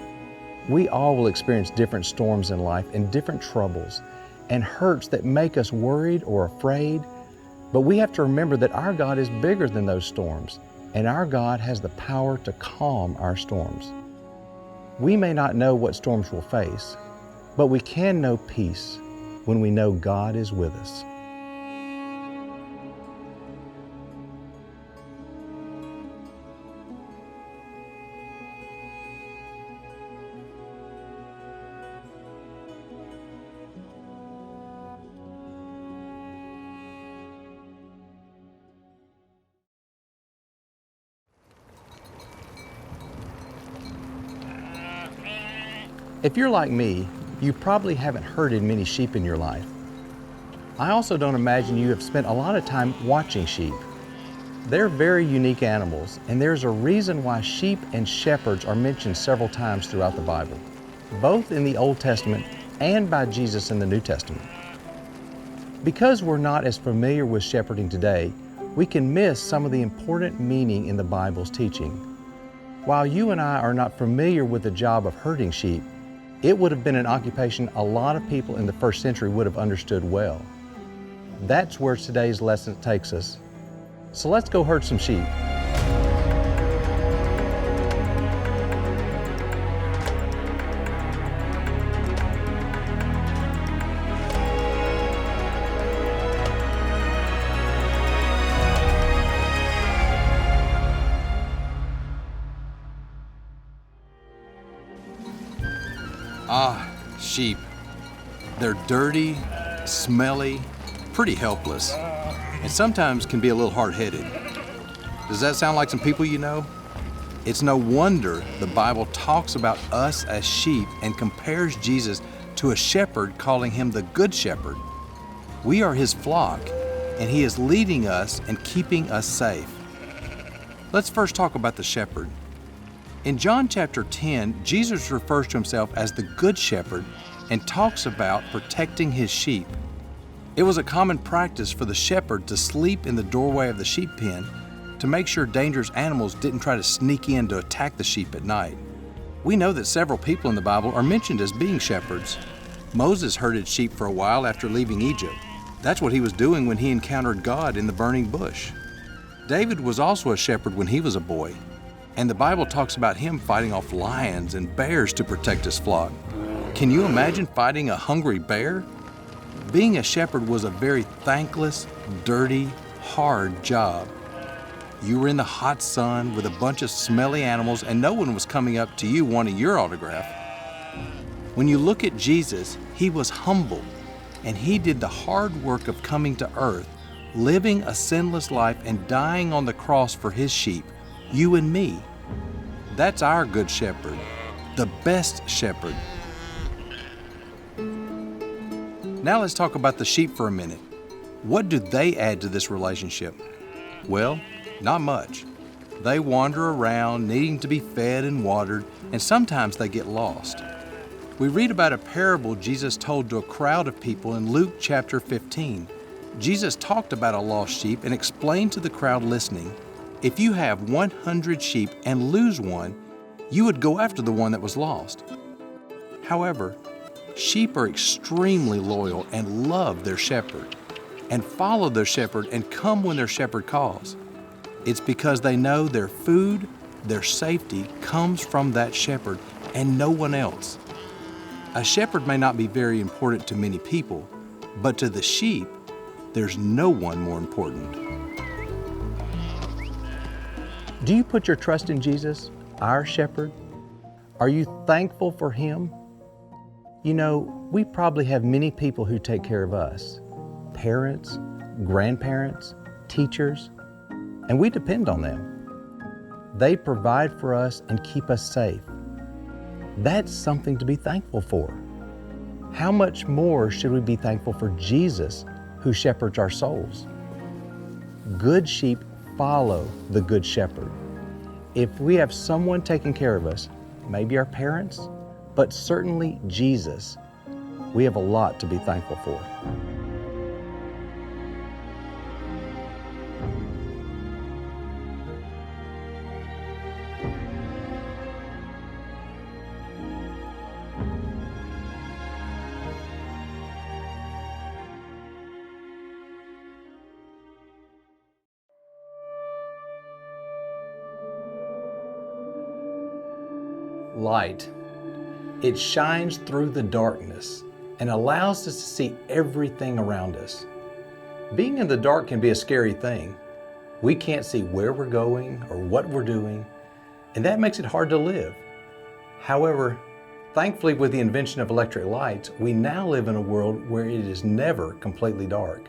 We all will experience different storms in life and different troubles and hurts that make us worried or afraid, but we have to remember that our God is bigger than those storms, and our God has the power to calm our storms. We may not know what storms we'll face, but we can know peace when we know God is with us. If you're like me, you probably haven't herded many sheep in your life. I also don't imagine you have spent a lot of time watching sheep. They're very unique animals, and there's a reason why sheep and shepherds are mentioned several times throughout the Bible, both in the Old Testament and by Jesus in the New Testament. Because we're not as familiar with shepherding today, we can miss some of the important meaning in the Bible's teaching. While you and I are not familiar with the job of herding sheep, it would have been an occupation a lot of people in the first century would have understood well. That's where today's lesson takes us. So let's go herd some sheep. Sheep. They're dirty, smelly, pretty helpless, and sometimes can be a little hard-headed. Does that sound like some people you know? It's no wonder the Bible talks about us as sheep and compares Jesus to a shepherd, calling him the Good Shepherd. We are his flock, and he is leading us and keeping us safe. Let's first talk about the shepherd. In John chapter 10, Jesus refers to himself as the Good Shepherd and talks about protecting his sheep. It was a common practice for the shepherd to sleep in the doorway of the sheep pen to make sure dangerous animals didn't try to sneak in to attack the sheep at night. We know that several people in the Bible are mentioned as being shepherds. Moses herded sheep for a while after leaving Egypt. That's what he was doing when he encountered God in the burning bush. David was also a shepherd when he was a boy, and the Bible talks about him fighting off lions and bears to protect his flock. Can you imagine fighting a hungry bear? Being a shepherd was a very thankless, dirty, hard job. You were in the hot sun with a bunch of smelly animals and no one was coming up to you wanting your autograph. When you look at Jesus, he was humble and he did the hard work of coming to earth, living a sinless life and dying on the cross for his sheep, you and me. That's our Good Shepherd, the best shepherd. Now let's talk about the sheep for a minute. What do they add to this relationship? Well, not much. They wander around needing to be fed and watered, and sometimes they get lost. We read about a parable Jesus told to a crowd of people in Luke chapter 15. Jesus talked about a lost sheep and explained to the crowd listening, if you have 100 sheep and lose one, you would go after the one that was lost. However, sheep are extremely loyal and love their shepherd and follow their shepherd and come when their shepherd calls. It's because they know their food, their safety comes from that shepherd and no one else. A shepherd may not be very important to many people, but to the sheep, there's no one more important. Do you put your trust in Jesus, our shepherd? Are you thankful for him? You know, we probably have many people who take care of us, parents, grandparents, teachers, and we depend on them. They provide for us and keep us safe. That's something to be thankful for. How much more should we be thankful for Jesus, who shepherds our souls? Good sheep follow the Good Shepherd. If we have someone taking care of us, maybe our parents, but certainly Jesus, we have a lot to be thankful for. Light. It shines through the darkness and allows us to see everything around us. Being in the dark can be a scary thing. We can't see where we're going or what we're doing, and that makes it hard to live. However, thankfully with the invention of electric lights, we now live in a world where it is never completely dark.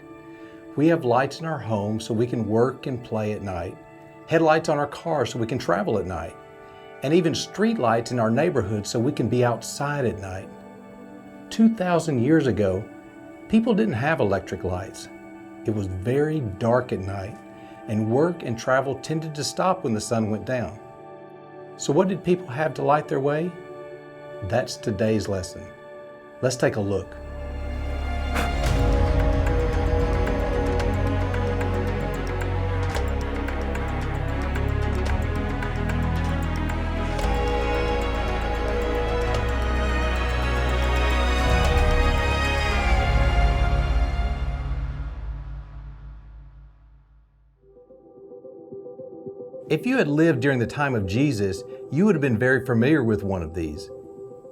We have lights in our homes so we can work and play at night, headlights on our cars so we can travel at night, and even street lights in our neighborhood so we can be outside at night. 2,000 years ago, People didn't have electric lights. It was very dark at night, and work and travel tended to stop when the sun went down. So what did people have to light their way? That's today's lesson. Let's take a look. If you had lived during the time of Jesus, you would have been very familiar with one of these.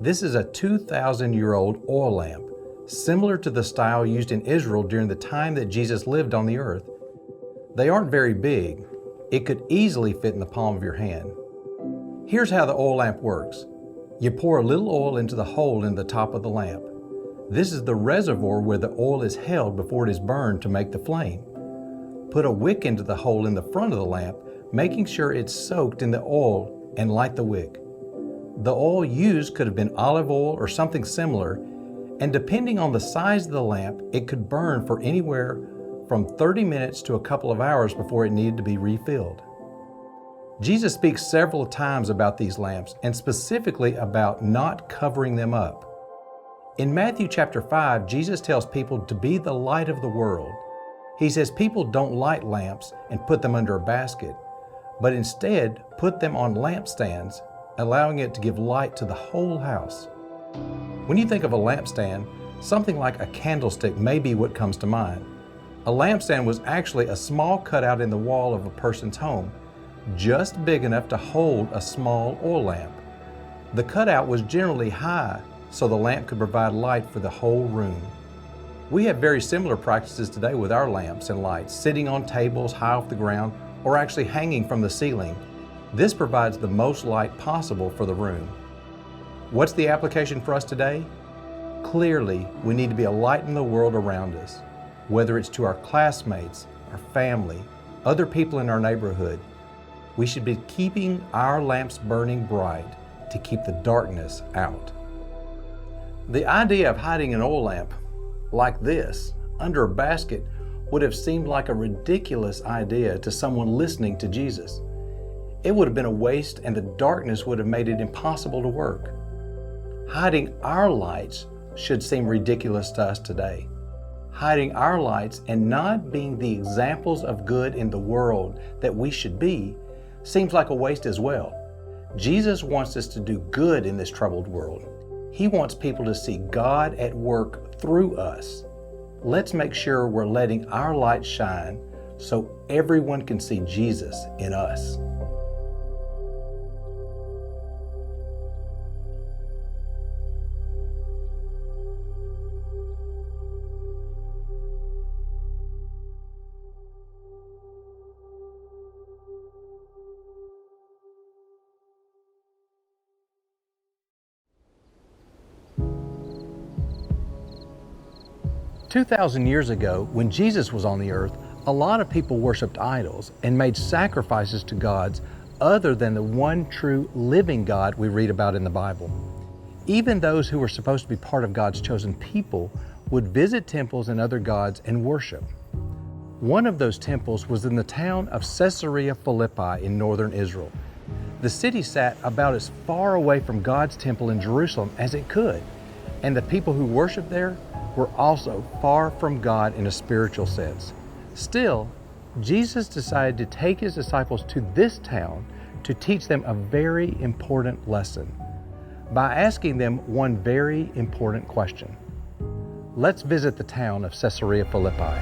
This is a 2,000-year-old oil lamp, similar to the style used in Israel during the time that Jesus lived on the earth. They aren't very big. It could easily fit in the palm of your hand. Here's how the oil lamp works. You pour a little oil into the hole in the top of the lamp. This is the reservoir where the oil is held before it is burned to make the flame. Put a wick into the hole in the front of the lamp, making sure it's soaked in the oil, and light the wick. The oil used could have been olive oil or something similar, and depending on the size of the lamp, it could burn for anywhere from 30 minutes to a couple of hours before it needed to be refilled. Jesus speaks several times about these lamps, and specifically about not covering them up. In Matthew chapter 5, Jesus tells people to be the light of the world. He says people don't light lamps and put them under a basket, but instead put them on lampstands, allowing it to give light to the whole house. When you think of a lampstand, something like a candlestick may be what comes to mind. A lampstand was actually a small cutout in the wall of a person's home, just big enough to hold a small oil lamp. The cutout was generally high, so the lamp could provide light for the whole room. We have very similar practices today with our lamps and lights, sitting on tables high off the ground, or actually hanging from the ceiling. This provides the most light possible for the room. What's the application for us today? Clearly, we need to be a light in the world around us, whether it's to our classmates, our family, other people in our neighborhood. We should be keeping our lamps burning bright to keep the darkness out. The idea of hiding an oil lamp like this under a basket would have seemed like a ridiculous idea to someone listening to Jesus. It would have been a waste, and the darkness would have made it impossible to work. Hiding our lights should seem ridiculous to us today. Hiding our lights and not being the examples of good in the world that we should be seems like a waste as well. Jesus wants us to do good in this troubled world. He wants people to see God at work through us. Let's make sure we're letting our light shine so everyone can see Jesus in us. "2,000 years ago, when Jesus was on the earth, a lot of people worshiped idols and made sacrifices to gods other than the one true living God we read about in the Bible. Even those who were supposed to be part of God's chosen people would visit temples and other gods and worship. One of those temples was in the town of Caesarea Philippi in northern Israel. The city sat about as far away from God's temple in Jerusalem as it could, and the people who worshiped there were also far from God in a spiritual sense. Still, Jesus decided to take his disciples to this town to teach them a very important lesson by asking them one very important question. Let's visit the town of Caesarea Philippi.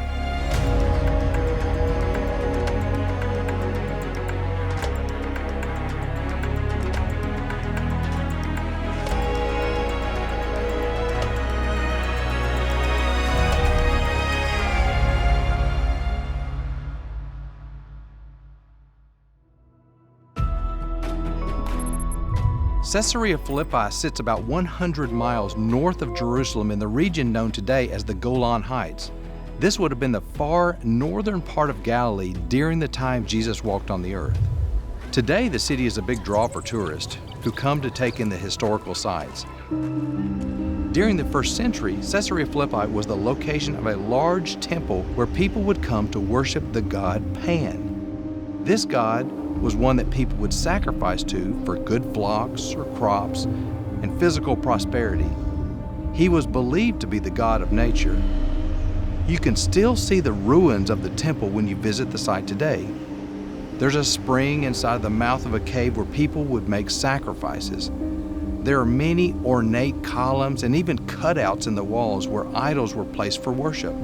Caesarea Philippi sits about 100 miles north of Jerusalem in the region known today as the Golan Heights. This would have been the far northern part of Galilee during the time Jesus walked on the earth. Today, the city is a big draw for tourists who come to take in the historical sites. During the first century, Caesarea Philippi was the location of a large temple where people would come to worship the god Pan. This god was one that people would sacrifice to for good flocks or crops and physical prosperity. He was believed to be the god of nature. You can still see the ruins of the temple when you visit the site today. There's a spring inside the mouth of a cave where people would make sacrifices. There are many ornate columns and even cutouts in the walls where idols were placed for worship.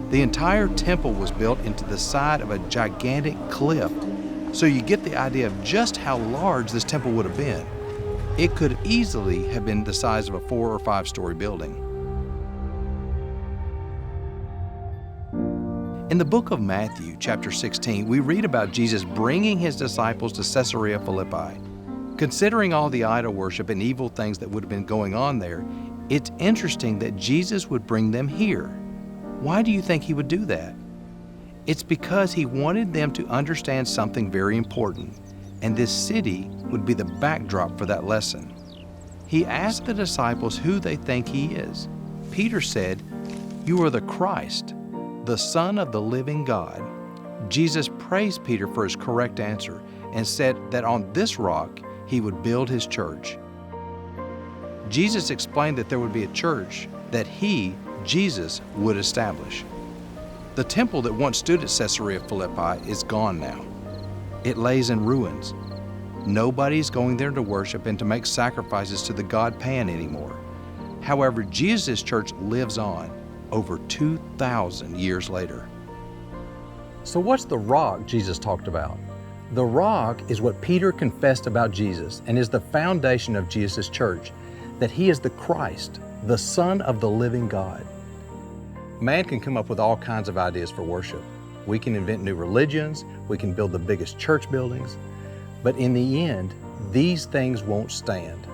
The entire temple was built into the side of a gigantic cliff, so you get the idea of just how large this temple would have been. It could easily have been the size of a 4 or 5 story building. In the book of Matthew, chapter 16, we read about Jesus bringing his disciples to Caesarea Philippi. Considering all the idol worship and evil things that would have been going on there, it's interesting that Jesus would bring them here. Why do you think he would do that? It's because he wanted them to understand something very important, and this city would be the backdrop for that lesson. He asked the disciples who they think he is. Peter said, "You are the Christ, the Son of the living God." Jesus praised Peter for his correct answer and said that on this rock he would build his church. Jesus explained that there would be a church that he, Jesus, would establish. The temple that once stood at Caesarea Philippi is gone now. It lays in ruins. Nobody's going there to worship and to make sacrifices to the god Pan anymore. However, Jesus' church lives on over 2,000 years later. So what's the rock Jesus talked about? The rock is what Peter confessed about Jesus and is the foundation of Jesus' church, that he is the Christ, the Son of the living God. Man can come up with all kinds of ideas for worship. We can invent new religions, we can build the biggest church buildings, but in the end, these things won't stand.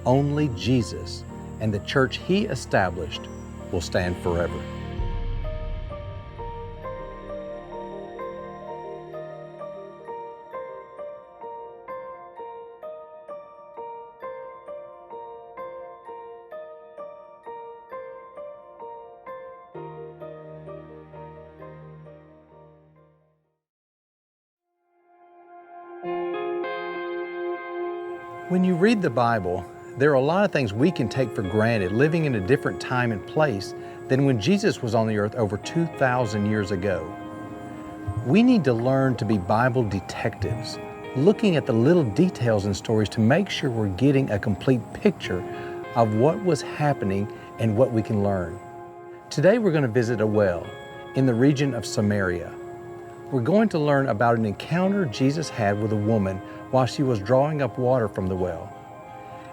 Only Jesus and the church he established will stand forever. When you read the Bible, there are a lot of things we can take for granted living in a different time and place than when Jesus was on the earth over 2,000 years ago. We need to learn to be Bible detectives, looking at the little details in stories to make sure we're getting a complete picture of what was happening and what we can learn. Today we're going to visit a well in the region of Samaria. We're going to learn about an encounter Jesus had with a woman while she was drawing up water from the well,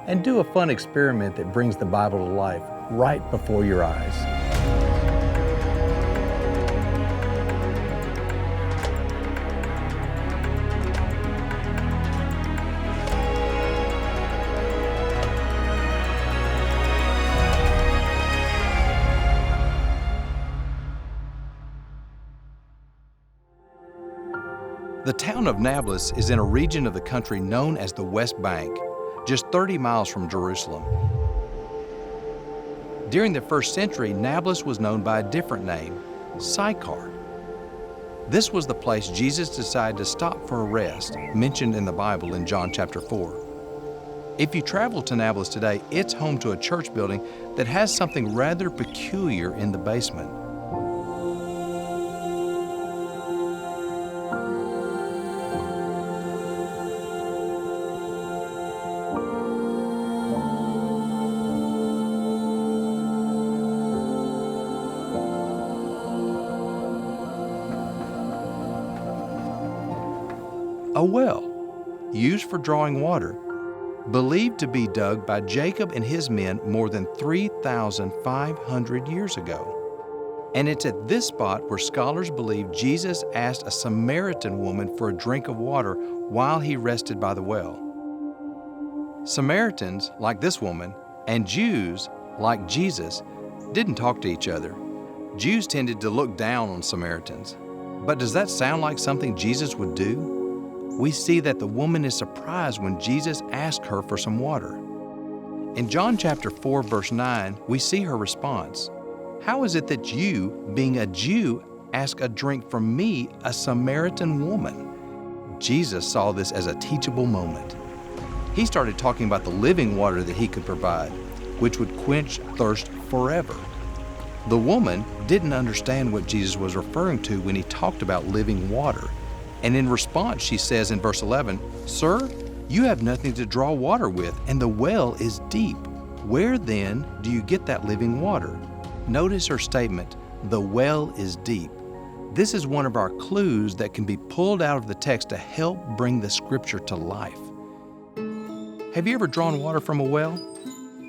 and do a fun experiment that brings the Bible to life right before your eyes. The town of Nablus is in a region of the country known as the West Bank, just 30 miles from Jerusalem. During the first century, Nablus was known by a different name, Sychar. This was the place Jesus decided to stop for a rest, mentioned in the Bible in John chapter 4. If you travel to Nablus today, it's home to a church building that has something rather peculiar in the basement. A well, used for drawing water, believed to be dug by Jacob and his men more than 3,500 years ago. And it's at this spot where scholars believe Jesus asked a Samaritan woman for a drink of water while he rested by the well. Samaritans, like this woman, and Jews, like Jesus, didn't talk to each other. Jews tended to look down on Samaritans. But does that sound like something Jesus would do? We see that the woman is surprised when Jesus asked her for some water. In John chapter 4, verse 9, we see her response. How is it that you, being a Jew, ask a drink from me, a Samaritan woman? Jesus saw this as a teachable moment. He started talking about the living water that he could provide, which would quench thirst forever. The woman didn't understand what Jesus was referring to when he talked about living water. And in response, she says in verse 11, "Sir, you have nothing to draw water with, and the well is deep. Where then do you get that living water?" Notice her statement, "The well is deep." This is one of our clues that can be pulled out of the text to help bring the scripture to life. Have you ever drawn water from a well?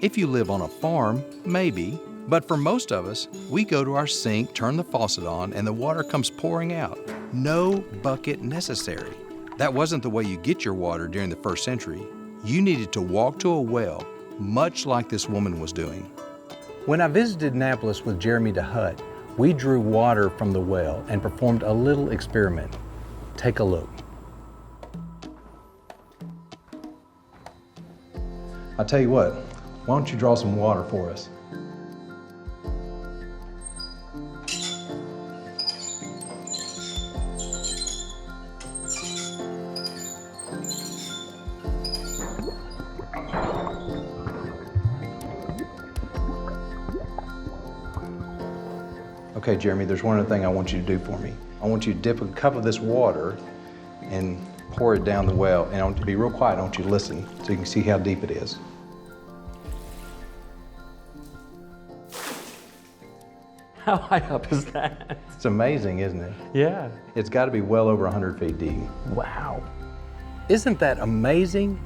If you live on a farm, maybe. But for most of us, we go to our sink, turn the faucet on, and the water comes pouring out. No bucket necessary. That wasn't the way you get your water during the first century. You needed to walk to a well, much like this woman was doing. When I visited Annapolis with Jeremy DeHutt, we drew water from the well and performed a little experiment. Take a look. I'll tell you what, why don't you draw some water for us? Okay, Jeremy, there's one other thing I want you to do for me. I want you to dip a cup of this water and pour it down the well. And I want you to be real quiet. I want you to listen so you can see how deep it is. How high up is that? It's amazing, isn't it? Yeah. It's got to be well over 100 feet deep. Wow. Isn't that amazing?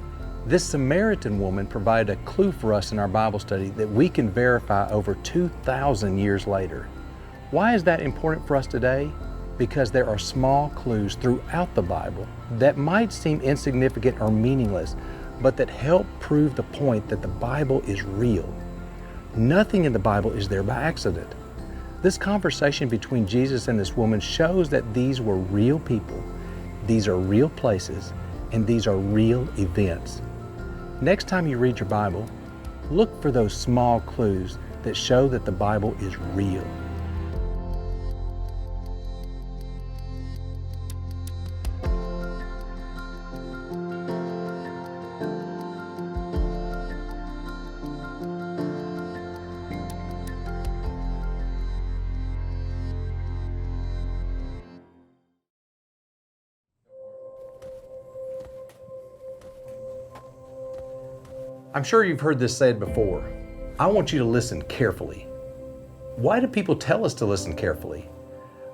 This Samaritan woman provided a clue for us in our Bible study that we can verify over 2,000 years later. Why is that important for us today? Because there are small clues throughout the Bible that might seem insignificant or meaningless, but that help prove the point that the Bible is real. Nothing in the Bible is there by accident. This conversation between Jesus and this woman shows that these were real people, these are real places, and these are real events. Next time you read your Bible, look for those small clues that show that the Bible is real. I'm sure you've heard this said before. I want you to listen carefully. Why do people tell us to listen carefully?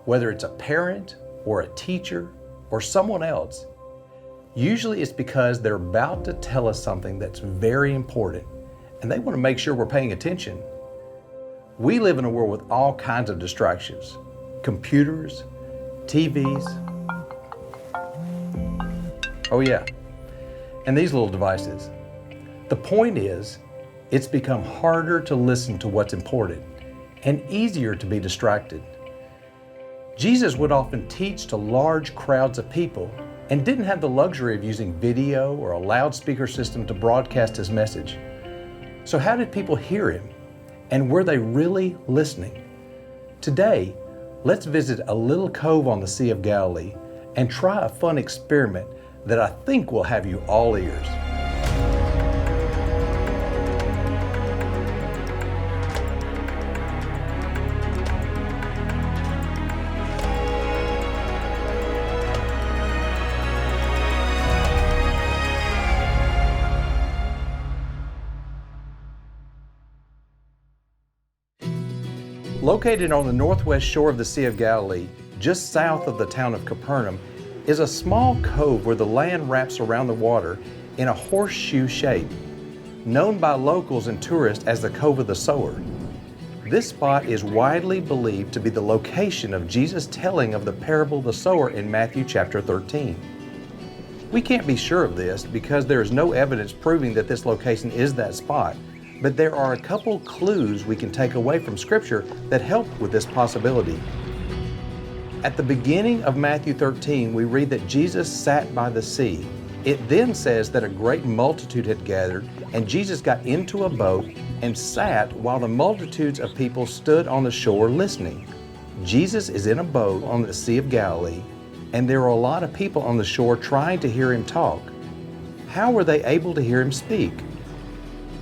Whether it's a parent or a teacher or someone else, usually it's because they're about to tell us something that's very important and they want to make sure we're paying attention. We live in a world with all kinds of distractions. Computers, TVs, oh yeah, and these little devices. The point is, it's become harder to listen to what's important and easier to be distracted. Jesus would often teach to large crowds of people and didn't have the luxury of using video or a loudspeaker system to broadcast his message. So how did people hear him? And were they really listening? Today, let's visit a little cove on the Sea of Galilee and try a fun experiment that I think will have you all ears. Located on the northwest shore of the Sea of Galilee, just south of the town of Capernaum, is a small cove where the land wraps around the water in a horseshoe shape, known by locals and tourists as the Cove of the Sower. This spot is widely believed to be the location of Jesus' telling of the parable of the sower in Matthew chapter 13. We can't be sure of this because there is no evidence proving that this location is that spot, but there are a couple clues we can take away from Scripture that help with this possibility. At the beginning of Matthew 13, we read that Jesus sat by the sea, It then says that a great multitude had gathered, and Jesus got into a boat and sat while the multitudes of people stood on the shore listening. Jesus is in a boat on the Sea of Galilee, and there are a lot of people on the shore trying to hear him talk. How were they able to hear him speak?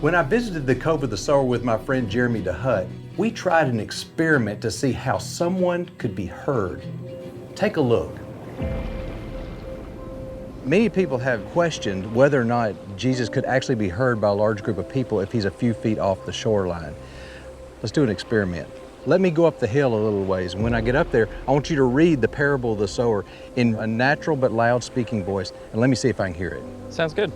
When I visited the Cove of the Sower with my friend Jeremy DeHutt, we tried an experiment to see how someone could be heard. Take a look. Many people have questioned whether or not Jesus could actually be heard by a large group of people if he's a few feet off the shoreline. Let's do an experiment. Let me go up the hill a little ways, and when I get up there, I want you to read the parable of the sower in a natural but loud speaking voice, and let me see if I can hear it. Sounds good.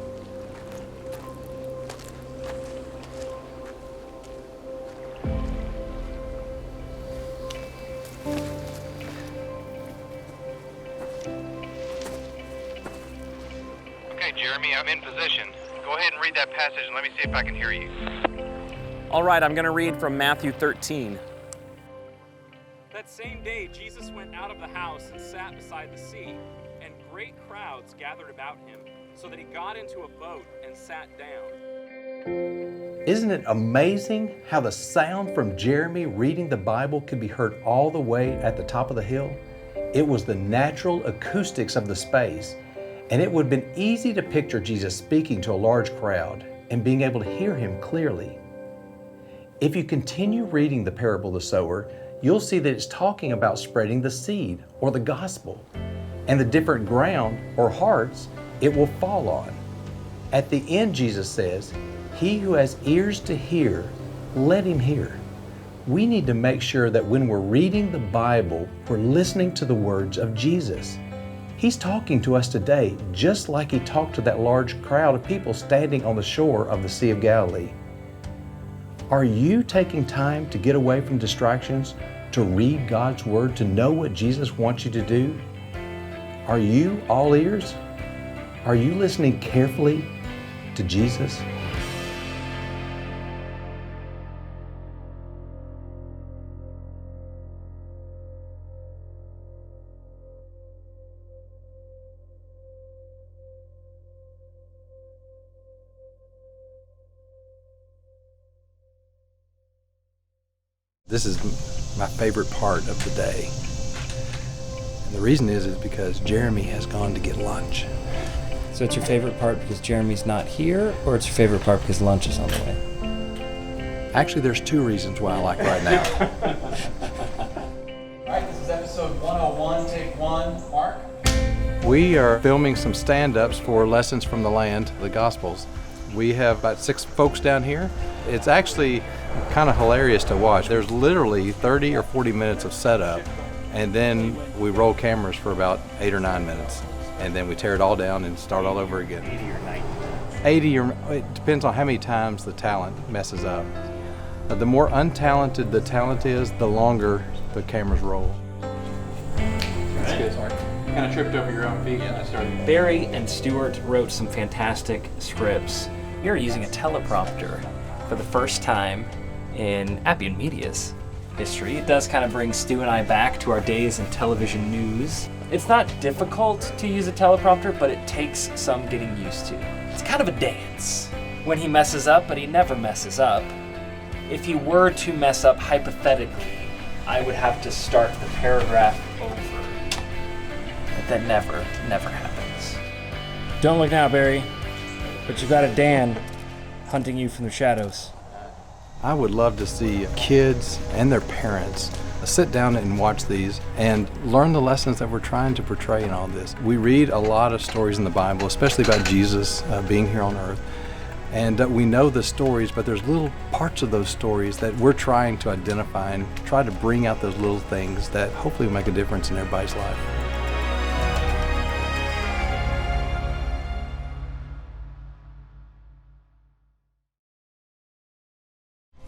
Jeremy, I'm in position. Go ahead and read that passage and let me see if I can hear you. All right, I'm going to read from Matthew 13. That same day, Jesus went out of the house and sat beside the sea, and great crowds gathered about him, so that he got into a boat and sat down. Isn't it amazing how the sound from Jeremy reading the Bible could be heard all the way at the top of the hill? It was the natural acoustics of the space. And it would have been easy to picture Jesus speaking to a large crowd and being able to hear him clearly. If you continue reading the parable of the sower, you'll see that it's talking about spreading the seed or the gospel and the different ground or hearts it will fall on. At the end, Jesus says, "He who has ears to hear, let him hear." We need to make sure that when we're reading the Bible, we're listening to the words of Jesus. He's talking to us today just like he talked to that large crowd of people standing on the shore of the Sea of Galilee. Are you taking time to get away from distractions, to read God's Word, to know what Jesus wants you to do? Are you all ears? Are you listening carefully to Jesus? This is my favorite part of the day. And the reason is because Jeremy has gone to get lunch. So it's your favorite part because Jeremy's not here, or it's your favorite part because lunch is on the way? Actually, there's two reasons why I like right now. All right, this is episode 101, take one. Mark? We are filming some stand-ups for Lessons from the Land, the Gospels. We have about 6 folks down here. It's actually kind of hilarious to watch. There's literally 30 or 40 minutes of setup, and then we roll cameras for about 8 or 9 minutes, and then we tear it all down and start all over again. 80 or 90. 80 or, it depends on how many times the talent messes up. The more untalented the talent is, the longer the cameras roll. That's good, sorry. You kind of tripped over your own feet when I started. Barry and Stuart wrote some fantastic scripts. You're using a teleprompter for the first time in Appian Media's history. It does kind of bring Stu and I back to our days in television news. It's not difficult to use a teleprompter, but it takes some getting used to. It's kind of a dance. When he messes up, but he never messes up. If he were to mess up hypothetically, I would have to start the paragraph over. But that never happens. Don't look now, Barry, but you've got a Dan hunting you from the shadows. I would love to see kids and their parents sit down and watch these and learn the lessons that we're trying to portray in all this. We read a lot of stories in the Bible, especially about Jesus being here on earth. And we know the stories, but there's little parts of those stories that we're trying to identify and try to bring out those little things that hopefully will make a difference in everybody's life.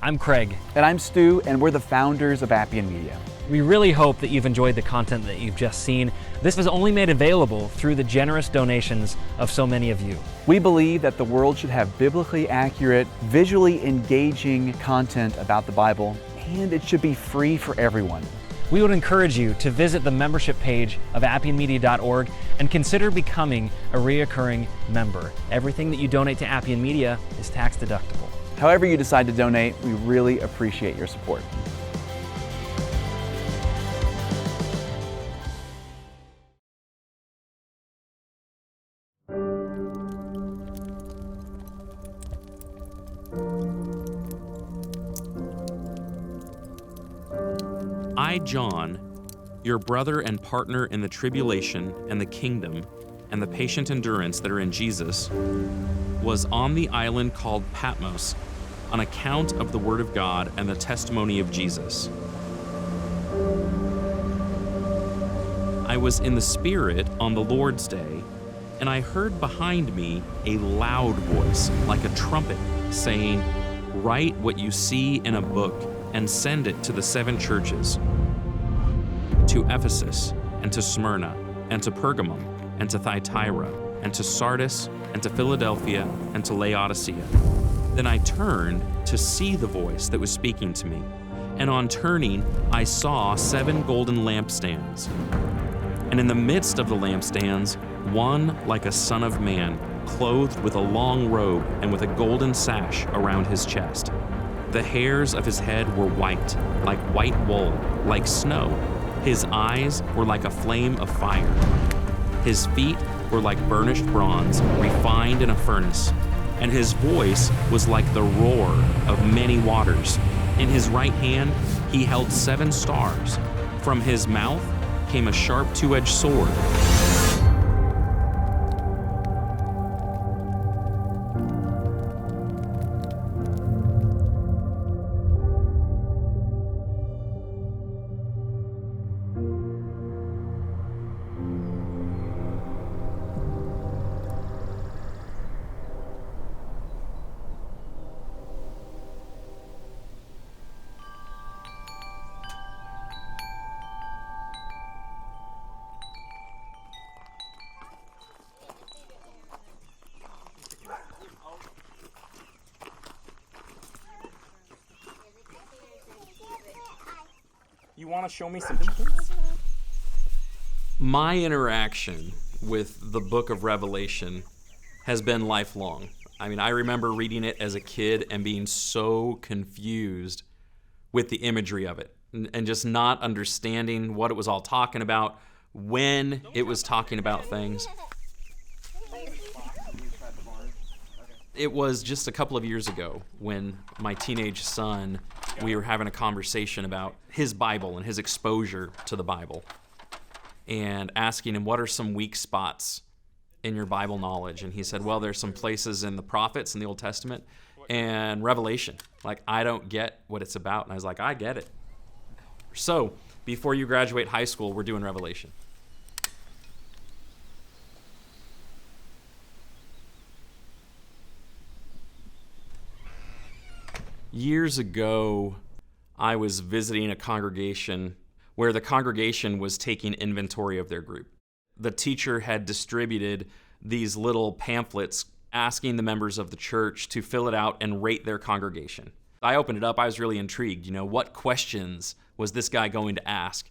I'm Craig. And I'm Stu, and we're the founders of Appian Media. We really hope that you've enjoyed the content that you've just seen. This was only made available through the generous donations of so many of you. We believe that the world should have biblically accurate, visually engaging content about the Bible, and it should be free for everyone. we would encourage you to visit the membership page of appianmedia.org and consider becoming a reoccurring member. Everything that you donate to Appian Media is tax deductible. However you decide to donate, we really appreciate your support. I, John, your brother and partner in the tribulation and the kingdom and the patient endurance that are in Jesus, was on the island called Patmos on account of the word of God and the testimony of Jesus. I was in the Spirit on the Lord's day, and I heard behind me a loud voice like a trumpet saying, "Write what you see in a book and send it to the 7 churches, to Ephesus, and to Smyrna, and to Pergamum, and to Thyatira, and to Sardis, and to Philadelphia, and to Laodicea." Then I turned to see the voice that was speaking to me, and on turning, I saw 7 golden lampstands. And in the midst of the lampstands, one like a son of man, clothed with a long robe and with a golden sash around his chest. The hairs of his head were white, like white wool, like snow. His eyes were like a flame of fire. His feet were like burnished bronze, refined in a furnace. And his voice was like the roar of many waters. In his right hand he held 7 stars. From his mouth came a sharp 2-edged sword. You want to show me some chickens? My interaction with the book of Revelation has been lifelong. I mean, I remember reading it as a kid and being so confused with the imagery of it and just not understanding what it was all talking about, when it was talking about things. It was just a couple of years ago when my teenage son, we were having a conversation about his Bible and his exposure to the Bible, and asking him, what are some weak spots in your Bible knowledge? And he said, well, there's some places in the prophets in the Old Testament and Revelation. Like, I don't get what it's about. And I was like, I get it. So before you graduate high school, we're doing Revelation. Years ago, I was visiting a congregation where the congregation was taking inventory of their group. The teacher had distributed these little pamphlets asking the members of the church to fill it out and rate their congregation. I opened it up, I was really intrigued. What questions was this guy going to ask?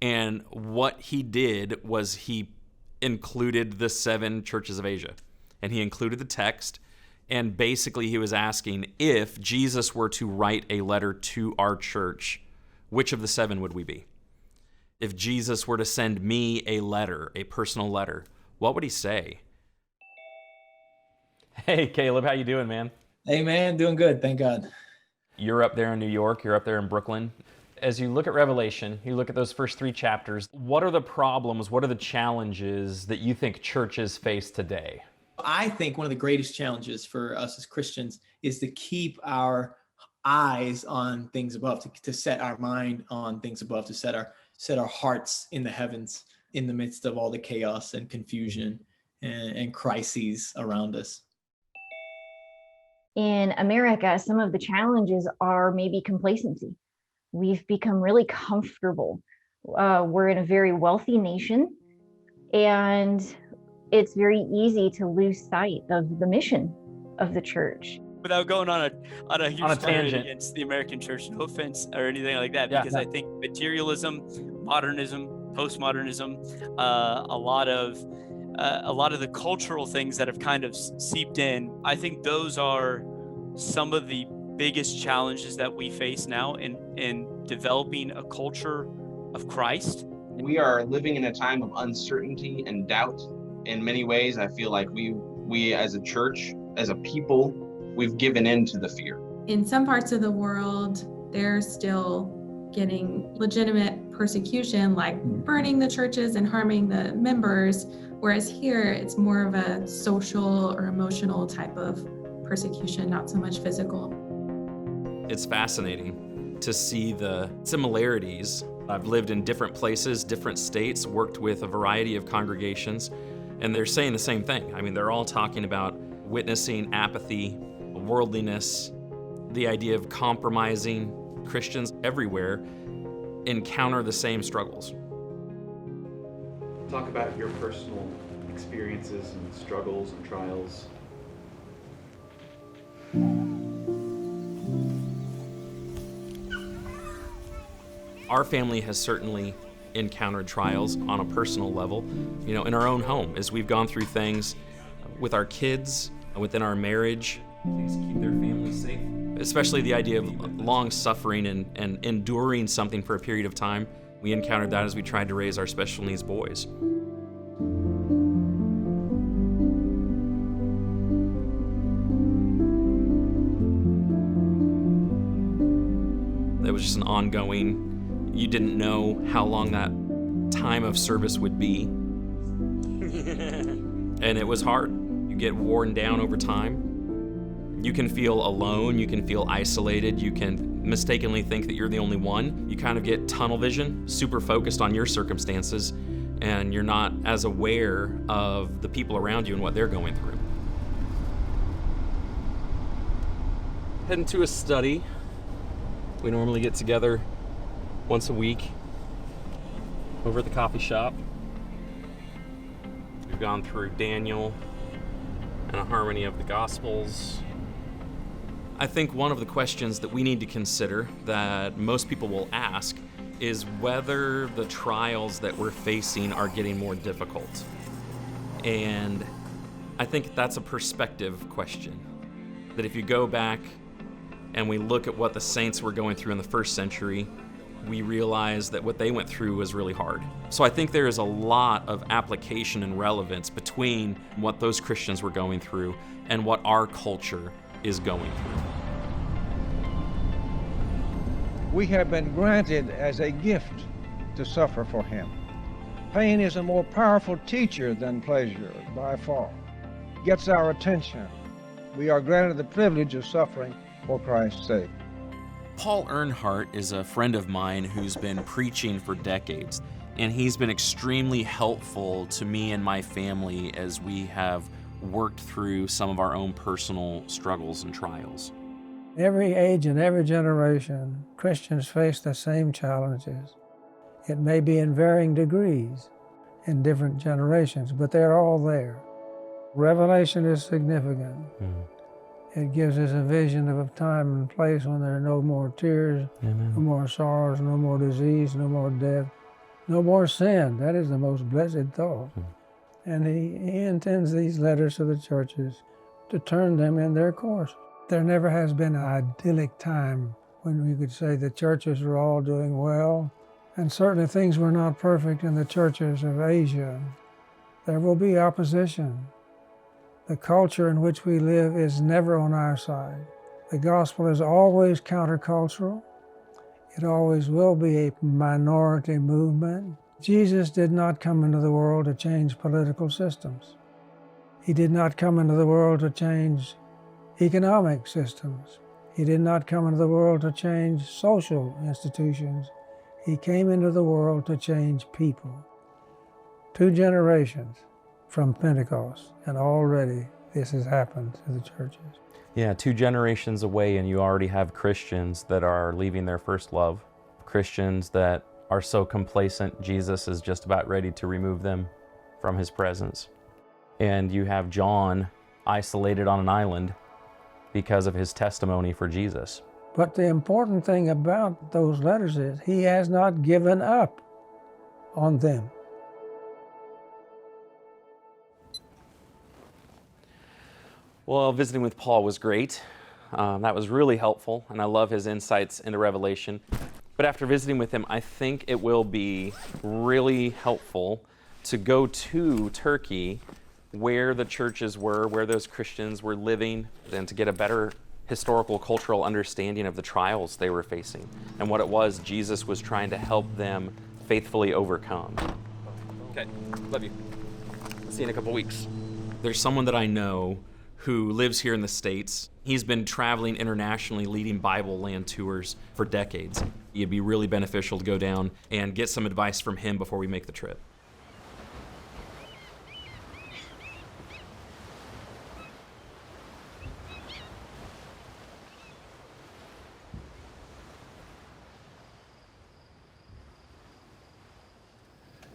And what he did was he included the 7 churches of Asia. And he included the text. And basically he was asking, if Jesus were to write a letter to our church, which of the 7 would we be? If Jesus were to send me a letter, a personal letter, what would he say? Hey, Caleb, how you doing, man? Hey, man, doing good, thank God. You're up there in New York, you're up there in Brooklyn. As you look at Revelation, you look at those first 3 chapters, what are the problems, what are the challenges that you think churches face today? I think one of the greatest challenges for us as Christians is to keep our eyes on things above, to set our mind on things above, to set our hearts in the heavens in the midst of all the chaos and confusion and crises around us. In America, some of the challenges are maybe complacency. We've become really comfortable. We're in a very wealthy nation, and it's very easy to lose sight of the mission of the church. without going on a huge tirade tangent against the American church, no offense or anything like that, Yeah, because yeah. I think materialism, modernism, postmodernism, a lot of the cultural things that have kind of seeped in, I think those are some of the biggest challenges that we face now in developing a culture of Christ. We are living in a time of uncertainty and doubt. In many ways, I feel like we as a church, as a people, we've given in to the fear. In some parts of the world, they're still getting legitimate persecution, like burning the churches and harming the members, whereas here it's more of a social or emotional type of persecution, not so much physical. It's fascinating to see the similarities. I've lived in different places, different states, worked with a variety of congregations, and they're saying the same thing. I mean, they're all talking about witnessing apathy, worldliness, the idea of compromising. Christians everywhere encounter the same struggles. Talk about your personal experiences and struggles and trials. Our family has certainly encountered trials on a personal level, in our own home, as we've gone through things with our kids, within our marriage, things to keep their family safe. Especially the idea of long suffering and enduring something for a period of time. We encountered that as we tried to raise our special needs boys. It was just an ongoing, you didn't know how long that time of service would be. And it was hard. You get worn down over time. You can feel alone, you can feel isolated, you can mistakenly think that you're the only one. You kind of get tunnel vision, super focused on your circumstances, and you're not as aware of the people around you and what they're going through. Heading to a study. We normally get together once a week over at the coffee shop. We've gone through Daniel and a harmony of the Gospels. I think one of the questions that we need to consider that most people will ask is whether the trials that we're facing are getting more difficult. And I think that's a perspective question. That if you go back and we look at what the saints were going through in the first century, we realize that what they went through was really hard. So I think there is a lot of application and relevance between what those Christians were going through and what our culture is going through. We have been granted as a gift to suffer for Him. Pain is a more powerful teacher than pleasure by far. Gets our attention. We are granted the privilege of suffering for Christ's sake. Paul Earnhardt is a friend of mine who's been preaching for decades, and he's been extremely helpful to me and my family as we have worked through some of our own personal struggles and trials. Every age and every generation, Christians face the same challenges. It may be in varying degrees in different generations, but they're all there. Revelation is significant. It gives us a vision of a time and place when there are no more tears, Amen. No more sorrows, no more disease, no more death, no more sin. That is the most blessed thought. And he intends these letters to the churches to turn them in their course. There never has been an idyllic time when we could say the churches were all doing well, and certainly things were not perfect in the churches of Asia. There will be opposition. The culture in which we live is never on our side. The gospel is always countercultural. It always will be a minority movement. Jesus did not come into the world to change political systems. He did not come into the world to change economic systems. He did not come into the world to change social institutions. He came into the world to change people. 2 generations from Pentecost, and already this has happened to the churches. Yeah, 2 generations away and you already have Christians that are leaving their first love. Christians that are so complacent, Jesus is just about ready to remove them from his presence. And you have John isolated on an island because of his testimony for Jesus. But the important thing about those letters is he has not given up on them. Well, visiting with Paul was great. That was really helpful, and I love his insights into Revelation. But after visiting with him, I think it will be really helpful to go to Turkey, where the churches were, where those Christians were living, and to get a better historical, cultural understanding of the trials they were facing and what it was Jesus was trying to help them faithfully overcome. Okay, love you. See you in a couple weeks. There's someone that I know who lives here in the States. He's been traveling internationally, leading Bible land tours for decades. It'd be really beneficial to go down and get some advice from him before we make the trip.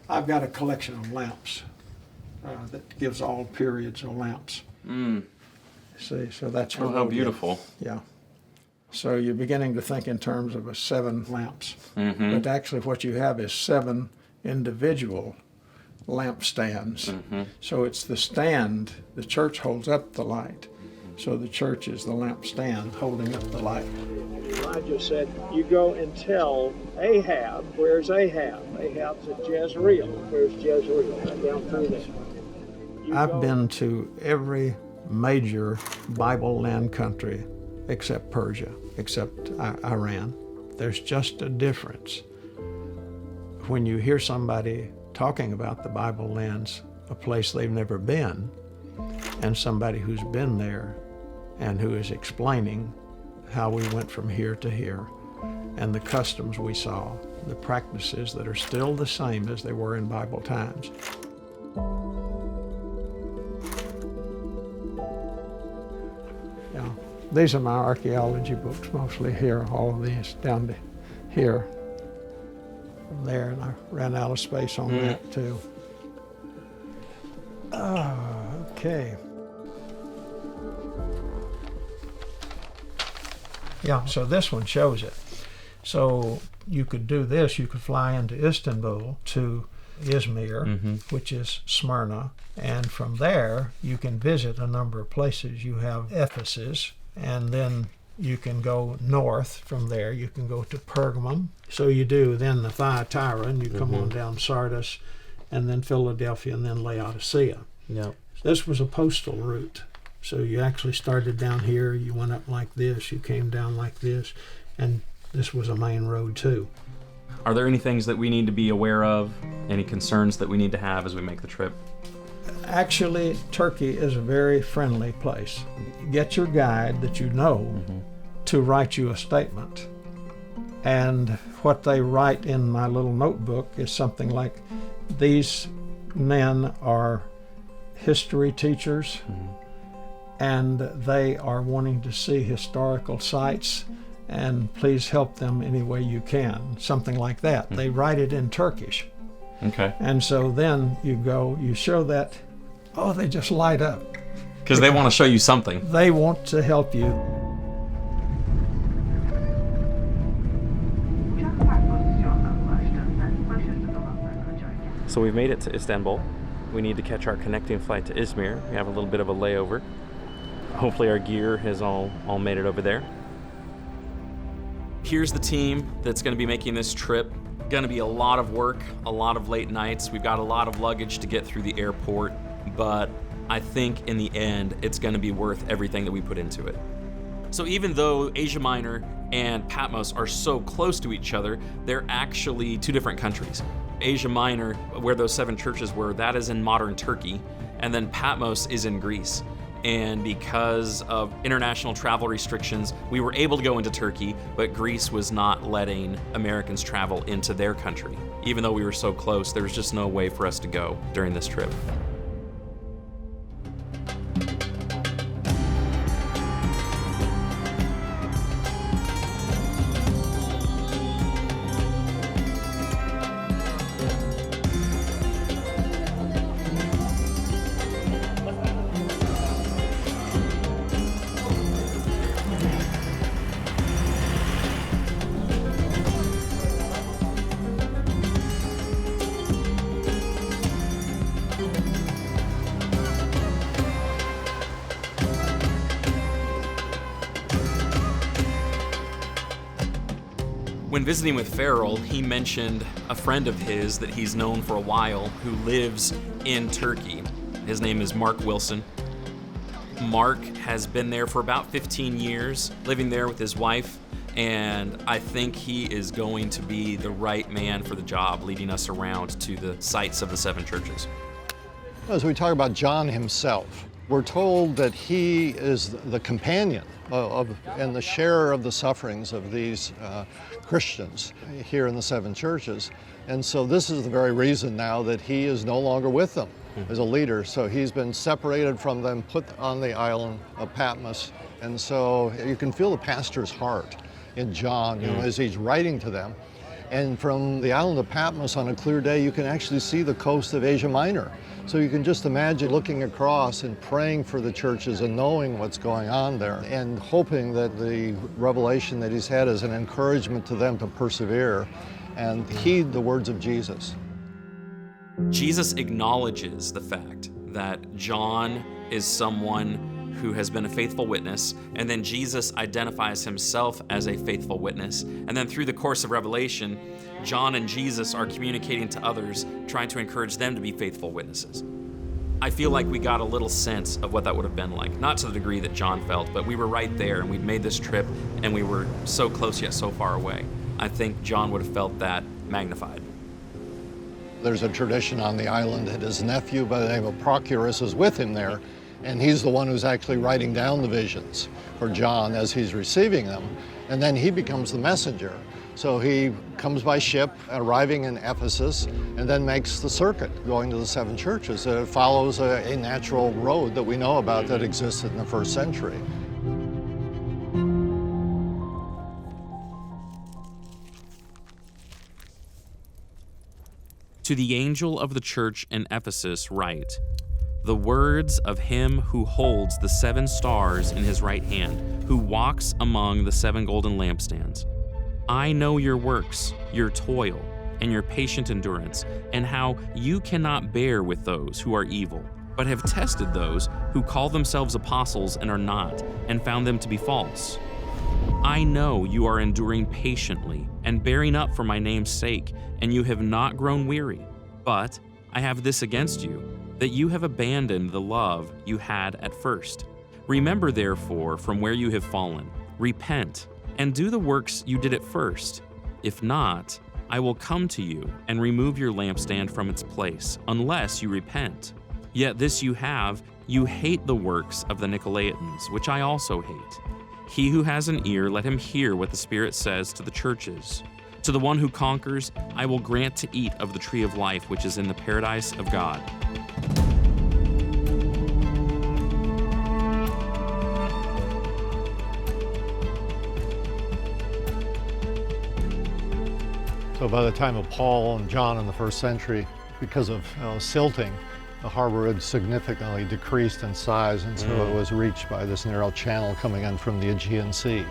I've got a collection of lamps that gives all periods of lamps. See, so that's oh, how beautiful. Yeah. So you're beginning to think in terms of 7 lamps. Mm-hmm. But actually what you have is 7 individual lampstands. Mm-hmm. So it's the stand, the church holds up the light. So the church is the lampstand holding up the light. Elijah said, you go and tell Ahab, where's Ahab? Ahab's at Jezreel. Where's Jezreel? Right down through there. I've been to every major Bible land country except Persia, except Iran. There's just a difference. When you hear somebody talking about the Bible lands, a place they've never been, and somebody who's been there and who is explaining how we went from here to here, and the customs we saw, the practices that are still the same as they were in Bible times. Yeah, these are my archaeology books, mostly here, all of these down to here, from there, and I ran out of space on that too. Okay. Yeah, so this one shows it. So you could do this, you could fly into Istanbul to Izmir, which is Smyrna, and from there you can visit a number of places. You have Ephesus, and then you can go north from there. You can go to Pergamum. So you do then the Thyatira, and you come on down Sardis, and then Philadelphia, and then Laodicea. Yep. This was a postal route. So you actually started down here, you went up like this, you came down like this, and this was a main road too. Are there any things that we need to be aware of? Any concerns that we need to have as we make the trip? Actually, Turkey is a very friendly place. Get your guide that you know to write you a statement. And what they write in my little notebook is something like, these men are history teachers, and they are wanting to see historical sites, and please help them any way you can. Something like that. They write it in Turkish. Okay. And so then you go, you show that, oh, they just light up. Because they want to show you something. They want to help you. So we've made it to Istanbul. We need to catch our connecting flight to Izmir. We have a little bit of a layover. Hopefully our gear has all made it over there. Here's the team that's going to be making this trip. Going to be a lot of work, a lot of late nights. We've got a lot of luggage to get through the airport, but I think in the end, it's going to be worth everything that we put into it. So even though Asia Minor and Patmos are so close to each other, they're actually 2 different countries. Asia Minor, where those 7 churches were, that is in modern Turkey, and then Patmos is in Greece. And because of international travel restrictions, we were able to go into Turkey, but Greece was not letting Americans travel into their country. Even though we were so close, there was just no way for us to go during this trip. When visiting with Farrell, he mentioned a friend of his that he's known for a while who lives in Turkey. His name is Mark Wilson. Mark has been there for about 15 years, living there with his wife, and I think he is going to be the right man for the job, leading us around to the sites of the 7 churches. As we talk about John himself, we're told that he is the companion and the sharer of the sufferings of these Christians here in the 7 churches. And so this is the very reason now that he is no longer with them as a leader. So he's been separated from them, put on the island of Patmos. And so you can feel the pastor's heart in John, as he's writing to them. And from the island of Patmos on a clear day, you can actually see the coast of Asia Minor. So you can just imagine looking across and praying for the churches and knowing what's going on there and hoping that the revelation that he's had is an encouragement to them to persevere and heed the words of Jesus. Jesus acknowledges the fact that John is someone who has been a faithful witness, and then Jesus identifies himself as a faithful witness. And then through the course of Revelation, John and Jesus are communicating to others, trying to encourage them to be faithful witnesses. I feel like we got a little sense of what that would have been like, not to the degree that John felt, but we were right there and we'd made this trip and we were so close yet so far away. I think John would have felt that magnified. There's a tradition on the island that his nephew by the name of Prochorus is with him there, and he's the one who's actually writing down the visions for John as he's receiving them, and then he becomes the messenger. So he comes by ship, arriving in Ephesus, and then makes the circuit, going to the 7 churches. It follows a natural road that we know about that existed in the 1st century. To the angel of the church in Ephesus write, the words of him who holds the 7 stars in his right hand, who walks among the 7 golden lampstands. I know your works, your toil, and your patient endurance, and how you cannot bear with those who are evil, but have tested those who call themselves apostles and are not, and found them to be false. I know you are enduring patiently and bearing up for my name's sake, and you have not grown weary. But I have this against you, that you have abandoned the love you had at first. Remember, therefore, from where you have fallen, repent, and do the works you did at first. If not, I will come to you and remove your lampstand from its place, unless you repent. Yet this you have, you hate the works of the Nicolaitans, which I also hate. He who has an ear, let him hear what the Spirit says to the churches. To the one who conquers, I will grant to eat of the tree of life, which is in the paradise of God. So by the time of Paul and John in the 1st century, because of silting, the harbor had significantly decreased in size, and so it was reached by this narrow channel coming in from the Aegean Sea.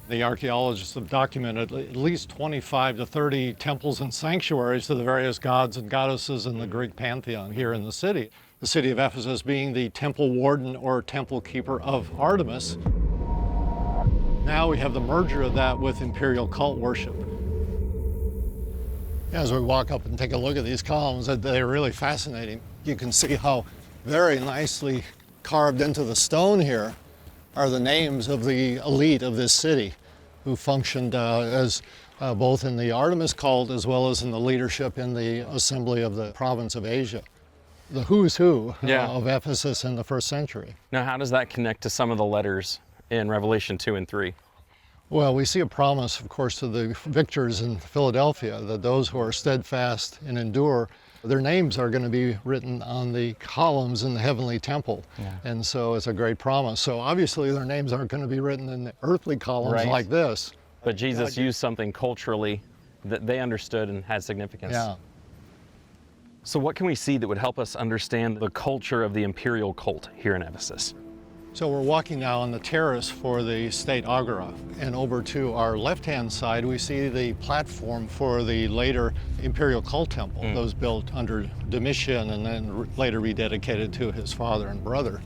The archaeologists have documented at least 25 to 30 temples and sanctuaries to the various gods and goddesses in the Greek pantheon here in the city. The city of Ephesus being the temple warden or temple keeper of Artemis. Now we have the merger of that with imperial cult worship. As we walk up and take a look at these columns, they're really fascinating. You can see how very nicely carved into the stone here are the names of the elite of this city who functioned as both in the Artemis cult as well as in the leadership in the assembly of the province of Asia. The who's who of Ephesus in the 1st century. Now, how does that connect to some of the letters in Revelation 2 and 3? Well, we see a promise, of course, to the victors in Philadelphia that those who are steadfast and endure, their names are going to be written on the columns in the heavenly temple. And so it's a great promise. So obviously their names aren't going to be written in the earthly columns like this. But Jesus used something culturally that they understood and had significance. Yeah. So what can we see that would help us understand the culture of the imperial cult here in Ephesus? So we're walking now on the terrace for the state agora, and over to our left-hand side we see the platform for the later imperial cult temple that was built under Domitian and then later rededicated to his father and brother.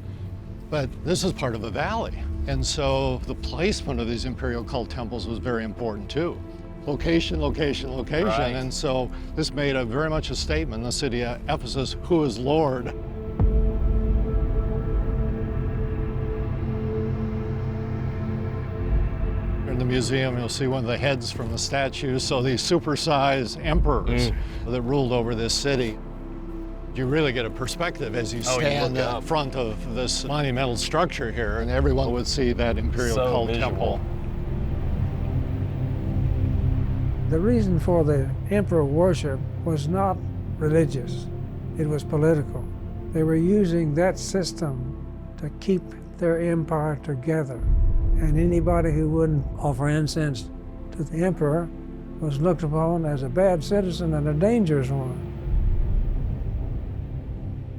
But this is part of a valley. And so the placement of these imperial cult temples was very important too. Location, location, location. Right. And so this made very much a statement in the city of Ephesus, who is Lord? In the museum, you'll see one of the heads from the statue. So these supersized emperors that ruled over this city. You really get a perspective as you stand in front of this monumental structure here, and everyone would see that imperial cult temple. The reason for the emperor worship was not religious, it was political. They were using that system to keep their empire together. And anybody who wouldn't offer incense to the emperor was looked upon as a bad citizen and a dangerous one.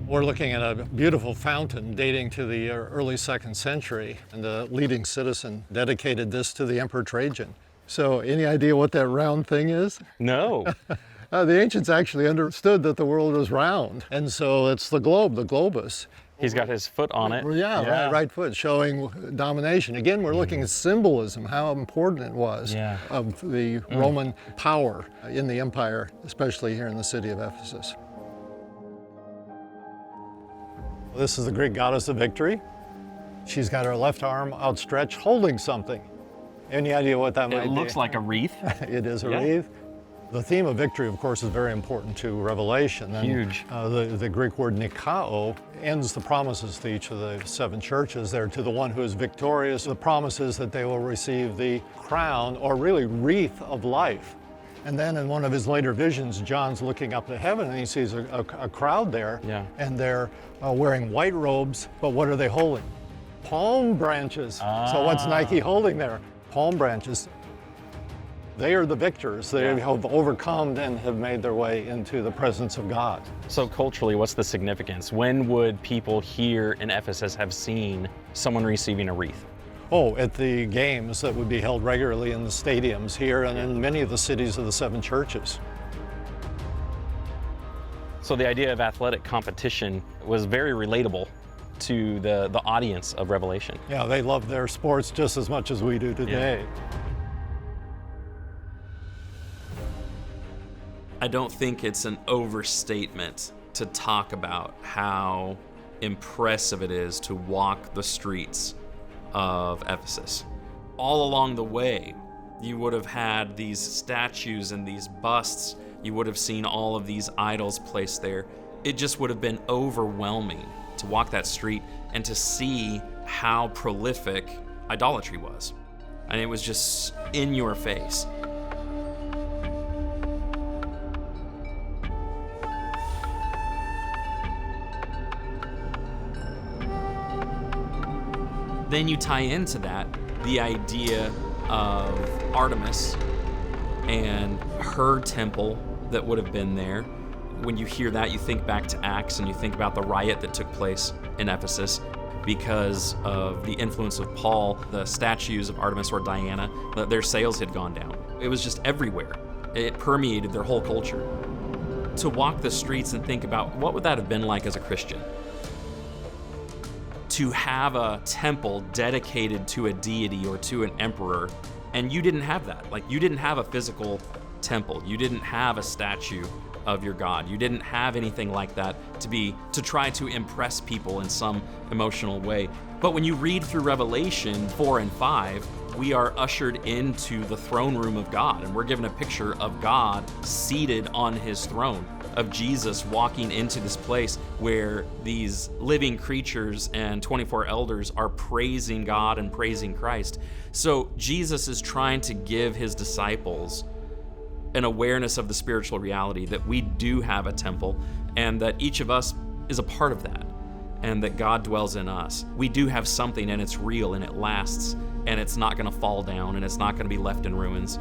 We're looking at a beautiful fountain dating to the early 2nd century, and the leading citizen dedicated this to the Emperor Trajan. So any idea what that round thing is? No. The ancients actually understood that the world was round, and so it's the globe, the globus. He's got his foot on it. Yeah. Right foot, showing domination. Again, we're looking at symbolism, how important it was of the Roman power in the empire, especially here in the city of Ephesus. This is the Greek goddess of victory. She's got her left arm outstretched, holding something. Any idea what that might be? It looks like a wreath. It is a wreath. The theme of victory, of course, is very important to Revelation. And, huge. The Greek word nikao ends the promises to each of the 7 churches there. To the one who is victorious, the promise is that they will receive the crown, or really wreath of life. And then in one of his later visions, John's looking up to heaven and he sees a crowd there. And they're wearing white robes, but what are they holding? Palm branches. So what's Nike holding there? Palm branches. They are the victors. They have overcome and have made their way into the presence of God. So culturally, what's the significance? When would people here in Ephesus have seen someone receiving a wreath? Oh, at the games that would be held regularly in the stadiums here and in many of the cities of the 7 churches. So the idea of athletic competition was very relatable to the audience of Revelation. Yeah, they love their sports just as much as we do today. I don't think it's an overstatement to talk about how impressive it is to walk the streets of Ephesus. All along the way, you would have had these statues and these busts. You would have seen all of these idols placed there. It just would have been overwhelming to walk that street and to see how prolific idolatry was. And it was just in your face. Then you tie into that the idea of Artemis and her temple that would have been there. When you hear that, you think back to Acts and you think about the riot that took place in Ephesus because of the influence of Paul. The statues of Artemis or Diana, their sales had gone down. It was just everywhere. It permeated their whole culture. To walk the streets and think about what would that have been like as a Christian? To have a temple dedicated to a deity or to an emperor, and you didn't have that. Like, you didn't have a physical temple. You didn't have a statue of your God. You didn't have anything like that to try to impress people in some emotional way. But when you read through Revelation 4 and 5, we are ushered into the throne room of God, and we're given a picture of God seated on his throne, of Jesus walking into this place where these living creatures and 24 elders are praising God and praising Christ. So Jesus is trying to give his disciples an awareness of the spiritual reality that we do have a temple and that each of us is a part of that, and that God dwells in us. We do have something, and it's real, and it lasts, and it's not going to fall down, and it's not going to be left in ruins.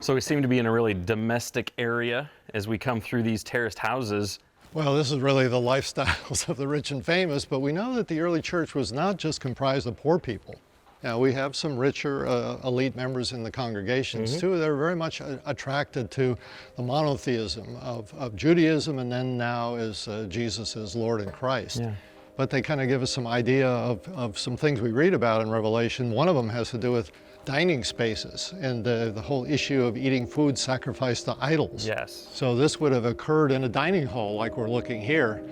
So we seem to be in a really domestic area as we come through these terraced houses. Well, this is really the lifestyles of the rich and famous, but we know that the early church was not just comprised of poor people. Now, we have some richer elite members in the congregations too. They're very much attracted to the monotheism of Judaism, and then now is Jesus is Lord and Christ. Yeah. But they kind of give us some idea of some things we read about in Revelation. One of them has to do with dining spaces and the whole issue of eating food sacrificed to idols. Yes. So this would have occurred in a dining hall like we're looking here.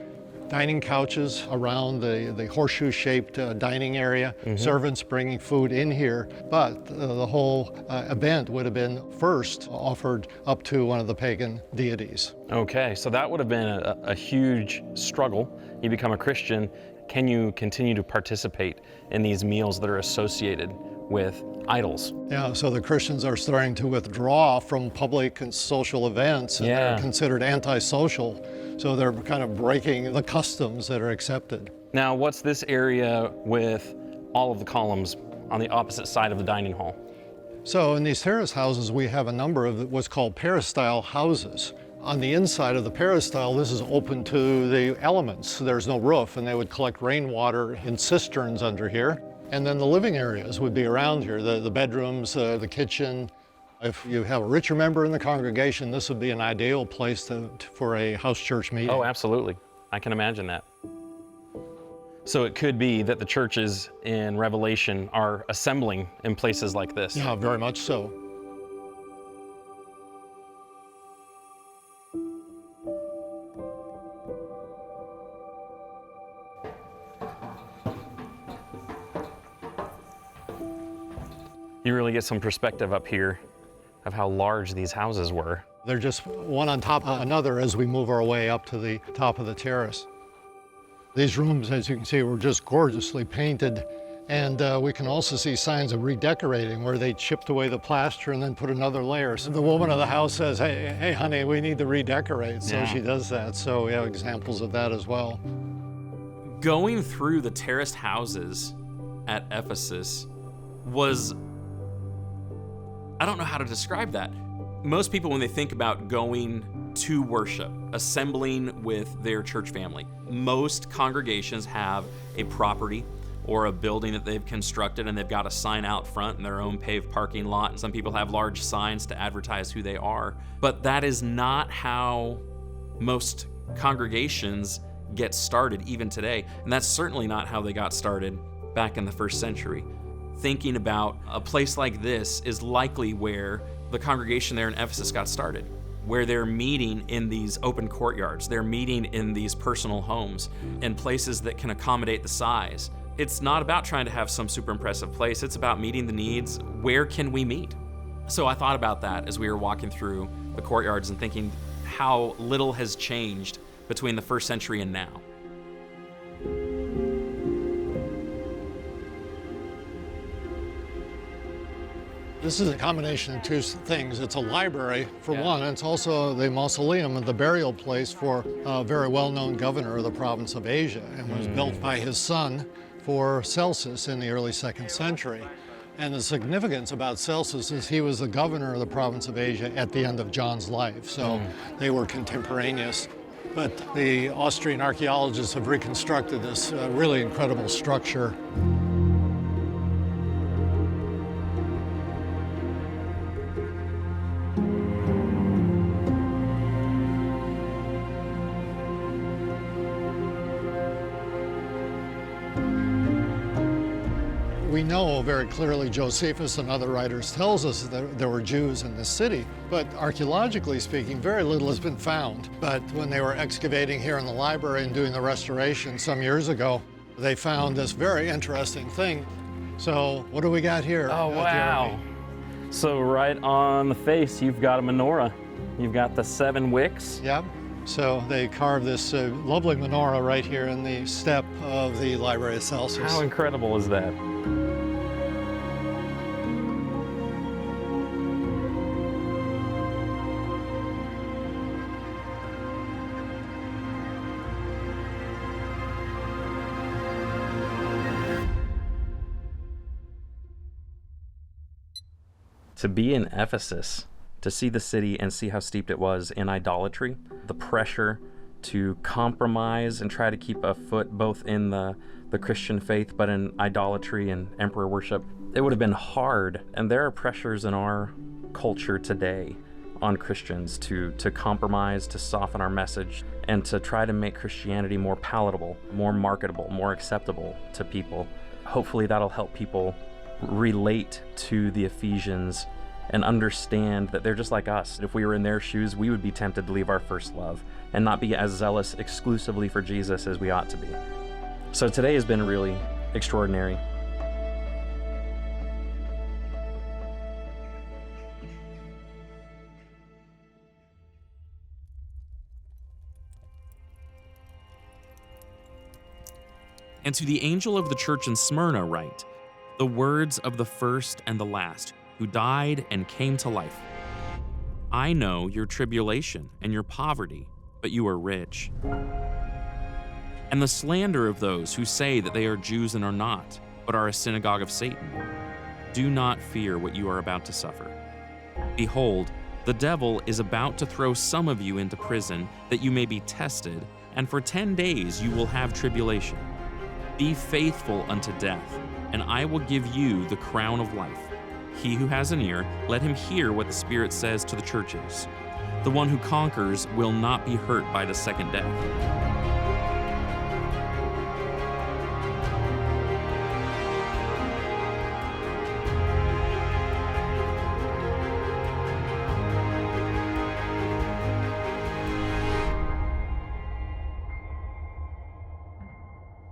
Dining couches around the horseshoe-shaped dining area, servants bringing food in here, but the whole event would have been first offered up to one of the pagan deities. Okay, so that would have been a huge struggle. You become a Christian, can you continue to participate in these meals that are associated with idols? Yeah, so the Christians are starting to withdraw from public and social events, and they're considered antisocial. So they're kind of breaking the customs that are accepted. Now, what's this area with all of the columns on the opposite side of the dining hall? So in these terrace houses, we have a number of what's called peristyle houses. On the inside of the peristyle, this is open to the elements. There's no roof, and they would collect rainwater in cisterns under here. And then the living areas would be around here, the bedrooms, the kitchen. If you have a richer member in the congregation, this would be an ideal place for a house church meeting. Oh, absolutely. I can imagine that. So it could be that the churches in Revelation are assembling in places like this. Yeah, very much so. You really get some perspective up here of how large these houses were. They're just one on top of another as we move our way up to the top of the terrace. These rooms, as you can see, were just gorgeously painted, and we can also see signs of redecorating where they chipped away the plaster and then put another layer. So the woman of the house says, hey honey, we need to redecorate. So she does that. So we have examples of that as well. Going through the terraced houses at Ephesus was, I don't know how to describe that. Most people, when they think about going to worship, assembling with their church family, most congregations have a property or a building that they've constructed, and they've got a sign out front in their own paved parking lot, and some people have large signs to advertise who they are. But that is not how most congregations get started even today, and that's certainly not how they got started back in the first century. Thinking about a place like this is likely where the congregation there in Ephesus got started, where they're meeting in these open courtyards, they're meeting in these personal homes, in places that can accommodate the size. It's not about trying to have some super impressive place, it's about meeting the needs. Where can we meet? So I thought about that as we were walking through the courtyards and thinking how little has changed between the first century and now. This is a combination of two things. It's a library, for one, and it's also the mausoleum and the burial place for a very well-known governor of the province of Asia, and was built by his son for Celsus in the early 2nd century. And the significance about Celsus is he was the governor of the province of Asia at the end of John's life, so they were contemporaneous. But the Austrian archaeologists have reconstructed this really incredible structure. We know very clearly, Josephus and other writers tells us that there were Jews in this city, but archaeologically speaking, very little has been found. But when they were excavating here in the library and doing the restoration some years ago, they found this very interesting thing. So what do we got here? Oh, wow. So right on the face, you've got a menorah. You've got the 7 wicks. Yep. So they carved this lovely menorah right here in the step of the Library of Celsus. How incredible is that? To be in Ephesus, to see the city and see how steeped it was in idolatry, the pressure to compromise and try to keep a foot both in the Christian faith but in idolatry and emperor worship, it would have been hard, and there are pressures in our culture today on Christians to compromise, to soften our message, and to try to make Christianity more palatable, more marketable, more acceptable to people. Hopefully that'll help people relate to the Ephesians and understand that they're just like us. If we were in their shoes, we would be tempted to leave our first love and not be as zealous exclusively for Jesus as we ought to be. So today has been really extraordinary. And to the angel of the church in Smyrna write, the words of the first and the last, who died and came to life. I know your tribulation and your poverty, but you are rich. And the slander of those who say that they are Jews and are not, but are a synagogue of Satan. Do not fear what you are about to suffer. Behold, the devil is about to throw some of you into prison, that you may be tested, and for 10 days you will have tribulation. Be faithful unto death, and I will give you the crown of life. He who has an ear, let him hear what the Spirit says to the churches. The one who conquers will not be hurt by the second death.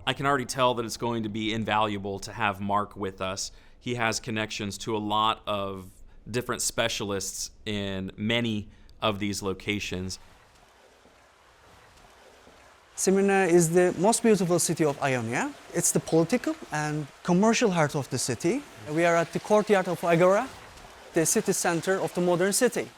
I can already tell that it's going to be invaluable to have Mark with us. He has connections to a lot of different specialists in many of these locations. Smyrna is the most beautiful city of Ionia. It's the political and commercial heart of the city. We are at the courtyard of Agora, the city center of the modern city.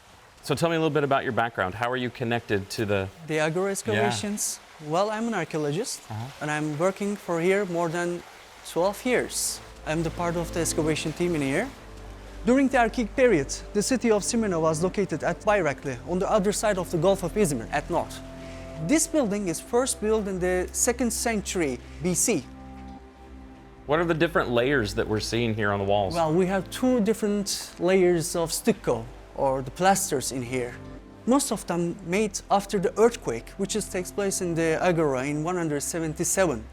So tell me a little bit about your background. How are you connected to the Agora excavations? Well, I'm an archaeologist, and I'm working for here more than 12 years. I'm the part of the excavation team in here. During the Archaic period, the city of Smyrna was located at Bayrakli, on the other side of the Gulf of Izmir, at north. This building is first built in the 2nd century BC. What are the different layers that we're seeing here on the walls? Well, we have 2 different layers of stucco, or the plasters in here. Most of them made after the earthquake, which takes place in the Agora in 177.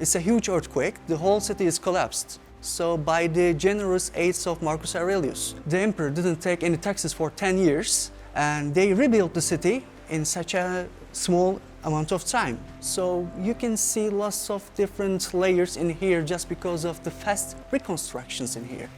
It's a huge earthquake. The whole city is collapsed. So by the generous aids of Marcus Aurelius, the emperor didn't take any taxes for 10 years, and they rebuilt the city in such a small amount of time. So you can see lots of different layers in here just because of the fast reconstructions in here.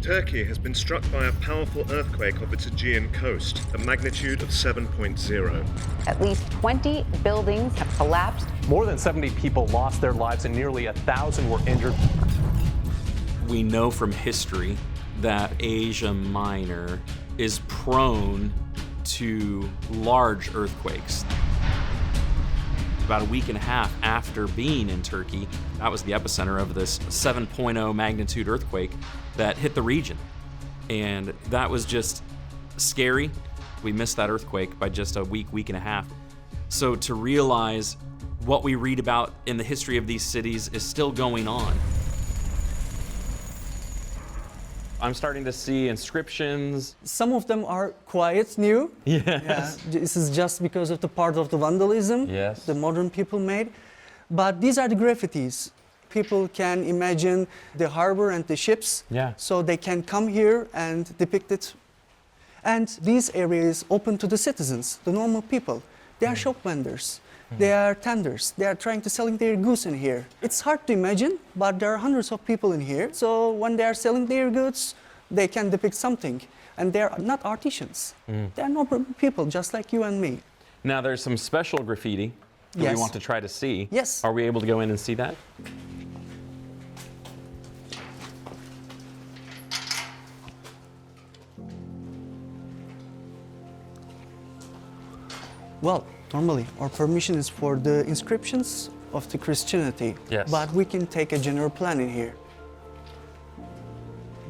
Turkey has been struck by a powerful earthquake off its Aegean coast, a magnitude of 7.0. At least 20 buildings have collapsed. More than 70 people lost their lives and nearly 1,000 were injured. We know from history that Asia Minor is prone to large earthquakes. About a week and a half after being in Turkey, that was the epicenter of this 7.0 magnitude earthquake that hit the region. And that was just scary. We missed that earthquake by just a week and a half. So to realize what we read about in the history of these cities is still going on. I'm starting to see inscriptions. Some of them are quite new. Yes. Yeah, this is just because of the part of the vandalism the modern people made. But these are the graffitis. People can imagine the harbor and the ships, so they can come here and depict it. And these areas open to the citizens, the normal people. They are shop vendors. They are tenders. They are trying to selling their goods in here. It's hard to imagine, but there are hundreds of people in here. So when they are selling their goods, they can depict something. And they are not artisans. They are normal people, just like you and me. Now there's some special graffiti that we want to try to see. Yes. Are we able to go in and see that? Well, normally our permission is for the inscriptions of the Christianity, but we can take a general plan in here.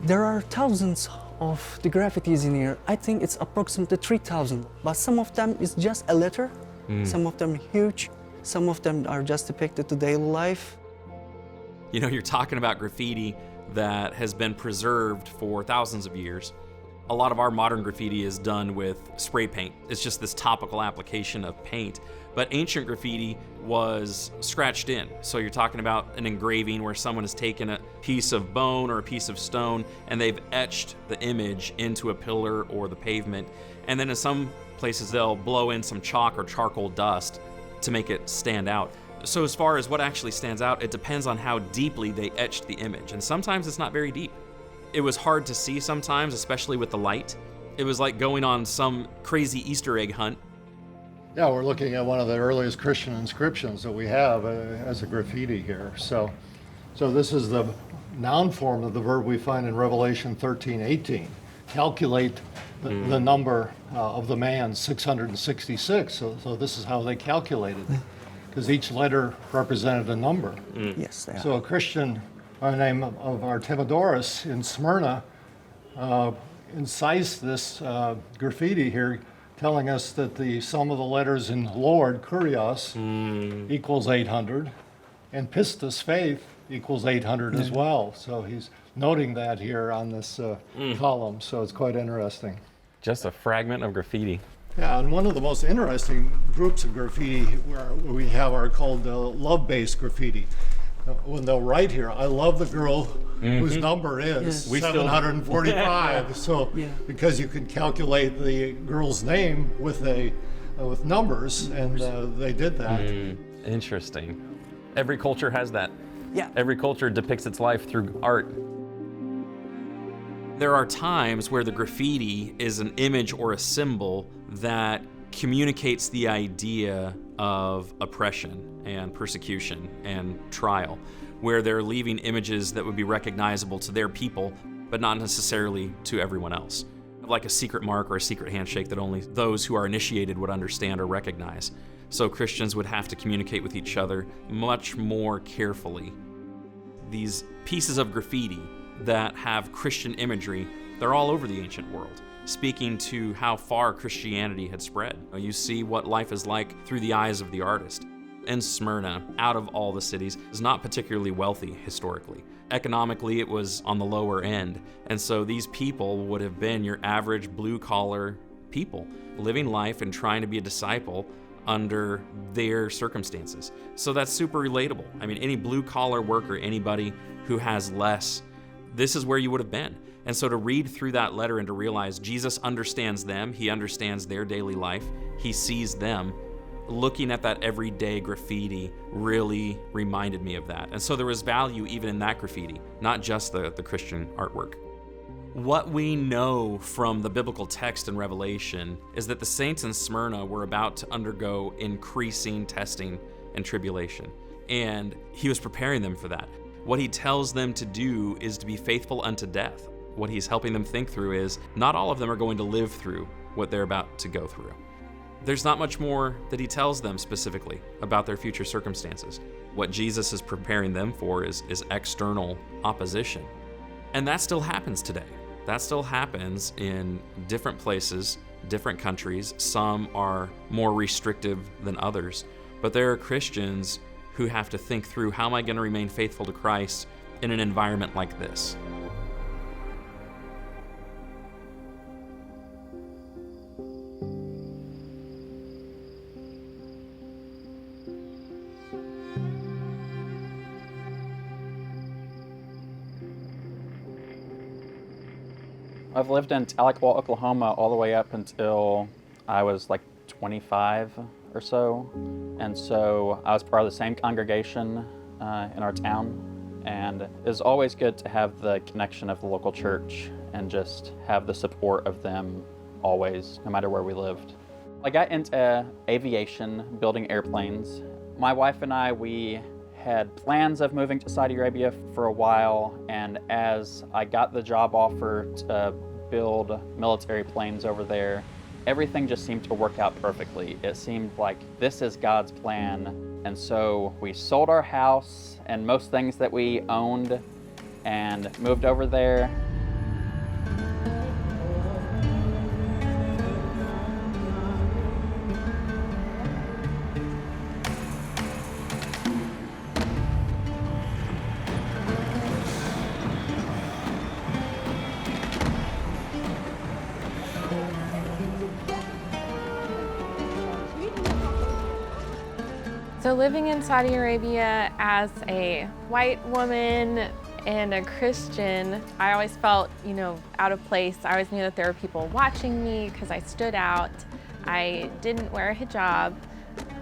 There are thousands of the graffitis in here. I think it's approximately 3,000, but some of them is just a letter, some of them huge, Some of them are just depicted to daily life. You know, you're talking about graffiti that has been preserved for thousands of years. A lot of our modern graffiti is done with spray paint. It's just this topical application of paint. But ancient graffiti was scratched in. So you're talking about an engraving where someone has taken a piece of bone or a piece of stone and they've etched the image into a pillar or the pavement. And then in some places they'll blow in some chalk or charcoal dust to make it stand out. So as far as what actually stands out, it depends on how deeply they etched the image. And sometimes it's not very deep. It was hard to see sometimes, especially with the light. It was like going on some crazy Easter egg hunt. Yeah, we're looking at one of the earliest Christian inscriptions that we have as a graffiti here. So this is the noun form of the verb we find in Revelation 13:18. Calculate the number of the man, 666. So this is how they calculated it, because each letter represented a number. Yes, they are. So a Christian by the name of Artemidorus in Smyrna incised this graffiti here, telling us that the sum of the letters in Lord, Kurios, equals 800, and pistis, faith, equals 800 as well. So he's noting that here on this column, so it's quite interesting. Just a fragment of graffiti. Yeah, and one of the most interesting groups of graffiti we have are called love-based graffiti. When they'll write here, I love the girl whose number is 745. So because you can calculate the girl's name with numbers, and they did that. Interesting. Every culture has that. Yeah. Every culture depicts its life through art. There are times where the graffiti is an image or a symbol that communicates the idea of oppression and persecution and trial, where they're leaving images that would be recognizable to their people, but not necessarily to everyone else. Like a secret mark or a secret handshake that only those who are initiated would understand or recognize. So Christians would have to communicate with each other much more carefully. These pieces of graffiti that have Christian imagery, they're all over the ancient world, speaking to how far Christianity had spread. You see what life is like through the eyes of the artist. And Smyrna, out of all the cities, is not particularly wealthy historically. Economically, it was on the lower end. And so these people would have been your average blue-collar people, living life and trying to be a disciple under their circumstances. So that's super relatable. I mean, any blue-collar worker, anybody who has less, this is where you would have been. And so to read through that letter and to realize Jesus understands them, he understands their daily life, he sees them, looking at that everyday graffiti really reminded me of that. And so there was value even in that graffiti, not just the Christian artwork. What we know from the biblical text in Revelation is that the saints in Smyrna were about to undergo increasing testing and tribulation. And he was preparing them for that. What he tells them to do is to be faithful unto death. What he's helping them think through is not all of them are going to live through what they're about to go through. There's not much more that he tells them specifically about their future circumstances. What Jesus is preparing them for is external opposition. And that still happens today. That still happens in different places, different countries. Some are more restrictive than others. But there are Christians who have to think through, how am I going to remain faithful to Christ in an environment like this? I've lived in Tahlequah, Oklahoma all the way up until I was like 25 or so. And so I was part of the same congregation in our town. And it was always good to have the connection of the local church and just have the support of them always, no matter where we lived. I got into aviation, building airplanes. My wife and I, we had plans of moving to Saudi Arabia for a while, and as I got the job offer to build military planes over there, everything just seemed to work out perfectly. It seemed like this is God's plan. And so we sold our house and most things that we owned and moved over there. So living in Saudi Arabia as a white woman and a Christian, I always felt, out of place. I always knew that there were people watching me because I stood out. I didn't wear a hijab.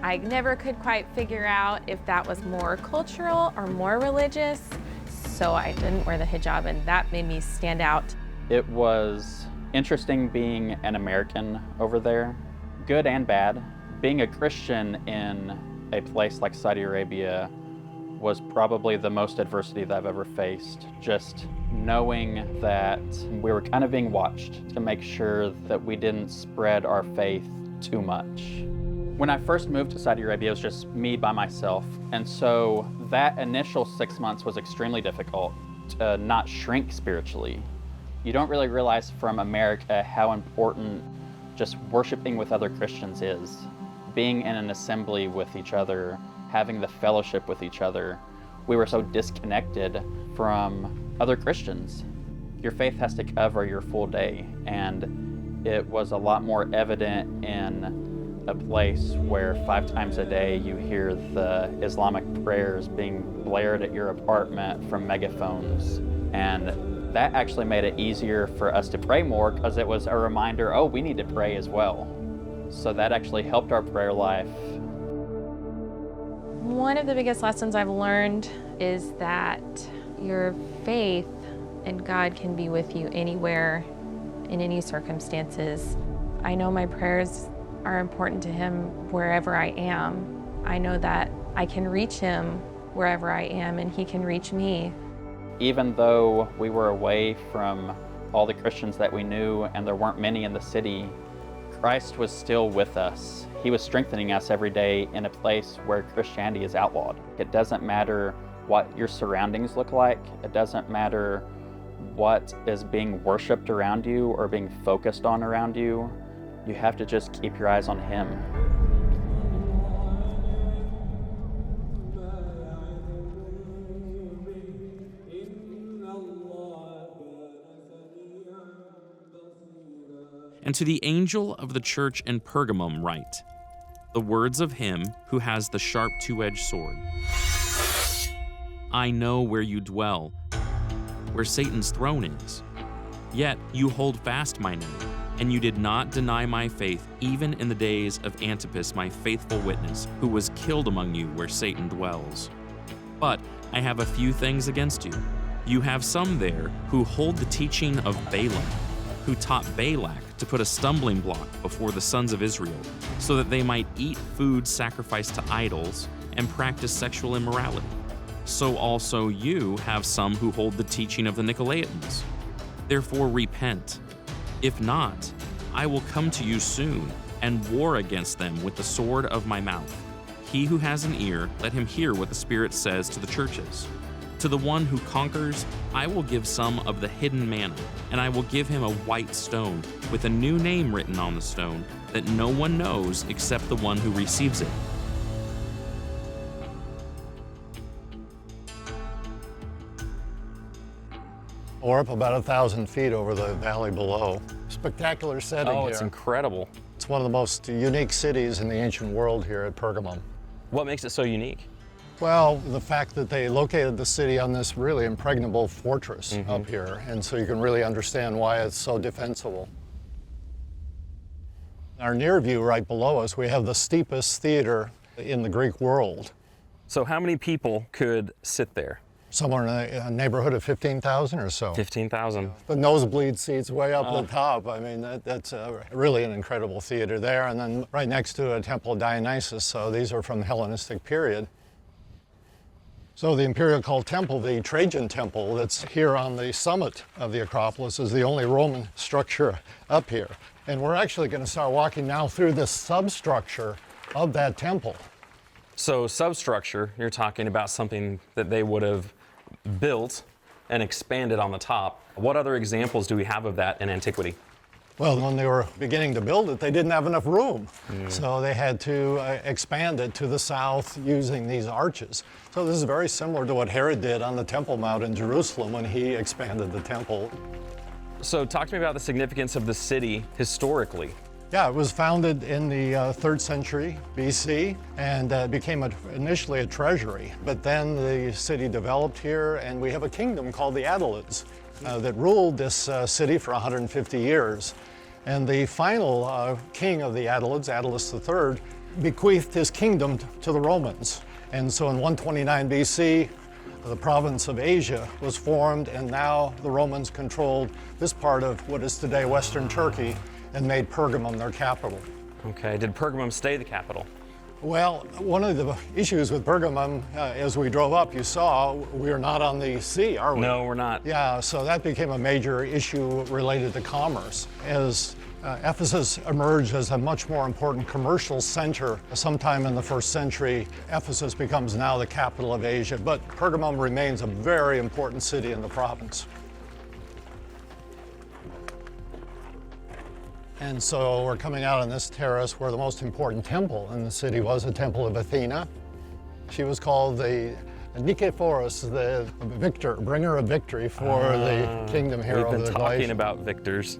I never could quite figure out if that was more cultural or more religious. So I didn't wear the hijab, and that made me stand out. It was interesting being an American over there, good and bad. Being a Christian in a place like Saudi Arabia was probably the most adversity that I've ever faced. Just knowing that we were kind of being watched to make sure that we didn't spread our faith too much. When I first moved to Saudi Arabia, it was just me by myself. And so that initial 6 months was extremely difficult to not shrink spiritually. You don't really realize from America how important just worshiping with other Christians is. Being in an assembly with each other, having the fellowship with each other. We were so disconnected from other Christians. Your faith has to cover your full day, and it was a lot more evident in a place where 5 times a day you hear the Islamic prayers being blared at your apartment from megaphones. And that actually made it easier for us to pray more because it was a reminder, oh, we need to pray as well. So that actually helped our prayer life. One of the biggest lessons I've learned is that your faith in God can be with you anywhere, in any circumstances. I know my prayers are important to Him wherever I am. I know that I can reach Him wherever I am, and He can reach me. Even though we were away from all the Christians that we knew and there weren't many in the city, Christ was still with us. He was strengthening us every day in a place where Christianity is outlawed. It doesn't matter what your surroundings look like. It doesn't matter what is being worshiped around you or being focused on around you. You have to just keep your eyes on Him. And to the angel of the church in Pergamum write, the words of Him who has the sharp two-edged sword. I know where you dwell, where Satan's throne is. Yet you hold fast my name, and you did not deny my faith even in the days of Antipas, my faithful witness, who was killed among you where Satan dwells. But I have a few things against you. You have some there who hold the teaching of Balaam, who taught Balak to put a stumbling block before the sons of Israel, so that they might eat food sacrificed to idols and practice sexual immorality. So also you have some who hold the teaching of the Nicolaitans. Therefore repent. If not, I will come to you soon and war against them with the sword of my mouth. He who has an ear, let him hear what the Spirit says to the churches. To the one who conquers, I will give some of the hidden manna, and I will give him a white stone with a new name written on the stone that no one knows except the one who receives it. We're up about 1,000 feet over the valley below. Spectacular setting here. Oh, it's incredible. It's one of the most unique cities in the ancient world here at Pergamum. What makes it so unique? Well, the fact that they located the city on this really impregnable fortress up here, and so you can really understand why it's so defensible. Our near view right below us, we have the steepest theater in the Greek world. So how many people could sit there? Somewhere in a neighborhood of 15,000 or so. 15,000. The nosebleed seats way up the top. I mean, that's really an incredible theater there. And then right next to it, a Temple of Dionysus. So these are from the Hellenistic period. So the imperial cult temple, the Trajan temple that's here on the summit of the Acropolis, is the only Roman structure up here. And we're actually going to start walking now through the substructure of that temple. So substructure, you're talking about something that they would have built and expanded on the top. What other examples do we have of that in antiquity? Well, when they were beginning to build it, they didn't have enough room. So they had to expand it to the south using these arches. So this is very similar to what Herod did on the Temple Mount in Jerusalem when he expanded the temple. So talk to me about the significance of the city historically. Yeah, it was founded in the 3rd century BC and became initially a treasury. But then the city developed here, and we have a kingdom called the Attalids that ruled this city for 150 years. And the final king of the Attalids, Attalus III, bequeathed his kingdom to the Romans. And so in 129 BC, the province of Asia was formed, and now the Romans controlled this part of what is today Western Turkey and made Pergamum their capital. Okay, did Pergamum stay the capital? Well, one of the issues with Pergamum, as we drove up, you saw we're not on the sea, are we? No, we're not. Yeah, so that became a major issue related to commerce. As Ephesus emerged as a much more important commercial center sometime in the 1st century, Ephesus becomes now the capital of Asia, but Pergamum remains a very important city in the province. And so we're coming out on this terrace where the most important temple in the city was the Temple of Athena. She was called the Nikephoros, the victor, bringer of victory for the kingdom here over the We've been talking about victors.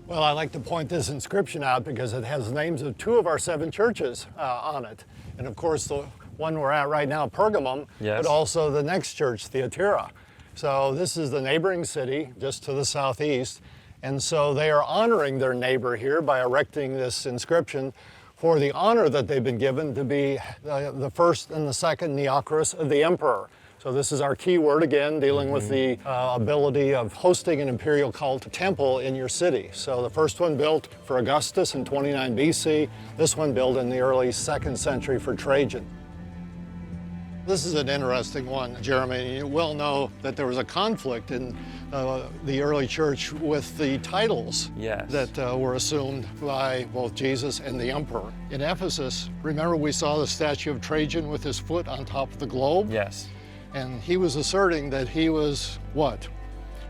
Well, I like to point this inscription out because it has names of 2 of our 7 churches on it. And of course, the one we're at right now, Pergamum, yes, but also the next church, Thyatira. So this is the neighboring city just to the southeast. And so they are honoring their neighbor here by erecting this inscription for the honor that they've been given to be the first and the second neochorus of the emperor. So this is our key word again, dealing with the ability of hosting an imperial cult temple in your city. So the first one built for Augustus in 29 BC, this one built in the early 2nd century for Trajan. This is an interesting one, Jeremy. You well know that there was a conflict in the early church with the titles that were assumed by both Jesus and the emperor. In Ephesus, remember we saw the statue of Trajan with his foot on top of the globe? Yes. And he was asserting that he was what?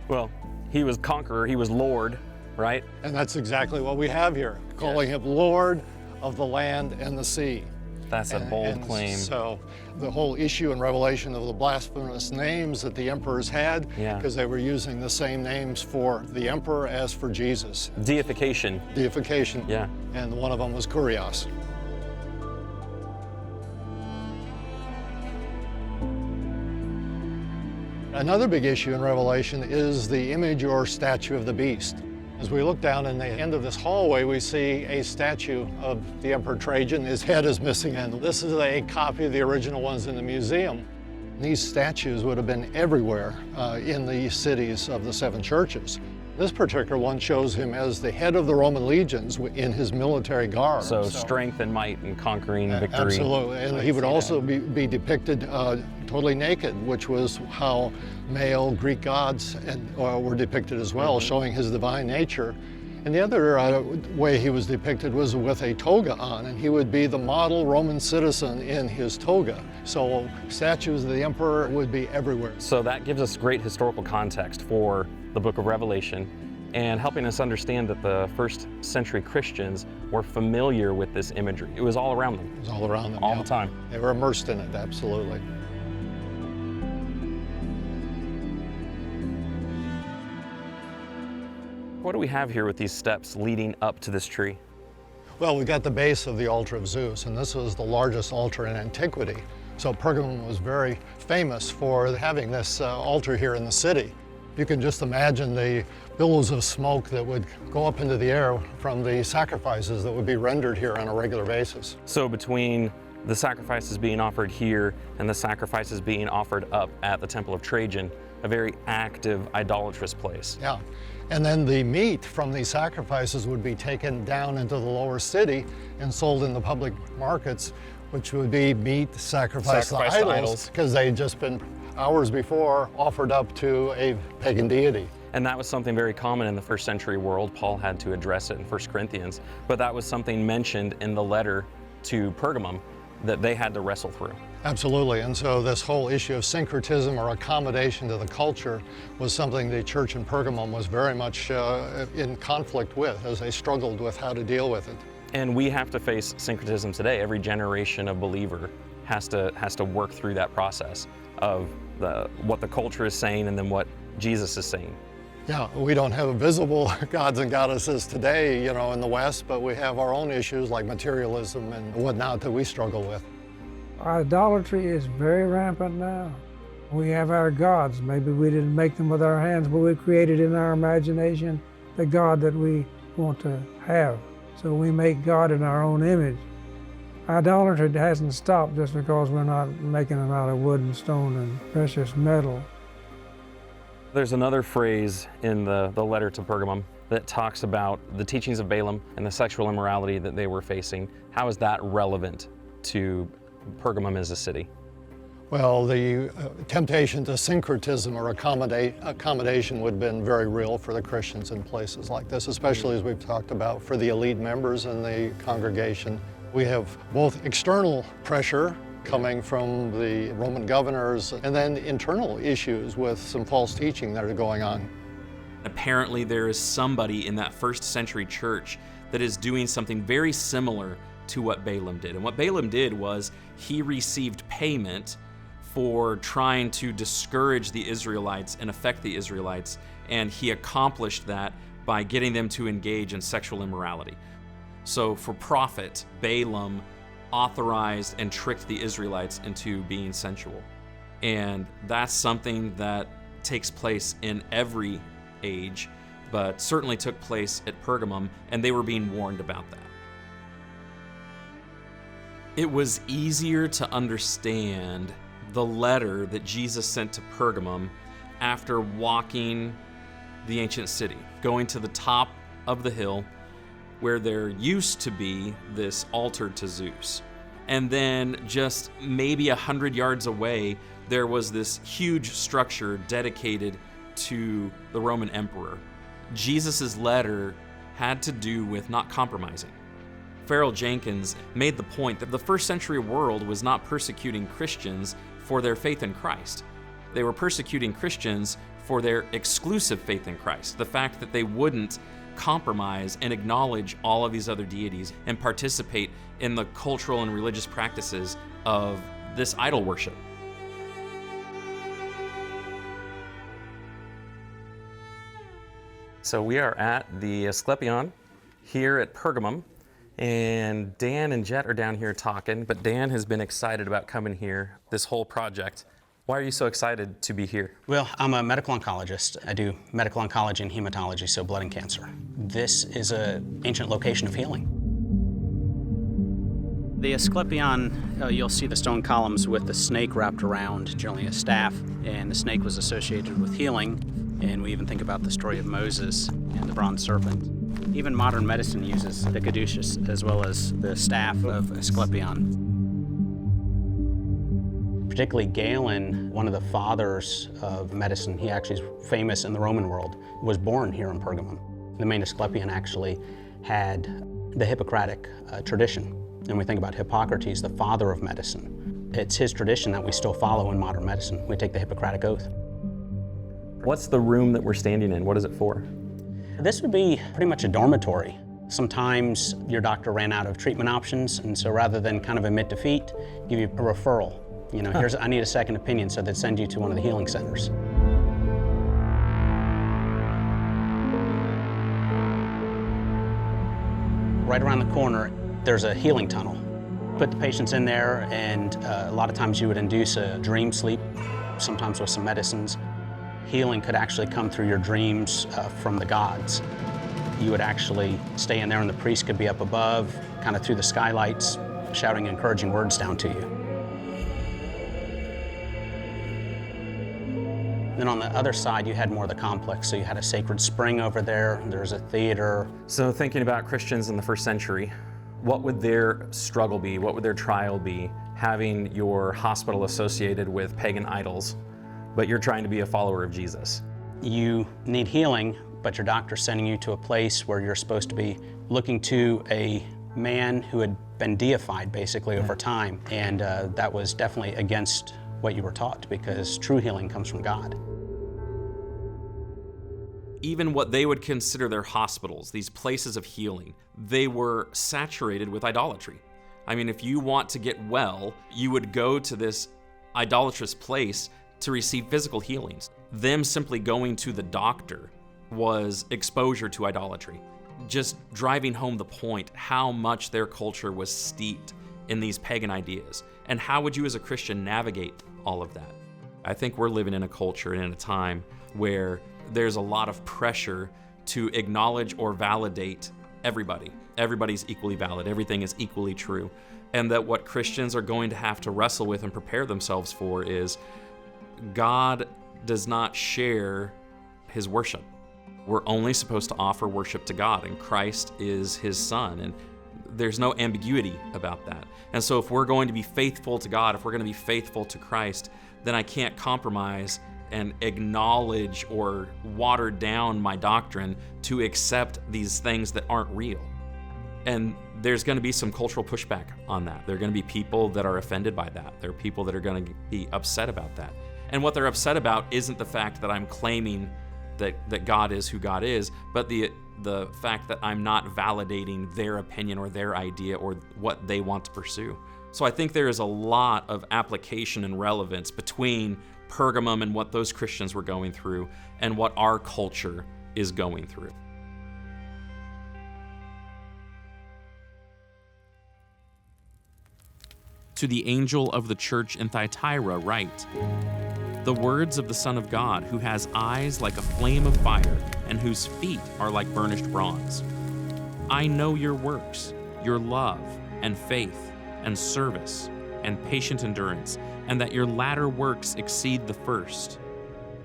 Well, he was conqueror, he was Lord, right? And that's exactly what we have here, calling him Lord of the land and the sea. That's a bold claim. So the whole issue in Revelation of the blasphemous names that the emperors had, because they were using the same names for the emperor as for Jesus. Deification. Deification. Yeah. And one of them was Kurios. Another big issue in Revelation is the image or statue of the beast. As we look down in the end of this hallway, we see a statue of the Emperor Trajan. His head is missing, and this is a copy of the original ones in the museum. These statues would have been everywhere in the cities of the 7 churches. This particular one shows him as the head of the Roman legions in his military garb. So strength and might and conquering victory. Absolutely, and he would also be depicted totally naked, which was how male Greek gods were depicted as well, showing his divine nature. And the other way he was depicted was with a toga on, and he would be the model Roman citizen in his toga. So statues of the emperor would be everywhere. So that gives us great historical context for the book of Revelation and helping us understand that the 1st century Christians were familiar with this imagery. It was all around them. It was all around them, all the time. They were immersed in it, absolutely. What do we have here with these steps leading up to this tree? Well, we got the base of the altar of Zeus, and this was the largest altar in antiquity. So Pergamum was very famous for having this altar here in the city. You can just imagine the billows of smoke that would go up into the air from the sacrifices that would be rendered here on a regular basis. So between the sacrifices being offered here and the sacrifices being offered up at the Temple of Trajan, a very active, idolatrous place. Yeah, and then the meat from these sacrifices would be taken down into the lower city and sold in the public markets, which would be meat sacrificed to idols, because they'd just been hours before offered up to a pagan deity. And that was something very common in the 1st century world. Paul had to address it in 1 Corinthians, but that was something mentioned in the letter to Pergamum that they had to wrestle through. Absolutely, and so this whole issue of syncretism or accommodation to the culture was something the church in Pergamum was very much in conflict with as they struggled with how to deal with it. And we have to face syncretism today. Every generation of believer has to work through that process of what the culture is saying and then what Jesus is saying. Yeah, we don't have visible gods and goddesses today, you know, in the West, but we have our own issues like materialism and whatnot that we struggle with. Idolatry is very rampant now. We have our gods. Maybe we didn't make them with our hands, but we created in our imagination the God that we want to have. So we make God in our own image. Idolatry hasn't stopped just because we're not making them out of wood and stone and precious metal. There's another phrase in the letter to Pergamum that talks about the teachings of Balaam and the sexual immorality that they were facing. How is that relevant to Pergamum as a city? Well, the temptation to syncretism or accommodation would have been very real for the Christians in places like this, especially as we've talked about for the elite members in the congregation. We have both external pressure coming from the Roman governors and then internal issues with some false teaching that are going on. Apparently there is somebody in that first century church that is doing something very similar to what Balaam did. And what Balaam did was he received payment for trying to discourage the Israelites and affect the Israelites, and he accomplished that by getting them to engage in sexual immorality. So for profit, Balaam authorized and tricked the Israelites into being sensual. And that's something that takes place in every age, but certainly took place at Pergamum, and they were being warned about that. It was easier to understand the letter that Jesus sent to Pergamum after walking the ancient city, going to the top of the hill where there used to be this altar to Zeus. And then just maybe 100 yards away, there was this huge structure dedicated to the Roman emperor. Jesus's letter had to do with not compromising. Farrell Jenkins made the point that the first century world was not persecuting Christians for their faith in Christ. They were persecuting Christians for their exclusive faith in Christ, the fact that they wouldn't compromise and acknowledge all of these other deities and participate in the cultural and religious practices of this idol worship. So we are at the Asclepion here at Pergamum, and Dan and Jet are down here talking, but Dan has been excited about coming here this whole project. Why are you so excited to be here? Well, I'm a medical oncologist. I do medical oncology and hematology, so blood and cancer. This is an ancient location of healing. The Asclepion, you'll see the stone columns with the snake wrapped around, generally a staff, and the snake was associated with healing. And we even think about the story of Moses and the bronze serpent. Even modern medicine uses the caduceus as well as the staff of Asclepion. Particularly Galen, one of the fathers of medicine, he actually is famous in the Roman world, was born here in Pergamum. The main Asclepion actually had the Hippocratic tradition. And we think about Hippocrates, the father of medicine. It's his tradition that we still follow in modern medicine. We take the Hippocratic Oath. What's the room that we're standing in? What is it for? This would be pretty much a dormitory. Sometimes your doctor ran out of treatment options, and so rather than kind of admit defeat, give you a referral. You know, I need a second opinion, so they'd send you to one of the healing centers. Right around the corner, there's a healing tunnel. Put the patients in there, and a lot of times you would induce a dream sleep, sometimes with some medicines. Healing could actually come through your dreams from the gods. You would actually stay in there, and the priest could be up above, kind of through the skylights, shouting encouraging words down to you. Then on the other side, you had more of the complex. So you had a sacred spring over there, there's a theater. So thinking about Christians in the first century, what would their struggle be? What would their trial be, having your hospital associated with pagan idols, but you're trying to be a follower of Jesus? You need healing, but your doctor's sending you to a place where you're supposed to be looking to a man who had been deified basically over time. And that was definitely against what you were taught, because true healing comes from God. Even what they would consider their hospitals, these places of healing, they were saturated with idolatry. I mean, if you want to get well, you would go to this idolatrous place to receive physical healings. Them simply going to the doctor was exposure to idolatry. Just driving home the point how much their culture was steeped in these pagan ideas. And how would you as a Christian navigate all of that? I think we're living in a culture and in a time where there's a lot of pressure to acknowledge or validate everybody. Everybody's equally valid. Everything is equally true. And that what Christians are going to have to wrestle with and prepare themselves for is God does not share his worship. We're only supposed to offer worship to God, and Christ is his son. And there's no ambiguity about that. And so if we're going to be faithful to God, if we're going to be faithful to Christ, then I can't compromise and acknowledge or water down my doctrine to accept these things that aren't real. And there's going to be some cultural pushback on that. There are going to be people that are offended by that. There are people that are going to be upset about that. And what they're upset about isn't the fact that I'm claiming that God is who God is, but the fact that I'm not validating their opinion or their idea or what they want to pursue. So I think there is a lot of application and relevance between Pergamum and what those Christians were going through and what our culture is going through. To the angel of the church in Thyatira write, the words of the Son of God, who has eyes like a flame of fire and whose feet are like burnished bronze. I know your works, your love and faith and service and patient endurance, and that your latter works exceed the first.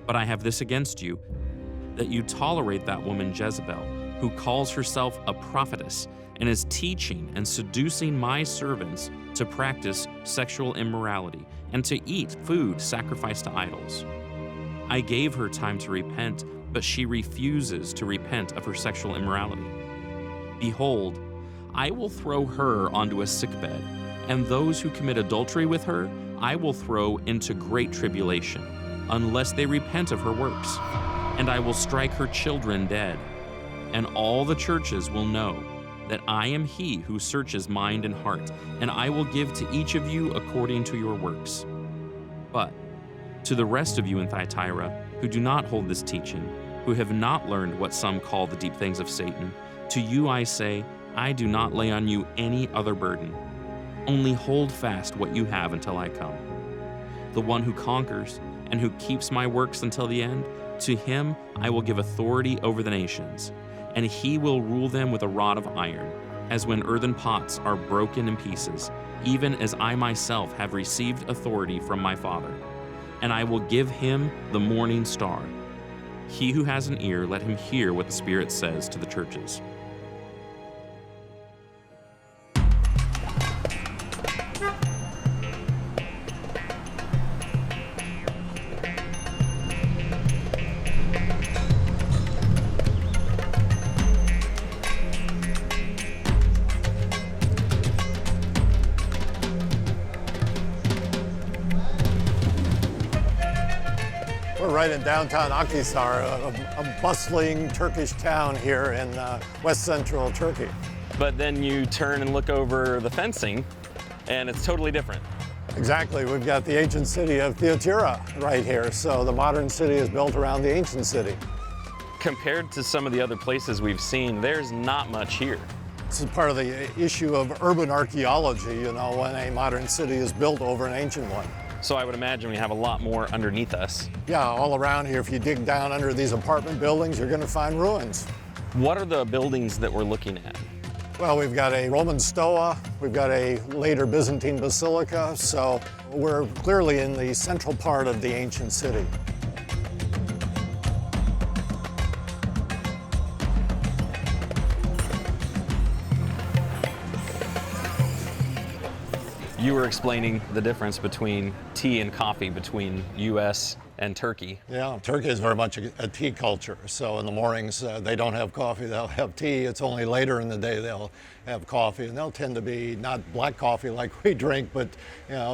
But I have this against you, that you tolerate that woman Jezebel, who calls herself a prophetess and is teaching and seducing my servants to practice sexual immorality and to eat food sacrificed to idols. I gave her time to repent, but she refuses to repent of her sexual immorality. Behold, I will throw her onto a sickbed, and those who commit adultery with her I will throw into great tribulation, unless they repent of her works. And I will strike her children dead, and all the churches will know that I am he who searches mind and heart, and I will give to each of you according to your works. But to the rest of you in Thyatira, who do not hold this teaching, who have not learned what some call the deep things of Satan, to you I say, I do not lay on you any other burden. Only hold fast what you have until I come. The one who conquers and who keeps my works until the end, to him I will give authority over the nations, and he will rule them with a rod of iron, as when earthen pots are broken in pieces, even as I myself have received authority from my Father. And I will give him the morning star. He who has an ear, let him hear what the Spirit says to the churches. Right in downtown Akhisar, a bustling Turkish town here in west central Turkey. But then you turn and look over the fencing, and it's totally different. Exactly. We've got the ancient city of Thyatira right here. So the modern city is built around the ancient city. Compared to some of the other places we've seen, there's not much here. This is part of the issue of urban archaeology, you know, when a modern city is built over an ancient one. So I would imagine we have a lot more underneath us. Yeah, all around here, if you dig down under these apartment buildings, you're going to find ruins. What are the buildings that we're looking at? Well, we've got a Roman stoa, we've got a later Byzantine basilica, so we're clearly in the central part of the ancient city. You were explaining the difference between tea and coffee between U.S. and Turkey. Yeah, Turkey is very much a tea culture. So in the mornings, they don't have coffee, they'll have tea. It's only later in the day they'll have coffee, and they'll tend to be not black coffee like we drink, but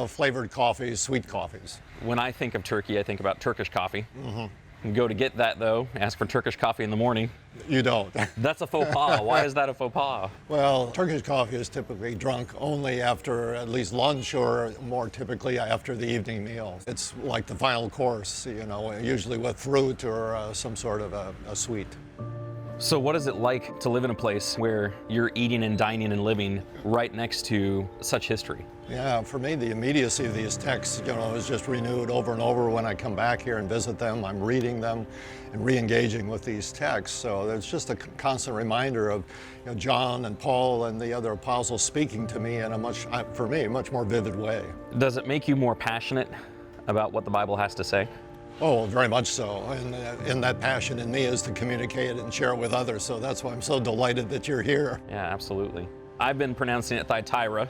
flavored coffees, sweet coffees. When I think of Turkey, I think about Turkish coffee. Mm-hmm. Go to get that though, ask for Turkish coffee in the morning. You don't. That's a faux pas. Why is that a faux pas? Well, Turkish coffee is typically drunk only after at least lunch, or more typically after the evening meal. It's like the final course, you know, usually with fruit or some sort of a sweet. So what is it like to live in a place where you're eating and dining and living right next to such history? Yeah, for me, the immediacy of these texts, you know, is just renewed over and over when I come back here and visit them. I'm reading them and re-engaging with these texts. So it's just a constant reminder of, you know, John and Paul and the other apostles speaking to me in a for me, much more vivid way. Does it make you more passionate about what the Bible has to say? Oh, very much so. And that passion in me is to communicate it and share it with others. So that's why I'm so delighted that you're here. Yeah, absolutely. I've been pronouncing it Thyatira.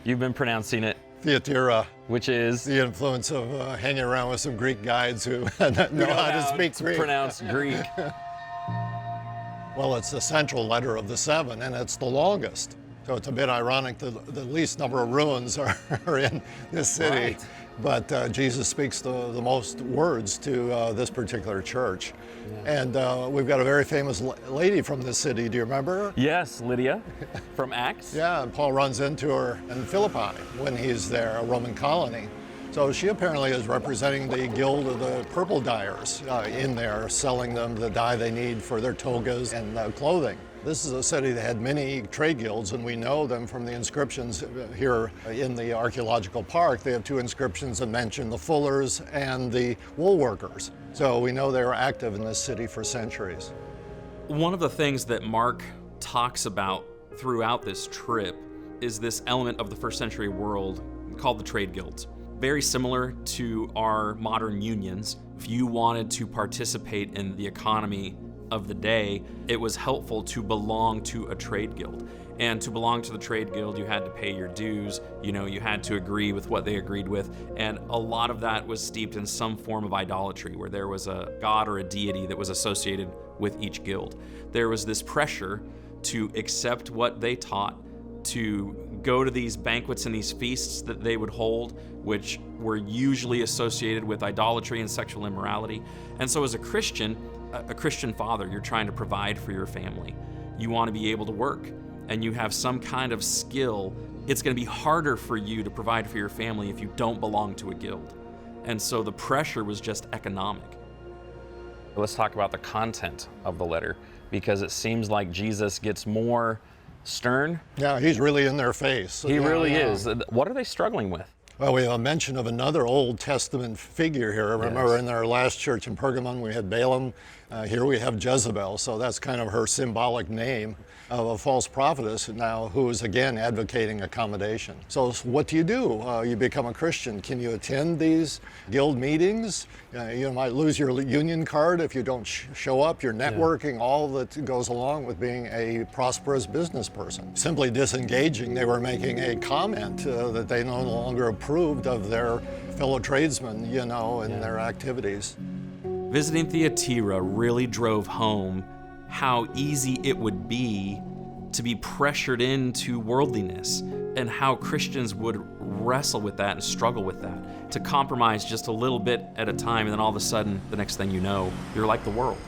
You've been pronouncing it Thyatira, which is the influence of hanging around with some Greek guides who know how to speak Greek. Pronounce Greek. Well, it's the central letter of the seven, and it's the longest. So it's a bit ironic that the least number of ruins are in this city. Right. But Jesus speaks the most words to this particular church. Yeah. And we've got a very famous lady from this city. Do you remember her? Yes, Lydia from Acts. Yeah, and Paul runs into her in Philippi when he's there, a Roman colony. So she apparently is representing the guild of the purple dyers in there, selling them the dye they need for their togas and clothing. This is a city that had many trade guilds, and we know them from the inscriptions here in the archaeological park. They have two inscriptions that mention the fullers and the wool workers. So we know they were active in this city for centuries. One of the things that Mark talks about throughout this trip is this element of the first century world called the trade guilds. Very similar to our modern unions. If you wanted to participate in the economy of the day, it was helpful to belong to a trade guild. And to belong to the trade guild, you had to pay your dues, you know, you had to agree with what they agreed with. And a lot of that was steeped in some form of idolatry, where there was a god or a deity that was associated with each guild. There was this pressure to accept what they taught, to go to these banquets and these feasts that they would hold, which were usually associated with idolatry and sexual immorality. And so as a Christian father, you're trying to provide for your family. You want to be able to work, and you have some kind of skill. It's going to be harder for you to provide for your family if you don't belong to a guild. And so the pressure was just economic. Let's talk about the content of the letter, because it seems like Jesus gets more stern. Yeah, he's really in their face. He really is. What are they struggling with? Well, we have a mention of another Old Testament figure here. Remember, in our last church in Pergamon, we had Balaam. Here we have Jezebel, so that's kind of her symbolic name of a false prophetess now who is again advocating accommodation. So what do? You become a Christian. Can you attend these guild meetings? You might lose your union card if you don't show up. Your networking, all that goes along with being a prosperous business person. Simply disengaging, they were making a comment that they no longer approved of their fellow tradesmen, you know, and their activities. Visiting Thyatira really drove home how easy it would be to be pressured into worldliness, and how Christians would wrestle with that and struggle with that, to compromise just a little bit at a time, and then all of a sudden, the next thing you know, you're like the world.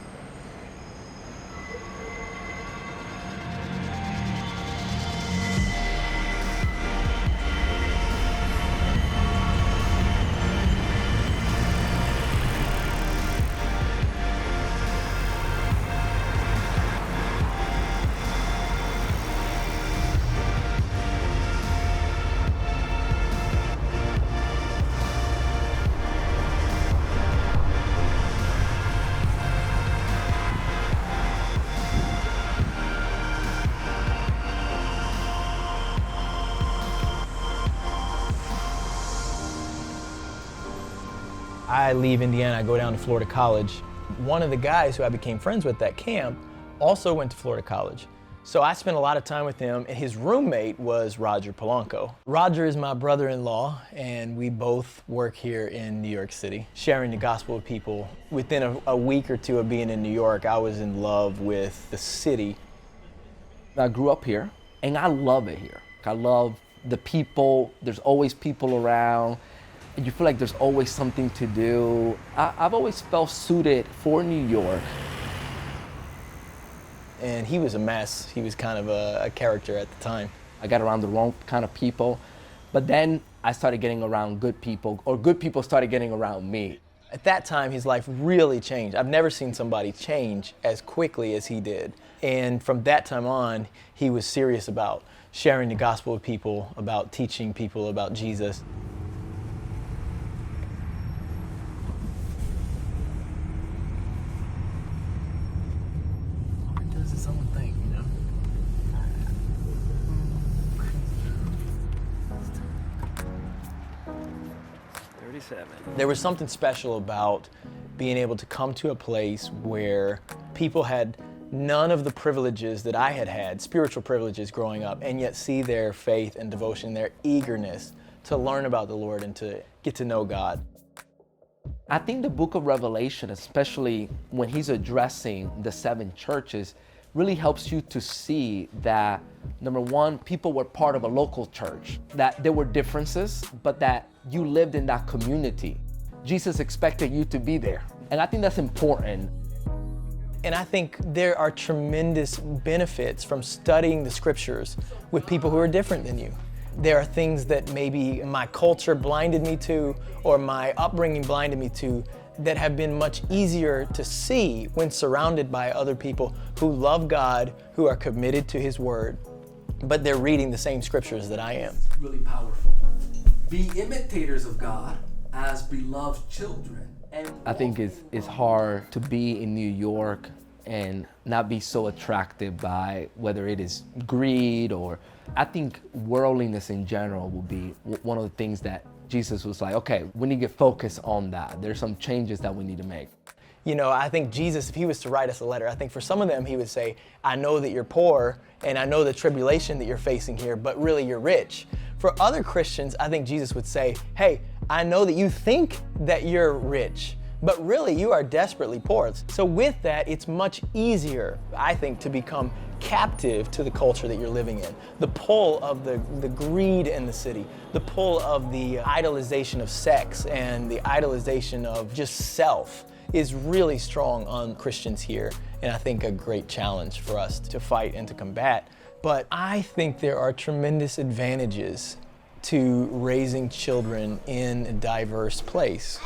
I leave Indiana, I go down to Florida College. One of the guys who I became friends with at camp also went to Florida College. So I spent a lot of time with him, and his roommate was Roger Polanco. Roger is my brother-in-law, and we both work here in New York City, sharing the gospel with people. Within a week or two of being in New York, I was in love with the city. I grew up here, and I love it here. I love the people. There's always people around. and you feel like there's always something to do. I've always felt suited for New York. And he was a mess. He was kind of a character at the time. I got around the wrong kind of people, but then I started getting around good people, or good people started getting around me. At that time, his life really changed. I've never seen somebody change as quickly as he did. And from that time on, he was serious about sharing the gospel with people, about teaching people about Jesus. This is someone thing, you know? There was something special about being able to come to a place where people had none of the privileges that I had had, spiritual privileges growing up, and yet see their faith and devotion, their eagerness to learn about the Lord and to get to know God. I think the book of Revelation, especially when he's addressing the 7 churches, really helps you to see that, number one, people were part of a local church, that there were differences, but that you lived in that community. Jesus expected you to be there. And I think that's important. And I think there are tremendous benefits from studying the scriptures with people who are different than you. There are things that maybe my culture blinded me to, or my upbringing blinded me to, that have been much easier to see when surrounded by other people who love God, who are committed to His Word, but they're reading the same scriptures that I am. Really powerful. Be imitators of God as beloved children. I think it's hard to be in New York and not be so attracted by whether it is greed, or I think worldliness in general will be one of the things that Jesus was like, okay, we need to get focused on that. There's some changes that we need to make. You know, I think Jesus, if he was to write us a letter, I think for some of them he would say, I know that you're poor and I know the tribulation that you're facing here, but really you're rich. For other Christians, I think Jesus would say, hey, I know that you think that you're rich, but really you are desperately poor. So with that, it's much easier, I think, to become captive to the culture that you're living in. The pull of the greed in the city, the pull of the idolization of sex and the idolization of just self is really strong on Christians here, and I think a great challenge for us to fight and to combat. But I think there are tremendous advantages to raising children in a diverse place.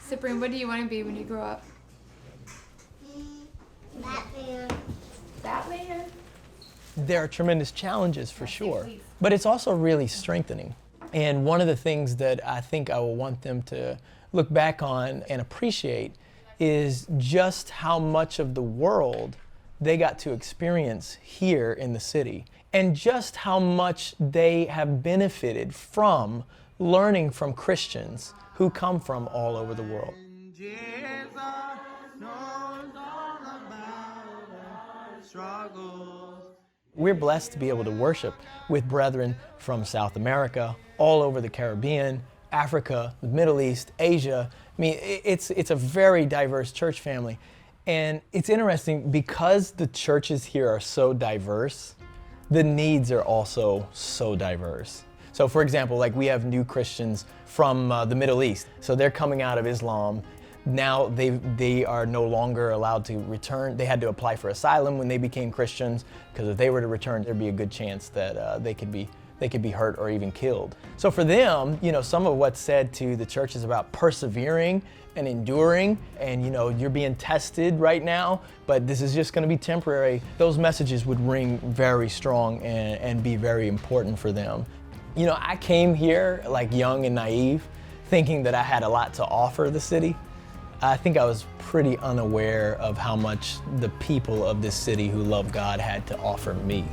Cyprian, what do you want to be when you grow up? Batman. Batman? There are tremendous challenges for sure, but it's also really strengthening. And one of the things that I think I will want them to look back on and appreciate is just how much of the world they got to experience here in the city, and just how much they have benefited from learning from Christians who come from all over the world. We're blessed to be able to worship with brethren from South America, all over the Caribbean, Africa, the Middle East, Asia. I mean, it's a very diverse church family. And it's interesting because the churches here are so diverse, the needs are also so diverse. So for example, like we have new Christians from the Middle East. So they're coming out of Islam. Now they are no longer allowed to return. They had to apply for asylum when they became Christians, because if they were to return, there'd be a good chance that they could be hurt or even killed. So for them, you know, some of what's said to the church is about persevering and enduring, and you know, you're being tested right now, but this is just going to be temporary. Those messages would ring very strong and be very important for them. You know, I came here like young and naive, thinking that I had a lot to offer the city. I think I was pretty unaware of how much the people of this city who love God had to offer me.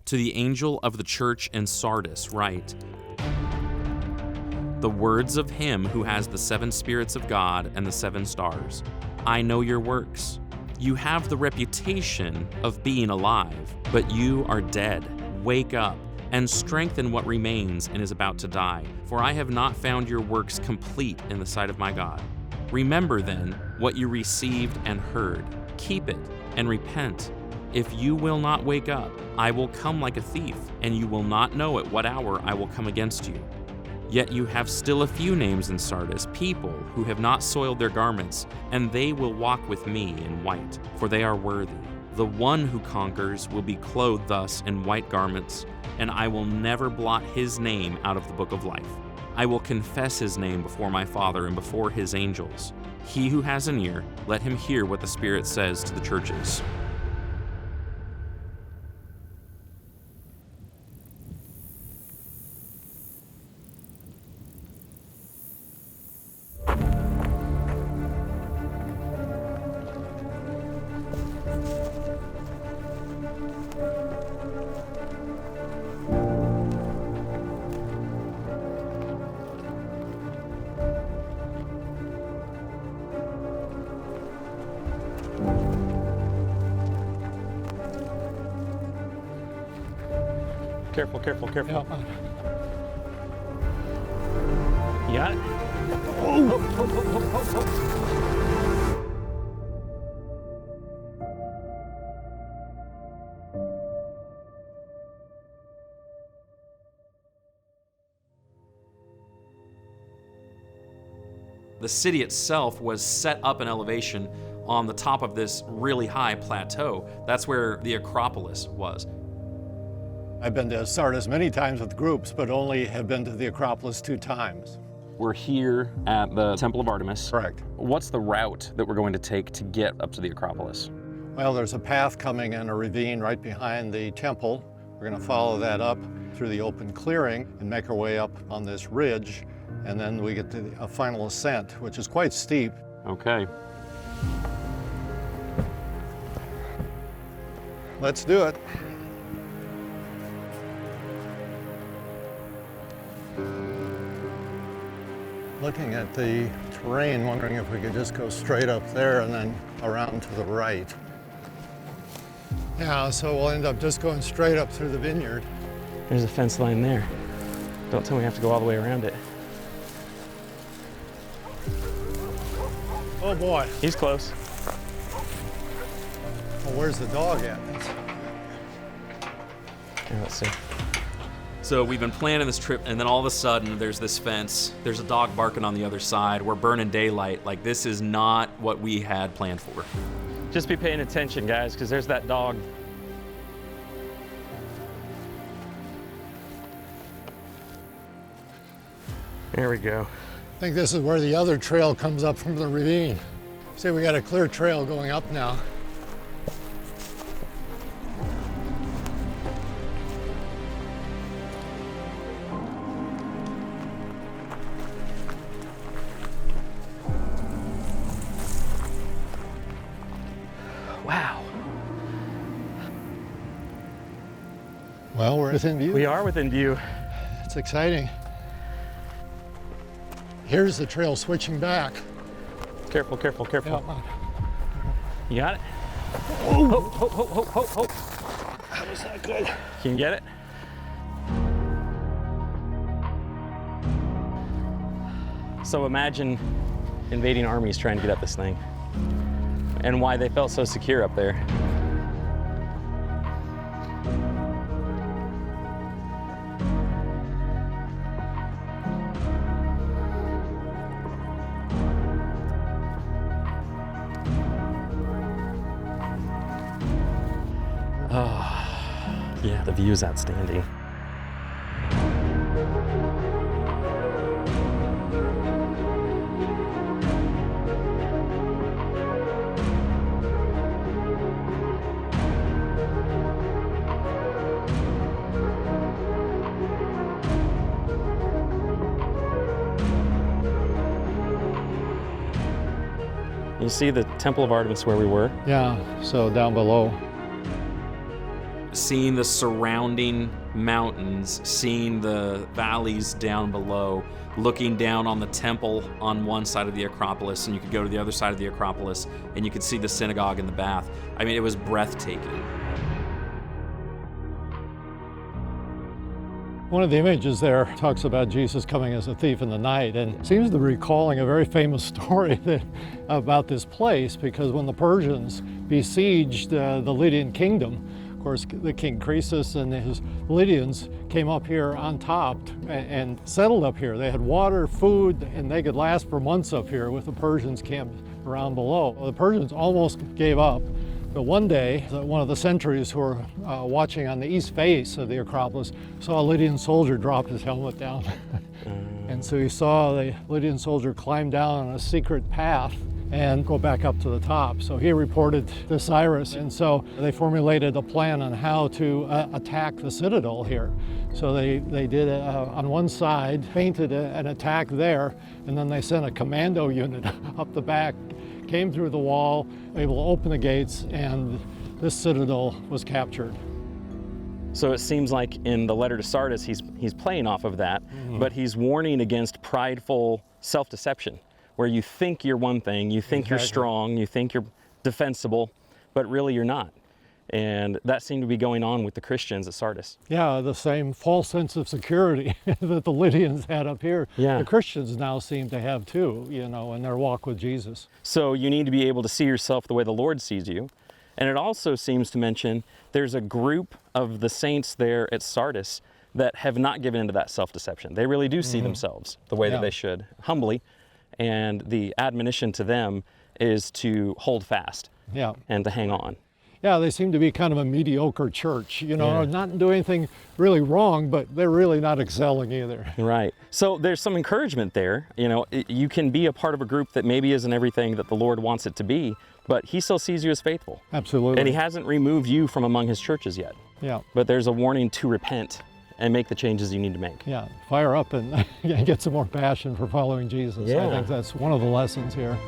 To the angel of the church in Sardis write, the words of him who has the 7 spirits of God and the 7 stars. I know your works. You have the reputation of being alive, but you are dead. Wake up and strengthen what remains and is about to die, for I have not found your works complete in the sight of my God. Remember then what you received and heard. Keep it and repent. If you will not wake up, I will come like a thief, and you will not know at what hour I will come against you. Yet you have still a few names in Sardis, people who have not soiled their garments, and they will walk with me in white, for they are worthy. The one who conquers will be clothed thus in white garments, and I will never blot his name out of the book of life. I will confess his name before my Father and before his angels. He who has an ear, let him hear what the Spirit says to the churches. Careful, careful, careful. You got it? The city itself was set up in elevation on the top of this really high plateau. That's where the Acropolis was. I've been to Sardis many times with groups, but only have been to the Acropolis 2 times. We're here at the Temple of Artemis. Correct. What's the route that we're going to take to get up to the Acropolis? Well, there's a path coming in a ravine right behind the temple. We're going to follow that up through the open clearing and make our way up on this ridge, and then we get to a final ascent, which is quite steep. Okay. Let's do it. Looking at the terrain, wondering if we could just go straight up there and then around to the right. Yeah, so we'll end up just going straight up through the vineyard. There's a fence line there. Don't tell me we have to go all the way around it. Oh boy. He's close. Well, where's the dog at? Here, let's see. So we've been planning this trip, and then all of a sudden there's this fence. There's a dog barking on the other side. We're burning daylight. Like, this is not what we had planned for. Just be paying attention, guys, because there's that dog. There we go. I think this is where the other trail comes up from the ravine. See, we got a clear trail going up now. Wow. Well, we're within view. We are within view. It's exciting. Here's the trail switching back. Careful, careful, careful. Yeah. You got it? Oh. Ho, ho, ho, ho, ho. That was not good. Can you get it? So imagine invading armies trying to get up this thing, and why they felt so secure up there. Oh, yeah, the view is outstanding. You see the Temple of Artemis where we were? Yeah, so down below. Seeing the surrounding mountains, seeing the valleys down below, looking down on the temple on one side of the Acropolis, and you could go to the other side of the Acropolis, and you could see the synagogue and the bath. I mean, it was breathtaking. One of the images there talks about Jesus coming as a thief in the night, and seems to be recalling a very famous story about this place, because when the Persians besieged the Lydian kingdom, of course, the king Croesus and his Lydians came up here on top and settled up here. They had water, food, and they could last for months up here with the Persians camped around below. The Persians almost gave up. But one day, one of the sentries who were watching on the east face of the Acropolis saw a Lydian soldier drop his helmet down. And so he saw the Lydian soldier climb down on a secret path and go back up to the top. So he reported to Cyrus, and so they formulated a plan on how to attack the citadel here. So they did on one side, painted an attack there, and then they sent a commando unit up the back, came through the wall, able to open the gates, and this citadel was captured. So it seems like in the letter to Sardis, he's playing off of that, but he's warning against prideful self-deception, where you think you're one thing, you think you're strong, you think you're defensible, but really you're not. And that seemed to be going on with the Christians at Sardis. Yeah, the same false sense of security that the Lydians had up here, the Christians now seem to have too, you know, in their walk with Jesus. So you need to be able to see yourself the way the Lord sees you. And it also seems to mention there's a group of the saints there at Sardis that have not given into that self-deception. They really do see themselves the way that they should, humbly. And the admonition to them is to hold fast and to hang on. Yeah, they seem to be kind of a mediocre church, you know, not doing anything really wrong, but they're really not excelling either. Right. So there's some encouragement there. You know, you can be a part of a group that maybe isn't everything that the Lord wants it to be, but he still sees you as faithful. Absolutely. And he hasn't removed you from among his churches yet. Yeah. But there's a warning to repent and make the changes you need to make. Yeah, fire up and get some more passion for following Jesus. Yeah. I think that's one of the lessons here.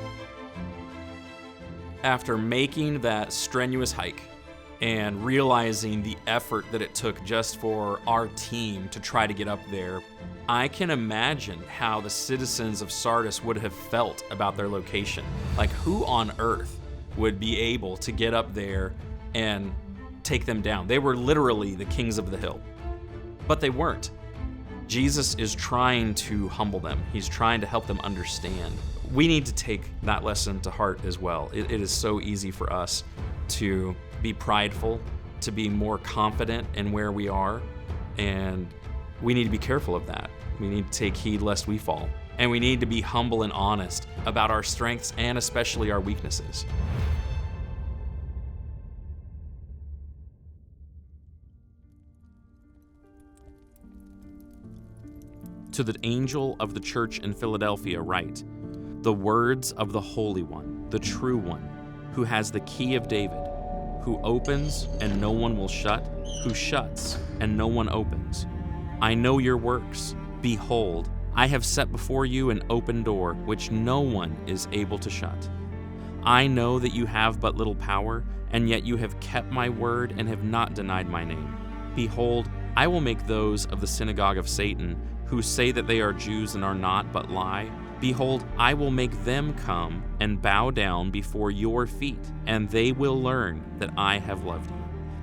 After making that strenuous hike and realizing the effort that it took just for our team to try to get up there, I can imagine how the citizens of Sardis would have felt about their location. Like, who on earth would be able to get up there and take them down? They were literally the kings of the hill, but they weren't. Jesus is trying to humble them. He's trying to help them understand. We need to take that lesson to heart as well. It is so easy for us to be prideful, to be more confident in where we are, and we need to be careful of that. We need to take heed lest we fall. And we need to be humble and honest about our strengths and especially our weaknesses. To the angel of the church in Philadelphia write, the words of the Holy One, the true One, who has the key of David, who opens and no one will shut, who shuts and no one opens. I know your works. Behold, I have set before you an open door, which no one is able to shut. I know that you have but little power, and yet you have kept my word and have not denied my name. Behold, I will make those of the synagogue of Satan, who say that they are Jews and are not, but lie. Behold, I will make them come and bow down before your feet, and they will learn that I have loved you.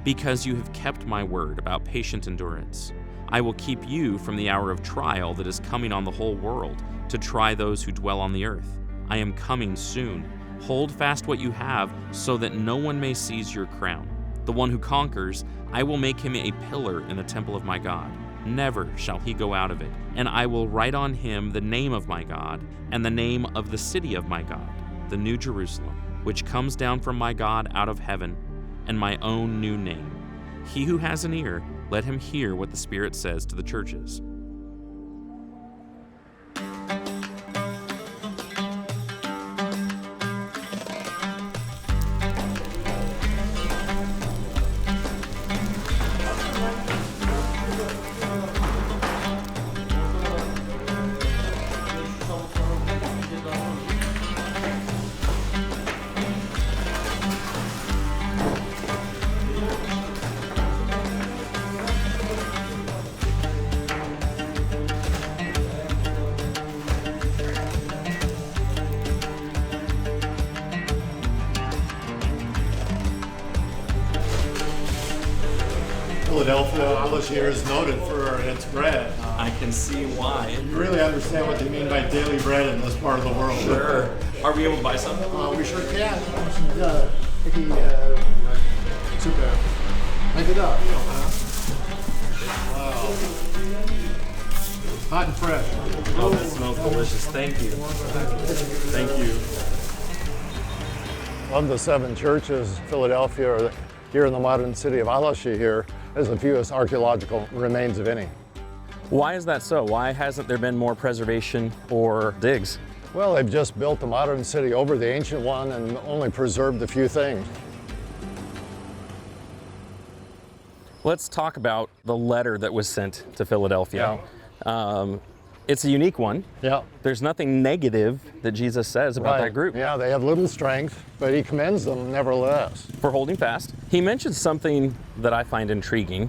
Because you have kept my word about patient endurance, I will keep you from the hour of trial that is coming on the whole world, to try those who dwell on the earth. I am coming soon. Hold fast what you have, so that no one may seize your crown. The one who conquers, I will make him a pillar in the temple of my God. Never shall he go out of it. And I will write on him the name of my God, and the name of the city of my God, the New Jerusalem, which comes down from my God out of heaven, and my own new name. He who has an ear, let him hear what the Spirit says to the churches. Philadelphia all this year is noted for it's bread. I can see why. You really understand what they mean by daily bread in this part of the world. Sure. Are we able to buy some? We sure can. Super. Magdala. Wow. Hot and fresh. Oh, that smells delicious. Thank you. Thank you. Of the 7 churches, Philadelphia, or here in the modern city of Alaşehir here, has the fewest archaeological remains of any. Why is that so? Why hasn't there been more preservation or digs? Well, they've just built the modern city over the ancient one and only preserved a few things. Let's talk about the letter that was sent to Philadelphia. It's a unique one. Yeah. There's nothing negative that Jesus says about that group. Yeah, they have little strength, but he commends them nevertheless. For holding fast. He mentions something that I find intriguing.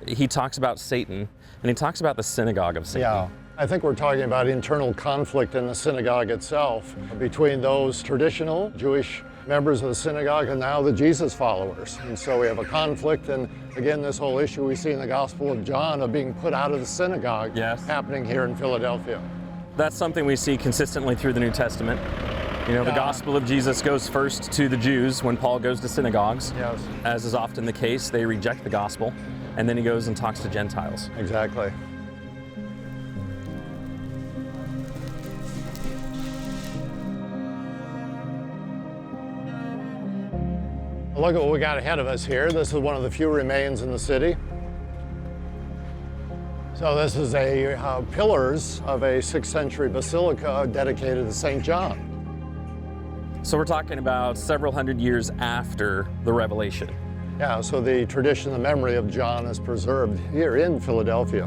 He talks about Satan, and he talks about the synagogue of Satan. Yeah. I think we're talking about internal conflict in the synagogue itself between those traditional Jewish members of the synagogue and now the Jesus followers. And so we have a conflict, and again, this whole issue we see in the Gospel of John of being put out of the synagogue happening here in Philadelphia. That's something we see consistently through the New Testament. You know, the gospel of Jesus goes first to the Jews when Paul goes to synagogues. Yes. As is often the case, they reject the gospel, and then he goes and talks to Gentiles. Exactly. Look at what we got ahead of us here. This is one of the few remains in the city. So this is a pillars of a 6th century basilica dedicated to St. John. So we're talking about several hundred years after the Revelation. Yeah, so the tradition, the memory of John is preserved here in Philadelphia.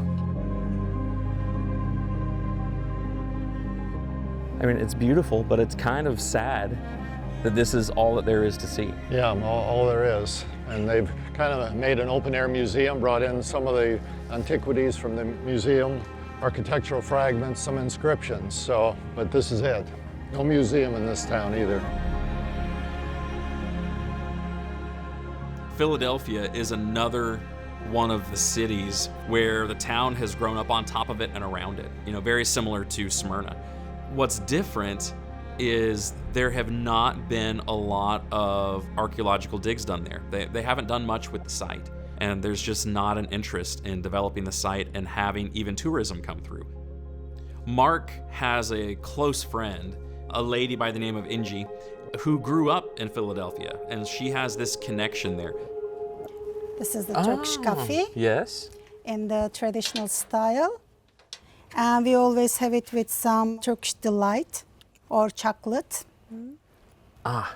I mean, it's beautiful, but it's kind of sad that this is all that there is to see. Yeah, all there is. And they've kind of made an open-air museum, brought in some of the antiquities from the museum, architectural fragments, some inscriptions. So, but this is it. No museum in this town either. Philadelphia is another one of the cities where the town has grown up on top of it and around it. You know, very similar to Smyrna. What's different is there have not been a lot of archaeological digs done there. They haven't done much with the site, and there's just not an interest in developing the site and having even tourism come through. Mark has a close friend, a lady by the name of Ingi, who grew up in Philadelphia, and she has this connection there. This is the Turkish coffee. Yes. In the traditional style. And we always have it with some Turkish delight or chocolate. Ah.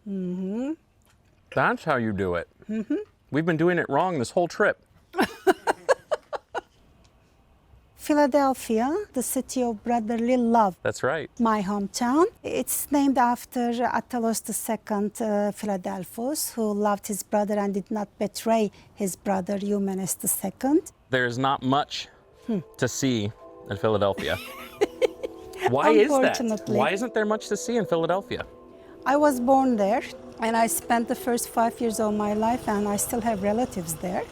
Mm-hmm. That's how you do it. Mm-hmm. We've been doing it wrong this whole trip. Philadelphia, the city of brotherly love. That's right. My hometown. It's named after Attalus II Philadelphus, who loved his brother and did not betray his brother Eumenes II. There's not much to see in Philadelphia. Why is that? Why isn't there much to see in Philadelphia? I was born there, and I spent the first 5 years of my life, and I still have relatives there.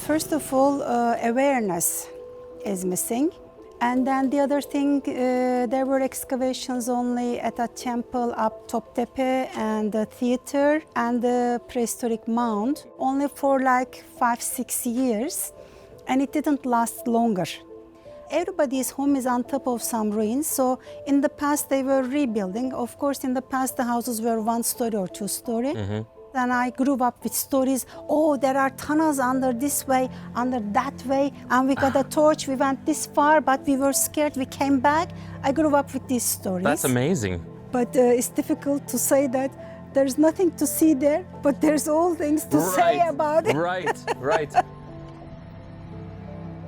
First of all, awareness is missing. And then the other thing, there were excavations only at a temple up Toptepe and the theater and the prehistoric mound, only for like 5-6 years, and it didn't last longer. Everybody's home is on top of some ruins, so in the past they were rebuilding. Of course, in the past the houses were 1 story or 2 story. Mm-hmm. And I grew up with stories, oh, there are tunnels under this way, under that way, and we got a torch, we went this far, but we were scared, we came back. I grew up with these stories. That's amazing. But it's difficult to say that there's nothing to see there, but there's all things to say about it. Right, right.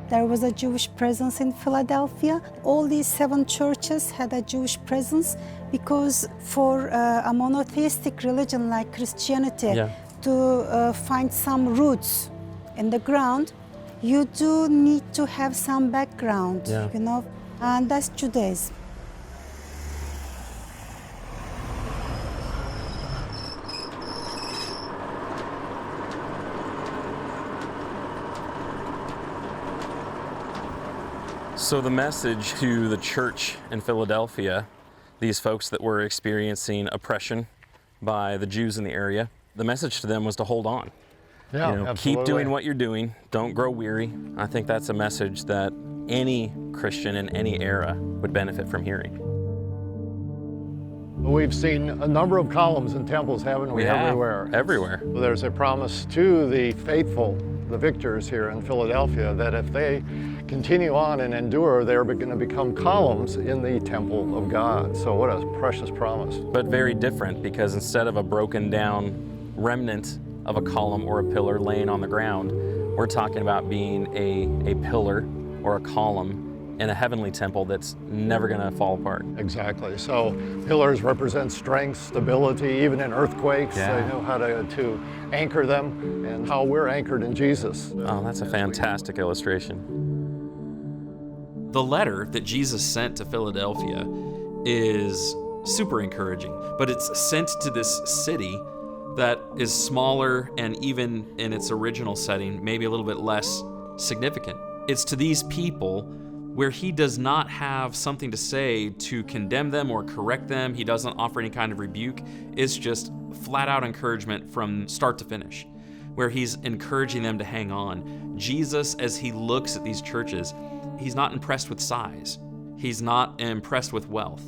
There was a Jewish presence in Philadelphia. All these 7 churches had a Jewish presence because for a monotheistic religion like Christianity to find some roots in the ground, you do need to have some background, you know, and that's Judaism. So the message to the church in Philadelphia, these folks that were experiencing oppression by the Jews in the area, the message to them was to hold on. Yeah, You know, absolutely. keep doing what you're doing. Don't grow weary. I think that's a message that any Christian in any era would benefit from hearing. We've seen a number of columns in temples, haven't we? Yeah, everywhere. everywhere. There's a promise to the faithful, the victors here in Philadelphia, that if they continue on and endure, they're going to become columns in the temple of God. So what a precious promise. But very different, because instead of a broken down remnant of a column or a pillar laying on the ground, we're talking about being a pillar or a column in a heavenly temple that's never going to fall apart. Exactly. So pillars represent strength, stability, even in earthquakes. Yeah. They know how to anchor them, and how we're anchored in Jesus. Oh, that's a fantastic illustration. The letter that Jesus sent to Philadelphia is super encouraging, but it's sent to this city that is smaller and even in its original setting, maybe a little bit less significant. It's to these people where he does not have something to say to condemn them or correct them. He doesn't offer any kind of rebuke. It's just flat out encouragement from start to finish, where he's encouraging them to hang on. Jesus, as he looks at these churches, he's not impressed with size. He's not impressed with wealth.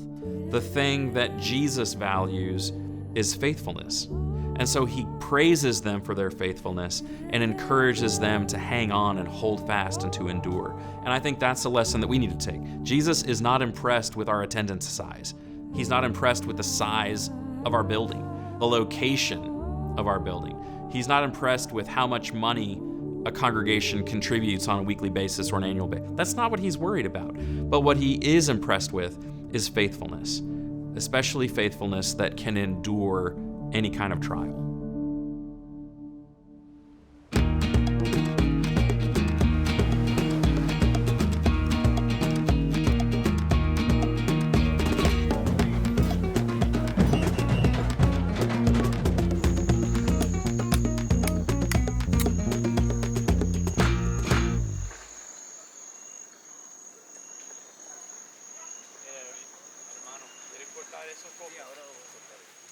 The thing that Jesus values is faithfulness. And so he praises them for their faithfulness and encourages them to hang on and hold fast and to endure. And I think that's a lesson that we need to take. Jesus is not impressed with our attendance size. He's not impressed with the size of our building, the location of our building. He's not impressed with how much money a congregation contributes on a weekly basis or an annual basis. That's not what he's worried about. But what he is impressed with is faithfulness, especially faithfulness that can endure any kind of trial.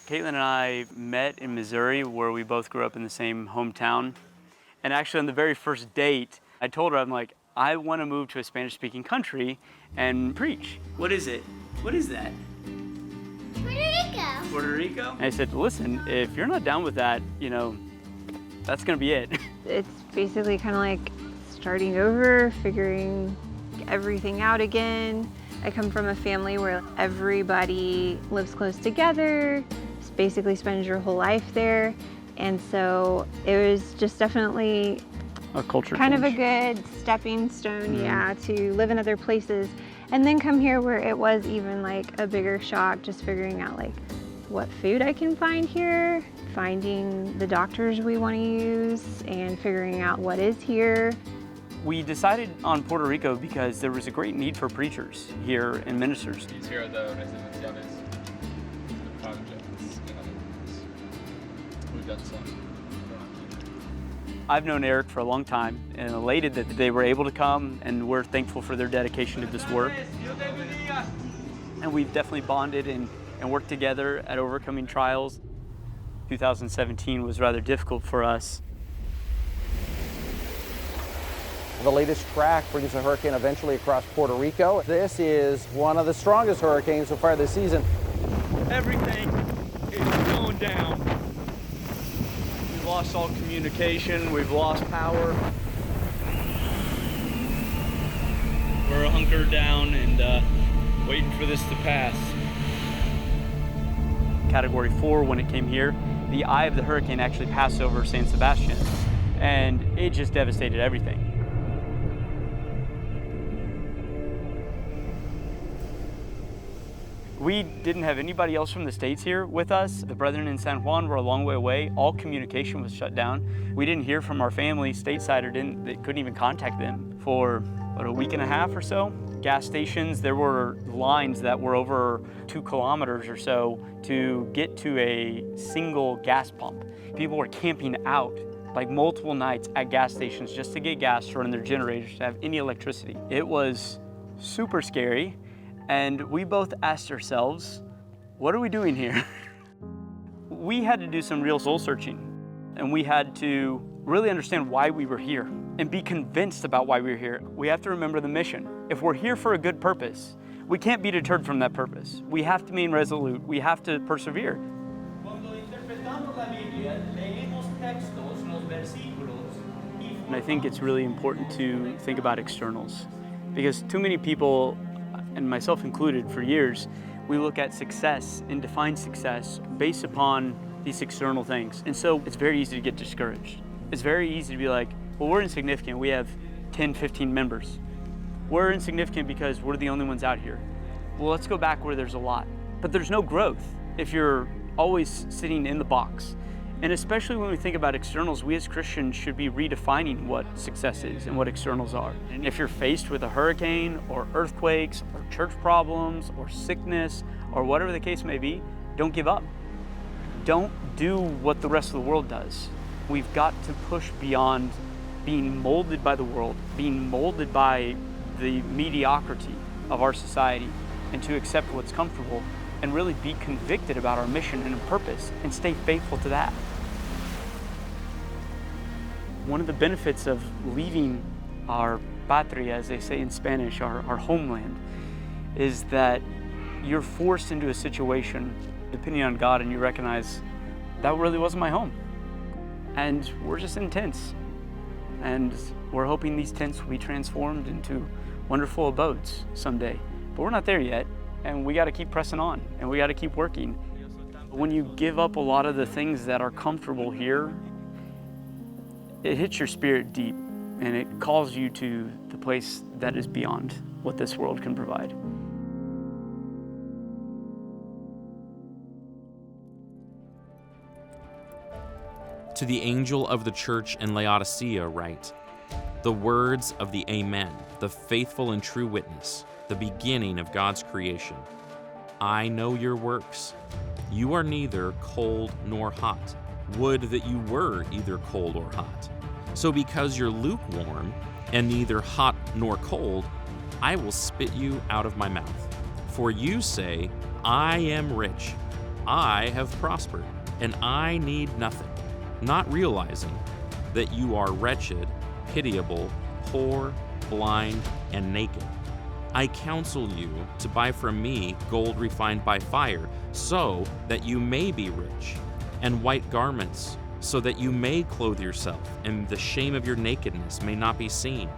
Caitlin and I met in Missouri, where we both grew up in the same hometown. And actually on the very first date, I told her, I'm like, I want to move to a Spanish-speaking country and preach. What is it? What is that? Puerto Rico. Puerto Rico? And I said, listen, if you're not down with that, you know, that's going to be it. It's basically kind of like starting over, figuring everything out again. I come from a family where everybody lives close together, basically spends your whole life there. And so it was just definitely a culture kind change. of a good stepping stone, yeah, to live in other places. And then come here where it was even like a bigger shock, just figuring out like what food I can find here, finding the doctors we want to use, and figuring out what is here. We decided on Puerto Rico because there was a great need for preachers here and ministers. I've known Eric for a long time and elated that they were able to come, and we're thankful for their dedication to this work. And we've definitely bonded and worked together at overcoming trials. 2017 was rather difficult for us. The latest track brings the hurricane eventually across Puerto Rico. This is one of the strongest hurricanes so far this season. Everything is going down. We've lost all communication, we've lost power. We're hunkered down and waiting for this to pass. Category 4 when it came here, the eye of the hurricane actually passed over San Sebastian, and it just devastated everything. We didn't have anybody else from the States here with us. The brethren in San Juan were a long way away. All communication was shut down. We didn't hear from our family stateside, or they couldn't even contact them for a week and a half or so. Gas stations, there were lines that were over 2 kilometers or so to get to a single gas pump. People were camping out like multiple nights at gas stations just to get gas to run their generators, to have any electricity. It was super scary, and we both asked ourselves, what are we doing here? We had to do some real soul searching, and we had to really understand why we were here and be convinced about why we were here. We have to remember the mission. If we're here for a good purpose, we can't be deterred from that purpose. We have to remain resolute. We have to persevere. And I think it's really important to think about externals, because too many people, and myself included for years, we look at success and define success based upon these external things. And so it's very easy to get discouraged. It's very easy to be like, well, we're insignificant. We have 10, 15 members. We're insignificant because we're the only ones out here. Well, let's go back where there's a lot. But there's no growth if you're always sitting in the box. And especially when we think about externals, we as Christians should be redefining what success is and what externals are. And if you're faced with a hurricane or earthquakes or church problems or sickness or whatever the case may be, don't give up. Don't do what the rest of the world does. We've got to push beyond being molded by the world, being molded by the mediocrity of our society, and to accept what's comfortable and really be convicted about our mission and purpose and stay faithful to that. One of the benefits of leaving our patria, as they say in Spanish, our homeland, is that you're forced into a situation depending on God, and you recognize that really wasn't my home. And we're just in tents. And we're hoping these tents will be transformed into wonderful abodes someday. But we're not there yet, and we gotta keep pressing on, and we gotta keep working. When you give up a lot of the things that are comfortable here, it hits your spirit deep, and it calls you to the place that is beyond what this world can provide. To the angel of the church in Laodicea write, the words of the Amen, the faithful and true witness, the beginning of God's creation. I know your works. You are neither cold nor hot. Would that you were either cold or hot. So because you're lukewarm and neither hot nor cold, I will spit you out of my mouth. For you say, I am rich, I have prospered, and I need nothing, not realizing that you are wretched, pitiable, poor, blind, and naked. I counsel you to buy from me gold refined by fire, so that you may be rich, and white garments, so that you may clothe yourself, and the shame of your nakedness may not be seen,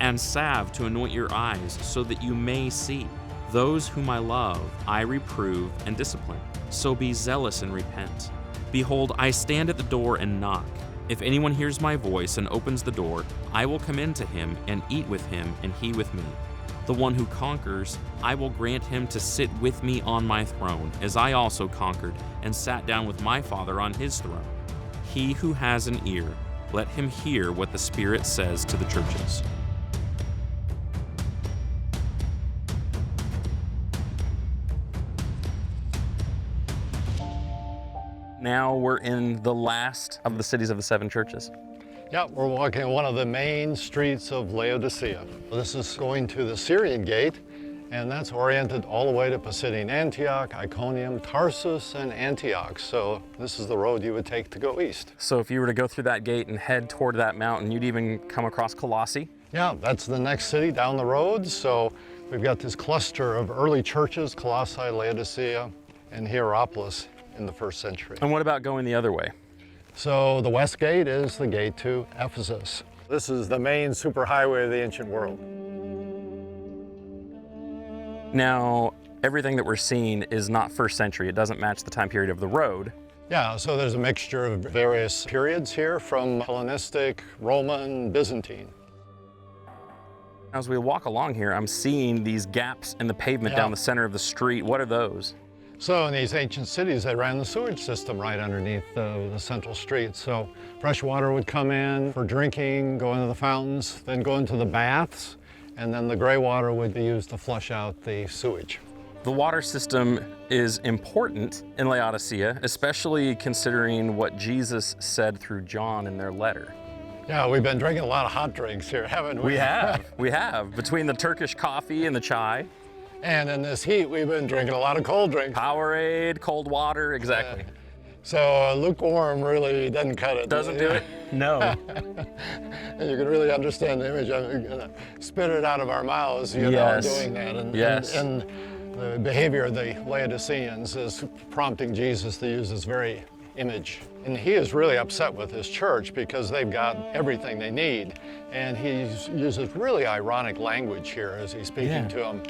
and salve to anoint your eyes, so that you may see. Those whom I love, I reprove and discipline. So be zealous and repent. Behold, I stand at the door and knock. If anyone hears my voice and opens the door, I will come in to him and eat with him, and he with me. The one who conquers, I will grant him to sit with me on my throne, as I also conquered and sat down with my Father on his throne. He who has an ear, let him hear what the Spirit says to the churches. Now we're in the last of the cities of the seven churches. Yeah, we're walking one of the main streets of Laodicea. This is going to the Syrian gate, and that's oriented all the way to Pisidian Antioch, Iconium, Tarsus, and Antioch. So this is the road you would take to go east. So if you were to go through that gate and head toward that mountain, you'd even come across Colossae? Yeah, that's the next city down the road. So we've got this cluster of early churches, Colossae, Laodicea, and Hierapolis in the 1st century. And what about going the other way? So the west gate is the gate to Ephesus. This is the main superhighway of the ancient world. Now, everything that we're seeing is not 1st century. It doesn't match the time period of the road. Yeah, so there's a mixture of various periods here, from Hellenistic, Roman, Byzantine. As we walk along here, I'm seeing these gaps in the pavement down the center of the street. What are those? So in these ancient cities, they ran the sewage system right underneath the central street. So fresh water would come in for drinking, go into the fountains, then go into the baths, and then the gray water would be used to flush out the sewage. The water system is important in Laodicea, especially considering what Jesus said through John in their letter. Yeah, we've been drinking a lot of hot drinks here, haven't we? We have. Between the Turkish coffee and the chai. And in this heat, we've been drinking a lot of cold drinks. Powerade, cold water, exactly. So lukewarm really doesn't cut it. Doesn't do it? No. And you can really understand the image. I'm gonna spit it out of our mouths, doing that. And the behavior of the Laodiceans is prompting Jesus to use this very image. And he is really upset with his church because they've got everything they need. And he uses really ironic language here as he's speaking to them,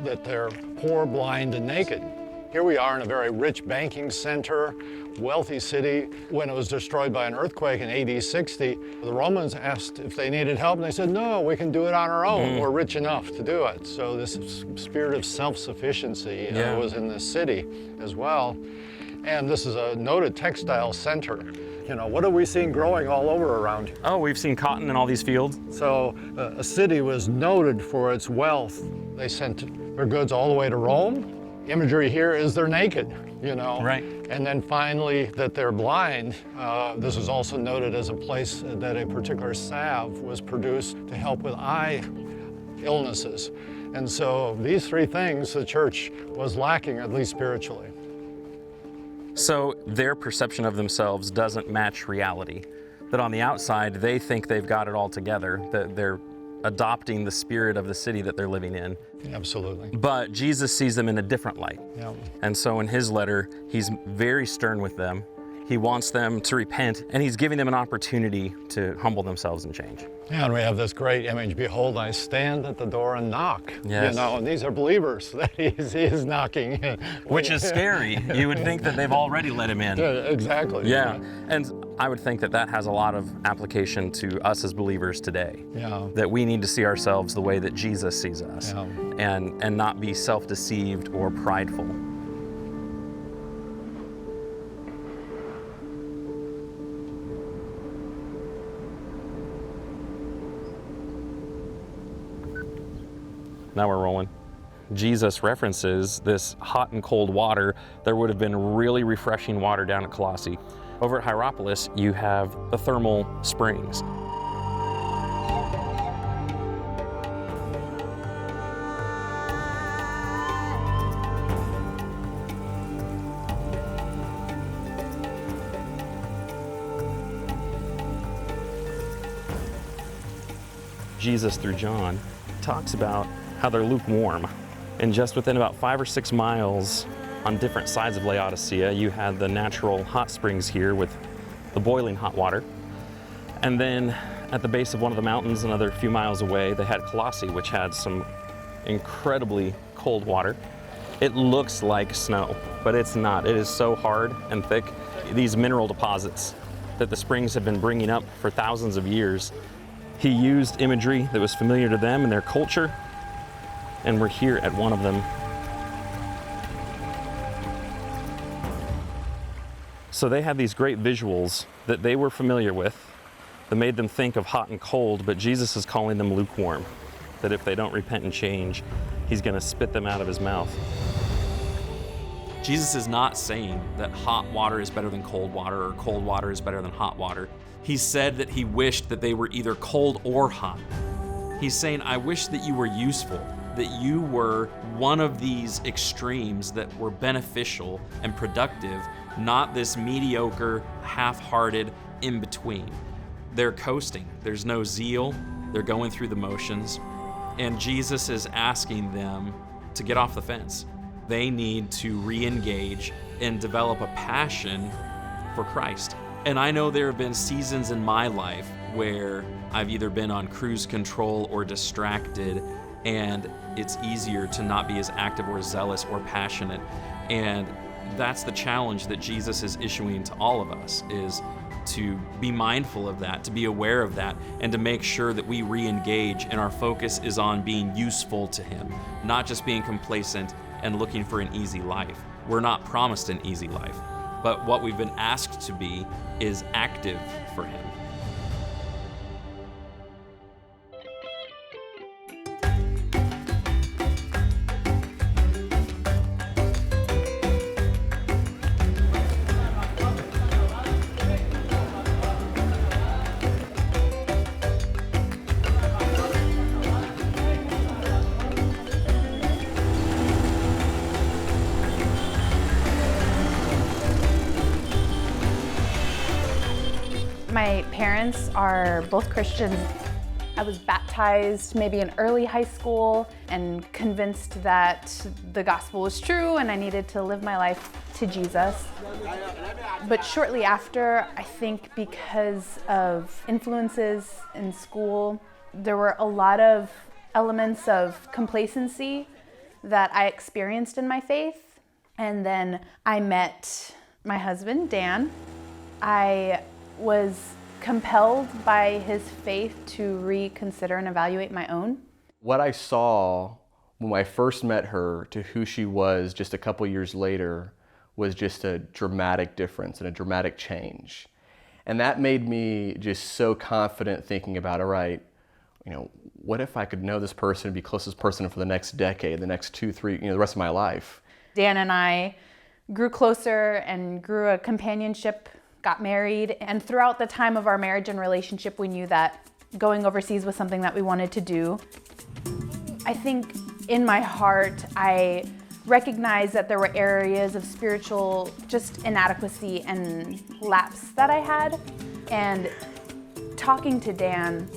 that they're poor, blind, and naked. Here we are in a very rich banking center, wealthy city. When it was destroyed by an earthquake in AD 60, the Romans asked if they needed help, and they said, no, we can do it on our own. We're rich enough to do it. So this spirit of self-sufficiency was in this city as well. And this is a noted textile center. What have we seen growing all over around here? Oh, we've seen cotton in all these fields. So a city was noted for its wealth. They sent their goods all the way to Rome. Imagery here is they're naked, Right. And then finally that they're blind. This is also noted as a place that a particular salve was produced to help with eye illnesses. And so these three things the church was lacking, at least spiritually. So their perception of themselves doesn't match reality. That on the outside, they think they've got it all together, that they're adopting the spirit of the city that they're living in. Absolutely. But Jesus sees them in a different light. Yeah. And so in his letter, he's very stern with them. He wants them to repent, and he's giving them an opportunity to humble themselves and change. Yeah, and we have this great image, behold, I stand at the door and knock. Yes. And these are believers that he is knocking. Which is scary. You would think that they've already let him in. Yeah, exactly. Yeah, and I would think that that has a lot of application to us as believers today. Yeah. That we need to see ourselves the way that Jesus sees us, and not be self-deceived or prideful. Now we're rolling. Jesus references this hot and cold water. There would have been really refreshing water down at Colossae. Over at Hierapolis, you have the thermal springs. Jesus, through John, talks about how they're lukewarm. And just within about 5 or 6 miles on different sides of Laodicea, you had the natural hot springs here with the boiling hot water. And then at the base of one of the mountains, another few miles away, they had Colossae, which had some incredibly cold water. It looks like snow, but it's not. It is so hard and thick. These mineral deposits that the springs have been bringing up for thousands of years. He used imagery that was familiar to them and their culture, and we're here at one of them. So they had these great visuals that they were familiar with that made them think of hot and cold, but Jesus is calling them lukewarm, that if they don't repent and change, he's going to spit them out of his mouth. Jesus is not saying that hot water is better than cold water or cold water is better than hot water. He said that he wished that they were either cold or hot. He's saying, I wish that you were useful, that you were one of these extremes that were beneficial and productive, not this mediocre, half-hearted in-between. They're coasting. There's no zeal. They're going through the motions. And Jesus is asking them to get off the fence. They need to re-engage and develop a passion for Christ. And I know there have been seasons in my life where I've either been on cruise control or distracted, and it's easier to not be as active or zealous or passionate. And that's the challenge that Jesus is issuing to all of us, is to be mindful of that, to be aware of that, and to make sure that we re-engage and our focus is on being useful to him, not just being complacent and looking for an easy life. We're not promised an easy life, but what we've been asked to be is active for him. My parents are both Christians. I was baptized maybe in early high school and convinced that the gospel was true and I needed to live my life to Jesus. But shortly after, I think because of influences in school, there were a lot of elements of complacency that I experienced in my faith. And then I met my husband, Dan. I was compelled by his faith to reconsider and evaluate my own. What I saw when I first met her to who she was just a couple years later was just a dramatic difference and a dramatic change. And that made me just so confident thinking about, all right, what if I could know this person and be closest person for the next decade, the next 2, 3, the rest of my life? Dan and I grew closer and grew a companionship, got married, and throughout the time of our marriage and relationship, we knew that going overseas was something that we wanted to do. I think in my heart, I recognized that there were areas of spiritual just inadequacy and lapse that I had. And talking to Dan,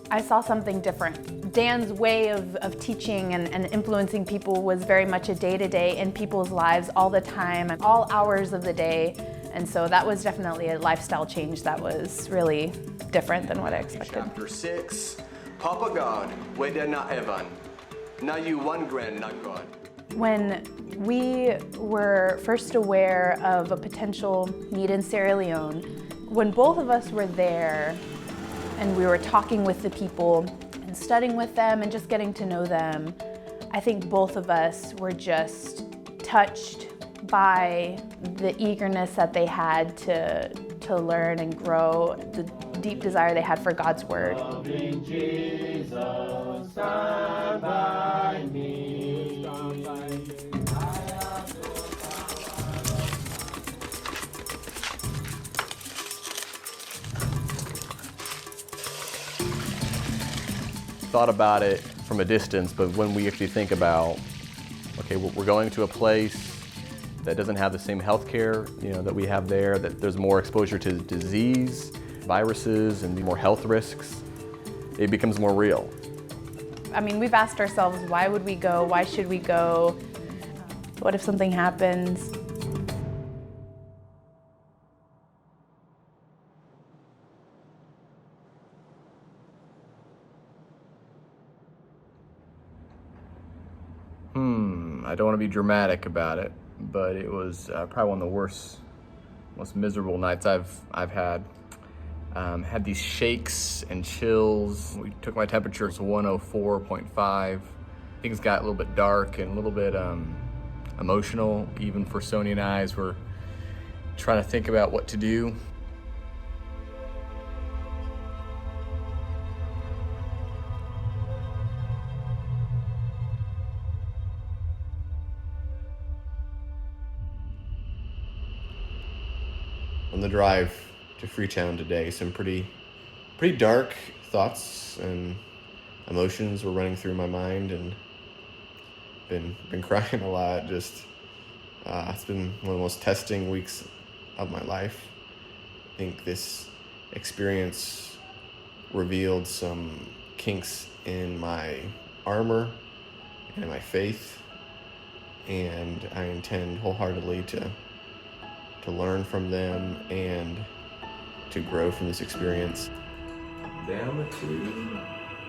I saw something different. Dan's way of teaching and influencing people was very much a day-to-day in people's lives all the time, and all hours of the day. And so that was definitely a lifestyle change that was really different than what I expected. Chapter 6, Papa God, where they're not heaven. Now you one grand, not God. When we were first aware of a potential need in Sierra Leone, when both of us were there and we were talking with the people and studying with them and just getting to know them, I think both of us were just touched by the eagerness that they had to learn and grow, the deep desire they had for God's Word. Loving Jesus, stand by me. Stand by me. Thought about it from a distance, but when we actually think about, okay, we're going to a place that doesn't have the same health care that we have there, that there's more exposure to disease, viruses, and more health risks, it becomes more real. I mean, we've asked ourselves, why would we go? Why should we go? What if something happens? I don't want to be dramatic about it, but it was probably one of the worst, most miserable nights I've had. Had these shakes and chills. We took my temperature to 104.5. Things got a little bit dark and a little bit emotional, even for Sonia and I, as we're trying to think about what to do. On the drive to Freetown today, some pretty dark thoughts and emotions were running through my mind, and been crying a lot. Just it's been one of the most testing weeks of my life. I think this experience revealed some kinks in my armor and in my faith, and I intend wholeheartedly to learn from them and to grow from this experience. Down the tube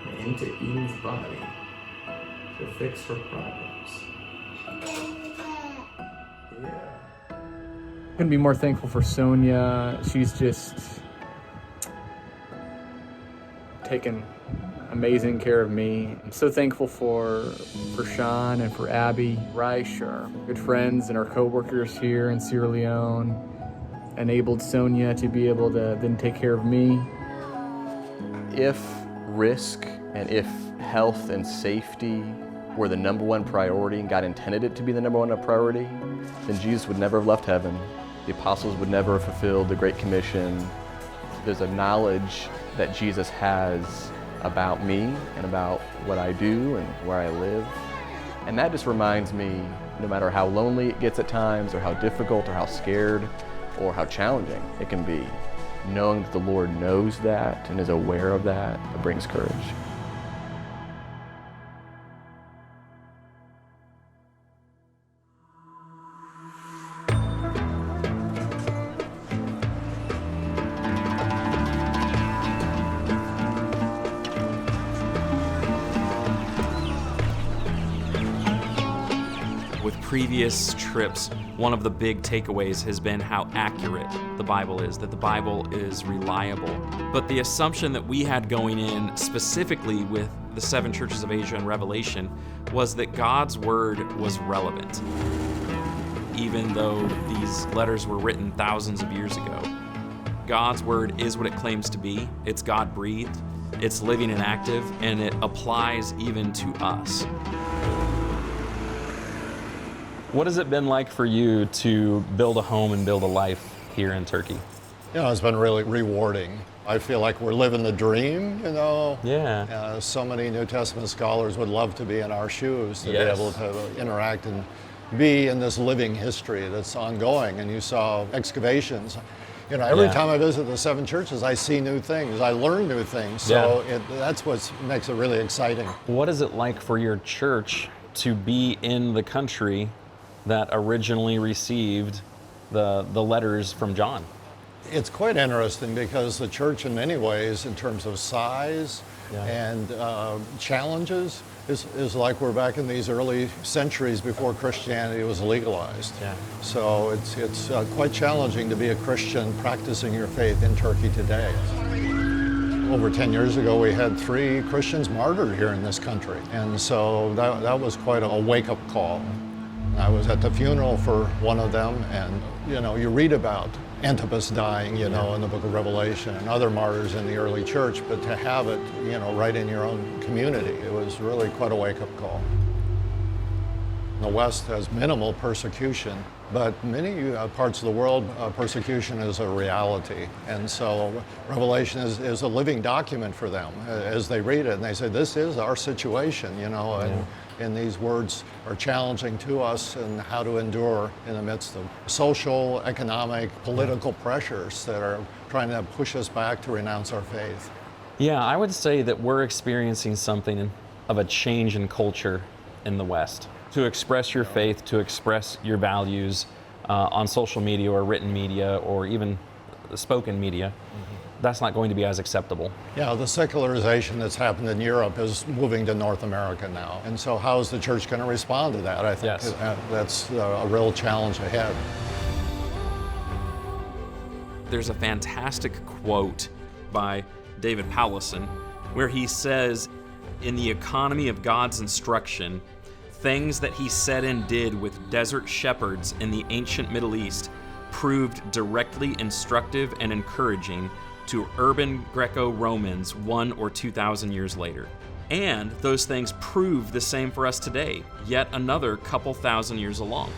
and into Eden's body to fix her problems. Yeah. Couldn't be more thankful for Sonia. She's just taken amazing care of me. I'm so thankful for Sean and for Abby Reich, our good friends and our co-workers here in Sierra Leone, enabled Sonia to be able to then take care of me. If risk and if health and safety were the number one priority and God intended it to be the number one priority, then Jesus would never have left heaven. The apostles would never have fulfilled the Great Commission. There's a knowledge that Jesus has about me and about what I do and where I live. And that just reminds me, no matter how lonely it gets at times, or how difficult or how scared or how challenging it can be, knowing that the Lord knows that and is aware of that, it brings courage. With previous trips, one of the big takeaways has been how accurate the Bible is, that the Bible is reliable. But the assumption that we had going in, specifically with the 7 churches of Asia and Revelation, was that God's word was relevant. Even though these letters were written thousands of years ago, God's word is what it claims to be. It's God-breathed, it's living and active, and it applies even to us. What has it been like for you to build a home and build a life here in Turkey? You know, it's been really rewarding. I feel like we're living the dream, you know? Yeah. So many New Testament scholars would love to be in our shoes, to be Yes. able to interact and be in this living history that's ongoing. And you saw excavations. You know, every Yeah. time I visit the 7 churches, I see new things. I learn new things. So that's what makes it really exciting. What is it like for your church to be in the country that originally received the letters from John? It's quite interesting because the church, in many ways, in terms of size and challenges, is like we're back in these early centuries before Christianity was legalized. So it's quite challenging to be a Christian practicing your faith in Turkey today. Over 10 years ago, we had 3 Christians martyred here in this country. And so that was quite a wake-up call. I was at the funeral for one of them, and you know, you read about Antipas dying, you know, in the book of Revelation, and other martyrs in the early church, but to have it, you know, right in your own community, it was really quite a wake-up call. The West has minimal persecution, but many parts of the world, persecution is a reality. And so Revelation is a living document for them as they read it, and they say, this is our situation, you know, and these words are challenging to us and how to endure in the midst of social, economic, political pressures that are trying to push us back to renounce our faith. Yeah, I would say that we're experiencing something of a change in culture in the West. To express your faith, to express your values on social media or written media or even spoken media, that's not going to be as acceptable. Yeah, the secularization that's happened in Europe is moving to North America now. And so how is the church going to respond to that? I think that's a real challenge ahead. There's a fantastic quote by David Powlison where he says, in the economy of God's instruction, things that he said and did with desert shepherds in the ancient Middle East proved directly instructive and encouraging to urban Greco-Romans 1,000 or 2,000 years later. And those things prove the same for us today, yet another couple thousand years along.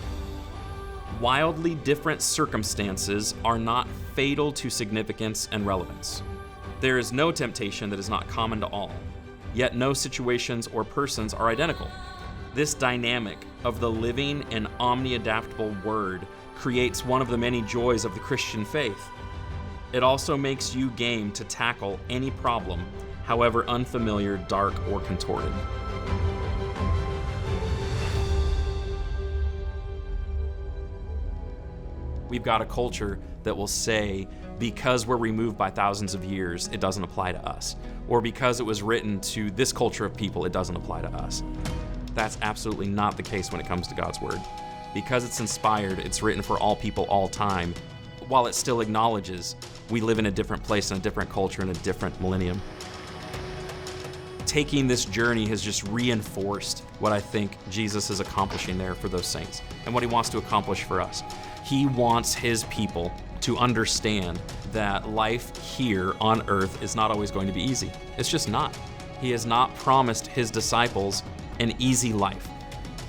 Wildly different circumstances are not fatal to significance and relevance. There is no temptation that is not common to all, yet no situations or persons are identical. This dynamic of the living and omni-adaptable Word creates one of the many joys of the Christian faith. It also makes you game to tackle any problem, however unfamiliar, dark, or contorted. We've got a culture that will say, because we're removed by thousands of years, it doesn't apply to us. Or because it was written to this culture of people, it doesn't apply to us. That's absolutely not the case when it comes to God's Word. Because it's inspired, it's written for all people, all time, while it still acknowledges we live in a different place, in a different culture, in a different millennium. Taking this journey has just reinforced what I think Jesus is accomplishing there for those saints, and what he wants to accomplish for us. He wants his people to understand that life here on earth is not always going to be easy. It's just not. He has not promised his disciples an easy life.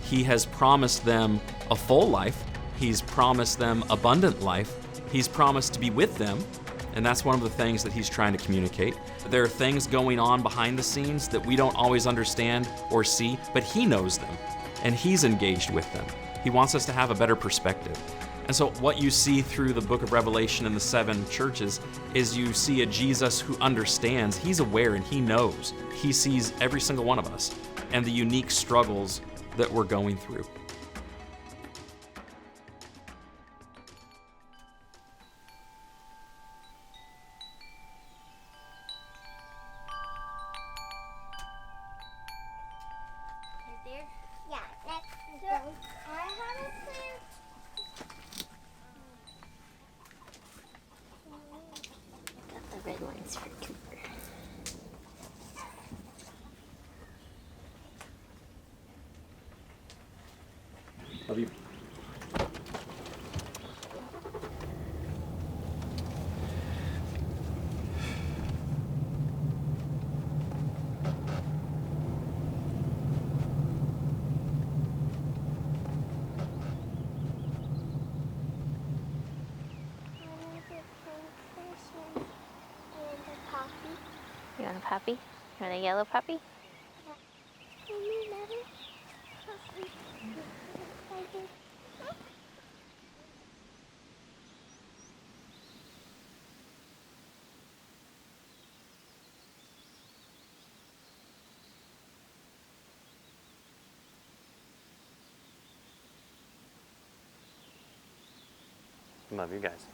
He has promised them a full life. He's promised them abundant life. He's promised to be with them, and that's one of the things that he's trying to communicate. There are things going on behind the scenes that we don't always understand or see, but he knows them, and he's engaged with them. He wants us to have a better perspective. And so what you see through the book of Revelation and the 7 churches is you see a Jesus who understands, he's aware and he knows. He sees every single one of us and the unique struggles that we're going through. Yeah, next go. I have a plan. Got the red lines for Cooper. Love you. You want a puppy? You want a yellow puppy? Love you guys.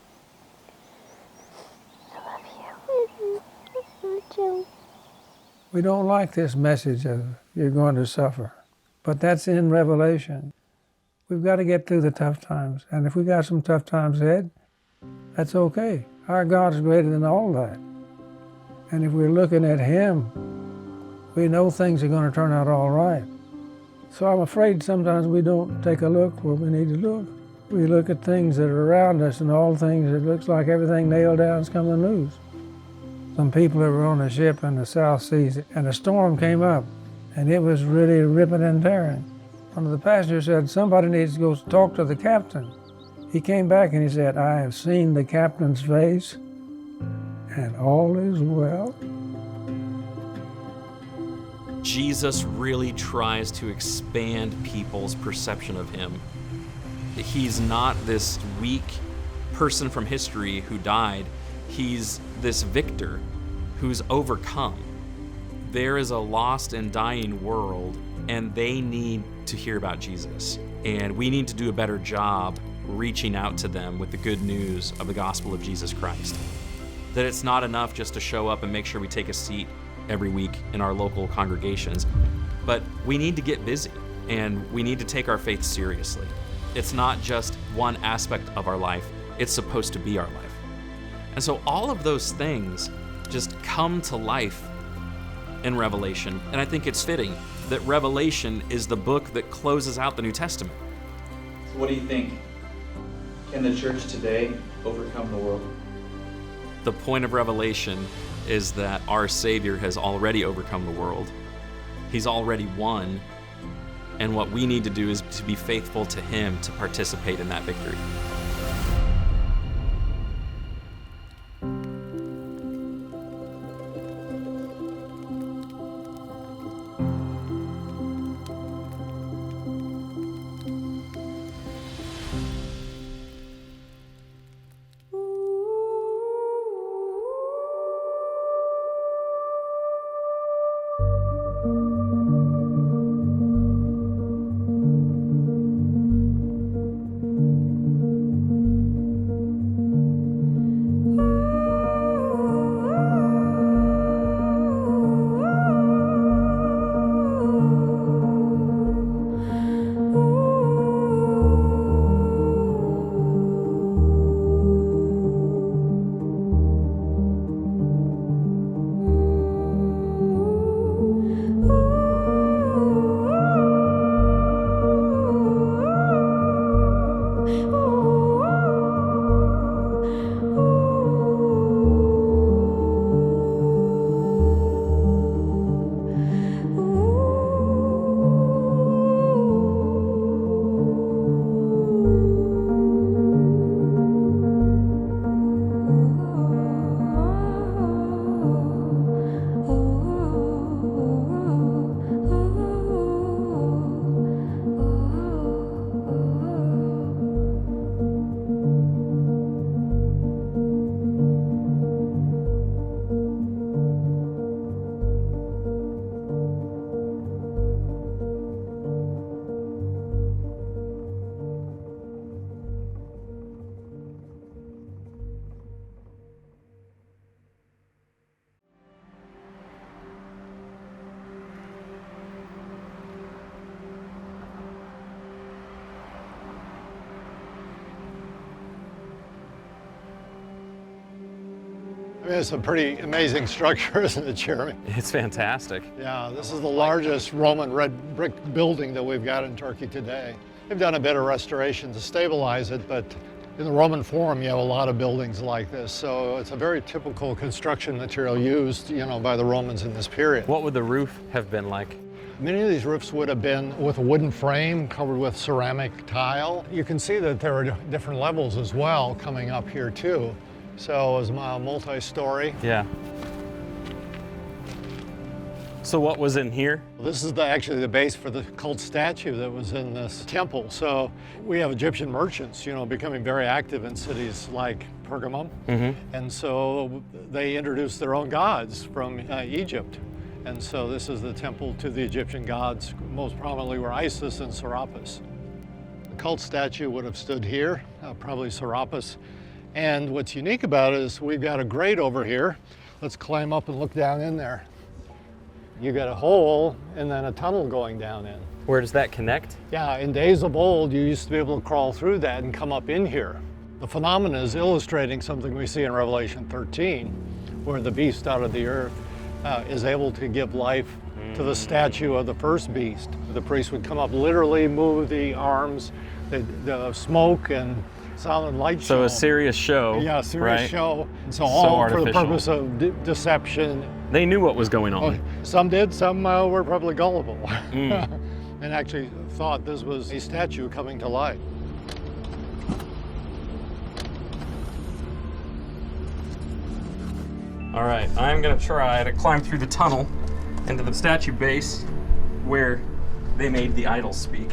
We don't like this message of you're going to suffer, but that's in Revelation. We've got to get through the tough times, and if we got some tough times ahead, that's okay. Our God is greater than all that. And if we're looking at Him, we know things are going to turn out all right. So I'm afraid sometimes we don't take a look where we need to look. We look at things that are around us and all things, it looks like everything nailed down is coming loose. Some people that were on a ship in the South Seas, and a storm came up, and it was really ripping and tearing. One of the passengers said, somebody needs to go talk to the captain. He came back and he said, I have seen the captain's face, and all is well. Jesus really tries to expand people's perception of him. He's not this weak person from history who died. He's this victor who's overcome. There is a lost and dying world, and they need to hear about Jesus. And we need to do a better job reaching out to them with the good news of the gospel of Jesus Christ. That it's not enough just to show up and make sure we take a seat every week in our local congregations, but we need to get busy, and we need to take our faith seriously. It's not just one aspect of our life, it's supposed to be our life. And so all of those things just come to life in Revelation, and I think it's fitting that Revelation is the book that closes out the New Testament. So what do you think? Can the church today overcome the world? The point of Revelation is that our Savior has already overcome the world. He's already won, and what we need to do is to be faithful to Him to participate in that victory. It's a pretty amazing structure, isn't it, Jeremy? It's fantastic. Yeah, this is the largest Roman red brick building that we've got in Turkey today. They've done a bit of restoration to stabilize it, but in the Roman Forum, you have a lot of buildings like this, so it's a very typical construction material used, by the Romans in this period. What would the roof have been like? Many of these roofs would have been with a wooden frame covered with ceramic tile. You can see that there are different levels as well coming up here too. So it was multi-story. Yeah. So what was in here? This is actually the base for the cult statue that was in this temple. So we have Egyptian merchants, becoming very active in cities like Pergamum. And so they introduced their own gods from Egypt. And so this is the temple to the Egyptian gods. Most prominently were Isis and Serapis. The cult statue would have stood here, probably Serapis. And what's unique about it is we've got a grate over here. Let's climb up and look down in there. You got a hole and then a tunnel going down in. Where does that connect? Yeah, in days of old, you used to be able to crawl through that and come up in here. The phenomenon is illustrating something we see in Revelation 13, where the beast out of the earth is able to give life to the statue of the first beast. The priest would come up, literally move the arms, the smoke and sound and light show. So a serious show. Yeah, a serious right? show. And so all for the purpose of deception. They knew what was going on. Some did, some were probably gullible. And actually thought this was a statue coming to life. All right, I'm gonna try to climb through the tunnel into the statue base where they made the idols speak.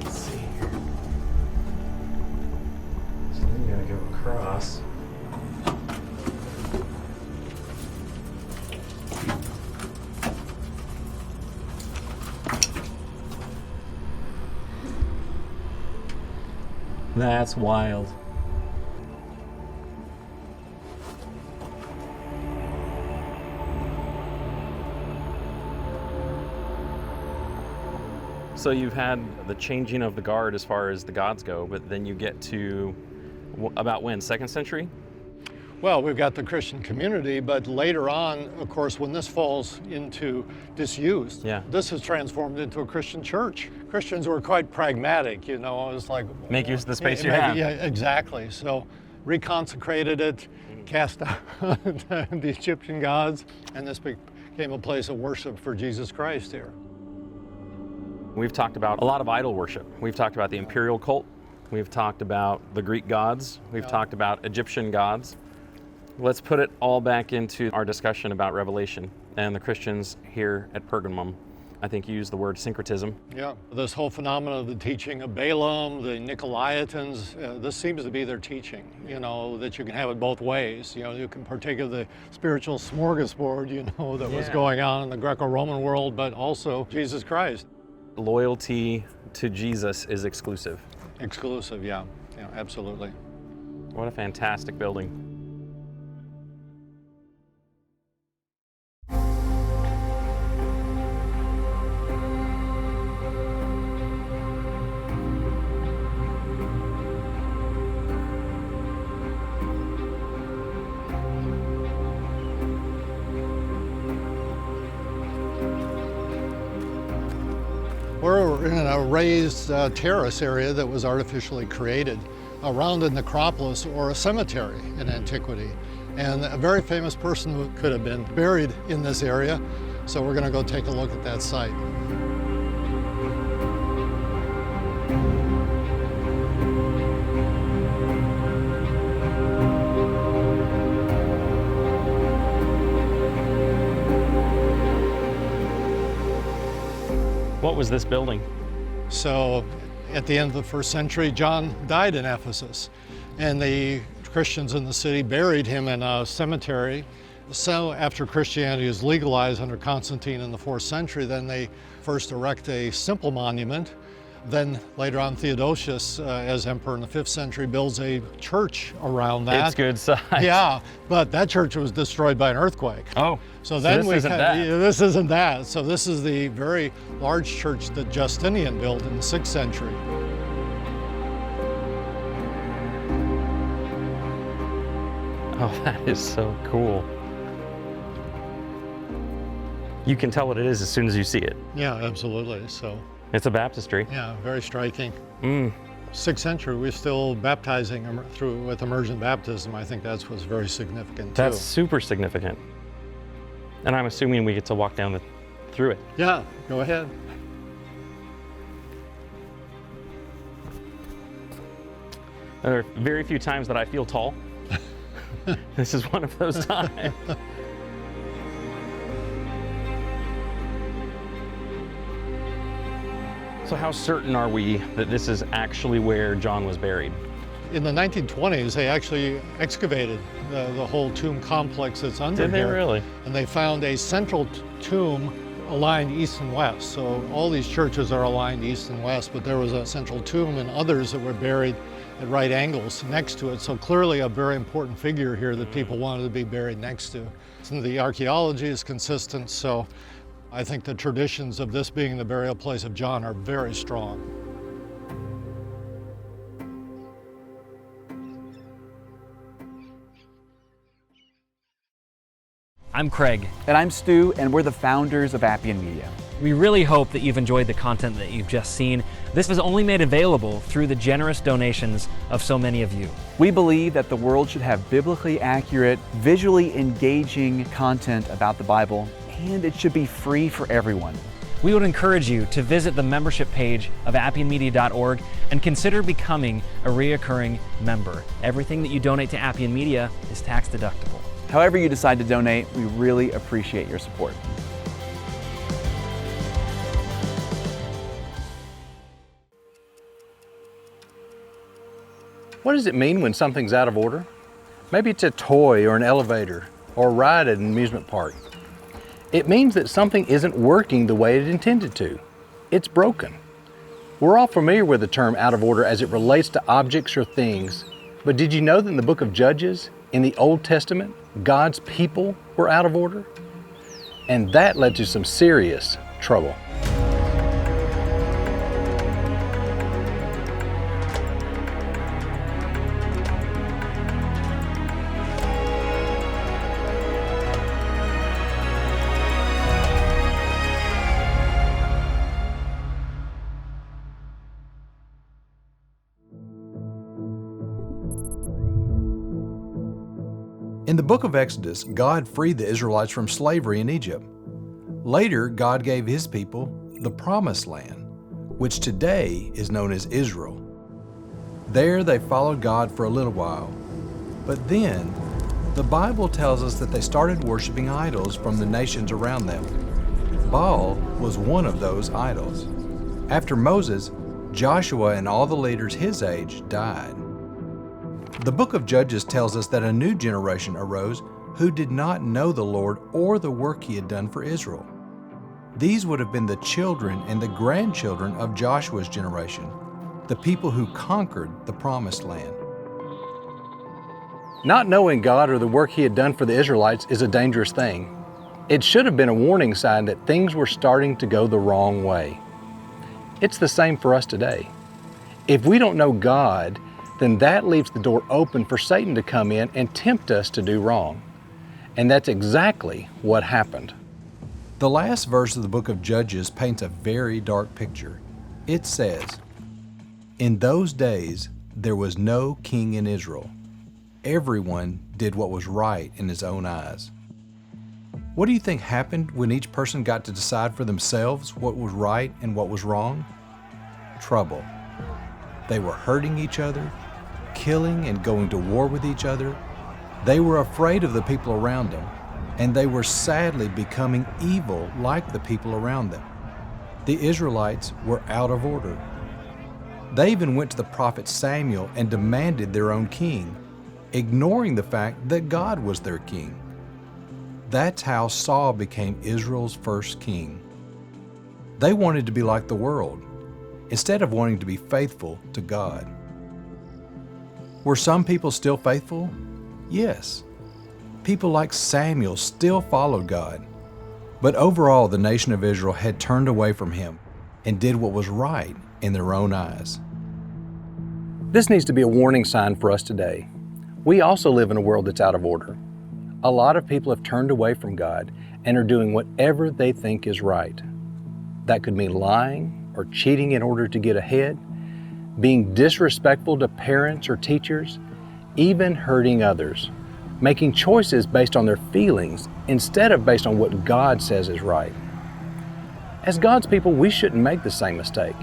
Let's see here. So I'm gonna go across. That's wild. So you've had the changing of the guard as far as the gods go, but then you get to about when, 2nd century? Well, we've got the Christian community, but later on, of course, when this falls into disuse, this is transformed into a Christian church. Christians were quite pragmatic, it was like... Make use of the space you have. Yeah, exactly. So reconsecrated it, cast out the Egyptian gods, and this became a place of worship for Jesus Christ here. We've talked about a lot of idol worship. We've talked about the imperial cult. We've talked about the Greek gods. We've talked about Egyptian gods. Let's put it all back into our discussion about Revelation and the Christians here at Pergamum. I think you used the word syncretism. Yeah, this whole phenomenon of the teaching of Balaam, the Nicolaitans, this seems to be their teaching, that you can have it both ways. You can partake of the spiritual smorgasbord, that was going on in the Greco-Roman world, but also Jesus Christ. Loyalty to Jesus is exclusive. Exclusive, yeah, absolutely. What a fantastic building. We're in a raised terrace area that was artificially created around a necropolis or a cemetery in antiquity. And a very famous person who could have been buried in this area. So we're going to go take a look at that site. What was this building? So at the end of the 1st century, John died in Ephesus, and the Christians in the city buried him in a cemetery. So after Christianity was legalized under Constantine in the 4th century, then they first erect a simple monument. Then later on, Theodosius, as emperor in the 5th century, builds a church around that. It's good size. Yeah, but that church was destroyed by an earthquake. Oh, so then this isn't that. This isn't that. So this is the very large church that Justinian built in the 6th century. Oh, that is so cool. You can tell what it is as soon as you see it. Yeah, absolutely. So it's a baptistry. Yeah, very striking. 6th century, we're still baptizing with immersion baptism. I think that's what's very significant too. That's super significant. And I'm assuming we get to walk down through it. Yeah, go ahead. There are very few times that I feel tall. This is one of those times. So how certain are we that this is actually where John was buried? In the 1920s, they actually excavated the whole tomb complex that's under here. Did they really? And they found a central tomb aligned east and west. So all these churches are aligned east and west, but there was a central tomb and others that were buried at right angles next to it. So clearly a very important figure here that people wanted to be buried next to. And the archaeology is consistent, so I think the traditions of this being the burial place of John are very strong. I'm Craig. And I'm Stu, and we're the founders of Appian Media. We really hope that you've enjoyed the content that you've just seen. This was only made available through the generous donations of so many of you. We believe that the world should have biblically accurate, visually engaging content about the Bible, and it should be free for everyone. We would encourage you to visit the membership page of appianmedia.org and consider becoming a reoccurring member. Everything that you donate to Appian Media is tax deductible. However you decide to donate, we really appreciate your support. What does it mean when something's out of order? Maybe it's a toy or an elevator or a ride at an amusement park. It means that something isn't working the way it intended to. It's broken. We're all familiar with the term out of order as it relates to objects or things, but did you know that in the book of Judges, in the Old Testament, God's people were out of order? And that led to some serious trouble. In the book of Exodus, God freed the Israelites from slavery in Egypt. Later, God gave His people the Promised Land, which today is known as Isreal. There they followed God for a little while, but then the Bible tells us that they started worshiping idols from the nations around them. Baal was one of those idols. After Moses, Joshua and all the leaders his age died. The book of Judges tells us that a new generation arose who did not know the Lord or the work He had done for Israel. These would have been the children and the grandchildren of Joshua's generation, the people who conquered the Promised Land. Not knowing God or the work He had done for the Israelites is a dangerous thing. It should have been a warning sign that things were starting to go the wrong way. It's the same for us today. If we don't know God, then that leaves the door open for Satan to come in and tempt us to do wrong. And that's exactly what happened. The last verse of the book of Judges paints a very dark picture. It says, "In those days there was no king in Israel. Everyone did what was right in his own eyes." What do you think happened when each person got to decide for themselves what was right and what was wrong? Trouble. They were hurting each other, killing and going to war with each other. They were afraid of the people around them, and they were sadly becoming evil like the people around them. The Israelites were out of order. They even went to the prophet Samuel and demanded their own king, ignoring the fact that God was their king. That's how Saul became Israel's first king. They wanted to be like the world, instead of wanting to be faithful to God. Were some people still faithful? Yes. People like Samuel still followed God. But overall, the nation of Israel had turned away from Him and did what was right in their own eyes. This needs to be a warning sign for us today. We also live in a world that's out of order. A lot of people have turned away from God and are doing whatever they think is right. That could mean lying or cheating in order to get ahead, being disrespectful to parents or teachers, even hurting others, making choices based on their feelings instead of based on what God says is right. As God's people, we shouldn't make the same mistake.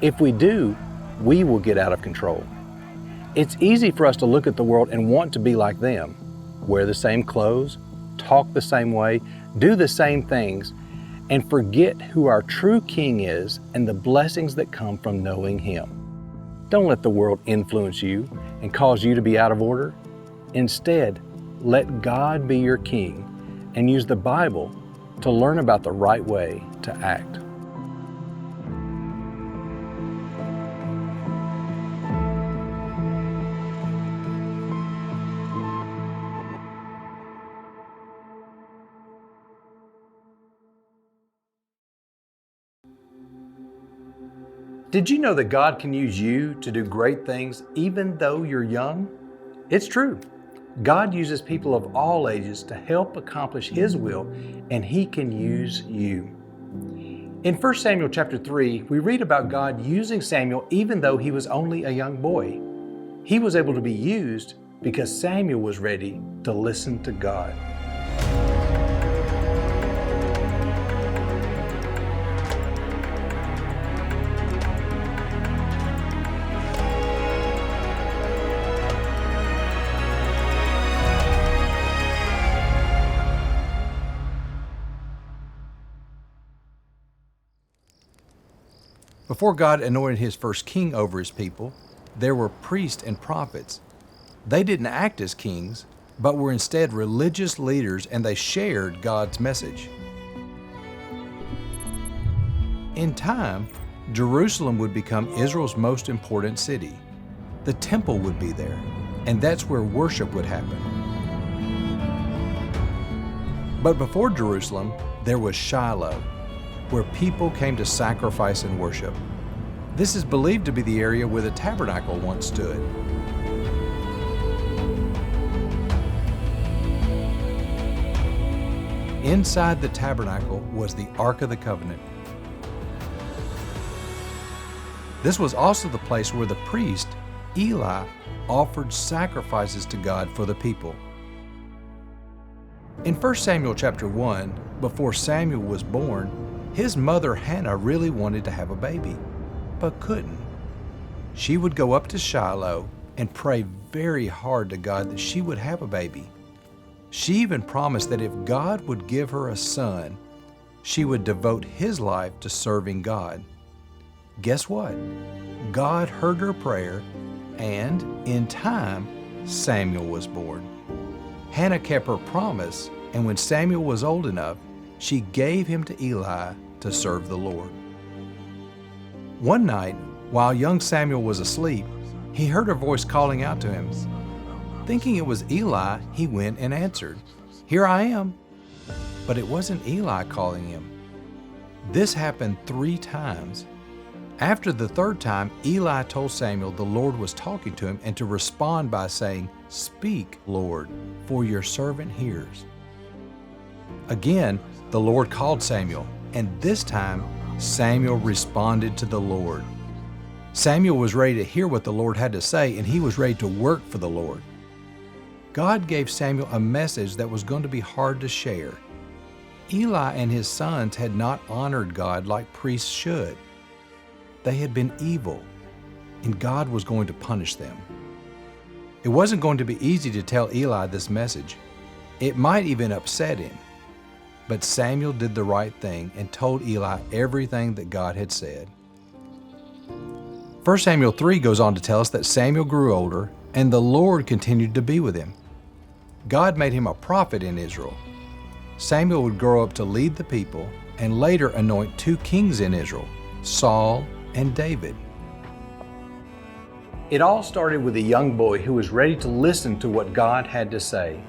If we do, we will get out of control. It's easy for us to look at the world and want to be like them, wear the same clothes, talk the same way, do the same things, and forget who our true King is and the blessings that come from knowing Him. Don't let the world influence you and cause you to be out of order. Instead, let God be your King and use the Bible to learn about the right way to act. Did you know that God can use you to do great things even though you're young? It's true. God uses people of all ages to help accomplish His will, and He can use you. In 1 Samuel chapter 3, we read about God using Samuel even though he was only a young boy. He was able to be used because Samuel was ready to listen to God. Before God anointed His first king over His people, there were priests and prophets. They didn't act as kings, but were instead religious leaders, and they shared God's message. In time, Jerusalem would become Israel's most important city. The temple would be there, and that's where worship would happen. But before Jerusalem, there was Shiloh, where people came to sacrifice and worship. This is believed to be the area where the tabernacle once stood. Inside the tabernacle was the Ark of the Covenant. This was also the place where the priest, Eli, offered sacrifices to God for the people. In 1 Samuel chapter 1, before Samuel was born, his mother Hannah really wanted to have a baby, but couldn't. She would go up to Shiloh and pray very hard to God that she would have a baby. She even promised that if God would give her a son, she would devote his life to serving God. Guess what? God heard her prayer, and in time, Samuel was born. Hannah kept her promise, and when Samuel was old enough, she gave him to Eli to serve the Lord. One night, while young Samuel was asleep, he heard a voice calling out to him. Thinking it was Eli, he went and answered, "Here I am." But it wasn't Eli calling him. This happened 3 times. After the 3rd time, Eli told Samuel the Lord was talking to him and to respond by saying, "Speak, Lord, for your servant hears." Again, the Lord called Samuel, and this time Samuel responded to the Lord. Samuel was ready to hear what the Lord had to say, and he was ready to work for the Lord. God gave Samuel a message that was going to be hard to share. Eli and his sons had not honored God like priests should. They had been evil, and God was going to punish them. It wasn't going to be easy to tell Eli this message. It might even upset him. But Samuel did the right thing and told Eli everything that God had said. 1 Samuel 3 goes on to tell us that Samuel grew older, and the Lord continued to be with him. God made him a prophet in Israel. Samuel would grow up to lead the people and later anoint 2 kings in Israel, Saul and David. It all started with a young boy who was ready to listen to what God had to say.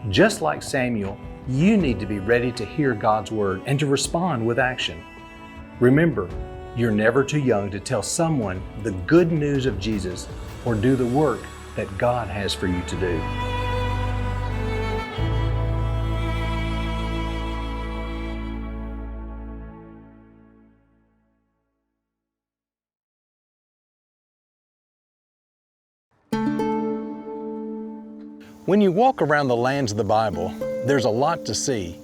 Just like Samuel, you need to be ready to hear God's word and to respond with action. Remember, you're never too young to tell someone the good news of Jesus or do the work that God has for you to do. When you walk around the lands of the Bible, there's a lot to see.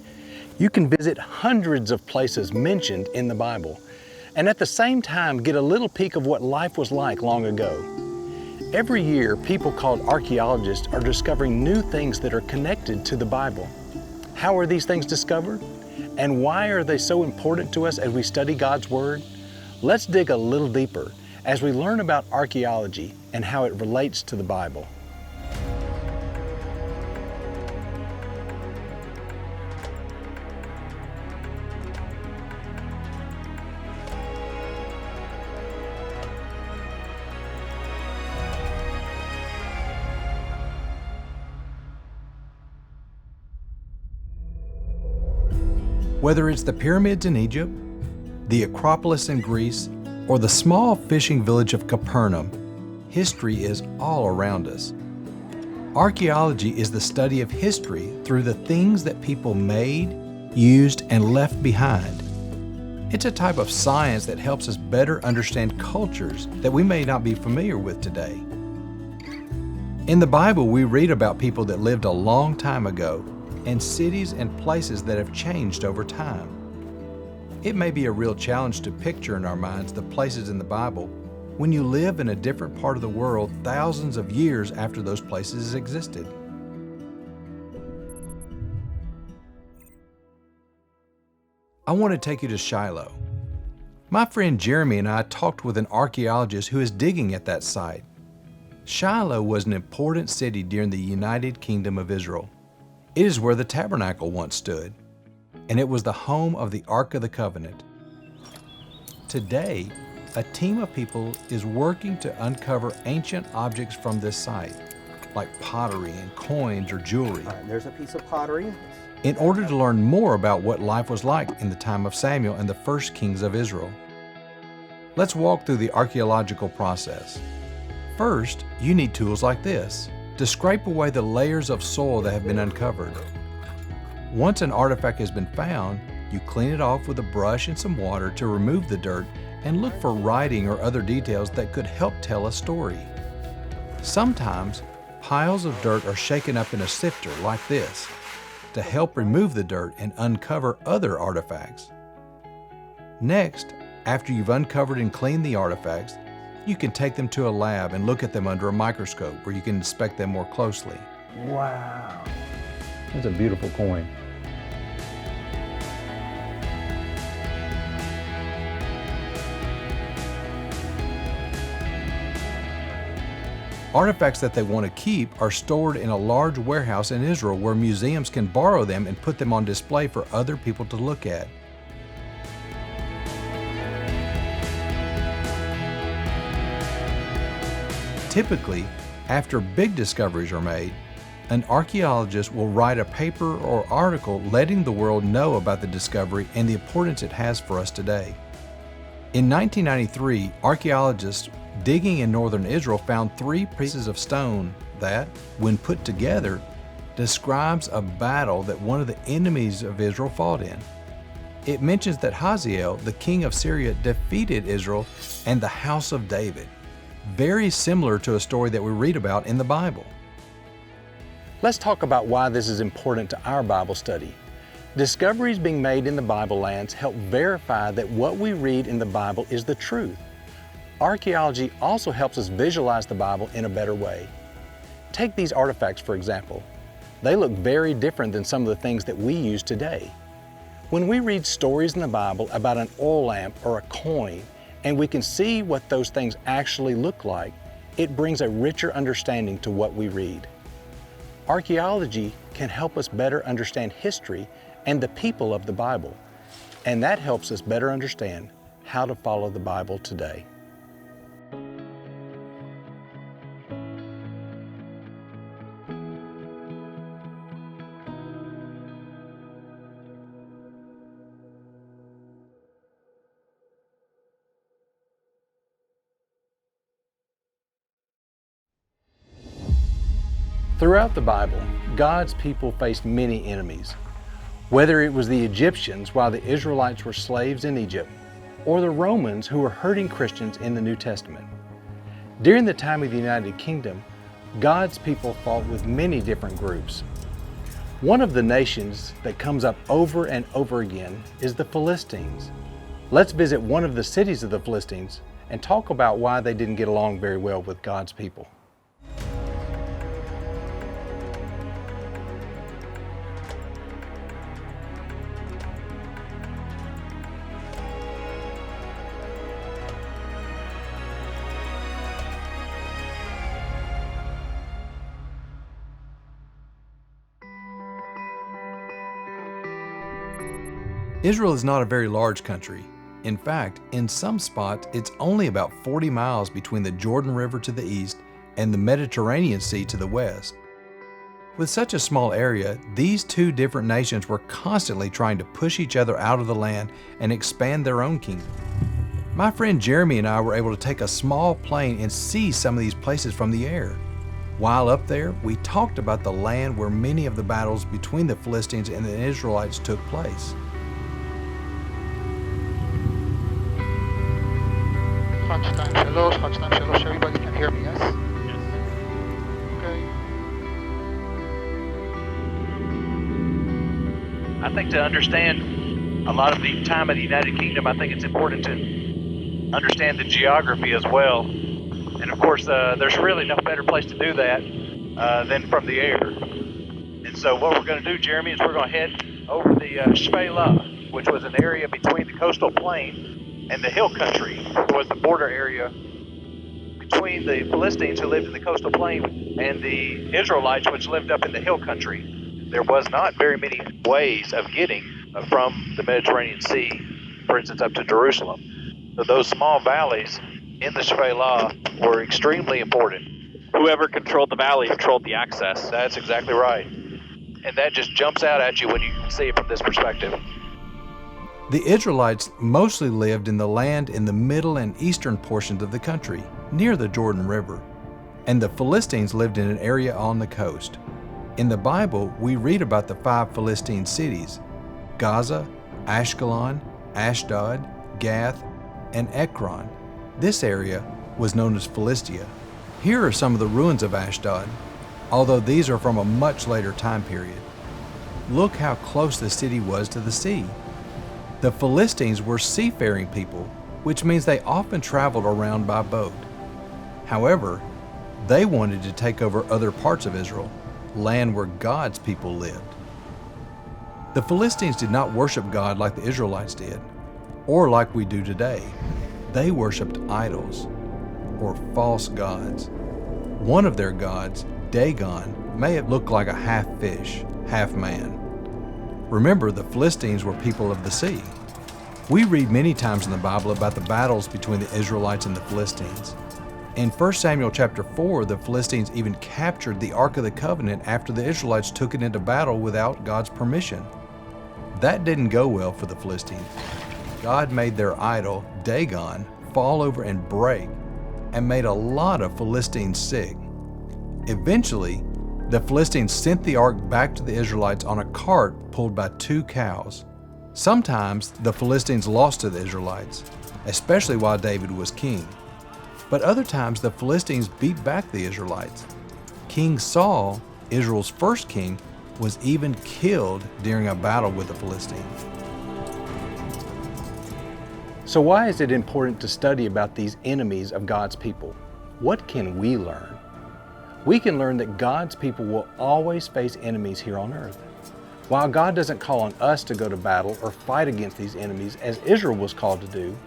You can visit hundreds of places mentioned in the Bible, and at the same time get a little peek of what life was like long ago. Every year, people called archaeologists are discovering new things that are connected to the Bible. How are these things discovered? And why are they so important to us as we study God's Word? Let's dig a little deeper as we learn about archaeology and how it relates to the Bible. Whether it's the pyramids in Egypt, the Acropolis in Greece, or the small fishing village of Capernaum, history is all around us. Archaeology is the study of history through the things that people made, used, and left behind. It's a type of science that helps us better understand cultures that we may not be familiar with today. In the Bible, we read about people that lived a long time ago and cities and places that have changed over time. It may be a real challenge to picture in our minds the places in the Bible when you live in a different part of the world thousands of years after those places existed. I want to take you to Shiloh. My friend Jeremy and I talked with an archaeologist who is digging at that site. Shiloh was an important city during the United Kingdom of Israel. It is where the tabernacle once stood, and it was the home of the Ark of the Covenant. Today, a team of people is working to uncover ancient objects from this site, like pottery and coins or jewelry. There's a piece of pottery. In order to learn more about what life was like in the time of Samuel and the first kings of Israel. Let's walk through the archaeological process. First, you need tools like this to scrape away the layers of soil that have been uncovered. Once an artifact has been found, you clean it off with a brush and some water to remove the dirt and look for writing or other details that could help tell a story. Sometimes, piles of dirt are shaken up in a sifter like this to help remove the dirt and uncover other artifacts. Next, after you've uncovered and cleaned the artifacts, you can take them to a lab and look at them under a microscope where you can inspect them more closely. Wow. That's a beautiful coin. Artifacts that they want to keep are stored in a large warehouse in Israel where museums can borrow them and put them on display for other people to look at. Typically, after big discoveries are made, an archaeologist will write a paper or article letting the world know about the discovery and the importance it has for us today. In 1993, archaeologists digging in northern Israel found 3 pieces of stone that, when put together, describes a battle that one of the enemies of Israel fought in. It mentions that Hazael, the king of Syria, defeated Israel and the house of David. Very similar to a story that we read about in the Bible. Let's talk about why this is important to our Bible study. Discoveries being made in the Bible lands help verify that what we read in the Bible is the truth. Archaeology also helps us visualize the Bible in a better way. Take these artifacts, for example. They look very different than some of the things that we use today. When we read stories in the Bible about an oil lamp or a coin, and we can see what those things actually look like, it brings a richer understanding to what we read. Archaeology can help us better understand history and the people of the Bible, and that helps us better understand how to follow the Bible today. Throughout the Bible, God's people faced many enemies. Whether it was the Egyptians while the Israelites were slaves in Egypt, or the Romans who were hurting Christians in the New Testament. During the time of the United Kingdom, God's people fought with many different groups. One of the nations that comes up over and over again is the Philistines. Let's visit one of the cities of the Philistines and talk about why they didn't get along very well with God's people. Israel is not a very large country. In fact, in some spots, it's only about 40 miles between the Jordan River to the east and the Mediterranean Sea to the west. With such a small area, these two different nations were constantly trying to push each other out of the land and expand their own kingdom. My friend Jeremy and I were able to take a small plane and see some of these places from the air. While up there, we talked about the land where many of the battles between the Philistines and the Israelites took place. Everybody can hear me, yes? Yes. Okay. I think to understand a lot of the time of the United Kingdom, I think it's important to understand the geography as well. And of course, there's really no better place to do that than from the air. And so what we're going to do, Jeremy, is we're going to head over the Shpela, which was an area between the coastal plain and the hill country. It was the border area between the Philistines who lived in the coastal plain and the Israelites which lived up in the hill country. There was not very many ways of getting from the Mediterranean Sea, for instance, up to Jerusalem. So those small valleys in the Shpela were extremely important. Whoever controlled the valley controlled the access. That's exactly right. And that just jumps out at you when you see it from this perspective. The Israelites mostly lived in the land in the middle and eastern portions of the country, near the Jordan River, and the Philistines lived in an area on the coast. In the Bible, we read about the 5 Philistine cities: Gaza, Ashkelon, Ashdod, Gath, and Ekron. This area was known as Philistia. Here are some of the ruins of Ashdod, although these are from a much later time period. Look how close the city was to the sea. The Philistines were seafaring people, which means they often traveled around by boat. However, they wanted to take over other parts of Israel, land where God's people lived. The Philistines did not worship God like the Israelites did, or like we do today. They worshiped idols, or false gods. One of their gods, Dagon, may have looked like a half fish, half man. Remember, the Philistines were people of the sea. We read many times in the Bible about the battles between the Israelites and the Philistines. In 1 Samuel chapter 4, the Philistines even captured the Ark of the Covenant after the Israelites took it into battle without God's permission. That didn't go well for the Philistines. God made their idol, Dagon, fall over and break, and made a lot of Philistines sick. Eventually, the Philistines sent the ark back to the Israelites on a cart pulled by 2 cows. Sometimes the Philistines lost to the Israelites, especially while David was king. But other times the Philistines beat back the Israelites. King Saul, Israel's first king, was even killed during a battle with the Philistines. So why is it important to study about these enemies of God's people? What can we learn? We can learn that God's people will always face enemies here on earth. While God doesn't call on us to go to battle or fight against these enemies as Israel was called to do,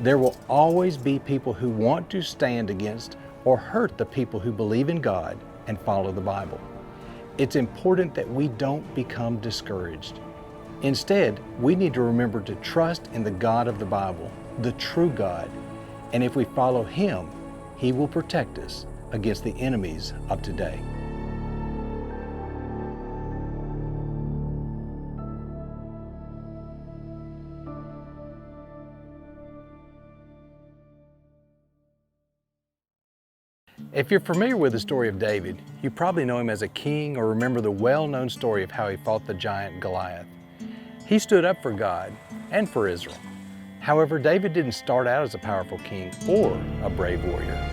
there will always be people who want to stand against or hurt the people who believe in God and follow the Bible. It's important that we don't become discouraged. Instead, we need to remember to trust in the God of the Bible, the true God, and if we follow Him, He will protect us against the enemies of today. If you're familiar with the story of David, you probably know him as a king or remember the well-known story of how he fought the giant Goliath. He stood up for God and for Israel. However, David didn't start out as a powerful king or a brave warrior.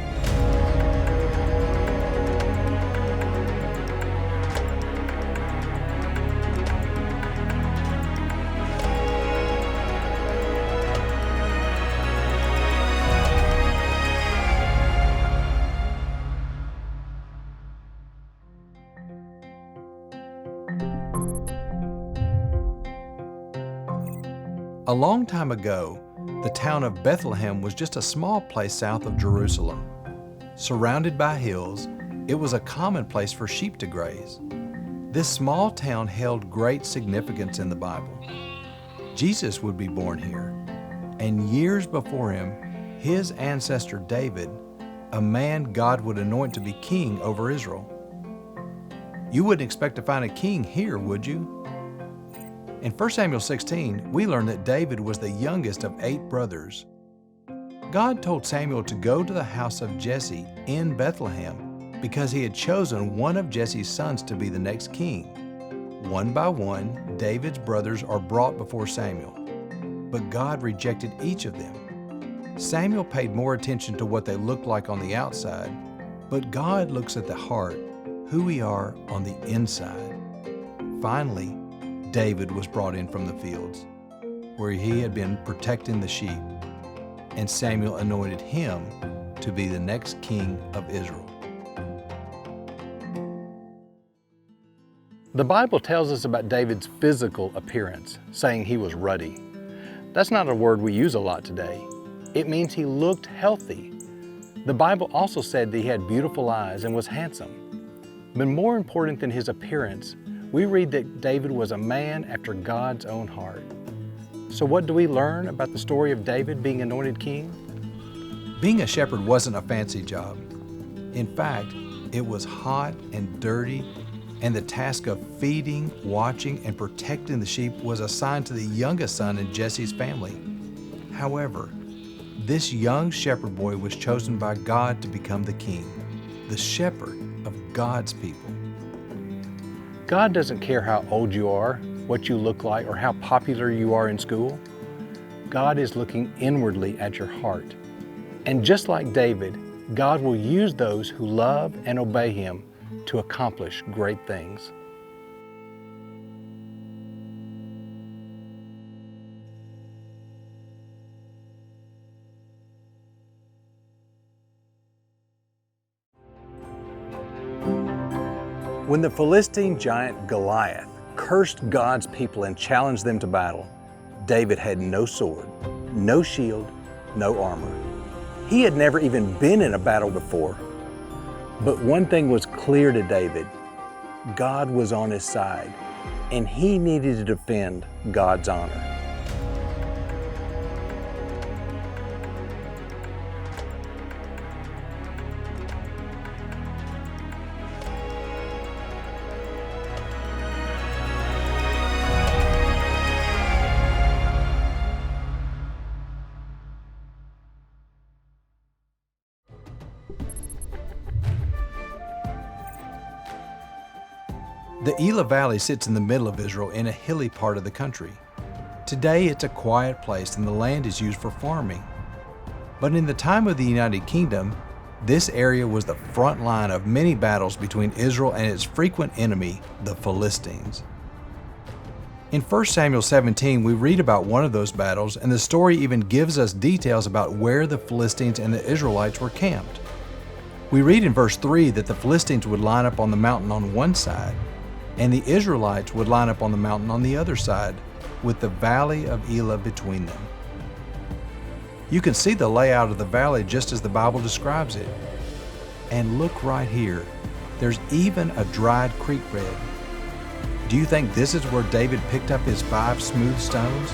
A long time ago, the town of Bethlehem was just a small place south of Jerusalem. Surrounded by hills, it was a common place for sheep to graze. This small town held great significance in the Bible. Jesus would be born here, and years before him, his ancestor David, a man God would anoint to be king over Israel. You wouldn't expect to find a king here, would you? In 1 Samuel 16, we learn that David was the youngest of 8 brothers. God told Samuel to go to the house of Jesse in Bethlehem because he had chosen one of Jesse's sons to be the next king. One by one, David's brothers are brought before Samuel, but God rejected each of them. Samuel paid more attention to what they looked like on the outside, but God looks at the heart, who we are on the inside. Finally, David was brought in from the fields, where he had been protecting the sheep, and Samuel anointed him to be the next king of Israel. The Bible tells us about David's physical appearance, saying he was ruddy. That's not a word we use a lot today. It means he looked healthy. The Bible also said that he had beautiful eyes and was handsome. But more important than his appearance, we read that David was a man after God's own heart. So what do we learn about the story of David being anointed king? Being a shepherd wasn't a fancy job. In fact, it was hot and dirty, and the task of feeding, watching, and protecting the sheep was assigned to the youngest son in Jesse's family. However, this young shepherd boy was chosen by God to become the king, the shepherd of God's people. God doesn't care how old you are, what you look like, or how popular you are in school. God is looking inwardly at your heart. And just like David, God will use those who love and obey Him to accomplish great things. When the Philistine giant Goliath cursed God's people and challenged them to battle, David had no sword, no shield, no armor. He had never even been in a battle before. But one thing was clear to David: God was on his side, and he needed to defend God's honor. The Elah Valley sits in the middle of Israel in a hilly part of the country. Today it's a quiet place and the land is used for farming. But in the time of the United Kingdom, this area was the front line of many battles between Israel and its frequent enemy, the Philistines. In 1 Samuel 17, we read about one of those battles, and the story even gives us details about where the Philistines and the Israelites were camped. We read in verse 3 that the Philistines would line up on the mountain on one side, and the Israelites would line up on the mountain on the other side, with the valley of Elah between them. You can see the layout of the valley just as the Bible describes it. And look right here, there's even a dried creek bed. Do you think this is where David picked up his 5 smooth stones?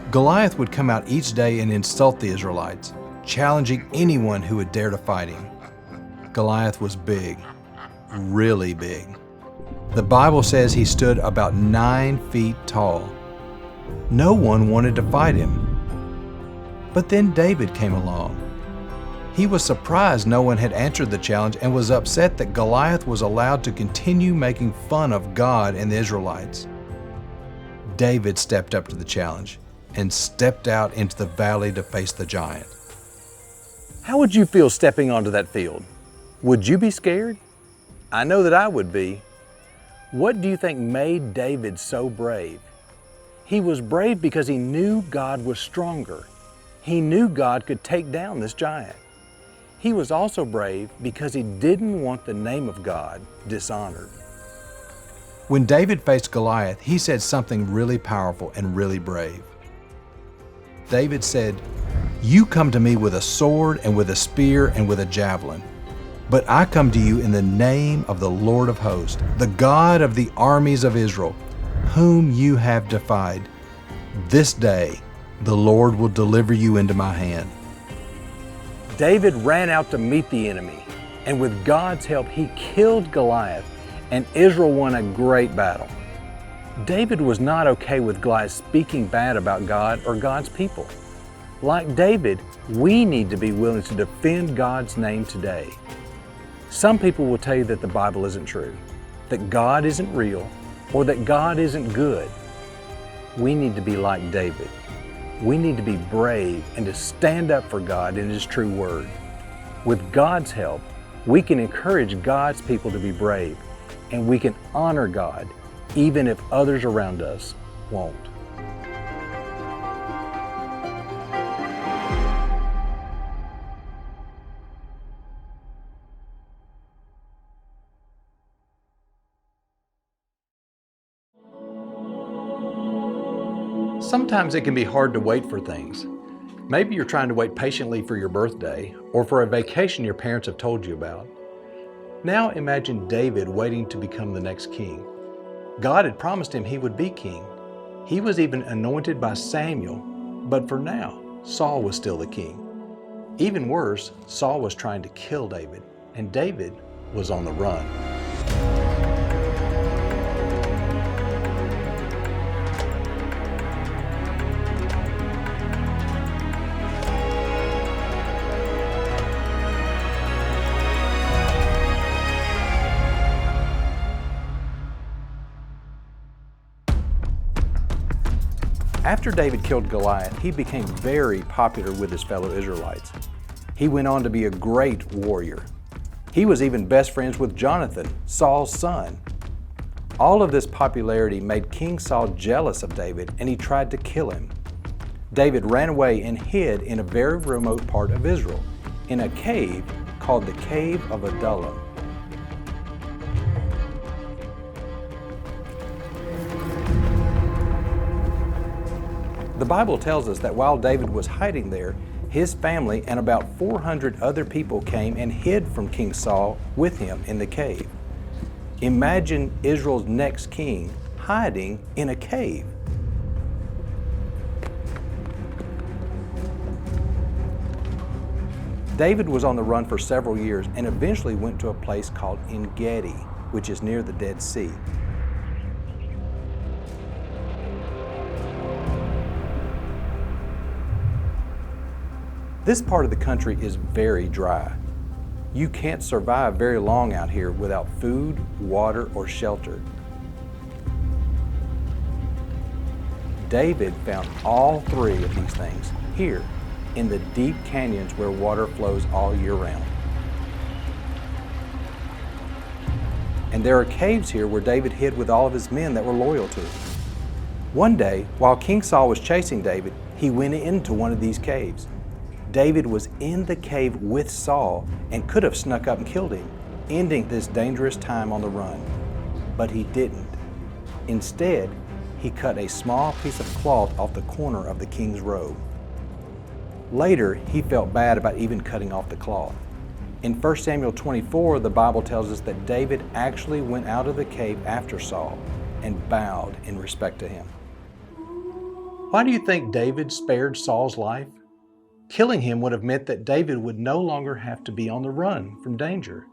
Goliath would come out each day and insult the Israelites, challenging anyone who would dare to fight him. Goliath was big, really big. The Bible says he stood about 9 feet tall. No one wanted to fight him. But then David came along. He was surprised no one had answered the challenge and was upset that Goliath was allowed to continue making fun of God and the Israelites. David stepped up to the challenge and stepped out into the valley to face the giant. How would you feel stepping onto that field? Would you be scared? I know that I would be. What do you think made David so brave? He was brave because he knew God was stronger. He knew God could take down this giant. He was also brave because he didn't want the name of God dishonored. When David faced Goliath, he said something really powerful and really brave. David said, "You come to me with a sword and with a spear and with a javelin, but I come to you in the name of the Lord of hosts, the God of the armies of Israel, whom you have defied. This day the Lord will deliver you into my hand." David ran out to meet the enemy, and with God's help, he killed Goliath, and Israel won a great battle. David was not okay with Goliath speaking bad about God or God's people. Like David, we need to be willing to defend God's name today. Some people will tell you that the Bible isn't true, that God isn't real, or that God isn't good. We need to be like David. We need to be brave and to stand up for God and His true word. With God's help, we can encourage God's people to be brave, and we can honor God even if others around us won't. Sometimes it can be hard to wait for things. Maybe you're trying to wait patiently for your birthday or for a vacation your parents have told you about. Now imagine David waiting to become the next king. God had promised him he would be king. He was even anointed by Samuel, but for now, Saul was still the king. Even worse, Saul was trying to kill David, and David was on the run. After David killed Goliath, he became very popular with his fellow Israelites. He went on to be a great warrior. He was even best friends with Jonathan, Saul's son. All of this popularity made King Saul jealous of David, and he tried to kill him. David ran away and hid in a very remote part of Israel, in a cave called the Cave of Adullam. The Bible tells us that while David was hiding there, his family and about 400 other people came and hid from King Saul with him in the cave. Imagine Israel's next king hiding in a cave. David was on the run for several years and eventually went to a place called En-Gedi, which is near the Dead Sea. This part of the country is very dry. You can't survive very long out here without food, water, or shelter. David found all three of these things here in the deep canyons where water flows all year round. And there are caves here where David hid with all of his men that were loyal to him. One day, while King Saul was chasing David, he went into one of these caves. David was in the cave with Saul and could have snuck up and killed him, ending this dangerous time on the run. But he didn't. Instead, he cut a small piece of cloth off the corner of the king's robe. Later, he felt bad about even cutting off the cloth. In 1 Samuel 24, the Bible tells us that David actually went out of the cave after Saul and bowed in respect to him. Why do you think David spared Saul's life? Killing him would have meant that David would no longer have to be on the run from danger.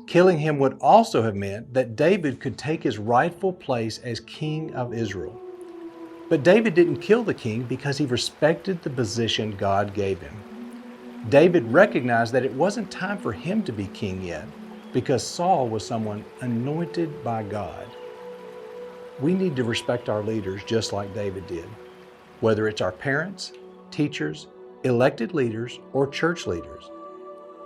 Killing him would also have meant that David could take his rightful place as king of Israel. But David didn't kill the king because he respected the position God gave him. David recognized that it wasn't time for him to be king yet, because Saul was someone anointed by God. We need to respect our leaders just like David did, whether it's our parents, teachers, elected leaders, or church leaders.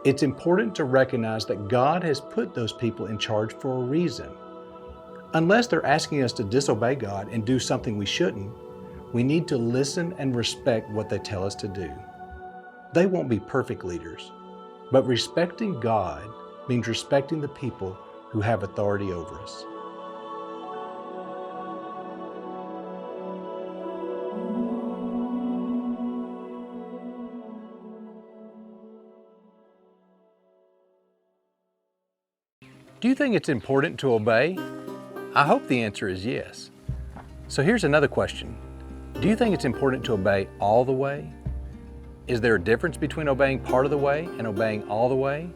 It's important to recognize that God has put those people in charge for a reason. Unless they're asking us to disobey God and do something we shouldn't, we need to listen and respect what they tell us to do. They won't be perfect leaders, but respecting God means respecting the people who have authority over us. Do you think it's important to obey? I hope the answer is yes. So here's another question. Do you think it's important to obey all the way? Is there a difference between obeying part of the way and obeying all the way?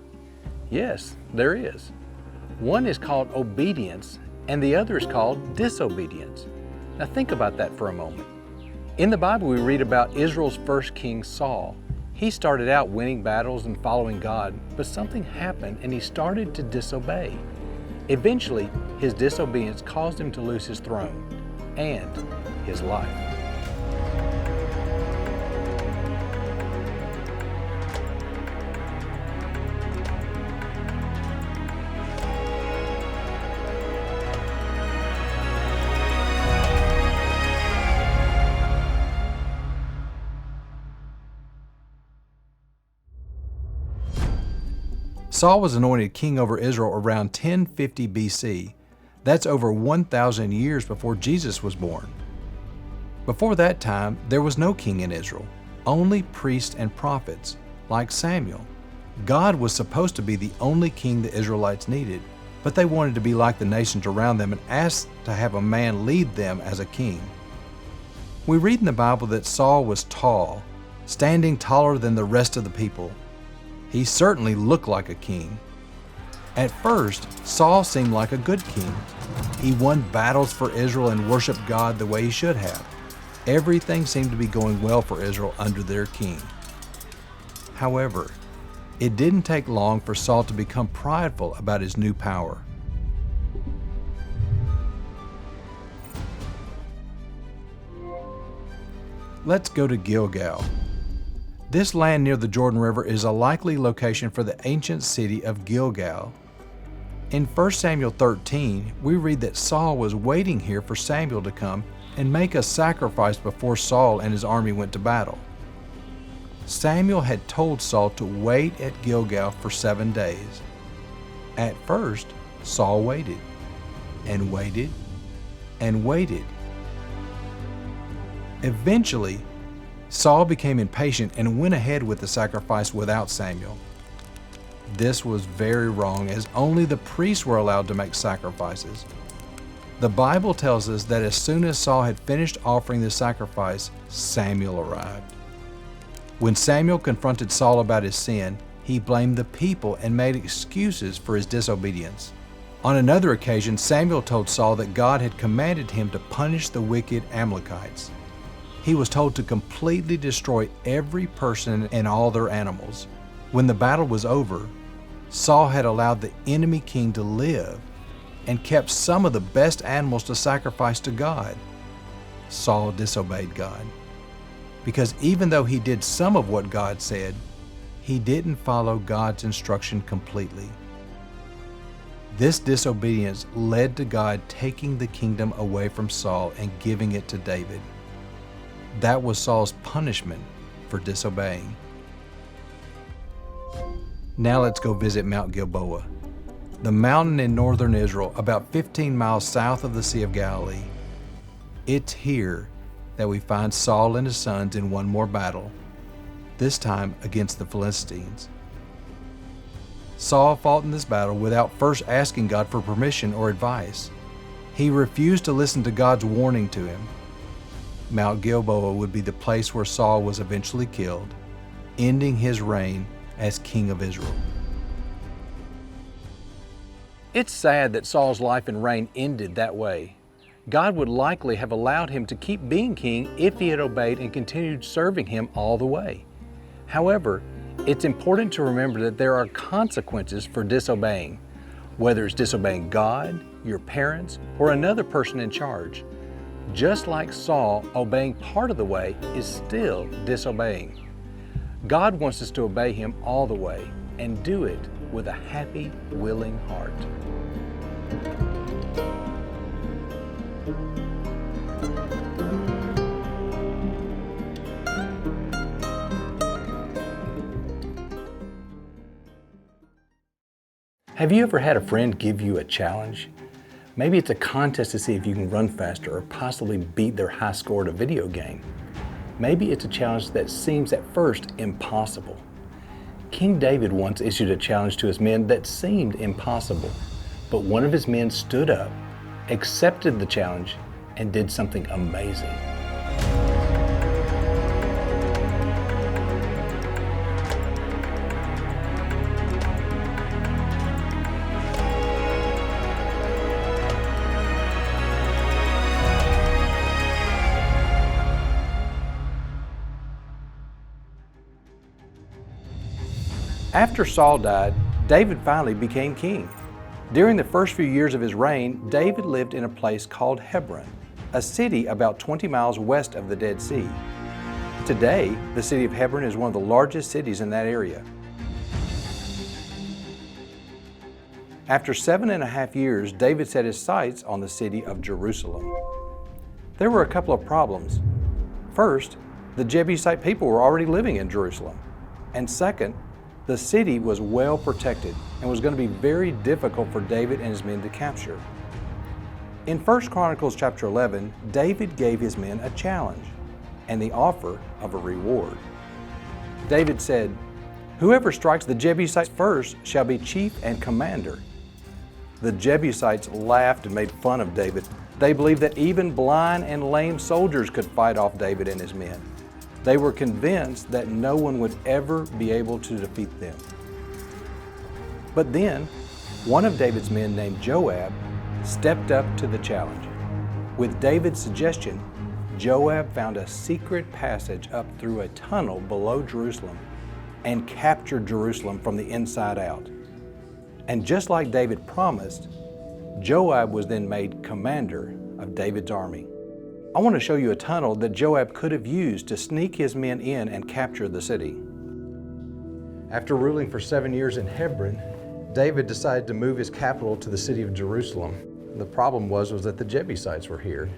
Yes, there is. One is called obedience and the other is called disobedience. Now think about that for a moment. In the Bible we read about Israel's first king, Saul. He started out winning battles and following God, but something happened and he started to disobey. Eventually, his disobedience caused him to lose his throne and his life. Saul was anointed king over Israel around 1050 BC. That's over 1,000 years before Jesus was born. Before that time, there was no king in Israel, only priests and prophets, like Samuel. God was supposed to be the only king the Israelites needed, but they wanted to be like the nations around them and asked to have a man lead them as a king. We read in the Bible that Saul was tall, standing taller than the rest of the people. He certainly looked like a king. At first, Saul seemed like a good king. He won battles for Israel and worshiped God the way he should have. Everything seemed to be going well for Israel under their king. However, it didn't take long for Saul to become prideful about his new power. Let's go to Gilgal. This land near the Jordan River is a likely location for the ancient city of Gilgal. In 1 Samuel 13, we read that Saul was waiting here for Samuel to come and make a sacrifice before Saul and his army went to battle. Samuel had told Saul to wait at Gilgal for 7 days. At first, Saul waited and waited and waited. Eventually, Saul became impatient and went ahead with the sacrifice without Samuel. This was very wrong, as only the priests were allowed to make sacrifices. The Bible tells us that as soon as Saul had finished offering the sacrifice, Samuel arrived. When Samuel confronted Saul about his sin, he blamed the people and made excuses for his disobedience. On another occasion, Samuel told Saul that God had commanded him to punish the wicked Amalekites. He was told to completely destroy every person and all their animals. When the battle was over, Saul had allowed the enemy king to live and kept some of the best animals to sacrifice to God. Saul disobeyed God, because even though he did some of what God said, he didn't follow God's instruction completely. This disobedience led to God taking the kingdom away from Saul and giving it to David. That was Saul's punishment for disobeying. Now let's go visit Mount Gilboa, the mountain in northern Israel, about 15 miles south of the Sea of Galilee. It's here that we find Saul and his sons in one more battle, this time against the Philistines. Saul fought in this battle without first asking God for permission or advice. He refused to listen to God's warning to him. Mount Gilboa would be the place where Saul was eventually killed, ending his reign as king of Israel. It's sad that Saul's life and reign ended that way. God would likely have allowed him to keep being king if he had obeyed and continued serving him all the way. However, it's important to remember that there are consequences for disobeying, whether it's disobeying God, your parents, or another person in charge. Just like Saul, obeying part of the way is still disobeying. God wants us to obey him all the way and do it with a happy, willing heart. Have you ever had a friend give you a challenge? Maybe it's a contest to see if you can run faster or possibly beat their high score at a video game. Maybe it's a challenge that seems at first impossible. King David once issued a challenge to his men that seemed impossible, but one of his men stood up, accepted the challenge, and did something amazing. After Saul died, David finally became king. During the first few years of his reign, David lived in a place called Hebron, a city about 20 miles west of the Dead Sea. Today, the city of Hebron is one of the largest cities in that area. After 7.5 years, David set his sights on the city of Jerusalem. There were a couple of problems. First, the Jebusite people were already living in Jerusalem. And second, the city was well protected and was going to be very difficult for David and his men to capture. In 1 Chronicles chapter 11, David gave his men a challenge and the offer of a reward. David said, "Whoever strikes the Jebusites first shall be chief and commander." The Jebusites laughed and made fun of David. They believed that even blind and lame soldiers could fight off David and his men. They were convinced that no one would ever be able to defeat them. But then, one of David's men named Joab stepped up to the challenge. With David's suggestion, Joab found a secret passage up through a tunnel below Jerusalem and captured Jerusalem from the inside out. And just like David promised, Joab was then made commander of David's army. I want to show you a tunnel that Joab could have used to sneak his men in and capture the city. After ruling for 7 years in Hebron, David decided to move his capital to the city of Jerusalem. The problem was that the Jebusites were here,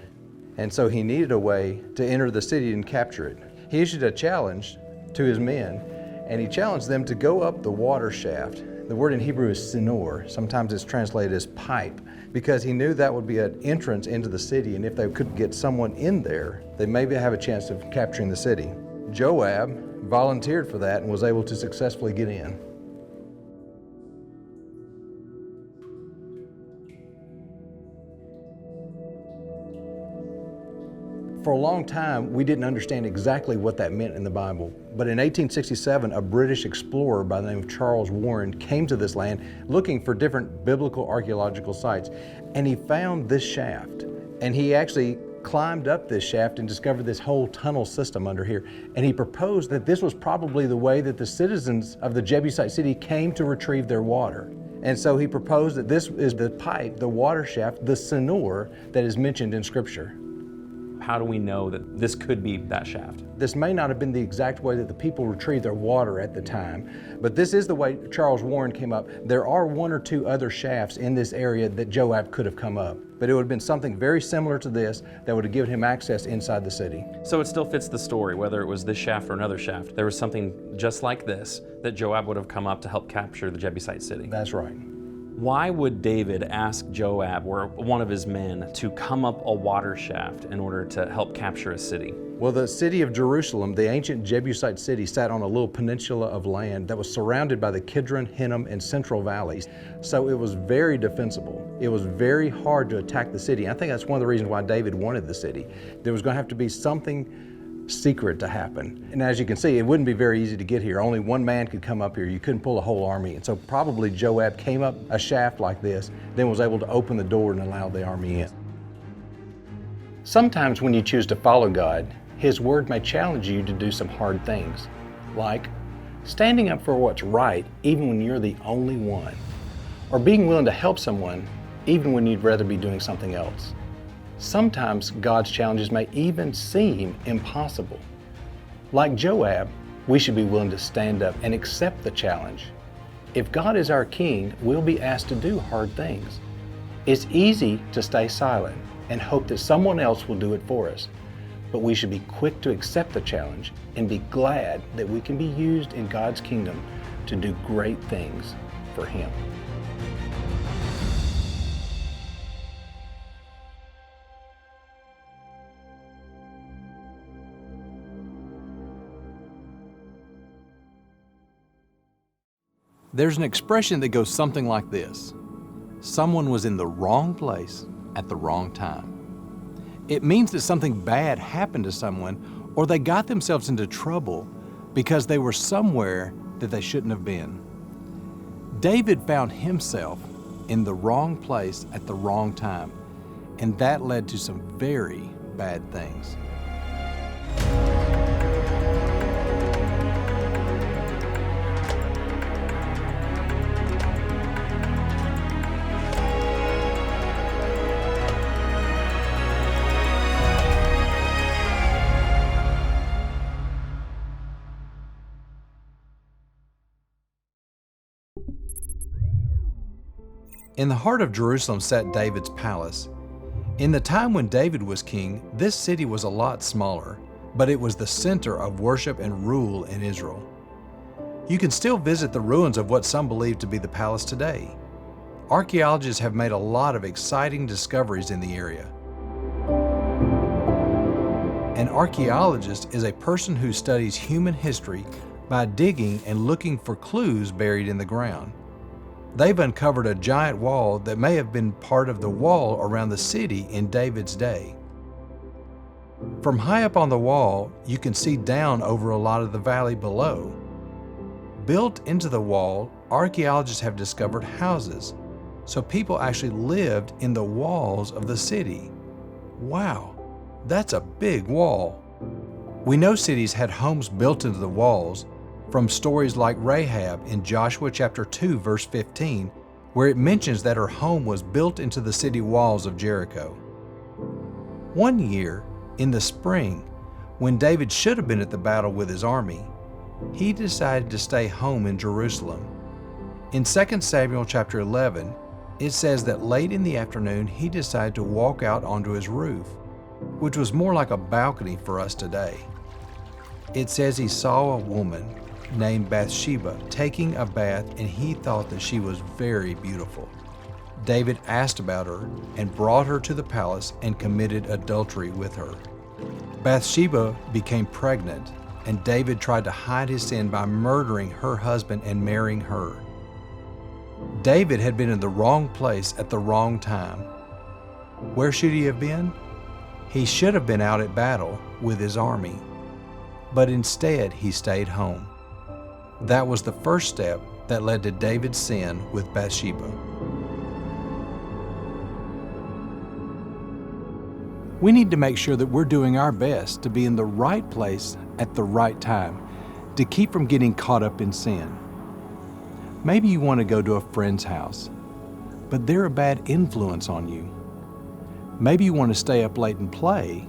and so he needed a way to enter the city and capture it. He issued a challenge to his men, and he challenged them to go up the water shaft. The word in Hebrew is sinor. Sometimes it's translated as pipe, because he knew that would be an entrance into the city, and if they could get someone in there, they maybe have a chance of capturing the city. Joab volunteered for that and was able to successfully get in. For a long time, we didn't understand exactly what that meant in the Bible. But in 1867, a British explorer by the name of Charles Warren came to this land looking for different biblical archaeological sites. And he found this shaft. And he actually climbed up this shaft and discovered this whole tunnel system under here. And he proposed that this was probably the way that the citizens of the Jebusite city came to retrieve their water. And so he proposed that this is the pipe, the water shaft, the sinor that is mentioned in Scripture. How do we know that this could be that shaft? This may not have been the exact way that the people retrieved their water at the time, but this is the way Charles Warren came up. There are 1 or 2 other shafts in this area that Joab could have come up, but it would have been something very similar to this that would have given him access inside the city. So it still fits the story, whether it was this shaft or another shaft. There was something just like this that Joab would have come up to help capture the Jebusite city. That's right. Why would David ask Joab, or one of his men, to come up a water shaft in order to help capture a city? Well, the city of Jerusalem, the ancient Jebusite city, sat on a little peninsula of land that was surrounded by the Kidron, Hinnom, and Central valleys. So it was very defensible. It was very hard to attack the city. I think that's one of the reasons why David wanted the city. There was going to have to be something secret to happen. And as you can see, it wouldn't be very easy to get here. Only one man could come up here. You couldn't pull a whole army. And so probably Joab came up a shaft like this, then was able to open the door and allow the army in. Sometimes when you choose to follow God, His Word may challenge you to do some hard things, like standing up for what's right even when you're the only one, or being willing to help someone even when you'd rather be doing something else. Sometimes God's challenges may even seem impossible. Like Joab, we should be willing to stand up and accept the challenge. If God is our King, we'll be asked to do hard things. It's easy to stay silent and hope that someone else will do it for us, but we should be quick to accept the challenge and be glad that we can be used in God's kingdom to do great things for Him. There's an expression that goes something like this: someone was in the wrong place at the wrong time. It means that something bad happened to someone, or they got themselves into trouble because they were somewhere that they shouldn't have been. David found himself in the wrong place at the wrong time, and that led to some very bad things. In the heart of Jerusalem sat David's palace. In the time when David was king, this city was a lot smaller, but it was the center of worship and rule in Israel. You can still visit the ruins of what some believe to be the palace today. Archaeologists have made a lot of exciting discoveries in the area. An archaeologist is a person who studies human history by digging and looking for clues buried in the ground. They've uncovered a giant wall that may have been part of the wall around the city in David's day. From high up on the wall, you can see down over a lot of the valley below. Built into the wall, archaeologists have discovered houses, so people actually lived in the walls of the city. Wow, that's a big wall. We know cities had homes built into the walls from stories like Rahab in Joshua chapter 2, verse 15, where it mentions that her home was built into the city walls of Jericho. One year, in the spring, when David should have been at the battle with his army, he decided to stay home in Jerusalem. In 2 Samuel chapter 11, it says that late in the afternoon he decided to walk out onto his roof, which was more like a balcony for us today. It says he saw a woman named Bathsheba taking a bath, and he thought that she was very beautiful. David asked about her and brought her to the palace and committed adultery with her. Bathsheba became pregnant, and David tried to hide his sin by murdering her husband and marrying her. David had been in the wrong place at the wrong time. Where should he have been? He should have been out at battle with his army, but instead he stayed home. That was the first step that led to David's sin with Bathsheba. We need to make sure that we're doing our best to be in the right place at the right time, to keep from getting caught up in sin. Maybe you want to go to a friend's house, but they're a bad influence on you. Maybe you want to stay up late and play,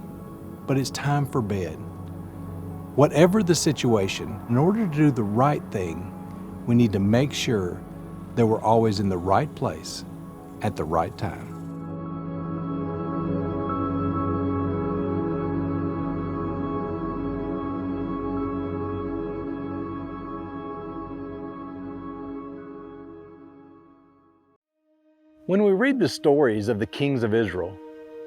but it's time for bed. Whatever the situation, in order to do the right thing, we need to make sure that we're always in the right place at the right time. When we read the stories of the kings of Israel,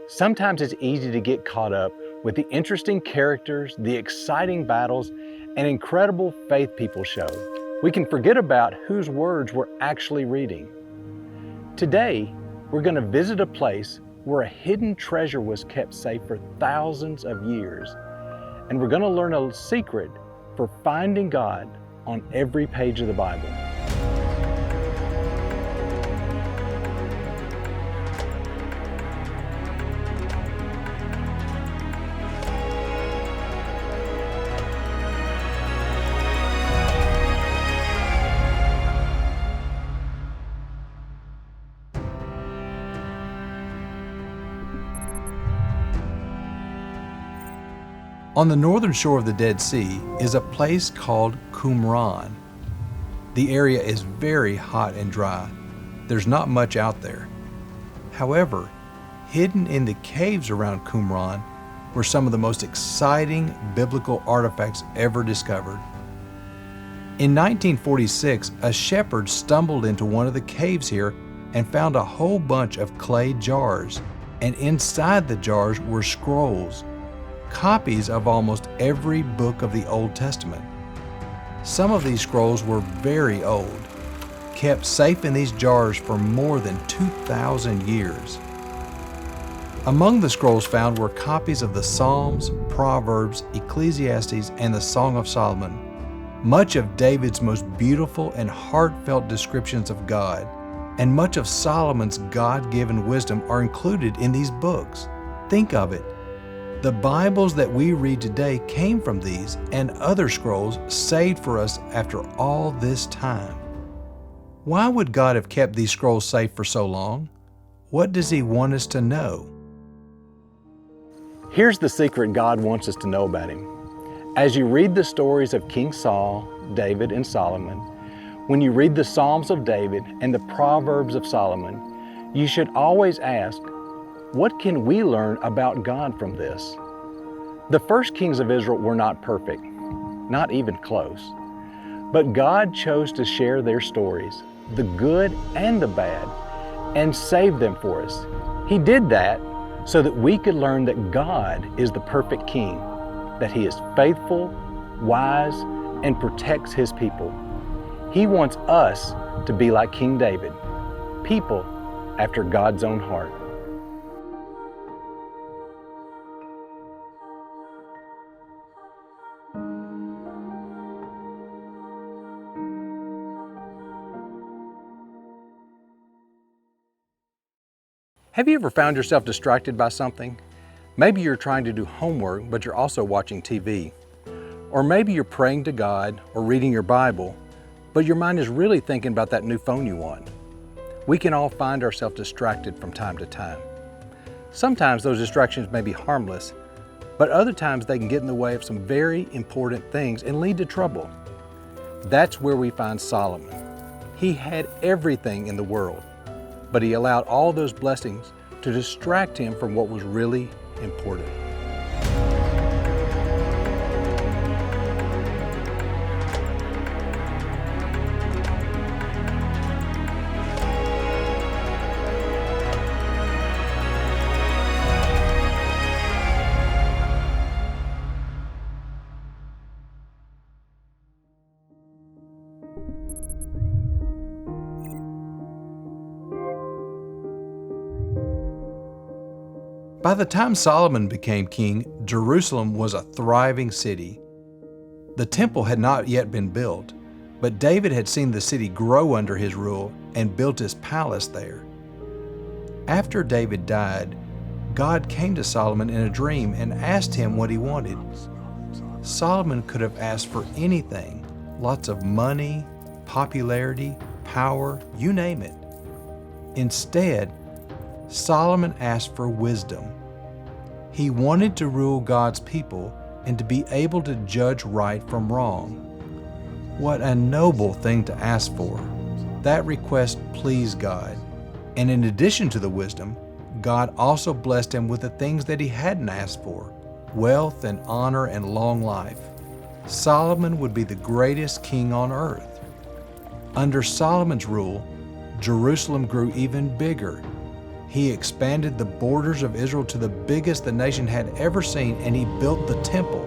sometimes it's easy to get caught up with the interesting characters, the exciting battles, and incredible faith people show. We can forget about whose words we're actually reading. Today, we're going to visit a place where a hidden treasure was kept safe for thousands of years, and we're going to learn a secret for finding God on every page of the Bible. On the northern shore of the Dead Sea is a place called Qumran. The area is very hot and dry. There's not much out there. However, hidden in the caves around Qumran were some of the most exciting biblical artifacts ever discovered. In 1946, a shepherd stumbled into one of the caves here and found a whole bunch of clay jars, and inside the jars were scrolls, copies of almost every book of the Old Testament. Some of these scrolls were very old, kept safe in these jars for more than 2,000 years. Among the scrolls found were copies of the Psalms, Proverbs, Ecclesiastes, and the Song of Solomon. Much of David's most beautiful and heartfelt descriptions of God, and much of Solomon's God-given wisdom are included in these books. Think of it. The Bibles that we read today came from these and other scrolls saved for us after all this time. Why would God have kept these scrolls safe for so long? What does He want us to know? Here's the secret God wants us to know about Him. As you read the stories of King Saul, David, and Solomon, when you read the Psalms of David and the Proverbs of Solomon, you should always ask, what can we learn about God from this? The first kings of Israel were not perfect, not even close. But God chose to share their stories, the good and the bad, and save them for us. He did that so that we could learn that God is the perfect king, that He is faithful, wise, and protects His people. He wants us to be like King David, people after God's own heart. Have you ever found yourself distracted by something? Maybe you're trying to do homework, but you're also watching TV. Or maybe you're praying to God or reading your Bible, but your mind is really thinking about that new phone you want. We can all find ourselves distracted from time to time. Sometimes those distractions may be harmless, but other times they can get in the way of some very important things and lead to trouble. That's where we find Solomon. He had everything in the world, but he allowed all those blessings to distract him from what was really important. By the time Solomon became king, Jerusalem was a thriving city. The temple had not yet been built, but David had seen the city grow under his rule and built his palace there. After David died, God came to Solomon in a dream and asked him what he wanted. Solomon could have asked for anything, lots of money, popularity, power, you name it. Instead, Solomon asked for wisdom. He wanted to rule God's people and to be able to judge right from wrong. What a noble thing to ask for. That request pleased God. And in addition to the wisdom, God also blessed him with the things that he hadn't asked for, wealth and honor and long life. Solomon would be the greatest king on earth. Under Solomon's rule, Jerusalem grew even bigger. He expanded the borders of Israel to the biggest the nation had ever seen, and he built the temple,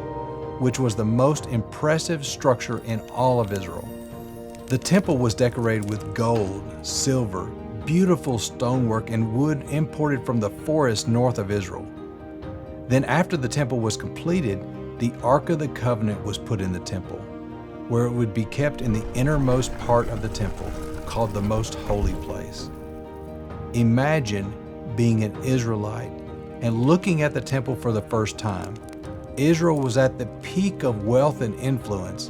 which was the most impressive structure in all of Israel. The temple was decorated with gold, silver, beautiful stonework, and wood imported from the forest north of Israel. Then after the temple was completed, the Ark of the Covenant was put in the temple, where it would be kept in the innermost part of the temple, called the Most Holy Place. Imagine being an Israelite and looking at the temple for the first time. Israel was at the peak of wealth and influence,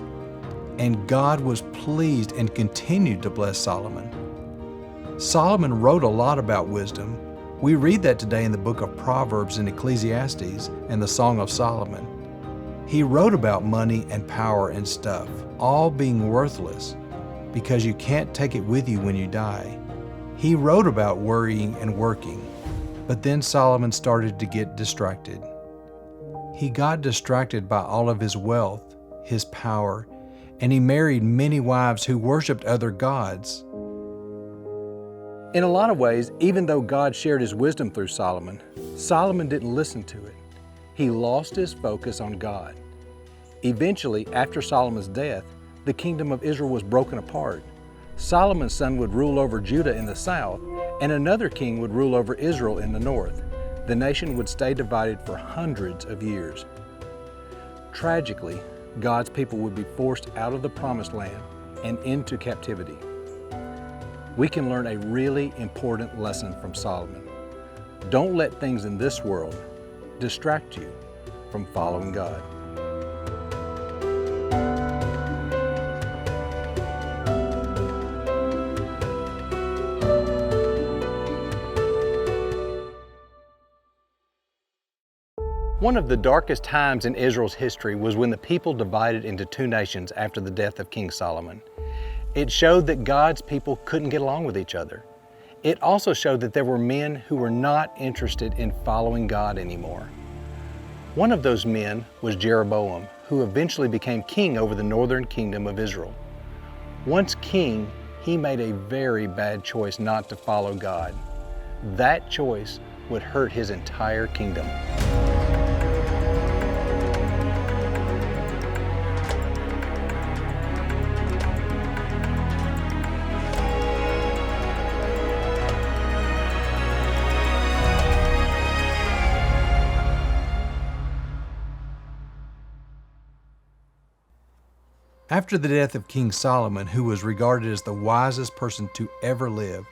and God was pleased and continued to bless Solomon. Solomon wrote a lot about wisdom. We read that today in the book of Proverbs and Ecclesiastes and the Song of Solomon. He wrote about money and power and stuff, all being worthless because you can't take it with you when you die. He wrote about worrying and working, but then Solomon started to get distracted. He got distracted by all of his wealth, his power, and he married many wives who worshiped other gods. In a lot of ways, even though God shared his wisdom through Solomon, Solomon didn't listen to it. He lost his focus on God. Eventually, after Solomon's death, the kingdom of Israel was broken apart. Solomon's son would rule over Judah in the south, and another king would rule over Israel in the north. The nation would stay divided for hundreds of years. Tragically, God's people would be forced out of the promised land and into captivity. We can learn a really important lesson from Solomon. Don't let things in this world distract you from following God. One of the darkest times in Israel's history was when the people divided into two nations after the death of King Solomon. It showed that God's people couldn't get along with each other. It also showed that there were men who were not interested in following God anymore. One of those men was Jeroboam, who eventually became king over the northern kingdom of Israel. Once king, he made a very bad choice not to follow God. That choice would hurt his entire kingdom. After the death of King Solomon, who was regarded as the wisest person to ever live,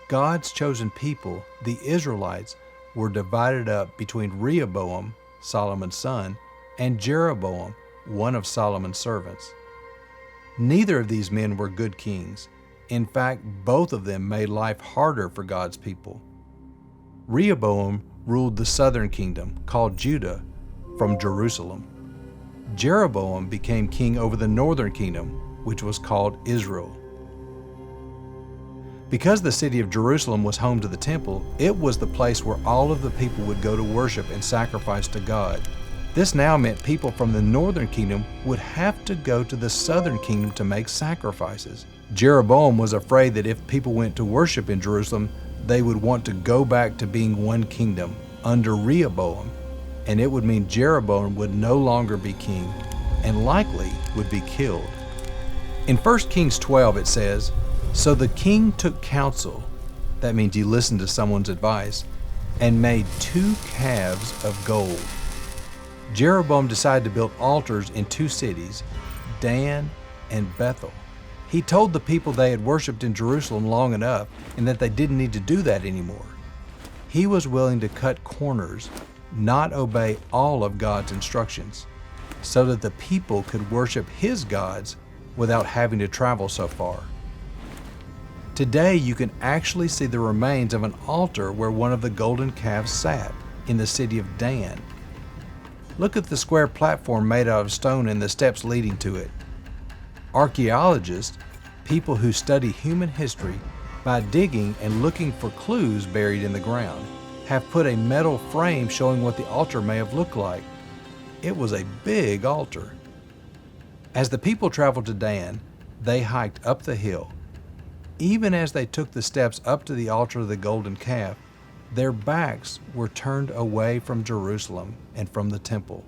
God's chosen people, the Israelites, were divided up between Rehoboam, Solomon's son, and Jeroboam, one of Solomon's servants. Neither of these men were good kings. In fact, both of them made life harder for God's people. Rehoboam ruled the southern kingdom, called Judah, from Jerusalem. Jeroboam became king over the northern kingdom, which was called Isreal. Because the city of Jerusalem was home to the temple, it was the place where all of the people would go to worship and sacrifice to God. This now meant people from the northern kingdom would have to go to the southern kingdom to make sacrifices. Jeroboam was afraid that if people went to worship in Jerusalem, they would want to go back to being one kingdom under Rehoboam, and it would mean Jeroboam would no longer be king and likely would be killed. In 1 Kings 12 it says, "So the king took counsel," that means he listened to someone's advice, "and made 2 calves of gold." Jeroboam decided to build altars in 2 cities, Dan and Bethel. He told the people they had worshiped in Jerusalem long enough and that they didn't need to do that anymore. He was willing to cut corners, not obey all of God's instructions, so that the people could worship his gods without having to travel so far. Today you can actually see the remains of an altar where one of the golden calves sat in the city of Dan. Look at the square platform made out of stone and the steps leading to it. Archaeologists, people who study human history by digging and looking for clues buried in the ground, have put a metal frame showing what the altar may have looked like. It was a big altar. As the people traveled to Dan, they hiked up the hill. Even as they took the steps up to the altar of the golden calf, their backs were turned away from Jerusalem and from the temple.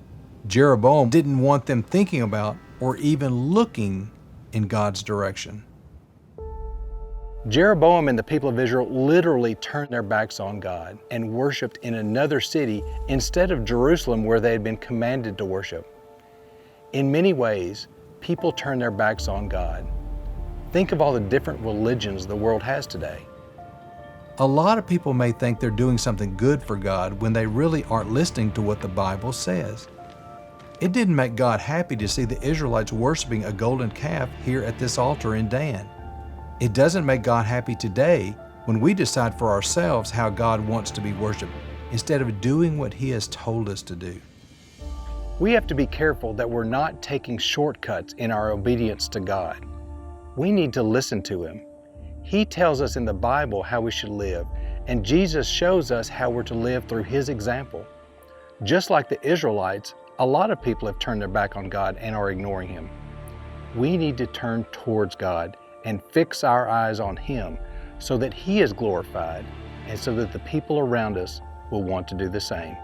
Jeroboam didn't want them thinking about or even looking in God's direction. Jeroboam and the people of Israel literally turned their backs on God and worshiped in another city instead of Jerusalem where they had been commanded to worship. In many ways, people turn their backs on God. Think of all the different religions the world has today. A lot of people may think they're doing something good for God when they really aren't listening to what the Bible says. It didn't make God happy to see the Israelites worshiping a golden calf here at this altar in Dan. It doesn't make God happy today when we decide for ourselves how God wants to be worshiped instead of doing what He has told us to do. We have to be careful that we're not taking shortcuts in our obedience to God. We need to listen to Him. He tells us in the Bible how we should live, and Jesus shows us how we're to live through His example. Just like the Israelites, a lot of people have turned their back on God and are ignoring Him. We need to turn towards God and fix our eyes on Him so that He is glorified and so that the people around us will want to do the same.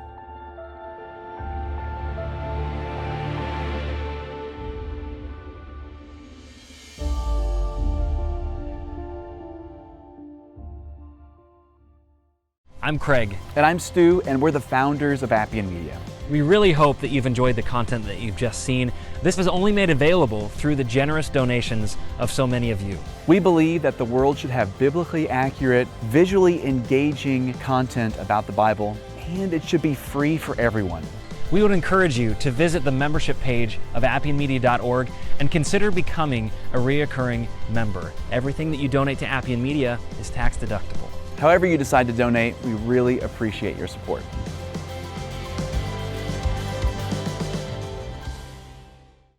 I'm Craig. And I'm Stu, and we're the founders of Appian Media. We really hope that you've enjoyed the content that you've just seen. This was only made available through the generous donations of so many of you. We believe that the world should have biblically accurate, visually engaging content about the Bible, and it should be free for everyone. We would encourage you to visit the membership page of appianmedia.org and consider becoming a reoccurring member. Everything that you donate to Appian Media is tax deductible. However you decide to donate, we really appreciate your support.